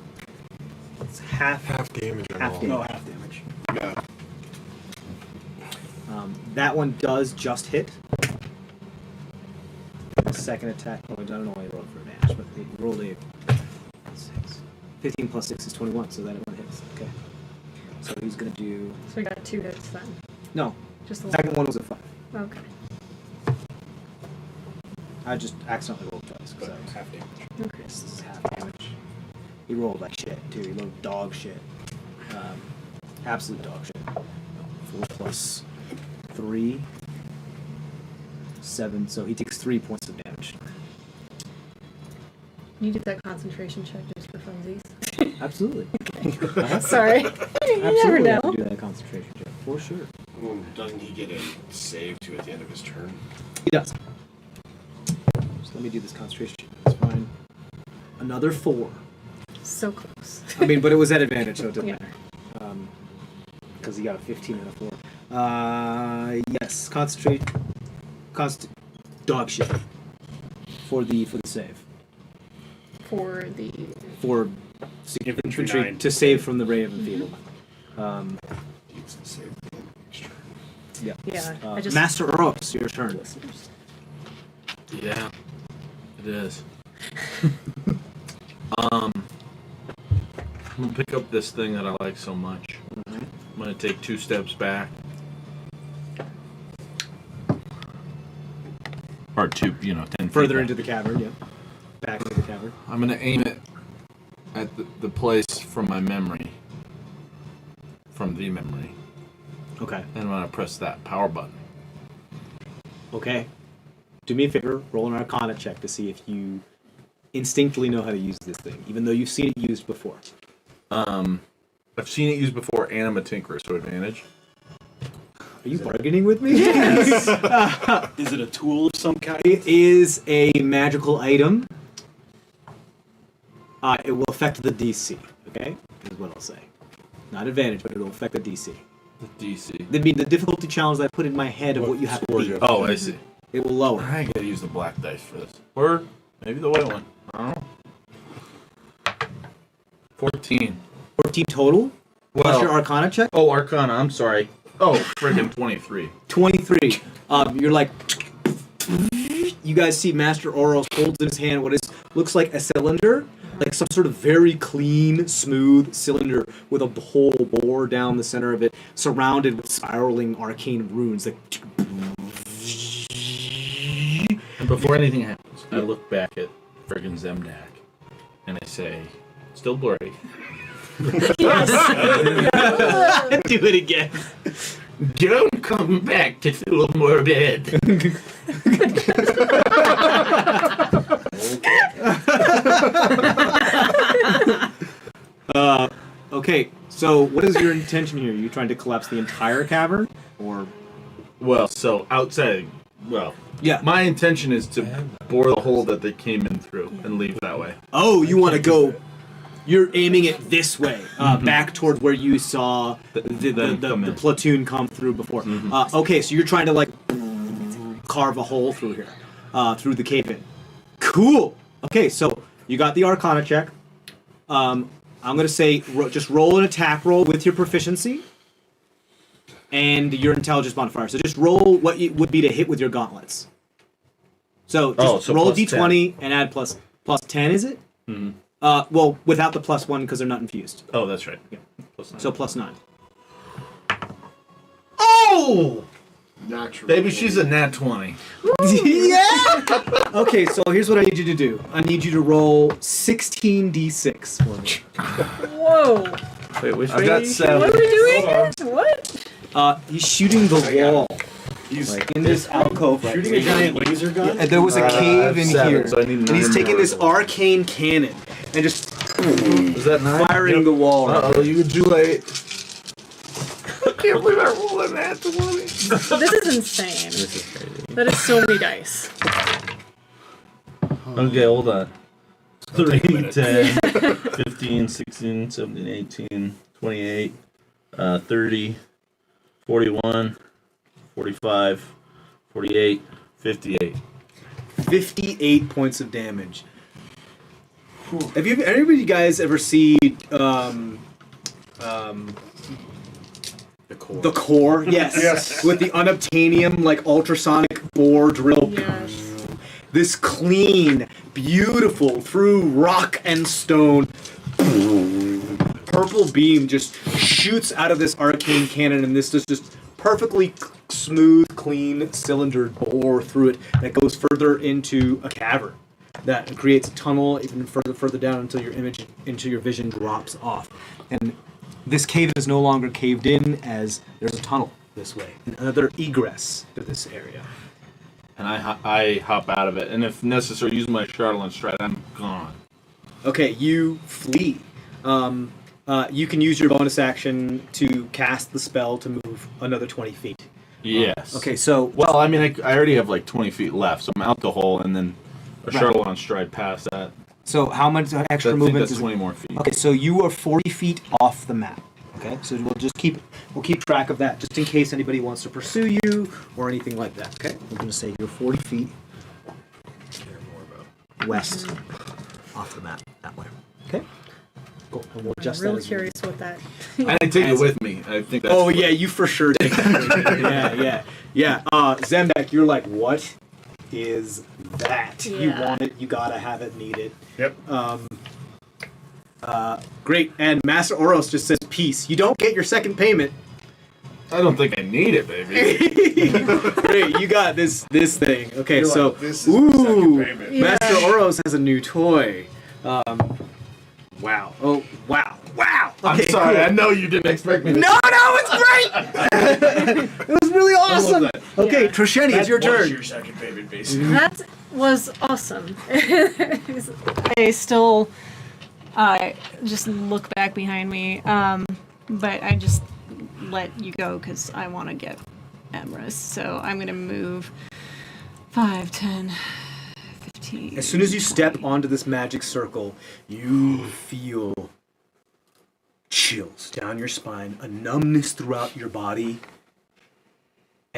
It's half damage. half damage. No, half damage. Yeah. That one does just hit. The second attack. Oh, I don't know why you rolled for advantage, but he rolled a 6. 15 plus 6 is 21, so that one hits. Okay. So he's gonna do. So we got 2 hits then. No. Just The the second one was a 5. Okay. I just accidentally rolled twice. But So half damage. Okay. this is half damage. He rolled like shit too. He rolled dog shit. Absolute dog shit. 4 plus 3. 7. So he takes 3 points of damage. Can you do that concentration check just for funsies? Absolutely. Sorry. You never Absolutely have know. to do that concentration check for sure. Well, doesn't he get a save too at the end of his turn? He does. Just let me do this concentration check. That's fine. Another 4. So close. I mean, but it was at advantage, so it doesn't Yeah. matter. Because he got a 15 and a 4. Yes, concentrate. Dog shit. For the save. For the For Infantry infantry 9. to save from the ray of enfeeblement. It's a save. Yeah. Yeah, I just Master Uros, your turn. listeners. Yeah, it is. I'm gonna pick up this thing that I like so much. I'm gonna take 2 steps back. Or 2, 10 feet Further back. into the cavern, yeah. Back into the cavern. I'm gonna aim it at the place from my memory. From the memory. Okay. And I'm gonna press that power button. Okay. Do me a favor, roll an Arcana check to see if you instinctively know how to use this thing, even though you've seen it used before. I've seen it used before, and I'm a tinkerer, so advantage. Are you bargaining with me? Is it a tool of some kind? It is a magical item. It will affect the DC, okay? Is what I'll say. Not advantage, but it will affect the DC. The DC. I mean, the difficulty challenge that I put in my head of what you have to beat. Oh, I see. It will lower. I gotta use the black dice for this. Or maybe the white one. I don't know. 14. 14 total? Plus Well- your Arcana check? Oh, Arcana, I'm sorry. Oh, friggin' 23. 23. You're like... You guys see Master Oros holds in his hand what looks like a cylinder, like some sort of very clean, smooth cylinder with a hole bore down the center of it, surrounded with spiraling arcane runes. Like, And before anything happens, I look back at friggin' Zemdack, and I say, still blurry. do it again. Don't come back to feel more bed. Okay, so what is your intention here? Are you trying to collapse the entire cavern, or? Well, so outside, Yeah. my intention is to bore the hole that they came in through and leave that way. Oh, you want to go? You're aiming it this way, back toward where you saw the platoon come through before. Okay, so you're trying to like carve a hole through here, through the cave in. Cool. Okay, so you got the Arcana check. I'm gonna say just roll an attack roll with your proficiency and your intelligence modifier. So just roll what it would be to hit with your gauntlets. So just roll a plus d20 and add plus 10. Is it? Mm-hmm. Well, without the +1 because they're not infused. Oh, that's right. Yeah. Plus 9. So +9. Oh! Natural. Baby, she's a nat 20. Yeah! Okay, so here's what I need you to do. I need you to roll 16d6 for me. Whoa. Wait, which I've got 7. What are we doing here? What? He's shooting the wall. He's like in this alcove. Shooting a giant laser gun? And there was a cave in 7, here. so I need And he's 9 taking more. this arcane cannon and just Is that 9? firing the wall. Uh-oh, you too late. can't believe I rolled an at 20. This is insane. This is crazy. That is so many dice. Okay, hold on. 3, 10, 15, 16, 17, 18, 28, 30, 41, 45, 48, 58. 58 points of damage. Have you anybody you guys ever see the core? The core, yes. Yes. With the unobtainium like ultrasonic bore drill. Yes. This clean, beautiful, through rock and stone, purple beam just shoots out of this arcane cannon, and this is just perfectly smooth, clean cylinder bore through it that goes further into a cavern that creates a tunnel even further down until your vision drops off. And this cave is no longer caved in, as there's a tunnel this way, another egress to this area. And I hop out of it, and if necessary, use my Charlatan stride. I'm gone. Okay, you flee. You can use your bonus action to cast the spell to move another 20 feet. Yes. Okay, so... Well, I mean, I already have like 20 feet left, so I'm out the hole, and then a Charlatan stride past that. So how much extra movement? I think that's 20 more feet. Okay, so you are 40 feet off the map. Okay, so we'll keep track of that just in case anybody wants to pursue you or anything like that. Okay, I'm going to say you're 40 feet west off the map that way. Okay, cool. And we'll adjust I'm really that. curious what that. I take it with me. I think that's. Oh yeah, you for sure take it. yeah. Zemdack, you're like, what is that? You Yeah. want it, you gotta have it, need it. Yep. Great. And Master Oros just says peace. You don't get your second payment. I don't think I need it, baby. Great, you got this thing. Okay, You're so like, this is the second payment. Yeah. Master Oros has a new toy. Wow. Oh, wow. Wow. I'm Okay, sorry. cool. I know you didn't expect me to. No, it's great. It was really awesome. Okay, Yeah. Trisheni, it's your What's turn. your second payment, basically? That was awesome. I still just look back behind me, but I just let you go because I want to get Emrys. So I'm going to move 5, 10, 15. As soon as you step onto this magic circle, you feel chills down your spine, a numbness throughout your body,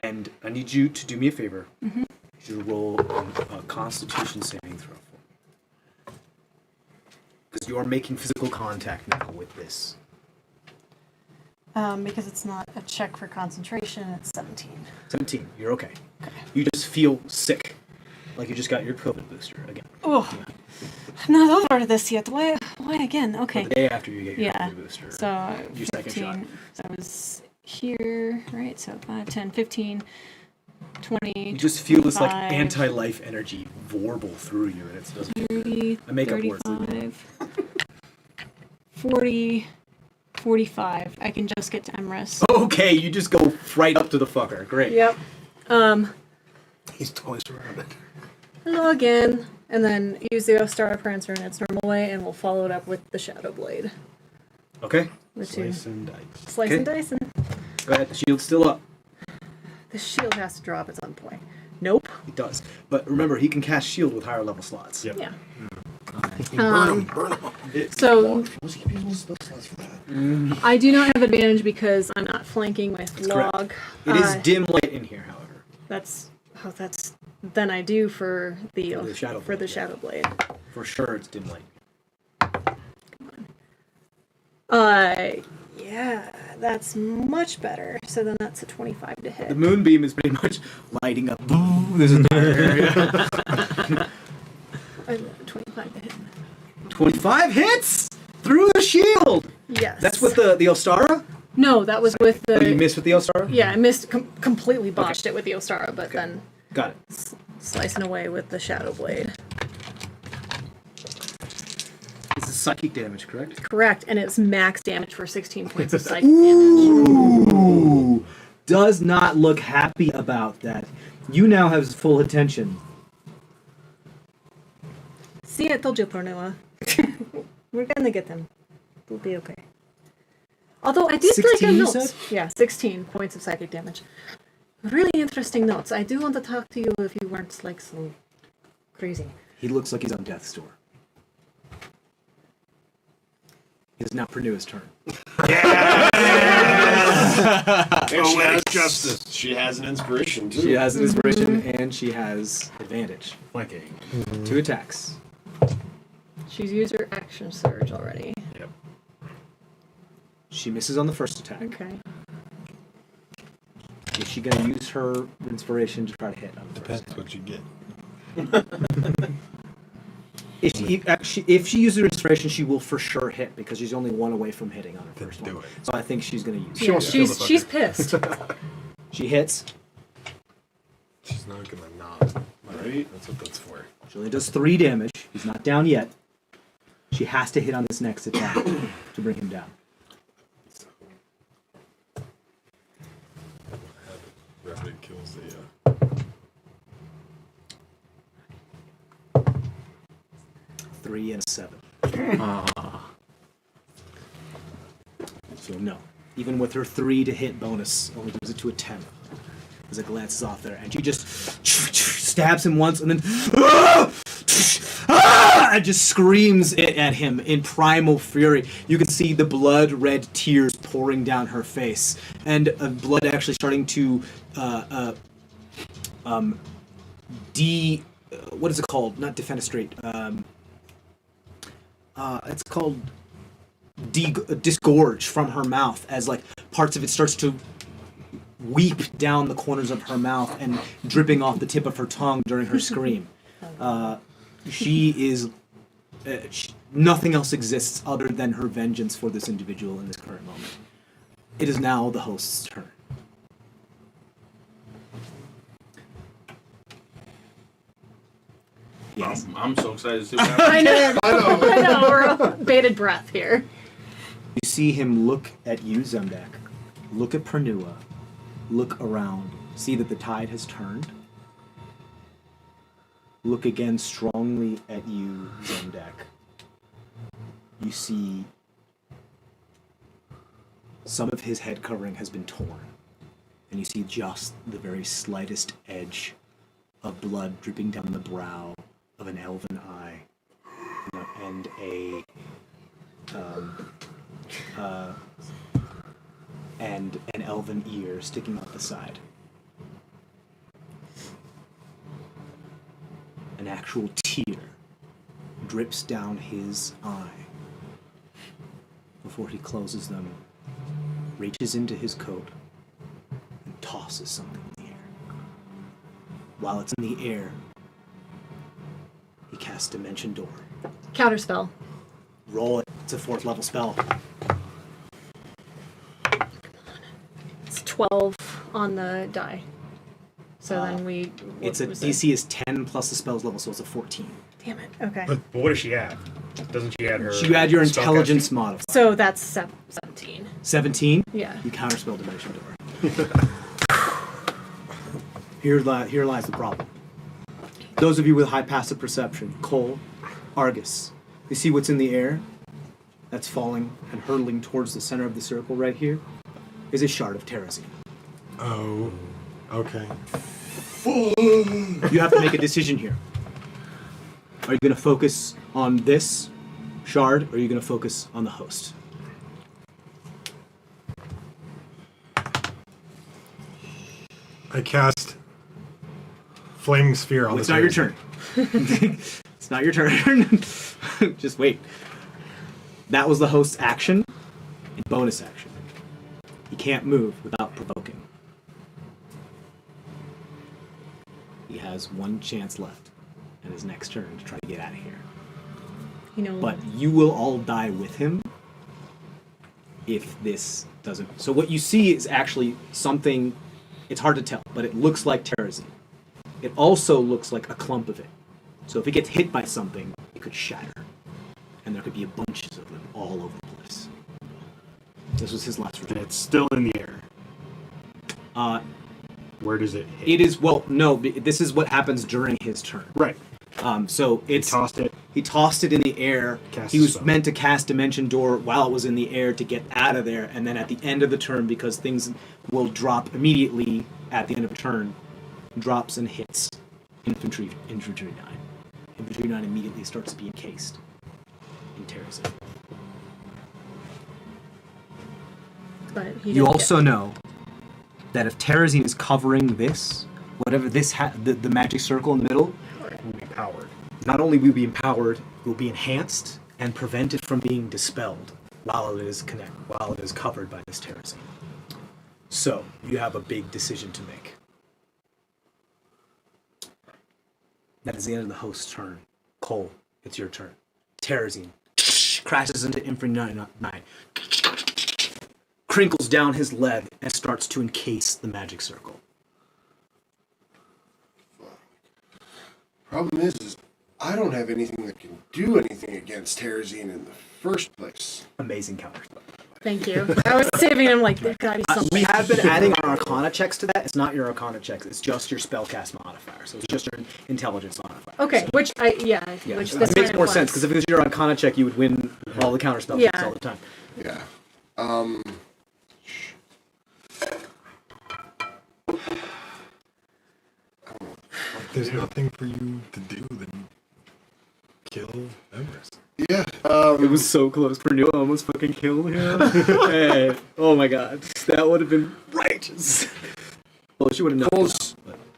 and I need you to do me a favor. Mm-hmm. I need you to roll a Constitution saving throw for me. Because you are making physical contact now with this. Because it's not a check for concentration, it's 17. 17, you're okay. You just feel sick, like you just got your COVID booster again. Oh, I'm not over this yet. Why again? Okay. The day after you get your Yeah. COVID booster. So your second shot. 15. So I was here, right? So 5, 10, 15, 20. You just feel this like 25, anti-life energy warble through you, and it doesn't feel good. 30, I make up words. 35, 40, 45. I can just get to Emrys. Okay, you just go right up to the fucker. Great. Yep. He's totally surrounded. Hello again, and then use the Ostara Prancer in its normal way, and we'll follow it up with the Shadow Blade. Okay. Which Slice is and dice. slice Okay. and dice, and Go ahead. The shield's still up. the shield has to drop at some point. Nope. It does. But remember, he can cast shield with higher level slots. Yep. Yeah. Burn him. So Let's keep using those slots for that. I do not have advantage because I'm not flanking with correct. Log. It is dim light in here, however. That's then I do for the For the Shadow Blade, yeah. Shadow Blade. For sure, it's dim light. Yeah, that's much better. So then that's a 25 to hit. The moonbeam is pretty much lighting up this entire area. 25 to hit. 25 hits through the shield. Yes. That's with the Ostara. No, that was with the. Oh, you missed with the Ostara. Yeah, I missed completely botched it with the Ostara, but then Got it. slicing away with the Shadow Blade. This is psychic damage, correct? Correct, and it's max damage for 16 points of psychic Ooh, does not look happy about that. You now have his full attention. See, I told you, Purnilla. We're gonna get them. We'll be okay. Although I did 16, like a you note. said? Yeah, 16 points of psychic damage. Really interesting notes. I do want to talk to you if you weren't like so crazy. He looks like he's on death's door. It is now Pernua's turn. And she has justice. She has an inspiration too. She has an inspiration and she has advantage. Flanking. 2 attacks. She's used her action surge already. Yep. She misses on the first attack. Okay. Is she going to use her inspiration to try to hit on the first? Depends what you get. If she uses her inspiration, she will for sure hit because she's only 1 away from hitting on her first one. Do it. So I think she's going to use She it. wants to kill the fucker. She's pissed. She hits. She's not gonna nod. Right. That's what that's for. She only does 3 damage. He's not down yet. She has to hit on this next attack to bring him down. Rapid kills the. 3 and a 7. So no. Even with her 3 to hit bonus, only gives it to a 10. As it glances off there, and she just stabs him once, and then and just screams at him in primal fury. You can see the blood-red tears pouring down her face, and blood actually starting to what is it called? Not defenestrate. It's called disgorge from her mouth as like parts of it starts to weep down the corners of her mouth and dripping off the tip of her tongue during her scream. She is nothing else exists other than her vengeance for this individual in this current moment. It is now the host's turn. Yes. I'm so excited to see what happens. I know. I know. We're on bated breath here. You see him look at you, Zemdack. Look at Pernua. Look around. See that the tide has turned. Look again strongly at you, Zemdack. You see some of his head covering has been torn. And you see just the very slightest edge of blood dripping down the brow of an elven eye and and an elven ear sticking out the side. An actual tear drips down his eye before he closes them, reaches into his coat, and tosses something in the air. While it's in the air, he casts Dimension Door. Counterspell. Roll it. It's a 4th level spell. It's 12 on the die. So then we. It's a DC is 10 plus the spell's level, so it's a 14. Damn it. Okay. But what does she add? Doesn't she add her? You add your spell intelligence casting? modifier. So that's 17. 17? Yeah. You counterspell Dimension Door. Here lies the problem. Those of you with high passive perception, Cole, Argus, you see what's in the air? That's falling and hurtling towards the center of the circle right here, is a shard of Terrazine. Oh, okay. You have to make a decision here. Are you going to focus on this shard, or are you going to focus on the host? I cast Flaming Sphere on It's the not your turn. It's not your turn. Just wait. That was the host's action and bonus action. He can't move without provoking. He has 1 chance left in his next turn to try to get out of here. You know. But you will all die with him if this doesn't. So what you see is actually something, it's hard to tell, but it looks like Terrazine. It also looks like a clump of it. So if it gets hit by something, it could shatter. And there could be bunches of them all over the place. This was his last return. It's still in the air. Where does it hit? It is, well, no, this is what happens during his turn. Right. So it's... Tossed it. He tossed it in the air. Cast He was spell. meant to cast Dimension Door while it was in the air to get out of there, and then at the end of the turn, because things will drop immediately at the end of a turn, drops and hits Infantry 9. Infantry 9 immediately starts to be encased in Terrazine. But You also know that if Terrazine is covering this, whatever this the magic circle in the middle, Will be powered. not only will be empowered, it will be enhanced and prevented from being dispelled while it is covered by this Terrazine. So you have a big decision to make. That is the end of the host's turn. Cole, it's your turn. Terrazine crashes into Infantry 9, crinkles down his leg and starts to encase the magic circle. Problem is I don't have anything that can do anything against Terrazine in the first place. Amazing counter. Thank you. I was saving him like there's gotta be something. We have been adding our Arcana checks to that. It's not your Arcana checks. It's just your spellcast modifier. So it's just your intelligence modifier. Okay, So, which it this makes time more was. sense because if it was your Arcana check, you would win all the counter spell checks Yeah. all the time. Yeah. There's nothing for you to do than kill Everest. Yeah. It was so close. Pernille almost fucking killed him. Hey, oh my god, that would have been righteous. Well, she would have known. Cole's,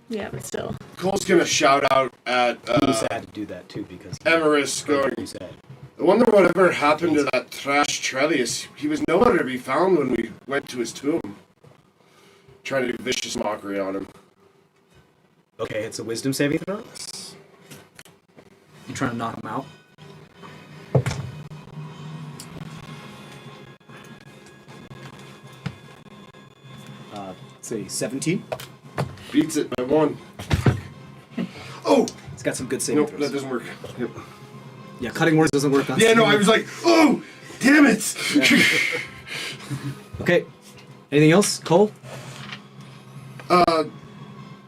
Yeah, but still. Cole's gonna shout out at He was sad to do that too because Emerus going, he said. I wonder whatever happened to that trash Trellius. He was nowhere to be found when we went to his tomb. Trying to do vicious mockery on him. Okay, it's a wisdom saving throw. You trying to knock him out? Let's see, 17. Beats it by 1. Oh! It's got some good saving Nope, throws. that doesn't work. Yep. Yeah, cutting words doesn't work on Yeah, no, I was like, oh! Damn it! Okay. Anything else, Cole?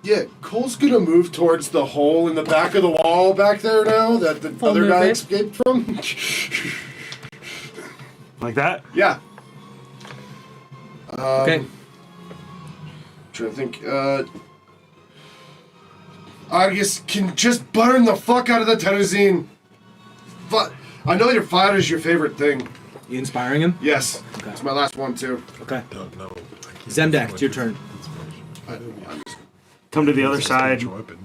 Yeah, Cole's gonna move towards the hole in the back of the wall back there now that the Full other guy movement. escaped from. Like that? Yeah. Okay. Trying to think. Argus can just burn the fuck out of the Terrazine. I know your fire is your favorite thing. You inspiring him? Yes. Okay. It's my last one too. Okay. Don't know. Zemdack, it's your turn. Come to the other side, Weapon.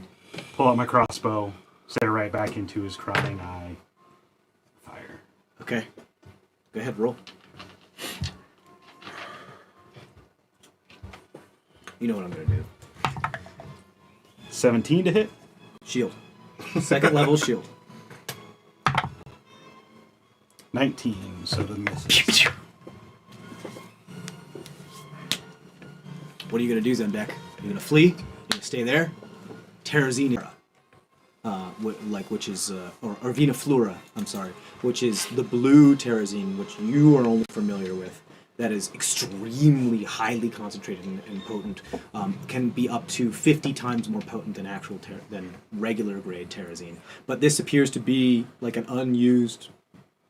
pull out my crossbow, stare right back into his crying eye. Fire. Okay. Go ahead, roll. You know what I'm gonna do. 17 to hit. Shield. Second level shield. 19, so the misses. What are you gonna do, Zemdack? You gonna flee? You gonna stay there? Terrazine, which is or Vina Flora, I'm sorry, which is the blue Terrazine, which you are only familiar with. That is extremely highly concentrated and potent. Can be up to 50 times more potent than than regular grade Terrazine. But this appears to be like an unused,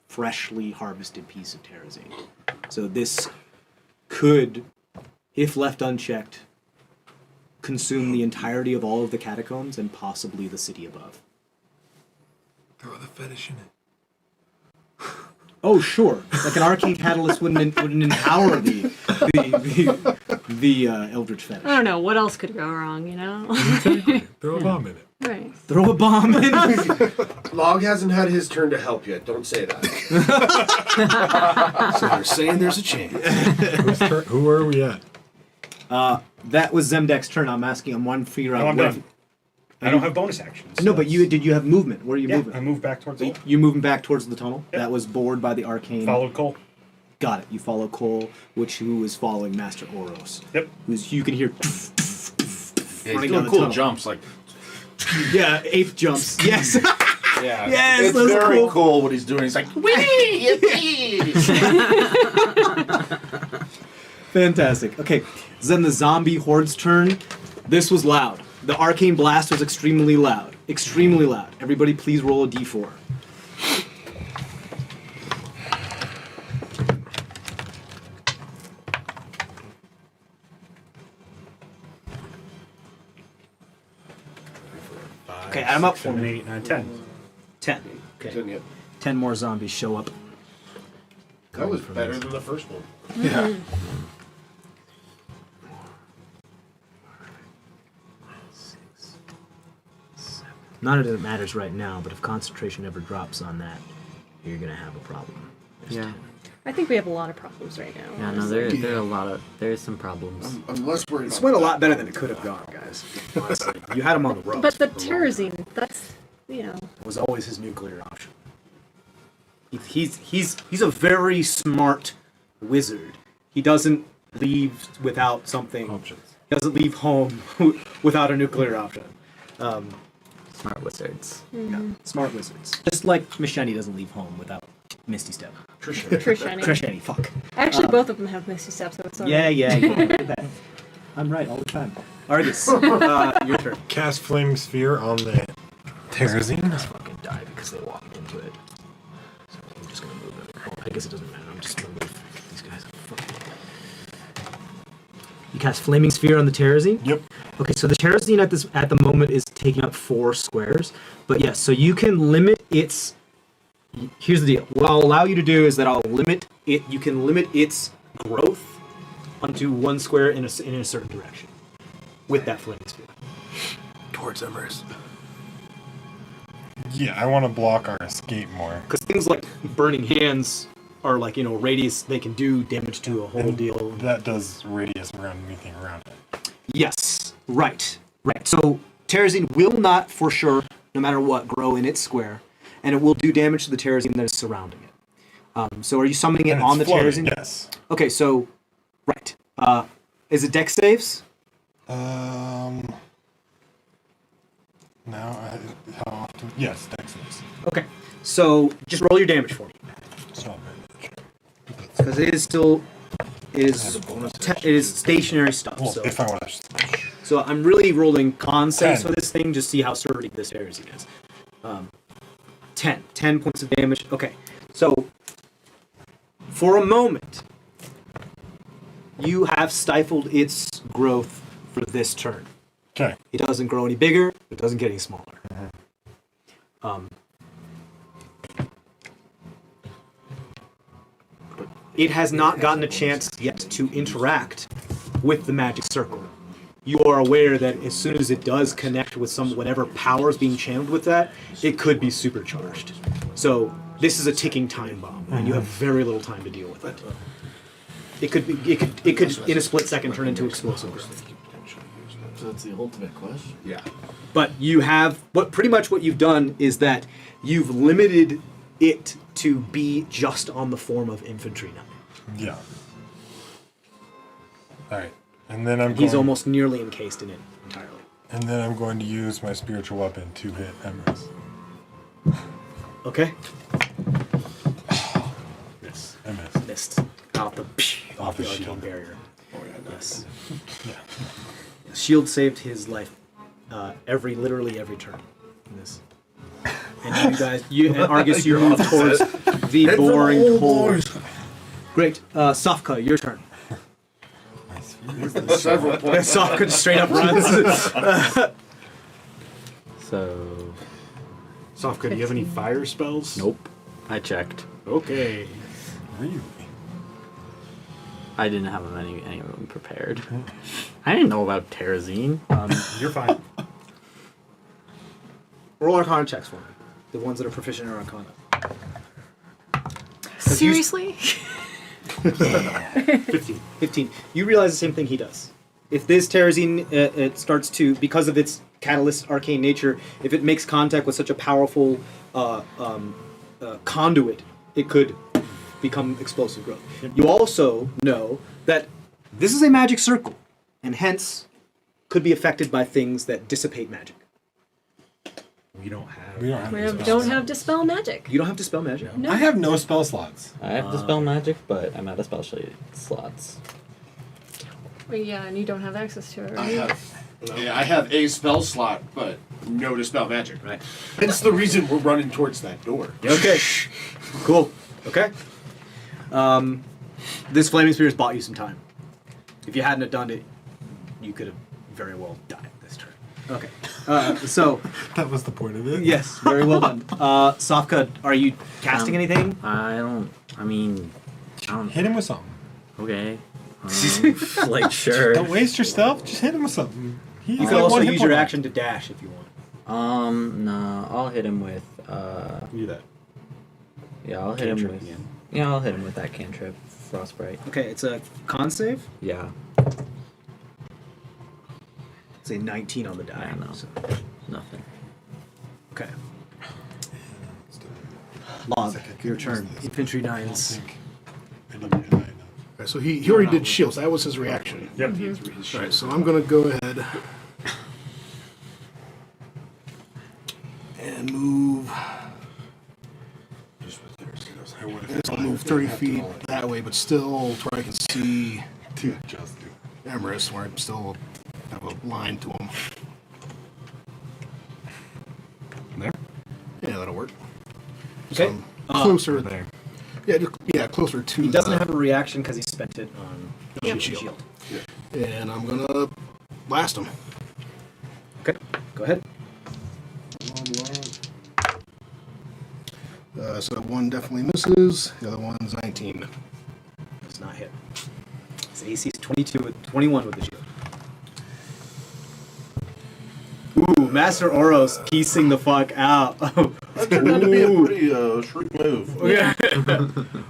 freshly harvested piece of Terrazine. So this could, if left unchecked, consume the entirety of all of the catacombs and possibly the city above. Throw the fetish in it. Oh, sure. Like an arcane catalyst wouldn't empower the Eldritch fetish. I don't know. What else could go wrong, you know? Throw a bomb in it. Right. Throw a bomb in. Log hasn't had his turn to help yet. Don't say that. So you're saying there's a chance. Who are we at? That was Zemdack's turn. I'm asking. I'm one figure out. No, I'm what- done. I don't have bonus actions. No, but did you have movement? Where are you Yeah, moving? I moved back towards the You moving back towards the tunnel? Yep. That was bored by the arcane. Followed Cole. Got it. You follow Cole, who is following Master Oros. Yep. Who's you can hear. Yeah, running he's down doing the cool tunnel. jumps, like Yeah, ape jumps. Yes. yeah, Yes, it's that's very cool. cool what he's doing. He's like, wee, yippee. Fantastic. Okay, then the zombie horde's turn. This was loud. The arcane blast was extremely loud. Extremely loud. Everybody, please roll a d4. Okay, add 'em up for 7, me. 8, 9, 10. 10. Okay. Didn't you? 10 more zombies show up. That was better than the first one. Yeah. None of it matters right now, but if concentration ever drops on that, you're gonna have a problem. Yeah. I think we have a lot of problems right now. Yeah, no, honestly. there are a lot of, there's some problems. I'm less worried This about went a that. lot better than it could have gone, guys. Honestly, you had him on the ropes. But the for a long time. terrazine, that's, you know. Was always his nuclear option. He's a very smart wizard. He doesn't leave without something. Options. He doesn't leave home without a nuclear option. Smart wizards. Yeah, smart wizards. Just like Mishani doesn't leave home without Misty Step. Trisheni. Trisheni, fuck. Actually, both of them have Misty Step, so it's all Yeah, right. yeah. Look at that. I'm right all the time. Argus, your turn. Cast Flaming Sphere on the Terrazine. Just fucking die because they walked into it. So I'm just gonna move it. Oh, I guess it doesn't matter. I'm just gonna move these guys. You cast Flaming Sphere on the Terrazine? Yep. Okay, so the Terrazine at the moment is taking up 4 squares. But yes, so you can limit its. Here's the deal. What I'll allow you to do is that I'll limit it. You can limit its growth onto 1 square in a certain direction with that Flaming Sphere. Towards Embers. Yeah, I want to block our escape more. Because things like Burning Hands are like, radius, they can do damage to a whole And deal. That does radius around anything around it. Yes, right. So Terrazine will not, for sure, no matter what, grow in its square, and it will do damage to the Terrazine that is surrounding it. So are you summoning it And on the it's floating, Terrazine? yes. Okay, so, right. Is it dex saves? How often? Yes, dex saves. Okay, so just roll your damage for me. It's not very much. Because it is still, it is stationary stuff. Well, so. if I want to. So I'm really rolling con saves 10. for this thing, just see how sturdy this Terrazine is. 10 points of damage. Okay, so for a moment, you have stifled its growth for this turn. Okay. It doesn't grow any bigger. It doesn't get any smaller. But it has not gotten a chance yet to interact with the magic circle. You are aware that as soon as it does connect with whatever power is being channeled with that, it could be supercharged. So this is a ticking time bomb, and you have very little time to deal with it. It could in a split second turn into explosive growth. So that's the ultimate question. Yeah. But pretty much what you've done is that you've limited it to be just on the form of infantry now. Yeah. Alright. And then He's almost nearly encased in it entirely. And then I'm going to use my spiritual weapon to hit Embers. Okay. Yes, I missed. Missed. Off the the arcane shield. barrier. Oh yeah. Yes. Yeah. Shield saved his life literally every turn in this. And you Argus, you move towards the boring hole. Great. Sofka, your turn. Several points. Sofka just straight up runs. So, Sofka, do you have any fire spells? nope. I checked. Okay. Really? I didn't have any of them prepared. I didn't know about Terrazine. You're fine. Roll Arcana checks for me. The ones that are proficient in Arcana. Seriously? 15. You realize the same thing he does. If this Terrazine it starts to, because of its catalyst arcane nature, if it makes contact with such a powerful conduit, it could become explosive growth. You also know that this is a magic circle, and hence could be affected by things that dissipate magic. We don't have. We don't have We any don't spells. have Dispel Magic. You don't have to spell magic. No. I have no spell slots. I have dispel magic, but I'm out of spell slots. Well, yeah, and you don't have access to it, I right? I have a spell slot, but no dispel magic. Right. Hence the reason we're running towards that door. Okay. Cool. Okay. This Flaming Spear has bought you some time. If you hadn't have done it, you could have very well died this turn. Okay. So That was the point of it. yes, very well done. Sofka, are you casting anything? I don't. I mean, I don't. Hit him with something. Okay. Like sure. Don't waste your stuff. Just hit him with something. He's You like can also one hit use point your left. action to dash if you want. No, I'll hit him with. Do that. Yeah, I'll hit him Cantrip with. again. Yeah, I'll hit him with that cantrip, frostbite. Okay, it's a con save. Yeah. It's a 19 on the die. Yeah, no. So. Nothing. Okay. Log, your turn. Infantry nines. Okay, so he already did shields. That was his reaction. Yep. All right, so I'm going to go ahead and move. I guess I'll move 30 feet that way, but still to where I can see Emerus, where I'm still have a line to him. There? Yeah, that'll work. So Okay. I'm closer there. Yeah, closer to. He doesn't have a reaction because he spent it on shield. And I'm gonna blast him. Okay, go ahead. So one definitely misses. The other one's 19. Does not hit. His AC is 21 with the shield. Ooh, Master Oros piecing the fuck out. That turned out to be a pretty shrewd move. Yeah.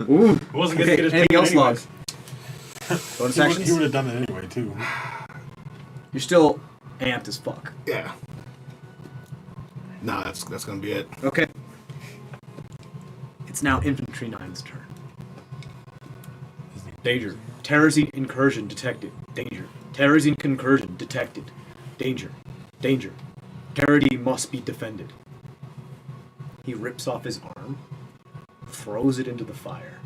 Ooh. It wasn't Okay, gonna get his anything ping else, Log? anyways. Bonus He actions? would have done it anyway, too. You're still amped as fuck. Yeah. Nah, that's gonna be it. Okay. It's now Infantry 9's turn. Danger. Terrorising incursion detected. Danger. Terrorising incursion detected. Danger. Danger. Territy must be defended. He rips off his arm, throws it into the fire,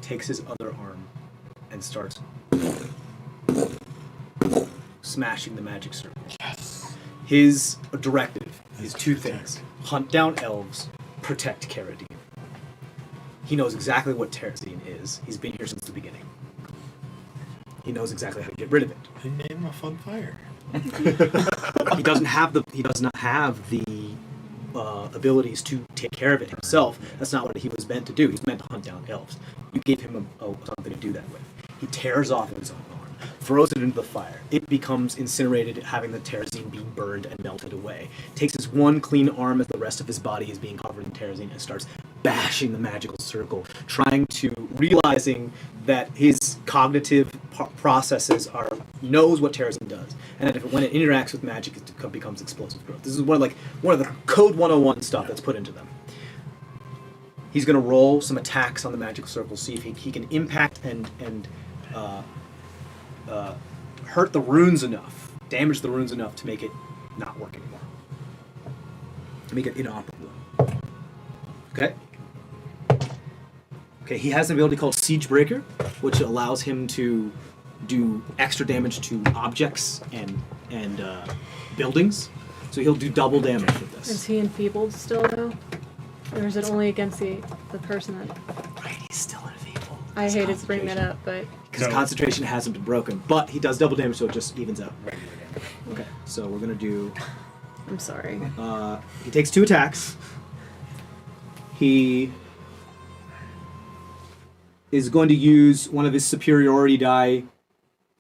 takes his other arm, and starts smashing the magic circle. Yes. His directive is two things: hunt down elves, protect Caradine. He knows exactly what Terrazine is. He's been here since the beginning. He knows exactly how to get rid of it. He made him a fun fire. He does not have the abilities to take care of it himself. That's not what he was meant to do. He was meant to hunt down elves. You gave him something to do that with. He tears off his own arm, throws it into the fire. It becomes incinerated, having the terrazine being burned and melted away. Takes his one clean arm as the rest of his body is being covered in terrazine and starts bashing the magical circle, realizing that his cognitive processes knows what terrazine does, and that when it interacts with magic, it becomes explosive growth. This is one of the Code 101 stuff that's put into them. He's going to roll some attacks on the magical circle, see if he can impact and hurt the runes enough, damage the runes enough to make it not work anymore, to make it inoperable. Okay. Okay, he has an ability called Siege Breaker, which allows him to do extra damage to objects and buildings. So he'll do double damage with this. Is he enfeebled still, though? Or is it only against the person that... Right, he's still enfeebled. I hated to bring that up, but... Because concentration hasn't been broken, but he does double damage, so it just evens out. Okay, so we're gonna do... I'm sorry. He takes 2 attacks. He is going to use one of his superiority die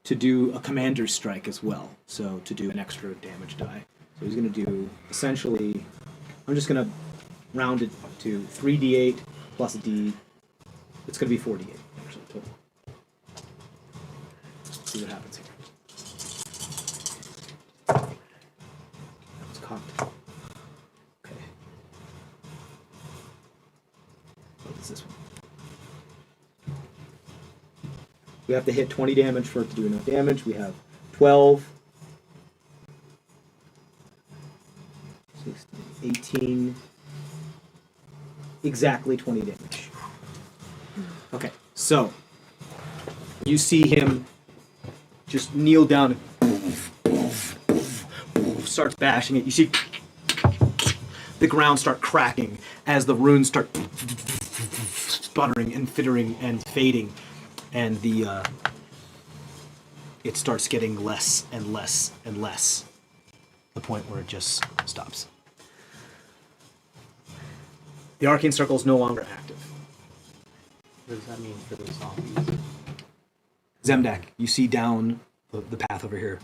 to do a commander's strike as well. So to do an extra damage die. So he's going to do essentially, I'm just going to round it to 3d8 plus a d. It's going to be 4d8 actually total. Let's see what happens here. That was cocked. Okay. What is this one? We have to hit 20 damage for it to do enough damage. We have 12, 16, 18, exactly 20 damage. Okay, so you see him just kneel down and starts bashing it. You see the ground start cracking as the runes start sputtering and fittering and fading. And it starts getting less and less and less the point where it just stops. The arcane circle is no longer active. What does that mean for the zombies? Zemdack, you see down the path over here.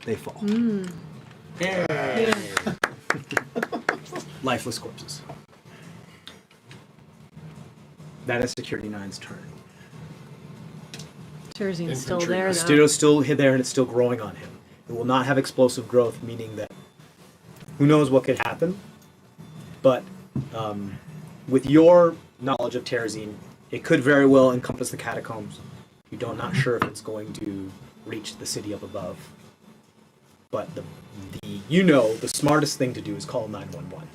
They fall. Yeah. Lifeless corpses. That is Security 9's turn. Terzine's still there, though. Studios still hit there and it's still growing on him. It will not have explosive growth, meaning that who knows what could happen. But with your knowledge of Terzine, it could very well encompass the catacombs. You're not sure if it's going to reach the city up above. But the smartest thing to do is call 911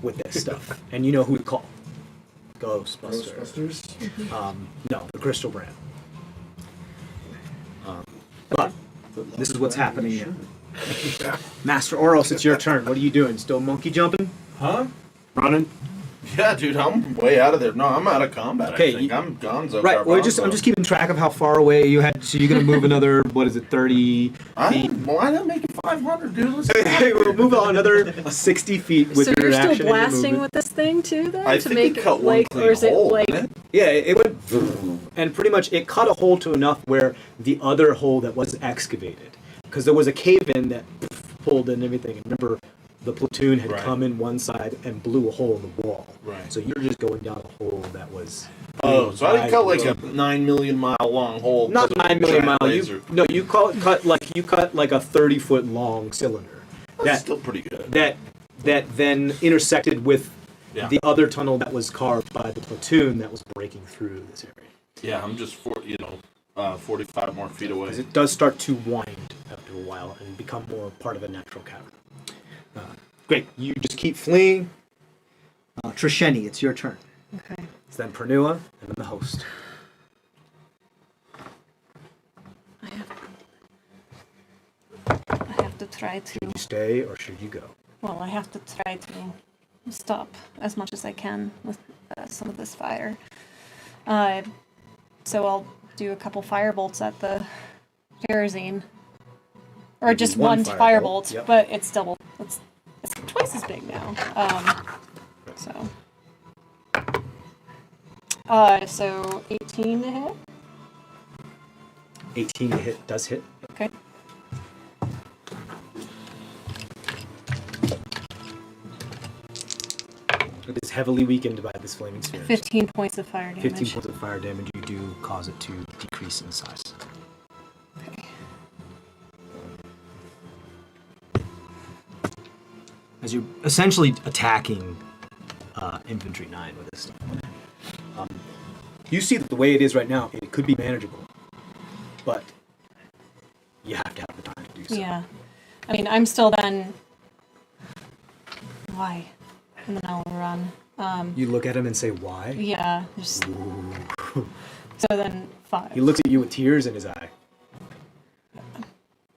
with this stuff. And you know who to call. Ghostbusters? No, the Crystal Brand. But this is what's happening here. Master Oros, it's your turn. What are you doing? Still monkey jumping? Huh? Running? Yeah, dude, I'm way out of there. No, I'm out of combat. Okay, I think I'm gonzo. Right. Well, I'm just keeping track of how far away you had. So you're gonna move another 30 feet. Why not make it 500, dude? Let's We'll move on another 60 feet with So your you're action still and your blasting movement. with this thing too, then, I to think make it cut it one like, clean or is it hole, like? didn't it? Yeah, it went, and pretty much it cut a hole to enough where the other hole that was excavated, because there was a cave in that pulled in everything. And remember, the platoon had come in one side and blew a hole in the wall. Right. So you're just going down a hole that was. Oh, so I didn't cut like a 9 million mile long hole. Not 9 million mile. Laser. You cut like a 30-foot long cylinder. That's still pretty good. That then intersected with Yeah. the other tunnel that was carved by the platoon that was breaking through this area. Yeah, I'm just 45 more feet away. Because it does start to wind after a while and become more part of a natural cavern. Great. You just keep fleeing. Trisheni, it's your turn. Okay. It's then Pernua and then the host. I have to try to. Should you stay or should you go? Well, I have to try to stop as much as I can with some of this fire. So I'll do a couple firebolt at the Terzine. Or You do just one one firebolt, firebolt, yep. but it's double. It's twice as big now. So 18 to hit. 18 to hit does hit. Okay. It is heavily weakened by this flaming sphere. 15 points of fire damage. 15 points of fire damage. You do cause it to decrease in size. Okay. As you're essentially attacking Infantry 9 with this stuff. You see that the way it is right now, it could be manageable. But you have to have the time to do so. Yeah. I mean, I'm still then... Why? And then I'll run. You look at him and say, why? Yeah. Just... So then 5. He looks at you with tears in his eye.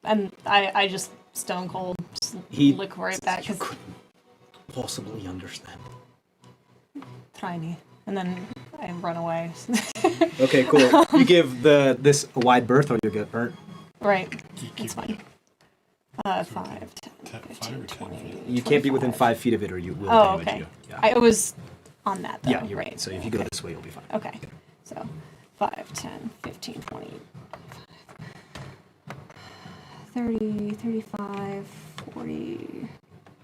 And I just stone cold just look right back. You couldn't possibly understand. Tiny. And then I run away. Okay, cool. You give this a wide berth or you'll get burnt. Right. It's fine. 5, 10, 15, 20. You can't be within 5 feet of it or you will Oh, damage okay. you. Yeah. I was on that, though. Yeah, you're right. So if you go this way, you'll be fine. Okay. So 5, 10, 15, 20, 30, 35, 40,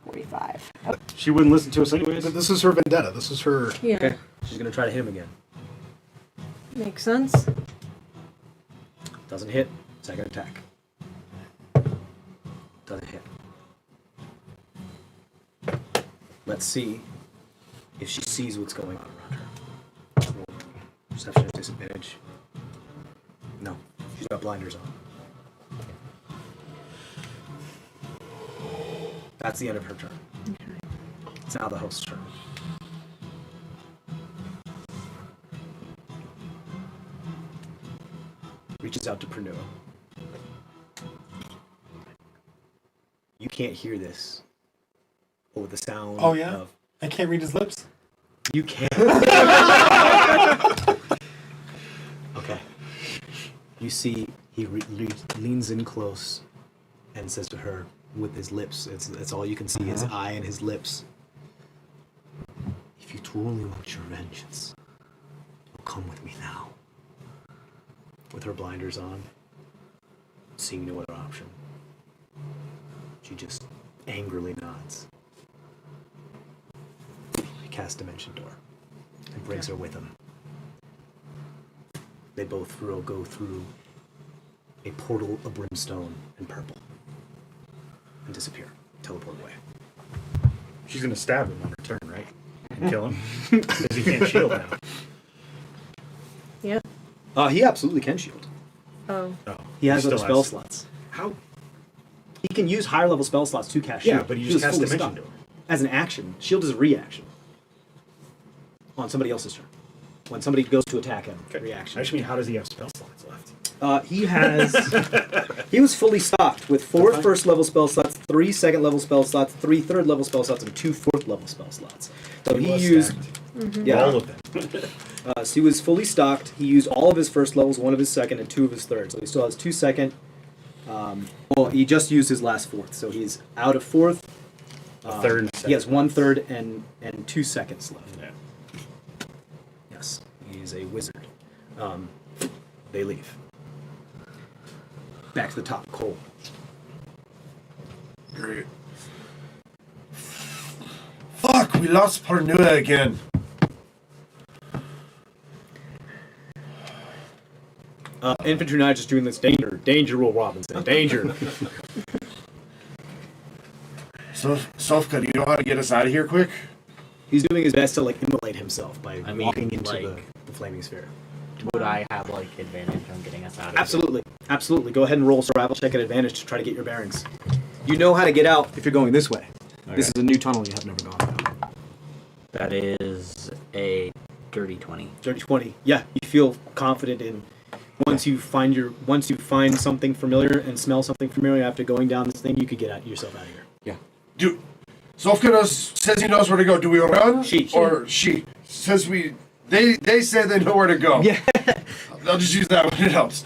45. Oh. She wouldn't listen to us anyways. This is her vendetta. This is her. Yeah. Okay. She's going to try to hit him again. Makes sense. Doesn't hit. Second attack. Doesn't hit. Let's see if she sees what's going on around her. Perception at disadvantage. No. She's got blinders on. That's the end of her turn. Okay. It's now the host's turn. Reaches out to Pernua. You can't hear this. But with the sound Oh, yeah? of... I can't read his lips? You can. Okay. You see he leans in close and says to her with his lips, it's all you can see, his eye and his lips. If you truly want your vengeance, you'll come with me now. With her blinders on, seeing no other option, she just angrily nods. He casts Dimension Door and brings her with him. They both go through a portal of brimstone and purple and disappear, teleport away. She's gonna stab him on her turn, right? And kill him because he can't shield now. Yeah. He absolutely can shield. Oh. Oh, He has still other spell slots. How? He can use higher level spell slots to cast shield. Yeah, but he He just was cast fully Dimension stunned. Door. As an action, shield is a reaction on somebody else's turn. When somebody goes to attack him, reaction. I just mean, how does he have spell slots left? He has. He was fully stocked with 4 first level spell slots, 3 second level spell slots, 3 third level spell slots, and 2 fourth level spell slots. So he used all of them. So he was fully stocked. He used all of his first levels, 1 of his second, and 2 of his third. So he still has 2 second. Well, he just used his last fourth, so he's out of fourth. Third. He has 1 third and 2 seconds left. Yeah. Yes, he's a wizard. They leave. Back to the top, Cole. Great. Fuck, we lost Parnuda again. Infantry Knight just doing this. Danger, Will Robinson. Danger. So, Sofka, do you know how to get us out of here quick? He's doing his best to immolate himself by walking into like, the flaming sphere. Would I have advantage on getting us out of Absolutely. Absolutely. Go ahead and roll a survival check at advantage to try to get your bearings. You know how to get out if you're going this way. Okay. This is a new tunnel you have never gone down. That is a dirty 20. Dirty 20. Yeah, you feel confident in once you find something familiar and smell something familiar after going down this thing, you could get yourself out of here. Yeah. Do Sofka says he knows where to go. Do we run? She says we. They say they know where to go. Yeah. I'll just use that one. It helps.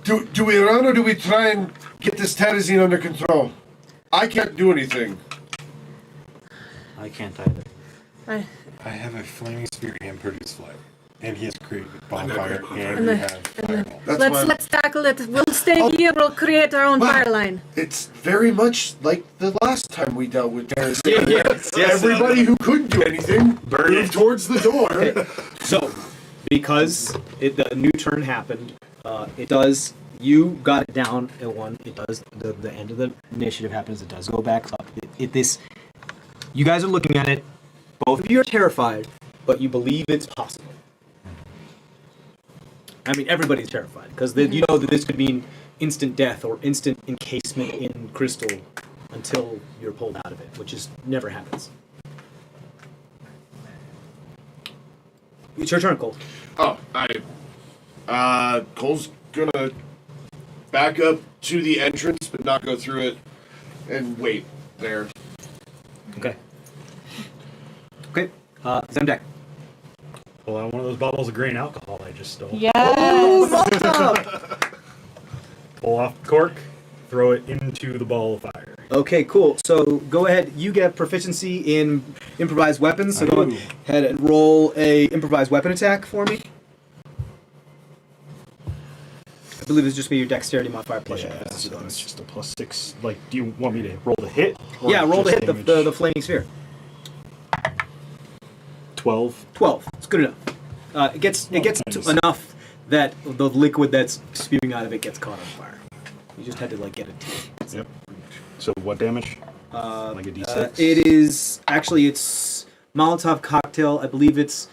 Do we run or do we try and get this terrazine under control? I can't do anything. I can't either. I have a flaming sphere and produce flame. And he has created bonfire and we have fireball. Let's tackle it. We'll stay here. We'll create our own fire line. It's very much like the last time we dealt with terrazine. Yes. Everybody who couldn't do anything moved towards the door. So, because the new turn happened, it does. You got it down at 1. It does. The end of the initiative happens. It does go back up. You guys are looking at it. Both of you are terrified, but you believe it's possible. I mean, everybody's terrified because you know that this could mean instant death or instant encasement in crystal until you're pulled out of it, which is never happens. It's your turn, Cole. Oh, Cole's gonna back up to the entrance, but not go through it, and wait there. Okay. Okay. Zemdack. Pull out one of those bottles of grain alcohol I just stole. Yes. Pull off the cork, throw it into the ball of fire. Okay, cool. So go ahead. You get proficiency in improvised weapons. So go ahead and roll a improvised weapon attack for me. I believe it's just be your dexterity modifier plus your proficiency So bonus. it's just a +6. Like, do you want me to roll the hit? or Yeah, roll to just hit damage? the flaming sphere. 12. 12. It's good enough. It gets nice. to enough that the liquid that's spewing out of it gets caught on fire. You just had to get it. Yep. So what damage? Like a D6? It is actually it's Molotov cocktail. I believe it's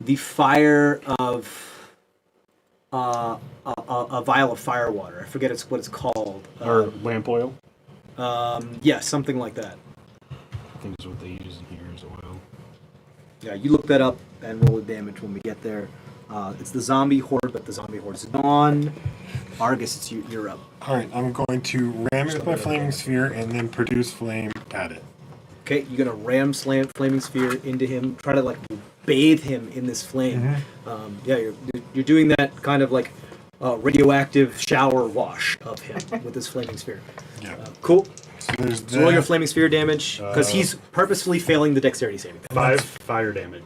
the fire of a vial of fire water. I forget what it's called. Or lamp oil? Yeah, something like that. I think is what they use in here is oil. Yeah, you look that up and roll the damage when we get there. It's the zombie horde, but the zombie horde is gone. Argus, you're up. Alright, I'm going to ram it with my flaming sphere and then produce flame at it. Okay, you're gonna ram slam flaming sphere into him. Try to bathe him in this flame. Yeah, you're doing that kind of radioactive shower wash of him with his flaming sphere. Yeah. Cool. So there's So roll your that. flaming sphere damage because he's purposefully failing the dexterity saving. 5 fire damage.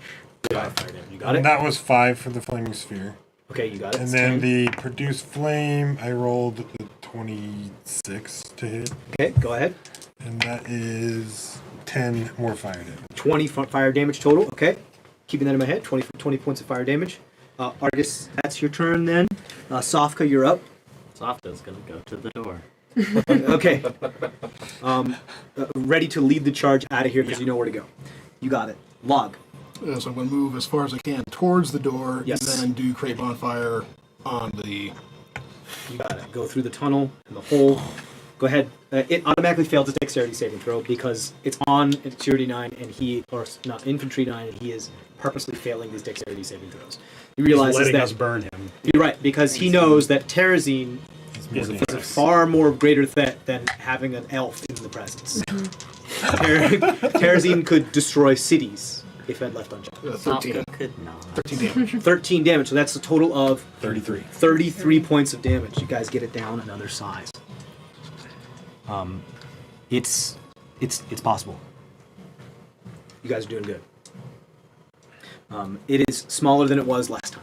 5 fire damage. You got it. And that was 5 for the flaming sphere. Okay, you got it. And It's then 10. the produce flame, I rolled a 26 to hit, Okay, go ahead. and that is 10 more fire damage. 20 fire damage total. Okay, keeping that in my head. 20 points of fire damage. Argus, that's your turn then. Sofka, you're up. Sofka's gonna go to the door. Okay. Ready to lead the charge out of here because you know where to go. You got it. Log. So I'm going to move as far as I can towards the door, Yes. and then do create bonfire on the. You got it. Go through the tunnel and the hole. Go ahead. It automatically failed its dexterity saving throw because it's on security 9 and he, or not infantry 9, and he is purposely failing these dexterity saving throws. He He's realizes letting that us burn him. you're right because he knows that Terrazine is a far more greater threat than having an elf in the presence. Terrazine could destroy cities if it had left unchecked. 13. Sofka could not. 13 damage. 13 damage, so that's a total of 33. 33 points of damage. You guys get it down another size. It's possible. You guys are doing good. It is smaller than it was last time.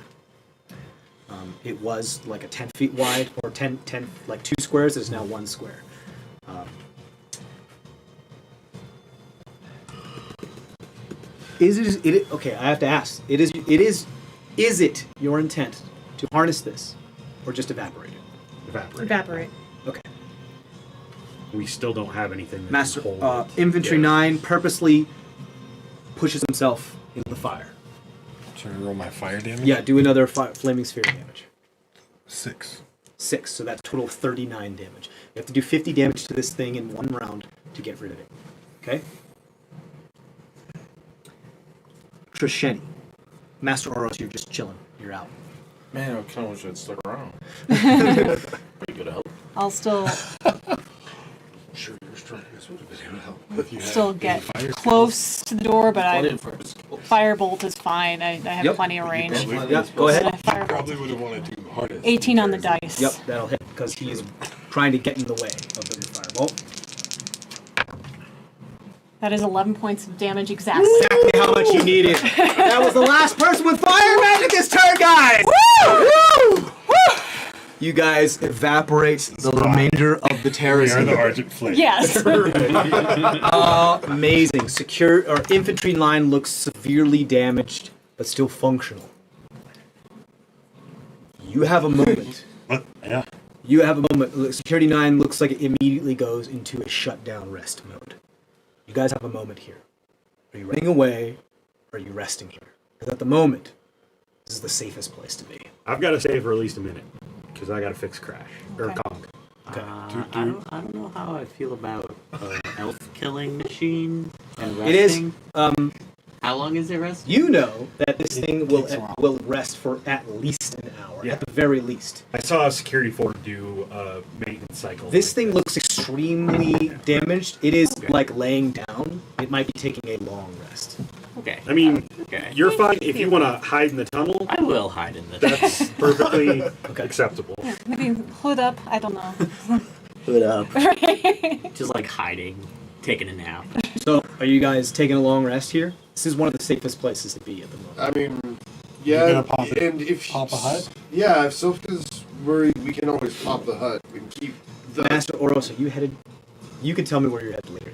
It was like a 10 feet wide, or 10 like 2 squares. It is now 1 square. Is it okay? I have to ask. Is it your intent to harness this, or just evaporate it? Evaporate. Okay. We still don't have anything that Master can hold it. Infantry Yeah. 9 purposely pushes himself into the fire. Should I roll my fire damage? Yeah, do another flaming sphere damage. 6. 6, so that's a total of 39 damage. You have to do 50 damage to this thing in one round to get rid of it. Okay? Trisheni. Master Oros, you're just chilling. You're out. Man, I kind of wish I'd stuck around. Pretty good help. I'll still Sure, your strength would have been able to help. still get close to the door, but I firebolt is fine. I have Yep. plenty of range. Yeah, go ahead. I firebolt. Probably would have wanted to harness. 18 on the dice. Yep, that'll hit because he is trying to get in the way of the firebolt. That is 11 points of damage exactly. Exactly how much you needed. That was the last person with fire magic this turn, guys! Woo! You guys evaporate the remainder of the We are terrorism. the Argent Flame. Yes. Amazing. Secure or infantry line looks severely damaged, but still functional. You have a moment. Yeah. You have a moment. Look, Security 9 looks like it immediately goes into a shutdown rest mode. You guys have a moment here. Are you running away, or are you resting here? Because at the moment, this is the safest place to be. I've got to save for at least a minute because I got to fix Crash or Okay. Conk. Okay. I don't know how I feel about elf killing machine and resting. It is. How long is it resting? You know that this thing takes a while. will rest for at least an hour, Yeah. at the very least. I saw a security force do a maintenance cycle. This thing looks extremely damaged. It is like laying down. It might be taking a long rest. Okay. I mean, Okay. you're fine if you want to hide in the tunnel. I will hide in the That's perfectly acceptable. Yeah, maybe hood up. I don't know. hood up. Just like hiding, taking a nap. So, are you guys taking a long rest here? This is one of the safest places to be at the moment. I mean, You yeah, gonna pop it- and if pop a hut? Yeah, if Sofka's worried, we can always pop the hut. We can keep the. Master Oros, are you headed? You can tell me where you're headed later.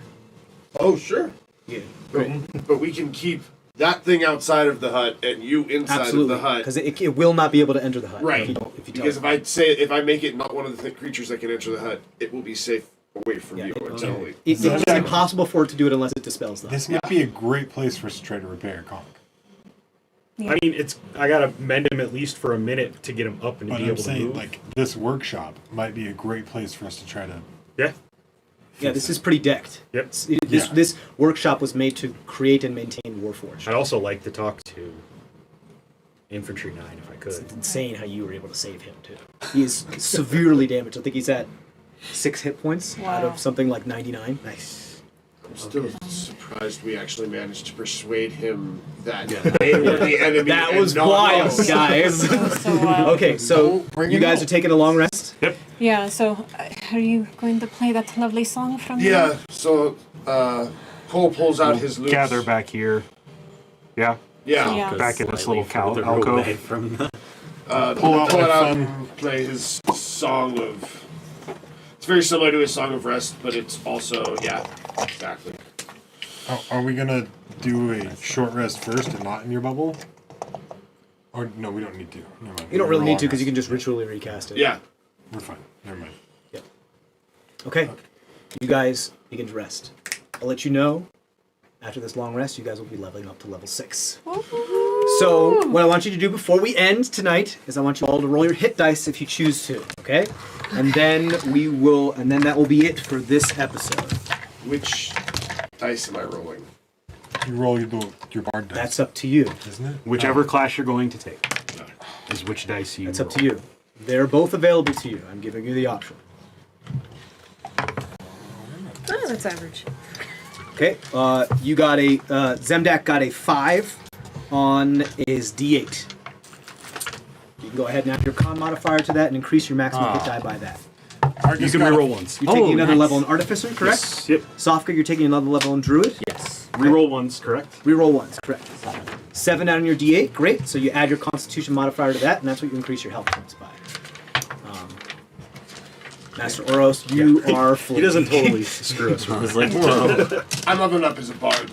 Oh, sure. Yeah, But we can keep that thing outside of the hut and you inside absolutely. of the hut. Because it will not be able to enter the hut. Right. If you don't, if you Because tell if I make it not one of the creatures that can enter the hut, it will be safe away from you until we. It's impossible for it to do it unless it dispels the hut. This might be a great place for us to try to repair Conk. I mean, I gotta mend him at least for a minute to get him up and But be I'm able to saying, move. like, this workshop might be a great place for us to try to. Yeah. Yeah, this is pretty decked. Yep. This workshop was made to create and maintain Warforged. I'd also like to talk to Infantry 9 if I It's could. insane how you were able to save him too. He is severely damaged. I think he's at 6 hit points out Wow. of something like 99. I'm still surprised we actually managed to persuade him that they were the enemy. That and was not wild, us. guys. So wild. Okay, so you guys are taking a long rest? Yep. Yeah, so are you going to play that lovely song from Yeah, so Cole pulls out his lute. Gather back here. Yeah. Yeah. Yeah. Back in this little further alcove. away from the Pull out it my out fun. and play his song of... It's very similar to his song of rest, but it's also, yeah, exactly. Are we gonna do a short rest first and not in your bubble? Or no, we don't need to. Never mind. You don't really We're need to long because you can rest. just ritually recast it. Yeah. We're fine. Never mind. Okay. You guys begin to rest. I'll let you know after this long rest, you guys will be leveling up to level 6. So, what I want you to do before we end tonight is I want you all to roll your hit dice if you choose to, okay? And then that will be it for this episode. Which dice am I rolling? You roll your bard dice. That's up to you. Isn't it? Whichever class you're going to take is which dice you That's roll. up to you. They're both available to you. I'm giving you the option. Oh, that's average. Okay, you got a Zemdack got a 5 on his D8. You can go ahead and add your con modifier to that and increase your maximum hit die by that. You can reroll once. You're taking another level in Artificer, correct? Yes. Yep. Sofka, you're taking another level in Druid? yes. Reroll once, correct? Reroll once, correct. 7 out on your D8, great. So you add your Constitution modifier to that, and that's what you increase your health points by. Master Oros, you are fully. He doesn't totally screw us with It's like, whoa. I'm leveling up as a bard.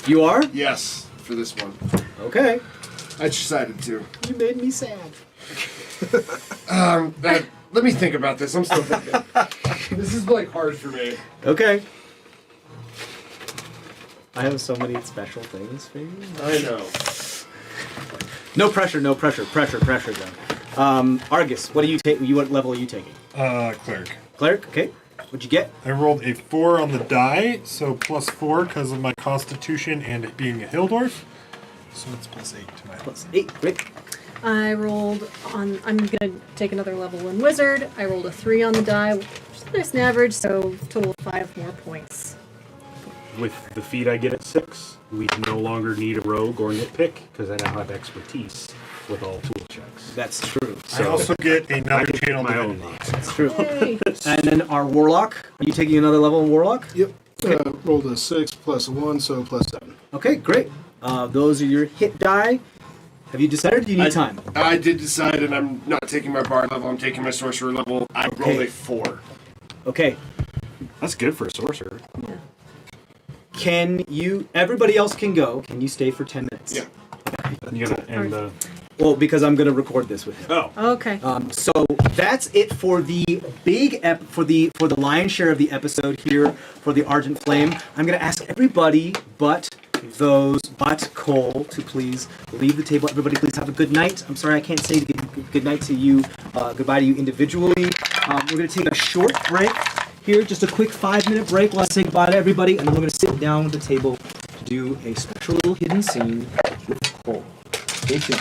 You are? Yes, for this one. Okay. I decided to. You made me sad. Let me think about this. I'm still thinking. This is like hard for me. Okay. I have so many special things for you. I know. No pressure, no pressure. Pressure though. Argus, what do you take? What level are you taking? Cleric. Cleric, okay. What'd you get? I rolled a 4 on the die, so plus 4 because of my constitution and it being a hill dwarf. So it's plus 8 to my Plus 8, great. I rolled on. I'm gonna take another level in wizard. I rolled a 3 on the die, which is nice and average. So total of 5 more points. With the feat I get at 6, we no longer need a rogue or nitpick because I now have expertise with all tool checks. That's true. I also get another I channel my own. divinity. That's true. Yay. And then our warlock. Are you taking another level in warlock? Yep. Rolled a 6 plus a 1, so plus 7. Okay, great. Those are your hit die. Have you decided or do you need time? I did decide, and I'm not taking my bard level. I'm taking my sorcerer level. I rolled a 4. Okay. That's good for a sorcerer. Can you... Everybody else can go. Can you stay for 10 minutes? Yeah. You gotta end the. Well, because I'm going to record this with him. Oh. Okay. So that's it for the big for the lion's share of the episode here for the Argent Flame. I'm going to ask everybody but Cole to please leave the table. Everybody, please have a good night. I'm sorry I can't say good night to you, goodbye to you individually. We're going to take a short break here, just a quick 5-minute break while I say goodbye to everybody, and then we're going to sit down at the table to do a special little hidden scene with Cole. Stay tuned.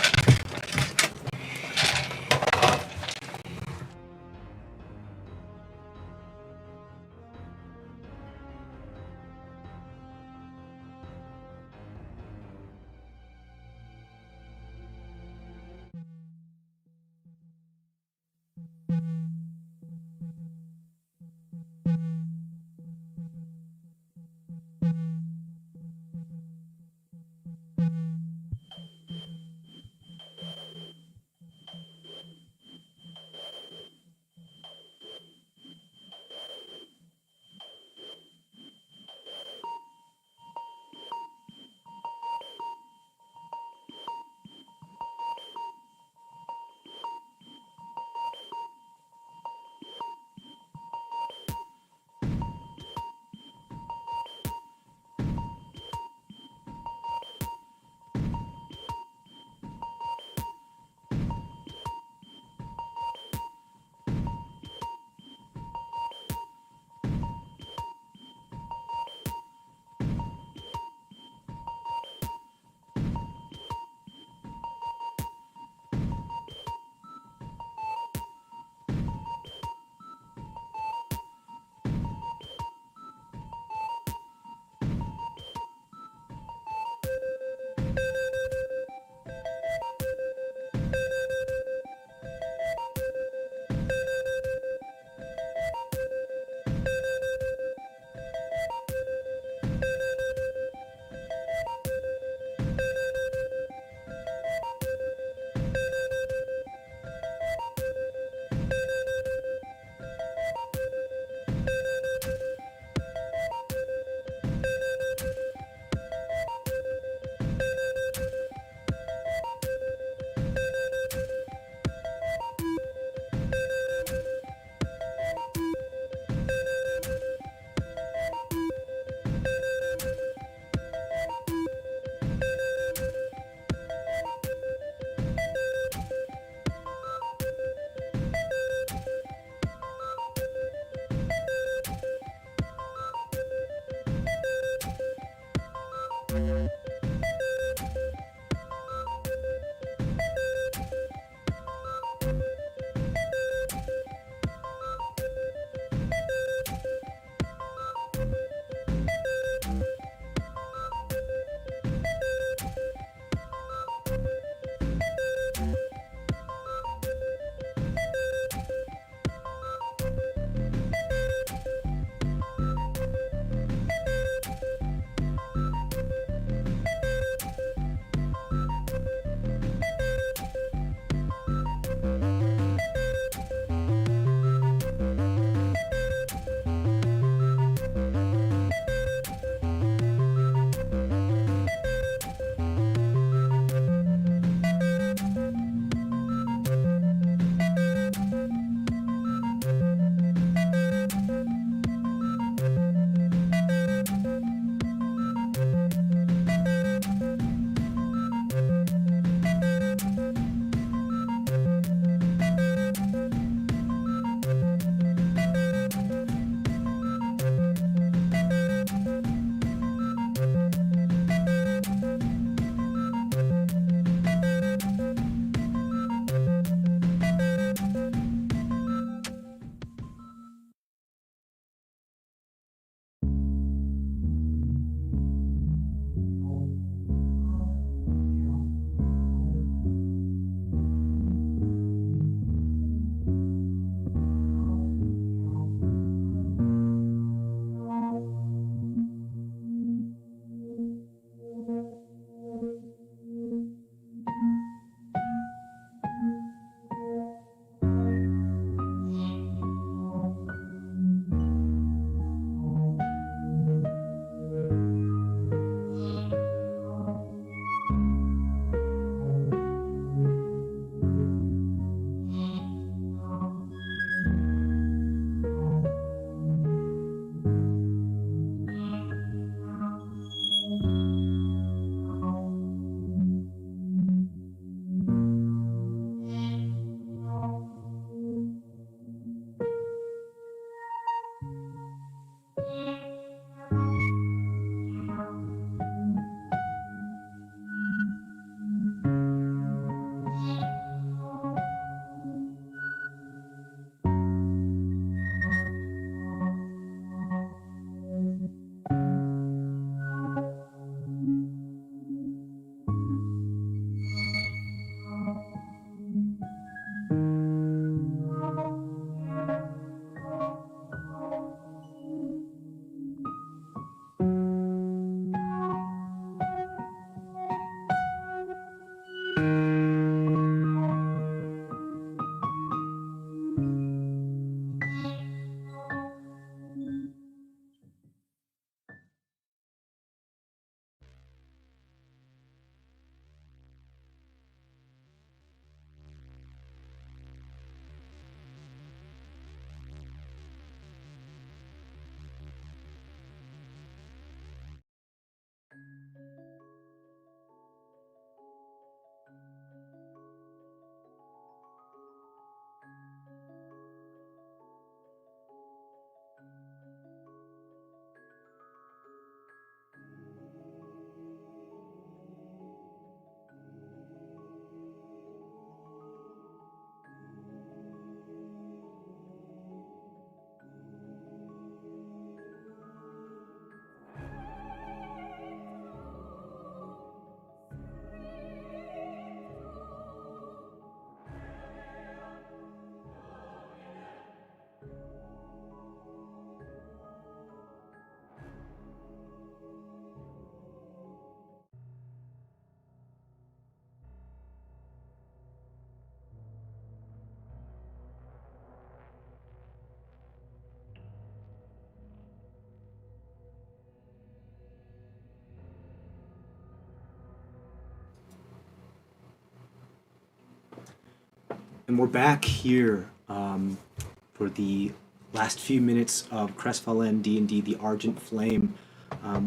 And we're back here for the last few minutes of CrestVahllen D&D, the Argent Flame.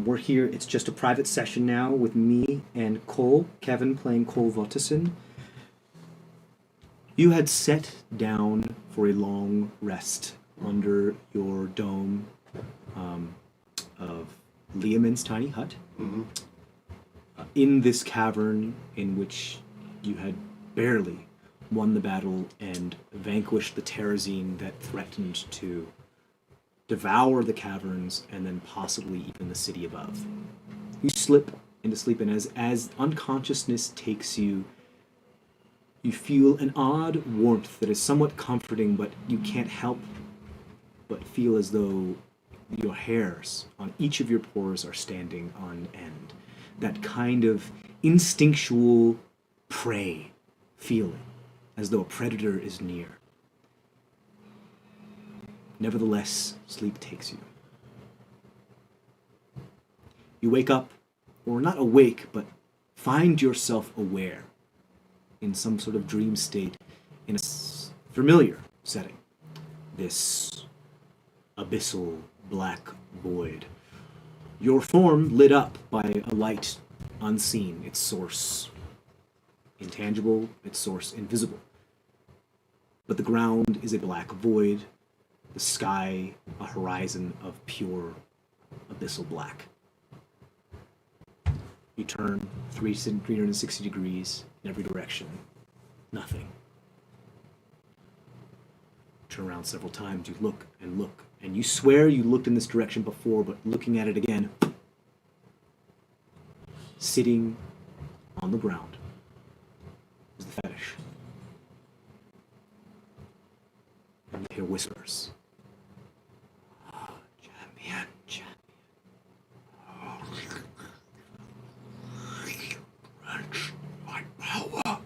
We're here, it's just a private session now with me and Cole, Kevin playing Cole Vottison. You had set down for a long rest under your dome of Liamin's tiny hut. Mm-hmm. In this cavern in which you had barely won the battle and vanquished the Terrazine that threatened to devour the caverns and then possibly even the city above. You slip into sleep, and as unconsciousness takes you, you feel an odd warmth that is somewhat comforting, but you can't help but feel as though your hairs on each of your pores are standing on end. That kind of instinctual prey feeling, as though a predator is near. Nevertheless, sleep takes you. You wake up, or not awake, but find yourself aware in some sort of dream state in a familiar setting. This abyssal black void. Your form lit up by a light unseen, its source intangible, its source invisible. But the ground is a black void, the sky a horizon of pure abyssal black. You turn 360 degrees in every direction. Nothing. Turn around several times, you look, and you swear you looked in this direction before, but looking at it again, sitting on the ground is the fetish. And you hear whispers. Champion, champion. Wrench my power.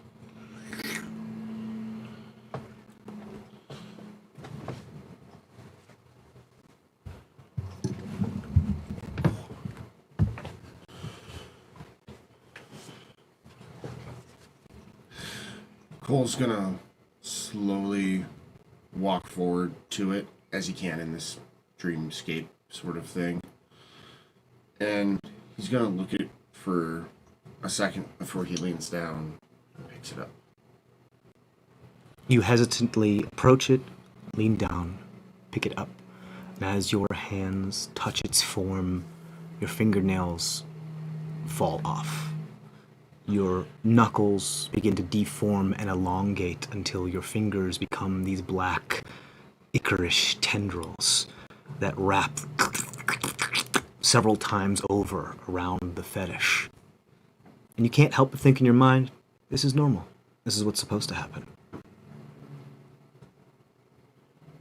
Cole's gonna slowly walk forward to it as he can in this dreamscape sort of thing. And he's gonna look at it for a second before he leans down and picks it up. You hesitantly approach it, lean down, pick it up, and as your hands touch its form, your fingernails fall off. Your knuckles begin to deform and elongate until your fingers become these black, ichorish tendrils that wrap several times over around the fetish. And you can't help but think in your mind, this is normal. This is what's supposed to happen.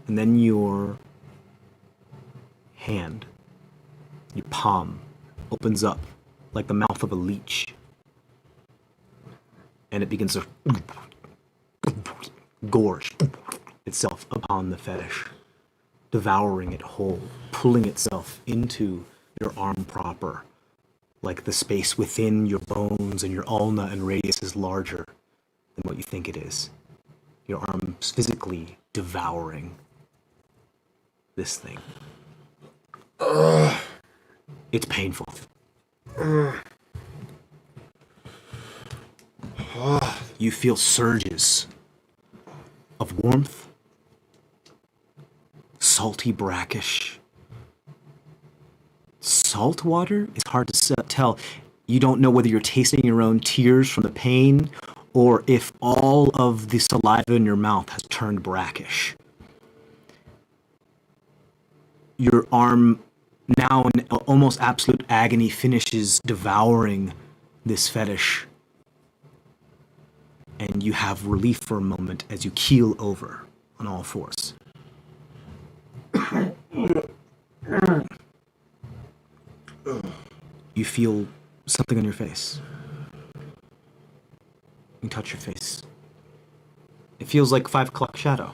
And then your hand, your palm, opens up like the mouth of a leech. And it begins to gorge itself upon the fetish, devouring it whole, pulling itself into your arm proper, like the space within your bones and your ulna and radius is larger than what you think it is. Your arm's physically devouring this thing. It's painful. You feel surges of warmth, salty, brackish. Salt water? It's hard to tell. You don't know whether you're tasting your own tears from the pain or if all of the saliva in your mouth has turned brackish. Your arm, now in almost absolute agony, finishes devouring this fetish. And you have relief for a moment as you keel over on all fours. You feel something on your face. You touch your face. It feels like 5 o'clock shadow.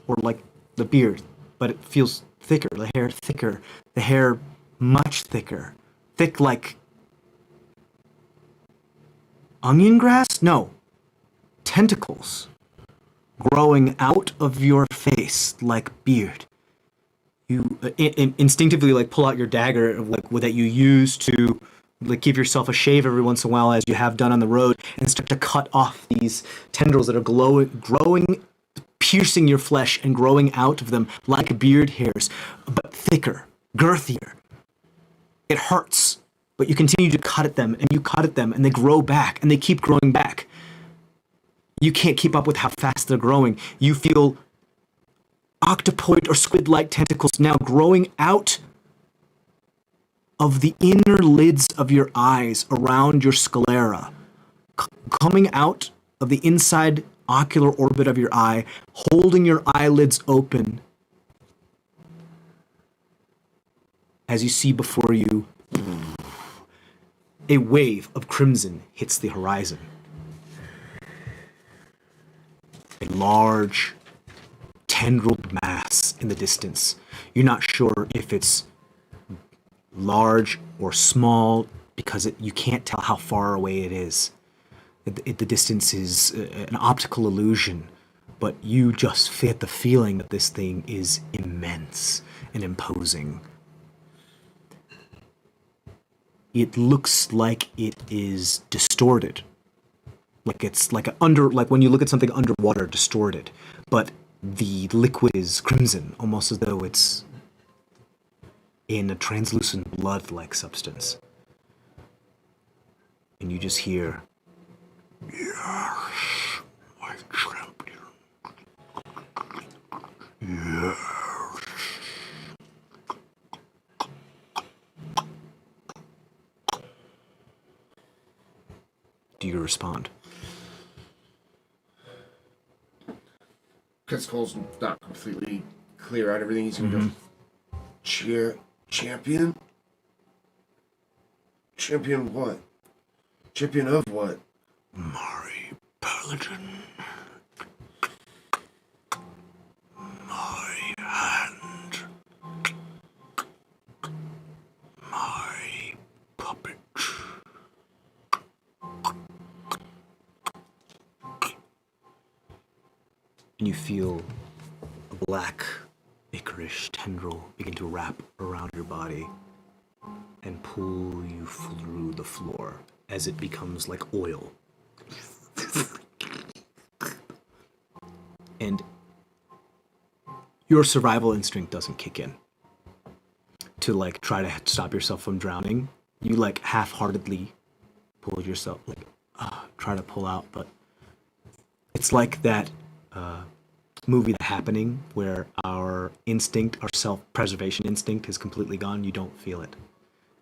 Or like the beard, but it feels thicker, the hair thicker, the hair much thicker. Thick like onion grass? No. Tentacles growing out of your face like beard. You instinctively like pull out your dagger like that you use to like give yourself a shave every once in a while, as you have done on the road, and start to cut off these tendrils that are growing, piercing your flesh and growing out of them like beard hairs, but thicker, girthier. It hurts, but you continue to cut at them, and you cut at them, and they grow back, and they keep growing back. You can't keep up with how fast they're growing. You feel octopoid or squid-like tentacles now growing out of the inner lids of your eyes around your sclera, coming out of the inside ocular orbit of your eye, holding your eyelids open as you see before you a wave of crimson hits the horizon. A large tendrilled mass in the distance. You're not sure if it's large or small because you can't tell how far away it is. The distance is an optical illusion, but you just get the feeling that this thing is immense and imposing. It looks like it is distorted. Like it's like like when you look at something underwater, distorted. But the liquid is crimson, almost as though it's in a translucent blood-like substance. And you just hear, "Yes, my champion. Yes." Do you respond? Because Cole's not completely clear on everything. He's gonna go, champion? Champion what? Champion of what? My paladin. My hand. My puppet. And you feel a black, ichorish tendril begin to wrap around your body and pull you through the floor as it becomes like oil. And your survival instinct doesn't kick in to like try to stop yourself from drowning. You like half-heartedly pull yourself, like try to pull out, but it's like that movie The Happening, where our instinct, our self-preservation instinct is completely gone. You don't feel it.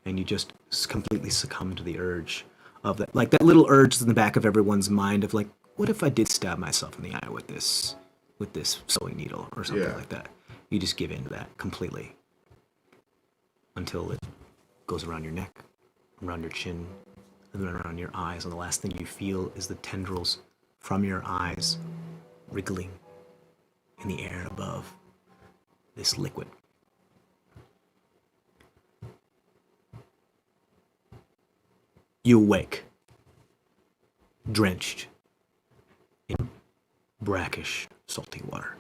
And you just completely succumb to the urge of that. Like that little urge in the back of everyone's mind of like, what if I did stab myself in the eye with this sewing needle or something like that? You just give in to that completely until it goes around your neck, around your chin, and then around your eyes. And the last thing you feel is the tendrils from your eyes wriggling in the air above this liquid. You awake, drenched in brackish, salty water.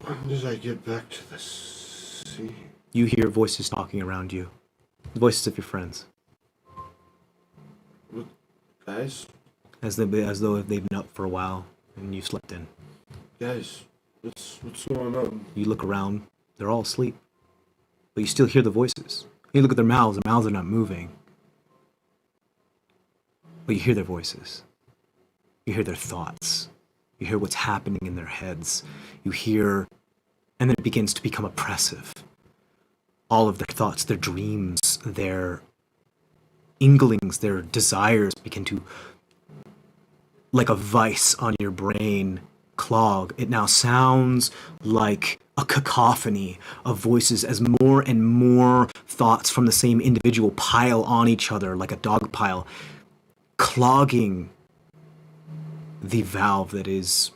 When did I get back to the sea? You hear voices talking around you, the voices of your friends. What, guys? As though they've been up for a while and you slept in. Guys, what's going on? You look around, they're all asleep. But you still hear the voices. You look at their mouths are not moving. But you hear their voices. You hear their thoughts. You hear what's happening in their heads. You hear, and then it begins to become oppressive. All of their thoughts, their dreams, their inklings, their desires begin to, like a vice on your brain, clog. It now sounds like a cacophony of voices as more and more thoughts from the same individual pile on each other like a dog pile, clogging the valve that is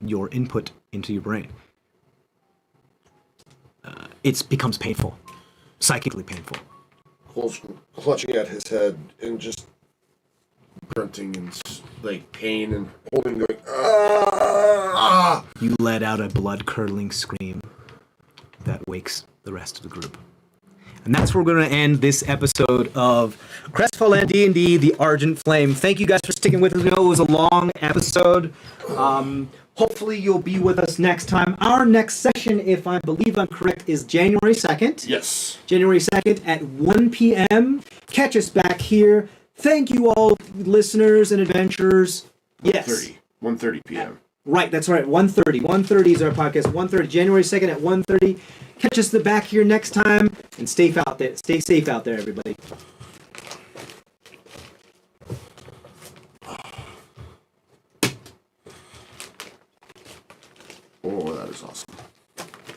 your input into your brain. It becomes painful, psychically painful. Cole's clutching at his head and just grunting and like pain and holding like ah. You let out a blood-curdling scream that wakes the rest of the group. And that's where we're going to end this episode of CrestVahllen D&D, The Argent Flame. Thank you guys for sticking with us. We know it was a long episode. Hopefully you'll be with us next time. Our next session, if I believe I'm correct, is January 2nd. Yes. January 2nd at 1 p.m. Catch us back here. Thank you all, listeners and adventurers. Yes. 1:30 p.m. Right, that's right. 1:30. 1:30 is our podcast. 1:30, January 2nd at 1:30. Catch us back here next time, and stay safe out there, everybody. Oh, that is awesome.